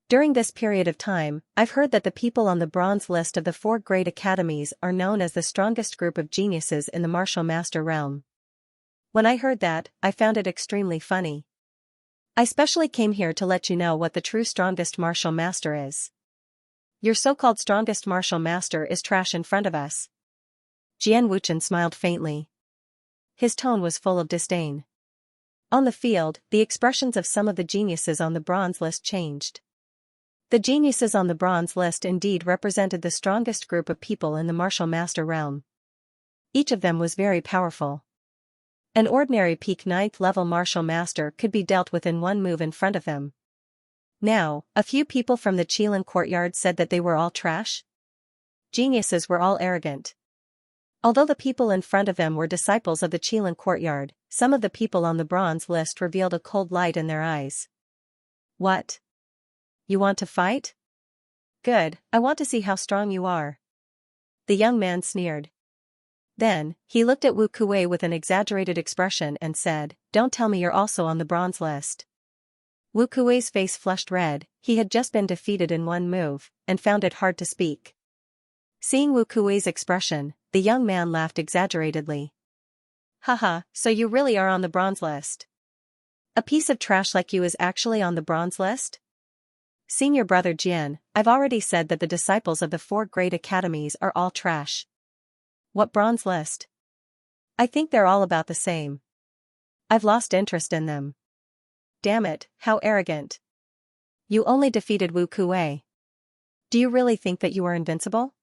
During this period of time, I've heard that the people on the bronze list of the 4 great academies are known as the strongest group of geniuses in the martial master realm. When I heard that, I found it extremely funny. I specially came here to let you know what the true strongest martial master is. Your so-called strongest martial master is trash in front of us. Jian Wuchen smiled faintly. His tone was full of disdain. On the field, the expressions of some of the geniuses on the bronze list changed. The geniuses on the bronze list indeed represented the strongest group of people in the martial master realm. Each of them was very powerful. An ordinary peak 9th level martial master could be dealt with in one move in front of them. Now, a few people from the Qilin courtyard said that they were all trash. Geniuses were all arrogant. Although the people in front of them were disciples of the Qilin courtyard, some of the people on the bronze list revealed a cold light in their eyes. What? You want to fight? Good, I want to see how strong you are. The young man sneered. Then, he looked at Wu Kuei with an exaggerated expression and said, Don't tell me you're also on the bronze list. Wu Kuei's face flushed red. He had just been defeated in one move, and found it hard to speak. Seeing Wu Kuei's expression, the young man laughed exaggeratedly. Haha, so you really are on the bronze list. A piece of trash like you is actually on the bronze list? Senior brother Jian, I've already said that the disciples of the 4 great academies are all trash. What bronze list? I think they're all about the same. I've lost interest in them. Damn it, how arrogant. You only defeated Wu Kuei. Do you really think that you are invincible?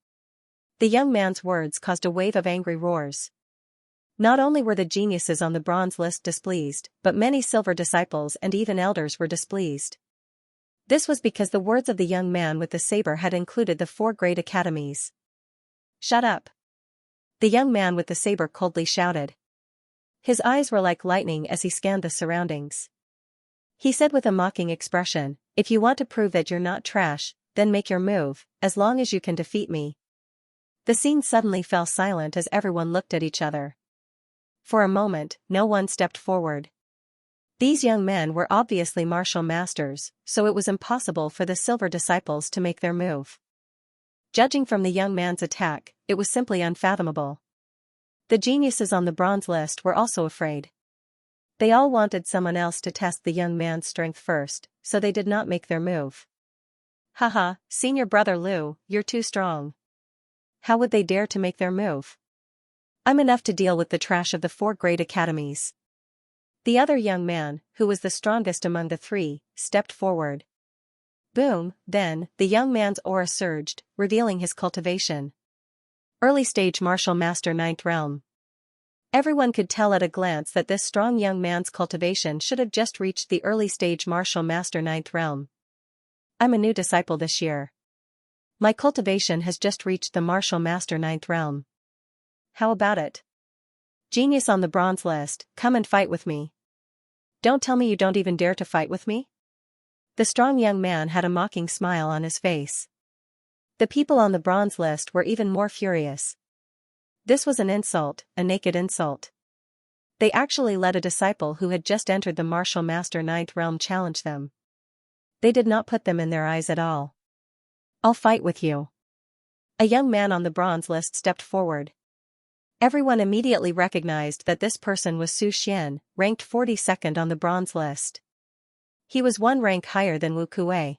The young man's words caused a wave of angry roars. Not only were the geniuses on the bronze list displeased, but many silver disciples and even elders were displeased. This was because the words of the young man with the saber had included the 4 great academies. Shut up. The young man with the saber coldly shouted. His eyes were like lightning as he scanned the surroundings. He said with a mocking expression, If you want to prove that you're not trash, then make your move, as long as you can defeat me. The scene suddenly fell silent as everyone looked at each other. For a moment, no one stepped forward. These young men were obviously martial masters, so it was impossible for the silver disciples to make their move. Judging from the young man's attack, it was simply unfathomable. The geniuses on the bronze list were also afraid. They all wanted someone else to test the young man's strength first, so they did not make their move. Haha, senior brother Liu, you're too strong. How would they dare to make their move? I'm enough to deal with the trash of the 4 great academies. The other young man, who was the strongest among the 3, stepped forward. Boom, then, the young man's aura surged, revealing his cultivation. Early stage martial master 9th realm. Everyone could tell at a glance that this strong young man's cultivation should have just reached the early stage martial master 9th realm. I'm a new disciple this year. My cultivation has just reached the martial master 9th realm. How about it? Genius on the bronze list, come and fight with me. Don't tell me you don't even dare to fight with me? The strong young man had a mocking smile on his face. The people on the bronze list were even more furious. This was an insult, a naked insult. They actually let a disciple who had just entered the martial master ninth realm challenge them. They did not put them in their eyes at all. I'll fight with you. A young man on the bronze list stepped forward. Everyone immediately recognized that this person was Su Xian, ranked 42nd on the bronze list. He was one rank higher than Wu Kuei.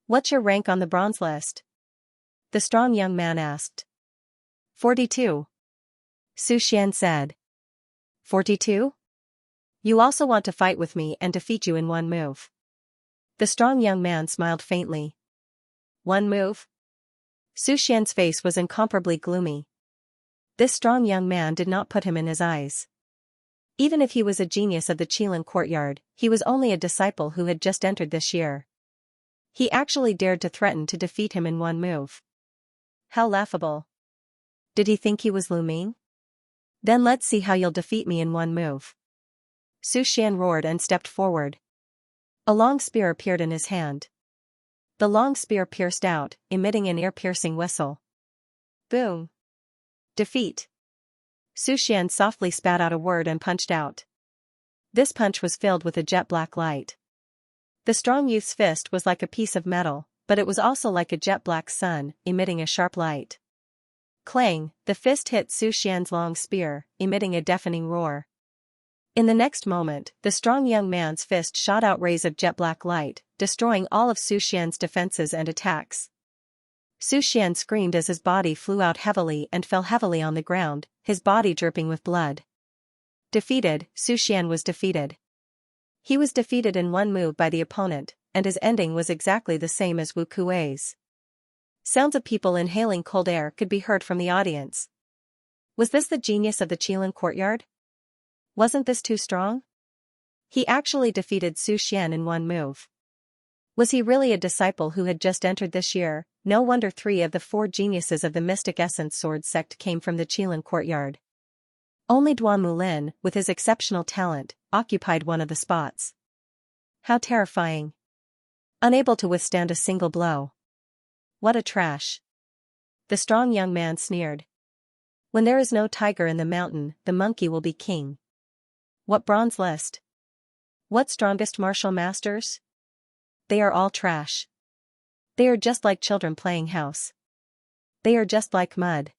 What's your rank on the bronze list? The strong young man asked. 42. Su Xian said. 42? You also want to fight with me and defeat you in one move. The strong young man smiled faintly. One move? Su Xian's face was incomparably gloomy. This strong young man did not put him in his eyes. Even if he was a genius of the Qilin courtyard, he was only a disciple who had just entered this year. He actually dared to threaten to defeat him in one move. How laughable. Did he think he was Lu Ming? Then let's see how you'll defeat me in one move. Su Xian roared and stepped forward. A long spear appeared in his hand. The long spear pierced out, emitting an ear-piercing whistle. Boom. Defeat. Su Xian softly spat out a word and punched out. This punch was filled with a jet-black light. The strong youth's fist was like a piece of metal, but it was also like a jet-black sun, emitting a sharp light. Clang, the fist hit Su Xian's long spear, emitting a deafening roar. In the next moment, the strong young man's fist shot out rays of jet-black light, destroying all of Su Xian's defenses and attacks. Su Xian screamed as his body flew out heavily and fell heavily on the ground, his body dripping with blood. Defeated, Su Xian was defeated. He was defeated in one move by the opponent, and his ending was exactly the same as Wu Kuei's. Sounds of people inhaling cold air could be heard from the audience. Was this the genius of the Qilin courtyard? Wasn't this too strong? He actually defeated Su Xian in one move. Was he really a disciple who had just entered this year? No wonder 3 of the 4 geniuses of the Mystic Essence Sword sect came from the Qilin courtyard. Only Duan Mulin, with his exceptional talent, occupied one of the spots. How terrifying. Unable to withstand a single blow. What a trash. The strong young man sneered. When there is no tiger in the mountain, the monkey will be king. What bronze list? What strongest martial masters? They are all trash. They are just like children playing house. They are just like mud.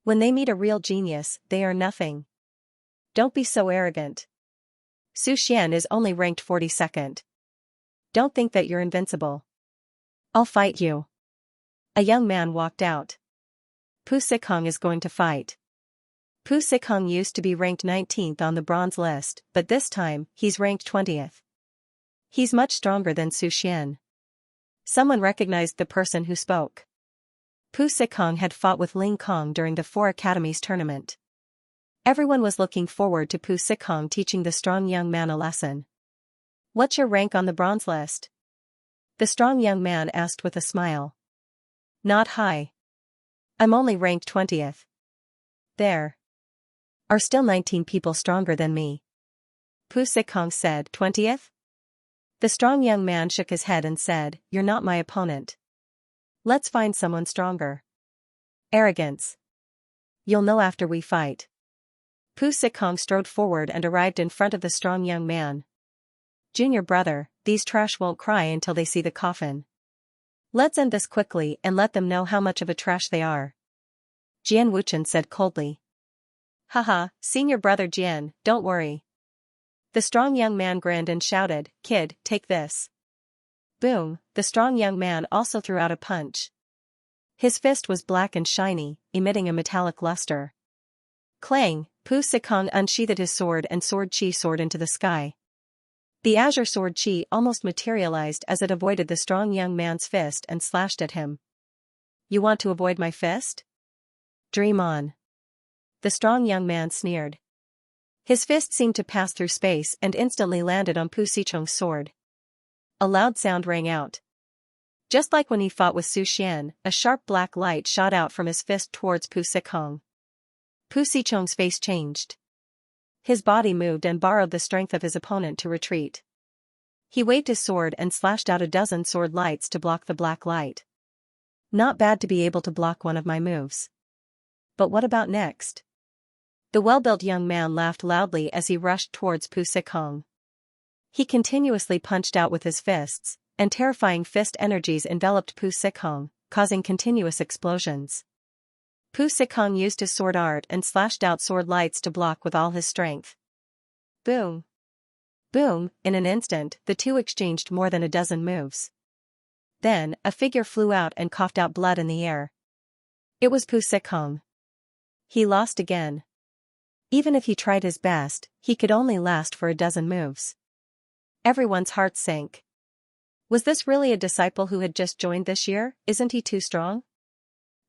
When they meet a real genius, they are nothing. Don't be so arrogant. Su Xian is only ranked 42nd. Don't think that you're invincible. I'll fight you. A young man walked out. Pu Sicong is going to fight. Pu Sicong used to be ranked 19th on the bronze list, but this time, he's ranked 20th. He's much stronger than Su Xian. Someone recognized the person who spoke. Pu Sicong had fought with Ling Kong during the 4 Academies tournament. Everyone was looking forward to Pu Sicong teaching the strong young man a lesson. What's your rank on the bronze list? The strong young man asked with a smile. Not high. I'm only ranked 20th. There are still 19 people stronger than me. Pu Sicong said. 20th? The strong young man shook his head and said, You're not my opponent. Let's find someone stronger. Arrogance. You'll know after we fight. Pu Sicong strode forward and arrived in front of the strong young man. Junior brother, these trash won't cry until they see the coffin. Let's end this quickly and let them know how much of a trash they are. Jian Wuchen said coldly. Haha, senior brother Jian, don't worry. The strong young man grinned and shouted, Kid, take this. Boom, the strong young man also threw out a punch. His fist was black and shiny, emitting a metallic luster. Clang, Pu Sicong unsheathed his sword and sword chi soared into the sky. The azure sword chi almost materialized as it avoided the strong young man's fist and slashed at him. You want to avoid my fist? Dream on. The strong young man sneered. His fist seemed to pass through space and instantly landed on Pu Sicong's sword. A loud sound rang out. Just like when he fought with Su Xian, a sharp black light shot out from his fist towards Pu Sicong. Pu Sicong's face changed. His body moved and borrowed the strength of his opponent to retreat. He waved his sword and slashed out a dozen sword lights to block the black light. Not bad to be able to block one of my moves. But what about next? The well-built young man laughed loudly as he rushed towards Pu Sicong. He continuously punched out with his fists, and terrifying fist energies enveloped Pu Sicong, causing continuous explosions. Pu Sicong used his sword art and slashed out sword lights to block with all his strength. Boom! Boom! In an instant, the two exchanged more than a dozen moves. Then, a figure flew out and coughed out blood in the air. It was Pu Sicong. He lost again. Even if he tried his best, he could only last for a dozen moves. Everyone's hearts sank. Was this really a disciple who had just joined this year? Isn't he too strong?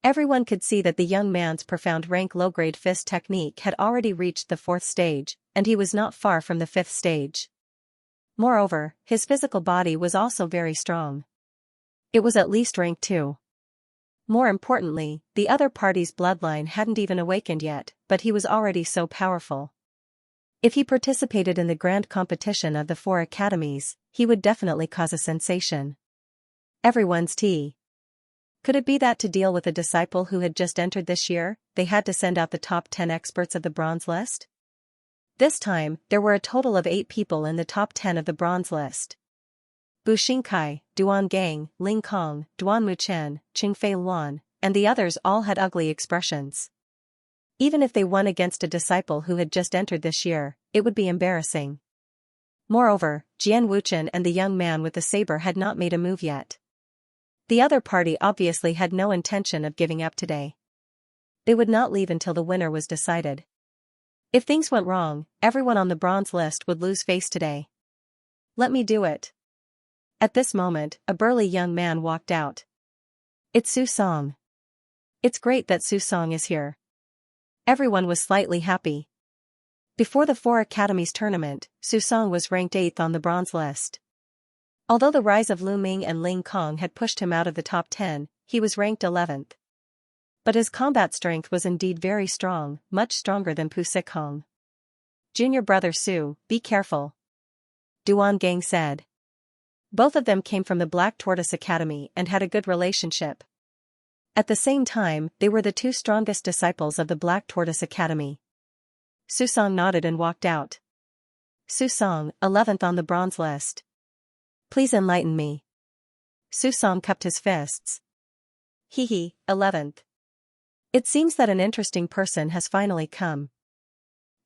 Everyone could see that the young man's profound rank low-grade fist technique had already reached the 4th stage, and he was not far from the 5th stage. Moreover, his physical body was also very strong. It was at least rank 2. More importantly, the other party's bloodline hadn't even awakened yet, but he was already so powerful. If he participated in the grand competition of the 4 academies, he would definitely cause a sensation. Everyone's tea. Could it be that to deal with a disciple who had just entered this year, they had to send out the top 10 experts of the bronze list? This time, there were a total of 8 people in the top 10 of the bronze list. Bu Xingkai, Duan Gang, Ling Kong, Duan Muchen, Qingfei Luan, and the others all had ugly expressions. Even if they won against a disciple who had just entered this year, it would be embarrassing. Moreover, Jian Wuchen and the young man with the saber had not made a move yet. The other party obviously had no intention of giving up today. They would not leave until the winner was decided. If things went wrong, everyone on the bronze list would lose face today. Let me do it. At this moment, a burly young man walked out. It's Su Song. It's great that Su Song is here. Everyone was slightly happy. Before the 4 academies tournament, Su Song was ranked 8th on the bronze list. Although the rise of Lu Ming and Ling Kong had pushed him out of the top 10, he was ranked 11th. But his combat strength was indeed very strong, much stronger than Pu Sicong. Junior brother Su, be careful, Duan Gang said. Both of them came from the Black Tortoise Academy and had a good relationship. At the same time, they were the 2 strongest disciples of the Black Tortoise Academy. Su Song nodded and walked out. Su Song, 11th on the bronze list. Please enlighten me. Su Song cupped his fists. Hee, 11th. It seems that an interesting person has finally come.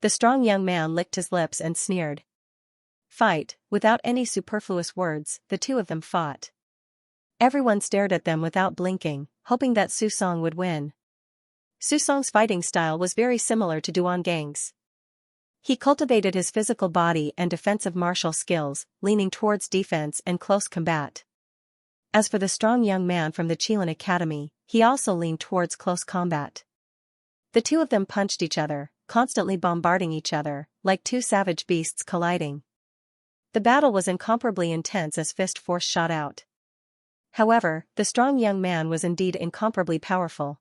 The strong young man licked his lips and sneered. Fight, without any superfluous words, the 2 of them fought. Everyone stared at them without blinking, hoping that Su Song would win. Su Song's fighting style was very similar to Duan Gang's. He cultivated his physical body and defensive martial skills, leaning towards defense and close combat. As for the strong young man from the Qilin Academy, he also leaned towards close combat. The 2 of them punched each other, constantly bombarding each other, like 2 savage beasts colliding. The battle was incomparably intense as fist force shot out. However, the strong young man was indeed incomparably powerful.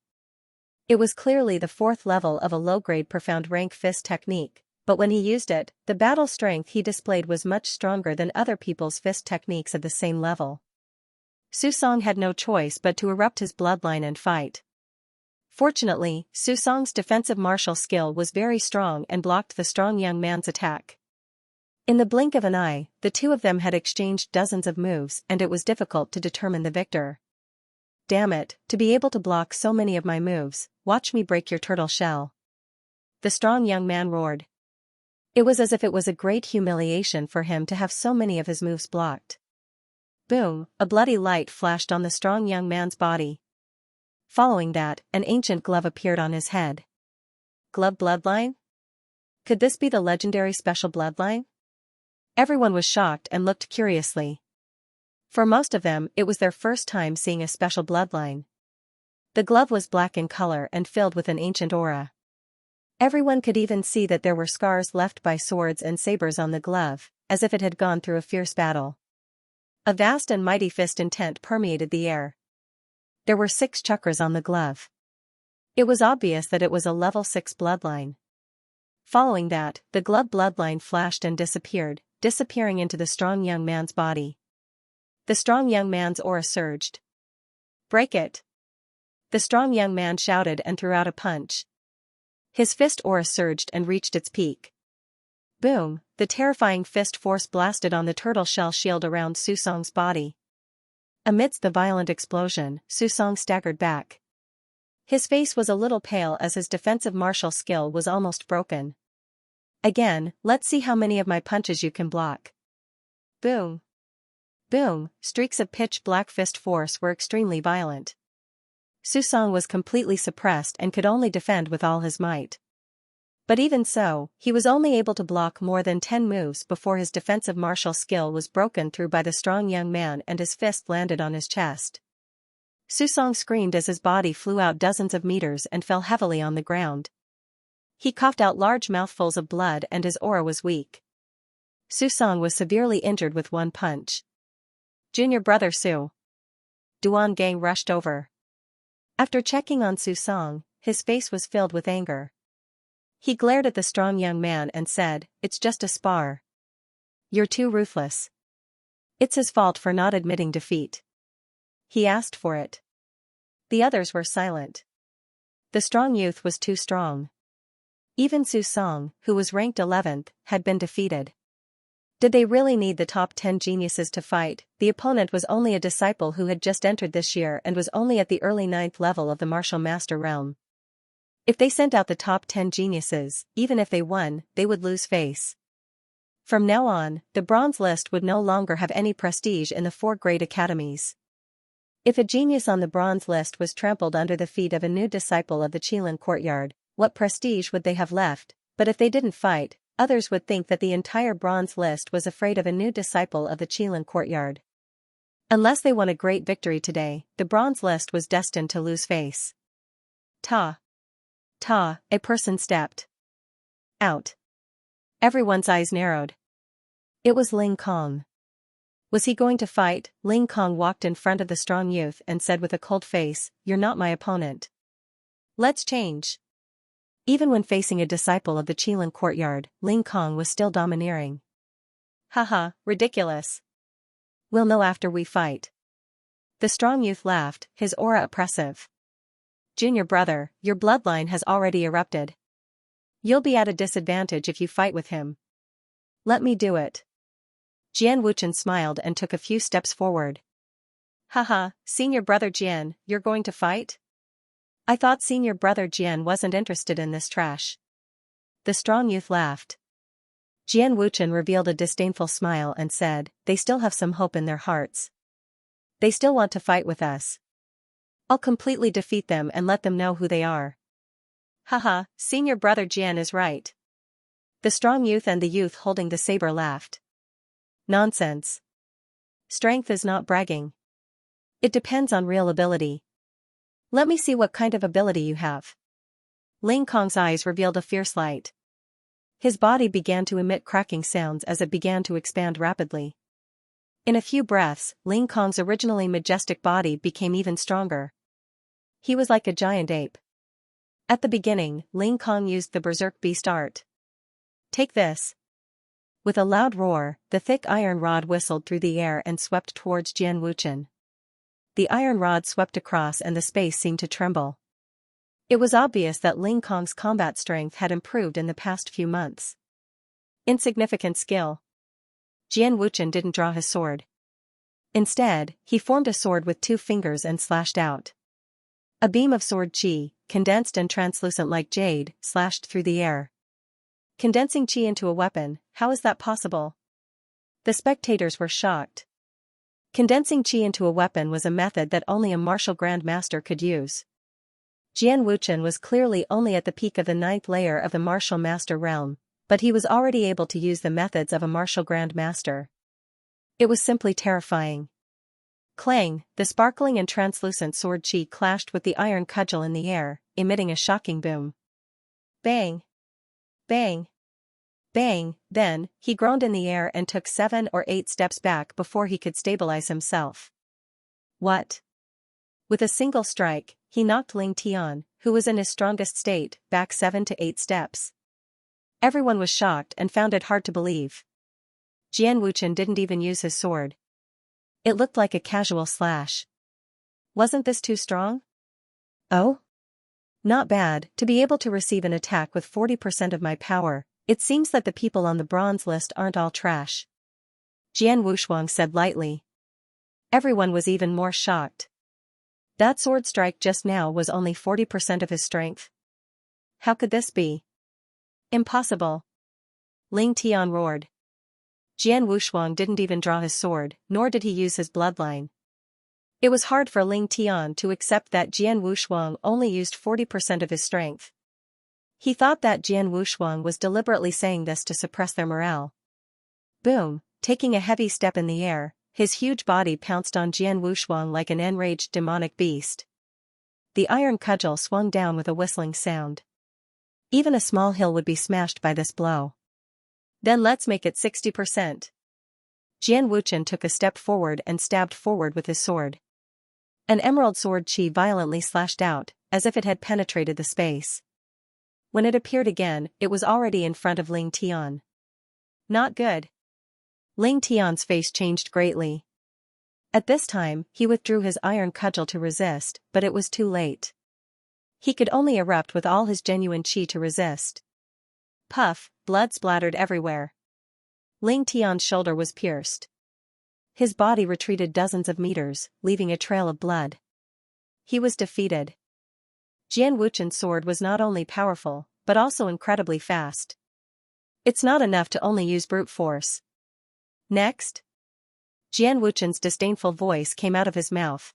It was clearly the 4th level of a low-grade profound rank fist technique, but when he used it, the battle strength he displayed was much stronger than other people's fist techniques of the same level. Su Song had no choice but to erupt his bloodline and fight. Fortunately, Su Song's defensive martial skill was very strong and blocked the strong young man's attack. In the blink of an eye, the 2 of them had exchanged dozens of moves and it was difficult to determine the victor. Damn it, to be able to block so many of my moves, watch me break your turtle shell. The strong young man roared. It was as if it was a great humiliation for him to have so many of his moves blocked. Boom, a bloody light flashed on the strong young man's body. Following that, an ancient glove appeared on his head. Glove bloodline? Could this be the legendary special bloodline? Everyone was shocked and looked curiously. For most of them, it was their first time seeing a special bloodline. The glove was black in color and filled with an ancient aura. Everyone could even see that there were scars left by swords and sabers on the glove, as if it had gone through a fierce battle. A vast and mighty fist intent permeated the air. There were 6 chakras on the glove. It was obvious that it was a level 6 bloodline. Following that, the glove bloodline flashed and disappeared, disappearing into the strong young man's body. The strong young man's aura surged. "Break it!" The strong young man shouted and threw out a punch. His fist aura surged and reached its peak. Boom! The terrifying fist force blasted on the turtle shell shield around Susong's body. Amidst the violent explosion, Susong staggered back. His face was a little pale as his defensive martial skill was almost broken. "Again, let's see how many of my punches you can block." Boom! Boom! Streaks of pitch black fist force were extremely violent. Susong was completely suppressed and could only defend with all his might. But even so, he was only able to block more than 10 moves before his defensive martial skill was broken through by the strong young man and his fist landed on his chest. Susong screamed as his body flew out dozens of meters and fell heavily on the ground. He coughed out large mouthfuls of blood and his aura was weak. Susong was severely injured with one punch. "Junior brother Su." Duan Gang rushed over. After checking on Susong, his face was filled with anger. He glared at the strong young man and said, "It's just a spar. You're too ruthless." It's his fault for not admitting defeat. He asked for it. The others were silent. The strong youth was too strong. Even Susong, who was ranked 11th, had been defeated. Did they really need the top 10 geniuses to fight? The opponent was only a disciple who had just entered this year and was only at the early 9th level of the martial master realm. If they sent out the top 10 geniuses, even if they won, they would lose face. From now on, the bronze list would no longer have any prestige in the 4 great academies. If a genius on the bronze list was trampled under the feet of a new disciple of the Qilin courtyard, what prestige would they have left? But if they didn't fight, others would think that the entire bronze list was afraid of a new disciple of the Qilin courtyard. Unless they won a great victory today, the bronze list was destined to lose face. Ta! Ta! A person stepped out. Everyone's eyes narrowed. It was Ling Kong. Was he going to fight? Ling Kong walked in front of the strong youth and said with a cold face, "You're not my opponent. Let's change." Even when facing a disciple of the Qilin courtyard, Ling Kong was still domineering. "Haha, ridiculous. We'll know after we fight." The strong youth laughed, his aura oppressive. "Junior brother, your bloodline has already erupted. You'll be at a disadvantage if you fight with him. Let me do it." Jian Wuchen smiled and took a few steps forward. "Haha, senior brother Jian, you're going to fight? I thought senior brother Jian wasn't interested in this trash." The strong youth laughed. Jian Wuchen revealed a disdainful smile and said, "They still have some hope in their hearts. They still want to fight with us. I'll completely defeat them and let them know who they are." "Haha, senior brother Jian is right." The strong youth and the youth holding the saber laughed. "Nonsense. Strength is not bragging. It depends on real ability. Let me see what kind of ability you have." Ling Kong's eyes revealed a fierce light. His body began to emit cracking sounds as it began to expand rapidly. In a few breaths, Ling Kong's originally majestic body became even stronger. He was like a giant ape. At the beginning, Ling Kong used the berserk beast art. "Take this." With a loud roar, the thick iron rod whistled through the air and swept towards Jian Wuchen. The iron rod swept across and the space seemed to tremble. It was obvious that Ling Kong's combat strength had improved in the past few months. Insignificant skill. Jian Wuchen didn't draw his sword. Instead, he formed a sword with 2 fingers and slashed out. A beam of sword chi, condensed and translucent like jade, slashed through the air. Condensing chi into a weapon, how is that possible? The spectators were shocked. Condensing chi into a weapon was a method that only a martial grandmaster could use. Jian Wuchen was clearly only at the peak of the 9th layer of the martial master realm, but he was already able to use the methods of a martial grandmaster. It was simply terrifying. Clang, the sparkling and translucent sword chi clashed with the iron cudgel in the air, emitting a shocking boom. Bang! Bang! Bang! Then, he groaned in the air and took 7 or 8 steps back before he could stabilize himself. What? With a single strike, he knocked Ling Tian, who was in his strongest state, back 7 to 8 steps. Everyone was shocked and found it hard to believe. Jian Wuchen didn't even use his sword. It looked like a casual slash. Wasn't this too strong? Oh? Not bad. To be able to receive an attack with 40% of my power, it seems that the people on the bronze list aren't all trash. Jian Wushuang said lightly. Everyone was even more shocked. That sword strike just now was only 40% of his strength. How could this be? Impossible. Ling Tian roared. Jian Wushuang didn't even draw his sword, nor did he use his bloodline. It was hard for Ling Tian to accept that Jian Wushuang only used 40% of his strength. He thought that Jian Wushuang was deliberately saying this to suppress their morale. Boom, taking a heavy step in the air, his huge body pounced on Jian Wushuang like an enraged demonic beast. The iron cudgel swung down with a whistling sound. Even a small hill would be smashed by this blow. Then let's make it 60%. Jian Wuchen took a step forward and stabbed forward with his sword. An emerald sword chi violently slashed out, as if it had penetrated the space. When it appeared again, it was already in front of Ling Tian. Not good. Ling Tian's face changed greatly. At this time, he withdrew his iron cudgel to resist, but it was too late. He could only erupt with all his genuine chi to resist. Puff, blood splattered everywhere. Ling Tian's shoulder was pierced. His body retreated dozens of meters, leaving a trail of blood. He was defeated. Jian Wuchen's sword was not only powerful, but also incredibly fast. It's not enough to only use brute force. Next? Jian Wuchen's disdainful voice came out of his mouth.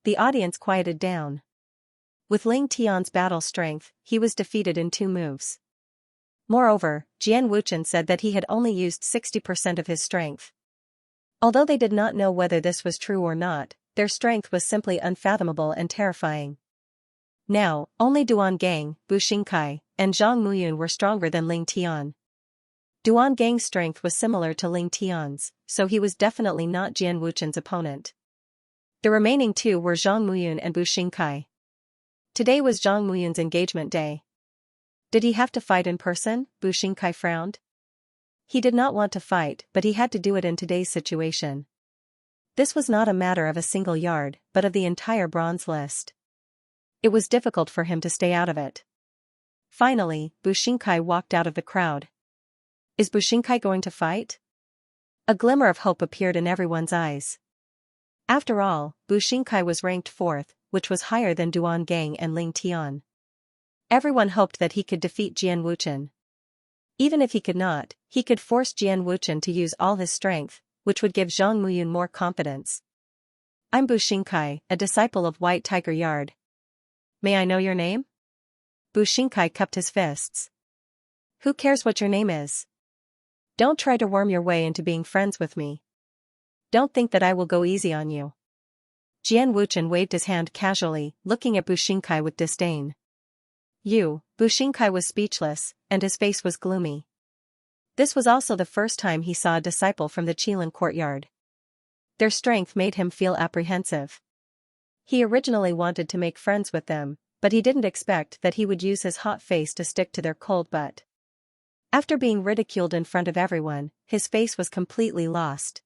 The audience quieted down. With Ling Tian's battle strength, he was defeated in 2 moves. Moreover, Jian Wuchen said that he had only used 60% of his strength. Although they did not know whether this was true or not, their strength was simply unfathomable and terrifying. Now, only Duan Gang, Bu Xingkai, and Zhang Muyun were stronger than Ling Tian. Duan Gang's strength was similar to Ling Tian's, so he was definitely not Jian Wuchen's opponent. The remaining 2 were Zhang Muyun and Bu Xingkai. Today was Zhang Muyun's engagement day. Did he have to fight in person? Bu Xingkai frowned. He did not want to fight, but he had to do it in today's situation. This was not a matter of a single yard, but of the entire bronze list. It was difficult for him to stay out of it. Finally, Bu Xingkai walked out of the crowd. Is Bu Xingkai going to fight? A glimmer of hope appeared in everyone's eyes. After all, Bu Xingkai was ranked 4th, which was higher than Duan Gang and Ling Tian. Everyone hoped that he could defeat Jian Wuchen. Even if he could not, he could force Jian Wuchen to use all his strength, which would give Zhang Muyun more confidence. I'm Bu Xingkai, a disciple of White Tiger Yard. May I know your name? Bu Xingkai cupped his fists. Who cares what your name is? Don't try to worm your way into being friends with me. Don't think that I will go easy on you. Jian Wuchen waved his hand casually, looking at Bu Xingkai with disdain. Bu Xingkai was speechless, and his face was gloomy. This was also the first time he saw a disciple from the Qilin courtyard. Their strength made him feel apprehensive. He originally wanted to make friends with them, but he didn't expect that he would use his hot face to stick to their cold butt. After being ridiculed in front of everyone, his face was completely lost.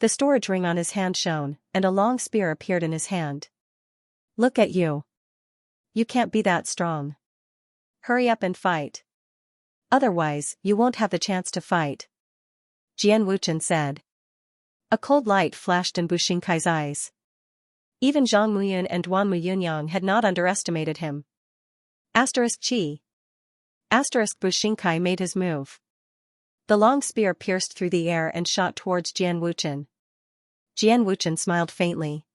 The storage ring on his hand shone, and a long spear appeared in his hand. Look at you. You can't be that strong. Hurry up and fight. Otherwise, you won't have the chance to fight. Jian Wuchen said. A cold light flashed in Bu Xingkai's eyes. Even Zhang Muyun and Duan Muyunyang had not underestimated him. Chi. Bu Xingkai made his move. The long spear pierced through the air and shot towards Jian Wuchen. Jian Wuchen smiled faintly.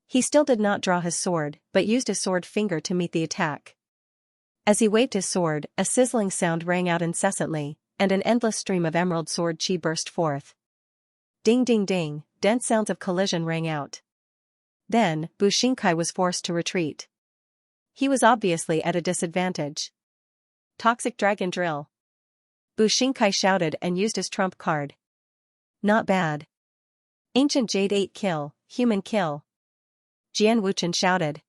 He still did not draw his sword, but used his sword finger to meet the attack. As he waved his sword, a sizzling sound rang out incessantly, and an endless stream of emerald sword chi burst forth. Ding ding ding, dense sounds of collision rang out. Then, Bu Xingkai was forced to retreat. He was obviously at a disadvantage. Toxic Dragon Drill. Bu Xingkai shouted and used his trump card. Not bad. Ancient Jade 8 kill, human kill. Jian Wuchen shouted.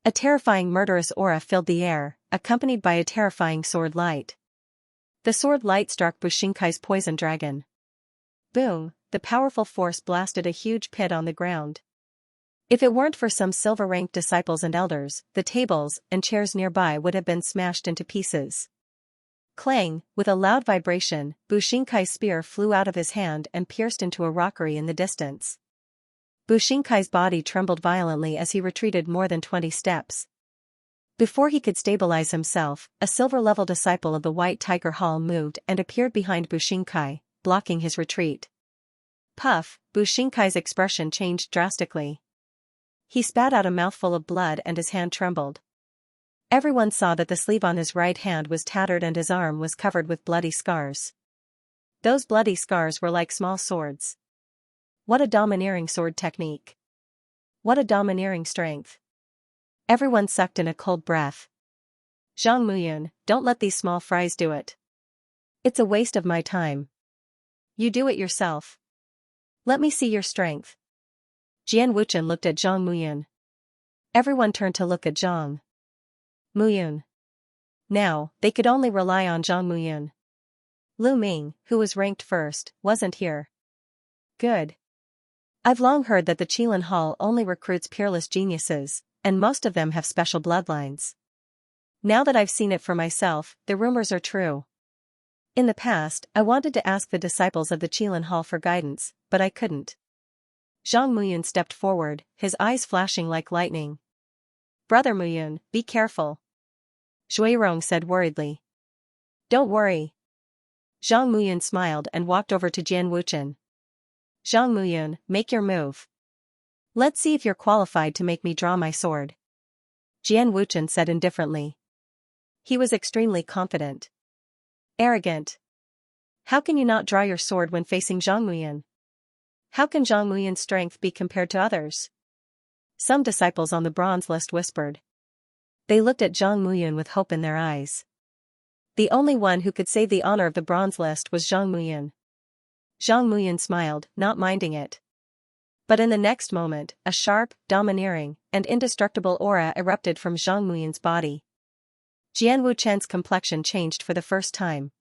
A terrifying murderous aura filled the air, accompanied by a terrifying sword light. The sword light struck Bushinkai's poison dragon. Boom, the powerful force blasted a huge pit on the ground. If it weren't for some silver-ranked disciples and elders, the tables and chairs nearby would have been smashed into pieces. Clang, with a loud vibration, Bushinkai's spear flew out of his hand and pierced into a rockery in the distance. Bushinkai's body trembled violently as he retreated more than 20 steps. Before he could stabilize himself, a silver-level disciple of the White Tiger Hall moved and appeared behind Bushinkai, blocking his retreat. Puff, Bushinkai's expression changed drastically. He spat out a mouthful of blood and his hand trembled. Everyone saw that the sleeve on his right hand was tattered and his arm was covered with bloody scars. Those bloody scars were like small swords. What a domineering sword technique. What a domineering strength. Everyone sucked in a cold breath. Zhang Muyun, don't let these small fries do it. It's a waste of my time. You do it yourself. Let me see your strength. Jian Wuchen looked at Zhang Muyun. Everyone turned to look at Zhang Muyun. Now, they could only rely on Zhang Muyun. Lu Ming, who was ranked first, wasn't here. Good. I've long heard that the Qilin Hall only recruits peerless geniuses, and most of them have special bloodlines. Now that I've seen it for myself, the rumors are true. In the past, I wanted to ask the disciples of the Qilin Hall for guidance, but I couldn't. Zhang Muyun stepped forward, his eyes flashing like lightning. Brother Muyun, be careful. Zhuirong said worriedly. Don't worry. Zhang Muyun smiled and walked over to Jian Wuchen. Zhang Muyun, make your move. Let's see if you're qualified to make me draw my sword. Jian Wuchen said indifferently. He was extremely confident. Arrogant. How can you not draw your sword when facing Zhang Muyun? How can Zhang Muyun's strength be compared to others? Some disciples on the bronze list whispered. They looked at Zhang Muyun with hope in their eyes. The only one who could save the honor of the bronze list was Zhang Muyun. Zhang Muyun smiled, not minding it. But in the next moment, a sharp, domineering, and indestructible aura erupted from Zhang Muyun's body. Jian Wuchen's complexion changed for the first time.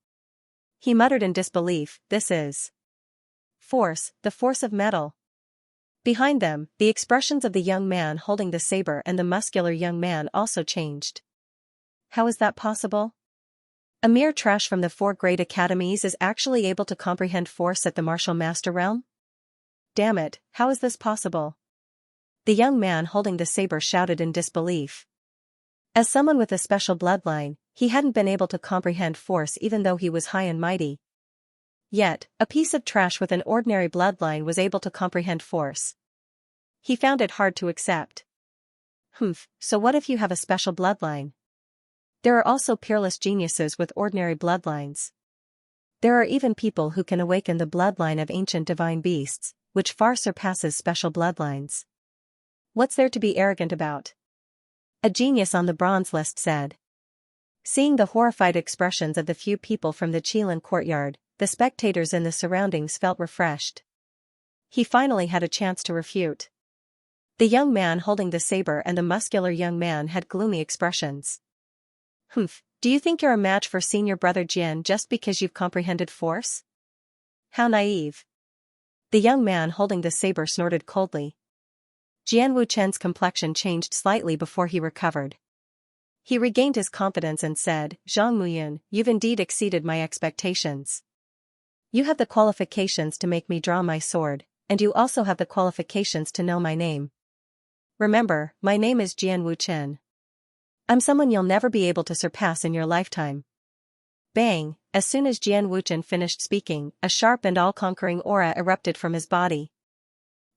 He muttered in disbelief, this is force, the force of metal. Behind them, the expressions of the young man holding the saber and the muscular young man also changed. How is that possible? A mere trash from the 4 great academies is actually able to comprehend force at the martial master realm? Damn it, how is this possible? The young man holding the saber shouted in disbelief. As someone with a special bloodline, he hadn't been able to comprehend force even though he was high and mighty. Yet, a piece of trash with an ordinary bloodline was able to comprehend force. He found it hard to accept. So what if you have a special bloodline? There are also peerless geniuses with ordinary bloodlines. There are even people who can awaken the bloodline of ancient divine beasts, which far surpasses special bloodlines. What's there to be arrogant about? A genius on the bronze list said. Seeing the horrified expressions of the few people from the Qilin courtyard, the spectators in the surroundings felt refreshed. He finally had a chance to refute. The young man holding the saber and the muscular young man had gloomy expressions. Do you think you're a match for senior brother Jian just because you've comprehended force? How naive. The young man holding the saber snorted coldly. Jian Wuchen's complexion changed slightly before he recovered. He regained his confidence and said, Zhang Muyun, you've indeed exceeded my expectations. You have the qualifications to make me draw my sword, and you also have the qualifications to know my name. Remember, my name is Jian Wuchen. I'm someone you'll never be able to surpass in your lifetime. Bang, as soon as Jian Wuchen finished speaking, a sharp and all-conquering aura erupted from his body.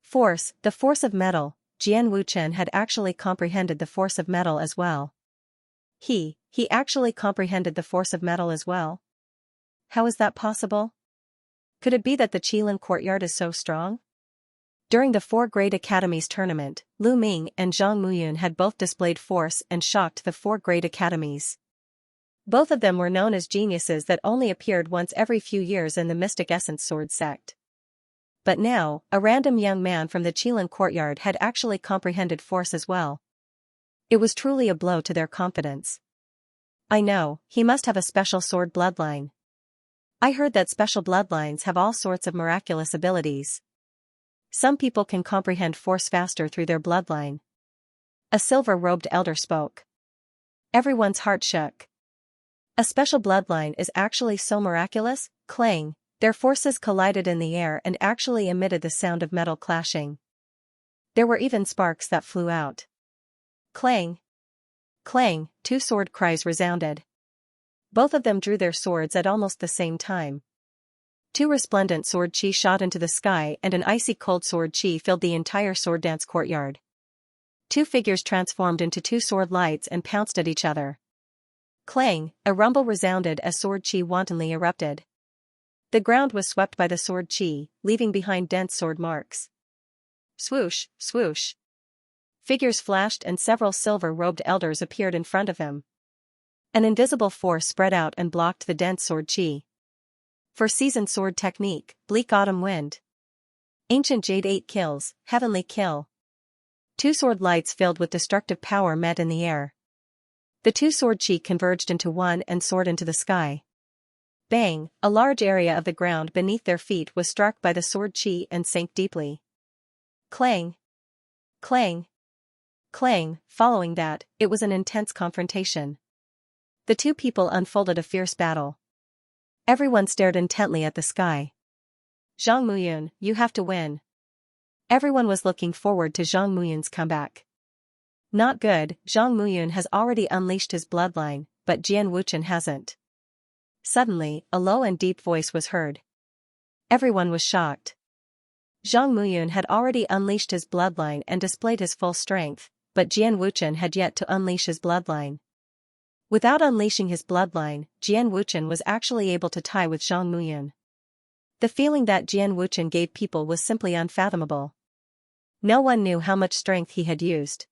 Force, the force of metal. Jian Wuchen had actually comprehended the force of metal as well. He actually comprehended the force of metal as well. How is that possible? Could it be that the Qilin courtyard is so strong? During the 4 Great Academies tournament, Lu Ming and Zhang Muyun had both displayed force and shocked the 4 Great Academies. Both of them were known as geniuses that only appeared once every few years in the Mystic Essence Sword sect. But now, a random young man from the Qilin courtyard had actually comprehended force as well. It was truly a blow to their confidence. I know, he must have a special sword bloodline. I heard that special bloodlines have all sorts of miraculous abilities. Some people can comprehend force faster through their bloodline. A silver-robed elder spoke. Everyone's heart shook. A special bloodline is actually so miraculous? Clang. Their forces collided in the air and actually emitted the sound of metal clashing. There were even sparks that flew out. Clang. Clang, two sword cries resounded. Both of them drew their swords at almost the same time. Two resplendent sword chi shot into the sky and an icy cold sword chi filled the entire sword dance courtyard. Two figures transformed into two sword lights and pounced at each other. Clang, a rumble resounded as sword chi wantonly erupted. The ground was swept by the sword chi, leaving behind dense sword marks. Swoosh, swoosh. Figures flashed and several silver-robed elders appeared in front of him. An invisible force spread out and blocked the dense sword chi. For seasoned sword technique, bleak autumn wind. Ancient jade 8 kills, heavenly kill. Two sword lights filled with destructive power met in the air. The two sword chi converged into one and soared into the sky. Bang, a large area of the ground beneath their feet was struck by the sword chi and sank deeply. Clang. Clang. Clang, following that, it was an intense confrontation. The two people unfolded a fierce battle. Everyone stared intently at the sky. Zhang Muyun, you have to win. Everyone was looking forward to Zhang Muyun's comeback. Not good, Zhang Muyun has already unleashed his bloodline, but Jian Wuchen hasn't. Suddenly, a low and deep voice was heard. Everyone was shocked. Zhang Muyun had already unleashed his bloodline and displayed his full strength, but Jian Wuchen had yet to unleash his bloodline. Without unleashing his bloodline, Jian Wuchen was actually able to tie with Zhang Muyun. The feeling that Jian Wuchen gave people was simply unfathomable. No one knew how much strength he had used.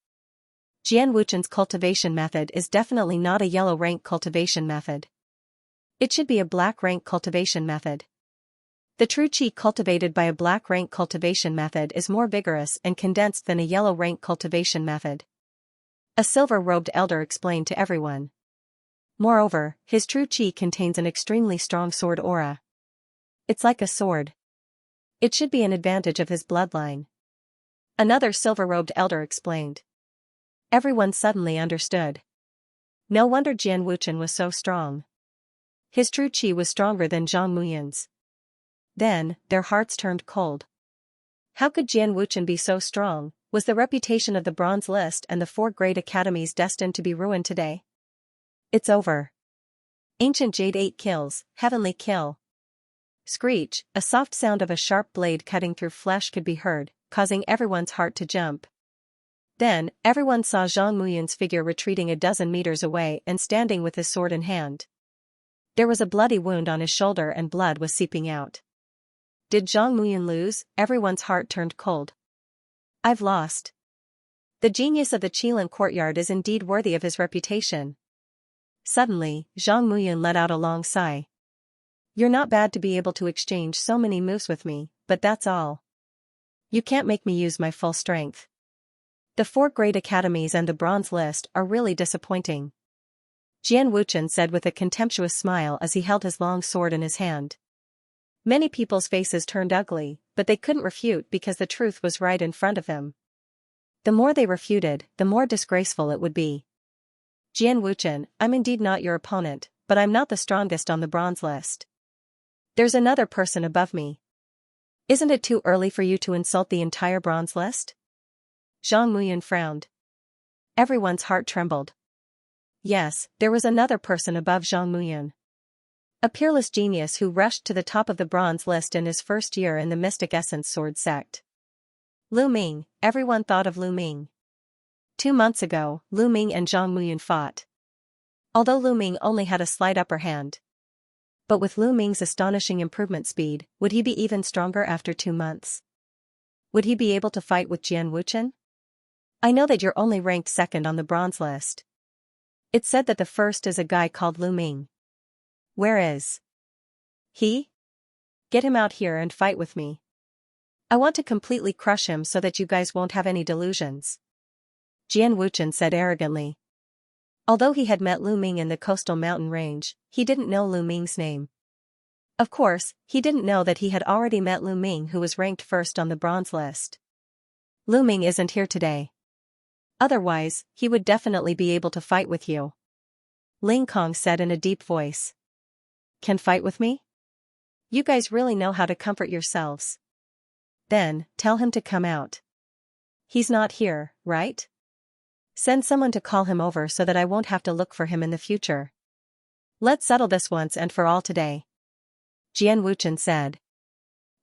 Jian Wuchen's cultivation method is definitely not a yellow rank cultivation method. It should be a black rank cultivation method. The true qi cultivated by a black rank cultivation method is more vigorous and condensed than a yellow rank cultivation method. A silver-robed elder explained to everyone. Moreover, his true qi contains an extremely strong sword aura. It's like a sword. It should be an advantage of his bloodline. Another silver-robed elder explained. Everyone suddenly understood. No wonder Jian Wuchen was so strong. His true qi was stronger than Zhang Muyun's. Then, their hearts turned cold. How could Jian Wuchen be so strong? Was the reputation of the Bronze List and the 4 great academies destined to be ruined today? It's over. Ancient Jade 8 kills, heavenly kill. Screech, a soft sound of a sharp blade cutting through flesh could be heard, causing everyone's heart to jump. Then, everyone saw Zhang Muyun's figure retreating a dozen meters away and standing with his sword in hand. There was a bloody wound on his shoulder and blood was seeping out. Did Zhang Muyun lose? Everyone's heart turned cold. I've lost. The genius of the Qilin courtyard is indeed worthy of his reputation. Suddenly, Zhang Muyun let out a long sigh. You're not bad to be able to exchange so many moves with me, but that's all. You can't make me use my full strength. The 4 great academies and the Bronze List are really disappointing. Jian Wuchen said with a contemptuous smile as he held his long sword in his hand. Many people's faces turned ugly, but they couldn't refute because the truth was right in front of them. The more they refuted, the more disgraceful it would be. Jian Wuchen, I'm indeed not your opponent, but I'm not the strongest on the Bronze List. There's another person above me. Isn't it too early for you to insult the entire Bronze List? Zhang Muyun frowned. Everyone's heart trembled. Yes, there was another person above Zhang Muyun. A peerless genius who rushed to the top of the Bronze List in his first year in the Mystic Essence Sword sect. Lu Ming, everyone thought of Lu Ming. 2 months ago, Lu Ming and Zhang Muyun fought. Although Lu Ming only had a slight upper hand. But with Lu Ming's astonishing improvement speed, would he be even stronger after 2 months? Would he be able to fight with Jian Wuchen? I know that you're only ranked 2nd on the Bronze List. It's said that the first is a guy called Lu Ming. Where is he? Get him out here and fight with me. I want to completely crush him so that you guys won't have any delusions. Jian Wuchen said arrogantly. Although he had met Lu Ming in the coastal mountain range, he didn't know Lu Ming's name. Of course, he didn't know that he had already met Lu Ming, who was ranked first on the bronze list. Lu Ming isn't here today. Otherwise, he would definitely be able to fight with you. Ling Kong said in a deep voice. Can fight with me? You guys really know how to comfort yourselves. Then, tell him to come out. He's not here, right? Send someone to call him over so that I won't have to look for him in the future. Let's settle this once and for all today. Jian Wuchen said.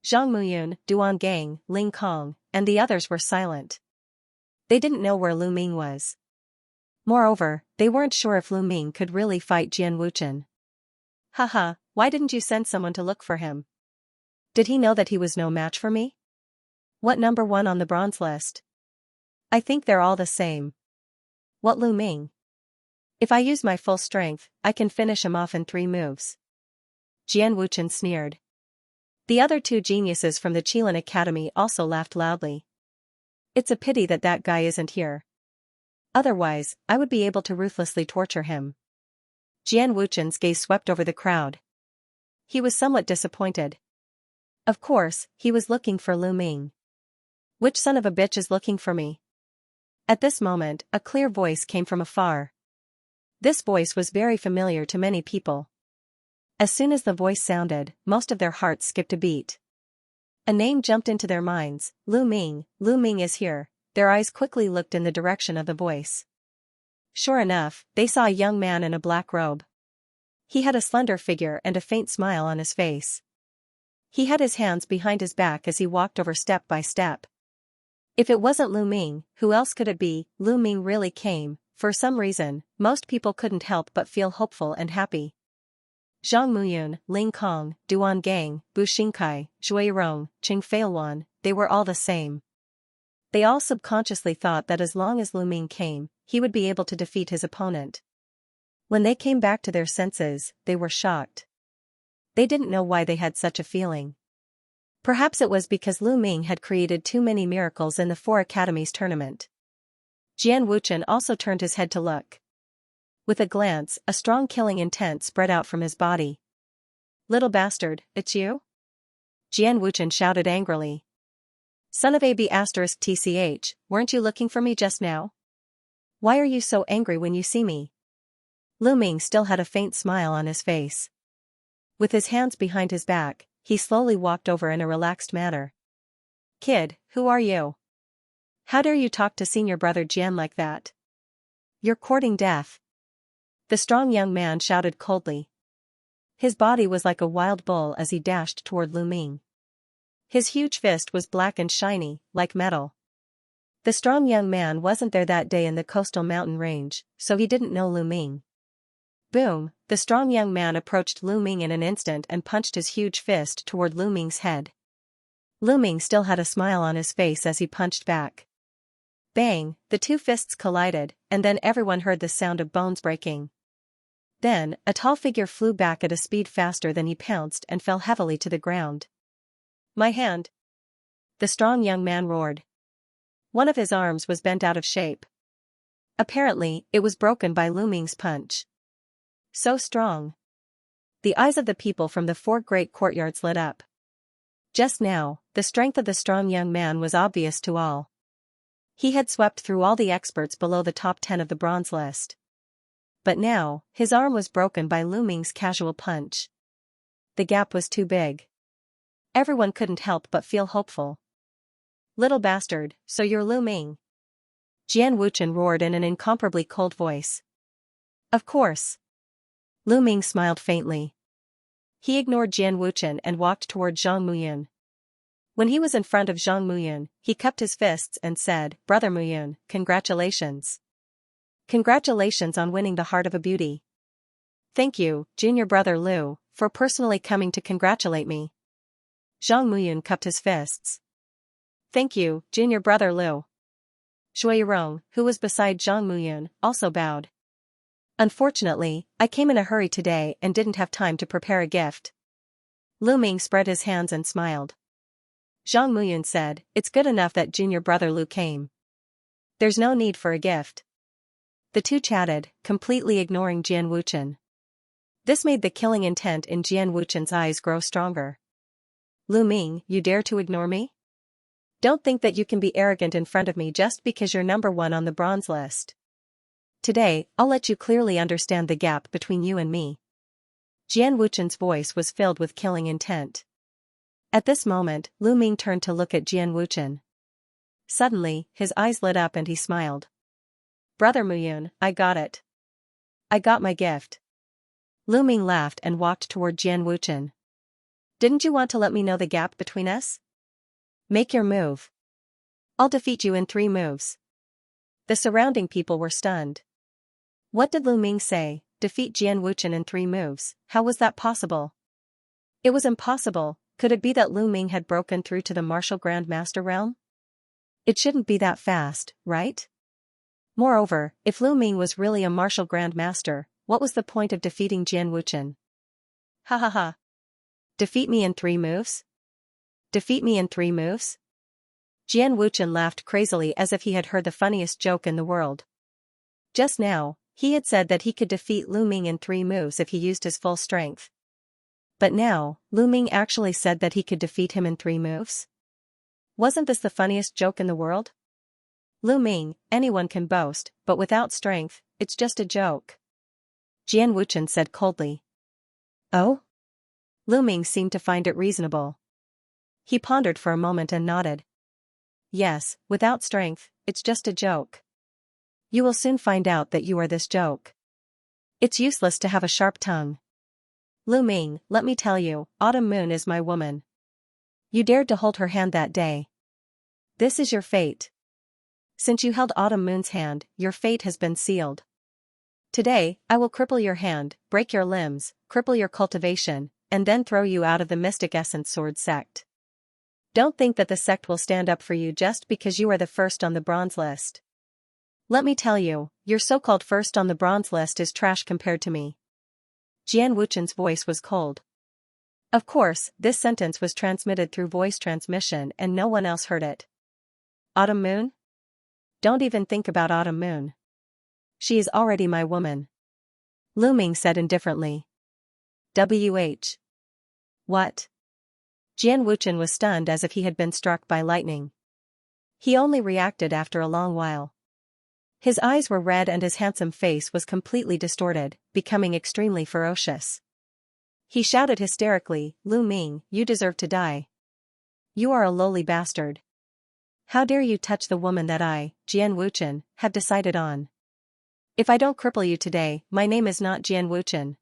Zhang Muyun, Duan Gang, Ling Kong, and the others were silent. They didn't know where Lu Ming was. Moreover, they weren't sure if Lu Ming could really fight Jian Wuchen. Haha, why didn't you send someone to look for him? Did he know that he was no match for me? What number 1 on the bronze list? I think they're all the same. What Lu Ming? If I use my full strength, I can finish him off in 3 moves. Jian Wuchen sneered. The other 2 geniuses from the Qilin Academy also laughed loudly. It's a pity that that guy isn't here. Otherwise, I would be able to ruthlessly torture him. Jian Wuchen's gaze swept over the crowd. He was somewhat disappointed. Of course, he was looking for Lu Ming. Which son of a bitch is looking for me? At this moment, a clear voice came from afar. This voice was very familiar to many people. As soon as the voice sounded, most of their hearts skipped a beat. A name jumped into their minds, Lu Ming is here. Their eyes quickly looked in the direction of the voice. Sure enough, they saw a young man in a black robe. He had a slender figure and a faint smile on his face. He had his hands behind his back as he walked over step by step. If it wasn't Lu Ming, who else could it be? Lu Ming really came. For some reason, most people couldn't help but feel hopeful and happy. Zhang Muyun, Ling Kong, Duan Gang, Bu Xingkai, Zhui Rong, Qing Feilwan, they were all the same. They all subconsciously thought that as long as Lu Ming came, he would be able to defeat his opponent. When they came back to their senses, they were shocked. They didn't know why they had such a feeling. Perhaps it was because Lu Ming had created too many miracles in the 4 Academies tournament. Jian Wuchen also turned his head to look. With a glance, a strong killing intent spread out from his body. Little bastard, it's you? Jian Wuchen shouted angrily. Son of AB****, weren't you looking for me just now? Why are you so angry when you see me? Lu Ming still had a faint smile on his face. With his hands behind his back, he slowly walked over in a relaxed manner. Kid, who are you? How dare you talk to senior brother Jian like that? You're courting death. The strong young man shouted coldly. His body was like a wild bull as he dashed toward Lu Ming. His huge fist was black and shiny, like metal. The strong young man wasn't there that day in the coastal mountain range, so he didn't know Lu Ming. Boom, the strong young man approached Lu Ming in an instant and punched his huge fist toward Lu Ming's head. Lu Ming still had a smile on his face as he punched back. Bang, the 2 fists collided, and then everyone heard the sound of bones breaking. Then, a tall figure flew back at a speed faster than he pounced and fell heavily to the ground. My hand! The strong young man roared. One of his arms was bent out of shape. Apparently, it was broken by Lu Ming's punch. So strong. The eyes of the people from the 4 great courtyards lit up. Just now, the strength of the strong young man was obvious to all. He had swept through all the experts below the top 10 of the bronze list. But now, his arm was broken by Lu Ming's casual punch. The gap was too big. Everyone couldn't help but feel hopeful. Little bastard, so you're Lu Ming? Jian Wuchen roared in an incomparably cold voice. Of course. Lu Ming smiled faintly. He ignored Jian Wuchen and walked toward Zhang Muyun. When he was in front of Zhang Muyun, he cupped his fists and said, Brother Muyun, congratulations. Congratulations on winning the heart of a beauty. Thank you, junior brother Lu, for personally coming to congratulate me. Zhang Muyun cupped his fists. Thank you, junior brother Lu. Zhui Rong, who was beside Zhang Muyun, also bowed. Unfortunately, I came in a hurry today and didn't have time to prepare a gift. Lu Ming spread his hands and smiled. Zhang Muyun said, it's good enough that junior brother Lu came. There's no need for a gift. The 2 chatted, completely ignoring Jian Wuchen. This made the killing intent in Jian Wuchen's eyes grow stronger. Lu Ming, you dare to ignore me? Don't think that you can be arrogant in front of me just because you're number one on the bronze list. Today, I'll let you clearly understand the gap between you and me. Jian Wuchen's voice was filled with killing intent. At this moment, Lu Ming turned to look at Jian Wuchen. Suddenly, his eyes lit up and he smiled. Brother Muyun, I got it. I got my gift. Lu Ming laughed and walked toward Jian Wuchen. Didn't you want to let me know the gap between us? Make your move. I'll defeat you in 3 moves. The surrounding people were stunned. What did Lu Ming say? Defeat Jian Wuchen in 3 moves, how was that possible? It was impossible. Could it be that Lu Ming had broken through to the martial Grandmaster realm? It shouldn't be that fast, right? Moreover, if Lu Ming was really a martial Grandmaster, what was the point of defeating Jian Wuchen? Ha ha ha. Defeat me in 3 moves? Defeat me in 3 moves? Jian Wuchen laughed crazily as if he had heard the funniest joke in the world. Just now, he had said that he could defeat Lu Ming in 3 moves if he used his full strength. But now, Lu Ming actually said that he could defeat him in 3 moves? Wasn't this the funniest joke in the world? Lu Ming, anyone can boast, but without strength, it's just a joke. Jian Wuchen said coldly. Oh? Lu Ming seemed to find it reasonable. He pondered for a moment and nodded. Yes, without strength, it's just a joke. You will soon find out that you are this joke. It's useless to have a sharp tongue. Lu Ming, let me tell you, Autumn Moon is my woman. You dared to hold her hand that day. This is your fate. Since you held Autumn Moon's hand, your fate has been sealed. Today, I will cripple your hand, break your limbs, cripple your cultivation, and then throw you out of the Mystic Essence Sword sect. Don't think that the sect will stand up for you just because you are the first on the bronze list. Let me tell you, your so-called first on the bronze list is trash compared to me. Jian Wuchen's voice was cold. Of course, this sentence was transmitted through voice transmission and no one else heard it. Autumn Moon? Don't even think about Autumn Moon. She is already my woman. Lu Ming said indifferently. WH. What? Jian Wuchen was stunned as if he had been struck by lightning. He only reacted after a long while. His eyes were red and his handsome face was completely distorted, becoming extremely ferocious. He shouted hysterically, Lu Ming, you deserve to die. You are a lowly bastard. How dare you touch the woman that I, Jian Wuchen, have decided on? If I don't cripple you today, my name is not Jian Wuchen.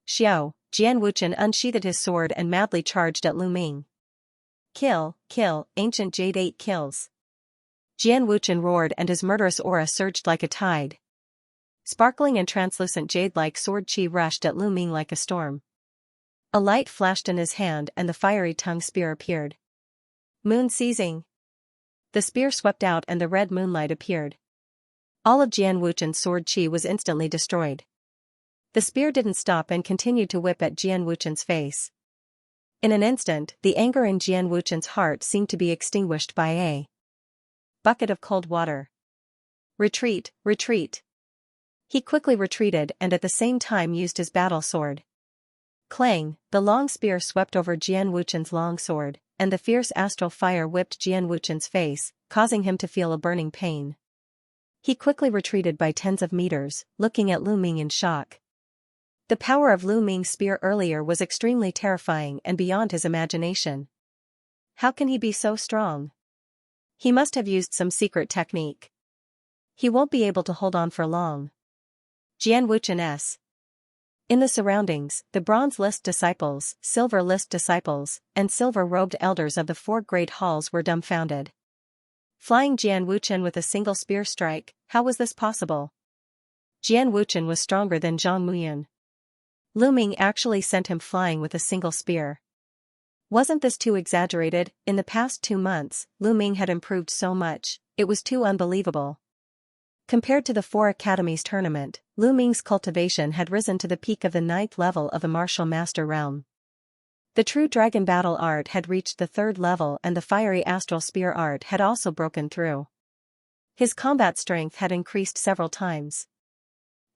Xiao, Jian Wuchen unsheathed his sword and madly charged at Lu Ming. Kill, kill, ancient jade 8 kills. Jian Wuchen roared and his murderous aura surged like a tide. Sparkling and translucent jade-like sword chi rushed at Lu Ming like a storm. A light flashed in his hand and the fiery tongue spear appeared. Moon seizing. The spear swept out and the red moonlight appeared. All of Jian Wuchen's sword chi was instantly destroyed. The spear didn't stop and continued to whip at Jian Wuchen's face. In an instant, the anger in Jian Wuchen's heart seemed to be extinguished by a bucket of cold water. Retreat, retreat. He quickly retreated and at the same time used his battle sword. Clang, the long spear swept over Jian Wuchen's long sword, and the fierce astral fire whipped Jian Wuchen's face, causing him to feel a burning pain. He quickly retreated by tens of meters, looking at Lu Ming in shock. The power of Lu Ming's spear earlier was extremely terrifying and beyond his imagination. How can he be so strong? He must have used some secret technique. He won't be able to hold on for long. Jian Wuchen S. In the surroundings, the bronze list disciples, silver list disciples, and silver-robed elders of the 4 great halls were dumbfounded. Flying Jian Wuchen with a single spear strike, how was this possible? Jian Wuchen was stronger than Zhang Muyun. Lu Ming actually sent him flying with a single spear. Wasn't this too exaggerated? In the past 2 months, Lu Ming had improved so much, it was too unbelievable. Compared to the 4 Academies tournament, Lu Ming's cultivation had risen to the peak of the 9th level of the martial master realm. The true dragon battle art had reached the 3rd level and the fiery astral spear art had also broken through. His combat strength had increased several times.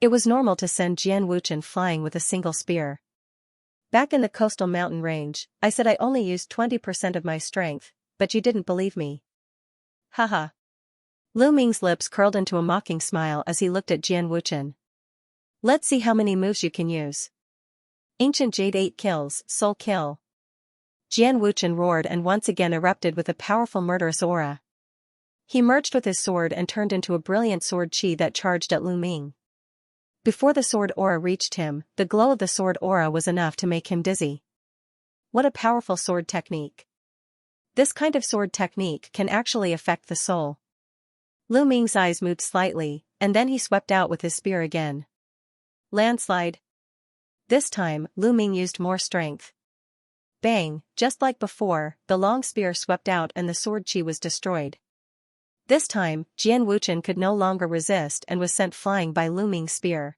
It was normal to send Jian Wuchen flying with a single spear. Back in the coastal mountain range, I said I only used 20% of my strength, but you didn't believe me. Haha. Lu Ming's lips curled into a mocking smile as he looked at Jian Wuchen. Let's see how many moves you can use. Ancient Jade 8 kills, soul kill. Jian Wuchen roared and once again erupted with a powerful murderous aura. He merged with his sword and turned into a brilliant sword chi that charged at Lu Ming. Before the sword aura reached him, the glow of the sword aura was enough to make him dizzy. What a powerful sword technique. This kind of sword technique can actually affect the soul. Lu Ming's eyes moved slightly, and then he swept out with his spear again. Landslide. This time, Lu Ming used more strength. Bang, just like before, the long spear swept out and the sword chi was destroyed. This time, Jian Wuchen could no longer resist and was sent flying by Lu Ming's spear.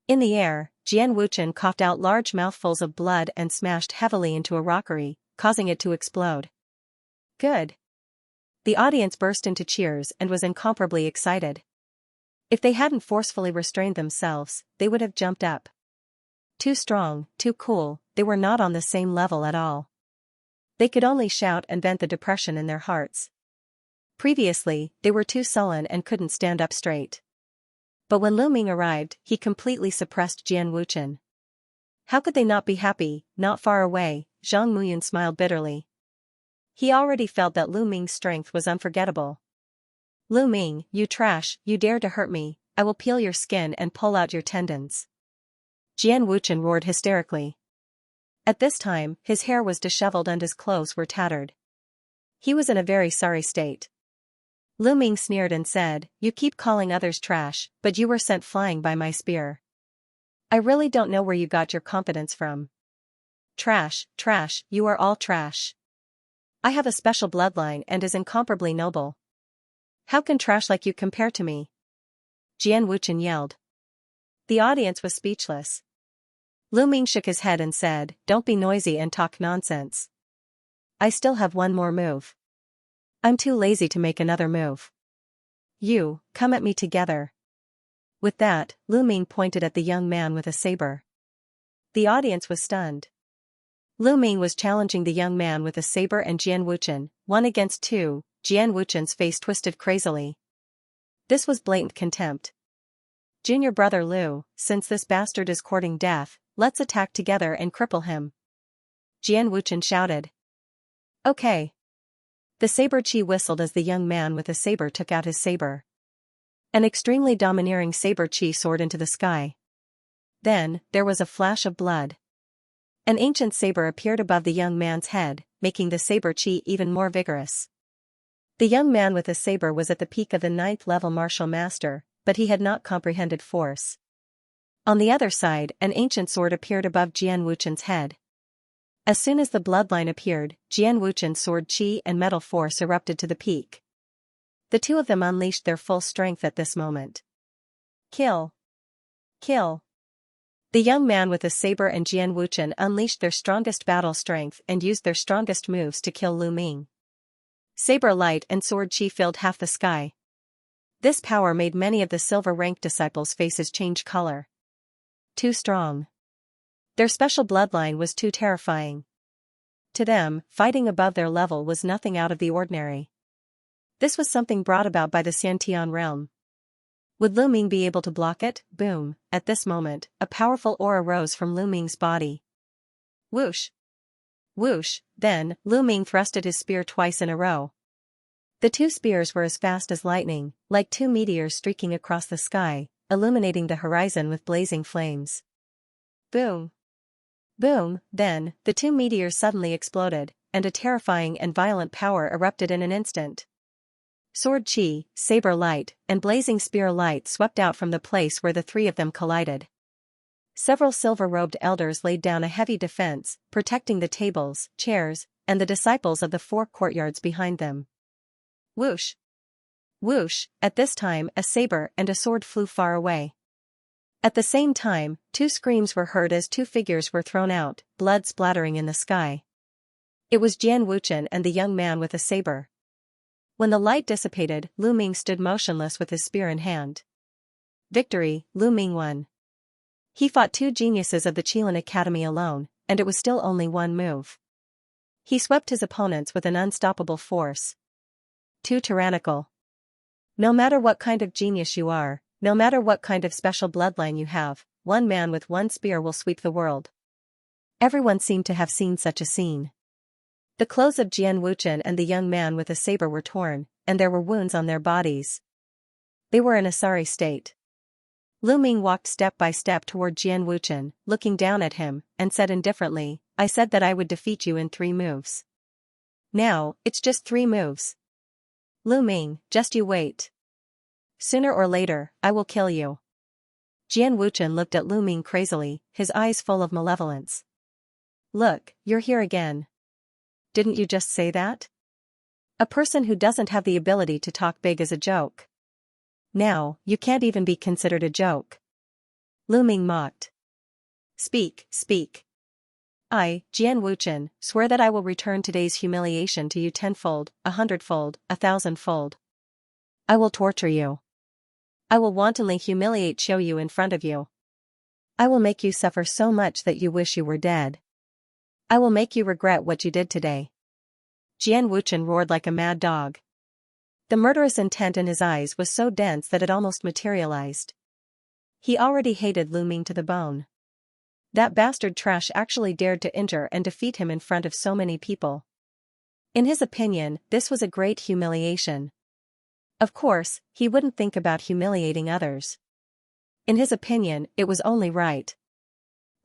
In the air, Jian Wuchen coughed out large mouthfuls of blood and smashed heavily into a rockery, causing it to explode. Good. The audience burst into cheers and was incomparably excited. If they hadn't forcefully restrained themselves, they would have jumped up. Too strong, too cool, they were not on the same level at all. They could only shout and vent the depression in their hearts. Previously, they were too sullen and couldn't stand up straight. But when Lu Ming arrived, he completely suppressed Jian Wuchen. How could they not be happy? Not far away, Zhang Muyun smiled bitterly. He already felt that Lu Ming's strength was unforgettable. Lu Ming, you trash, you dare to hurt me, I will peel your skin and pull out your tendons. Jian Wuchen roared hysterically. At this time, his hair was disheveled and his clothes were tattered. He was in a very sorry state. Lu Ming sneered and said, you keep calling others trash, but you were sent flying by my spear. I really don't know where you got your confidence from. Trash, trash, you are all trash. I have a special bloodline and is incomparably noble. How can trash like you compare to me? Jian Wuchen yelled. The audience was speechless. Lu Ming shook his head and said, don't be noisy and talk nonsense. I still have one more move. I'm too lazy to make another move. You, come at me together. With that, Lu Ming pointed at the young man with a saber. The audience was stunned. Lu Ming was challenging the young man with a saber and Jian Wuchen, 1 against 2, Jian Wuchen's face twisted crazily. This was blatant contempt. Junior brother Lu, since this bastard is courting death, let's attack together and cripple him. Jian Wuchen shouted. Okay. The saber chi whistled as the young man with a saber took out his saber. An extremely domineering saber chi soared into the sky. Then, there was a flash of blood. An ancient saber appeared above the young man's head, making the saber chi even more vigorous. The young man with the saber was at the peak of the 9th level martial master, but he had not comprehended force. On the other side, an ancient sword appeared above Jian Wuchen's head. As soon as the bloodline appeared, Jian Wuchen's sword chi and metal force erupted to the peak. The two of them unleashed their full strength at this moment. Kill! Kill! The young man with the saber and Jian Wuchen unleashed their strongest battle strength and used their strongest moves to kill Lu Ming. Saber light and sword chi filled half the sky. This power made many of the silver-ranked disciples' faces change color. Too strong. Their special bloodline was too terrifying. To them, fighting above their level was nothing out of the ordinary. This was something brought about by the Xiantian realm. Would Lu Ming be able to block it? Boom! At this moment, a powerful aura rose from Lu Ming's body. Whoosh! Whoosh! Then, Lu Ming thrusted his spear twice in a row. The two spears were as fast as lightning, like two meteors streaking across the sky, illuminating the horizon with blazing flames. Boom! Boom! Then, the two meteors suddenly exploded, and a terrifying and violent power erupted in an instant. Sword chi, saber light, and blazing spear light swept out from the place where the three of them collided. Several silver-robed elders laid down a heavy defense, protecting the tables, chairs, and the disciples of the 4 courtyards behind them. Whoosh! Whoosh! At this time, a saber and a sword flew far away. At the same time, 2 screams were heard as 2 figures were thrown out, blood splattering in the sky. It was Jian Wuchen and the young man with a saber. When the light dissipated, Lu Ming stood motionless with his spear in hand. Victory, Lu Ming won. He fought 2 geniuses of the Qilin Academy alone, and it was still only one move. He swept his opponents with an unstoppable force. Too tyrannical. No matter what kind of genius you are, no matter what kind of special bloodline you have, one man with one spear will sweep the world. Everyone seemed to have seen such a scene. The clothes of Jian Wuchen and the young man with a saber were torn, and there were wounds on their bodies. They were in a sorry state. Lu Ming walked step by step toward Jian Wuchen, looking down at him, and said indifferently, "I said that I would defeat you in 3 moves. Now, it's just 3 moves. Lu Ming, just you wait. Sooner or later, I will kill you." Jian Wuchen looked at Lu Ming crazily, his eyes full of malevolence. "Look, you're here again. Didn't you just say that? A person who doesn't have the ability to talk big is a joke. Now, you can't even be considered a joke." Lu Ming mocked. "Speak, speak. I, Jian Wuchen, swear that I will return today's humiliation to you 10-fold, 100-fold, 1,000-fold. I will torture you. I will wantonly humiliate Xiaoyu in front of you. I will make you suffer so much that you wish you were dead. I will make you regret what you did today." Jian Wuchen roared like a mad dog. The murderous intent in his eyes was so dense that it almost materialized. He already hated Lu Ming to the bone. That bastard trash actually dared to injure and defeat him in front of so many people. In his opinion, this was a great humiliation. Of course, he wouldn't think about humiliating others. In his opinion, it was only right.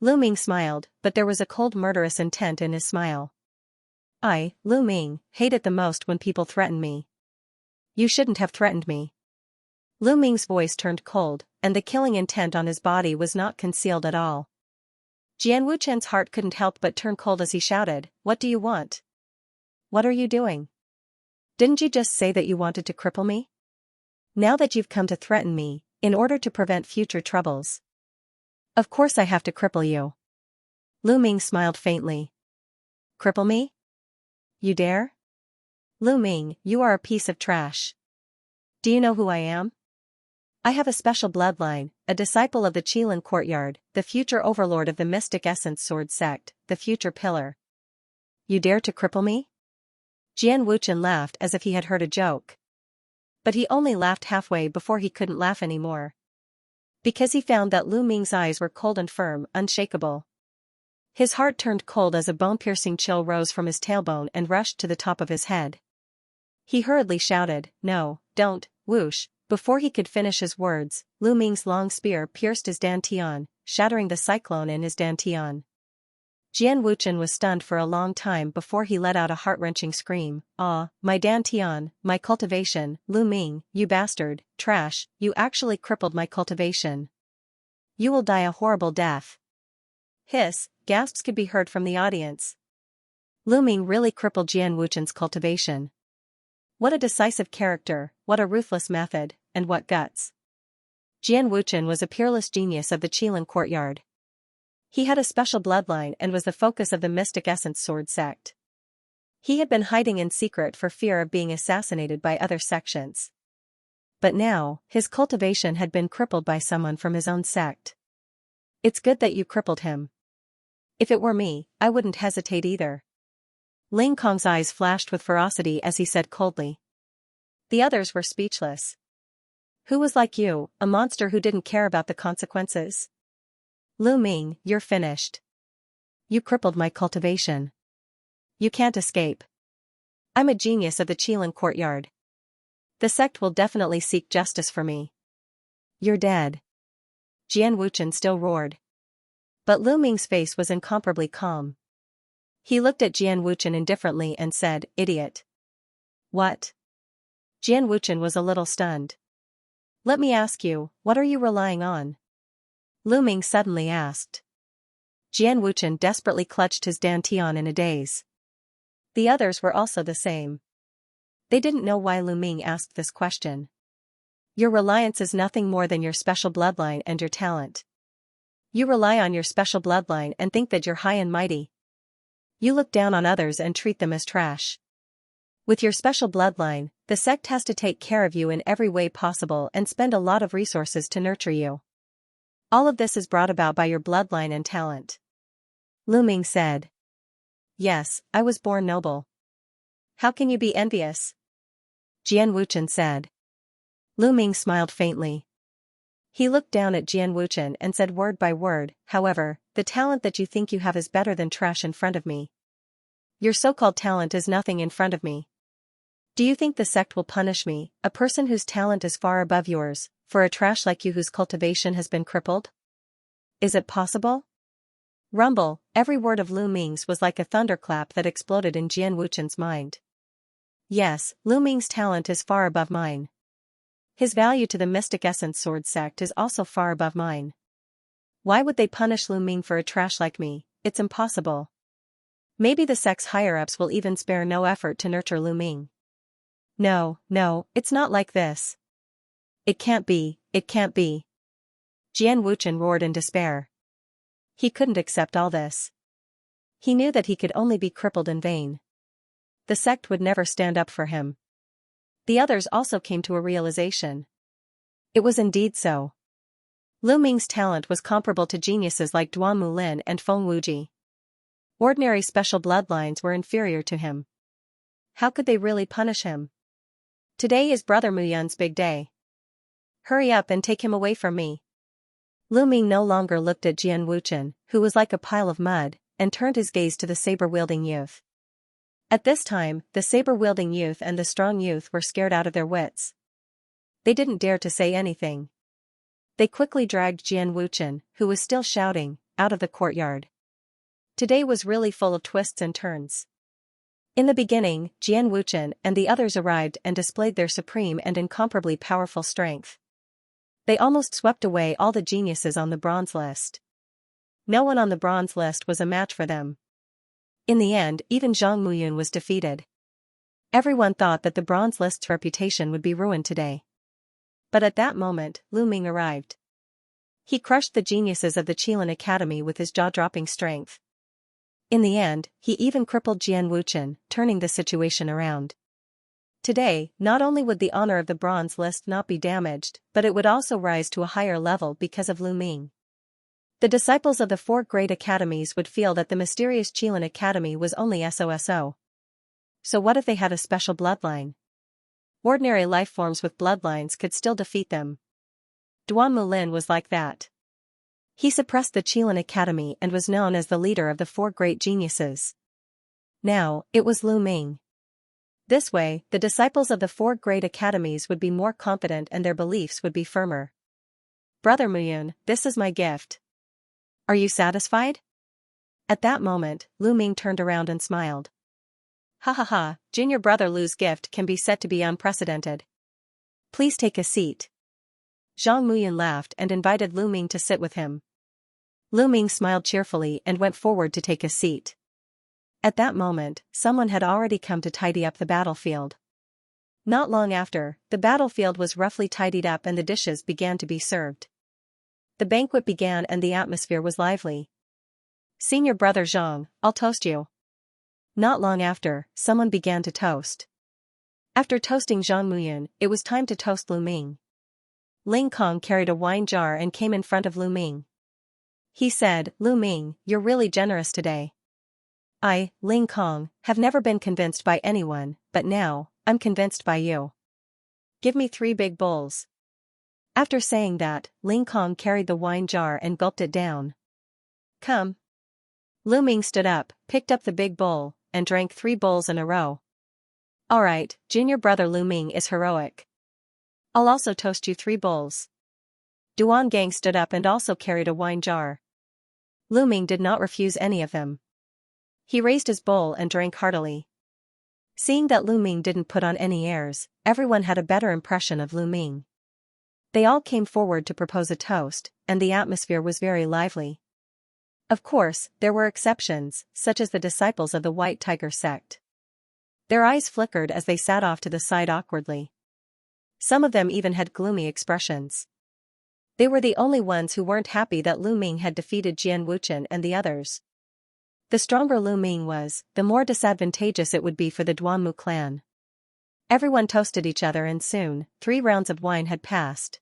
Lu Ming smiled, but there was a cold murderous intent in his smile. "I, Lu Ming, hate it the most when people threaten me. You shouldn't have threatened me." Lu Ming's voice turned cold, and the killing intent on his body was not concealed at all. Jian Wuchen's heart couldn't help but turn cold as he shouted, "What do you want? What are you doing? Didn't you just say that you wanted to cripple me? Now that you've come to threaten me, in order to prevent future troubles. Of course I have to cripple you." Lu Ming smiled faintly. "Cripple me? You dare? Lu Ming, you are a piece of trash. Do you know who I am? I have a special bloodline, a disciple of the Qilin courtyard, the future overlord of the Mystic Essence Sword sect, the future pillar. You dare to cripple me?" Jian Wuchen laughed as if he had heard a joke. But he only laughed halfway before he couldn't laugh anymore. Because he found that Lu Ming's eyes were cold and firm, unshakable. His heart turned cold as a bone-piercing chill rose from his tailbone and rushed to the top of his head. He hurriedly shouted, "No, don't," whoosh. Before he could finish his words, Lu Ming's long spear pierced his dantian, shattering the cyclone in his dantian. Jian Wuchen was stunned for a long time before he let out a heart-wrenching scream. "Ah, my dantian, my cultivation, Lu Ming, you bastard, trash, you actually crippled my cultivation. You will die a horrible death." Hiss, gasps could be heard from the audience. Lu Ming really crippled Jian Wuchen's cultivation. What a decisive character, what a ruthless method, and what guts. Jian Wuchen was a peerless genius of the Qilin courtyard. He had a special bloodline and was the focus of the Mystic Essence Sword sect. He had been hiding in secret for fear of being assassinated by other sections. But now, his cultivation had been crippled by someone from his own sect. "It's good that you crippled him. If it were me, I wouldn't hesitate either." Ling Kong's eyes flashed with ferocity as he said coldly. The others were speechless. "Who was like you, a monster who didn't care about the consequences? Lu Ming, you're finished. You crippled my cultivation. You can't escape. I'm a genius of the Qilin courtyard. The sect will definitely seek justice for me. You're dead." Jian Wuchen still roared. But Lu Ming's face was incomparably calm. He looked at Jian Wuchen indifferently and said, "Idiot." "What?" Jian Wuchen was a little stunned. "Let me ask you, what are you relying on?" Lu Ming suddenly asked. Jian Wuchen desperately clutched his dantian in a daze. The others were also the same. They didn't know why Lu Ming asked this question. Your reliance is nothing more than your special bloodline and your talent. You rely on your special bloodline and think that you're high and mighty. You look down on others and treat them as trash. With your special bloodline, The sect has to take care of you in every way possible and spend a lot of resources to nurture you. All of this is brought about by your bloodline and talent. Lu Ming said. Yes, I was born noble. How can you be envious? Jian Wuchen said. Lu Ming smiled faintly. He looked down at Jian Wuchen and said word by word, however, the talent that you think you have is better than trash in front of me. Your so-called talent is nothing in front of me. Do you think the sect will punish me, a person whose talent is far above yours, for a trash like you whose cultivation has been crippled? Is it possible? Rumble, every word of Lu Ming's was like a thunderclap that exploded in Jian Wuchen's mind. Yes, Lu Ming's talent is far above mine. His value to the Mystic Essence Sword sect is also far above mine. Why would they punish Lu Ming for a trash like me? It's impossible. Maybe the sect's higher-ups will even spare no effort to nurture Lu Ming. No, it's not like this. It can't be, it can't be. Jian Wuchen roared in despair. He couldn't accept all this. He knew that he could only be crippled in vain. The sect would never stand up for him. The others also came to a realization. It was indeed so. Lu Ming's talent was comparable to geniuses like Duan Mulin and Feng Wuji. Ordinary special bloodlines were inferior to him. How could they really punish him? Today is Brother Muyun's big day. Hurry up and take him away from me. Lu Ming no longer looked at Jian Wuchen, who was like a pile of mud, and turned his gaze to the saber-wielding youth. At this time, the saber-wielding youth and the strong youth were scared out of their wits. They didn't dare to say anything. They quickly dragged Jian Wuchen, who was still shouting, out of the courtyard. Today was really full of twists and turns. In the beginning, Jian Wuchen and the others arrived and displayed their supreme and incomparably powerful strength. They almost swept away all the geniuses on the bronze list. No one on the bronze list was a match for them. In the end, even Zhang Muyun was defeated. Everyone thought that the bronze list's reputation would be ruined today. But at that moment, Lu Ming arrived. He crushed the geniuses of the Qilin Academy with his jaw-dropping strength. In the end, he even crippled Jian Wuchen, turning the situation around. Today, not only would the honor of the bronze list not be damaged, but it would also rise to a higher level because of Lu Ming. The disciples of the four great academies would feel that the mysterious Qilin Academy was only SOSO. So what if they had a special bloodline? Ordinary life forms with bloodlines could still defeat them. Duan Mulin was like that. He suppressed the Qilin Academy and was known as the leader of the four great geniuses. Now, it was Lu Ming. This way, the disciples of the four great academies would be more confident and their beliefs would be firmer. Brother Muyun, this is my gift. Are you satisfied? At that moment, Lu Ming turned around and smiled. Ha ha ha, Junior Brother Lu's gift can be said to be unprecedented. Please take a seat. Zhang Muyun laughed and invited Lu Ming to sit with him. Lu Ming smiled cheerfully and went forward to take a seat. At that moment, someone had already come to tidy up the battlefield. Not long after, the battlefield was roughly tidied up and the dishes began to be served. The banquet began and the atmosphere was lively. Senior Brother Zhang, I'll toast you. Not long after, someone began to toast. After toasting Zhang Muyun, it was time to toast Lu Ming. Ling Kong carried a wine jar and came in front of Lu Ming. He said, Lu Ming, you're really generous today. I, Ling Kong, have never been convinced by anyone, but now, I'm convinced by you. Give me 3 big bowls. After saying that, Ling Kong carried the wine jar and gulped it down. Come. Lu Ming stood up, picked up the big bowl, and drank 3 bowls in a row. Alright, Junior Brother Lu Ming is heroic. I'll also toast you 3 bowls. Duan Gang stood up and also carried a wine jar. Lu Ming did not refuse any of them. He raised his bowl and drank heartily. Seeing that Lu Ming didn't put on any airs, everyone had a better impression of Lu Ming. They all came forward to propose a toast, and the atmosphere was very lively. Of course, there were exceptions, such as the disciples of the White Tiger sect. Their eyes flickered as they sat off to the side awkwardly. Some of them even had gloomy expressions. They were the only ones who weren't happy that Lu Ming had defeated Jian Wuchen and the others. The stronger Lu Ming was, the more disadvantageous it would be for the Duanmu clan. Everyone toasted each other and soon, 3 rounds of wine had passed.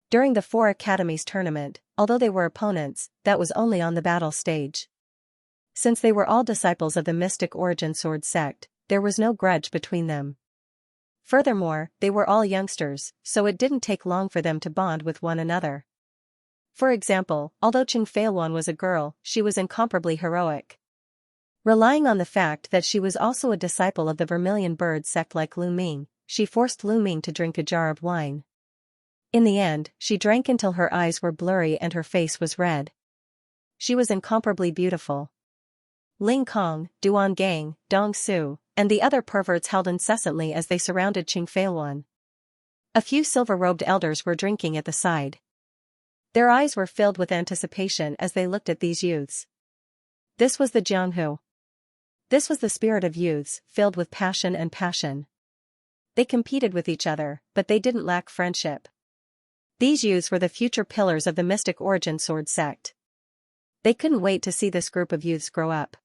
During the 4 academies tournament, although they were opponents, that was only on the battle stage. Since they were all disciples of the mystic origin sword sect, there was no grudge between them. Furthermore, they were all youngsters, so it didn't take long for them to bond with one another. For example, although Xianxia was a girl, she was incomparably heroic. Relying on the fact that she was also a disciple of the Vermilion Bird sect like Lu Ming, she forced Lu Ming to drink a jar of wine. In the end, she drank until her eyes were blurry and her face was red. She was incomparably beautiful. Ling Kong, Duan Gang, Dong Su, and the other perverts held incessantly as they surrounded Xianxia. A few silver-robed elders were drinking at the side. Their eyes were filled with anticipation as they looked at these youths. This was the Jianghu. This was the spirit of youths, filled with passion and passion. They competed with each other, but they didn't lack friendship. These youths were the future pillars of the mystic origin sword sect. They couldn't wait to see this group of youths grow up.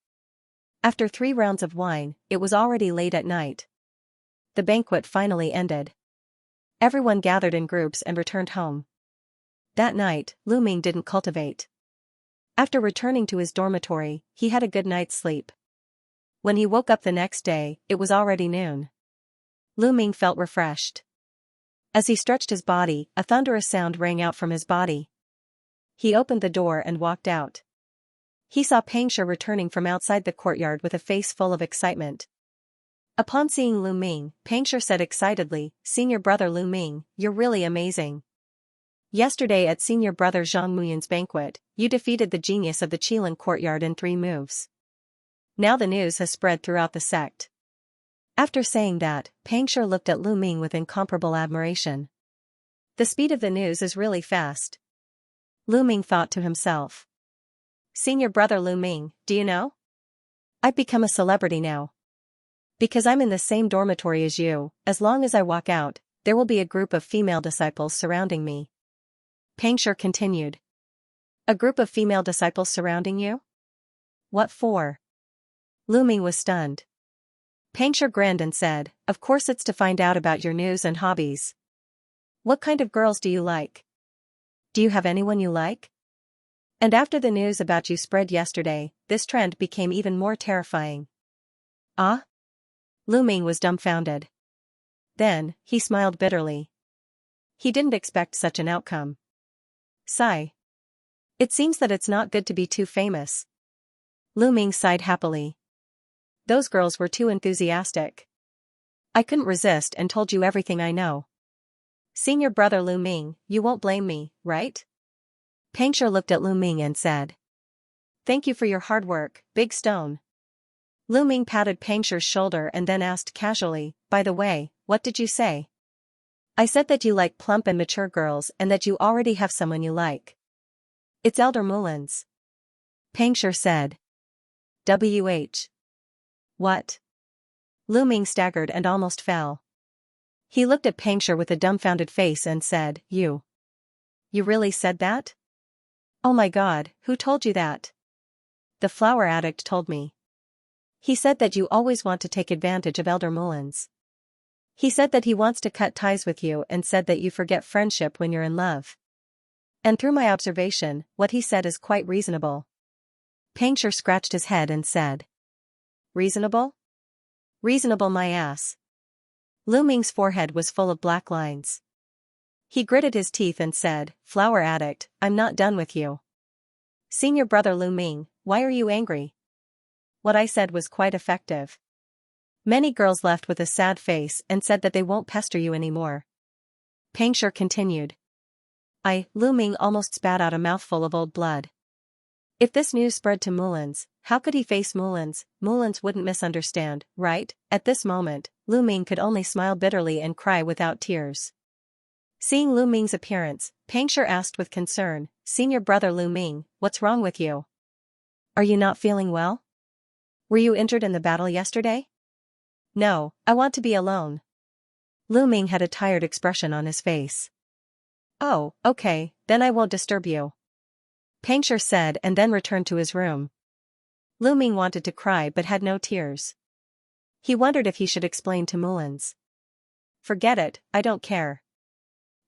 After 3 rounds of wine, it was already late at night. The banquet finally ended. Everyone gathered in groups and returned home. That night, Lu Ming didn't cultivate. After returning to his dormitory, he had a good night's sleep. When he woke up the next day, it was already noon. Lu Ming felt refreshed. As he stretched his body, a thunderous sound rang out from his body. He opened the door and walked out. He saw Xianxia returning from outside the courtyard with a face full of excitement. Upon seeing Lu Ming, Xianxia said excitedly, "Senior brother Lu Ming, you're really amazing. Yesterday at senior brother Zhang Muyun's banquet, you defeated the genius of the Qilin courtyard in 3 moves. Now the news has spread throughout the sect." After saying that, Xianxia looked at Lu Ming with incomparable admiration. The speed of the news is really fast. Lu Ming thought to himself. Senior brother Lu Ming, do you know? I've become a celebrity now. Because I'm in the same dormitory as you, as long as I walk out, there will be a group of female disciples surrounding me. Xianxia continued. A group of female disciples surrounding you? What for? Lu Ming was stunned. Xianxia grinned and said, "Of course it's to find out about your news and hobbies. What kind of girls do you like? Do you have anyone you like? And after the news about you spread yesterday, this trend became even more terrifying." Ah? Lu Ming was dumbfounded. Then, he smiled bitterly. He didn't expect such an outcome. Sigh. It seems that it's not good to be too famous. Lu Ming sighed happily. Those girls were too enthusiastic. I couldn't resist and told you everything I know. Senior brother Lu Ming, you won't blame me, right? Xianxia looked at Lu Ming and said. Thank you for your hard work, Big Stone. Lu Ming patted Xianxia's shoulder and then asked casually, by the way, what did you say? I said that you like plump and mature girls and that you already have someone you like. It's Elder Mullins. Xianxia said. WH. What? Lu Ming staggered and almost fell. He looked at Xianxia with a dumbfounded face and said, You really said that? Oh my God, who told you that? The flower addict told me. He said that you always want to take advantage of Elder Mullins. He said that he wants to cut ties with you and said that you forget friendship when you're in love. And through my observation, what he said is quite reasonable. Xianxia scratched his head and said. Reasonable? Reasonable my ass. Lu Ming's forehead was full of black lines. He gritted his teeth and said, Flower addict, I'm not done with you. Senior brother Lu Ming, why are you angry? What I said was quite effective. Many girls left with a sad face and said that they won't pester you anymore. Xianxia continued. Lu Ming almost spat out a mouthful of old blood. If this news spread to Mullins, how could he face Mullins? Mullins wouldn't misunderstand, right? At this moment, Lu Ming could only smile bitterly and cry without tears. Seeing Lu Ming's appearance, Xianxia asked with concern, Senior brother Lu Ming, what's wrong with you? Are you not feeling well? Were you injured in the battle yesterday? No, I want to be alone. Lu Ming had a tired expression on his face. Oh, okay, then I won't disturb you. Xianxia said and then returned to his room. Lu Ming wanted to cry but had no tears. He wondered if he should explain to Mullins. Forget it, I don't care.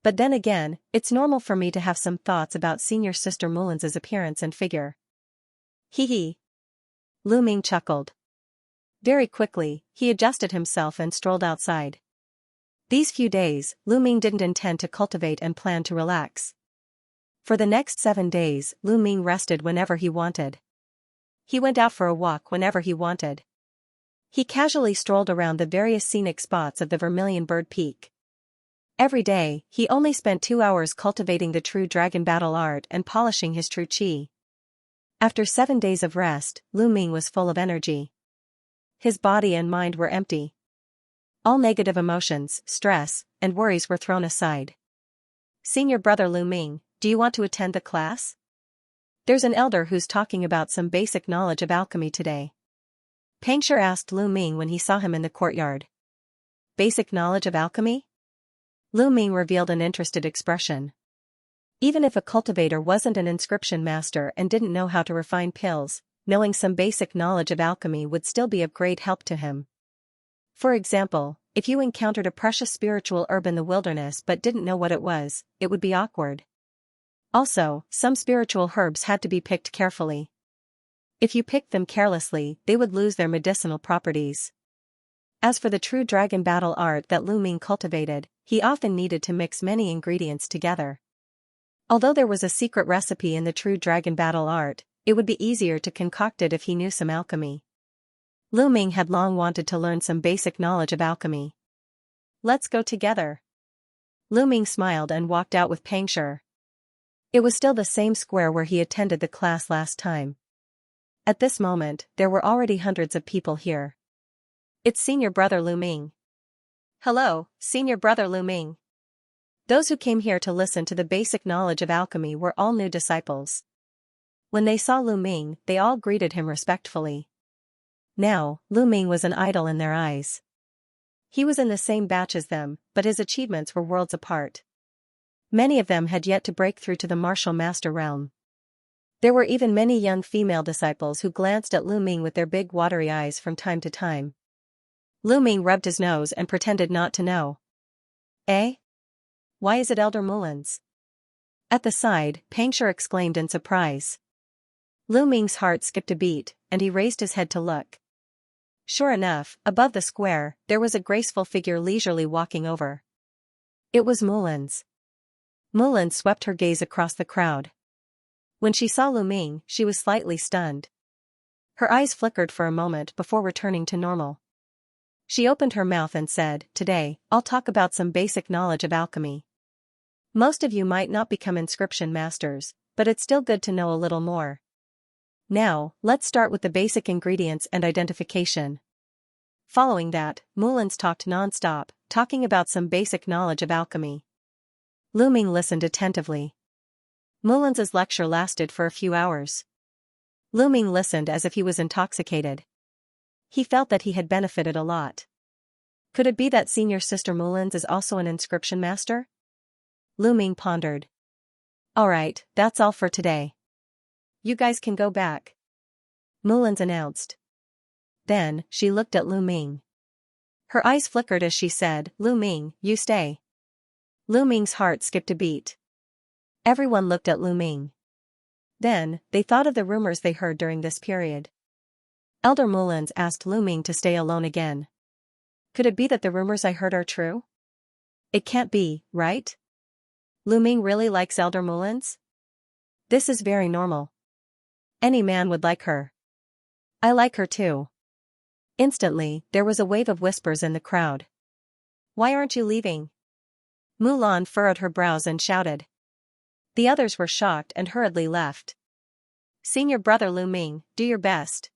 But then again, it's normal for me to have some thoughts about senior sister Mulan's appearance and figure. Hee hee. Lu Ming chuckled. Very quickly, he adjusted himself and strolled outside. These few days, Lu Ming didn't intend to cultivate and planned to relax. For the next 7 days, Lu Ming rested whenever he wanted. He went out for a walk whenever he wanted. He casually strolled around the various scenic spots of the Vermilion Bird Peak. Every day, he only spent 2 hours cultivating the true dragon battle art and polishing his true chi. After 7 days of rest, Lu Ming was full of energy. His body and mind were empty. All negative emotions, stress, and worries were thrown aside. Senior brother Lu Ming, do you want to attend the class? There's an elder who's talking about some basic knowledge of alchemy today. Pangshur asked Lu Ming when he saw him in the courtyard. Basic knowledge of alchemy? Lu Ming revealed an interested expression. Even if a cultivator wasn't an inscription master and didn't know how to refine pills, knowing some basic knowledge of alchemy would still be of great help to him. For example, if you encountered a precious spiritual herb in the wilderness but didn't know what it was, it would be awkward. Also, some spiritual herbs had to be picked carefully. If you picked them carelessly, they would lose their medicinal properties. As for the true dragon battle art that Lu Ming cultivated, he often needed to mix many ingredients together. Although there was a secret recipe in the true dragon battle art, it would be easier to concoct it if he knew some alchemy. Lu Ming had long wanted to learn some basic knowledge of alchemy. Let's go together. Lu Ming smiled and walked out with Pangshur. It was still the same square where he attended the class last time. At this moment, there were already hundreds of people here. It's senior brother Lu Ming. Hello, senior brother Lu Ming. Those who came here to listen to the basic knowledge of alchemy were all new disciples. When they saw Lu Ming, they all greeted him respectfully. Now, Lu Ming was an idol in their eyes. He was in the same batch as them, but his achievements were worlds apart. Many of them had yet to break through to the martial master realm. There were even many young female disciples who glanced at Lu Ming with their big watery eyes from time to time. Lu Ming rubbed his nose and pretended not to know. Eh? Why is it Elder Mulan's? At the side, Pangshur exclaimed in surprise. Lu Ming's heart skipped a beat, and he raised his head to look. Sure enough, above the square, there was a graceful figure leisurely walking over. It was Mulan's. Mulan swept her gaze across the crowd. When she saw Lu Ming, she was slightly stunned. Her eyes flickered for a moment before returning to normal. She opened her mouth and said, "Today, I'll talk about some basic knowledge of alchemy. Most of you might not become inscription masters, but it's still good to know a little more. Now, let's start with the basic ingredients and identification." Following that, Mulan's talked non-stop, talking about some basic knowledge of alchemy. Lu Ming listened attentively. Mulan's lecture lasted for a few hours. Lu Ming listened as if he was intoxicated. He felt that he had benefited a lot. Could it be that senior sister Mulan's is also an inscription master? Lu Ming pondered. Alright, that's all for today. You guys can go back. Mulan's announced. Then, she looked at Lu Ming. Her eyes flickered as she said, "Lu Ming, you stay." Lu Ming's heart skipped a beat. Everyone looked at Lu Ming. Then, they thought of the rumors they heard during this period. Elder Mulan's asked Lu Ming to stay alone again. Could it be that the rumors I heard are true? It can't be, right? Lu Ming really likes Elder Mulan's? This is very normal. Any man would like her. I like her too. Instantly, there was a wave of whispers in the crowd. Why aren't you leaving? Mulan furrowed her brows and shouted. The others were shocked and hurriedly left. Senior brother Lu Ming, do your best.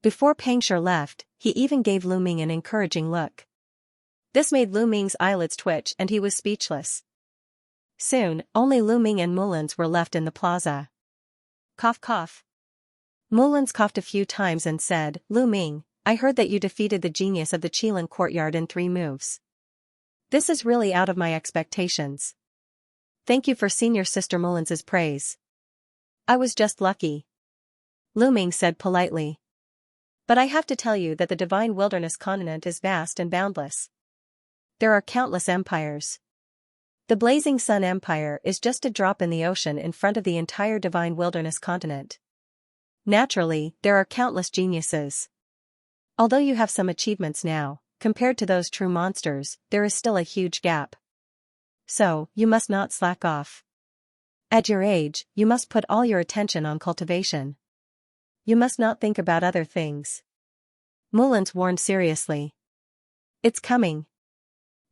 Before Pangshur left, he even gave Lu Ming an encouraging look. This made Lu Ming's eyelids twitch and he was speechless. Soon, only Lu Ming and Mulan's were left in the plaza. Cough cough. Mulan's coughed a few times and said, Lu Ming, I heard that you defeated the genius of the Qilin courtyard in 3 moves. This is really out of my expectations. Thank you for senior sister Mulan's praise. I was just lucky. Lu Ming said politely. But I have to tell you that the divine wilderness continent is vast and boundless. there are countless empires. The Blazing Sun Empire is just a drop in the ocean in front of the entire Divine Wilderness continent. Naturally, there are countless geniuses. Although you have some achievements now, compared to those true monsters, there is still a huge gap. So, you must not slack off. At your age, you must put all your attention on cultivation. You must not think about other things. Mullins warned seriously. It's coming.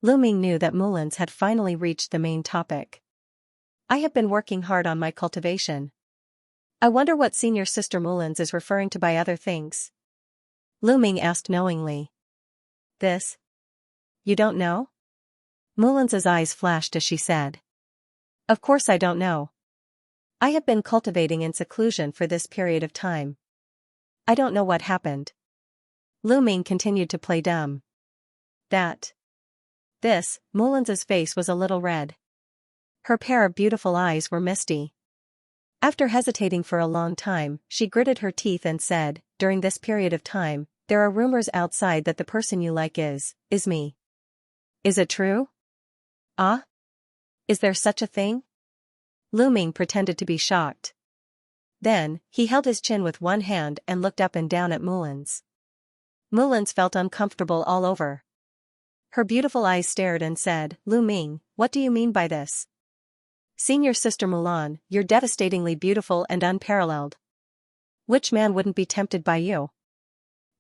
Lu Ming knew that Mullins had finally reached the main topic. I have been working hard on my cultivation. I wonder what senior sister Mullins is referring to by other things. Lu Ming asked knowingly. This? You don't know? Mullins's eyes flashed as she said. Of course I don't know. I have been cultivating in seclusion for this period of time. I don't know what happened. Lu Ming continued to play dumb. Mullins's face was a little red. Her pair of beautiful eyes were misty. After hesitating for a long time, she gritted her teeth and said, during this period of time, there are rumors outside that the person you like is me. Is it true? Ah? Is there such a thing? Lu Ming pretended to be shocked. Then, he held his chin with one hand and looked up and down at Mullins. Mullins felt uncomfortable all over. Her beautiful eyes stared and said, Lu Ming, what do you mean by this? Senior Sister Mulan, you're devastatingly beautiful and unparalleled. Which man wouldn't be tempted by you?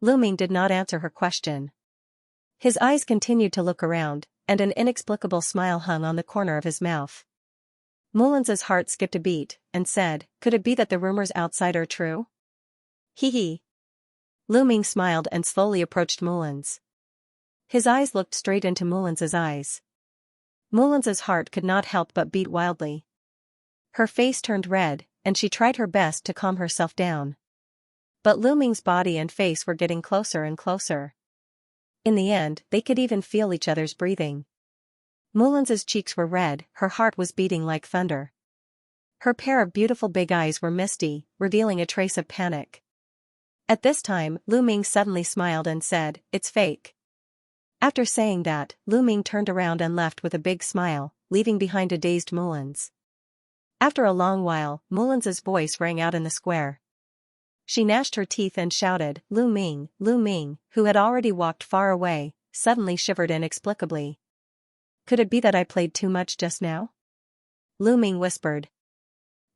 Lu Ming did not answer her question. His eyes continued to look around, and an inexplicable smile hung on the corner of his mouth. Mullins's heart skipped a beat, and said, could it be that the rumors outside are true? Hee hee. Lu Ming smiled and slowly approached Mullins. His eyes looked straight into Mullins's eyes. Mullins's heart could not help but beat wildly. Her face turned red, and she tried her best to calm herself down. But Lu Ming's body and face were getting closer and closer. In the end, they could even feel each other's breathing. Mullins's cheeks were red, her heart was beating like thunder. Her pair of beautiful big eyes were misty, revealing a trace of panic. At this time, Lu Ming suddenly smiled and said, it's fake. After saying that, Lu Ming turned around and left with a big smile, leaving behind a dazed Mullins. After a long while, Mullins's voice rang out in the square. She gnashed her teeth and shouted, Lu Ming, who had already walked far away, suddenly shivered inexplicably. Could it be that I played too much just now? Lu Ming whispered.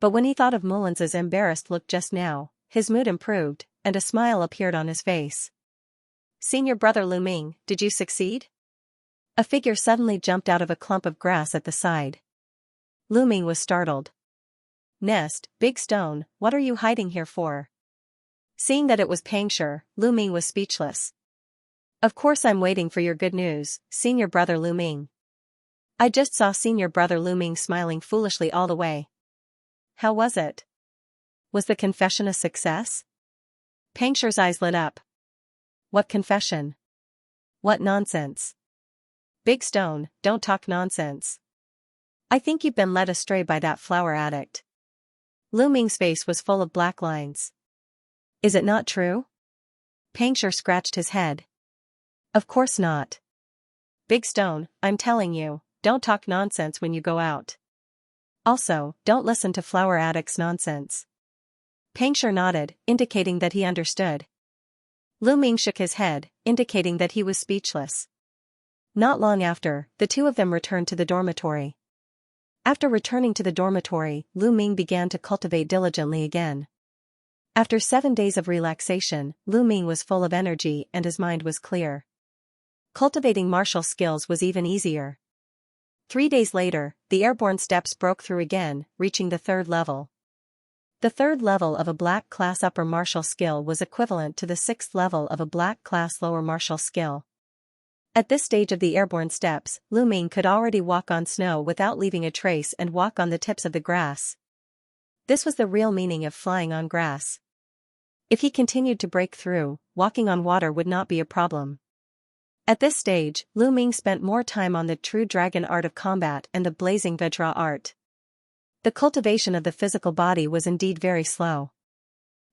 But when he thought of Mullins's embarrassed look just now, his mood improved, and a smile appeared on his face. Senior brother Lu Ming, did you succeed? A figure suddenly jumped out of a clump of grass at the side. Lu Ming was startled. Nest, big stone, what are you hiding here for? Seeing that it was Pangshur, Lu Ming was speechless. Of course I'm waiting for your good news, senior brother Lu Ming. I just saw senior brother Lu Ming smiling foolishly all the way. How was it? Was the confession a success? Pangshur's eyes lit up. What confession? What nonsense. Big stone, don't talk nonsense. I think you've been led astray by that flower addict. Lu Ming's face was full of black lines. Is it not true? Pangshur scratched his head. Of course not. Big stone, I'm telling you, don't talk nonsense when you go out. Also, don't listen to flower addict's nonsense. Pangshur nodded, indicating that he understood. Lu Ming shook his head, indicating that he was speechless. Not long after, the two of them returned to the dormitory. After returning to the dormitory, Lu Ming began to cultivate diligently again. After 7 days of relaxation, Lu Ming was full of energy and his mind was clear. Cultivating martial skills was even easier. 3 days later, the airborne steps broke through again, reaching the 3rd level. The 3rd level of a black class upper martial skill was equivalent to the 6th level of a black class lower martial skill. At this stage of the airborne steps, Lu Ming could already walk on snow without leaving a trace and walk on the tips of the grass. This was the real meaning of flying on grass. If he continued to break through, walking on water would not be a problem. At this stage, Lu Ming spent more time on the true dragon art of combat and the blazing Vajra art. The cultivation of the physical body was indeed very slow.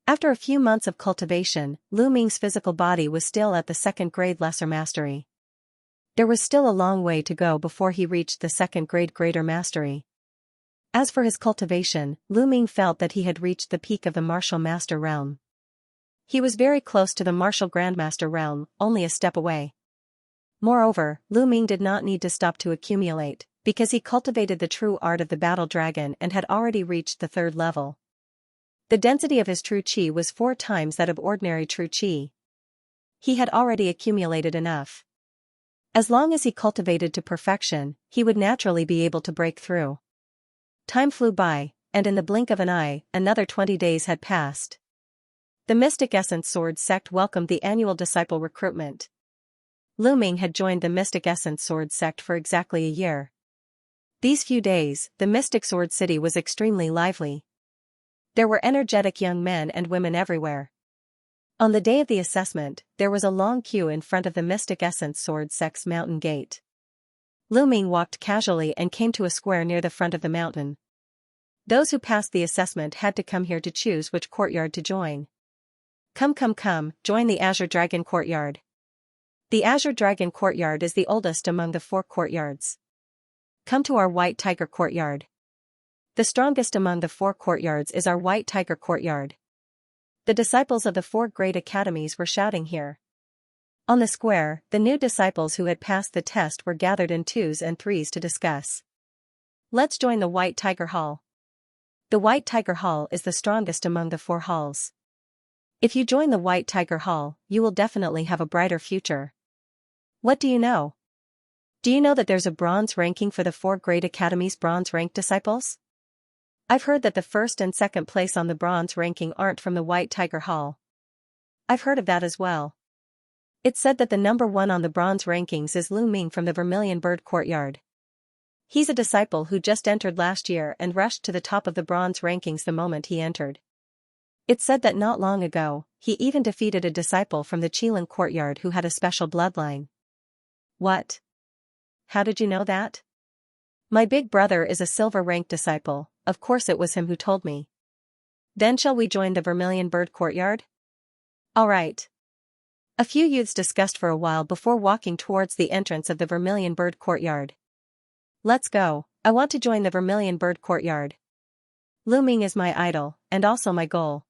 After a few months of cultivation, Lu Ming's physical body was still at the 2nd grade lesser mastery. There was still a long way to go before he reached the second grade greater mastery. As for his cultivation, Lu Ming felt that he had reached the peak of the martial master realm. He was very close to the martial grandmaster realm, only a step away. Moreover, Lu Ming did not need to stop to accumulate, because he cultivated the true art of the battle dragon and had already reached the third level. The density of his true qi was 4 times that of ordinary true qi. He had already accumulated enough. As long as he cultivated to perfection, he would naturally be able to break through. Time flew by, and in the blink of an eye, another 20 days had passed. The Mystic Essence Sword sect welcomed the annual disciple recruitment. Lu Ming had joined the Mystic Essence Sword sect for exactly a year. These few days, the Mystic Sword City was extremely lively. There were energetic young men and women everywhere. On the day of the assessment, there was a long queue in front of the Mystic Essence Sword sect's mountain gate. Lu Ming walked casually and came to a square near the front of the mountain. Those who passed the assessment had to come here to choose which courtyard to join. Come, join the Azure Dragon Courtyard. The Azure Dragon Courtyard is the oldest among the 4 courtyards. Come to our White Tiger Courtyard. The strongest among the 4 courtyards is our White Tiger Courtyard. The disciples of the 4 great academies were shouting here. On the square, the new disciples who had passed the test were gathered in 2s and 3s to discuss. Let's join the White Tiger Hall. The White Tiger Hall is the strongest among the 4 halls. If you join the White Tiger Hall, you will definitely have a brighter future. What do you know? Do you know that there's a bronze ranking for the 4 great academies' bronze-ranked disciples? I've heard that the first and second place on the bronze ranking aren't from the White Tiger Hall. I've heard of that as well. It's said that the number 1 on the bronze rankings is Lu Ming from the Vermilion Bird Courtyard. He's a disciple who just entered last year and rushed to the top of the bronze rankings the moment he entered. It's said that not long ago, he even defeated a disciple from the Qilin Courtyard who had a special bloodline. What? How did you know that? My big brother is a silver-ranked disciple, of course it was him who told me. Then shall we join the Vermilion Bird Courtyard? All right. A few youths discussed for a while before walking towards the entrance of the Vermilion Bird Courtyard. Let's go, I want to join the Vermilion Bird Courtyard. Lu Ming is my idol, and also my goal.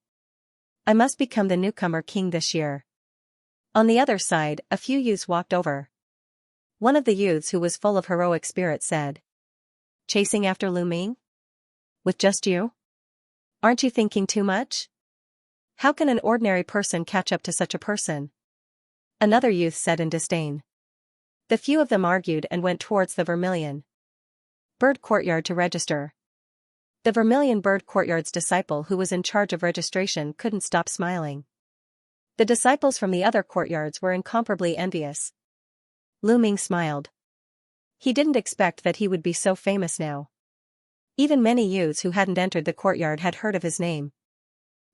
I must become the newcomer king this year. On the other side, a few youths walked over. One of the youths who was full of heroic spirit said. Chasing after Lu Ming? With just you? Aren't you thinking too much? How can an ordinary person catch up to such a person? Another youth said in disdain. The few of them argued and went towards the Vermilion Bird Courtyard to register. The Vermilion Bird Courtyard's disciple who was in charge of registration couldn't stop smiling. The disciples from the other courtyards were incomparably envious. Lu Ming smiled. He didn't expect that he would be so famous now. Even many youths who hadn't entered the courtyard had heard of his name.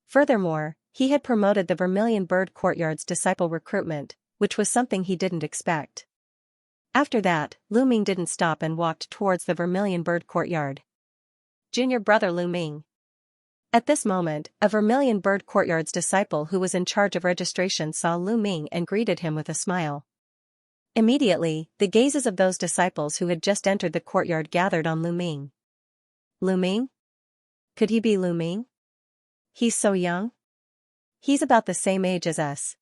Furthermore, he had promoted the Vermilion Bird Courtyard's disciple recruitment, which was something he didn't expect. After that, Lu Ming didn't stop and walked towards the Vermilion Bird Courtyard. Junior brother Lu Ming. At this moment, a Vermilion Bird Courtyard's disciple who was in charge of registration saw Lu Ming and greeted him with a smile. Immediately, the gazes of those disciples who had just entered the courtyard gathered on Lu Ming. Lu Ming? Could he be Lu Ming? He's so young. He's about the same age as us.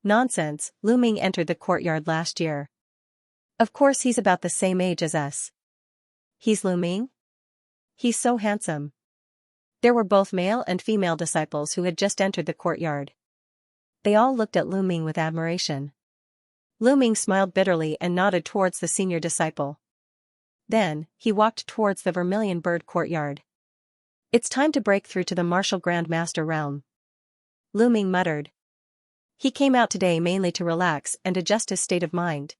Nonsense, Lu Ming entered the courtyard last year. Of course he's about the same age as us. He's Lu Ming? He's so handsome. There were both male and female disciples who had just entered the courtyard. They all looked at Lu Ming with admiration. Lu Ming smiled bitterly and nodded towards the senior disciple. Then, he walked towards the Vermilion Bird Courtyard. It's time to break through to the martial Grandmaster realm. Lu Ming muttered. He came out today mainly to relax and adjust his state of mind.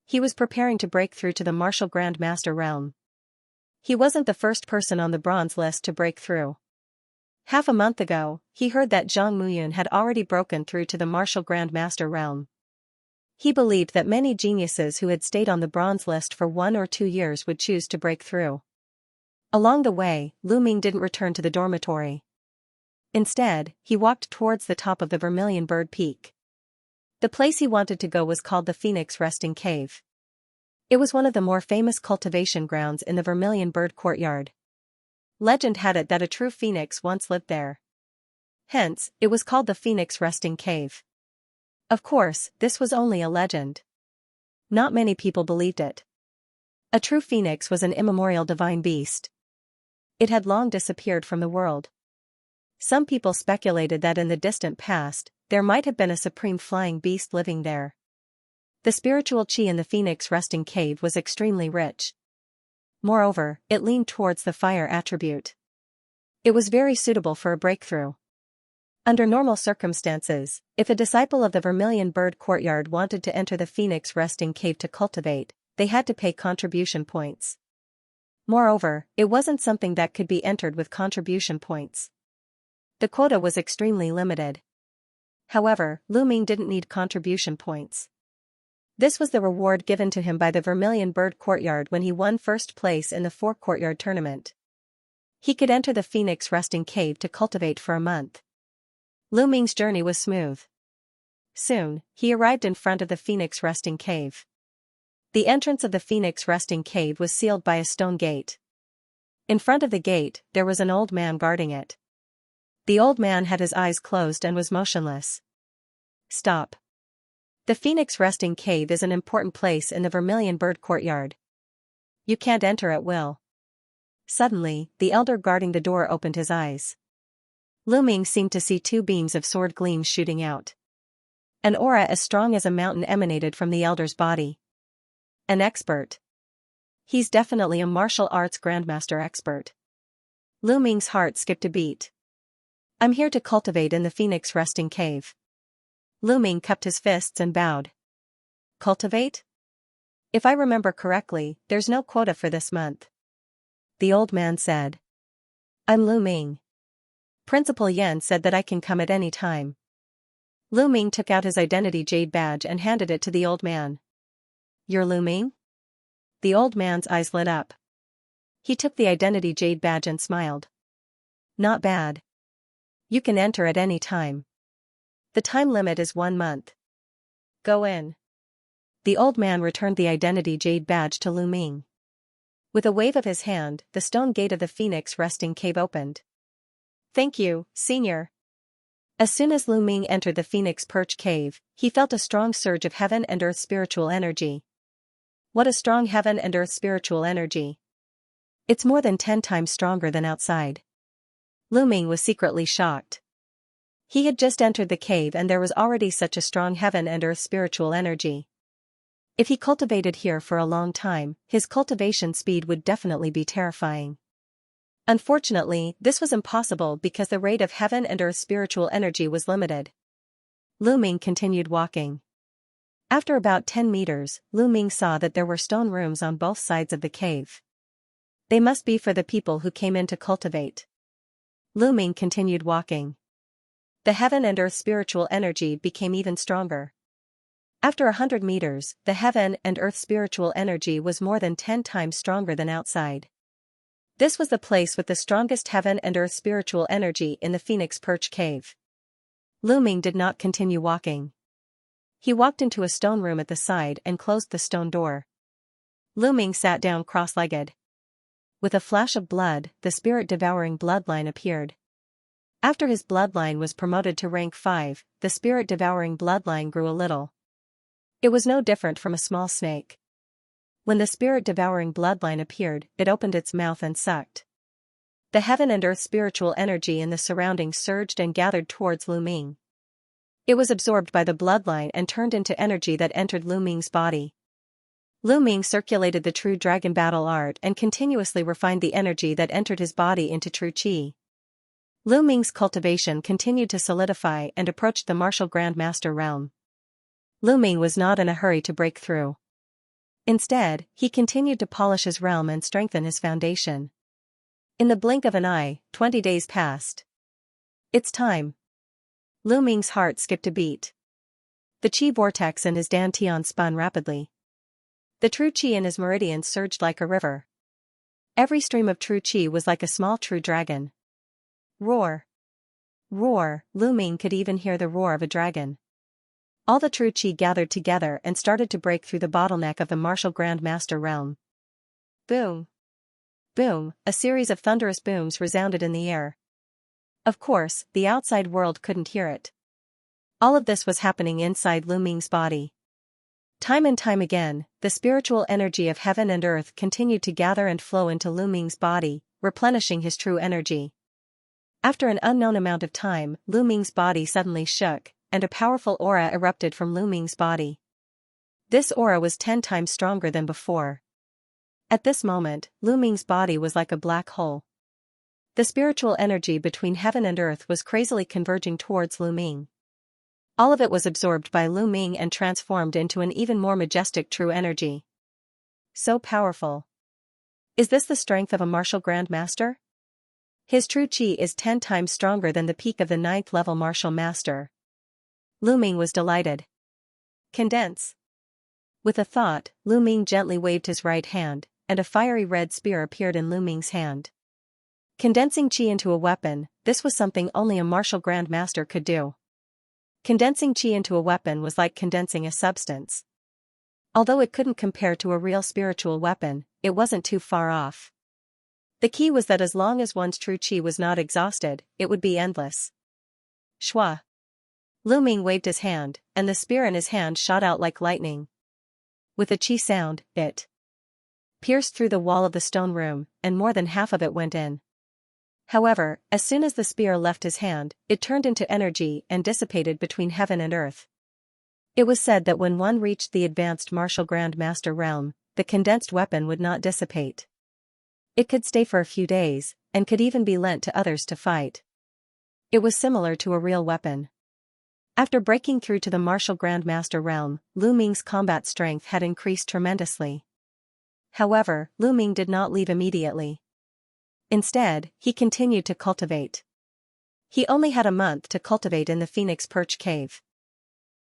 He was preparing to break through to the martial Grandmaster realm. He wasn't the first person on the bronze list to break through. Half a month ago, he heard that Zhang Muyun had already broken through to the martial Grandmaster realm. He believed that many geniuses who had stayed on the bronze list for 1 or 2 years would choose to break through. Along the way, Lu Ming didn't return to the dormitory. Instead, he walked towards the top of the Vermilion Bird Peak. The place he wanted to go was called the Phoenix Resting Cave. It was one of the more famous cultivation grounds in the Vermilion Bird Courtyard. Legend had it that a true phoenix once lived there. Hence, it was called the Phoenix Resting Cave. Of course, this was only a legend. Not many people believed it. A true phoenix was an immemorial divine beast. It had long disappeared from the world. Some people speculated that in the distant past, there might have been a supreme flying beast living there. The spiritual chi in the Phoenix Resting Cave was extremely rich. Moreover, it leaned towards the fire attribute. It was very suitable for a breakthrough. Under normal circumstances, if a disciple of the Vermilion Bird Courtyard wanted to enter the Phoenix Resting Cave to cultivate, they had to pay contribution points. Moreover, it wasn't something that could be entered with contribution points. The quota was extremely limited. However, Lu Ming didn't need contribution points. This was the reward given to him by the Vermilion Bird Courtyard when he won first place in the 4-courtyard tournament. He could enter the Phoenix Resting Cave to cultivate for a month. Lu Ming's journey was smooth. Soon, he arrived in front of the Phoenix Resting Cave. The entrance of the Phoenix Resting Cave was sealed by a stone gate. In front of the gate, there was an old man guarding it. The old man had his eyes closed and was motionless. Stop. The Phoenix Resting Cave is an important place in the Vermilion Bird Courtyard. You can't enter at will. Suddenly, the elder guarding the door opened his eyes. Lu Ming seemed to see 2 beams of sword gleams shooting out. An aura as strong as a mountain emanated from the elder's body. An expert. He's definitely a martial arts grandmaster expert. Lu Ming's heart skipped a beat. I'm here to cultivate in the Phoenix Resting Cave. Lu Ming cupped his fists and bowed. Cultivate? If I remember correctly, there's no quota for this month. The old man said. I'm Lu Ming. Principal Yan said that I can come at any time. Lu Ming took out his identity jade badge and handed it to the old man. You're Lu Ming? The old man's eyes lit up. He took the identity jade badge and smiled. Not bad. You can enter at any time. The time limit is 1 month. Go in. The old man returned the identity jade badge to Lu Ming. With a wave of his hand, the stone gate of the Phoenix Resting Cave opened. Thank you, Senior. As soon as Lu Ming entered the Phoenix Perch Cave, he felt a strong surge of heaven and earth spiritual energy. What a strong heaven and earth spiritual energy. It's more than 10 times stronger than outside. Lu Ming was secretly shocked. He had just entered the cave and there was already such a strong heaven and earth spiritual energy. If he cultivated here for a long time, his cultivation speed would definitely be terrifying. Unfortunately, this was impossible because the rate of heaven and earth spiritual energy was limited. Lu Ming continued walking. After about 10 meters, Lu Ming saw that there were stone rooms on both sides of the cave. They must be for the people who came in to cultivate. Lu Ming continued walking. The heaven and earth spiritual energy became even stronger. After 100 meters, the heaven and earth spiritual energy was more than 10 times stronger than outside. This was the place with the strongest heaven and earth spiritual energy in the Phoenix Perch Cave. Lu Ming did not continue walking. He walked into a stone room at the side and closed the stone door. Lu Ming sat down cross-legged. With a flash of blood, the spirit-devouring bloodline appeared. After his bloodline was promoted to rank 5, the spirit-devouring bloodline grew a little. It was no different from a small snake. When the spirit-devouring bloodline appeared, it opened its mouth and sucked. The heaven and earth spiritual energy in the surroundings surged and gathered towards Lu Ming. It was absorbed by the bloodline and turned into energy that entered Lu Ming's body. Lu Ming circulated the true dragon battle art and continuously refined the energy that entered his body into true qi. Lu Ming's cultivation continued to solidify and approached the martial grandmaster realm. Lu Ming was not in a hurry to break through. Instead, he continued to polish his realm and strengthen his foundation. In the blink of an eye, 20 days passed. It's time. Lu Ming's heart skipped a beat. The qi vortex in his dantian spun rapidly. The true qi in his meridians surged like a river. Every stream of true qi was like a small true dragon. Roar. Roar. Lu Ming could even hear the roar of a dragon. All the true Qi gathered together and started to break through the bottleneck of the martial Grand Master realm. Boom! Boom! A series of thunderous booms resounded in the air. Of course, the outside world couldn't hear it. All of this was happening inside Lu Ming's body. Time and time again, the spiritual energy of heaven and earth continued to gather and flow into Lu Ming's body, replenishing his true energy. After an unknown amount of time, Lu Ming's body suddenly shook, and a powerful aura erupted from Lu Ming's body. This aura was 10 times stronger than before. At this moment, Lu Ming's body was like a black hole. The spiritual energy between heaven and earth was crazily converging towards Lu Ming. All of it was absorbed by Lu Ming and transformed into an even more majestic true energy. So powerful. Is this the strength of a martial Grand Master? His true Qi is 10 times stronger than the peak of the 9th level martial master. Lu Ming was delighted. Condense. With a thought, Lu Ming gently waved his right hand, and a fiery red spear appeared in Lu Ming's hand. Condensing Qi into a weapon, this was something only a martial Grand Master could do. Condensing Qi into a weapon was like condensing a substance. Although it couldn't compare to a real spiritual weapon, it wasn't too far off. The key was that as long as one's true Qi was not exhausted, it would be endless. Shwa. Lu Ming waved his hand, and the spear in his hand shot out like lightning. With a Qi sound, it pierced through the wall of the stone room, and more than half of it went in. However, as soon as the spear left his hand, it turned into energy and dissipated between heaven and earth. It was said that when one reached the advanced martial Grand Master realm, the condensed weapon would not dissipate. It could stay for a few days, and could even be lent to others to fight. It was similar to a real weapon. After breaking through to the martial Grand Master realm, Lu Ming's combat strength had increased tremendously. However, Lu Ming did not leave immediately. Instead, he continued to cultivate. He only had a month to cultivate in the Phoenix Perch Cave.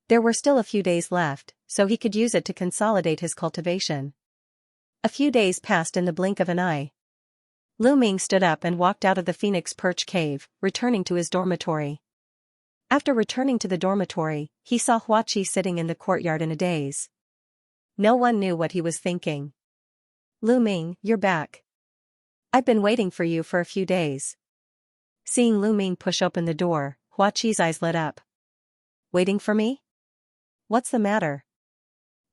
There were still a few days left, so he could use it to consolidate his cultivation. A few days passed in the blink of an eye. Lu Ming stood up and walked out of the Phoenix Perch Cave, returning to his dormitory. After returning to the dormitory, he saw Huaqi sitting in the courtyard in a daze. No one knew what he was thinking. Lu Ming, you're back. I've been waiting for you for a few days. Seeing Lu Ming push open the door, Huaqi's eyes lit up. Waiting for me? What's the matter?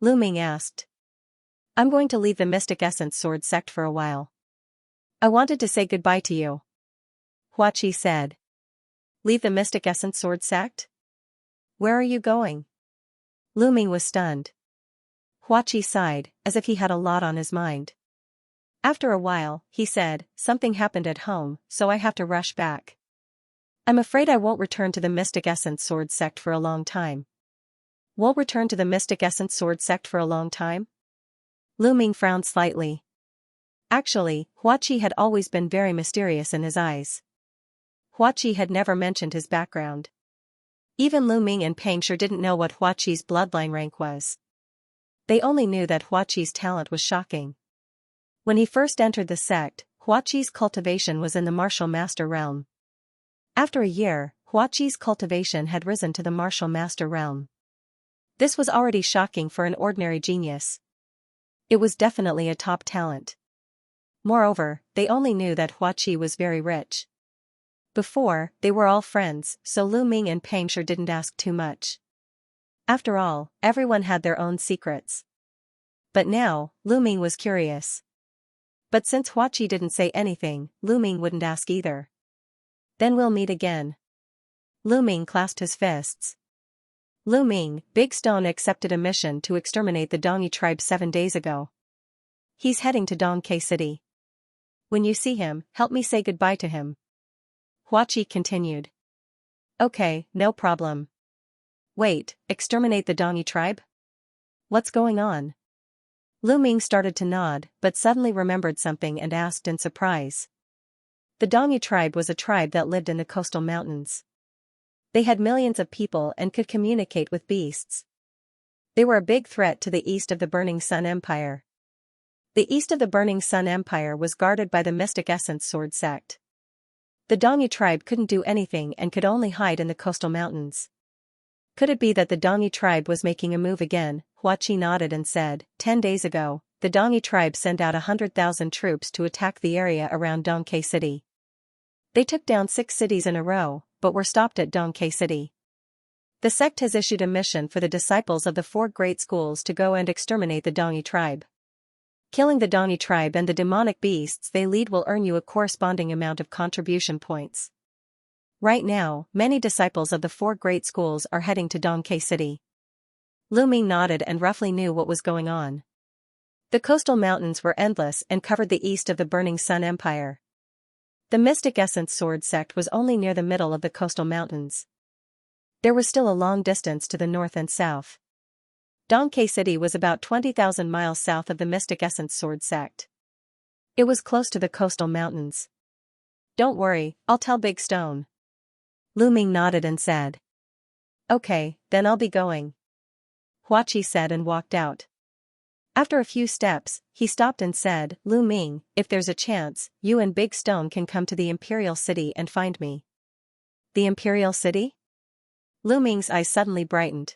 Lu Ming asked. I'm going to leave the Mystic Essence Sword sect for a while. I wanted to say goodbye to you. Huaqi said. Leave the Mystic Essence Sword sect? Where are you going? Lu Ming was stunned. Huaqi sighed, as if he had a lot on his mind. After a while, he said, something happened at home, so I have to rush back. I'm afraid I won't return to the Mystic Essence Sword sect for a long time. Won't return to the Mystic Essence Sword sect for a long time? Lu Ming frowned slightly. Actually, Huaqi had always been very mysterious in his eyes. Huaqi had never mentioned his background. Even Lu Ming and Peng Sure didn't know what Huaqi's bloodline rank was. They only knew that Huaqi's talent was shocking. When he first entered the sect, Huaqi's cultivation was in the martial master realm. After a year, Huaqi's cultivation had risen to the martial master realm. This was already shocking for an ordinary genius. It was definitely a top talent. Moreover, they only knew that Huaqi was very rich. Before, they were all friends, so Lu Ming and Peng Sure didn't ask too much. After all, everyone had their own secrets. But now, Lu Ming was curious. But since Huaqi didn't say anything, Lu Ming wouldn't ask either. Then we'll meet again. Lu Ming clasped his fists. Lu Ming, Big Stone accepted a mission to exterminate the Dongyi tribe 7 days ago. He's heading to Dongke City. When you see him, help me say goodbye to him. Huaqi continued. Okay, no problem. Wait, exterminate the Dongyi tribe? What's going on? Lu Ming started to nod, but suddenly remembered something and asked in surprise. The Dongyi tribe was a tribe that lived in the coastal mountains. They had millions of people and could communicate with beasts. They were a big threat to the east of the Burning Sun Empire. The east of the Burning Sun Empire was guarded by the Mystic Essence Sword sect. The Dongyi tribe couldn't do anything and could only hide in the coastal mountains. Could it be that the Dongi tribe was making a move again? Huachi nodded and said, 10 days ago, the Dongi tribe sent out 100,000 troops to attack the area around Dongke City. They took down 6 cities in a row, but were stopped at Dongke City. The sect has issued a mission for the disciples of the 4 great schools to go and exterminate the Dongi tribe. Killing the Dongi tribe and the demonic beasts they lead will earn you a corresponding amount of contribution points. Right now, many disciples of the 4 great schools are heading to Dongke City. Lu Ming nodded and roughly knew what was going on. The coastal mountains were endless and covered the east of the Burning Sun Empire. The Mystic Essence Sword sect was only near the middle of the coastal mountains. There was still a long distance to the north and south. Dongke City was about 20,000 miles south of the Mystic Essence Sword sect. It was close to the coastal mountains. Don't worry, I'll tell Big Stone. Lu Ming nodded and said. Okay, then I'll be going. Huachi said and walked out. After a few steps, he stopped and said, Lu Ming, if there's a chance, you and Big Stone can come to the Imperial City and find me. The Imperial City? Lu Ming's eyes suddenly brightened.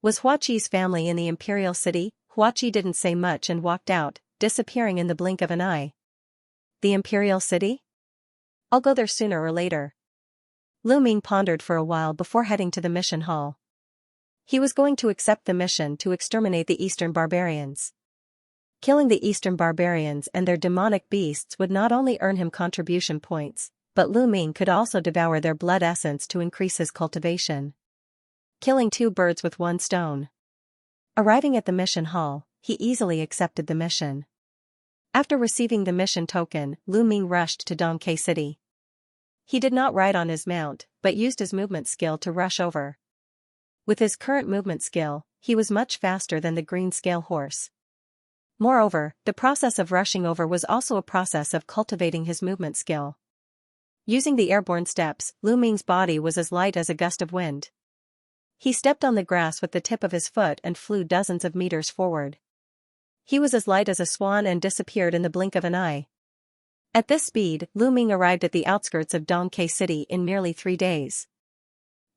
Was Huachi's family in the Imperial City? Huachi didn't say much and walked out, disappearing in the blink of an eye. The Imperial City? I'll go there sooner or later. Lu Ming pondered for a while before heading to the mission hall. He was going to accept the mission to exterminate the Eastern barbarians. Killing the Eastern barbarians and their demonic beasts would not only earn him contribution points, but Lu Ming could also devour their blood essence to increase his cultivation. Killing 2 birds with 1 stone. Arriving at the mission hall, he easily accepted the mission. After receiving the mission token, Lu Ming rushed to Dongke City. He did not ride on his mount, but used his movement skill to rush over. With his current movement skill, he was much faster than the green scale horse. Moreover, the process of rushing over was also a process of cultivating his movement skill. Using the airborne steps, Lu Ming's body was as light as a gust of wind. He stepped on the grass with the tip of his foot and flew dozens of meters forward. He was as light as a swan and disappeared in the blink of an eye. At this speed, Lu Ming arrived at the outskirts of Dongke City in merely 3 days.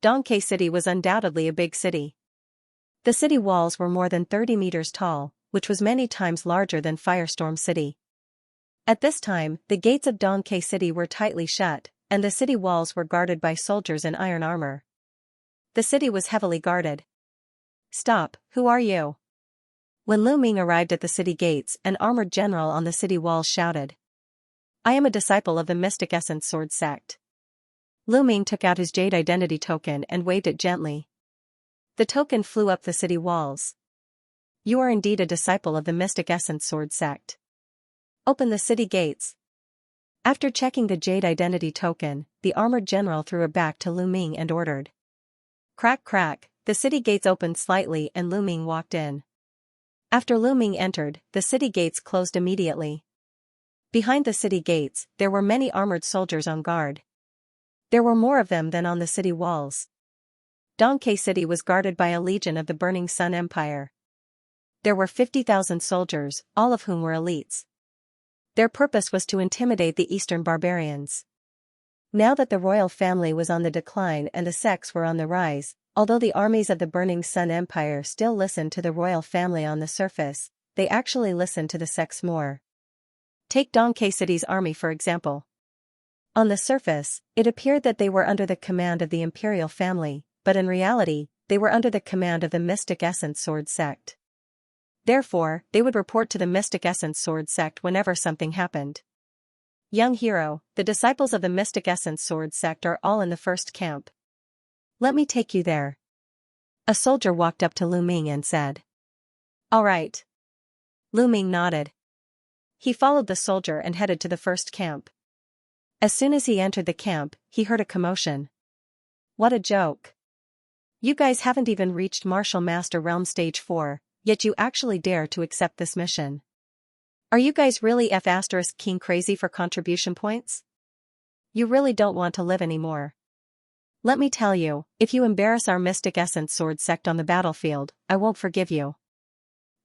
Dongke City was undoubtedly a big city. The city walls were more than 30 meters tall, which was many times larger than Firestorm City. At this time, the gates of Dongke City were tightly shut, and the city walls were guarded by soldiers in iron armor. The city was heavily guarded. Stop, who are you? When Lu Ming arrived at the city gates, an armored general on the city walls shouted. I am a disciple of the Mystic Essence Sword sect. Lu Ming took out his jade identity token and waved it gently. The token flew up the city walls. You are indeed a disciple of the Mystic Essence Sword sect. Open the city gates. After checking the jade identity token, the armored general threw it back to Lu Ming and ordered. Crack crack, the city gates opened slightly and Lu Ming walked in. After Lu Ming entered, the city gates closed immediately. Behind the city gates, there were many armored soldiers on guard. There were more of them than on the city walls. Dongke City was guarded by a legion of the Burning Sun Empire. There were 50,000 soldiers, all of whom were elites. Their purpose was to intimidate the Eastern barbarians. Now that the royal family was on the decline and the sects were on the rise, although the armies of the Burning Sun Empire still listened to the royal family on the surface, they actually listened to the sects more. Take Dongke City's army for example. On the surface, it appeared that they were under the command of the imperial family, but in reality, they were under the command of the Mystic Essence Sword sect. Therefore, they would report to the Mystic Essence Sword sect whenever something happened. Young hero, the disciples of the Mystic Essence Sword sect are all in the first camp. Let me take you there. A soldier walked up to Lu Ming and said. All right. Lu Ming nodded. He followed the soldier and headed to the first camp. As soon as he entered the camp, he heard a commotion. What a joke. You guys haven't even reached Martial Master Realm Stage 4, yet you actually dare to accept this mission. Are you guys really F***king crazy for contribution points? You really don't want to live anymore. Let me tell you, if you embarrass our Mystic Essence Sword sect on the battlefield, I won't forgive you.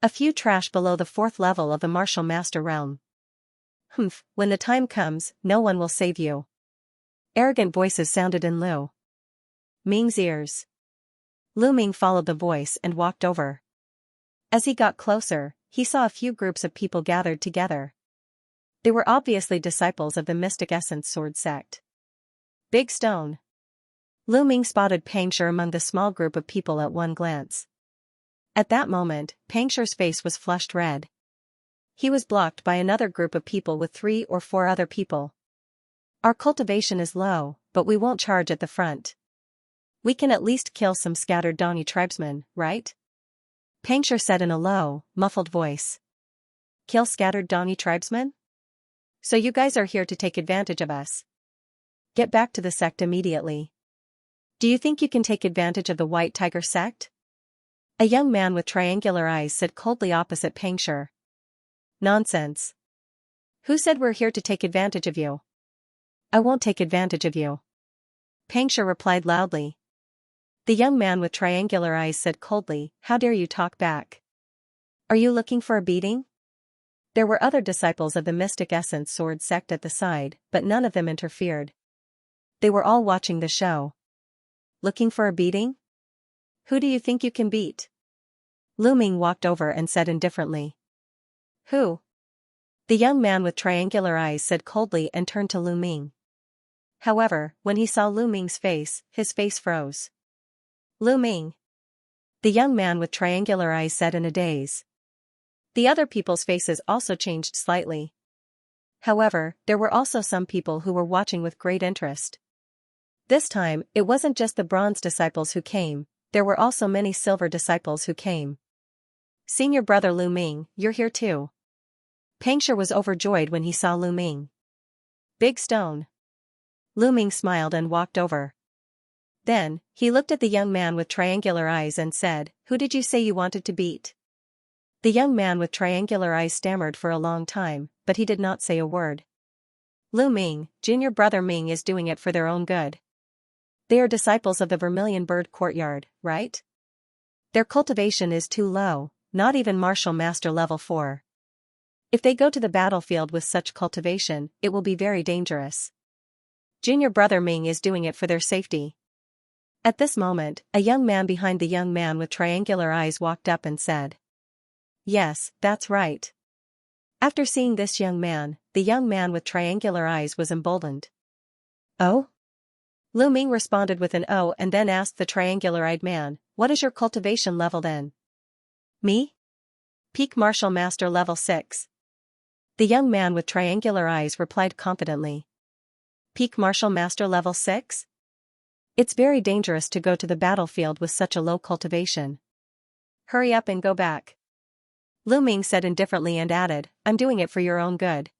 A few trash below the 4th level of the Martial Master Realm. Humph, when the time comes, no one will save you. Arrogant voices sounded in Lu Ming's ears. Lu Ming followed the voice and walked over. As he got closer, he saw a few groups of people gathered together. They were obviously disciples of the Mystic Essence Sword sect. Big Stone. Lu Ming spotted Pangsher among the small group of people at one glance. At that moment, Pangsher's face was flushed red. He was blocked by another group of people with 3 or 4 other people. Our cultivation is low, but we won't charge at the front. We can at least kill some scattered Dani tribesmen, right? Pangsher said in a low, muffled voice. Kill scattered Dani tribesmen? So you guys are here to take advantage of us. Get back to the sect immediately. Do you think you can take advantage of the White Tiger sect? A young man with triangular eyes said coldly opposite Pangsher. Nonsense. Who said we're here to take advantage of you? I won't take advantage of you. Pangsher replied loudly. The young man with triangular eyes said coldly, how dare you talk back? Are you looking for a beating? There were other disciples of the Mystic Essence Sword sect at the side, but none of them interfered. They were all watching the show. Looking for a beating? Who do you think you can beat? Lu Ming walked over and said indifferently. Who? The young man with triangular eyes said coldly and turned to Lu Ming. However, when he saw Lu Ming's face, his face froze. Lu Ming. The young man with triangular eyes said in a daze. The other people's faces also changed slightly. However, there were also some people who were watching with great interest. This time, it wasn't just the bronze disciples who came, there were also many silver disciples who came. Senior brother Lu Ming, you're here too. Pangsher was overjoyed when he saw Lu Ming. Big Stone. Lu Ming smiled and walked over. Then, he looked at the young man with triangular eyes and said, who did you say you wanted to beat? The young man with triangular eyes stammered for a long time, but he did not say a word. Lu Ming, junior brother Ming is doing it for their own good. They are disciples of the Vermilion Bird Courtyard, right? Their cultivation is too low, not even Martial Master level 4. If they go to the battlefield with such cultivation, it will be very dangerous. Junior brother Ming is doing it for their safety. At this moment, a young man behind the young man with triangular eyes walked up and said. Yes, that's right. After seeing this young man, the young man with triangular eyes was emboldened. Oh? Lu Ming responded with an oh and then asked the triangular-eyed man, what is your cultivation level then? Me? Peak Martial Master level 6. The young man with triangular eyes replied confidently. Peak Martial Master level 6? It's very dangerous to go to the battlefield with such a low cultivation. Hurry up and go back. Lu Ming said indifferently and added, I'm doing it for your own good.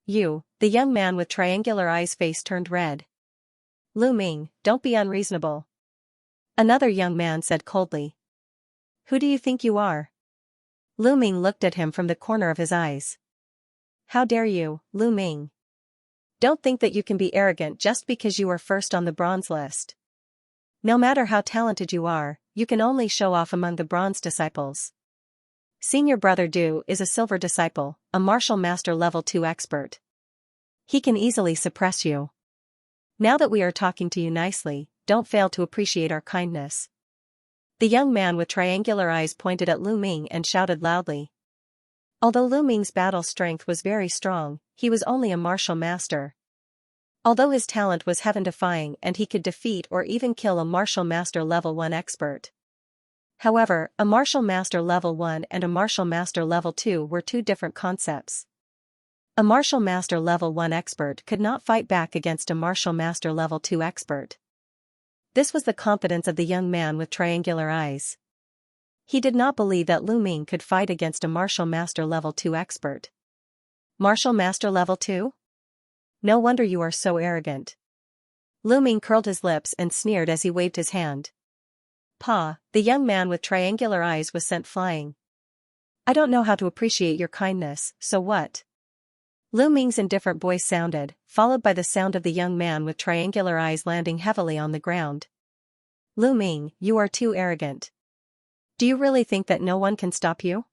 You, the young man with triangular eyes' face turned red. Lu Ming, don't be unreasonable. Another young man said coldly. Who do you think you are? Lu Ming looked at him from the corner of his eyes. How dare you, Lu Ming? Don't think that you can be arrogant just because you are first on the bronze list. No matter how talented you are, you can only show off among the bronze disciples. Senior brother Du is a silver disciple, a Martial Master level 2 expert. He can easily suppress you. Now that we are talking to you nicely, don't fail to appreciate our kindness. The young man with triangular eyes pointed at Lu Ming and shouted loudly. Although Lu Ming's battle strength was very strong, he was only a Martial Master. Although his talent was heaven-defying and he could defeat or even kill a Martial Master level 1 expert. However, a Martial Master level 1 and a Martial Master level 2 were two different concepts. A Martial Master level 1 expert could not fight back against a Martial Master level 2 expert. This was the confidence of the young man with triangular eyes. He did not believe that Lu Ming could fight against a Martial Master level 2 expert. Martial Master level 2? No wonder you are so arrogant. Lu Ming curled his lips and sneered as he waved his hand. Pa, the young man with triangular eyes was sent flying. I don't know how to appreciate your kindness, so what? Lu Ming's indifferent voice sounded, followed by the sound of the young man with triangular eyes landing heavily on the ground. Lu Ming, you are too arrogant. Do you really think that no one can stop you?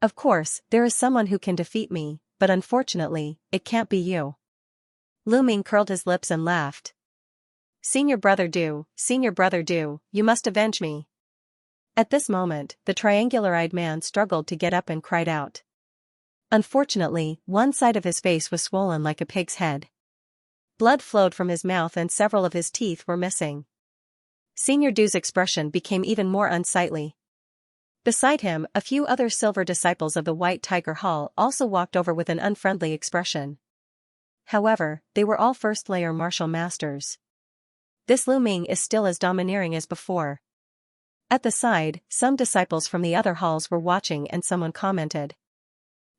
Of course, there is someone who can defeat me, but unfortunately, it can't be you. Lu Ming curled his lips and laughed. Senior brother Do, you must avenge me. At this moment, the triangular-eyed man struggled to get up and cried out. Unfortunately, one side of his face was swollen like a pig's head. Blood flowed from his mouth and several of his teeth were missing. Senior Do's expression became even more unsightly. Beside him, a few other silver disciples of the White Tiger Hall also walked over with an unfriendly expression. However, they were all first-layer martial masters. This Lu Ming is still as domineering as before. At the side, some disciples from the other halls were watching and someone commented.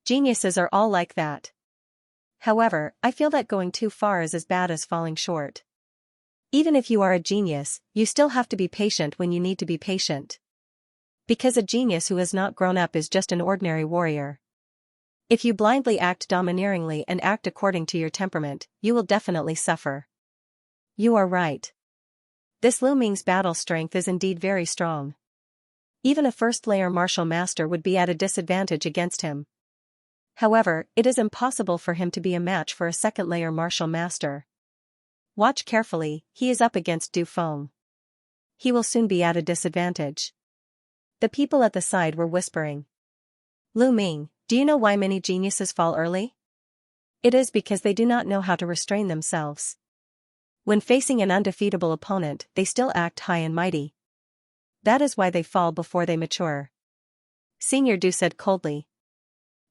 Geniuses are all like that. However, I feel that going too far is as bad as falling short. Even if you are a genius, you still have to be patient when you need to be patient. Because a genius who has not grown up is just an ordinary warrior. If you blindly act domineeringly and act according to your temperament, you will definitely suffer. You are right. This Lu Ming's battle strength is indeed very strong. Even a first-layer martial master would be at a disadvantage against him. However, it is impossible for him to be a match for a second-layer martial master. Watch carefully, he is up against Du Feng. He will soon be at a disadvantage. The people at the side were whispering. Lu Ming, do you know why many geniuses fall early? It is because they do not know how to restrain themselves. When facing an undefeatable opponent, they still act high and mighty. That is why they fall before they mature. Senior Du said coldly.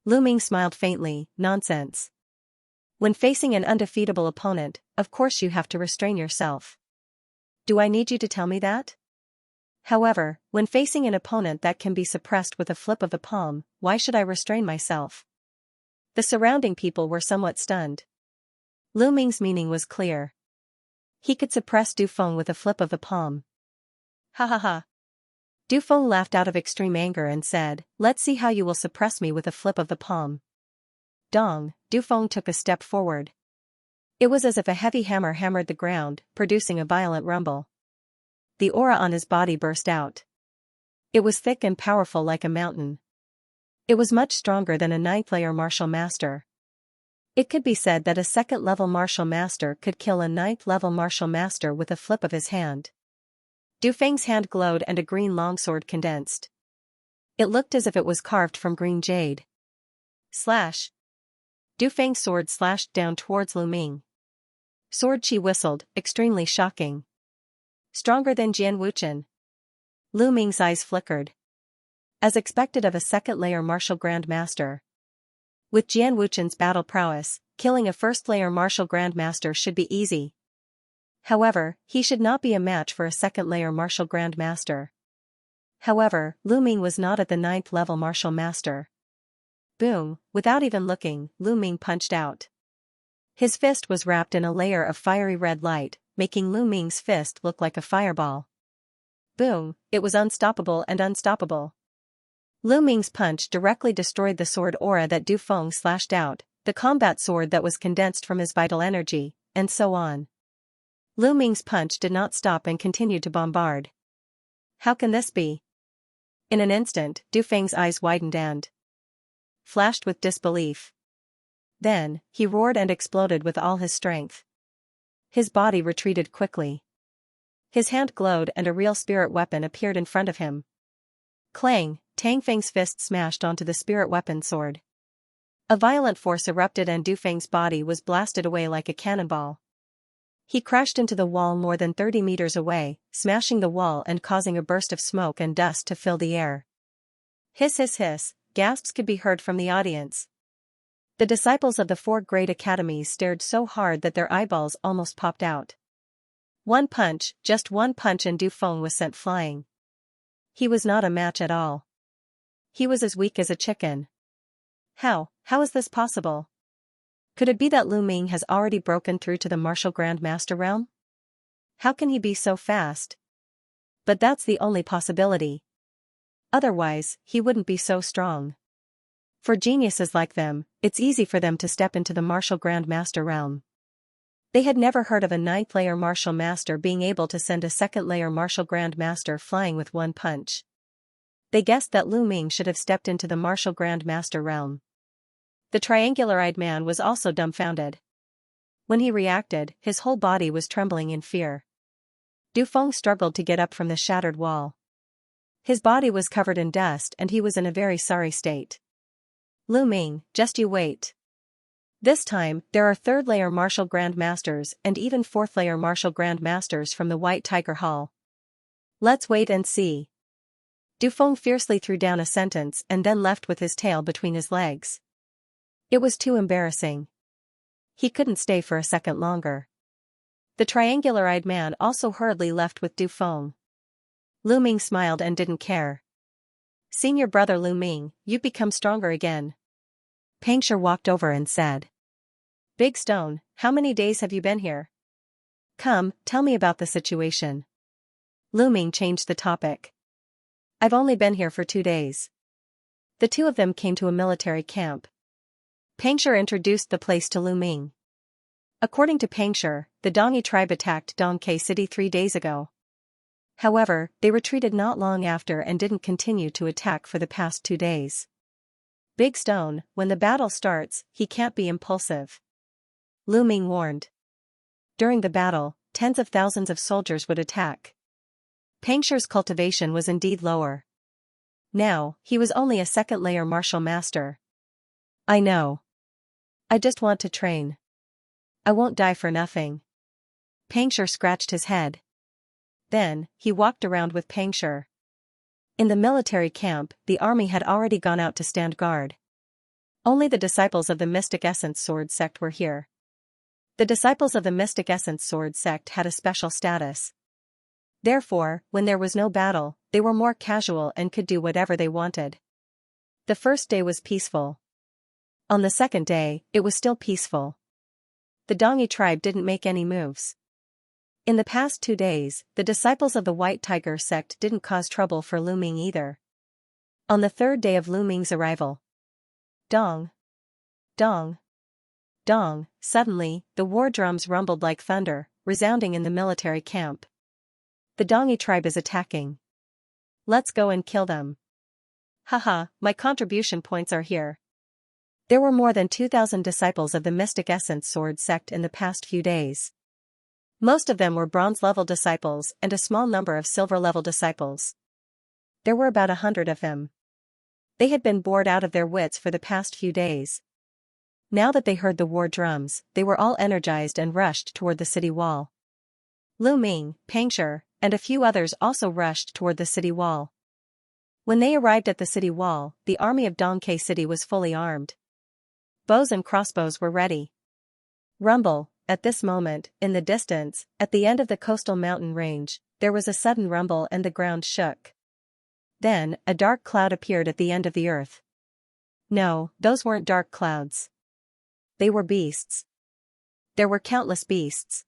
Lu Ming smiled faintly, nonsense. When facing an undefeatable opponent, of course you have to restrain yourself. Do I need you to tell me that? However, when facing an opponent that can be suppressed with a flip of the palm, why should I restrain myself? The surrounding people were somewhat stunned. Lu Ming's meaning was clear. He could suppress Du Feng with a flip of the palm. Ha ha ha. Du Feng laughed out of extreme anger and said, let's see how you will suppress me with a flip of the palm. Dong, Du Feng took a step forward. It was as if a heavy hammer hammered the ground, producing a violent rumble. The aura on his body burst out. It was thick and powerful like a mountain. It was much stronger than a 9th-layer martial master. It could be said that a 2nd-level martial master could kill a 9th-level martial master with a flip of his hand. Du Feng's hand glowed and a green longsword condensed. It looked as if it was carved from green jade. Slash. Du Feng's sword slashed down towards Lu Ming. Sword Chi whistled, extremely shocking. Stronger than Jian Wuchen. Lu Ming's eyes flickered. As expected of a 2nd-layer martial grandmaster. With Jian Wuchen's battle prowess, killing a 1st-layer martial grandmaster should be easy. However, he should not be a match for a 2nd-layer martial grandmaster. However, Lu Ming was not at the 9th-level martial master. Boom, without even looking, Lu Ming punched out. His fist was wrapped in a layer of fiery red light, making Lu Ming's fist look like a fireball. Boom, it was unstoppable and unstoppable. Lu Ming's punch directly destroyed the sword aura that Du Feng slashed out, the combat sword that was condensed from his vital energy, and so on. Lu Ming's punch did not stop and continued to bombard. How can this be? In an instant, Du Feng's eyes widened and flashed with disbelief. Then, he roared and exploded with all his strength. His body retreated quickly. His hand glowed and a real spirit weapon appeared in front of him. Clang, Tang Feng's fist smashed onto the spirit weapon sword. A violent force erupted and Du Feng's body was blasted away like a cannonball. He crashed into the wall more than 30 meters away, smashing the wall and causing a burst of smoke and dust to fill the air. Hiss hiss hiss, gasps could be heard from the audience. The disciples of the 4 great academies stared so hard that their eyeballs almost popped out. One punch, just one punch and Du Feng was sent flying. He was not a match at all. He was as weak as a chicken. How is this possible? Could it be that Lu Ming has already broken through to the martial grandmaster realm? How can he be so fast? But that's the only possibility. Otherwise, he wouldn't be so strong. For geniuses like them, it's easy for them to step into the martial grandmaster realm. They had never heard of a 9th-layer martial master being able to send a 2nd-layer martial grandmaster flying with one punch. They guessed that Lu Ming should have stepped into the martial grandmaster realm. The triangular-eyed man was also dumbfounded. When he reacted, his whole body was trembling in fear. Dufeng struggled to get up from the shattered wall. His body was covered in dust and he was in a very sorry state. Lu Ming, just you wait. This time, there are third-layer martial grandmasters and even fourth-layer martial grandmasters from the White Tiger Hall. Let's wait and see. Dufeng fiercely threw down a sentence and then left with his tail between his legs. It was too embarrassing. He couldn't stay for a second longer. The triangular-eyed man also hurriedly left with Dufeng. Lu Ming smiled and didn't care. Senior brother Lu Ming, you've become stronger again. Pangshur walked over and said. Big Stone, how many days have you been here? Come, tell me about the situation. Lu Ming changed the topic. I've only been here for 2 days. The two of them came to a military camp. Pangshur introduced the place to Lu Ming. According to Pangshur, the Dongi tribe attacked Dongke City 3 days ago. However, they retreated not long after and didn't continue to attack for the past 2 days. Big Stone, when the battle starts, he can't be impulsive. Lu Ming warned. During the battle, tens of thousands of soldiers would attack. Pangshur's cultivation was indeed lower. Now, he was only a second-layer martial master. I know. I just want to train. I won't die for nothing. Pangshur scratched his head. Then, he walked around with Pangshur. In the military camp, the army had already gone out to stand guard. Only the disciples of the Mystic Essence Sword sect were here. The disciples of the Mystic Essence Sword sect had a special status. Therefore, when there was no battle, they were more casual and could do whatever they wanted. The first day was peaceful. On the second day, it was still peaceful. The Dongi tribe didn't make any moves. In the past 2 days, the disciples of the White Tiger sect didn't cause trouble for Lu Ming either. On the third day of Lu Ming's arrival. Dong. Dong. Dong, suddenly, the war drums rumbled like thunder, resounding in the military camp. The Dongi tribe is attacking. Let's go and kill them. Haha, my contribution points are here. There were more than 2,000 disciples of the Mystic Essence Sword sect in the past few days. Most of them were bronze-level disciples and a small number of silver-level disciples. There were about 100 of them. They had been bored out of their wits for the past few days. Now that they heard the war drums, they were all energized and rushed toward the city wall. Lu Ming, Pangshur, and a few others also rushed toward the city wall. When they arrived at the city wall, the army of Dongke City was fully armed. Bows and crossbows were ready. Rumble. At this moment, in the distance, at the end of the coastal mountain range, there was a sudden rumble and the ground shook. Then, a dark cloud appeared at the end of the earth. No, those weren't dark clouds. They were beasts. There were countless beasts.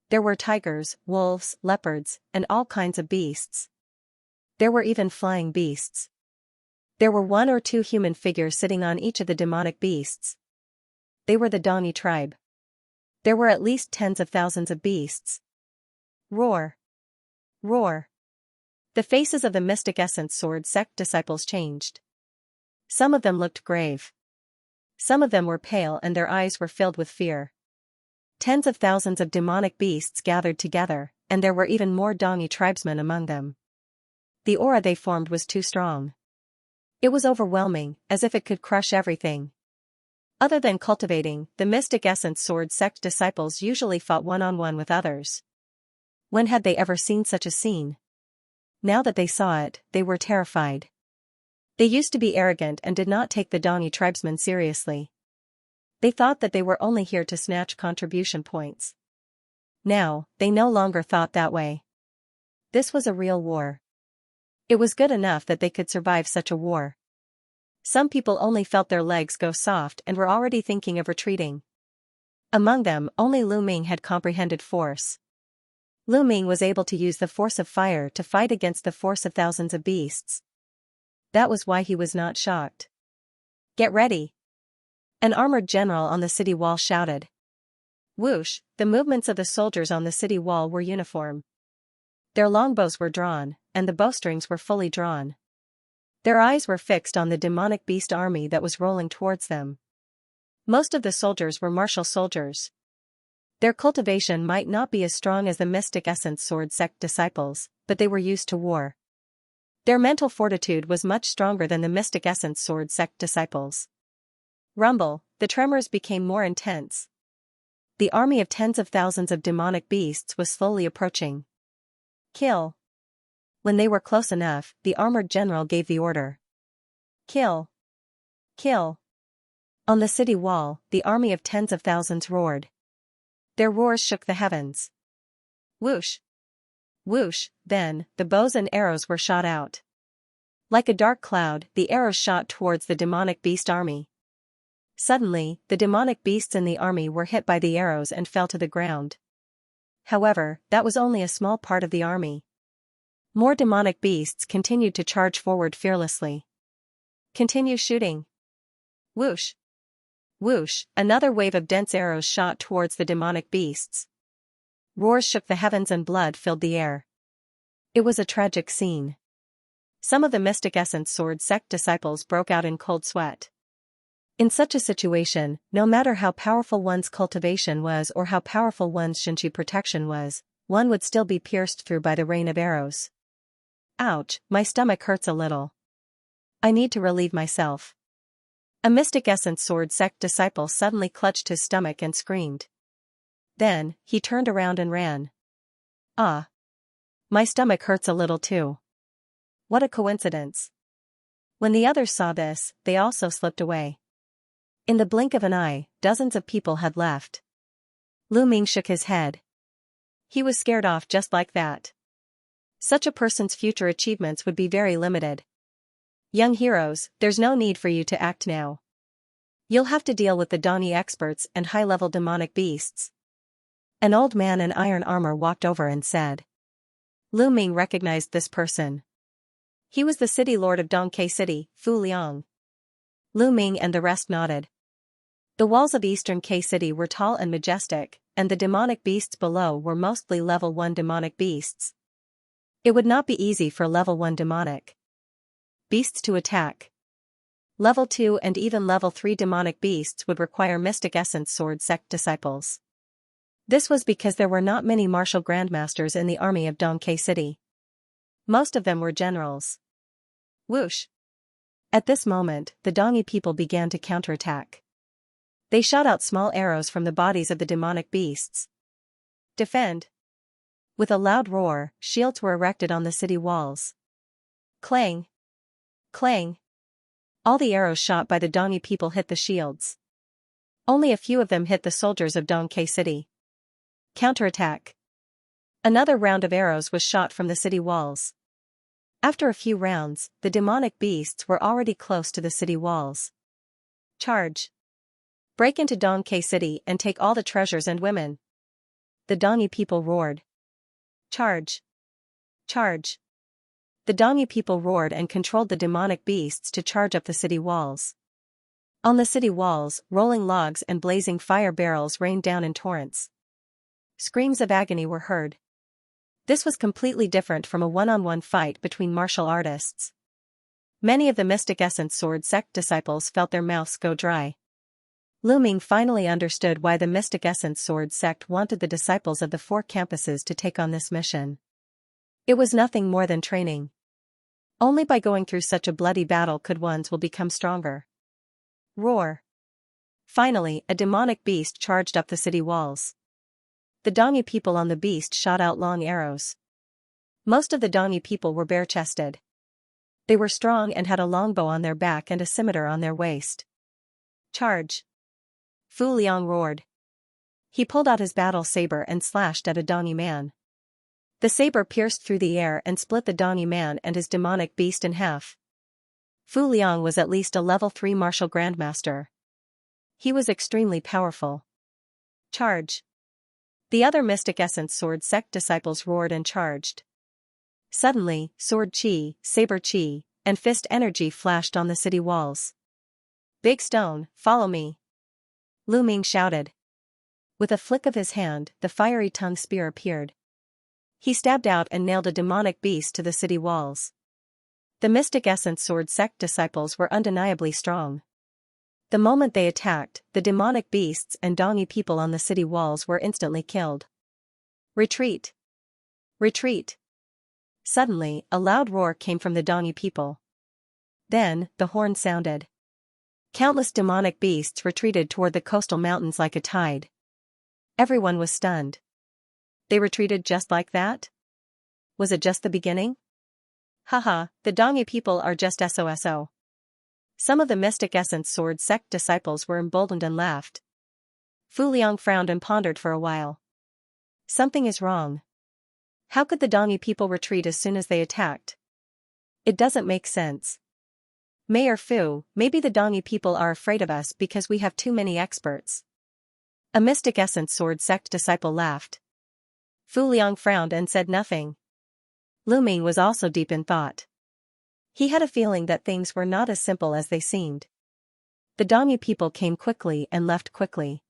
There were tigers, wolves, leopards, and all kinds of beasts. There were even flying beasts. There were 1 or 2 human figures sitting on each of the demonic beasts. They were the Dongi tribe. There were at least tens of thousands of beasts. Roar! Roar! The faces of the Mystic Essence Sword sect disciples changed. Some of them looked grave. Some of them were pale and their eyes were filled with fear. Tens of thousands of demonic beasts gathered together, and there were even more Dongi tribesmen among them. The aura they formed was too strong. It was overwhelming, as if it could crush everything. Other than cultivating, the Mystic Essence Sword sect disciples usually fought one-on-one with others. When had they ever seen such a scene? Now that they saw it, they were terrified. They used to be arrogant and did not take the Dongi tribesmen seriously. They thought that they were only here to snatch contribution points. Now, they no longer thought that way. This was a real war. It was good enough that they could survive such a war. Some people only felt their legs go soft and were already thinking of retreating. Among them, only Lu Ming had comprehended force. Lu Ming was able to use the force of fire to fight against the force of thousands of beasts. That was why he was not shocked. Get ready! An armored general on the city wall shouted. Whoosh! The movements of the soldiers on the city wall were uniform. Their longbows were drawn, and the bowstrings were fully drawn. Their eyes were fixed on the demonic beast army that was rolling towards them. Most of the soldiers were martial soldiers. Their cultivation might not be as strong as the Mystic Essence Sword sect disciples, but they were used to war. Their mental fortitude was much stronger than the Mystic Essence Sword sect disciples. Rumble, the tremors became more intense. The army of tens of thousands of demonic beasts was slowly approaching. Kill. When they were close enough, the armored general gave the order. Kill. Kill. On the city wall, the army of tens of thousands roared. Their roars shook the heavens. Whoosh. Whoosh, then, the bows and arrows were shot out. Like a dark cloud, the arrows shot towards the demonic beast army. Suddenly, the demonic beasts in the army were hit by the arrows and fell to the ground. However, that was only a small part of the army. More demonic beasts continued to charge forward fearlessly. Continue shooting. Whoosh. Whoosh, another wave of dense arrows shot towards the demonic beasts. Roars shook the heavens and blood filled the air. It was a tragic scene. Some of the Mystic Essence Sword sect disciples broke out in cold sweat. In such a situation, no matter how powerful one's cultivation was or how powerful one's Xianxia protection was, one would still be pierced through by the rain of arrows. Ouch, my stomach hurts a little. I need to relieve myself. A Mystic Essence Sword sect disciple suddenly clutched his stomach and screamed. Then, he turned around and ran. Ah. My stomach hurts a little too. What a coincidence. When the others saw this, they also slipped away. In the blink of an eye, dozens of people had left. Lu Ming shook his head. He was scared off just like that. Such a person's future achievements would be very limited. Young heroes, there's no need for you to act now. You'll have to deal with the Dani experts and high-level demonic beasts. An old man in iron armor walked over and said. Lu Ming recognized this person. He was the city lord of Dongke City, Fu Liang. Lu Ming and the rest nodded. The walls of eastern K City were tall and majestic, and the demonic beasts below were mostly level 1 demonic beasts. It would not be easy for level 1 demonic beasts to attack. Level 2 and even level 3 demonic beasts would require Mystic Essence Sword sect disciples. This was because there were not many martial grandmasters in the army of Dongke City. Most of them were generals. Whoosh! At this moment, the Dongi people began to counterattack. They shot out small arrows from the bodies of the demonic beasts. Defend! With a loud roar, shields were erected on the city walls. Clang! Clang! All the arrows shot by the Dongi people hit the shields. Only a few of them hit the soldiers of Dongke City. Counterattack! Another round of arrows was shot from the city walls. After a few rounds, the demonic beasts were already close to the city walls. Charge! Break into Dongke City and take all the treasures and women. The Dongi people roared. Charge! Charge! The Dongi people roared and controlled the demonic beasts to charge up the city walls. On the city walls, rolling logs and blazing fire barrels rained down in torrents. Screams of agony were heard. This was completely different from a one-on-one fight between martial artists. Many of the Mystic Essence Sword sect disciples felt their mouths go dry. Lu Ming finally understood why the Mystic Essence Sword sect wanted the disciples of the 4 campuses to take on this mission. It was nothing more than training. Only by going through such a bloody battle could one's will become stronger. Roar! Finally, a demonic beast charged up the city walls. The Dongi people on the beast shot out long arrows. Most of the Dongi people were bare-chested. They were strong and had a longbow on their back and a scimitar on their waist. Charge! Fu Liang roared. He pulled out his battle saber and slashed at a Dongi man. The saber pierced through the air and split the Dongi man and his demonic beast in half. Fu Liang was at least a level 3 martial grandmaster. He was extremely powerful. Charge! The other Mystic Essence Sword sect disciples roared and charged. Suddenly, sword chi, saber chi, and fist energy flashed on the city walls. Big Stone, follow me! Lu Ming shouted. With a flick of his hand, the fiery tongue spear appeared. He stabbed out and nailed a demonic beast to the city walls. The Mystic Essence Sword sect disciples were undeniably strong. The moment they attacked, the demonic beasts and Dongi people on the city walls were instantly killed. Retreat! Retreat! Suddenly, a loud roar came from the Dongi people. Then, the horn sounded. Countless demonic beasts retreated toward the coastal mountains like a tide. Everyone was stunned. They retreated just like that? Was it just the beginning? Haha, the Dongi people are just SOSO. Some of the Mystic Essence Sword sect disciples were emboldened and laughed. Fu Liang frowned and pondered for a while. Something is wrong. How could the Dongi people retreat as soon as they attacked? It doesn't make sense. Mayor Fu, maybe the Dongi people are afraid of us because we have too many experts. A Mystic Essence Sword sect disciple laughed. Fu Liang frowned and said nothing. Lu Ming was also deep in thought. He had a feeling that things were not as simple as they seemed. The Dongi people came quickly and left quickly.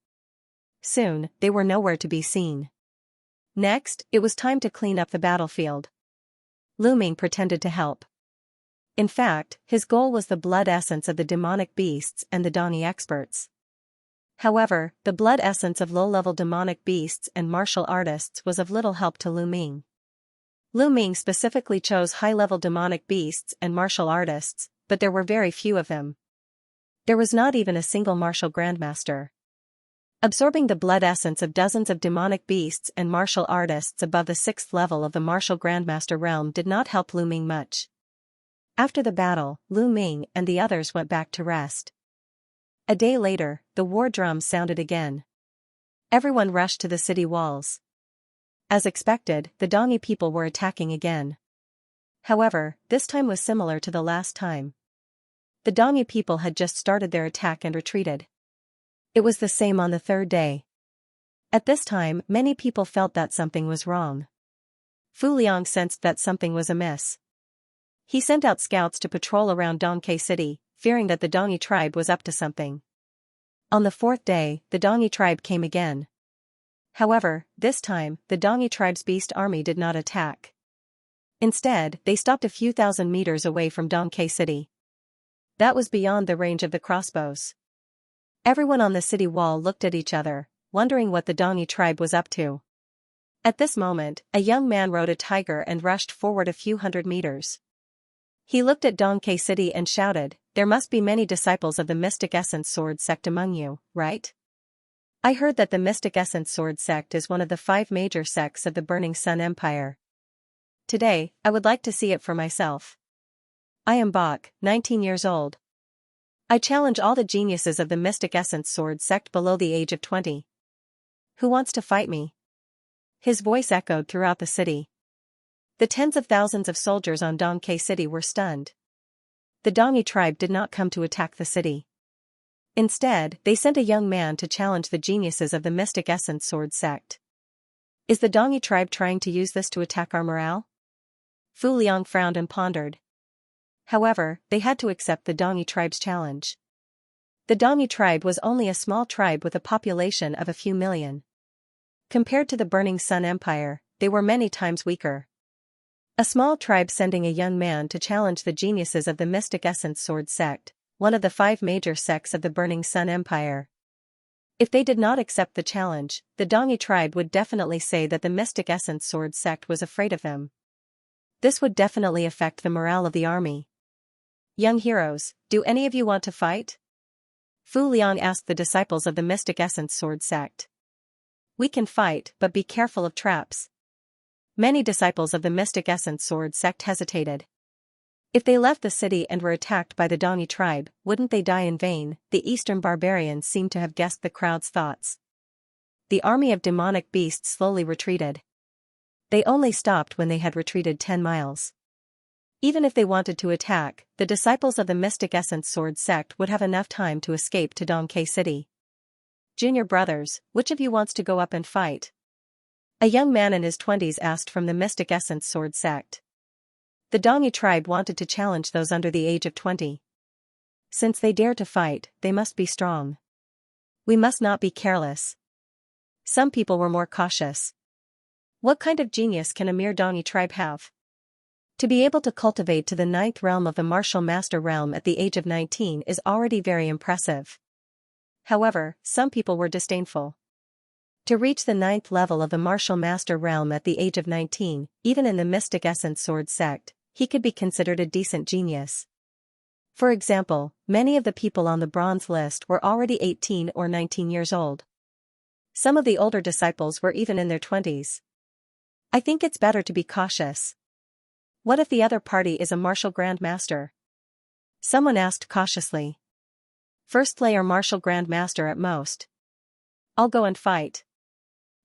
Soon, they were nowhere to be seen. Next, it was time to clean up the battlefield. Lu Ming pretended to help. In fact, his goal was the blood essence of the demonic beasts and the Dongi experts. However, the blood essence of low-level demonic beasts and martial artists was of little help to Lu Ming. Lu Ming specifically chose high-level demonic beasts and martial artists, but there were very few of them. There was not even a single martial grandmaster. Absorbing the blood essence of dozens of demonic beasts and martial artists above the 6th level of the martial grandmaster realm did not help Lu Ming much. After the battle, Lu Ming and the others went back to rest. A day later, the war drums sounded again. Everyone rushed to the city walls. As expected, the Dongi people were attacking again. However, this time was similar to the last time. The Dongi people had just started their attack and retreated. It was the same on the third day. At this time, many people felt that something was wrong. Fu Liang sensed that something was amiss. He sent out scouts to patrol around Dongke City, fearing that the Dongi tribe was up to something. On the fourth day, the Dongi tribe came again. However, this time, the Dongi tribe's beast army did not attack. Instead, they stopped a few thousand meters away from Dongke City. That was beyond the range of the crossbows. Everyone on the city wall looked at each other, wondering what the Dongi tribe was up to. At this moment, a young man rode a tiger and rushed forward a few hundred meters. He looked at Dongke City and shouted, "There must be many disciples of the Mystic Essence Sword sect among you, right? I heard that the Mystic Essence Sword sect is one of the 5 major sects of the Burning Sun Empire. Today, I would like to see it for myself. I am Bach, 19 years old. I challenge all the geniuses of the Mystic Essence Sword sect below the age of 20. Who wants to fight me?" His voice echoed throughout the city. The tens of thousands of soldiers on Dongke City were stunned. The Dongi tribe did not come to attack the city. Instead, they sent a young man to challenge the geniuses of the Mystic Essence Sword sect. Is the Dongi tribe trying to use this to attack our morale? Fu Liang frowned and pondered. However, they had to accept the Dongi tribe's challenge. The Dongi tribe was only a small tribe with a population of a few million. Compared to the Burning Sun Empire, they were many times weaker. A small tribe sending a young man to challenge the geniuses of the Mystic Essence Sword sect, one of the 5 major sects of the Burning Sun Empire. If they did not accept the challenge, the Dongi tribe would definitely say that the Mystic Essence Sword sect was afraid of them. This would definitely affect the morale of the army. Young heroes, do any of you want to fight? Fu Liang asked the disciples of the Mystic Essence Sword sect. We can fight, but be careful of traps. Many disciples of the Mystic Essence Sword sect hesitated. If they left the city and were attacked by the Dongi tribe, wouldn't they die in vain? The Eastern barbarians seemed to have guessed the crowd's thoughts. The army of demonic beasts slowly retreated. They only stopped when they had retreated 10 miles. Even if they wanted to attack, the disciples of the Mystic Essence Sword sect would have enough time to escape to Dongke City. Junior brothers, which of you wants to go up and fight? A young man in his 20s asked from the Mystic Essence Sword sect. The Dongi tribe wanted to challenge those under the age of 20. Since they dare to fight, they must be strong. We must not be careless. Some people were more cautious. What kind of genius can a mere Dongi tribe have? To be able to cultivate to the 9th realm of the martial master realm at the age of 19 is already very impressive. However, some people were disdainful. To reach the 9th level of the martial master realm at the age of 19, even in the mystic essence sword sect, he could be considered a decent genius. For example, many of the people on the bronze list were already 18 or 19 years old. Some of the older disciples were even in their 20s. I think it's better to be cautious. What if the other party is a martial grandmaster? Someone asked cautiously. First layer martial grandmaster at most. I'll go and fight.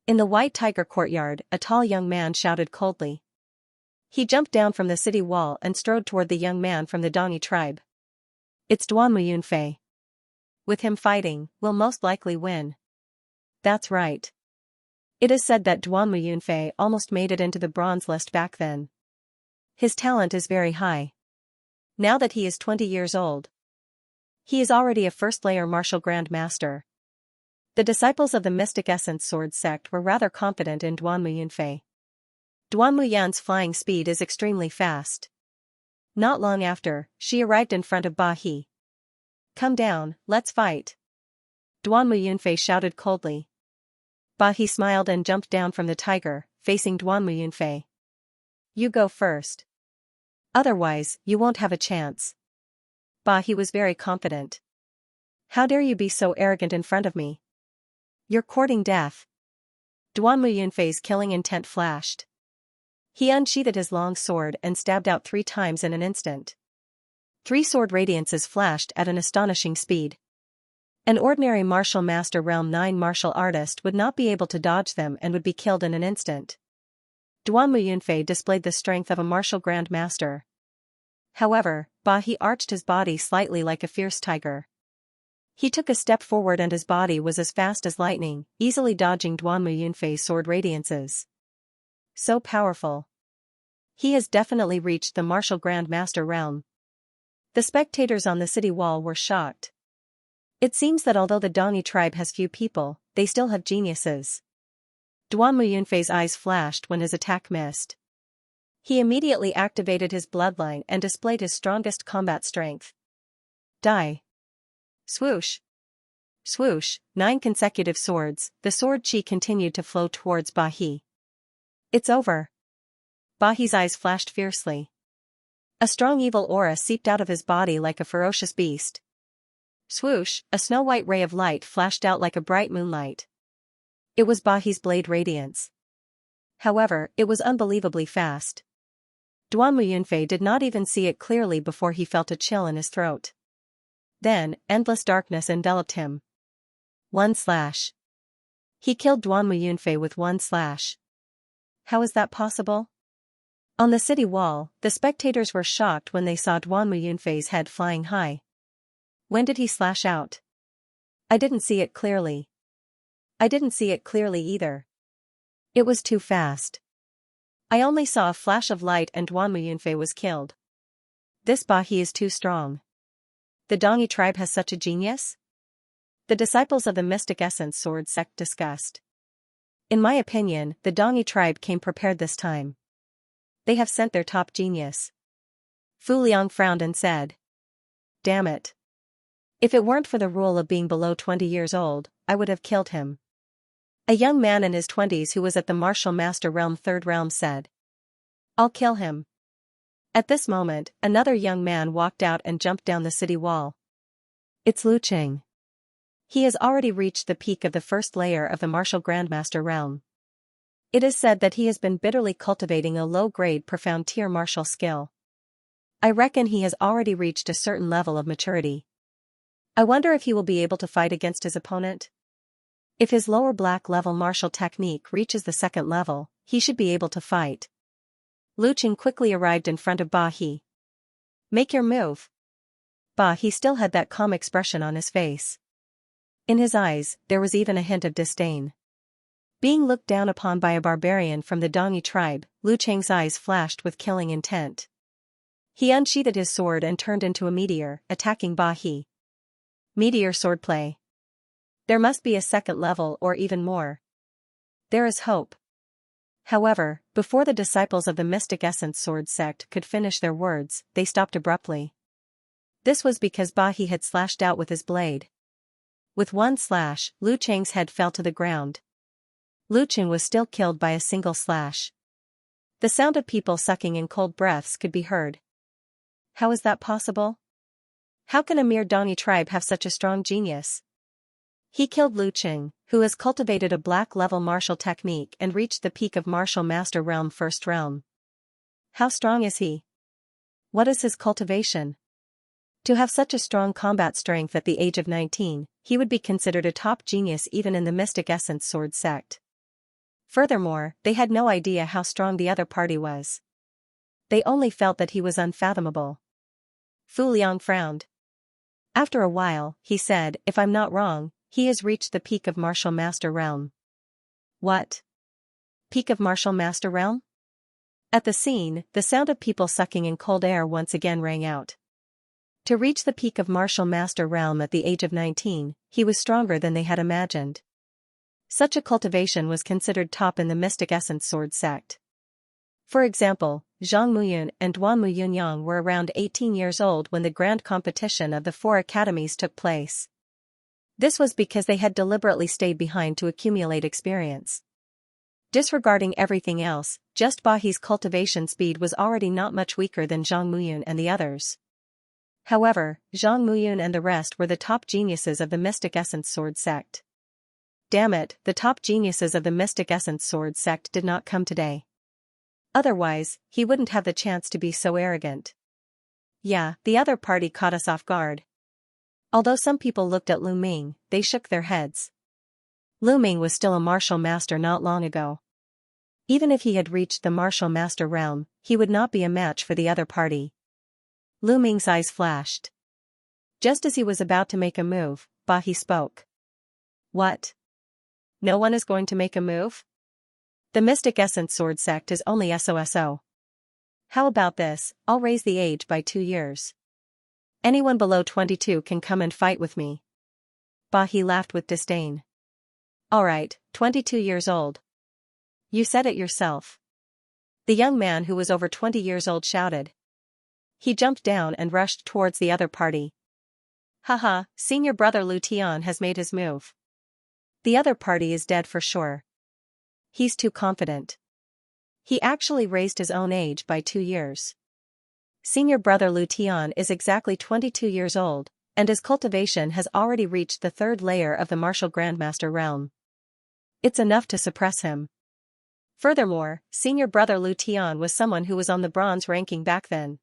In the White Tiger courtyard, a tall young man shouted coldly. He jumped down from the city wall and strode toward the young man from the Dongi tribe. It's Duan Muyunfei. With him fighting, we'll most likely win. That's right. It is said that Duan Muyunfei almost made it into the bronze list back then. His talent is very high. Now that he is 20 years old, he is already a first-layer martial grandmaster. The disciples of the Mystic Essence Sword sect were rather confident in Duan Muyunfei. Duan Muyan's flying speed is extremely fast. Not long after, she arrived in front of Ba He. Come down, let's fight. Duan Muyunfei shouted coldly. Ba He smiled and jumped down from the tiger, facing Duan Muyunfei. You go first. Otherwise, you won't have a chance. Ba He was very confident. How dare you be so arrogant in front of me? You're courting death. Duan Muyunfei's killing intent flashed. He unsheathed his long sword and stabbed out 3 times in an instant. 3 sword radiances flashed at an astonishing speed. An ordinary martial master realm 9 martial artist would not be able to dodge them and would be killed in an instant. Duan Muyunfei displayed the strength of a martial grandmaster. However, Ba He arched his body slightly like a fierce tiger. He took a step forward and his body was as fast as lightning, easily dodging Duan Muyunfei's sword radiances. So powerful. He has definitely reached the martial grandmaster realm. The spectators on the city wall were shocked. It seems that although the Dongi tribe has few people, they still have geniuses. Duan Muyunfei's eyes flashed when his attack missed. He immediately activated his bloodline and displayed his strongest combat strength. Die. Swoosh. Swoosh, 9 consecutive swords, the sword chi continued to flow towards Ba He. It's over. Ba He's eyes flashed fiercely. A strong evil aura seeped out of his body like a ferocious beast. Swoosh, a snow-white ray of light flashed out like a bright moonlight. It was Ba He's blade radiance. However, it was unbelievably fast. Duan Muyunfei did not even see it clearly before he felt a chill in his throat. Then, endless darkness enveloped him. 1 slash. He killed Duan Muyunfei with 1 slash. How is that possible? On the city wall, the spectators were shocked when they saw Duan Muyunfei's head flying high. When did he slash out? I didn't see it clearly. I didn't see it clearly either. It was too fast. I only saw a flash of light and Duan Muyunfei was killed. This Ba He is too strong. The Dongi tribe has such a genius? The disciples of the Mystic Essence Sword sect discussed. In my opinion, the Dongi tribe came prepared this time. They have sent their top genius. Fu Liang frowned and said. Damn it. If it weren't for the rule of being below 20 years old, I would have killed him. A young man in his 20s who was at the Martial Master Realm 3rd Realm said. I'll kill him. At this moment, another young man walked out and jumped down the city wall. It's Lu Qing. He has already reached the peak of the 1st layer of the Martial Grandmaster Realm. It is said that he has been bitterly cultivating a low-grade profound tier martial skill. I reckon he has already reached a certain level of maturity. I wonder if he will be able to fight against his opponent? If his lower black level martial technique reaches the 2nd level, he should be able to fight. Lu Qing quickly arrived in front of Ba He. Make your move. Ba He still had that calm expression on his face. In his eyes, there was even a hint of disdain. Being looked down upon by a barbarian from the Dongi tribe, Lu Qing's eyes flashed with killing intent. He unsheathed his sword and turned into a meteor, attacking Ba He. Meteor swordplay. There must be a 2nd level or even more. There is hope. However, before the disciples of the Mystic Essence Sword sect could finish their words, they stopped abruptly. This was because Ba He had slashed out with his blade. With one slash, Lu Cheng's head fell to the ground. Lu Cheng was still killed by a single slash. The sound of people sucking in cold breaths could be heard. How is that possible? How can a mere Dani tribe have such a strong genius? He killed Lu Cheng, who has cultivated a black-level martial technique and reached the peak of martial master realm first realm. How strong is he? What is his cultivation? To have such a strong combat strength at the age of 19, he would be considered a top genius even in the Mystic Essence Sword sect. Furthermore, they had no idea how strong the other party was. They only felt that he was unfathomable. Fu Liang frowned. After a while, he said, if I'm not wrong, he has reached the peak of martial master realm. What? Peak of martial master realm? At the scene, the sound of people sucking in cold air once again rang out. To reach the peak of martial master realm at the age of 19, he was stronger than they had imagined. Such a cultivation was considered top in the Mystic Essence Sword sect. For example, Zhang Muyun and Duan Muyunyang were around 18 years old when the grand competition of the 4 academies took place. This was because they had deliberately stayed behind to accumulate experience. Disregarding everything else, just Bahi's cultivation speed was already not much weaker than Zhang Muyun and the others. However, Zhang Muyun and the rest were the top geniuses of the Mystic Essence Sword sect. Damn it, the top geniuses of the Mystic Essence Sword sect did not come today. Otherwise, he wouldn't have the chance to be so arrogant. Yeah, the other party caught us off guard. Although some people looked at Lu Ming, they shook their heads. Lu Ming was still a martial master not long ago. Even if he had reached the martial master realm, he would not be a match for the other party. Lu Ming's eyes flashed. Just as he was about to make a move, Bahi spoke. What? No one is going to make a move? The Mystic Essence Sword sect is only SOSO. How about this, I'll raise the age by 2 years. Anyone below 22 can come and fight with me. Bahi laughed with disdain. Alright, 22 years old. You said it yourself. The young man who was over 20 years old shouted. He jumped down and rushed towards the other party. Haha, senior brother Lu Tian has made his move. The other party is dead for sure. He's too confident. He actually raised his own age by 2 years. Senior brother Lu Tian is exactly 22 years old, and his cultivation has already reached the 3rd layer of the martial grandmaster realm. It's enough to suppress him. Furthermore, senior brother Lu Tian was someone who was on the bronze ranking back then.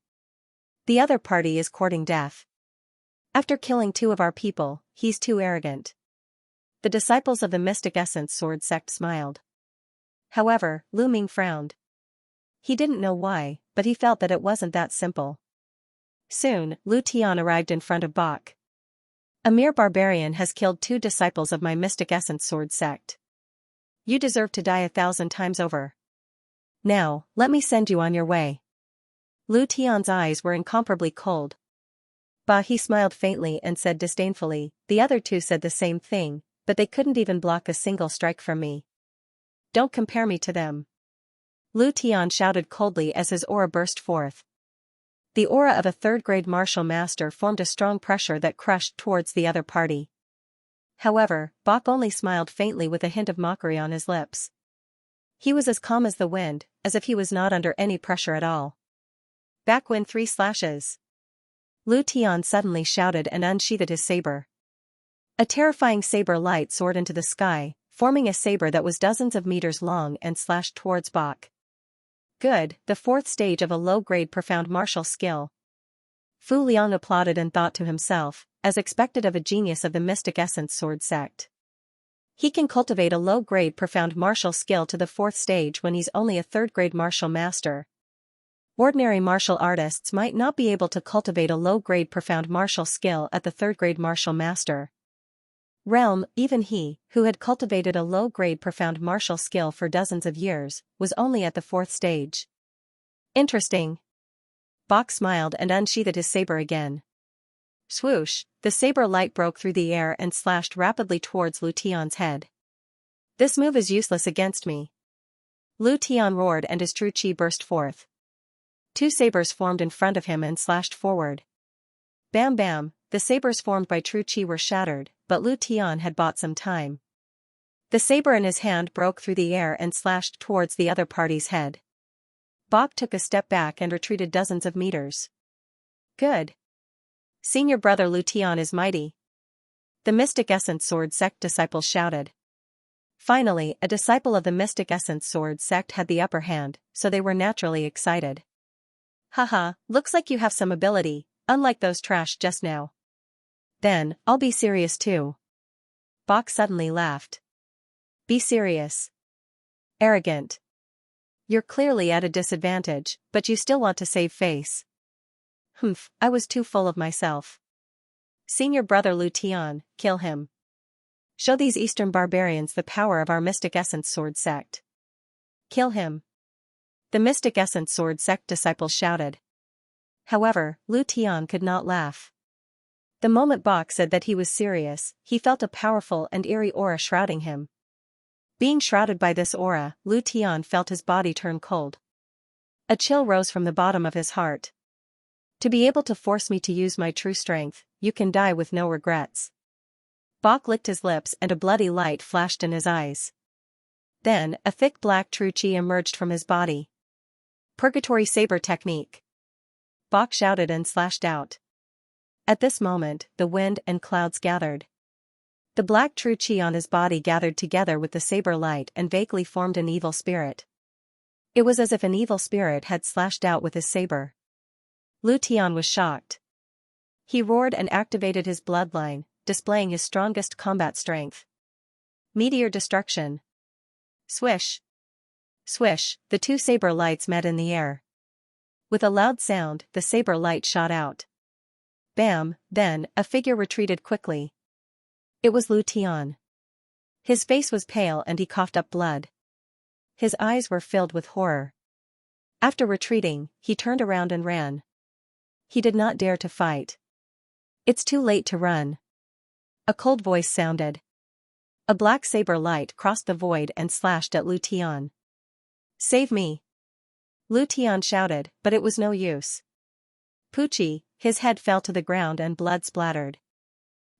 The other party is courting death. After killing 2 of our people, he's too arrogant. The disciples of the Mystic Essence Sword sect smiled. However, Lu Ming frowned. He didn't know why, but he felt that it wasn't that simple. Soon, Lu Tian arrived in front of Bach. A mere barbarian has killed 2 disciples of my Mystic Essence Sword sect. You deserve to die 1,000 times over. Now, let me send you on your way. Lu Tian's eyes were incomparably cold. Bahi smiled faintly and said disdainfully, the other 2 said the same thing, but they couldn't even block a single strike from me. Don't compare me to them. Lu Tian shouted coldly as his aura burst forth. The aura of a 3rd-grade martial master formed a strong pressure that crushed towards the other party. However, Bach only smiled faintly with a hint of mockery on his lips. He was as calm as the wind, as if he was not under any pressure at all. Backwind 3 slashes. Lu Tian suddenly shouted and unsheathed his saber. A terrifying saber light soared into the sky, forming a saber that was dozens of meters long and slashed towards Bach. Good, the 4th stage of a low-grade profound martial skill. Fu Liang applauded and thought to himself, as expected of a genius of the Mystic Essence Sword sect. He can cultivate a low-grade profound martial skill to the 4th stage when he's only a 3rd-grade martial master. Ordinary martial artists might not be able to cultivate a low-grade profound martial skill at the 3rd-grade martial master realm. Even he, who had cultivated a low-grade profound martial skill for dozens of years, was only at the 4th stage. Interesting. Bach smiled and unsheathed his saber again. Swoosh, the saber light broke through the air and slashed rapidly towards Lu Tian's head. This move is useless against me. Lu Tian roared and his true chi burst forth. 2 sabers formed in front of him and slashed forward. Bam bam, the sabers formed by true chi were shattered, but Lu Tian had bought some time. The saber in his hand broke through the air and slashed towards the other party's head. Bok took a step back and retreated dozens of meters. Good. Senior brother Lu Tian is mighty. The Mystic Essence Sword Sect disciples shouted. Finally, a disciple of the Mystic Essence Sword Sect had the upper hand, so they were naturally excited. Haha, looks like you have some ability, unlike those trash just now. Then, I'll be serious too. Bok suddenly laughed. Be serious. Arrogant. You're clearly at a disadvantage, but you still want to save face. Humph, I was too full of myself. Senior brother Lu Tian, kill him. Show these Eastern barbarians the power of our Mystic Essence Sword Sect. Kill him. The Mystic Essence Sword Sect disciples shouted. However, Lu Tian could not laugh. The moment Bok said that he was serious, he felt a powerful and eerie aura shrouding him. Being shrouded by this aura, Lu Tian felt his body turn cold. A chill rose from the bottom of his heart. To be able to force me to use my true strength, you can die with no regrets. Bok licked his lips and a bloody light flashed in his eyes. Then, a thick black true chi emerged from his body. Purgatory Saber Technique. Bok shouted and slashed out. At this moment, the wind and clouds gathered. The black true chi on his body gathered together with the saber light and vaguely formed an evil spirit. It was as if an evil spirit had slashed out with his saber. Lu Tian was shocked. He roared and activated his bloodline, displaying his strongest combat strength. Meteor Destruction. Swish. Swish, the two saber lights met in the air. With a loud sound, the saber light shot out. Bam, then, a figure retreated quickly. It was Lu Tian. His face was pale and he coughed up blood. His eyes were filled with horror. After retreating, he turned around and ran. He did not dare to fight. It's too late to run. A cold voice sounded. A black saber light crossed the void and slashed at Lu Tian. Save me! Lu Tian shouted, but it was no use. Poochie, his head fell to the ground and blood splattered.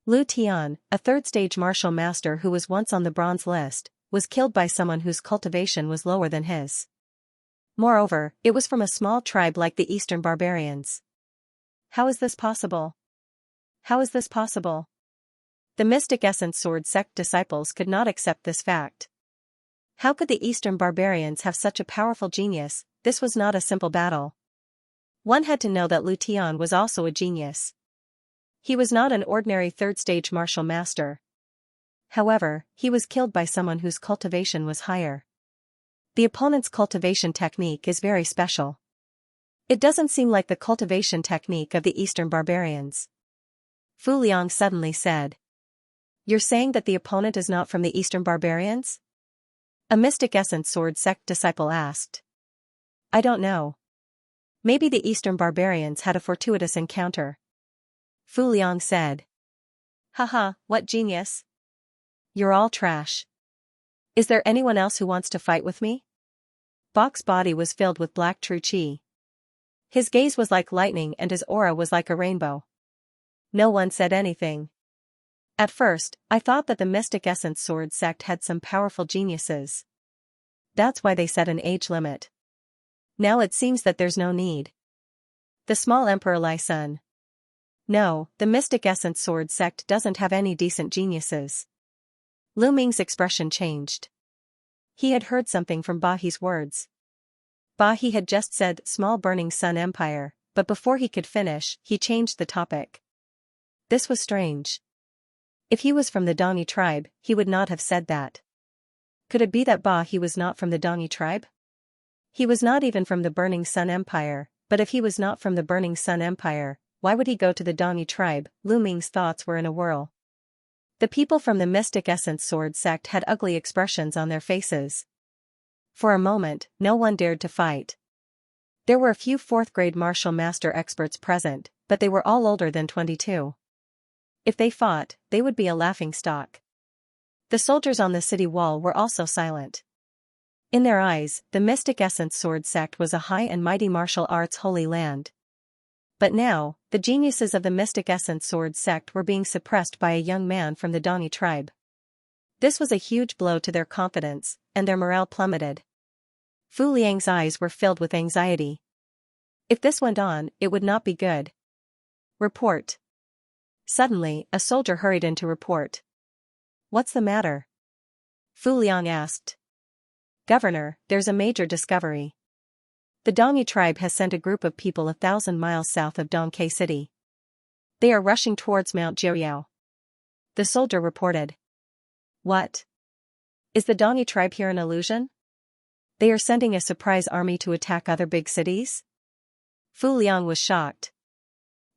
Lu Tian, a third-stage martial master who was once on the bronze list, was killed by someone whose cultivation was lower than his. Moreover, it was from a small tribe like the Eastern barbarians. How is this possible? How is this possible? The Mystic Essence Sword Sect disciples could not accept this fact. How could the Eastern barbarians have such a powerful genius? This was not a simple battle. One had to know that Lu Tian was also a genius. He was not an ordinary third-stage martial master. However, he was killed by someone whose cultivation was higher. The opponent's cultivation technique is very special. It doesn't seem like the cultivation technique of the Eastern barbarians. Fu Liang suddenly said. You're saying that the opponent is not from the Eastern barbarians? A Mystic Essence Sword Sect disciple asked. I don't know. Maybe the Eastern barbarians had a fortuitous encounter. Fu Liang said. Haha, what genius. You're all trash. Is there anyone else who wants to fight with me? Bok's body was filled with black true chi. His gaze was like lightning and his aura was like a rainbow. No one said anything. At first, I thought that the Mystic Essence Sword Sect had some powerful geniuses. That's why they set an age limit. Now it seems that there's no need. The small Emperor Lai Sun. No, the Mystic Essence Sword Sect doesn't have any decent geniuses. Lu Ming's expression changed. He had heard something from Ba He's words. Ba He had just said small burning sun empire, but before he could finish, he changed the topic. This was strange. If he was from the Dongi tribe, he would not have said that. Could it be that Ba He was not from the Dongi tribe? He was not even from the Burning Sun Empire, but if he was not from the Burning Sun Empire, why would he go to the Dongi tribe? Lu Ming's thoughts were in a whirl. The people from the Mystic Essence Sword Sect had ugly expressions on their faces. For a moment, no one dared to fight. There were a few fourth-grade martial master experts present, but they were all older than 22. If they fought, they would be a laughingstock. The soldiers on the city wall were also silent. In their eyes, the Mystic Essence Sword Sect was a high and mighty martial arts holy land. But now, the geniuses of the Mystic Essence Sword sect were being suppressed by a young man from the Dani tribe. This was a huge blow to their confidence, and their morale plummeted. Fu Liang's eyes were filled with anxiety. If this went on, it would not be good. Report. Suddenly, a soldier hurried in to report. What's the matter? Fu Liang asked. Governor, there's a major discovery. The Dongyi tribe has sent a group of people 1,000 miles south of Dongke City. They are rushing towards Mount Jiuyao. The soldier reported. What? Is the Dongyi tribe here an illusion? They are sending a surprise army to attack other big cities? Fu Liang was shocked.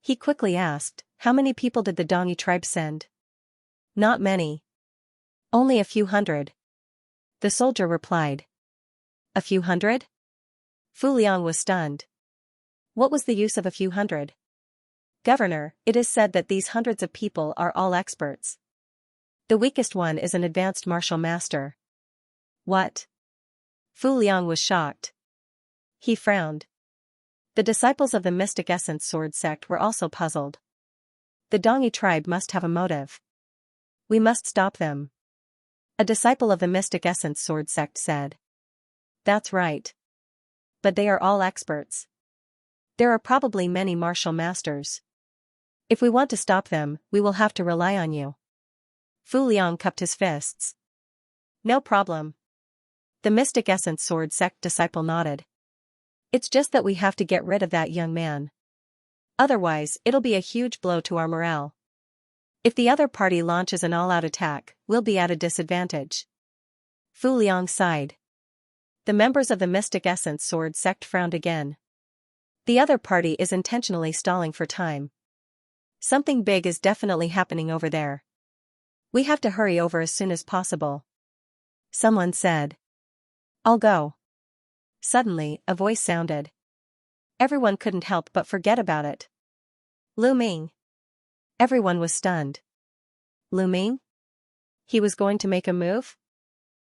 He quickly asked, how many people did the Dongyi tribe send? Not many. Only a few hundred. The soldier replied. A few hundred? Fu Liang was stunned. What was the use of a few hundred? Governor, it is said that these hundreds of people are all experts. The weakest one is an advanced martial master. What? Fu Liang was shocked. He frowned. The disciples of the Mystic Essence Sword sect were also puzzled. The Dongyi tribe must have a motive. We must stop them. A disciple of the Mystic Essence Sword sect said. That's right. But they are all experts. There are probably many martial masters. If we want to stop them, we will have to rely on you. Fu Liang cupped his fists. No problem. The Mystic Essence Sword sect disciple nodded. It's just that we have to get rid of that young man. Otherwise, it'll be a huge blow to our morale. If the other party launches an all-out attack, we'll be at a disadvantage. Fu Liang sighed. The members of the Mystic Essence Sword sect frowned again. The other party is intentionally stalling for time. Something big is definitely happening over there. We have to hurry over as soon as possible. Someone said. I'll go. Suddenly, a voice sounded. Everyone couldn't help but forget about it. Lu Ming. Everyone was stunned. Lu Ming? He was going to make a move?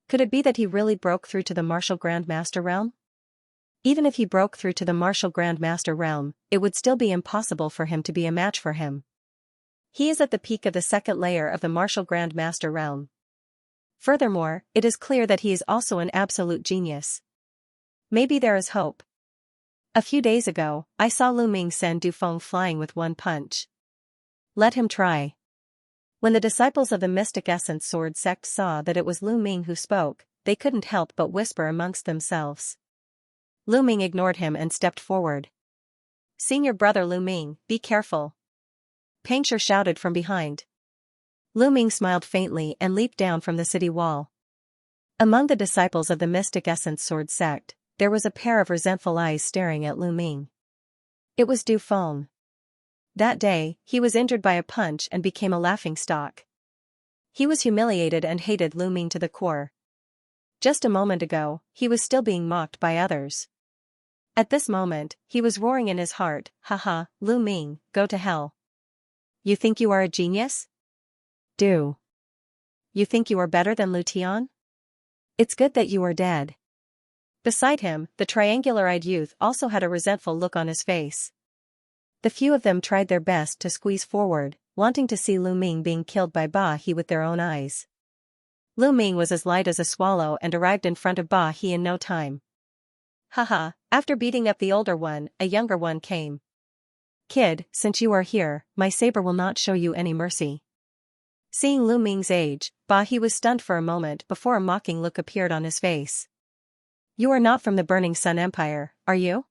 Could it be that he really broke through to the Martial Grandmaster realm? Even if he broke through to the Martial Grandmaster realm, it would still be impossible for him to be a match for him. He is at the peak of the second layer of the Martial Grandmaster realm. Furthermore, it is clear that he is also an absolute genius. Maybe there is hope. A few days ago, I saw Lu Ming send Du Feng flying with one punch. Let him try. When the disciples of the Mystic Essence Sword sect saw that it was Lu Ming who spoke, they couldn't help but whisper amongst themselves. Lu Ming ignored him and stepped forward. Senior brother Lu Ming, be careful. Pang Shi shouted from behind. Lu Ming smiled faintly and leaped down from the city wall. Among the disciples of the Mystic Essence Sword sect, there was a pair of resentful eyes staring at Lu Ming. It was Du Feng. That day, he was injured by a punch and became a laughingstock. He was humiliated and hated Lu Ming to the core. Just a moment ago, he was still being mocked by others. At this moment, he was roaring in his heart, haha, Lu Ming, go to hell. You think you are a genius? Do. You think you are better than Lu Tian? It's good that you are dead. Beside him, the triangular-eyed youth also had a resentful look on his face. The few of them tried their best to squeeze forward, wanting to see Lu Ming being killed by Ba He with their own eyes. Lu Ming was as light as a swallow and arrived in front of Ba He in no time. Haha, after beating up the older one, a younger one came. Kid, since you are here, my saber will not show you any mercy. Seeing Lu Ming's age, Ba He was stunned for a moment before a mocking look appeared on his face. You are not from the Burning Sun Empire, are you?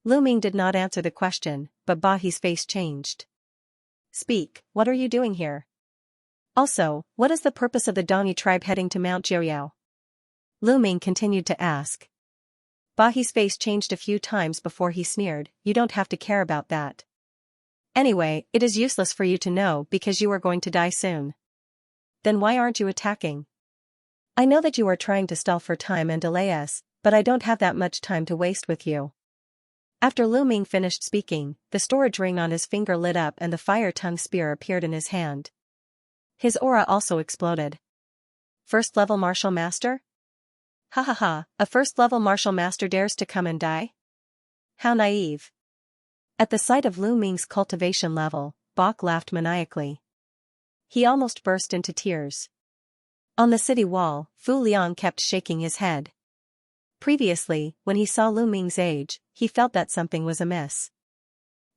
Lu Ming did not answer the question, but Ba He's face changed. Speak, what are you doing here? Also, what is the purpose of the Dongyi tribe heading to Mount Jiuyao? Lu Ming continued to ask. Ba He's face changed a few times before he sneered, you don't have to care about that. Anyway, it is useless for you to know because you are going to die soon. Then why aren't you attacking? I know that you are trying to stall for time and delay us, but I don't have that much time to waste with you. After Lu Ming finished speaking, the storage ring on his finger lit up and the fire-tongue spear appeared in his hand. His aura also exploded. First-level martial master? Ha ha ha, a first-level martial master dares to come and die? How naive. At the sight of Lu Ming's cultivation level, Bach laughed maniacally. He almost burst into tears. On the city wall, Fu Liang kept shaking his head. Previously, when he saw Lu Ming's age, he felt that something was amiss.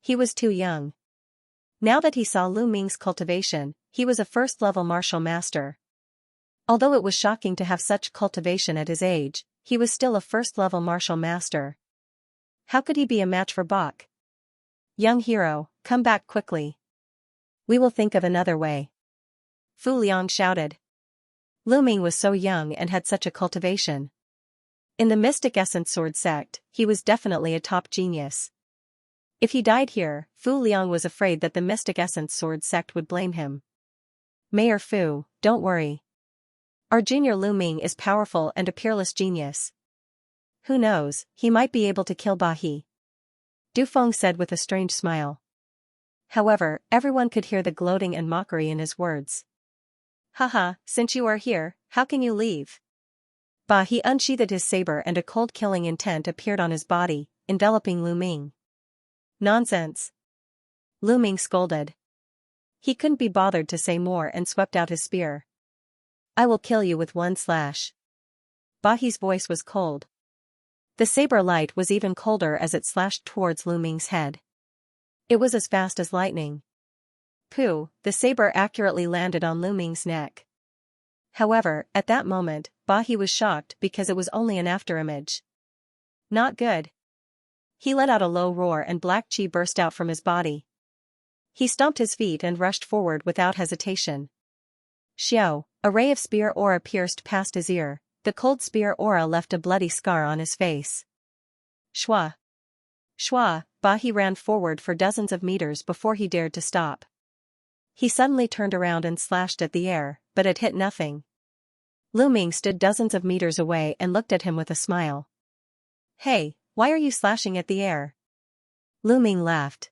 He was too young. Now that he saw Lu Ming's cultivation, he was a first-level martial master. Although it was shocking to have such cultivation at his age, he was still a first-level martial master. How could he be a match for Bach? Young hero, come back quickly. We will think of another way. Fu Liang shouted. Lu Ming was so young and had such a cultivation. In the Mystic Essence Sword sect, he was definitely a top genius. If he died here, Fu Liang was afraid that the Mystic Essence Sword sect would blame him. Mayor Fu, don't worry. Our junior Lu Ming is powerful and a peerless genius. Who knows, he might be able to kill Bahi. Du Feng said with a strange smile. However, everyone could hear the gloating and mockery in his words. Haha, since you are here, how can you leave? Bahi unsheathed his saber and a cold killing intent appeared on his body, enveloping Lu Ming. Nonsense. Lu Ming scolded. He couldn't be bothered to say more and swept out his spear. I will kill you with one slash. Bahi's voice was cold. The saber light was even colder as it slashed towards Lu Ming's head. It was as fast as lightning. Pooh, the saber accurately landed on Lu Ming's neck. However, at that moment, Bahi was shocked because it was only an afterimage. Not good. He let out a low roar and black chi burst out from his body. He stomped his feet and rushed forward without hesitation. Xiao, a ray of spear aura pierced past his ear. The cold spear aura left a bloody scar on his face. Shwa. Shwa, Bahi ran forward for dozens of meters before he dared to stop. He suddenly turned around and slashed at the air, but it hit nothing. Lu Ming stood dozens of meters away and looked at him with a smile. Hey, why are you slashing at the air? Lu Ming laughed.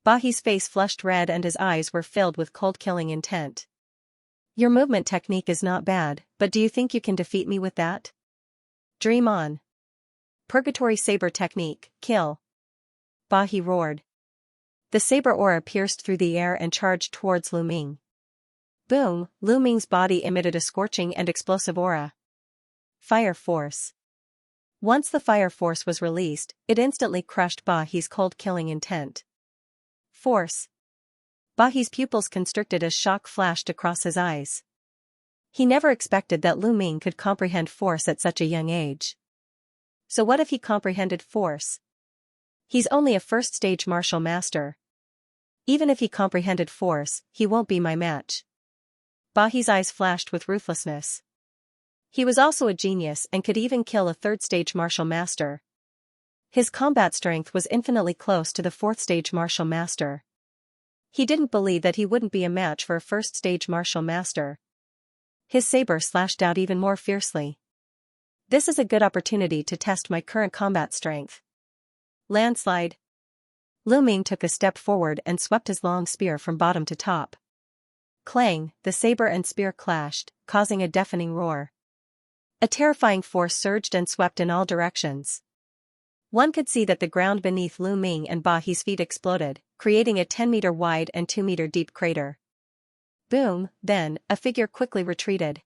Bahi's face flushed red and his eyes were filled with cold killing intent. Your movement technique is not bad, but do you think you can defeat me with that? Dream on. Purgatory Saber Technique, kill. Bahi roared. The saber aura pierced through the air and charged towards Lu Ming. Boom, Lu Ming's body emitted a scorching and explosive aura. Fire Force. Once the fire force was released, it instantly crushed Bahi's cold killing intent. Force. Bahi's pupils constricted as shock flashed across his eyes. He never expected that Lu Ming could comprehend force at such a young age. So what if he comprehended force? He's only a first-stage martial master. Even if he comprehended force, he won't be my match. Bahi's eyes flashed with ruthlessness. He was also a genius and could even kill a third-stage martial master. His combat strength was infinitely close to the fourth-stage martial master. He didn't believe that he wouldn't be a match for a first-stage martial master. His saber slashed out even more fiercely. This is a good opportunity to test my current combat strength. Landslide. Lu Ming took a step forward and swept his long spear from bottom to top. Clang, the saber and spear clashed, causing a deafening roar. A terrifying force surged and swept in all directions. One could see that the ground beneath Lu Ming and Bahi's feet exploded, creating a 10-meter wide and 2-meter deep crater. Boom, then, a figure quickly retreated.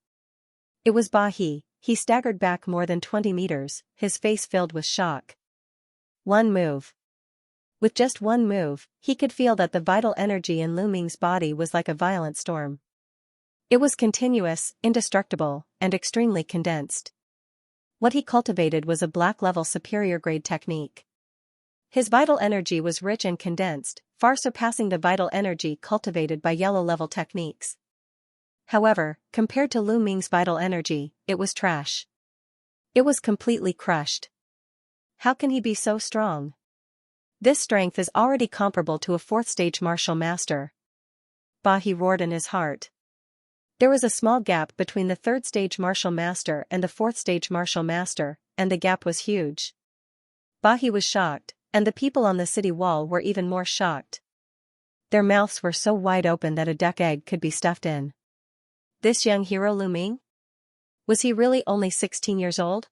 It was Bahi. He staggered back more than 20 meters, his face filled with shock. One move. With just one move, he could feel that the vital energy in Lu Ming's body was like a violent storm. It was continuous, indestructible, and extremely condensed. What he cultivated was a black-level superior-grade technique. His vital energy was rich and condensed, far surpassing the vital energy cultivated by yellow-level techniques. However, compared to Lu Ming's vital energy, it was trash. It was completely crushed. How can he be so strong? This strength is already comparable to a fourth-stage martial master. Bahi roared in his heart. There was a small gap between the third-stage martial master and the fourth-stage martial master, and the gap was huge. Bahi was shocked, and the people on the city wall were even more shocked. Their mouths were so wide open that a duck egg could be stuffed in. This young hero Lu Ming? Was he really only 16 years old?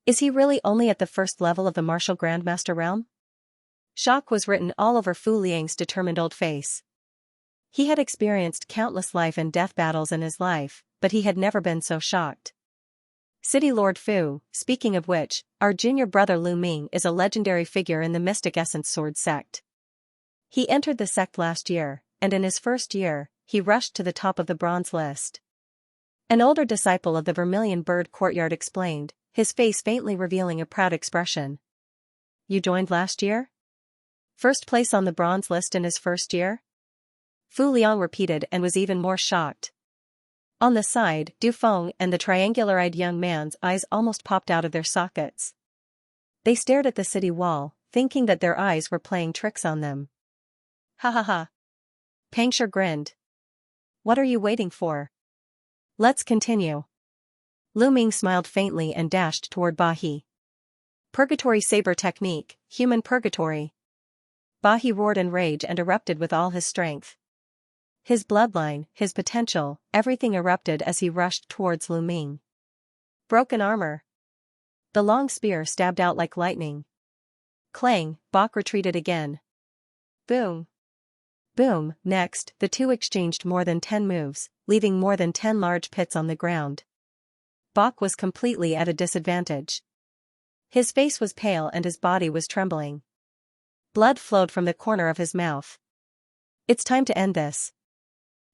Is he really only at the first level of the martial grandmaster realm? Shock was written all over Fu Liang's determined old face. He had experienced countless life and death battles in his life, but he had never been so shocked. City Lord Fu, speaking of which, our junior brother Lu Ming is a legendary figure in the Mystic Essence Sword sect. He entered the sect last year, and in his first year, he rushed to the top of the bronze list. An older disciple of the Vermilion Bird Courtyard explained, his face faintly revealing a proud expression. You joined last year? First place on the bronze list in his first year? Fu Liang repeated and was even more shocked. On the side, Du Feng and the triangular-eyed young man's eyes almost popped out of their sockets. They stared at the city wall, thinking that their eyes were playing tricks on them. Ha ha ha. Pangsher grinned. What are you waiting for? Let's continue. Lu Ming smiled faintly and dashed toward Bahi. Purgatory saber technique, human purgatory. Bahi roared in rage and erupted with all his strength. His bloodline, his potential, everything erupted as he rushed towards Lu Ming. Broken armor. The long spear stabbed out like lightning. Clang, Bach retreated again. Boom. Boom. Next, the two exchanged more than 10 moves, leaving more than 10 large pits on the ground. Bach was completely at a disadvantage. His face was pale and his body was trembling. Blood flowed from the corner of his mouth. It's time to end this.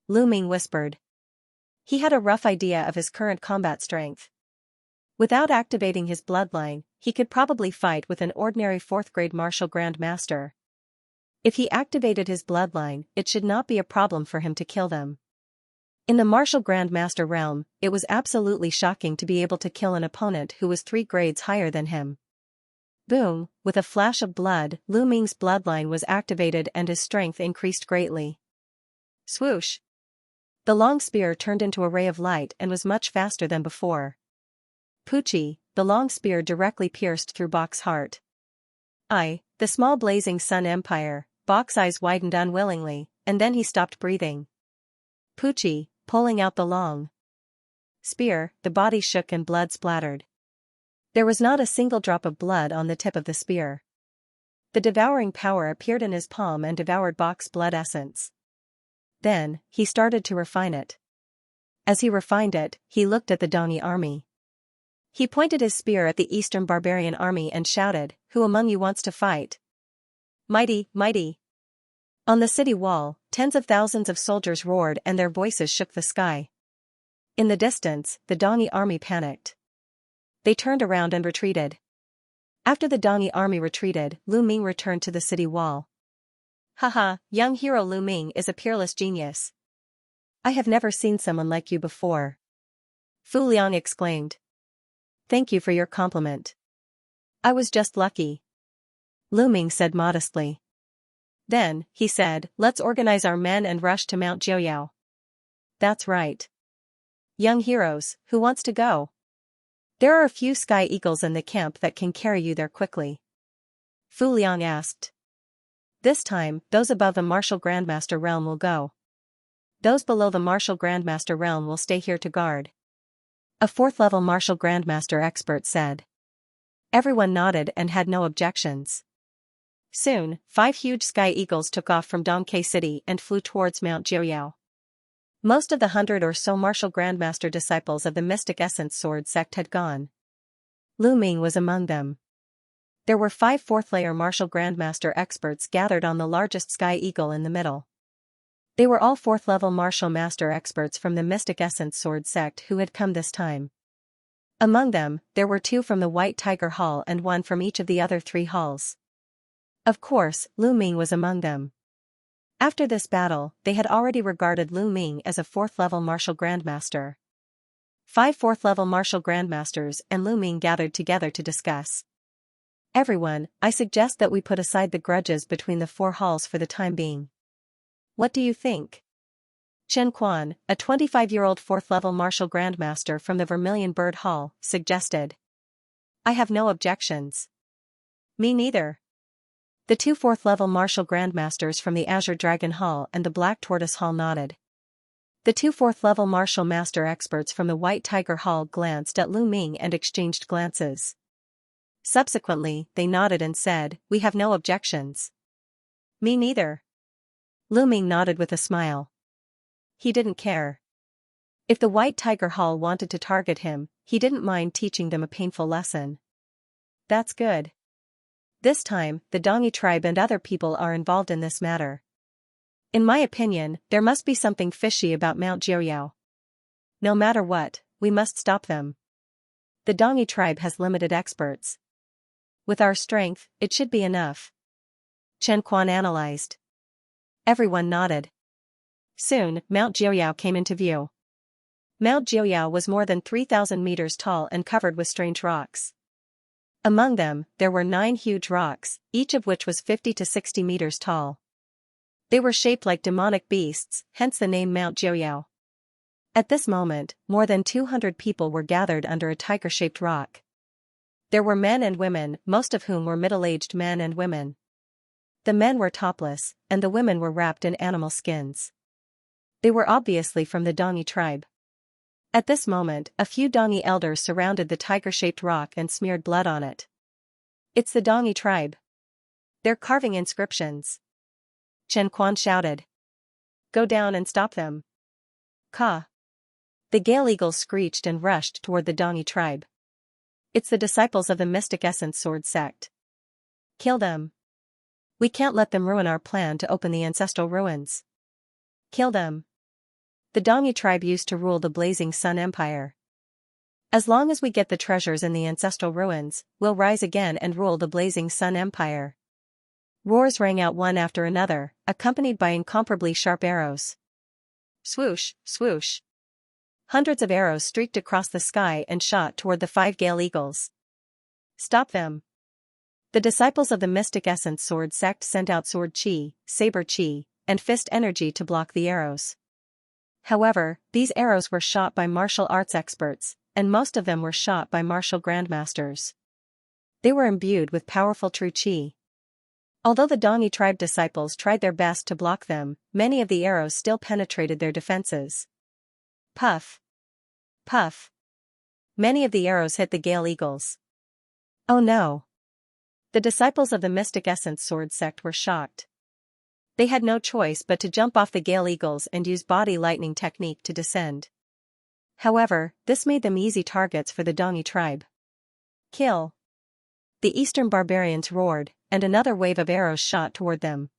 Lu Ming whispered. He had a rough idea of his current combat strength. Without activating his bloodline, he could probably fight with an ordinary 4th-grade martial grandmaster. If he activated his bloodline, it should not be a problem for him to kill them. In the martial grandmaster realm, it was absolutely shocking to be able to kill an opponent who was 3 grades higher than him. Boom, with a flash of blood, Lu Ming's bloodline was activated and his strength increased greatly. Swoosh! The long spear turned into a ray of light and was much faster than before. Poochie, the long spear directly pierced through Bach's heart. The small blazing sun empire, Bach's eyes widened unwillingly, and then he stopped breathing. Poochie, pulling out the long spear, the body shook and blood splattered. There was not a single drop of blood on the tip of the spear. The devouring power appeared in his palm and devoured Bach's blood essence. Then, he started to refine it. As he refined it, he looked at the Dongi army. He pointed his spear at the Eastern Barbarian army and shouted, "Who among you wants to fight? Mighty, mighty!" On the city wall, tens of thousands of soldiers roared and their voices shook the sky. In the distance, the Dongi army panicked. They turned around and retreated. After the Dongi army retreated, Lu Ming returned to the city wall. Haha, young hero Lu Ming is a peerless genius. I have never seen someone like you before. Fu Liang exclaimed. Thank you for your compliment. I was just lucky. Lu Ming said modestly. Then, he said, let's organize our men and rush to Mount Jiuyao. That's right. Young heroes, who wants to go? There are a few sky eagles in the camp that can carry you there quickly. Fu Liang asked. This time, those above the martial grandmaster realm will go. Those below the martial grandmaster realm will stay here to guard. A 4th-level martial grandmaster expert said. Everyone nodded and had no objections. Soon, 5 huge sky eagles took off from Dongke City and flew towards Mount Jiuyao. Most of the 100 or so martial grandmaster disciples of the Mystic Essence Sword sect had gone. Lu Ming was among them. There were 5 4th-layer martial grandmaster experts gathered on the largest sky eagle in the middle. They were all 4th-level martial master experts from the Mystic Essence Sword sect who had come this time. Among them, there were 2 from the White Tiger Hall and 1 from each of the other 3 halls. Of course, Lu Ming was among them. After this battle, they had already regarded Lu Ming as a 4th-level martial grandmaster. 5 4th-level martial grandmasters and Lu Ming gathered together to discuss. Everyone, I suggest that we put aside the grudges between the 4 halls for the time being. What do you think? Chen Quan, a 25-year-old 4th-level martial grandmaster from the Vermilion Bird Hall, suggested. I have no objections. Me neither. The 2 4th-level martial grandmasters from the Azure Dragon Hall and the Black Tortoise Hall nodded. The 2 4th-level martial master experts from the White Tiger Hall glanced at Lu Ming and exchanged glances. Subsequently, they nodded and said, we have no objections. Me neither. Lu Ming nodded with a smile. He didn't care. If the White Tiger Hall wanted to target him, he didn't mind teaching them a painful lesson. That's good. This time, the Dongi tribe and other people are involved in this matter. In my opinion, there must be something fishy about Mount Jiuyao. No matter what, we must stop them. The Dongi tribe has limited experts. With our strength, it should be enough. Chen Quan analyzed. Everyone nodded. Soon, Mount Jiuyao came into view. Mount Jiuyao was more than 3,000 meters tall and covered with strange rocks. Among them, there were 9 huge rocks, each of which was 50 to 60 meters tall. They were shaped like demonic beasts, hence the name Mount Jiuyao. At this moment, more than 200 people were gathered under a tiger-shaped rock. There were men and women, most of whom were middle-aged men and women. The men were topless, and the women were wrapped in animal skins. They were obviously from the Dongi tribe. At this moment, a few Dongi elders surrounded the tiger-shaped rock and smeared blood on it. It's the Dongi tribe. They're carving inscriptions. Chen Quan shouted. Go down and stop them. Ka. The Gale Eagles screeched and rushed toward the Dongi tribe. It's the disciples of the Mystic Essence Sword sect. Kill them. We can't let them ruin our plan to open the ancestral ruins. Kill them. The Dongi tribe used to rule the Blazing Sun Empire. As long as we get the treasures in the ancestral ruins, we'll rise again and rule the Blazing Sun Empire. Roars rang out one after another, accompanied by incomparably sharp arrows. Swoosh, swoosh. Hundreds of arrows streaked across the sky and shot toward the 5 Gale Eagles. Stop them. The disciples of the Mystic Essence Sword sect sent out sword chi, saber chi, and fist energy to block the arrows. However, these arrows were shot by martial arts experts, and most of them were shot by martial grandmasters. They were imbued with powerful true chi. Although the Dongi tribe disciples tried their best to block them, many of the arrows still penetrated their defenses. Puff. Puff. Many of the arrows hit the Gale Eagles. Oh no. The disciples of the Mystic Essence Sword sect were shocked. They had no choice but to jump off the Gale Eagles and use body lightning technique to descend. However, this made them easy targets for the Dongi tribe. Kill. The Eastern barbarians roared, and another wave of arrows shot toward them.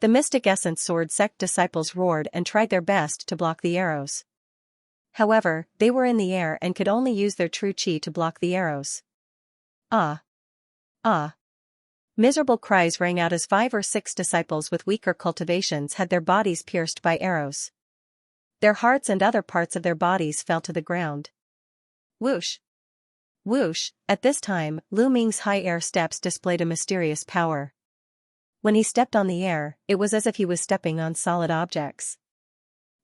The Mystic Essence Sword sect disciples roared and tried their best to block the arrows. However, they were in the air and could only use their true chi to block the arrows. Ah! Ah! Miserable cries rang out as 5 or 6 disciples with weaker cultivations had their bodies pierced by arrows. Their hearts and other parts of their bodies fell to the ground. Whoosh! Whoosh! At this time, Lu Ming's high air steps displayed a mysterious power. When he stepped on the air, it was as if he was stepping on solid objects.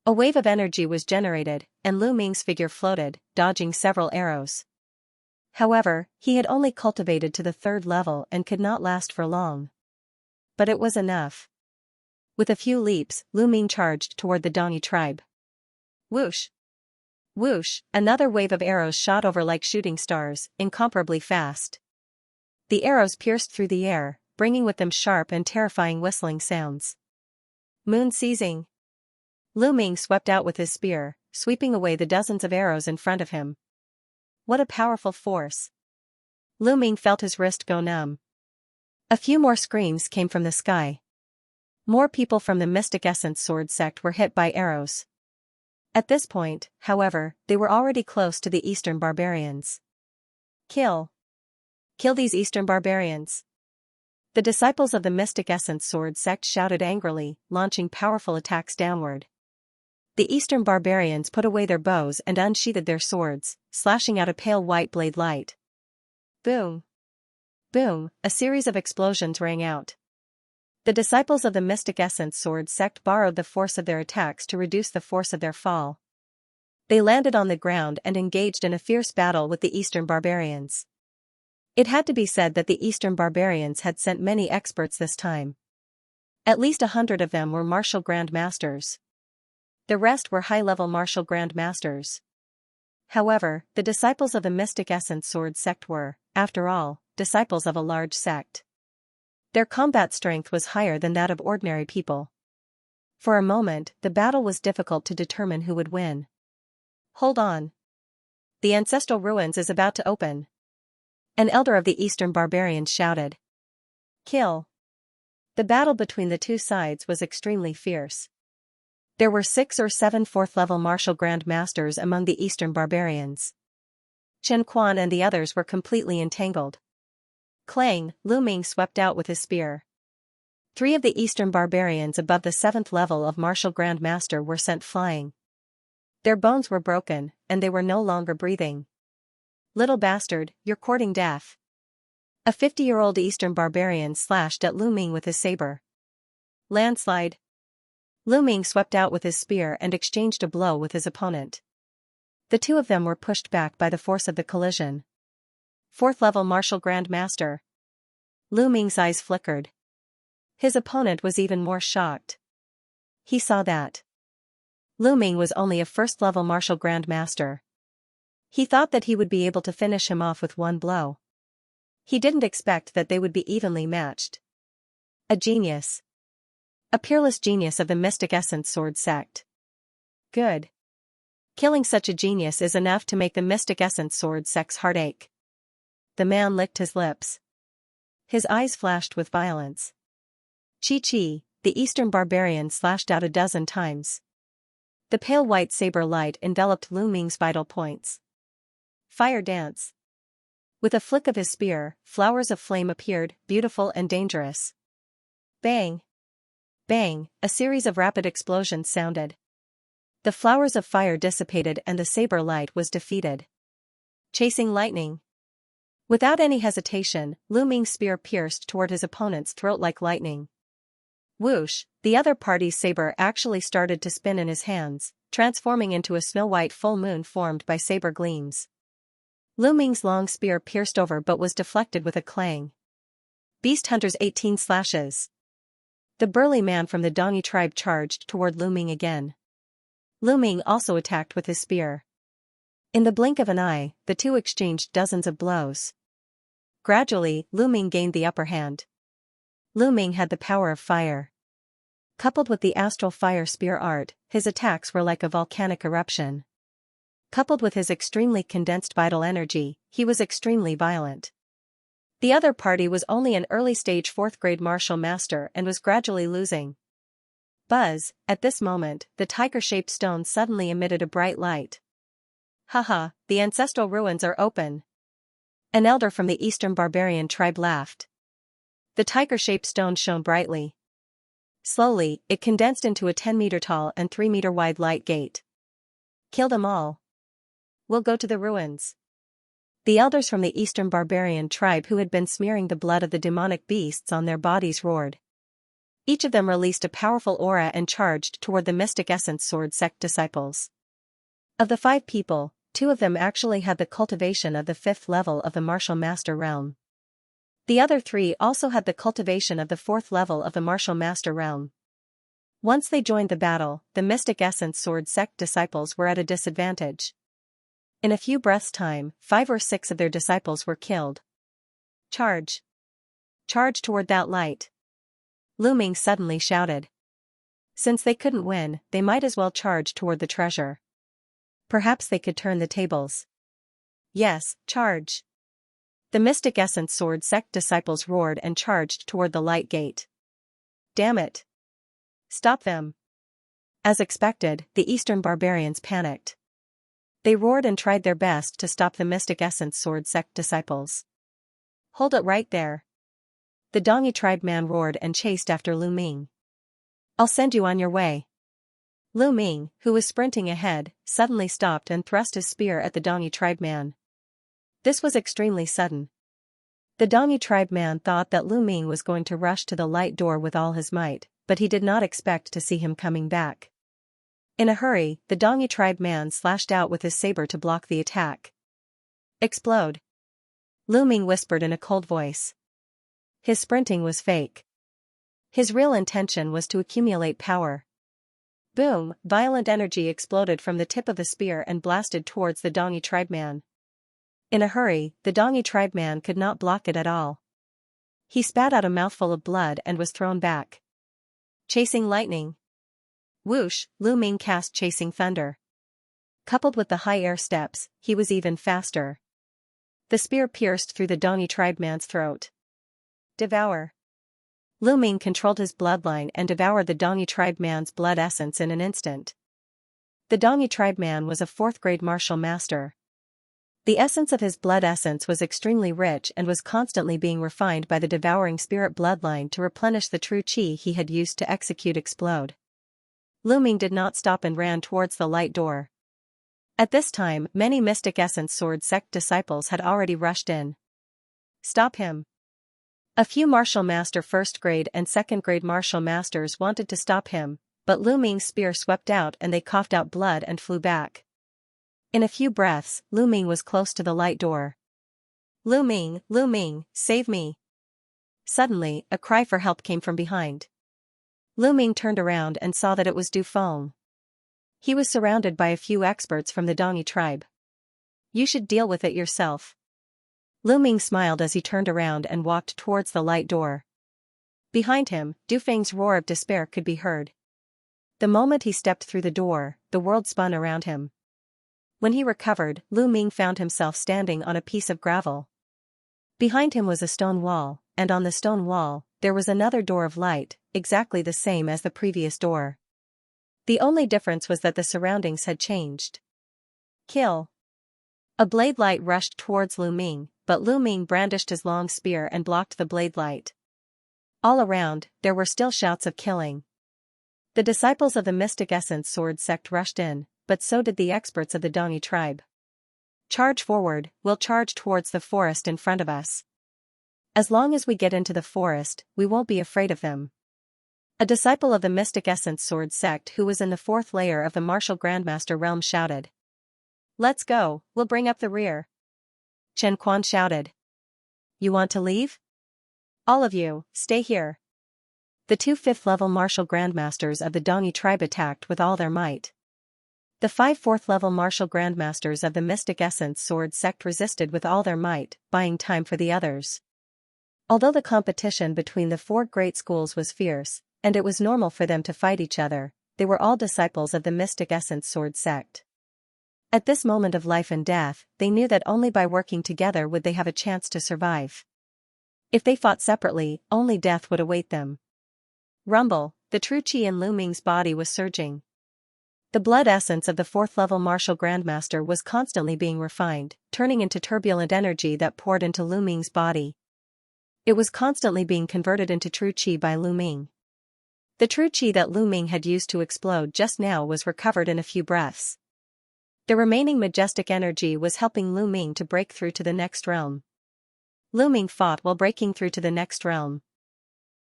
A wave of energy was generated, and Lu Ming's figure floated, dodging several arrows. However, he had only cultivated to the 3rd level and could not last for long. But it was enough. With a few leaps, Lu Ming charged toward the Dongi tribe. Whoosh! Whoosh! Another wave of arrows shot over like shooting stars, incomparably fast. The arrows pierced through the air, bringing with them sharp and terrifying whistling sounds. Moon seizing. Lu Ming swept out with his spear, sweeping away the dozens of arrows in front of him. What a powerful force. Lu Ming felt his wrist go numb. A few more screams came from the sky. More people from the Mystic Essence Sword sect were hit by arrows. At this point, however, they were already close to the Eastern barbarians. Kill. Kill these Eastern barbarians. The disciples of the Mystic Essence Sword sect shouted angrily, launching powerful attacks downward. The Eastern barbarians put away their bows and unsheathed their swords, slashing out a pale white blade light. Boom! Boom! A series of explosions rang out. The disciples of the Mystic Essence Sword sect borrowed the force of their attacks to reduce the force of their fall. They landed on the ground and engaged in a fierce battle with the Eastern barbarians. It had to be said that the Eastern barbarians had sent many experts this time. At least 100 of them were martial grandmasters. The rest were high-level martial grandmasters. However, the disciples of the Mystic Essence Sword sect were, after all, disciples of a large sect. Their combat strength was higher than that of ordinary people. For a moment, the battle was difficult to determine who would win. Hold on. The ancestral ruins is about to open. An elder of the eastern barbarians shouted. Kill. The battle between the two sides was extremely fierce. There were 6 or 7 4th-level martial grand masters among the eastern barbarians. Chen Quan and the others were completely entangled. Clang, Lu Ming swept out with his spear. 3 of the eastern barbarians above the 7th level of martial grand master were sent flying. Their bones were broken, and they were no longer breathing. Little bastard, you're courting death. A 50-year-old eastern barbarian slashed at Lu Ming with his saber. Landslide. Lu Ming swept out with his spear and exchanged a blow with his opponent. The two of them were pushed back by the force of the collision. 4th-level martial grand master. Lu Ming's eyes flickered. His opponent was even more shocked. He saw that Lu Ming was only a 1st-level martial grand master. He thought that he would be able to finish him off with one blow. He didn't expect that they would be evenly matched. A genius. A peerless genius of the Mystic Essence Sword sect. Good. Killing such a genius is enough to make the Mystic Essence Sword sect's heart ache. The man licked his lips. His eyes flashed with violence. Chi-Chi, the eastern barbarian slashed out 12 times. The pale white saber light enveloped Lu Ming's vital points. Fire dance. With a flick of his spear, flowers of flame appeared, beautiful and dangerous. Bang! Bang! A series of rapid explosions sounded. The flowers of fire dissipated and the saber light was defeated. Chasing lightning. Without any hesitation, Lu Ming's spear pierced toward his opponent's throat like lightning. Whoosh! The other party's saber actually started to spin in his hands, transforming into a snow-white full moon formed by saber gleams. Lu Ming's long spear pierced over but was deflected with a clang. Beast Hunter's 18 slashes. The burly man from the Dongi tribe charged toward Lu Ming again. Lu Ming also attacked with his spear. In the blink of an eye, the two exchanged dozens of blows. Gradually, Lu Ming gained the upper hand. Lu Ming had the power of fire. Coupled with the astral fire spear art, his attacks were like a volcanic eruption. Coupled with his extremely condensed vital energy, he was extremely violent. The other party was only an early-stage 4th-grade martial master and was gradually losing. Buzz, at this moment, the tiger-shaped stone suddenly emitted a bright light. Haha, the ancestral ruins are open. An elder from the eastern barbarian tribe laughed. The tiger-shaped stone shone brightly. Slowly, it condensed into a 10-meter-tall and 3-meter-wide light gate. Kill them all. We'll go to the ruins. The elders from the eastern barbarian tribe who had been smearing the blood of the demonic beasts on their bodies roared. Each of them released a powerful aura and charged toward the Mystic Essence Sword sect disciples. Of the 5 people, 2 of them actually had the cultivation of the 5th level of the martial master realm. The other 3 also had the cultivation of the 4th level of the martial master realm. Once they joined the battle, the Mystic Essence Sword sect disciples were at a disadvantage. In a few breaths' time, 5 or 6 of their disciples were killed. Charge! Charge toward that light! Lu Ming suddenly shouted. Since they couldn't win, they might as well charge toward the treasure. Perhaps they could turn the tables. Yes, charge! The Mystic Essence Sword sect disciples roared and charged toward the light gate. Damn it! Stop them! As expected, the Eastern barbarians panicked. They roared and tried their best to stop the Mystic Essence Sword sect disciples. Hold it right there! The Dongi tribe man roared and chased after Lu Ming. I'll send you on your way. Lu Ming, who was sprinting ahead, suddenly stopped and thrust his spear at the Dongi tribe man. This was extremely sudden. The Dongi tribe man thought that Lu Ming was going to rush to the light door with all his might, but he did not expect to see him coming back. In a hurry, the Dongi tribe man slashed out with his saber to block the attack. Explode! Lu Ming whispered in a cold voice. His sprinting was fake. His real intention was to accumulate power. Boom! Violent energy exploded from the tip of the spear and blasted towards the Dongi tribe man. In a hurry, the Dongi tribe man could not block it at all. He spat out a mouthful of blood and was thrown back. Chasing lightning. Whoosh, Lu Ming cast chasing thunder. Coupled with the high air steps, he was even faster. The spear pierced through the Dongyi tribeman's throat. Devour. Lu Ming controlled his bloodline and devoured the Dongyi tribeman's blood essence in an instant. The Dongyi tribeman was a 4th-grade martial master. The essence of his blood essence was extremely rich and was constantly being refined by the devouring spirit bloodline to replenish the true qi he had used to execute explode. Lu Ming did not stop and ran towards the light door. At this time, many Mystic Essence Sword sect disciples had already rushed in. Stop him. A few martial master 1st grade and 2nd grade martial masters wanted to stop him, but Lu Ming's spear swept out and they coughed out blood and flew back. In a few breaths, Lu Ming was close to the light door. Lu Ming, save me. Suddenly, a cry for help came from behind. Lu Ming turned around and saw that it was Du Feng. He was surrounded by a few experts from the Dongyi tribe. You should deal with it yourself. Lu Ming smiled as he turned around and walked towards the light door. Behind him, Du Feng's roar of despair could be heard. The moment he stepped through the door, the world spun around him. When he recovered, Lu Ming found himself standing on a piece of gravel. Behind him was a stone wall, and on the stone wall, there was another door of light, exactly the same as the previous door. The only difference was that the surroundings had changed. Kill. A blade light rushed towards Lu Ming, but Lu Ming brandished his long spear and blocked the blade light. All around, there were still shouts of killing. The disciples of the Mystic Essence Sword sect rushed in, but so did the experts of the Dongyi tribe. Charge forward, we'll charge towards the forest in front of us. As long as we get into the forest, we won't be afraid of them. A disciple of the Mystic Essence Sword sect who was in the 4th layer of the Martial Grandmaster realm shouted. Let's go, we'll bring up the rear. Chen Quan shouted. You want to leave? All of you, stay here. The 2 5th-level Martial Grandmasters of the Dongyi tribe attacked with all their might. The 5 4th-level Martial Grandmasters of the Mystic Essence Sword sect resisted with all their might, buying time for the others. Although the competition between the 4 great schools was fierce, and it was normal for them to fight each other, they were all disciples of the Mystic Essence Sword sect. At this moment of life and death, they knew that only by working together would they have a chance to survive. If they fought separately, only death would await them. Rumble, the true qi in Lu Ming's body was surging. The blood essence of the 4th-level Martial Grandmaster was constantly being refined, turning into turbulent energy that poured into Lu Ming's body. It was constantly being converted into true qi by Lu Ming. The true qi that Lu Ming had used to explode just now was recovered in a few breaths. The remaining majestic energy was helping Lu Ming to break through to the next realm. Lu Ming fought while breaking through to the next realm.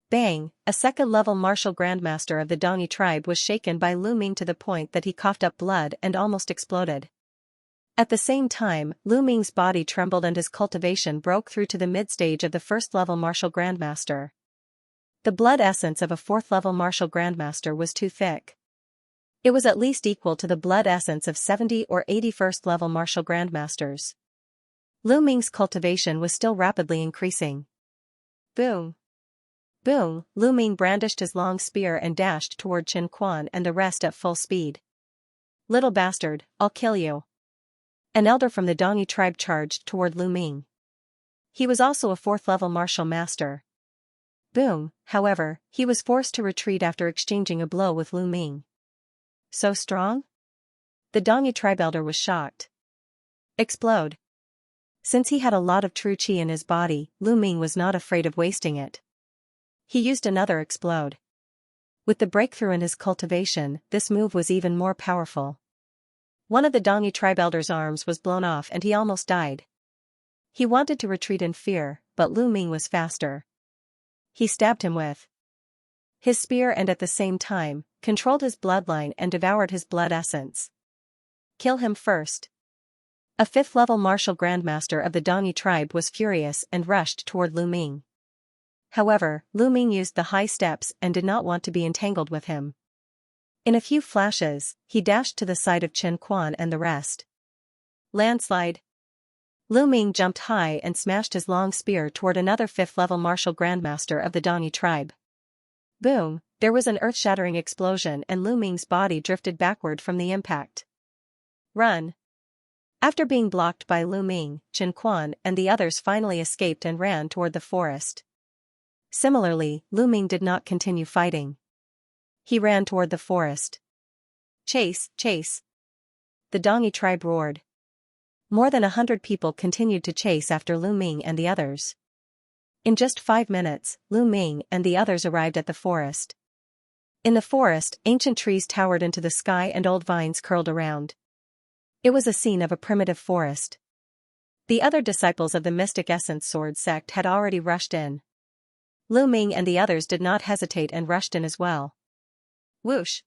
Bang! A 2nd-level Martial Grandmaster of the Dongyi tribe was shaken by Lu Ming to the point that he coughed up blood and almost exploded. At the same time, Lu Ming's body trembled and his cultivation broke through to the mid-stage of the 1st-level Martial Grandmaster. The blood essence of a 4th-level Martial Grandmaster was too thick. It was at least equal to the blood essence of 70 or 80 1st-level Martial Grandmasters. Lu Ming's cultivation was still rapidly increasing. Boom! Boom! Lu Ming brandished his long spear and dashed toward Chen Quan and the rest at full speed. Little bastard, I'll kill you. An elder from the Dongyi tribe charged toward Lu Ming. He was also a 4th-level martial master. Boom! However, he was forced to retreat after exchanging a blow with Lu Ming. So strong? The Dongyi tribe elder was shocked. Explode. Since he had a lot of true qi in his body, Lu Ming was not afraid of wasting it. He used another explode. With the breakthrough in his cultivation, this move was even more powerful. One of the Dongyi tribe elder's arms was blown off and he almost died. He wanted to retreat in fear, but Lu Ming was faster. He stabbed him with his spear and at the same time, controlled his bloodline and devoured his blood essence. Kill him first. A 5th-level martial grandmaster of the Dongyi tribe was furious and rushed toward Lu Ming. However, Lu Ming used the high steps and did not want to be entangled with him. In a few flashes, he dashed to the side of Chen Quan and the rest. Landslide. Lu Ming jumped high and smashed his long spear toward another 5th-level martial grandmaster of the Dongi tribe. Boom, there was an earth-shattering explosion and Lu Ming's body drifted backward from the impact. Run! After being blocked by Lu Ming, Chen Quan and the others finally escaped and ran toward the forest. Similarly, Lu Ming did not continue fighting. He ran toward the forest. Chase, chase! The Dongi tribe roared. More than 100 people continued to chase after Lu Ming and the others. In just 5 minutes, Lu Ming and the others arrived at the forest. In the forest, ancient trees towered into the sky and old vines curled around. It was a scene of a primitive forest. The other disciples of the Mystic Essence Sword sect had already rushed in. Lu Ming and the others did not hesitate and rushed in as well. Whoosh!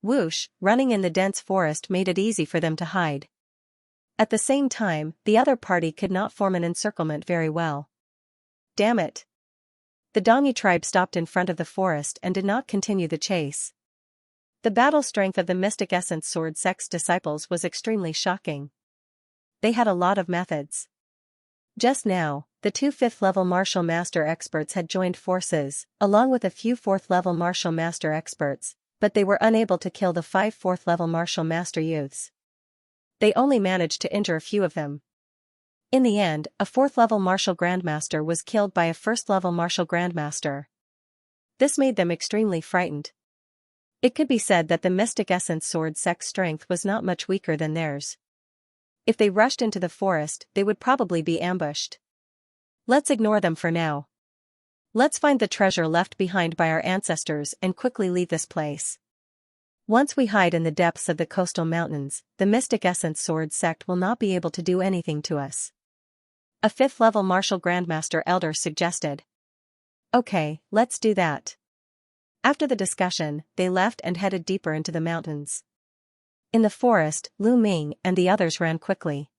Whoosh! Running in the dense forest made it easy for them to hide. At the same time, the other party could not form an encirclement very well. Damn it! The Dongi tribe stopped in front of the forest and did not continue the chase. The battle strength of the Mystic Essence Sword sect's disciples was extremely shocking. They had a lot of methods. Just now, the 2 5th-level martial master experts had joined forces, along with a few 4th-level martial master experts, but they were unable to kill the 5 4th-level martial master youths. They only managed to injure a few of them. In the end, a 4th-level martial grandmaster was killed by a 1st-level martial grandmaster. This made them extremely frightened. It could be said that the Mystic Essence Sword sect's strength was not much weaker than theirs. If they rushed into the forest, they would probably be ambushed. Let's ignore them for now. Let's find the treasure left behind by our ancestors and quickly leave this place. Once we hide in the depths of the coastal mountains, the Mystic Essence Sword sect will not be able to do anything to us. A 5th-level martial grandmaster elder suggested. Okay, let's do that. After the discussion, they left and headed deeper into the mountains. In the forest, Lu Ming and the others ran quickly.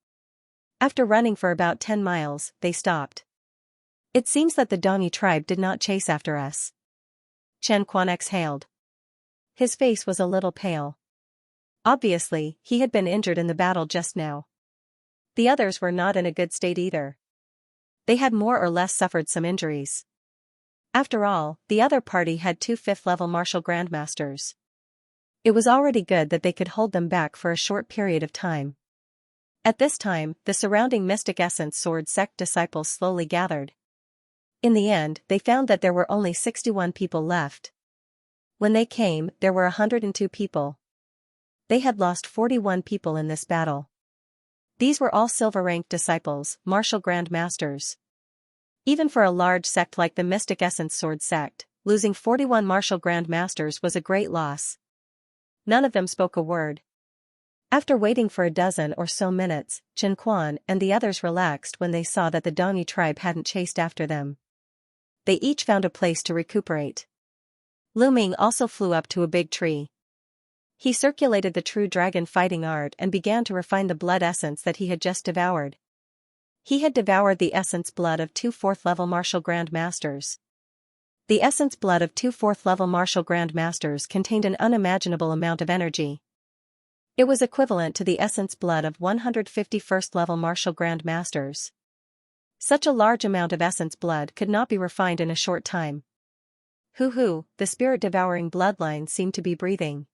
After running for about 10 miles, they stopped. It seems that the Dongi tribe did not chase after us. Chen Quan exhaled. His face was a little pale. Obviously, he had been injured in the battle just now. The others were not in a good state either. They had more or less suffered some injuries. After all, the other party had 2 5th-level martial grandmasters. It was already good that they could hold them back for a short period of time. At this time, the surrounding Mystic Essence Sword sect disciples slowly gathered. In the end, they found that there were only 61 people left. When they came, there were 102 people. They had lost 41 people in this battle. These were all silver-ranked disciples, martial grandmasters. Even for a large sect like the Mystic Essence Sword sect, losing 41 martial grandmasters was a great loss. None of them spoke a word. After waiting for a dozen or so minutes, Chen Quan and the others relaxed when they saw that the Dongi tribe hadn't chased after them. They each found a place to recuperate. Lu Ming also flew up to a big tree. He circulated the true dragon fighting art and began to refine the blood essence that he had just devoured. He had devoured the essence blood of 2 4th-level martial grandmasters. The essence blood of 2 4th-level martial grandmasters contained an unimaginable amount of energy. It was equivalent to the essence blood of 151st-level martial grandmasters. Such a large amount of essence blood could not be refined in a short time. Hoo-hoo, the spirit-devouring bloodline seemed to be breathing.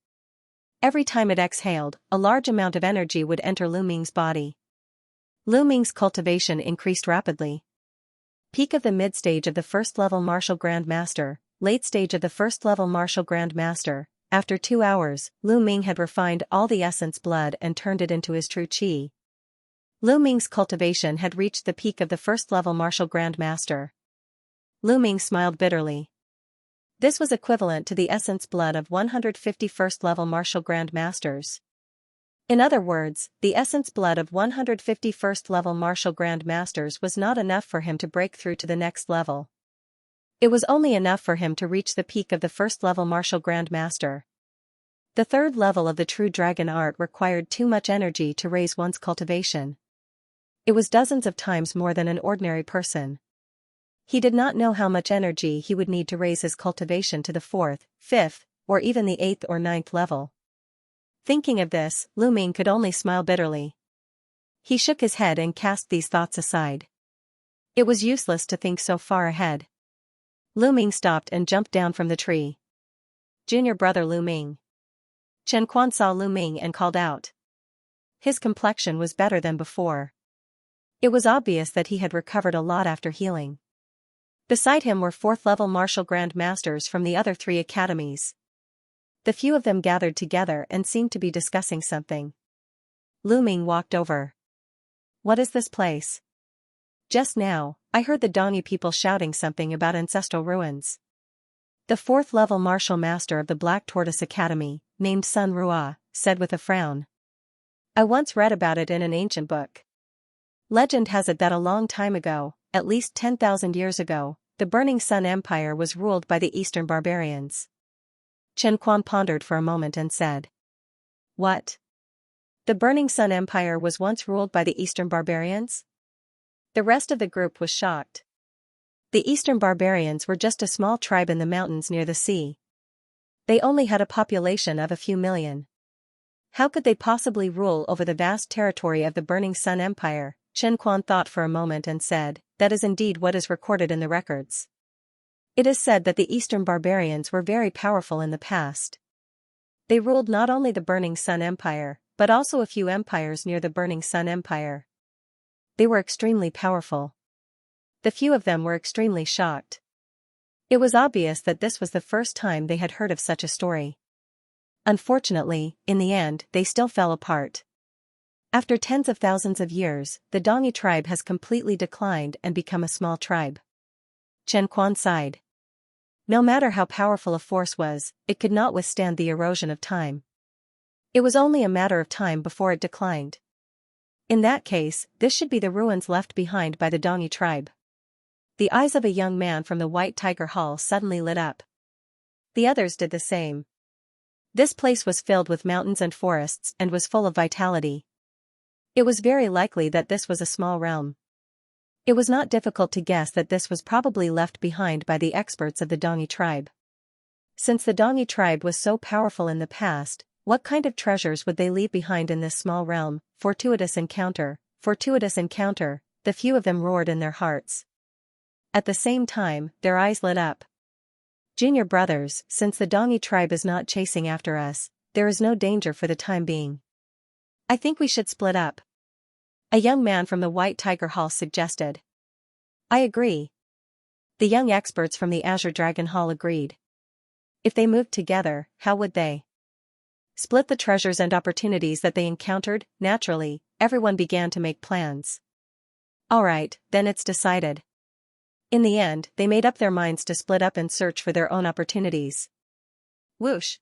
Every time it exhaled, a large amount of energy would enter Lu Ming's body. Lu Ming's cultivation increased rapidly. Peak of the mid-stage of the 1st-level martial grandmaster, late stage of the 1st-level martial grandmaster. After 2 hours, Lu Ming had refined all the essence blood and turned it into his true qi. Lu Ming's cultivation had reached the peak of the 1st-level martial grandmaster. Lu Ming smiled bitterly. This was equivalent to the essence blood of 151st-level martial grandmasters. In other words, the essence blood of 151st-level martial grandmasters was not enough for him to break through to the next level. It was only enough for him to reach the peak of the 1st-level martial grandmaster. The 3rd level of the true dragon art required too much energy to raise one's cultivation. It was dozens of times more than an ordinary person. He did not know how much energy he would need to raise his cultivation to the 4th, 5th, or even the 8th or 9th level. Thinking of this, Lu Ming could only smile bitterly. He shook his head and cast these thoughts aside. It was useless to think so far ahead. Lu Ming stopped and jumped down from the tree. Junior brother Lu Ming. Chen Quan saw Lu Ming and called out. His complexion was better than before. It was obvious that he had recovered a lot after healing. Beside him were fourth-level martial grand masters from the other 3 academies. The few of them gathered together and seemed to be discussing something. Lu Ming walked over. What is this place? Just now, I heard the Dongyi people shouting something about ancestral ruins. The 4th-level martial master of the Black Tortoise Academy, named Sun Rua, said with a frown. I once read about it in an ancient book. Legend has it that a long time ago, at least 10,000 years ago, the Burning Sun Empire was ruled by the Eastern barbarians. Chen Quan pondered for a moment and said. What? The Burning Sun Empire was once ruled by the Eastern barbarians? The rest of the group was shocked. The Eastern barbarians were just a small tribe in the mountains near the sea. They only had a population of a few million. How could they possibly rule over the vast territory of the Burning Sun Empire? Chen Quan thought for a moment and said, that is indeed what is recorded in the records. It is said that the Eastern barbarians were very powerful in the past. They ruled not only the Burning Sun Empire, but also a few empires near the Burning Sun Empire. They were extremely powerful. The few of them were extremely shocked. It was obvious that this was the first time they had heard of such a story. Unfortunately, in the end, they still fell apart. After tens of thousands of years, the Dongyi tribe has completely declined and become a small tribe. Chen Quan sighed. No matter how powerful a force was, it could not withstand the erosion of time. It was only a matter of time before it declined. In that case, this should be the ruins left behind by the Dongyi tribe. The eyes of a young man from the White Tiger Hall suddenly lit up. The others did the same. This place was filled with mountains and forests and was full of vitality. It was very likely that this was a small realm. It was not difficult to guess that this was probably left behind by the experts of the Dongyi tribe. Since the Dongyi tribe was so powerful in the past, what kind of treasures would they leave behind in this small realm? Fortuitous encounter, the few of them roared in their hearts. At the same time, their eyes lit up. Junior brothers, since the Dongyi tribe is not chasing after us, there is no danger for the time being. I think we should split up. A young man from the White Tiger Hall suggested. I agree. The young experts from the Azure Dragon Hall agreed. If they moved together, how would they split the treasures and opportunities that they encountered? Naturally, everyone began to make plans. All right, then it's decided. In the end, they made up their minds to split up and search for their own opportunities. Whoosh!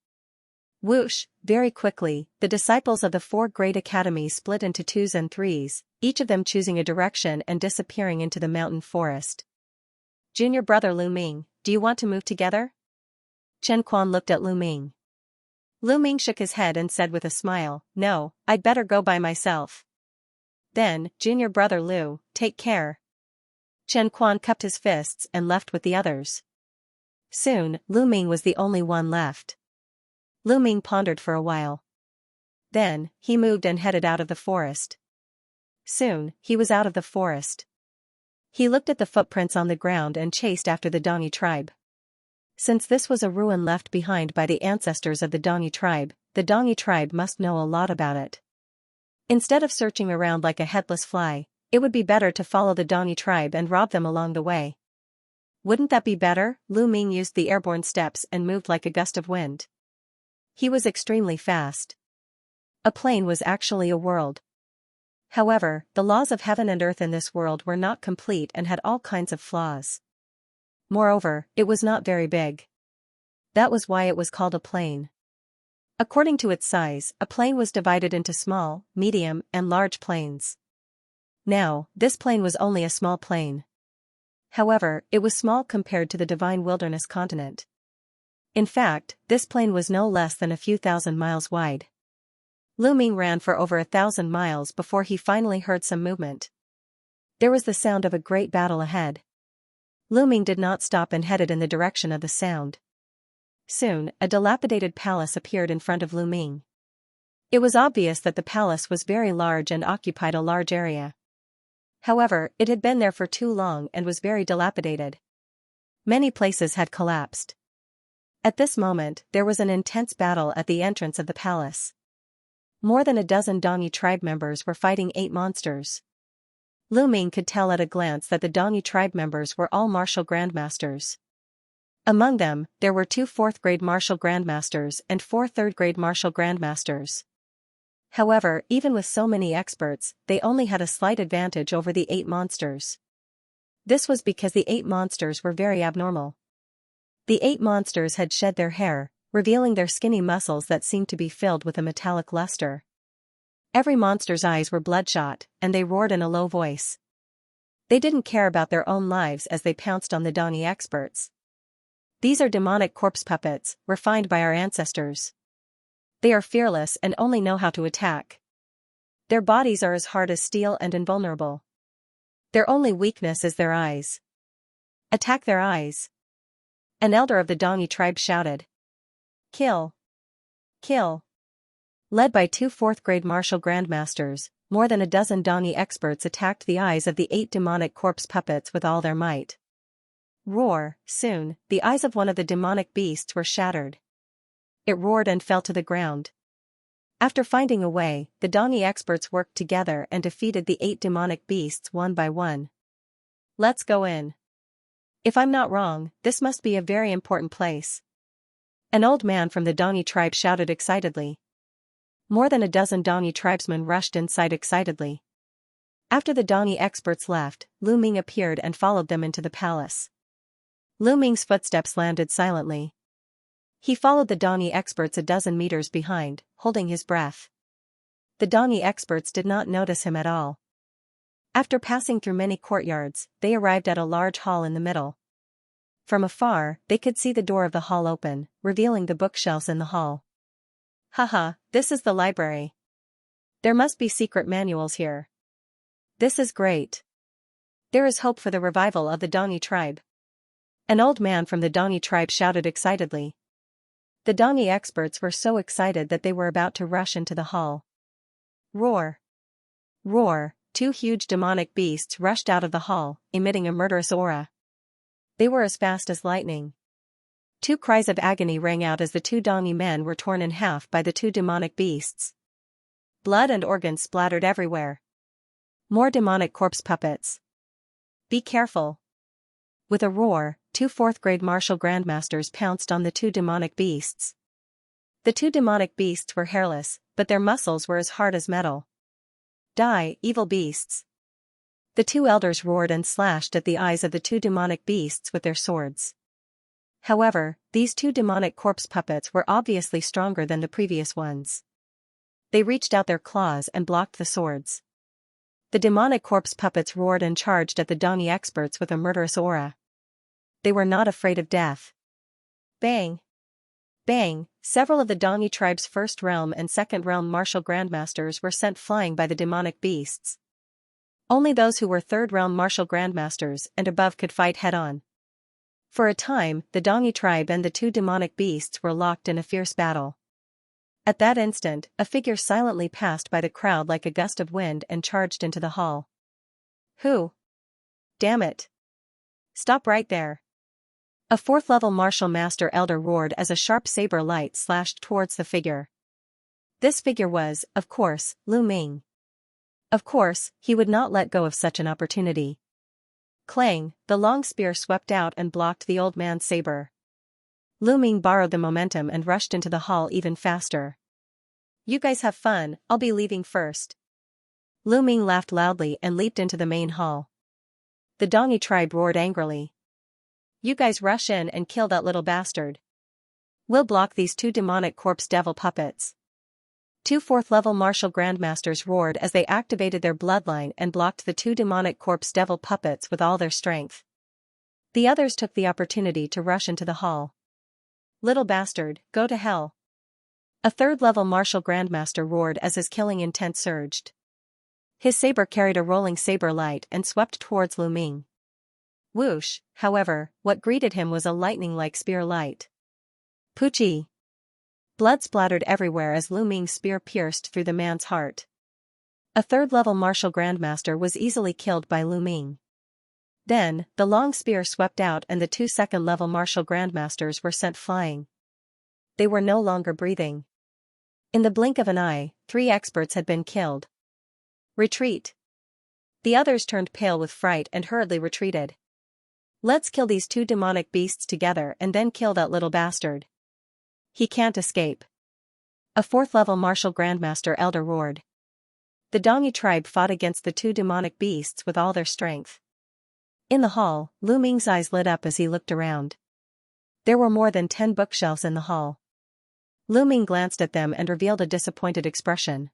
Whoosh! Very quickly, the disciples of the 4 great academies split into 2s and 3s, each of them choosing a direction and disappearing into the mountain forest. Junior brother Lu Ming, do you want to move together? Chen Quan looked at Lu Ming. Lu Ming shook his head and said with a smile, no, I'd better go by myself. Then, junior brother Lu, take care. Chen Quan cupped his fists and left with the others. Soon, Lu Ming was the only one left. Lu Ming pondered for a while. Then, he moved and headed out of the forest. Soon, he was out of the forest. He looked at the footprints on the ground and chased after the Dongyi tribe. Since this was a ruin left behind by the ancestors of the Dongyi tribe must know a lot about it. Instead of searching around like a headless fly, it would be better to follow the Dongyi tribe and rob them along the way. Wouldn't that be better? Lu Ming used the airborne steps and moved like a gust of wind. He was extremely fast. A plane was actually a world. However, the laws of heaven and earth in this world were not complete and had all kinds of flaws. Moreover, it was not very big. That was why it was called a plane. According to its size, a plane was divided into small, medium, and large planes. Now, this plane was only a small plane. However, it was small compared to the divine wilderness continent. In fact, this plane was no less than a few thousand miles wide. Lu Ming ran for over 1,000 miles before he finally heard some movement. There was the sound of a great battle ahead. Lu Ming did not stop and headed in the direction of the sound. Soon, a dilapidated palace appeared in front of Lu Ming. It was obvious that the palace was very large and occupied a large area. However, it had been there for too long and was very dilapidated. Many places had collapsed. At this moment, there was an intense battle at the entrance of the palace. More than a dozen Dongi tribe members were fighting 8 monsters. Lu Ming could tell at a glance that the Dongi tribe members were all martial grandmasters. Among them, there were 2 4th-grade martial grandmasters and 4 3rd-grade martial grandmasters. However, even with so many experts, they only had a slight advantage over the 8 monsters. This was because the 8 monsters were very abnormal. The 8 monsters had shed their hair, revealing their skinny muscles that seemed to be filled with a metallic luster. Every monster's eyes were bloodshot, and they roared in a low voice. They didn't care about their own lives as they pounced on the Dongi experts. These are demonic corpse puppets, refined by our ancestors. They are fearless and only know how to attack. Their bodies are as hard as steel and invulnerable. Their only weakness is their eyes. Attack their eyes. An elder of the Dongi tribe shouted. Kill. Kill. Led by 2 4th-grade martial grandmasters, more than a dozen Dongi experts attacked the eyes of the 8 demonic corpse puppets with all their might. Roar. Soon, the eyes of one of the demonic beasts were shattered. It roared and fell to the ground. After finding a way, the Dongi experts worked together and defeated the 8 demonic beasts one by one. Let's go in. If I'm not wrong, this must be a very important place. An old man from the Dongi tribe shouted excitedly. More than a dozen Dongi tribesmen rushed inside excitedly. After the Dongi experts left, Lu Ming appeared and followed them into the palace. Lu Ming's footsteps landed silently. He followed the Dongi experts a dozen meters behind, holding his breath. The Dongi experts did not notice him at all. After passing through many courtyards, they arrived at a large hall in the middle. From afar, they could see the door of the hall open, revealing the bookshelves in the hall. Haha, this is the library. There must be secret manuals here. This is great. There is hope for the revival of the Dongi tribe. An old man from the Dongi tribe shouted excitedly. The Dongi experts were so excited that they were about to rush into the hall. Roar. Roar. 2 huge demonic beasts rushed out of the hall, emitting a murderous aura. They were as fast as lightning. 2 cries of agony rang out as the 2 Dongi men were torn in half by the 2 demonic beasts. Blood and organs splattered everywhere. More demonic corpse puppets. Be careful. With a roar, 2 4th-grade martial grandmasters pounced on the 2 demonic beasts. The 2 demonic beasts were hairless, but their muscles were as hard as metal. Die, evil beasts. The 2 elders roared and slashed at the eyes of the 2 demonic beasts with their swords. However, these 2 demonic corpse puppets were obviously stronger than the previous ones. They reached out their claws and blocked the swords. The demonic corpse puppets roared and charged at the Dongi experts with a murderous aura. They were not afraid of death. Bang! Bang! Several of the Dongi tribe's 1st realm and 2nd realm martial grandmasters were sent flying by the demonic beasts. Only those who were 3rd realm martial grandmasters and above could fight head-on. For a time, the Dongi tribe and the 2 demonic beasts were locked in a fierce battle. At that instant, a figure silently passed by the crowd like a gust of wind and charged into the hall. Who? Damn it! Stop right there! A 4th-level martial master elder roared as a sharp saber light slashed towards the figure. This figure was, of course, Lu Ming. Of course, he would not let go of such an opportunity. Clang, the long spear swept out and blocked the old man's saber. Lu Ming borrowed the momentum and rushed into the hall even faster. You guys have fun, I'll be leaving first. Lu Ming laughed loudly and leaped into the main hall. The Dongi tribe roared angrily. You guys rush in and kill that little bastard. We'll block these 2 demonic corpse devil puppets. 2 4th-level martial grandmasters roared as they activated their bloodline and blocked the 2 demonic corpse devil puppets with all their strength. The others took the opportunity to rush into the hall. Little bastard, go to hell. A 3rd-level martial grandmaster roared as his killing intent surged. His saber carried a rolling saber light and swept towards Lu Ming. Whoosh, however, what greeted him was a lightning-like spear light. Poochie! Blood splattered everywhere as Lu Ming's spear pierced through the man's heart. A third-level martial grandmaster was easily killed by Lu Ming. Then, the long spear swept out and the two second-level martial grandmasters were sent flying. They were no longer breathing. In the blink of an eye, 3 experts had been killed. Retreat. The others turned pale with fright and hurriedly retreated. Let's kill these 2 demonic beasts together and then kill that little bastard. He can't escape. A 4th-level martial grandmaster elder roared. The Dongyi tribe fought against the 2 demonic beasts with all their strength. In the hall, Lu Ming's eyes lit up as he looked around. There were more than 10 bookshelves in the hall. Lu Ming glanced at them and revealed a disappointed expression.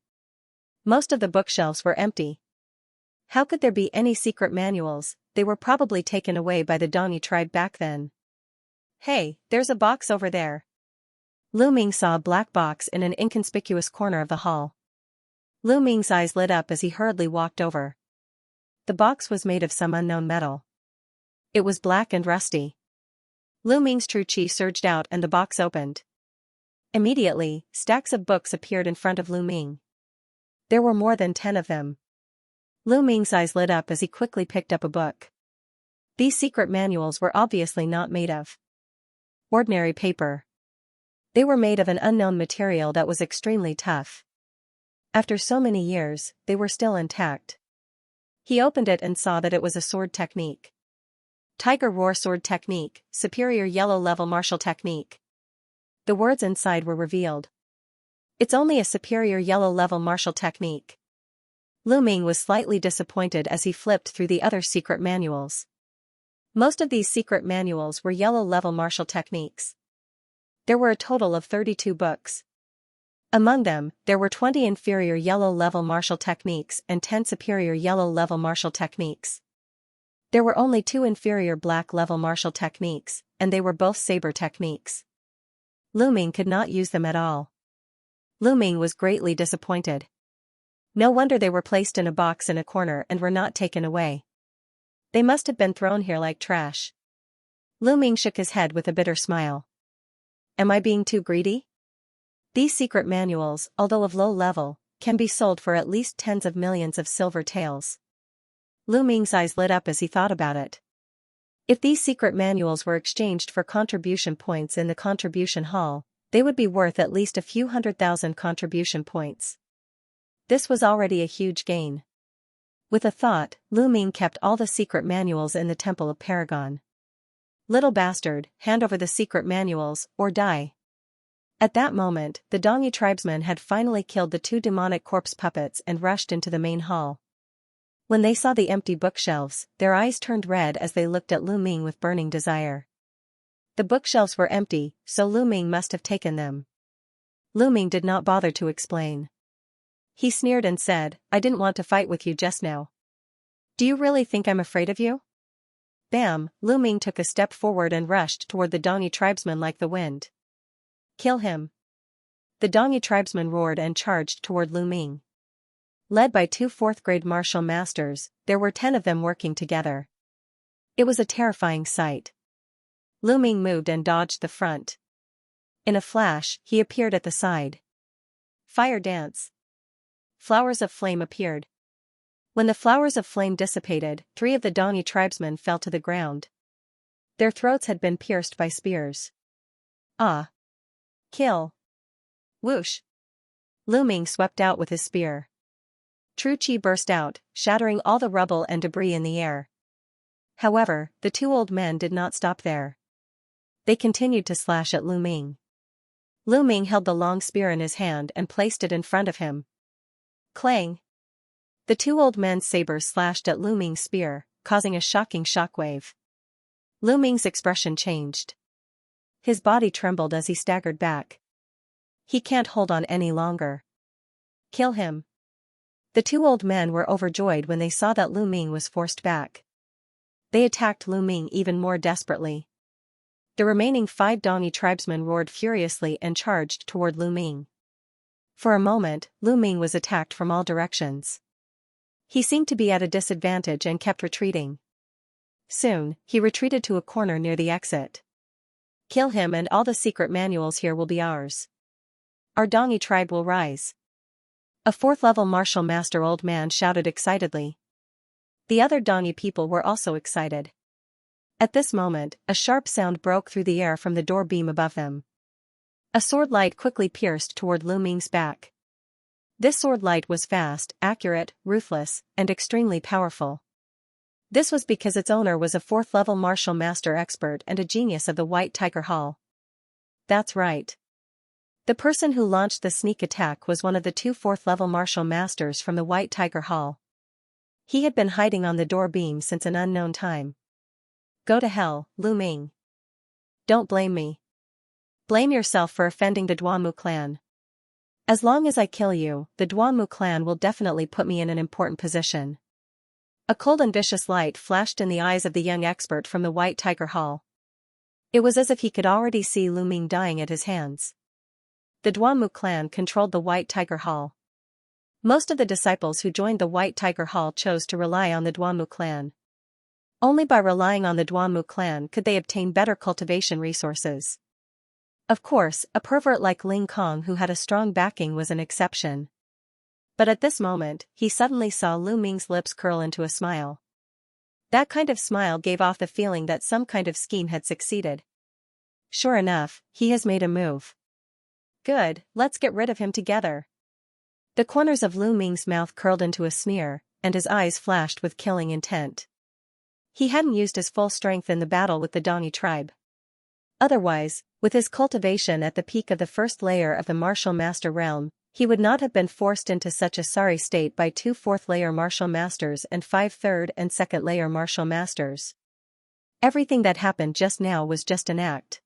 Most of the bookshelves were empty. How could there be any secret manuals? They were probably taken away by the Dongyi tribe back then. Hey, there's a box over there. Lu Ming saw a black box in an inconspicuous corner of the hall. Lu Ming's eyes lit up as he hurriedly walked over. The box was made of some unknown metal. It was black and rusty. Lu Ming's true qi surged out and the box opened. Immediately, stacks of books appeared in front of Lu Ming. There were more than 10 of them. Lu Ming's eyes lit up as he quickly picked up a book. These secret manuals were obviously not made of ordinary paper. They were made of an unknown material that was extremely tough. After so many years, they were still intact. He opened it and saw that it was a sword technique. Tiger Roar Sword Technique, Superior Yellow Level Martial Technique. The words inside were revealed. It's only a superior yellow level martial technique. Lu Ming was slightly disappointed as he flipped through the other secret manuals. Most of these secret manuals were yellow level martial techniques. There were a total of 32 books. Among them, there were 20 inferior yellow level martial techniques and 10 superior yellow level martial techniques. There were only 2 inferior black level martial techniques, and they were both saber techniques. Lu Ming could not use them at all. Lu Ming was greatly disappointed. No wonder they were placed in a box in a corner and were not taken away. They must have been thrown here like trash. Lu Ming shook his head with a bitter smile. Am I being too greedy? These secret manuals, although of low level, can be sold for at least tens of millions of silver taels. Lu Ming's eyes lit up as he thought about it. If these secret manuals were exchanged for contribution points in the contribution hall, they would be worth at least a few 100,000 contribution points. This was already a huge gain. With a thought, Lu Ming kept all the secret manuals in the Temple of Paragon. Little bastard, hand over the secret manuals, or die. At that moment, the Dongyi tribesmen had finally killed the 2 demonic corpse puppets and rushed into the main hall. When they saw the empty bookshelves, their eyes turned red as they looked at Lu Ming with burning desire. The bookshelves were empty, so Lu Ming must have taken them. Lu Ming did not bother to explain. He sneered and said, I didn't want to fight with you just now. Do you really think I'm afraid of you? Bam, Lu Ming took a step forward and rushed toward the Dongyi tribesman like the wind. Kill him. The Dongyi tribesmen roared and charged toward Lu Ming. Led by 2 4th-grade martial masters, there were 10 of them working together. It was a terrifying sight. Lu Ming moved and dodged the front. In a flash, he appeared at the side. Fire dance. Flowers of flame appeared. When the flowers of flame dissipated, 3 of the Dongyi tribesmen fell to the ground. Their throats had been pierced by spears. Ah! Kill! Whoosh! Lu Ming swept out with his spear. True Qi burst out, shattering all the rubble and debris in the air. However, the 2 old men did not stop there. They continued to slash at Lu Ming. Lu Ming held the long spear in his hand and placed it in front of him. Clang! The 2 old men's sabers slashed at Lu Ming's spear, causing a shocking shockwave. Lu Ming's expression changed. His body trembled as he staggered back. He can't hold on any longer. Kill him. The 2 old men were overjoyed when they saw that Lu Ming was forced back. They attacked Lu Ming even more desperately. The remaining 5 Dongyi tribesmen roared furiously and charged toward Lu Ming. For a moment, Lu Ming was attacked from all directions. He seemed to be at a disadvantage and kept retreating. Soon, he retreated to a corner near the exit. Kill him and all the secret manuals here will be ours. Our Dongi tribe will rise. A fourth-level martial master old man shouted excitedly. The other Dongi people were also excited. At this moment, a sharp sound broke through the air from the door beam above them. A sword light quickly pierced toward Lu Ming's back. This sword light was fast, accurate, ruthless, and extremely powerful. This was because its owner was a fourth-level martial master expert and a genius of the White Tiger Hall. That's right. The person who launched the sneak attack was one of the two fourth-level martial masters from the White Tiger Hall. He had been hiding on the door beam since an unknown time. Go to hell, Lu Ming. Don't blame me. Blame yourself for offending the Duanmu clan. As long as I kill you, the Duanmu clan will definitely put me in an important position. A cold and vicious light flashed in the eyes of the young expert from the White Tiger Hall. It was as if he could already see Lu Ming dying at his hands. The Duanmu clan controlled the White Tiger Hall. Most of the disciples who joined the White Tiger Hall chose to rely on the Duanmu clan. Only by relying on the Duanmu clan could they obtain better cultivation resources. Of course, a pervert like Ling Kong who had a strong backing was an exception. But at this moment, he suddenly saw Lu Ming's lips curl into a smile. That kind of smile gave off the feeling that some kind of scheme had succeeded. Sure enough, he has made a move. Good, let's get rid of him together. The corners of Lu Ming's mouth curled into a sneer, and his eyes flashed with killing intent. He hadn't used his full strength in the battle with the Dongi tribe. Otherwise, with his cultivation at the peak of the first layer of the martial master realm, he would not have been forced into such a sorry state by two fourth-layer martial masters and 5 third and second-layer martial masters. Everything that happened just now was just an act.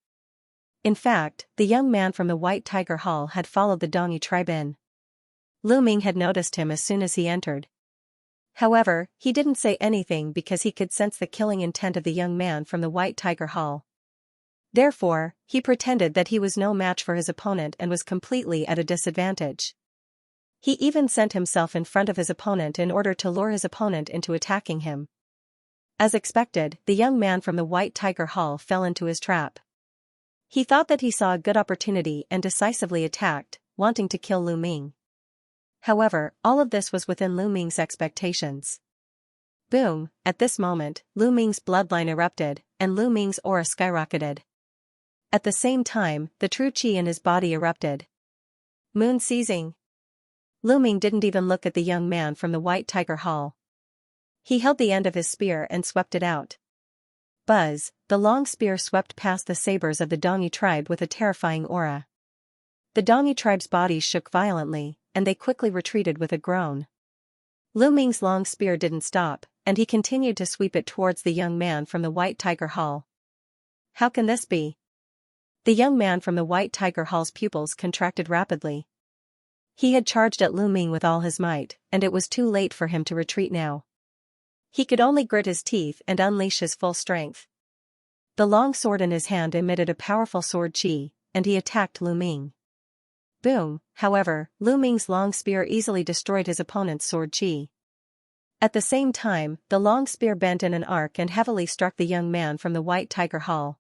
In fact, the young man from the White Tiger Hall had followed the Dongi tribe in. Lu Ming had noticed him as soon as he entered. However, he didn't say anything because he could sense the killing intent of the young man from the White Tiger Hall. Therefore, he pretended that he was no match for his opponent and was completely at a disadvantage. He even sent himself in front of his opponent in order to lure his opponent into attacking him. As expected, the young man from the White Tiger Hall fell into his trap. He thought that he saw a good opportunity and decisively attacked, wanting to kill Lu Ming. However, all of this was within Lu Ming's expectations. Boom, at this moment, Lu Ming's bloodline erupted, and Lu Ming's aura skyrocketed. At the same time, the true qi in his body erupted. Moon seizing. Lu Ming didn't even look at the young man from the White Tiger Hall. He held the end of his spear and swept it out. Buzz, the long spear swept past the sabers of the Dongi tribe with a terrifying aura. The Dongi tribe's bodies shook violently, and they quickly retreated with a groan. Lu Ming's long spear didn't stop, and he continued to sweep it towards the young man from the White Tiger Hall. How can this be? The young man from the White Tiger Hall's pupils contracted rapidly. He had charged at Lu Ming with all his might, and it was too late for him to retreat now. He could only grit his teeth and unleash his full strength. The long sword in his hand emitted a powerful sword qi, and he attacked Lu Ming. Boom, however, Lu Ming's long spear easily destroyed his opponent's sword qi. At the same time, the long spear bent in an arc and heavily struck the young man from the White Tiger Hall.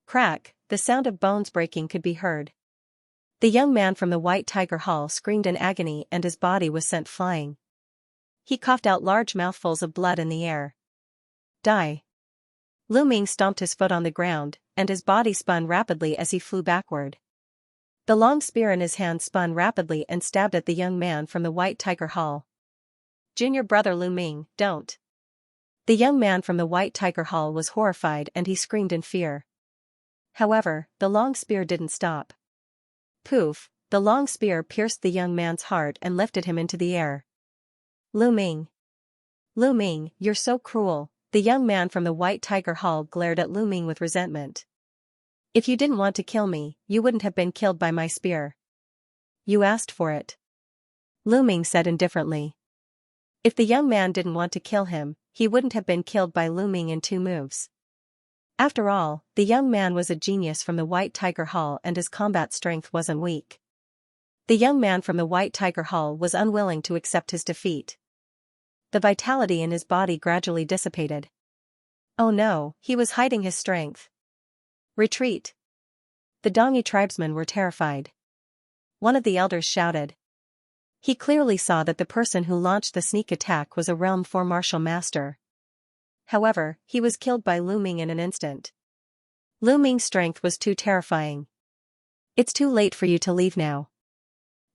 Crack, the sound of bones breaking could be heard. The young man from the White Tiger Hall screamed in agony and his body was sent flying. He coughed out large mouthfuls of blood in the air. Die. Lu Ming stomped his foot on the ground, and his body spun rapidly as he flew backward. The long spear in his hand spun rapidly and stabbed at the young man from the White Tiger Hall. Junior brother Lu Ming, don't. The young man from the White Tiger Hall was horrified and he screamed in fear. However, the long spear didn't stop. Poof, the long spear pierced the young man's heart and lifted him into the air. Lu Ming. Lu Ming, you're so cruel, the young man from the White Tiger Hall glared at Lu Ming with resentment. If you didn't want to kill me, you wouldn't have been killed by my spear. You asked for it. Lu Ming said indifferently. If the young man didn't want to kill him, he wouldn't have been killed by Lu Ming in 2 moves. After all, the young man was a genius from the White Tiger Hall and his combat strength wasn't weak. The young man from the White Tiger Hall was unwilling to accept his defeat. The vitality in his body gradually dissipated. Oh no, he was hiding his strength. Retreat. The Dongi tribesmen were terrified. one of the elders shouted. He clearly saw that the person who launched the sneak attack was a Realm 4 martial master. However, he was killed by Lu Ming in an instant. Lu Ming's strength was too terrifying. It's too late for you to leave now.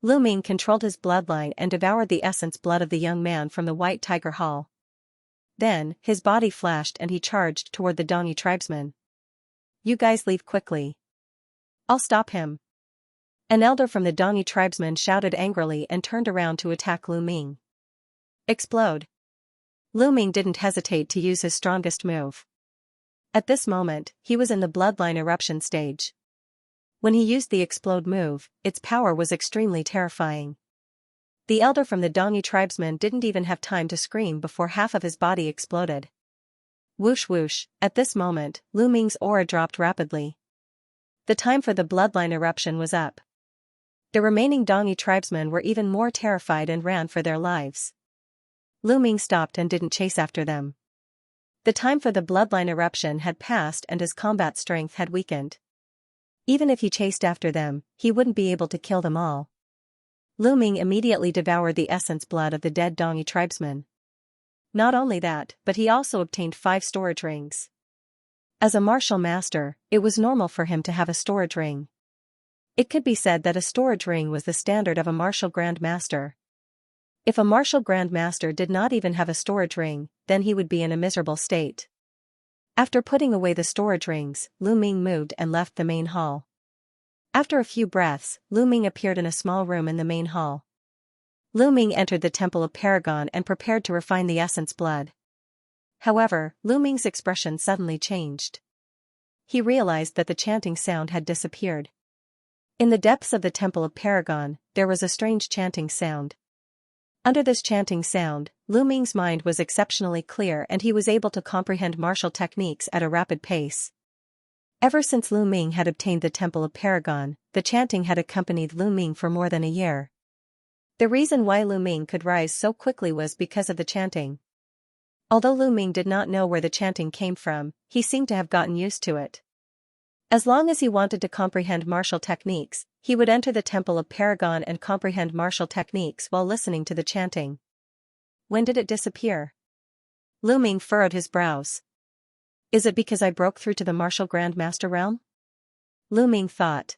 Lu Ming controlled his bloodline and devoured the essence blood of the young man from the White Tiger Hall. Then, his body flashed and he charged toward the Dongyi tribesmen. You guys leave quickly. I'll stop him. An elder from the Dongyi tribesmen shouted angrily and turned around to attack Lu Ming. Explode. Lu Ming didn't hesitate to use his strongest move. At this moment, he was in the bloodline eruption stage. When he used the explode move, its power was extremely terrifying. The elder from the Dongyi tribesmen didn't even have time to scream before half of his body exploded. Whoosh whoosh, at this moment, Lu Ming's aura dropped rapidly. The time for the bloodline eruption was up. The remaining Dongyi tribesmen were even more terrified and ran for their lives. Lu Ming stopped and didn't chase after them. The time for the bloodline eruption had passed and his combat strength had weakened. Even if he chased after them, he wouldn't be able to kill them all. Lu Ming immediately devoured the essence blood of the dead Dongyi tribesmen. Not only that, but he also obtained 5 storage rings. As a martial master, it was normal for him to have a storage ring. It could be said that a storage ring was the standard of a martial grand master. If a martial grand master did not even have a storage ring, then he would be in a miserable state. After putting away the storage rings, Lu Ming moved and left the main hall. After a few breaths, Lu Ming appeared in a small room in the main hall. Lu Ming entered the Temple of Paragon and prepared to refine the essence blood. However, Lu Ming's expression suddenly changed. He realized that the chanting sound had disappeared. In the depths of the Temple of Paragon, there was a strange chanting sound. Under this chanting sound, Lu Ming's mind was exceptionally clear and he was able to comprehend martial techniques at a rapid pace. Ever since Lu Ming had obtained the Temple of Paragon, the chanting had accompanied Lu Ming for more than a year. The reason why Lu Ming could rise so quickly was because of the chanting. Although Lu Ming did not know where the chanting came from, he seemed to have gotten used to it. As long as he wanted to comprehend martial techniques, he would enter the Temple of Paragon and comprehend martial techniques while listening to the chanting. When did it disappear? Lu Ming furrowed his brows. Is it because I broke through to the martial Grandmaster realm? Lu Ming thought.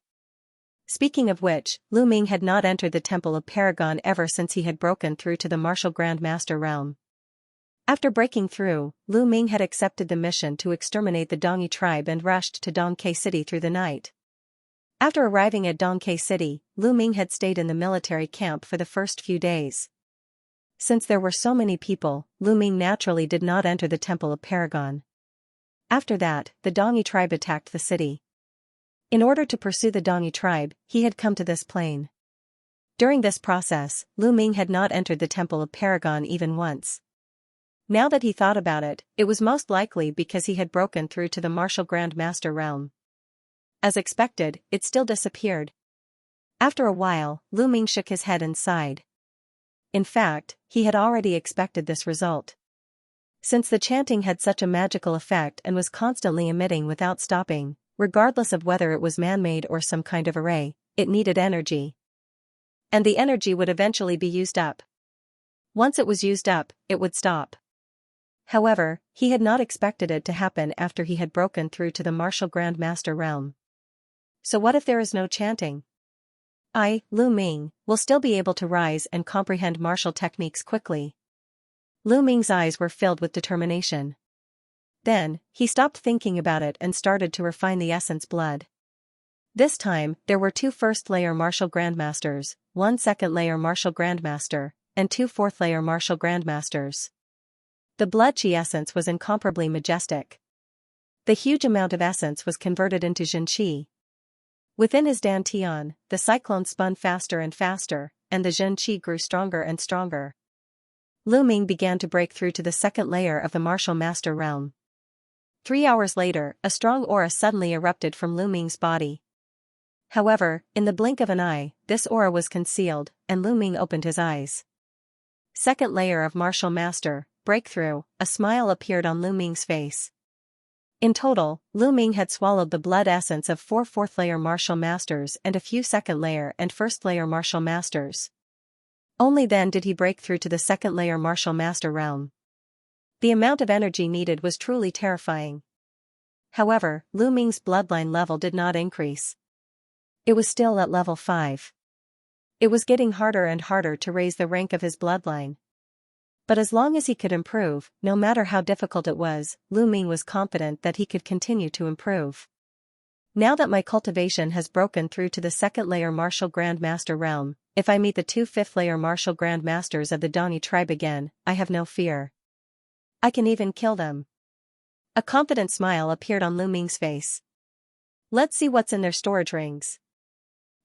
Speaking of which, Lu Ming had not entered the Temple of Paragon ever since he had broken through to the martial Grandmaster realm. After breaking through, Lu Ming had accepted the mission to exterminate the Dongyi tribe and rushed to Dongke City through the night. After arriving at Dongke City, Lu Ming had stayed in the military camp for the first few days. Since there were so many people, Lu Ming naturally did not enter the Temple of Paragon. After that, the Dongyi tribe attacked the city. In order to pursue the Dongyi tribe, he had come to this plain. During this process, Lu Ming had not entered the Temple of Paragon even once. Now that he thought about it, it was most likely because he had broken through to the martial Grandmaster realm. As expected, it still disappeared. After a while, Lu Ming shook his head and sighed. In fact, he had already expected this result. Since the chanting had such a magical effect and was constantly emitting without stopping, regardless of whether it was man-made or some kind of array, it needed energy. And the energy would eventually be used up. Once it was used up, it would stop. However, he had not expected it to happen after he had broken through to the martial Grandmaster realm. So what if there is no chanting? I, Lu Ming, will still be able to rise and comprehend martial techniques quickly. Lu Ming's eyes were filled with determination. Then, he stopped thinking about it and started to refine the essence blood. This time, there were 2 first-layer martial grandmasters, 1 second-layer martial grandmaster, and 2 fourth-layer martial grandmasters. The blood chi essence was incomparably majestic. The huge amount of essence was converted into Xianxia. Within his dantian, the cyclone spun faster and faster, and the Xianxia grew stronger and stronger. Lu Ming began to break through to the second layer of the martial master realm. 3 hours later, a strong aura suddenly erupted from Lu Ming's body. However, in the blink of an eye, this aura was concealed, and Lu Ming opened his eyes. Second layer of martial master, breakthrough, a smile appeared on Lu Ming's face. In total, Lu Ming had swallowed the blood essence of 4 fourth-layer martial masters and a few second-layer and first-layer martial masters. Only then did he break through to the second-layer martial master realm. The amount of energy needed was truly terrifying. However, Lu Ming's bloodline level did not increase. It was still at level 5. It was getting harder and harder to raise the rank of his bloodline. But as long as he could improve, no matter how difficult it was, Lu Ming was confident that he could continue to improve. Now that my cultivation has broken through to the second-layer martial grandmaster realm, if I meet the 2 fifth-layer martial grandmasters of the Dani tribe again, I have no fear. I can even kill them. A confident smile appeared on Lu Ming's face. Let's see what's in their storage rings.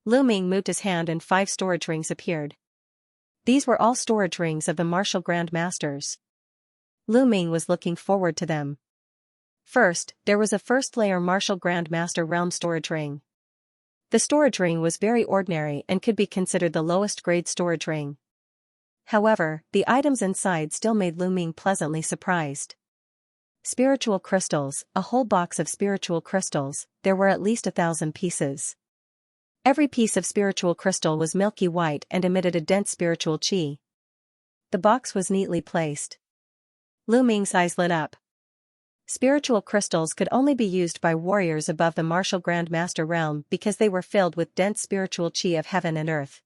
Lu Ming moved his hand and 5 storage rings appeared. These were all storage rings of the martial grandmasters. Lu Ming was looking forward to them. First, there was a first-layer martial grandmaster realm storage ring. The storage ring was very ordinary and could be considered the lowest grade storage ring. However, the items inside still made Lu Ming pleasantly surprised. Spiritual crystals, a whole box of spiritual crystals, there were at least 1,000 pieces. Every piece of spiritual crystal was milky white and emitted a dense spiritual qi. The box was neatly placed. Lu Ming's eyes lit up. Spiritual crystals could only be used by warriors above the martial grandmaster realm because they were filled with dense spiritual qi of heaven and earth.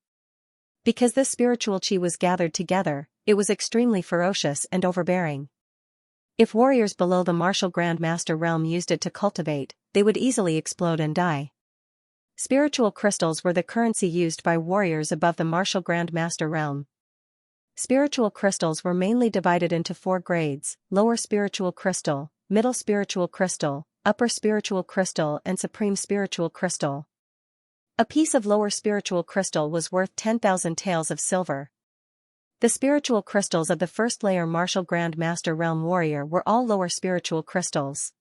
Because this spiritual qi was gathered together, it was extremely ferocious and overbearing. If warriors below the martial grandmaster realm used it to cultivate, they would easily explode and die. Spiritual crystals were the currency used by warriors above the martial grandmaster realm. Spiritual crystals were mainly divided into 4 grades: lower spiritual crystal, middle spiritual crystal, upper spiritual crystal and supreme spiritual crystal. A piece of lower spiritual crystal was worth 10,000 taels of silver. The spiritual crystals of the first-layer martial grandmaster realm warrior were all lower spiritual crystals.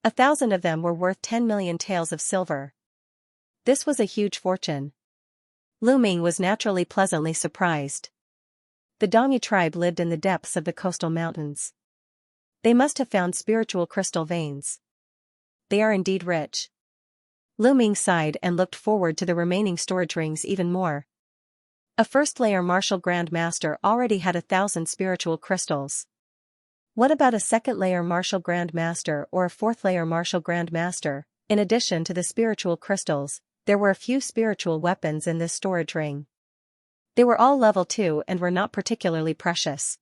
1,000 of them were worth 10 million taels of silver. This was a huge fortune. Lu Ming was naturally pleasantly surprised. The Dani tribe lived in the depths of the coastal mountains. They must have found spiritual crystal veins. They are indeed rich. Lu Ming sighed and looked forward to the remaining storage rings even more. A first-layer martial grandmaster already had 1,000 spiritual crystals. What about a second-layer martial grandmaster or a fourth-layer martial grandmaster? In addition to the spiritual crystals, there were a few spiritual weapons in this storage ring. They were all level 2 and were not particularly precious.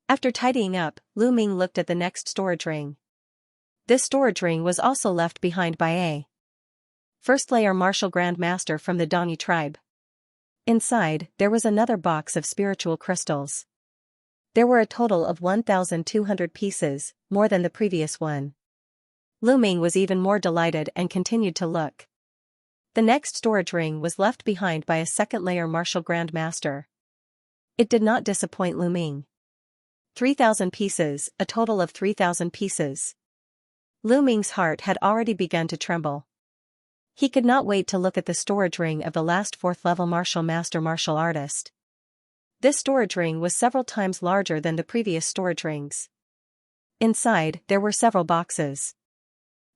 After tidying up, Lu Ming looked at the next storage ring. This storage ring was also left behind by a first-layer martial grandmaster from the Dani tribe. Inside, there was another box of spiritual crystals. There were a total of 1,200 pieces, more than the previous one. Lu Ming was even more delighted and continued to look. The next storage ring was left behind by a second-layer martial grandmaster. It did not disappoint Lu Ming. 3,000 pieces, a total of 3,000 pieces. Lu Ming's heart had already begun to tremble. He could not wait to look at the storage ring of the last 4th-level martial master martial artist. This storage ring was several times larger than the previous storage rings. Inside, there were several boxes.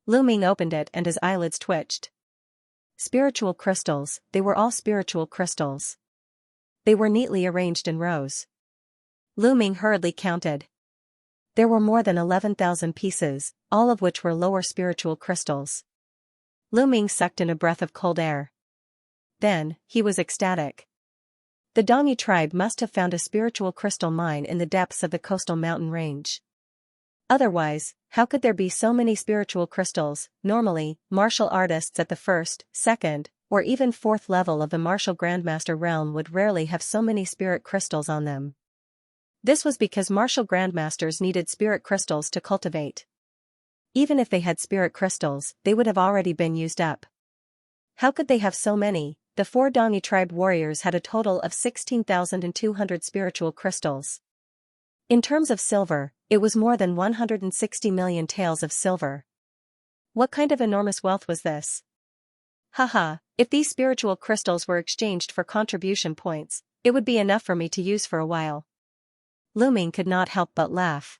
Lu Ming opened it and his eyelids twitched. Spiritual crystals, they were all spiritual crystals. They were neatly arranged in rows. Lu Ming hurriedly counted. There were more than 11,000 pieces, all of which were lower spiritual crystals. Lu Ming sucked in a breath of cold air. Then, he was ecstatic. The Dani tribe must have found a spiritual crystal mine in the depths of the coastal mountain range. Otherwise, how could there be so many spiritual crystals? Normally, martial artists at the 1st, 2nd, or even 4th level of the martial grandmaster realm would rarely have so many spirit crystals on them. This was because martial grandmasters needed spirit crystals to cultivate. Even if they had spirit crystals, they would have already been used up. How could they have so many? The 4 Dani tribe warriors had a total of 16,200 spiritual crystals. In terms of silver, it was more than 160 million taels of silver. What kind of enormous wealth was this? Haha, if these spiritual crystals were exchanged for contribution points, it would be enough for me to use for a while. Lu Ming could not help but laugh.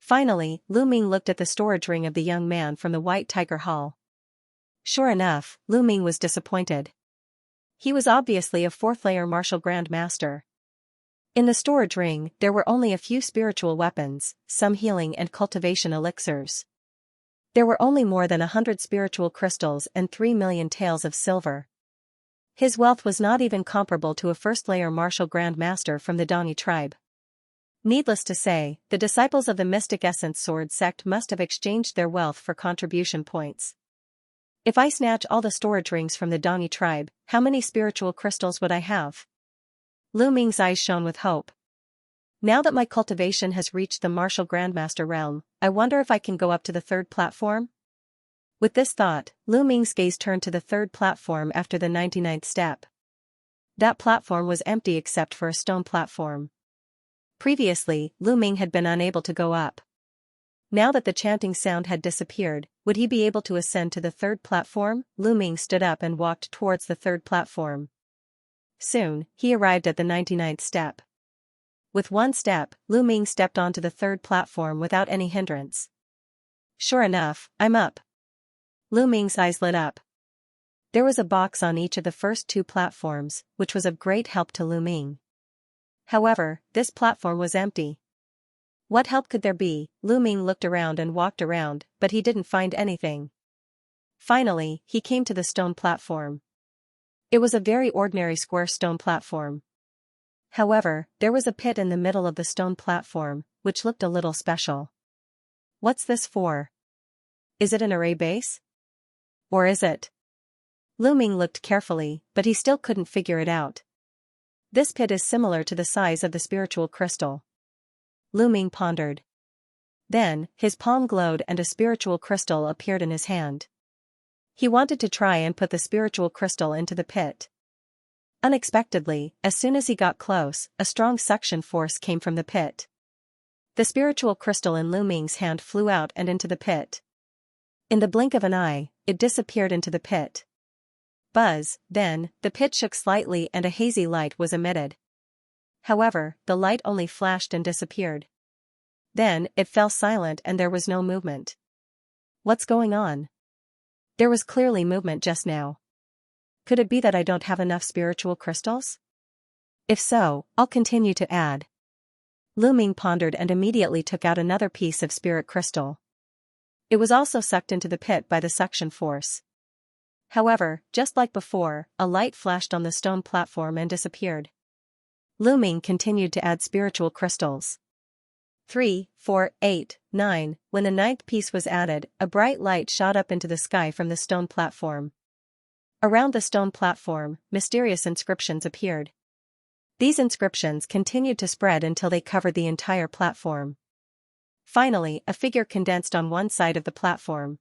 Finally, Lu Ming looked at the storage ring of the young man from the White Tiger Hall. Sure enough, Lu Ming was disappointed. He was obviously a fourth-layer martial grandmaster. In the storage ring, there were only a few spiritual weapons, some healing and cultivation elixirs. There were only more than 100 spiritual crystals and 3 million taels of silver. His wealth was not even comparable to a first-layer martial grandmaster from the Dani tribe. Needless to say, the disciples of the Mystic Essence Sword sect must have exchanged their wealth for contribution points. If I snatch all the storage rings from the Dani tribe, how many spiritual crystals would I have? Lu Ming's eyes shone with hope. Now that my cultivation has reached the martial grandmaster realm, I wonder if I can go up to the third platform? With this thought, Lu Ming's gaze turned to the third platform after the 99th step. That platform was empty except for a stone platform. Previously, Lu Ming had been unable to go up. Now that the chanting sound had disappeared, would he be able to ascend to the third platform? Lu Ming stood up and walked towards the third platform. Soon, he arrived at the 99th step. With one step, Lu Ming stepped onto the third platform without any hindrance. Sure enough, I'm up. Lu Ming's eyes lit up. There was a box on each of the first two platforms, which was of great help to Lu Ming. However, this platform was empty. What help could there be? Lu Ming looked around and walked around, but he didn't find anything. Finally, he came to the stone platform. It was a very ordinary square stone platform. However, there was a pit in the middle of the stone platform, which looked a little special. What's this for? Is it an array base? Or is it? Lu Ming looked carefully, but he still couldn't figure it out. This pit is similar to the size of the spiritual crystal. Lu Ming pondered. Then, his palm glowed and a spiritual crystal appeared in his hand. He wanted to try and put the spiritual crystal into the pit. Unexpectedly, as soon as he got close, a strong suction force came from the pit. The spiritual crystal in Lu Ming's hand flew out and into the pit. In the blink of an eye, it disappeared into the pit. Buzz, then, the pit shook slightly and a hazy light was emitted. However, the light only flashed and disappeared. Then, it fell silent and there was no movement. What's going on? There was clearly movement just now. Could it be that I don't have enough spiritual crystals? If so, I'll continue to add. Lu Ming pondered and immediately took out another piece of spirit crystal. It was also sucked into the pit by the suction force. However, just like before, a light flashed on the stone platform and disappeared. Lu Ming continued to add spiritual crystals. 3, 4, 8, 9. When the 9th piece was added, a bright light shot up into the sky from the stone platform. Around the stone platform, mysterious inscriptions appeared. These inscriptions continued to spread until they covered the entire platform. Finally, a figure condensed on one side of the platform.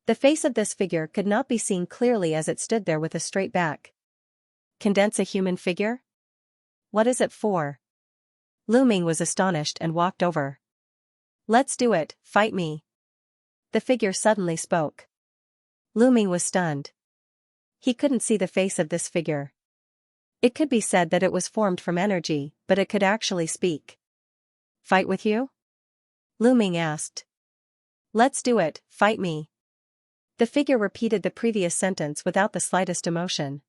The face of this figure could not be seen clearly as it stood there with a straight back. Condense a human figure? What is it for? Lu Ming was astonished and walked over. Let's do it, fight me. The figure suddenly spoke. Lu Ming was stunned. He couldn't see the face of this figure. It could be said that it was formed from energy, but it could actually speak. Fight with you? Lu Ming asked. Let's do it, fight me. The figure repeated the previous sentence without the slightest emotion.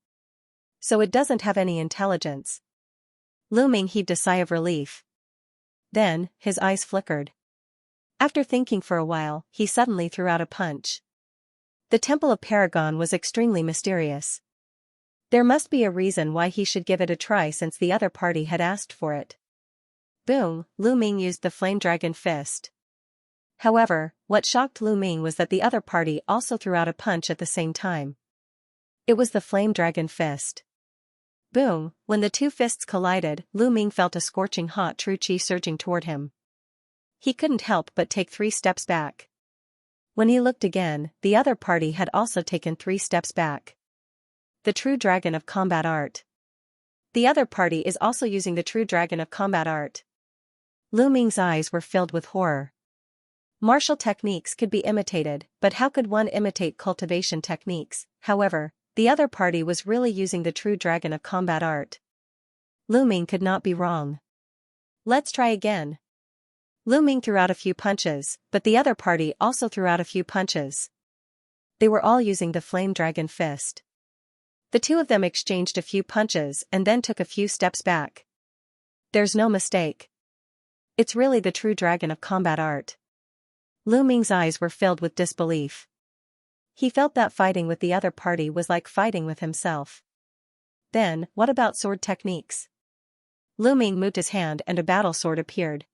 So it doesn't have any intelligence. Lu Ming heaved a sigh of relief. Then, his eyes flickered. After thinking for a while, he suddenly threw out a punch. The Temple of Paragon was extremely mysterious. There must be a reason why he should give it a try since the other party had asked for it. Boom, Lu Ming used the Flame Dragon Fist. However, what shocked Lu Ming was that the other party also threw out a punch at the same time. It was the Flame Dragon Fist. Boom, when the two fists collided, Lu Ming felt a scorching hot true qi surging toward him. He couldn't help but take 3 steps back. When he looked again, the other party had also taken 3 steps back. The True Dragon of Combat Art. The other party is also using the True Dragon of Combat Art. Lu Ming's eyes were filled with horror. Martial techniques could be imitated, but how could one imitate cultivation techniques? However, the other party was really using the True Dragon of Combat Art. Lu Ming could not be wrong. Let's try again. Lu Ming threw out a few punches, but the other party also threw out a few punches. They were all using the flame dragon fist. The two of them exchanged a few punches and then took a few steps back. There's no mistake. It's really the true dragon of combat art. Lu Ming's eyes were filled with disbelief. He felt that fighting with the other party was like fighting with himself. Then, what about sword techniques? Lu Ming moved his hand and a battle sword appeared.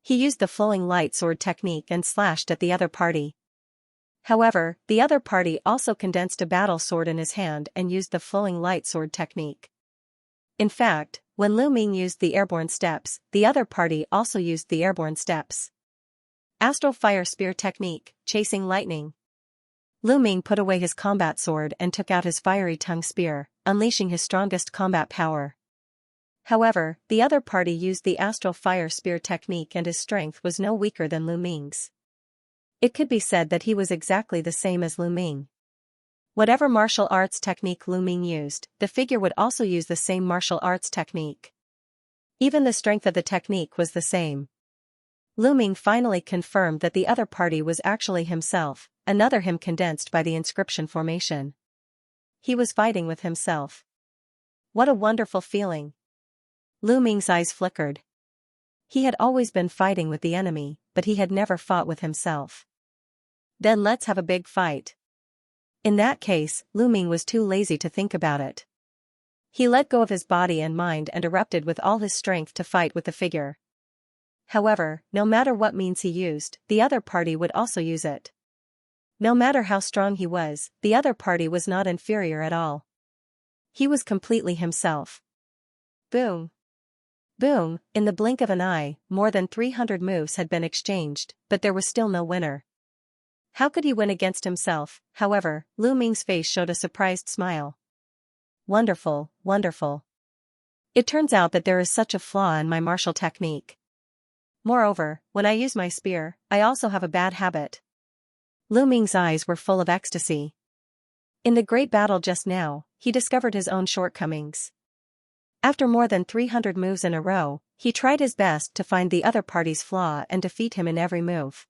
He used the flowing light sword technique and slashed at the other party. However, the other party also condensed a battle sword in his hand and used the flowing light sword technique. In fact, when Lu Ming used the airborne steps, the other party also used the airborne steps. Astral Fire Spear Technique, Chasing Lightning. Lu Ming put away his combat sword and took out his fiery tongue spear, unleashing his strongest combat power. However, the other party used the Astral Fire Spear technique and his strength was no weaker than Lu Ming's. It could be said that he was exactly the same as Lu Ming. Whatever martial arts technique Lu Ming used, the figure would also use the same martial arts technique. Even the strength of the technique was the same. Lu Ming finally confirmed that the other party was actually himself, another him condensed by the inscription formation. He was fighting with himself. What a wonderful feeling. Lu Ming's eyes flickered. He had always been fighting with the enemy, but he had never fought with himself. Then let's have a big fight. In that case, Lu Ming was too lazy to think about it. He let go of his body and mind and erupted with all his strength to fight with the figure. However, no matter what means he used, the other party would also use it. No matter how strong he was, the other party was not inferior at all. He was completely himself. Boom. Boom, in the blink of an eye, more than 300 moves had been exchanged, but there was still no winner. How could he win against himself? However, Lu Ming's face showed a surprised smile. Wonderful, wonderful. It turns out that there is such a flaw in my martial technique. Moreover, when I use my spear, I also have a bad habit. Lu Ming's eyes were full of ecstasy. In the great battle just now, he discovered his own shortcomings. After more than 300 moves in a row, he tried his best to find the other party's flaw and defeat him in every move.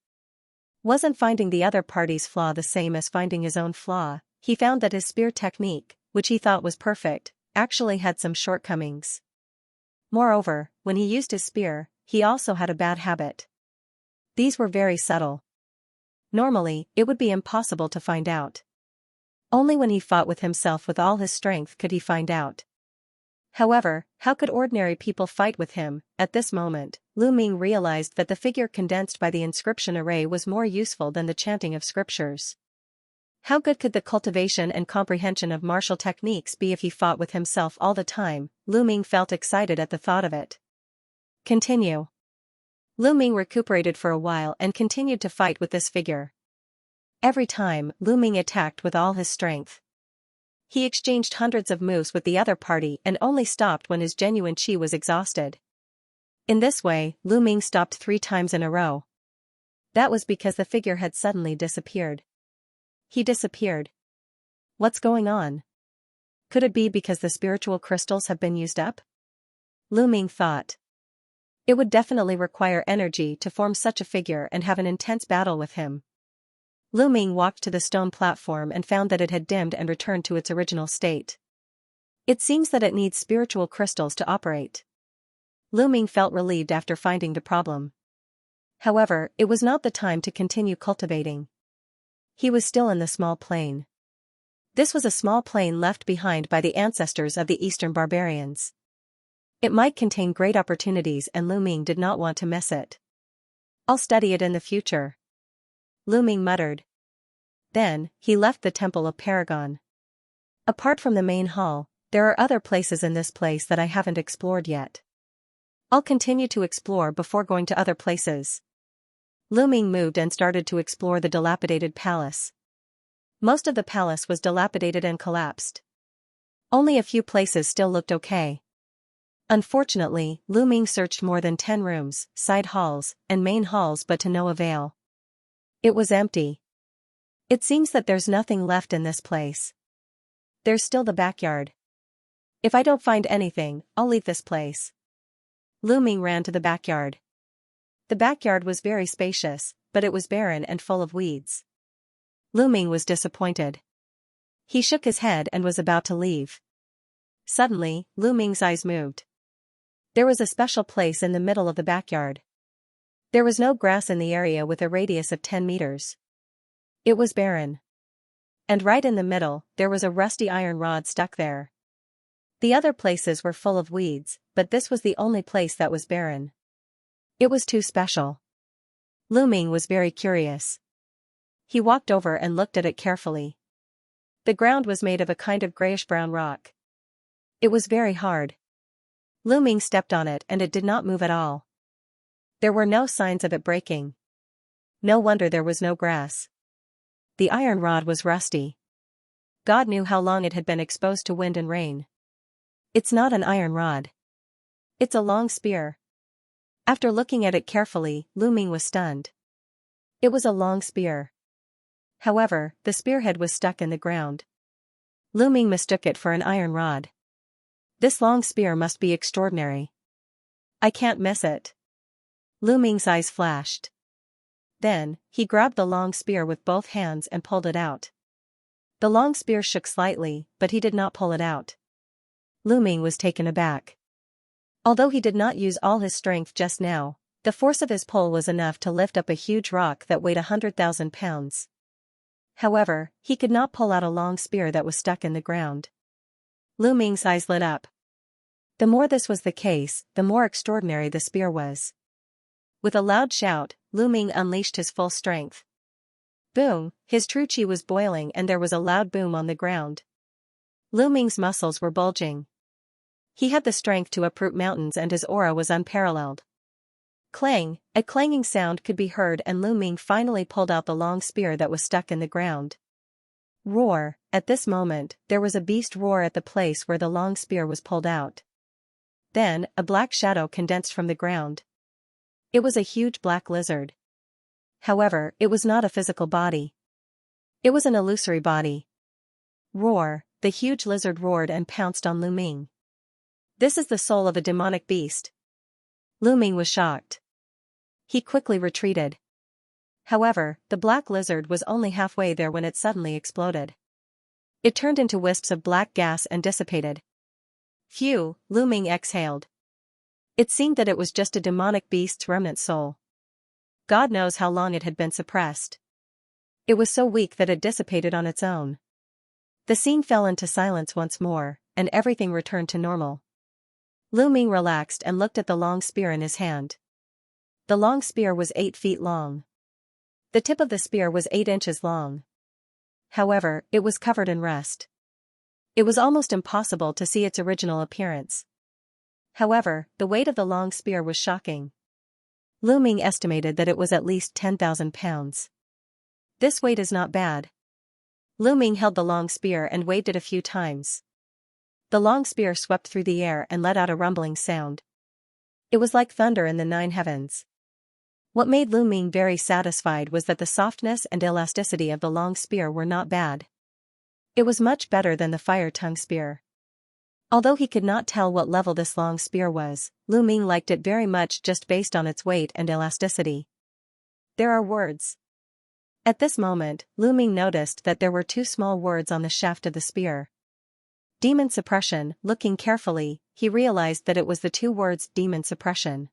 Wasn't finding the other party's flaw the same as finding his own flaw? He found that his spear technique, which he thought was perfect, actually had some shortcomings. Moreover, when he used his spear, he also had a bad habit. These were very subtle. Normally, it would be impossible to find out. Only when he fought with himself with all his strength could he find out. However, how could ordinary people fight with him? At this moment, Lu Ming realized that the figure condensed by the inscription array was more useful than the chanting of scriptures. How good could the cultivation and comprehension of martial techniques be if he fought with himself all the time? Lu Ming felt excited at the thought of it. Continue. Lu Ming recuperated for a while and continued to fight with this figure. Every time, Lu Ming attacked with all his strength. He exchanged hundreds of moves with the other party and only stopped when his genuine chi was exhausted. In this way, Lu Ming stopped 3 times in a row. That was because the figure had suddenly disappeared. He disappeared. What's going on? Could it be because the spiritual crystals have been used up? Lu Ming thought. It would definitely require energy to form such a figure and have an intense battle with him. Lu Ming walked to the stone platform and found that it had dimmed and returned to its original state. It seems that it needs spiritual crystals to operate. Lu Ming felt relieved after finding the problem. However, it was not the time to continue cultivating. He was still in the small plain. This was a small plain left behind by the ancestors of the Eastern barbarians. It might contain great opportunities and Lu Ming did not want to miss it. I'll study it in the future. Lu Ming muttered. Then, he left the Temple of Paragon. Apart from the main hall, there are other places in this place that I haven't explored yet. I'll continue to explore before going to other places. Lu Ming moved and started to explore the dilapidated palace. Most of the palace was dilapidated and collapsed. Only a few places still looked okay. Unfortunately, Lu Ming searched more than 10 rooms, side halls, and main halls but to no avail. It was empty. It seems that there's nothing left in this place. There's still the backyard. If I don't find anything, I'll leave this place. Lu Ming ran to the backyard. The backyard was very spacious, but it was barren and full of weeds. Lu Ming was disappointed. He shook his head and was about to leave. Suddenly, Lu Ming's eyes moved. There was a special place in the middle of the backyard. There was no grass in the area with a radius of 10 meters. It was barren. And right in the middle, there was a rusty iron rod stuck there. The other places were full of weeds, but this was the only place that was barren. It was too special. Lu Ming was very curious. He walked over and looked at it carefully. The ground was made of a kind of grayish-brown rock. It was very hard. Lu Ming stepped on it and it did not move at all. There were no signs of it breaking. No wonder there was no grass. The iron rod was rusty. God knew how long it had been exposed to wind and rain. It's not an iron rod. It's a long spear. After looking at it carefully, Lu Ming was stunned. It was a long spear. However, the spearhead was stuck in the ground. Lu Ming mistook it for an iron rod. This long spear must be extraordinary. I can't miss it. Lu Ming's eyes flashed. Then, he grabbed the long spear with both hands and pulled it out. The long spear shook slightly, but he did not pull it out. Lu Ming was taken aback. Although he did not use all his strength just now, the force of his pull was enough to lift up a huge rock that weighed 100,000 pounds. However, he could not pull out a long spear that was stuck in the ground. Lu Ming's eyes lit up. The more this was the case, the more extraordinary the spear was. With a loud shout, Lu Ming unleashed his full strength. Boom! His true chi was boiling and there was a loud boom on the ground. Lu Ming's muscles were bulging. He had the strength to uproot mountains and his aura was unparalleled. Clang! A clanging sound could be heard and Lu Ming finally pulled out the long spear that was stuck in the ground. Roar! At this moment, there was a beast roar at the place where the long spear was pulled out. Then, a black shadow condensed from the ground. It was a huge black lizard. However, it was not a physical body. It was an illusory body. Roar! The huge lizard roared and pounced on Lu Ming. This is the soul of a demonic beast. Lu Ming was shocked. He quickly retreated. However, the black lizard was only halfway there when it suddenly exploded. It turned into wisps of black gas and dissipated. Phew! Lu Ming exhaled. It seemed that it was just a demonic beast's remnant soul. God knows how long it had been suppressed. It was so weak that it dissipated on its own. The scene fell into silence once more, and everything returned to normal. Lu Ming relaxed and looked at the long spear in his hand. The long spear was 8 feet long. The tip of the spear was 8 inches long. However, it was covered in rust. It was almost impossible to see its original appearance. However, the weight of the long spear was shocking. Lu Ming estimated that it was at least 10,000 pounds. This weight is not bad. Lu Ming held the long spear and waved it a few times. The long spear swept through the air and let out a rumbling sound. It was like thunder in the 9 heavens. What made Lu Ming very satisfied was that the softness and elasticity of the long spear were not bad. It was much better than the fire-tongue spear. Although he could not tell what level this long spear was, Lu Ming liked it very much just based on its weight and elasticity. There are words. At this moment, Lu Ming noticed that there were 2 small words on the shaft of the spear. Demon suppression. Looking carefully, he realized that it was the 2 words demon suppression.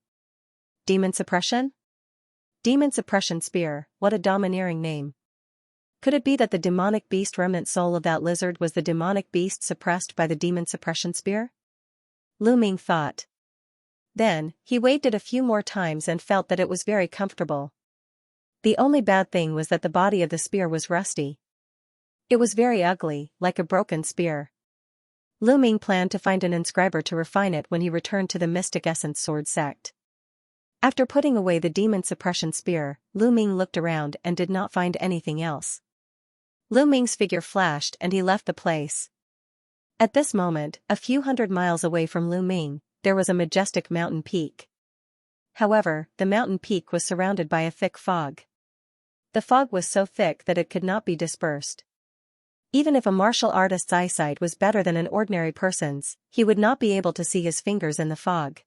Demon suppression? Demon suppression spear, what a domineering name. Could it be that the demonic beast remnant soul of that lizard was the demonic beast suppressed by the demon suppression spear? Lu Ming thought. Then, he waved it a few more times and felt that it was very comfortable. The only bad thing was that the body of the spear was rusty. It was very ugly, like a broken spear. Lu Ming planned to find an inscriber to refine it when he returned to the Mystic Essence Sword sect. After putting away the demon suppression spear, Lu Ming looked around and did not find anything else. Lu Ming's figure flashed and he left the place. At this moment, a few hundred miles away from Lu Ming, there was a majestic mountain peak. However, the mountain peak was surrounded by a thick fog. The fog was so thick that it could not be dispersed. Even if a martial artist's eyesight was better than an ordinary person's, he would not be able to see his fingers in the fog.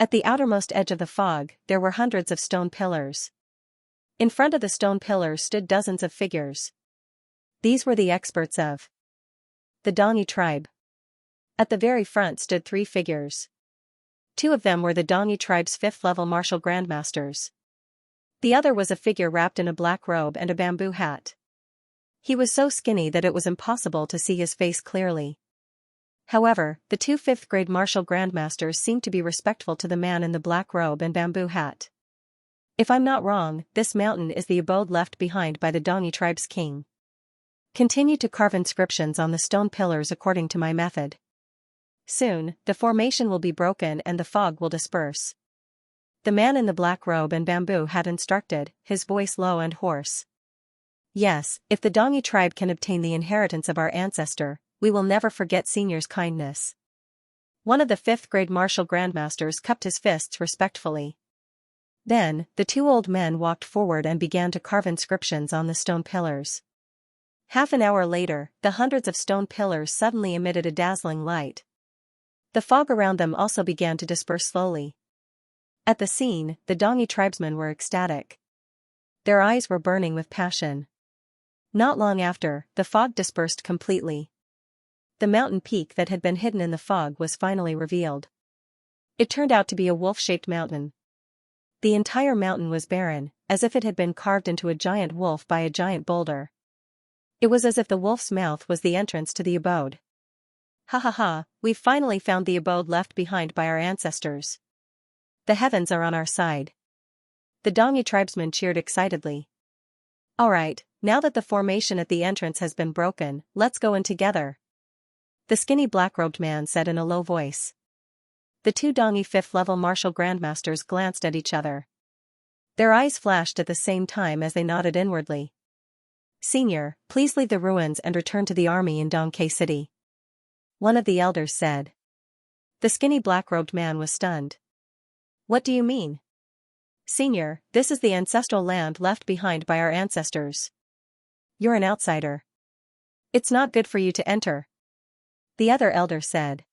At the outermost edge of the fog, there were hundreds of stone pillars. In front of the stone pillars stood dozens of figures. These were the experts of the Dongi tribe. At the very front stood 3 figures. 2 of them were the Dongi tribe's 5th-level martial grandmasters. The other was a figure wrapped in a black robe and a bamboo hat. He was so skinny that it was impossible to see his face clearly. However, the 2 5th-grade martial grandmasters seemed to be respectful to the man in the black robe and bamboo hat. If I'm not wrong, this mountain is the abode left behind by the Dongi tribe's king. Continue to carve inscriptions on the stone pillars according to my method. Soon, the formation will be broken and the fog will disperse. The man in the black robe and bamboo hat instructed, his voice low and hoarse. Yes, if the Dongi tribe can obtain the inheritance of our ancestor, we will never forget Senior's kindness. One of the 5th-grade martial grandmasters cupped his fists respectfully. Then, the 2 old men walked forward and began to carve inscriptions on the stone pillars. Half an hour later, the hundreds of stone pillars suddenly emitted a dazzling light. The fog around them also began to disperse slowly. At the scene, the Dongi tribesmen were ecstatic. Their eyes were burning with passion. Not long after, the fog dispersed completely. The mountain peak that had been hidden in the fog was finally revealed. It turned out to be a wolf-shaped mountain. The entire mountain was barren, as if it had been carved into a giant wolf by a giant boulder. It was as if the wolf's mouth was the entrance to the abode. Ha ha ha, we've finally found the abode left behind by our ancestors. The heavens are on our side. The Dongi tribesmen cheered excitedly. Alright, now that the formation at the entrance has been broken, let's go in together. The skinny black-robed man said in a low voice. The 2 Dongi 5th-level martial grandmasters glanced at each other. Their eyes flashed at the same time as they nodded inwardly. Senior, please leave the ruins and return to the army in Dongke City. One of the elders said. The skinny black-robed man was stunned. What do you mean? Senior, this is the ancestral land left behind by our ancestors. You're an outsider. It's not good for you to enter. The other elder said.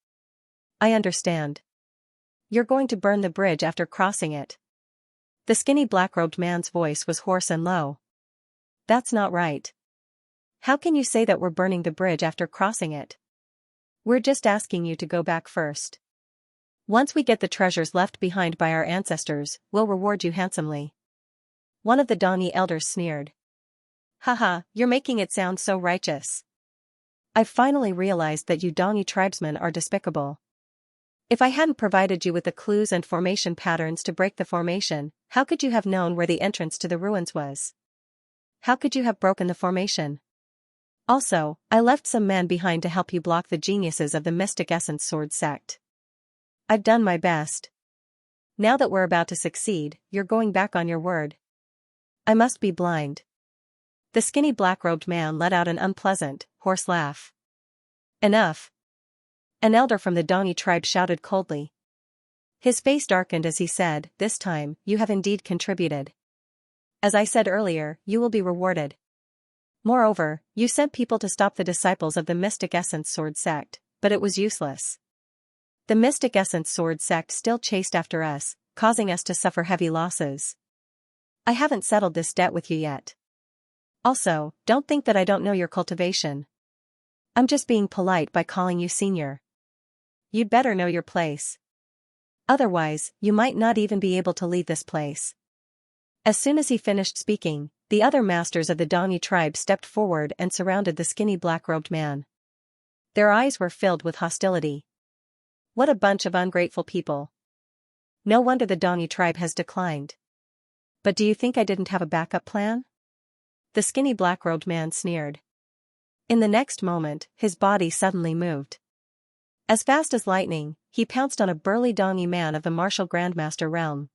I understand. You're going to burn the bridge after crossing it. The skinny black-robed man's voice was hoarse and low. That's not right. How can you say that we're burning the bridge after crossing it? We're just asking you to go back first. Once we get the treasures left behind by our ancestors, we'll reward you handsomely. One of the Dongi elders sneered. Haha, you're making it sound so righteous. I've finally realized that you Dongi tribesmen are despicable. If I hadn't provided you with the clues and formation patterns to break the formation, how could you have known where the entrance to the ruins was? How could you have broken the formation? Also, I left some men behind to help you block the geniuses of the Mystic Essence Sword sect. I've done my best. Now that we're about to succeed, you're going back on your word. I must be blind. The skinny black-robed man let out an unpleasant, hoarse laugh. Enough. An elder from the Dongi tribe shouted coldly. His face darkened as he said, this time, you have indeed contributed. As I said earlier, you will be rewarded. Moreover, you sent people to stop the disciples of the Mystic Essence Sword sect, but it was useless. The Mystic Essence Sword sect still chased after us, causing us to suffer heavy losses. I haven't settled this debt with you yet. Also, don't think that I don't know your cultivation. I'm just being polite by calling you senior. You'd better know your place. Otherwise, you might not even be able to leave this place. As soon as he finished speaking, the other masters of the Dongi tribe stepped forward and surrounded the skinny black-robed man. Their eyes were filled with hostility. What a bunch of ungrateful people. No wonder the Dongi tribe has declined. But do you think I didn't have a backup plan? The skinny black-robed man sneered. In the next moment, his body suddenly moved. As fast as lightning, he pounced on a burly Dongi man of the martial grandmaster realm.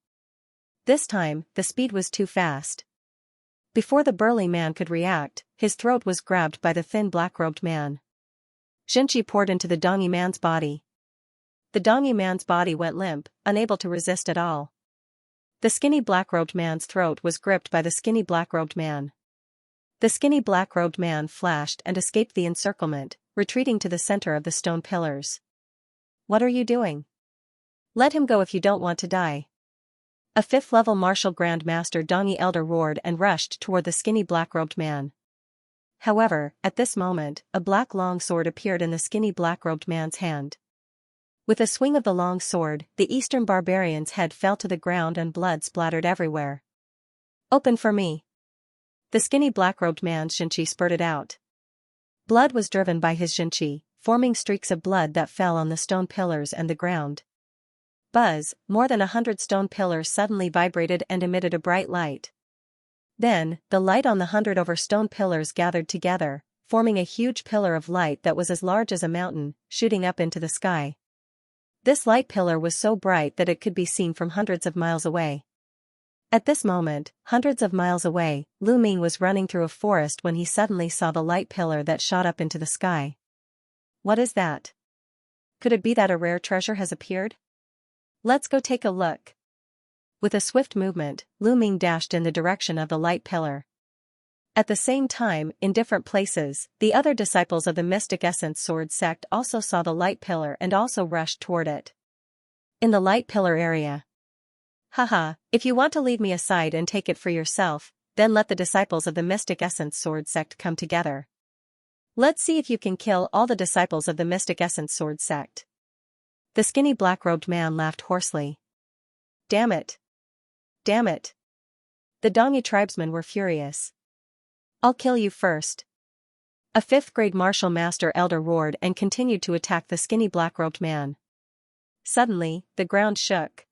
This time, the speed was too fast. Before the burly man could react, his throat was grabbed by the thin black-robed man. Xianxia poured into the Dongi man's body. The Dongi man's body went limp, unable to resist at all. The skinny black-robed man's throat was gripped by the skinny black-robed man. The skinny black-robed man flashed and escaped the encirclement, retreating to the center of the stone pillars. What are you doing? Let him go if you don't want to die. A fifth-level martial Grand Master Dongi Elder roared and rushed toward the skinny black-robed man. However, at this moment, a black long sword appeared in the skinny black-robed man's hand. With a swing of the long sword, the Eastern barbarian's head fell to the ground and blood splattered everywhere. Open for me. The skinny black-robed man's Xianxia spurted out. Blood was driven by his Xianxia, forming streaks of blood that fell on the stone pillars and the ground. Buzz, more than 100 stone pillars suddenly vibrated and emitted a bright light. Then, the light on the 100 over stone pillars gathered together, forming a huge pillar of light that was as large as a mountain, shooting up into the sky. This light pillar was so bright that it could be seen from hundreds of miles away. At this moment, hundreds of miles away, Lu Ming was running through a forest when he suddenly saw the light pillar that shot up into the sky. What is that? Could it be that a rare treasure has appeared? Let's go take a look. With a swift movement, Lu Ming dashed in the direction of the light pillar. At the same time, in different places, the other disciples of the Mystic Essence Sword sect also saw the light pillar and also rushed toward it. In the light pillar area. Haha, if you want to leave me aside and take it for yourself, then let the disciples of the Mystic Essence Sword sect come together. Let's see if you can kill all the disciples of the Mystic Essence Sword sect. The skinny black-robed man laughed hoarsely. Damn it. Damn it. The Dongi tribesmen were furious. I'll kill you first. A fifth-grade martial master elder roared and continued to attack the skinny black-robed man. Suddenly, the ground shook.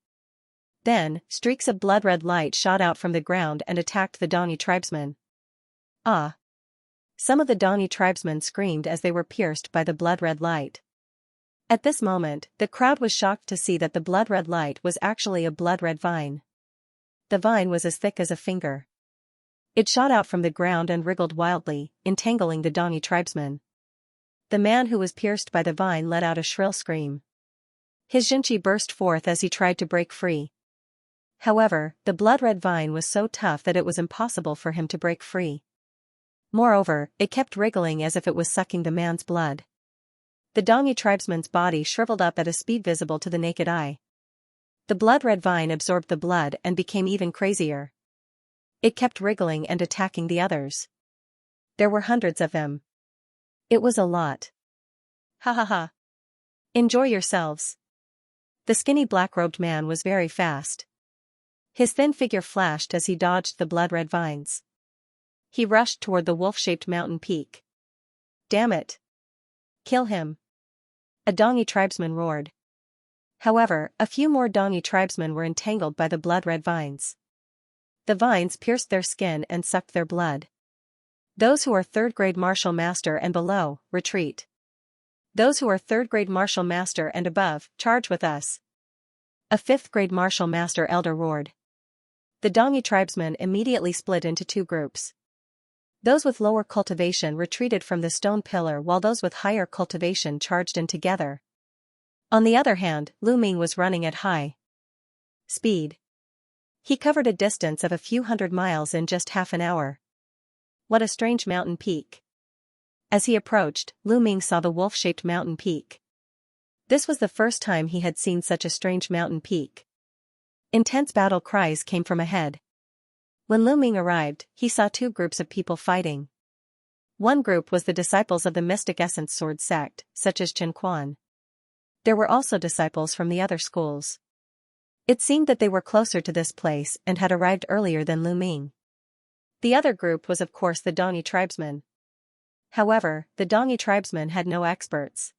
Then, streaks of blood-red light shot out from the ground and attacked the Dongi tribesmen. Ah! Some of the Dongi tribesmen screamed as they were pierced by the blood-red light. At this moment, the crowd was shocked to see that the blood-red light was actually a blood-red vine. The vine was as thick as a finger. It shot out from the ground and wriggled wildly, entangling the Dongi tribesmen. The man who was pierced by the vine let out a shrill scream. His Xianxia burst forth as he tried to break free. However, the blood-red vine was so tough that it was impossible for him to break free. Moreover, it kept wriggling as if it was sucking the man's blood. The Dongi tribesman's body shriveled up at a speed visible to the naked eye. The blood-red vine absorbed the blood and became even crazier. It kept wriggling and attacking the others. There were hundreds of them. It was a lot. Ha ha ha. Enjoy yourselves. The skinny black-robed man was very fast. His thin figure flashed as he dodged the blood-red vines. He rushed toward the wolf-shaped mountain peak. Damn it. Kill him. A Dongi tribesman roared. However, a few more Dongi tribesmen were entangled by the blood-red vines. The vines pierced their skin and sucked their blood. Those who are third-grade martial master and below, retreat. Those who are third-grade martial master and above, charge with us. A fifth-grade martial master elder roared. The Dongi tribesmen immediately split into two groups. Those with lower cultivation retreated from the stone pillar while those with higher cultivation charged in together. On the other hand, Lu Ming was running at high speed. He covered a distance of a few hundred miles in just half an hour. What a strange mountain peak. As he approached, Lu Ming saw the wolf-shaped mountain peak. This was the first time he had seen such a strange mountain peak. Intense battle cries came from ahead. When Lu Ming arrived, he saw two groups of people fighting. One group was the disciples of the Mystic Essence Sword sect, such as Chen Quan. There were also disciples from the other schools. It seemed that they were closer to this place and had arrived earlier than Lu Ming. The other group was of course the Dongi tribesmen. However, the Dongi tribesmen had no experts.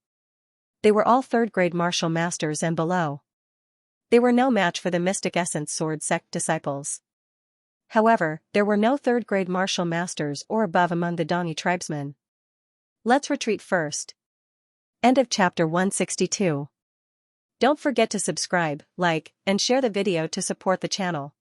They were all third-grade martial masters and below. They were no match for the Mystic Essence Sword sect disciples. However, there were no third-grade martial masters or above among the Dongi tribesmen. Let's retreat first. End of chapter 162. Don't forget to subscribe, like, and share the video to support the channel.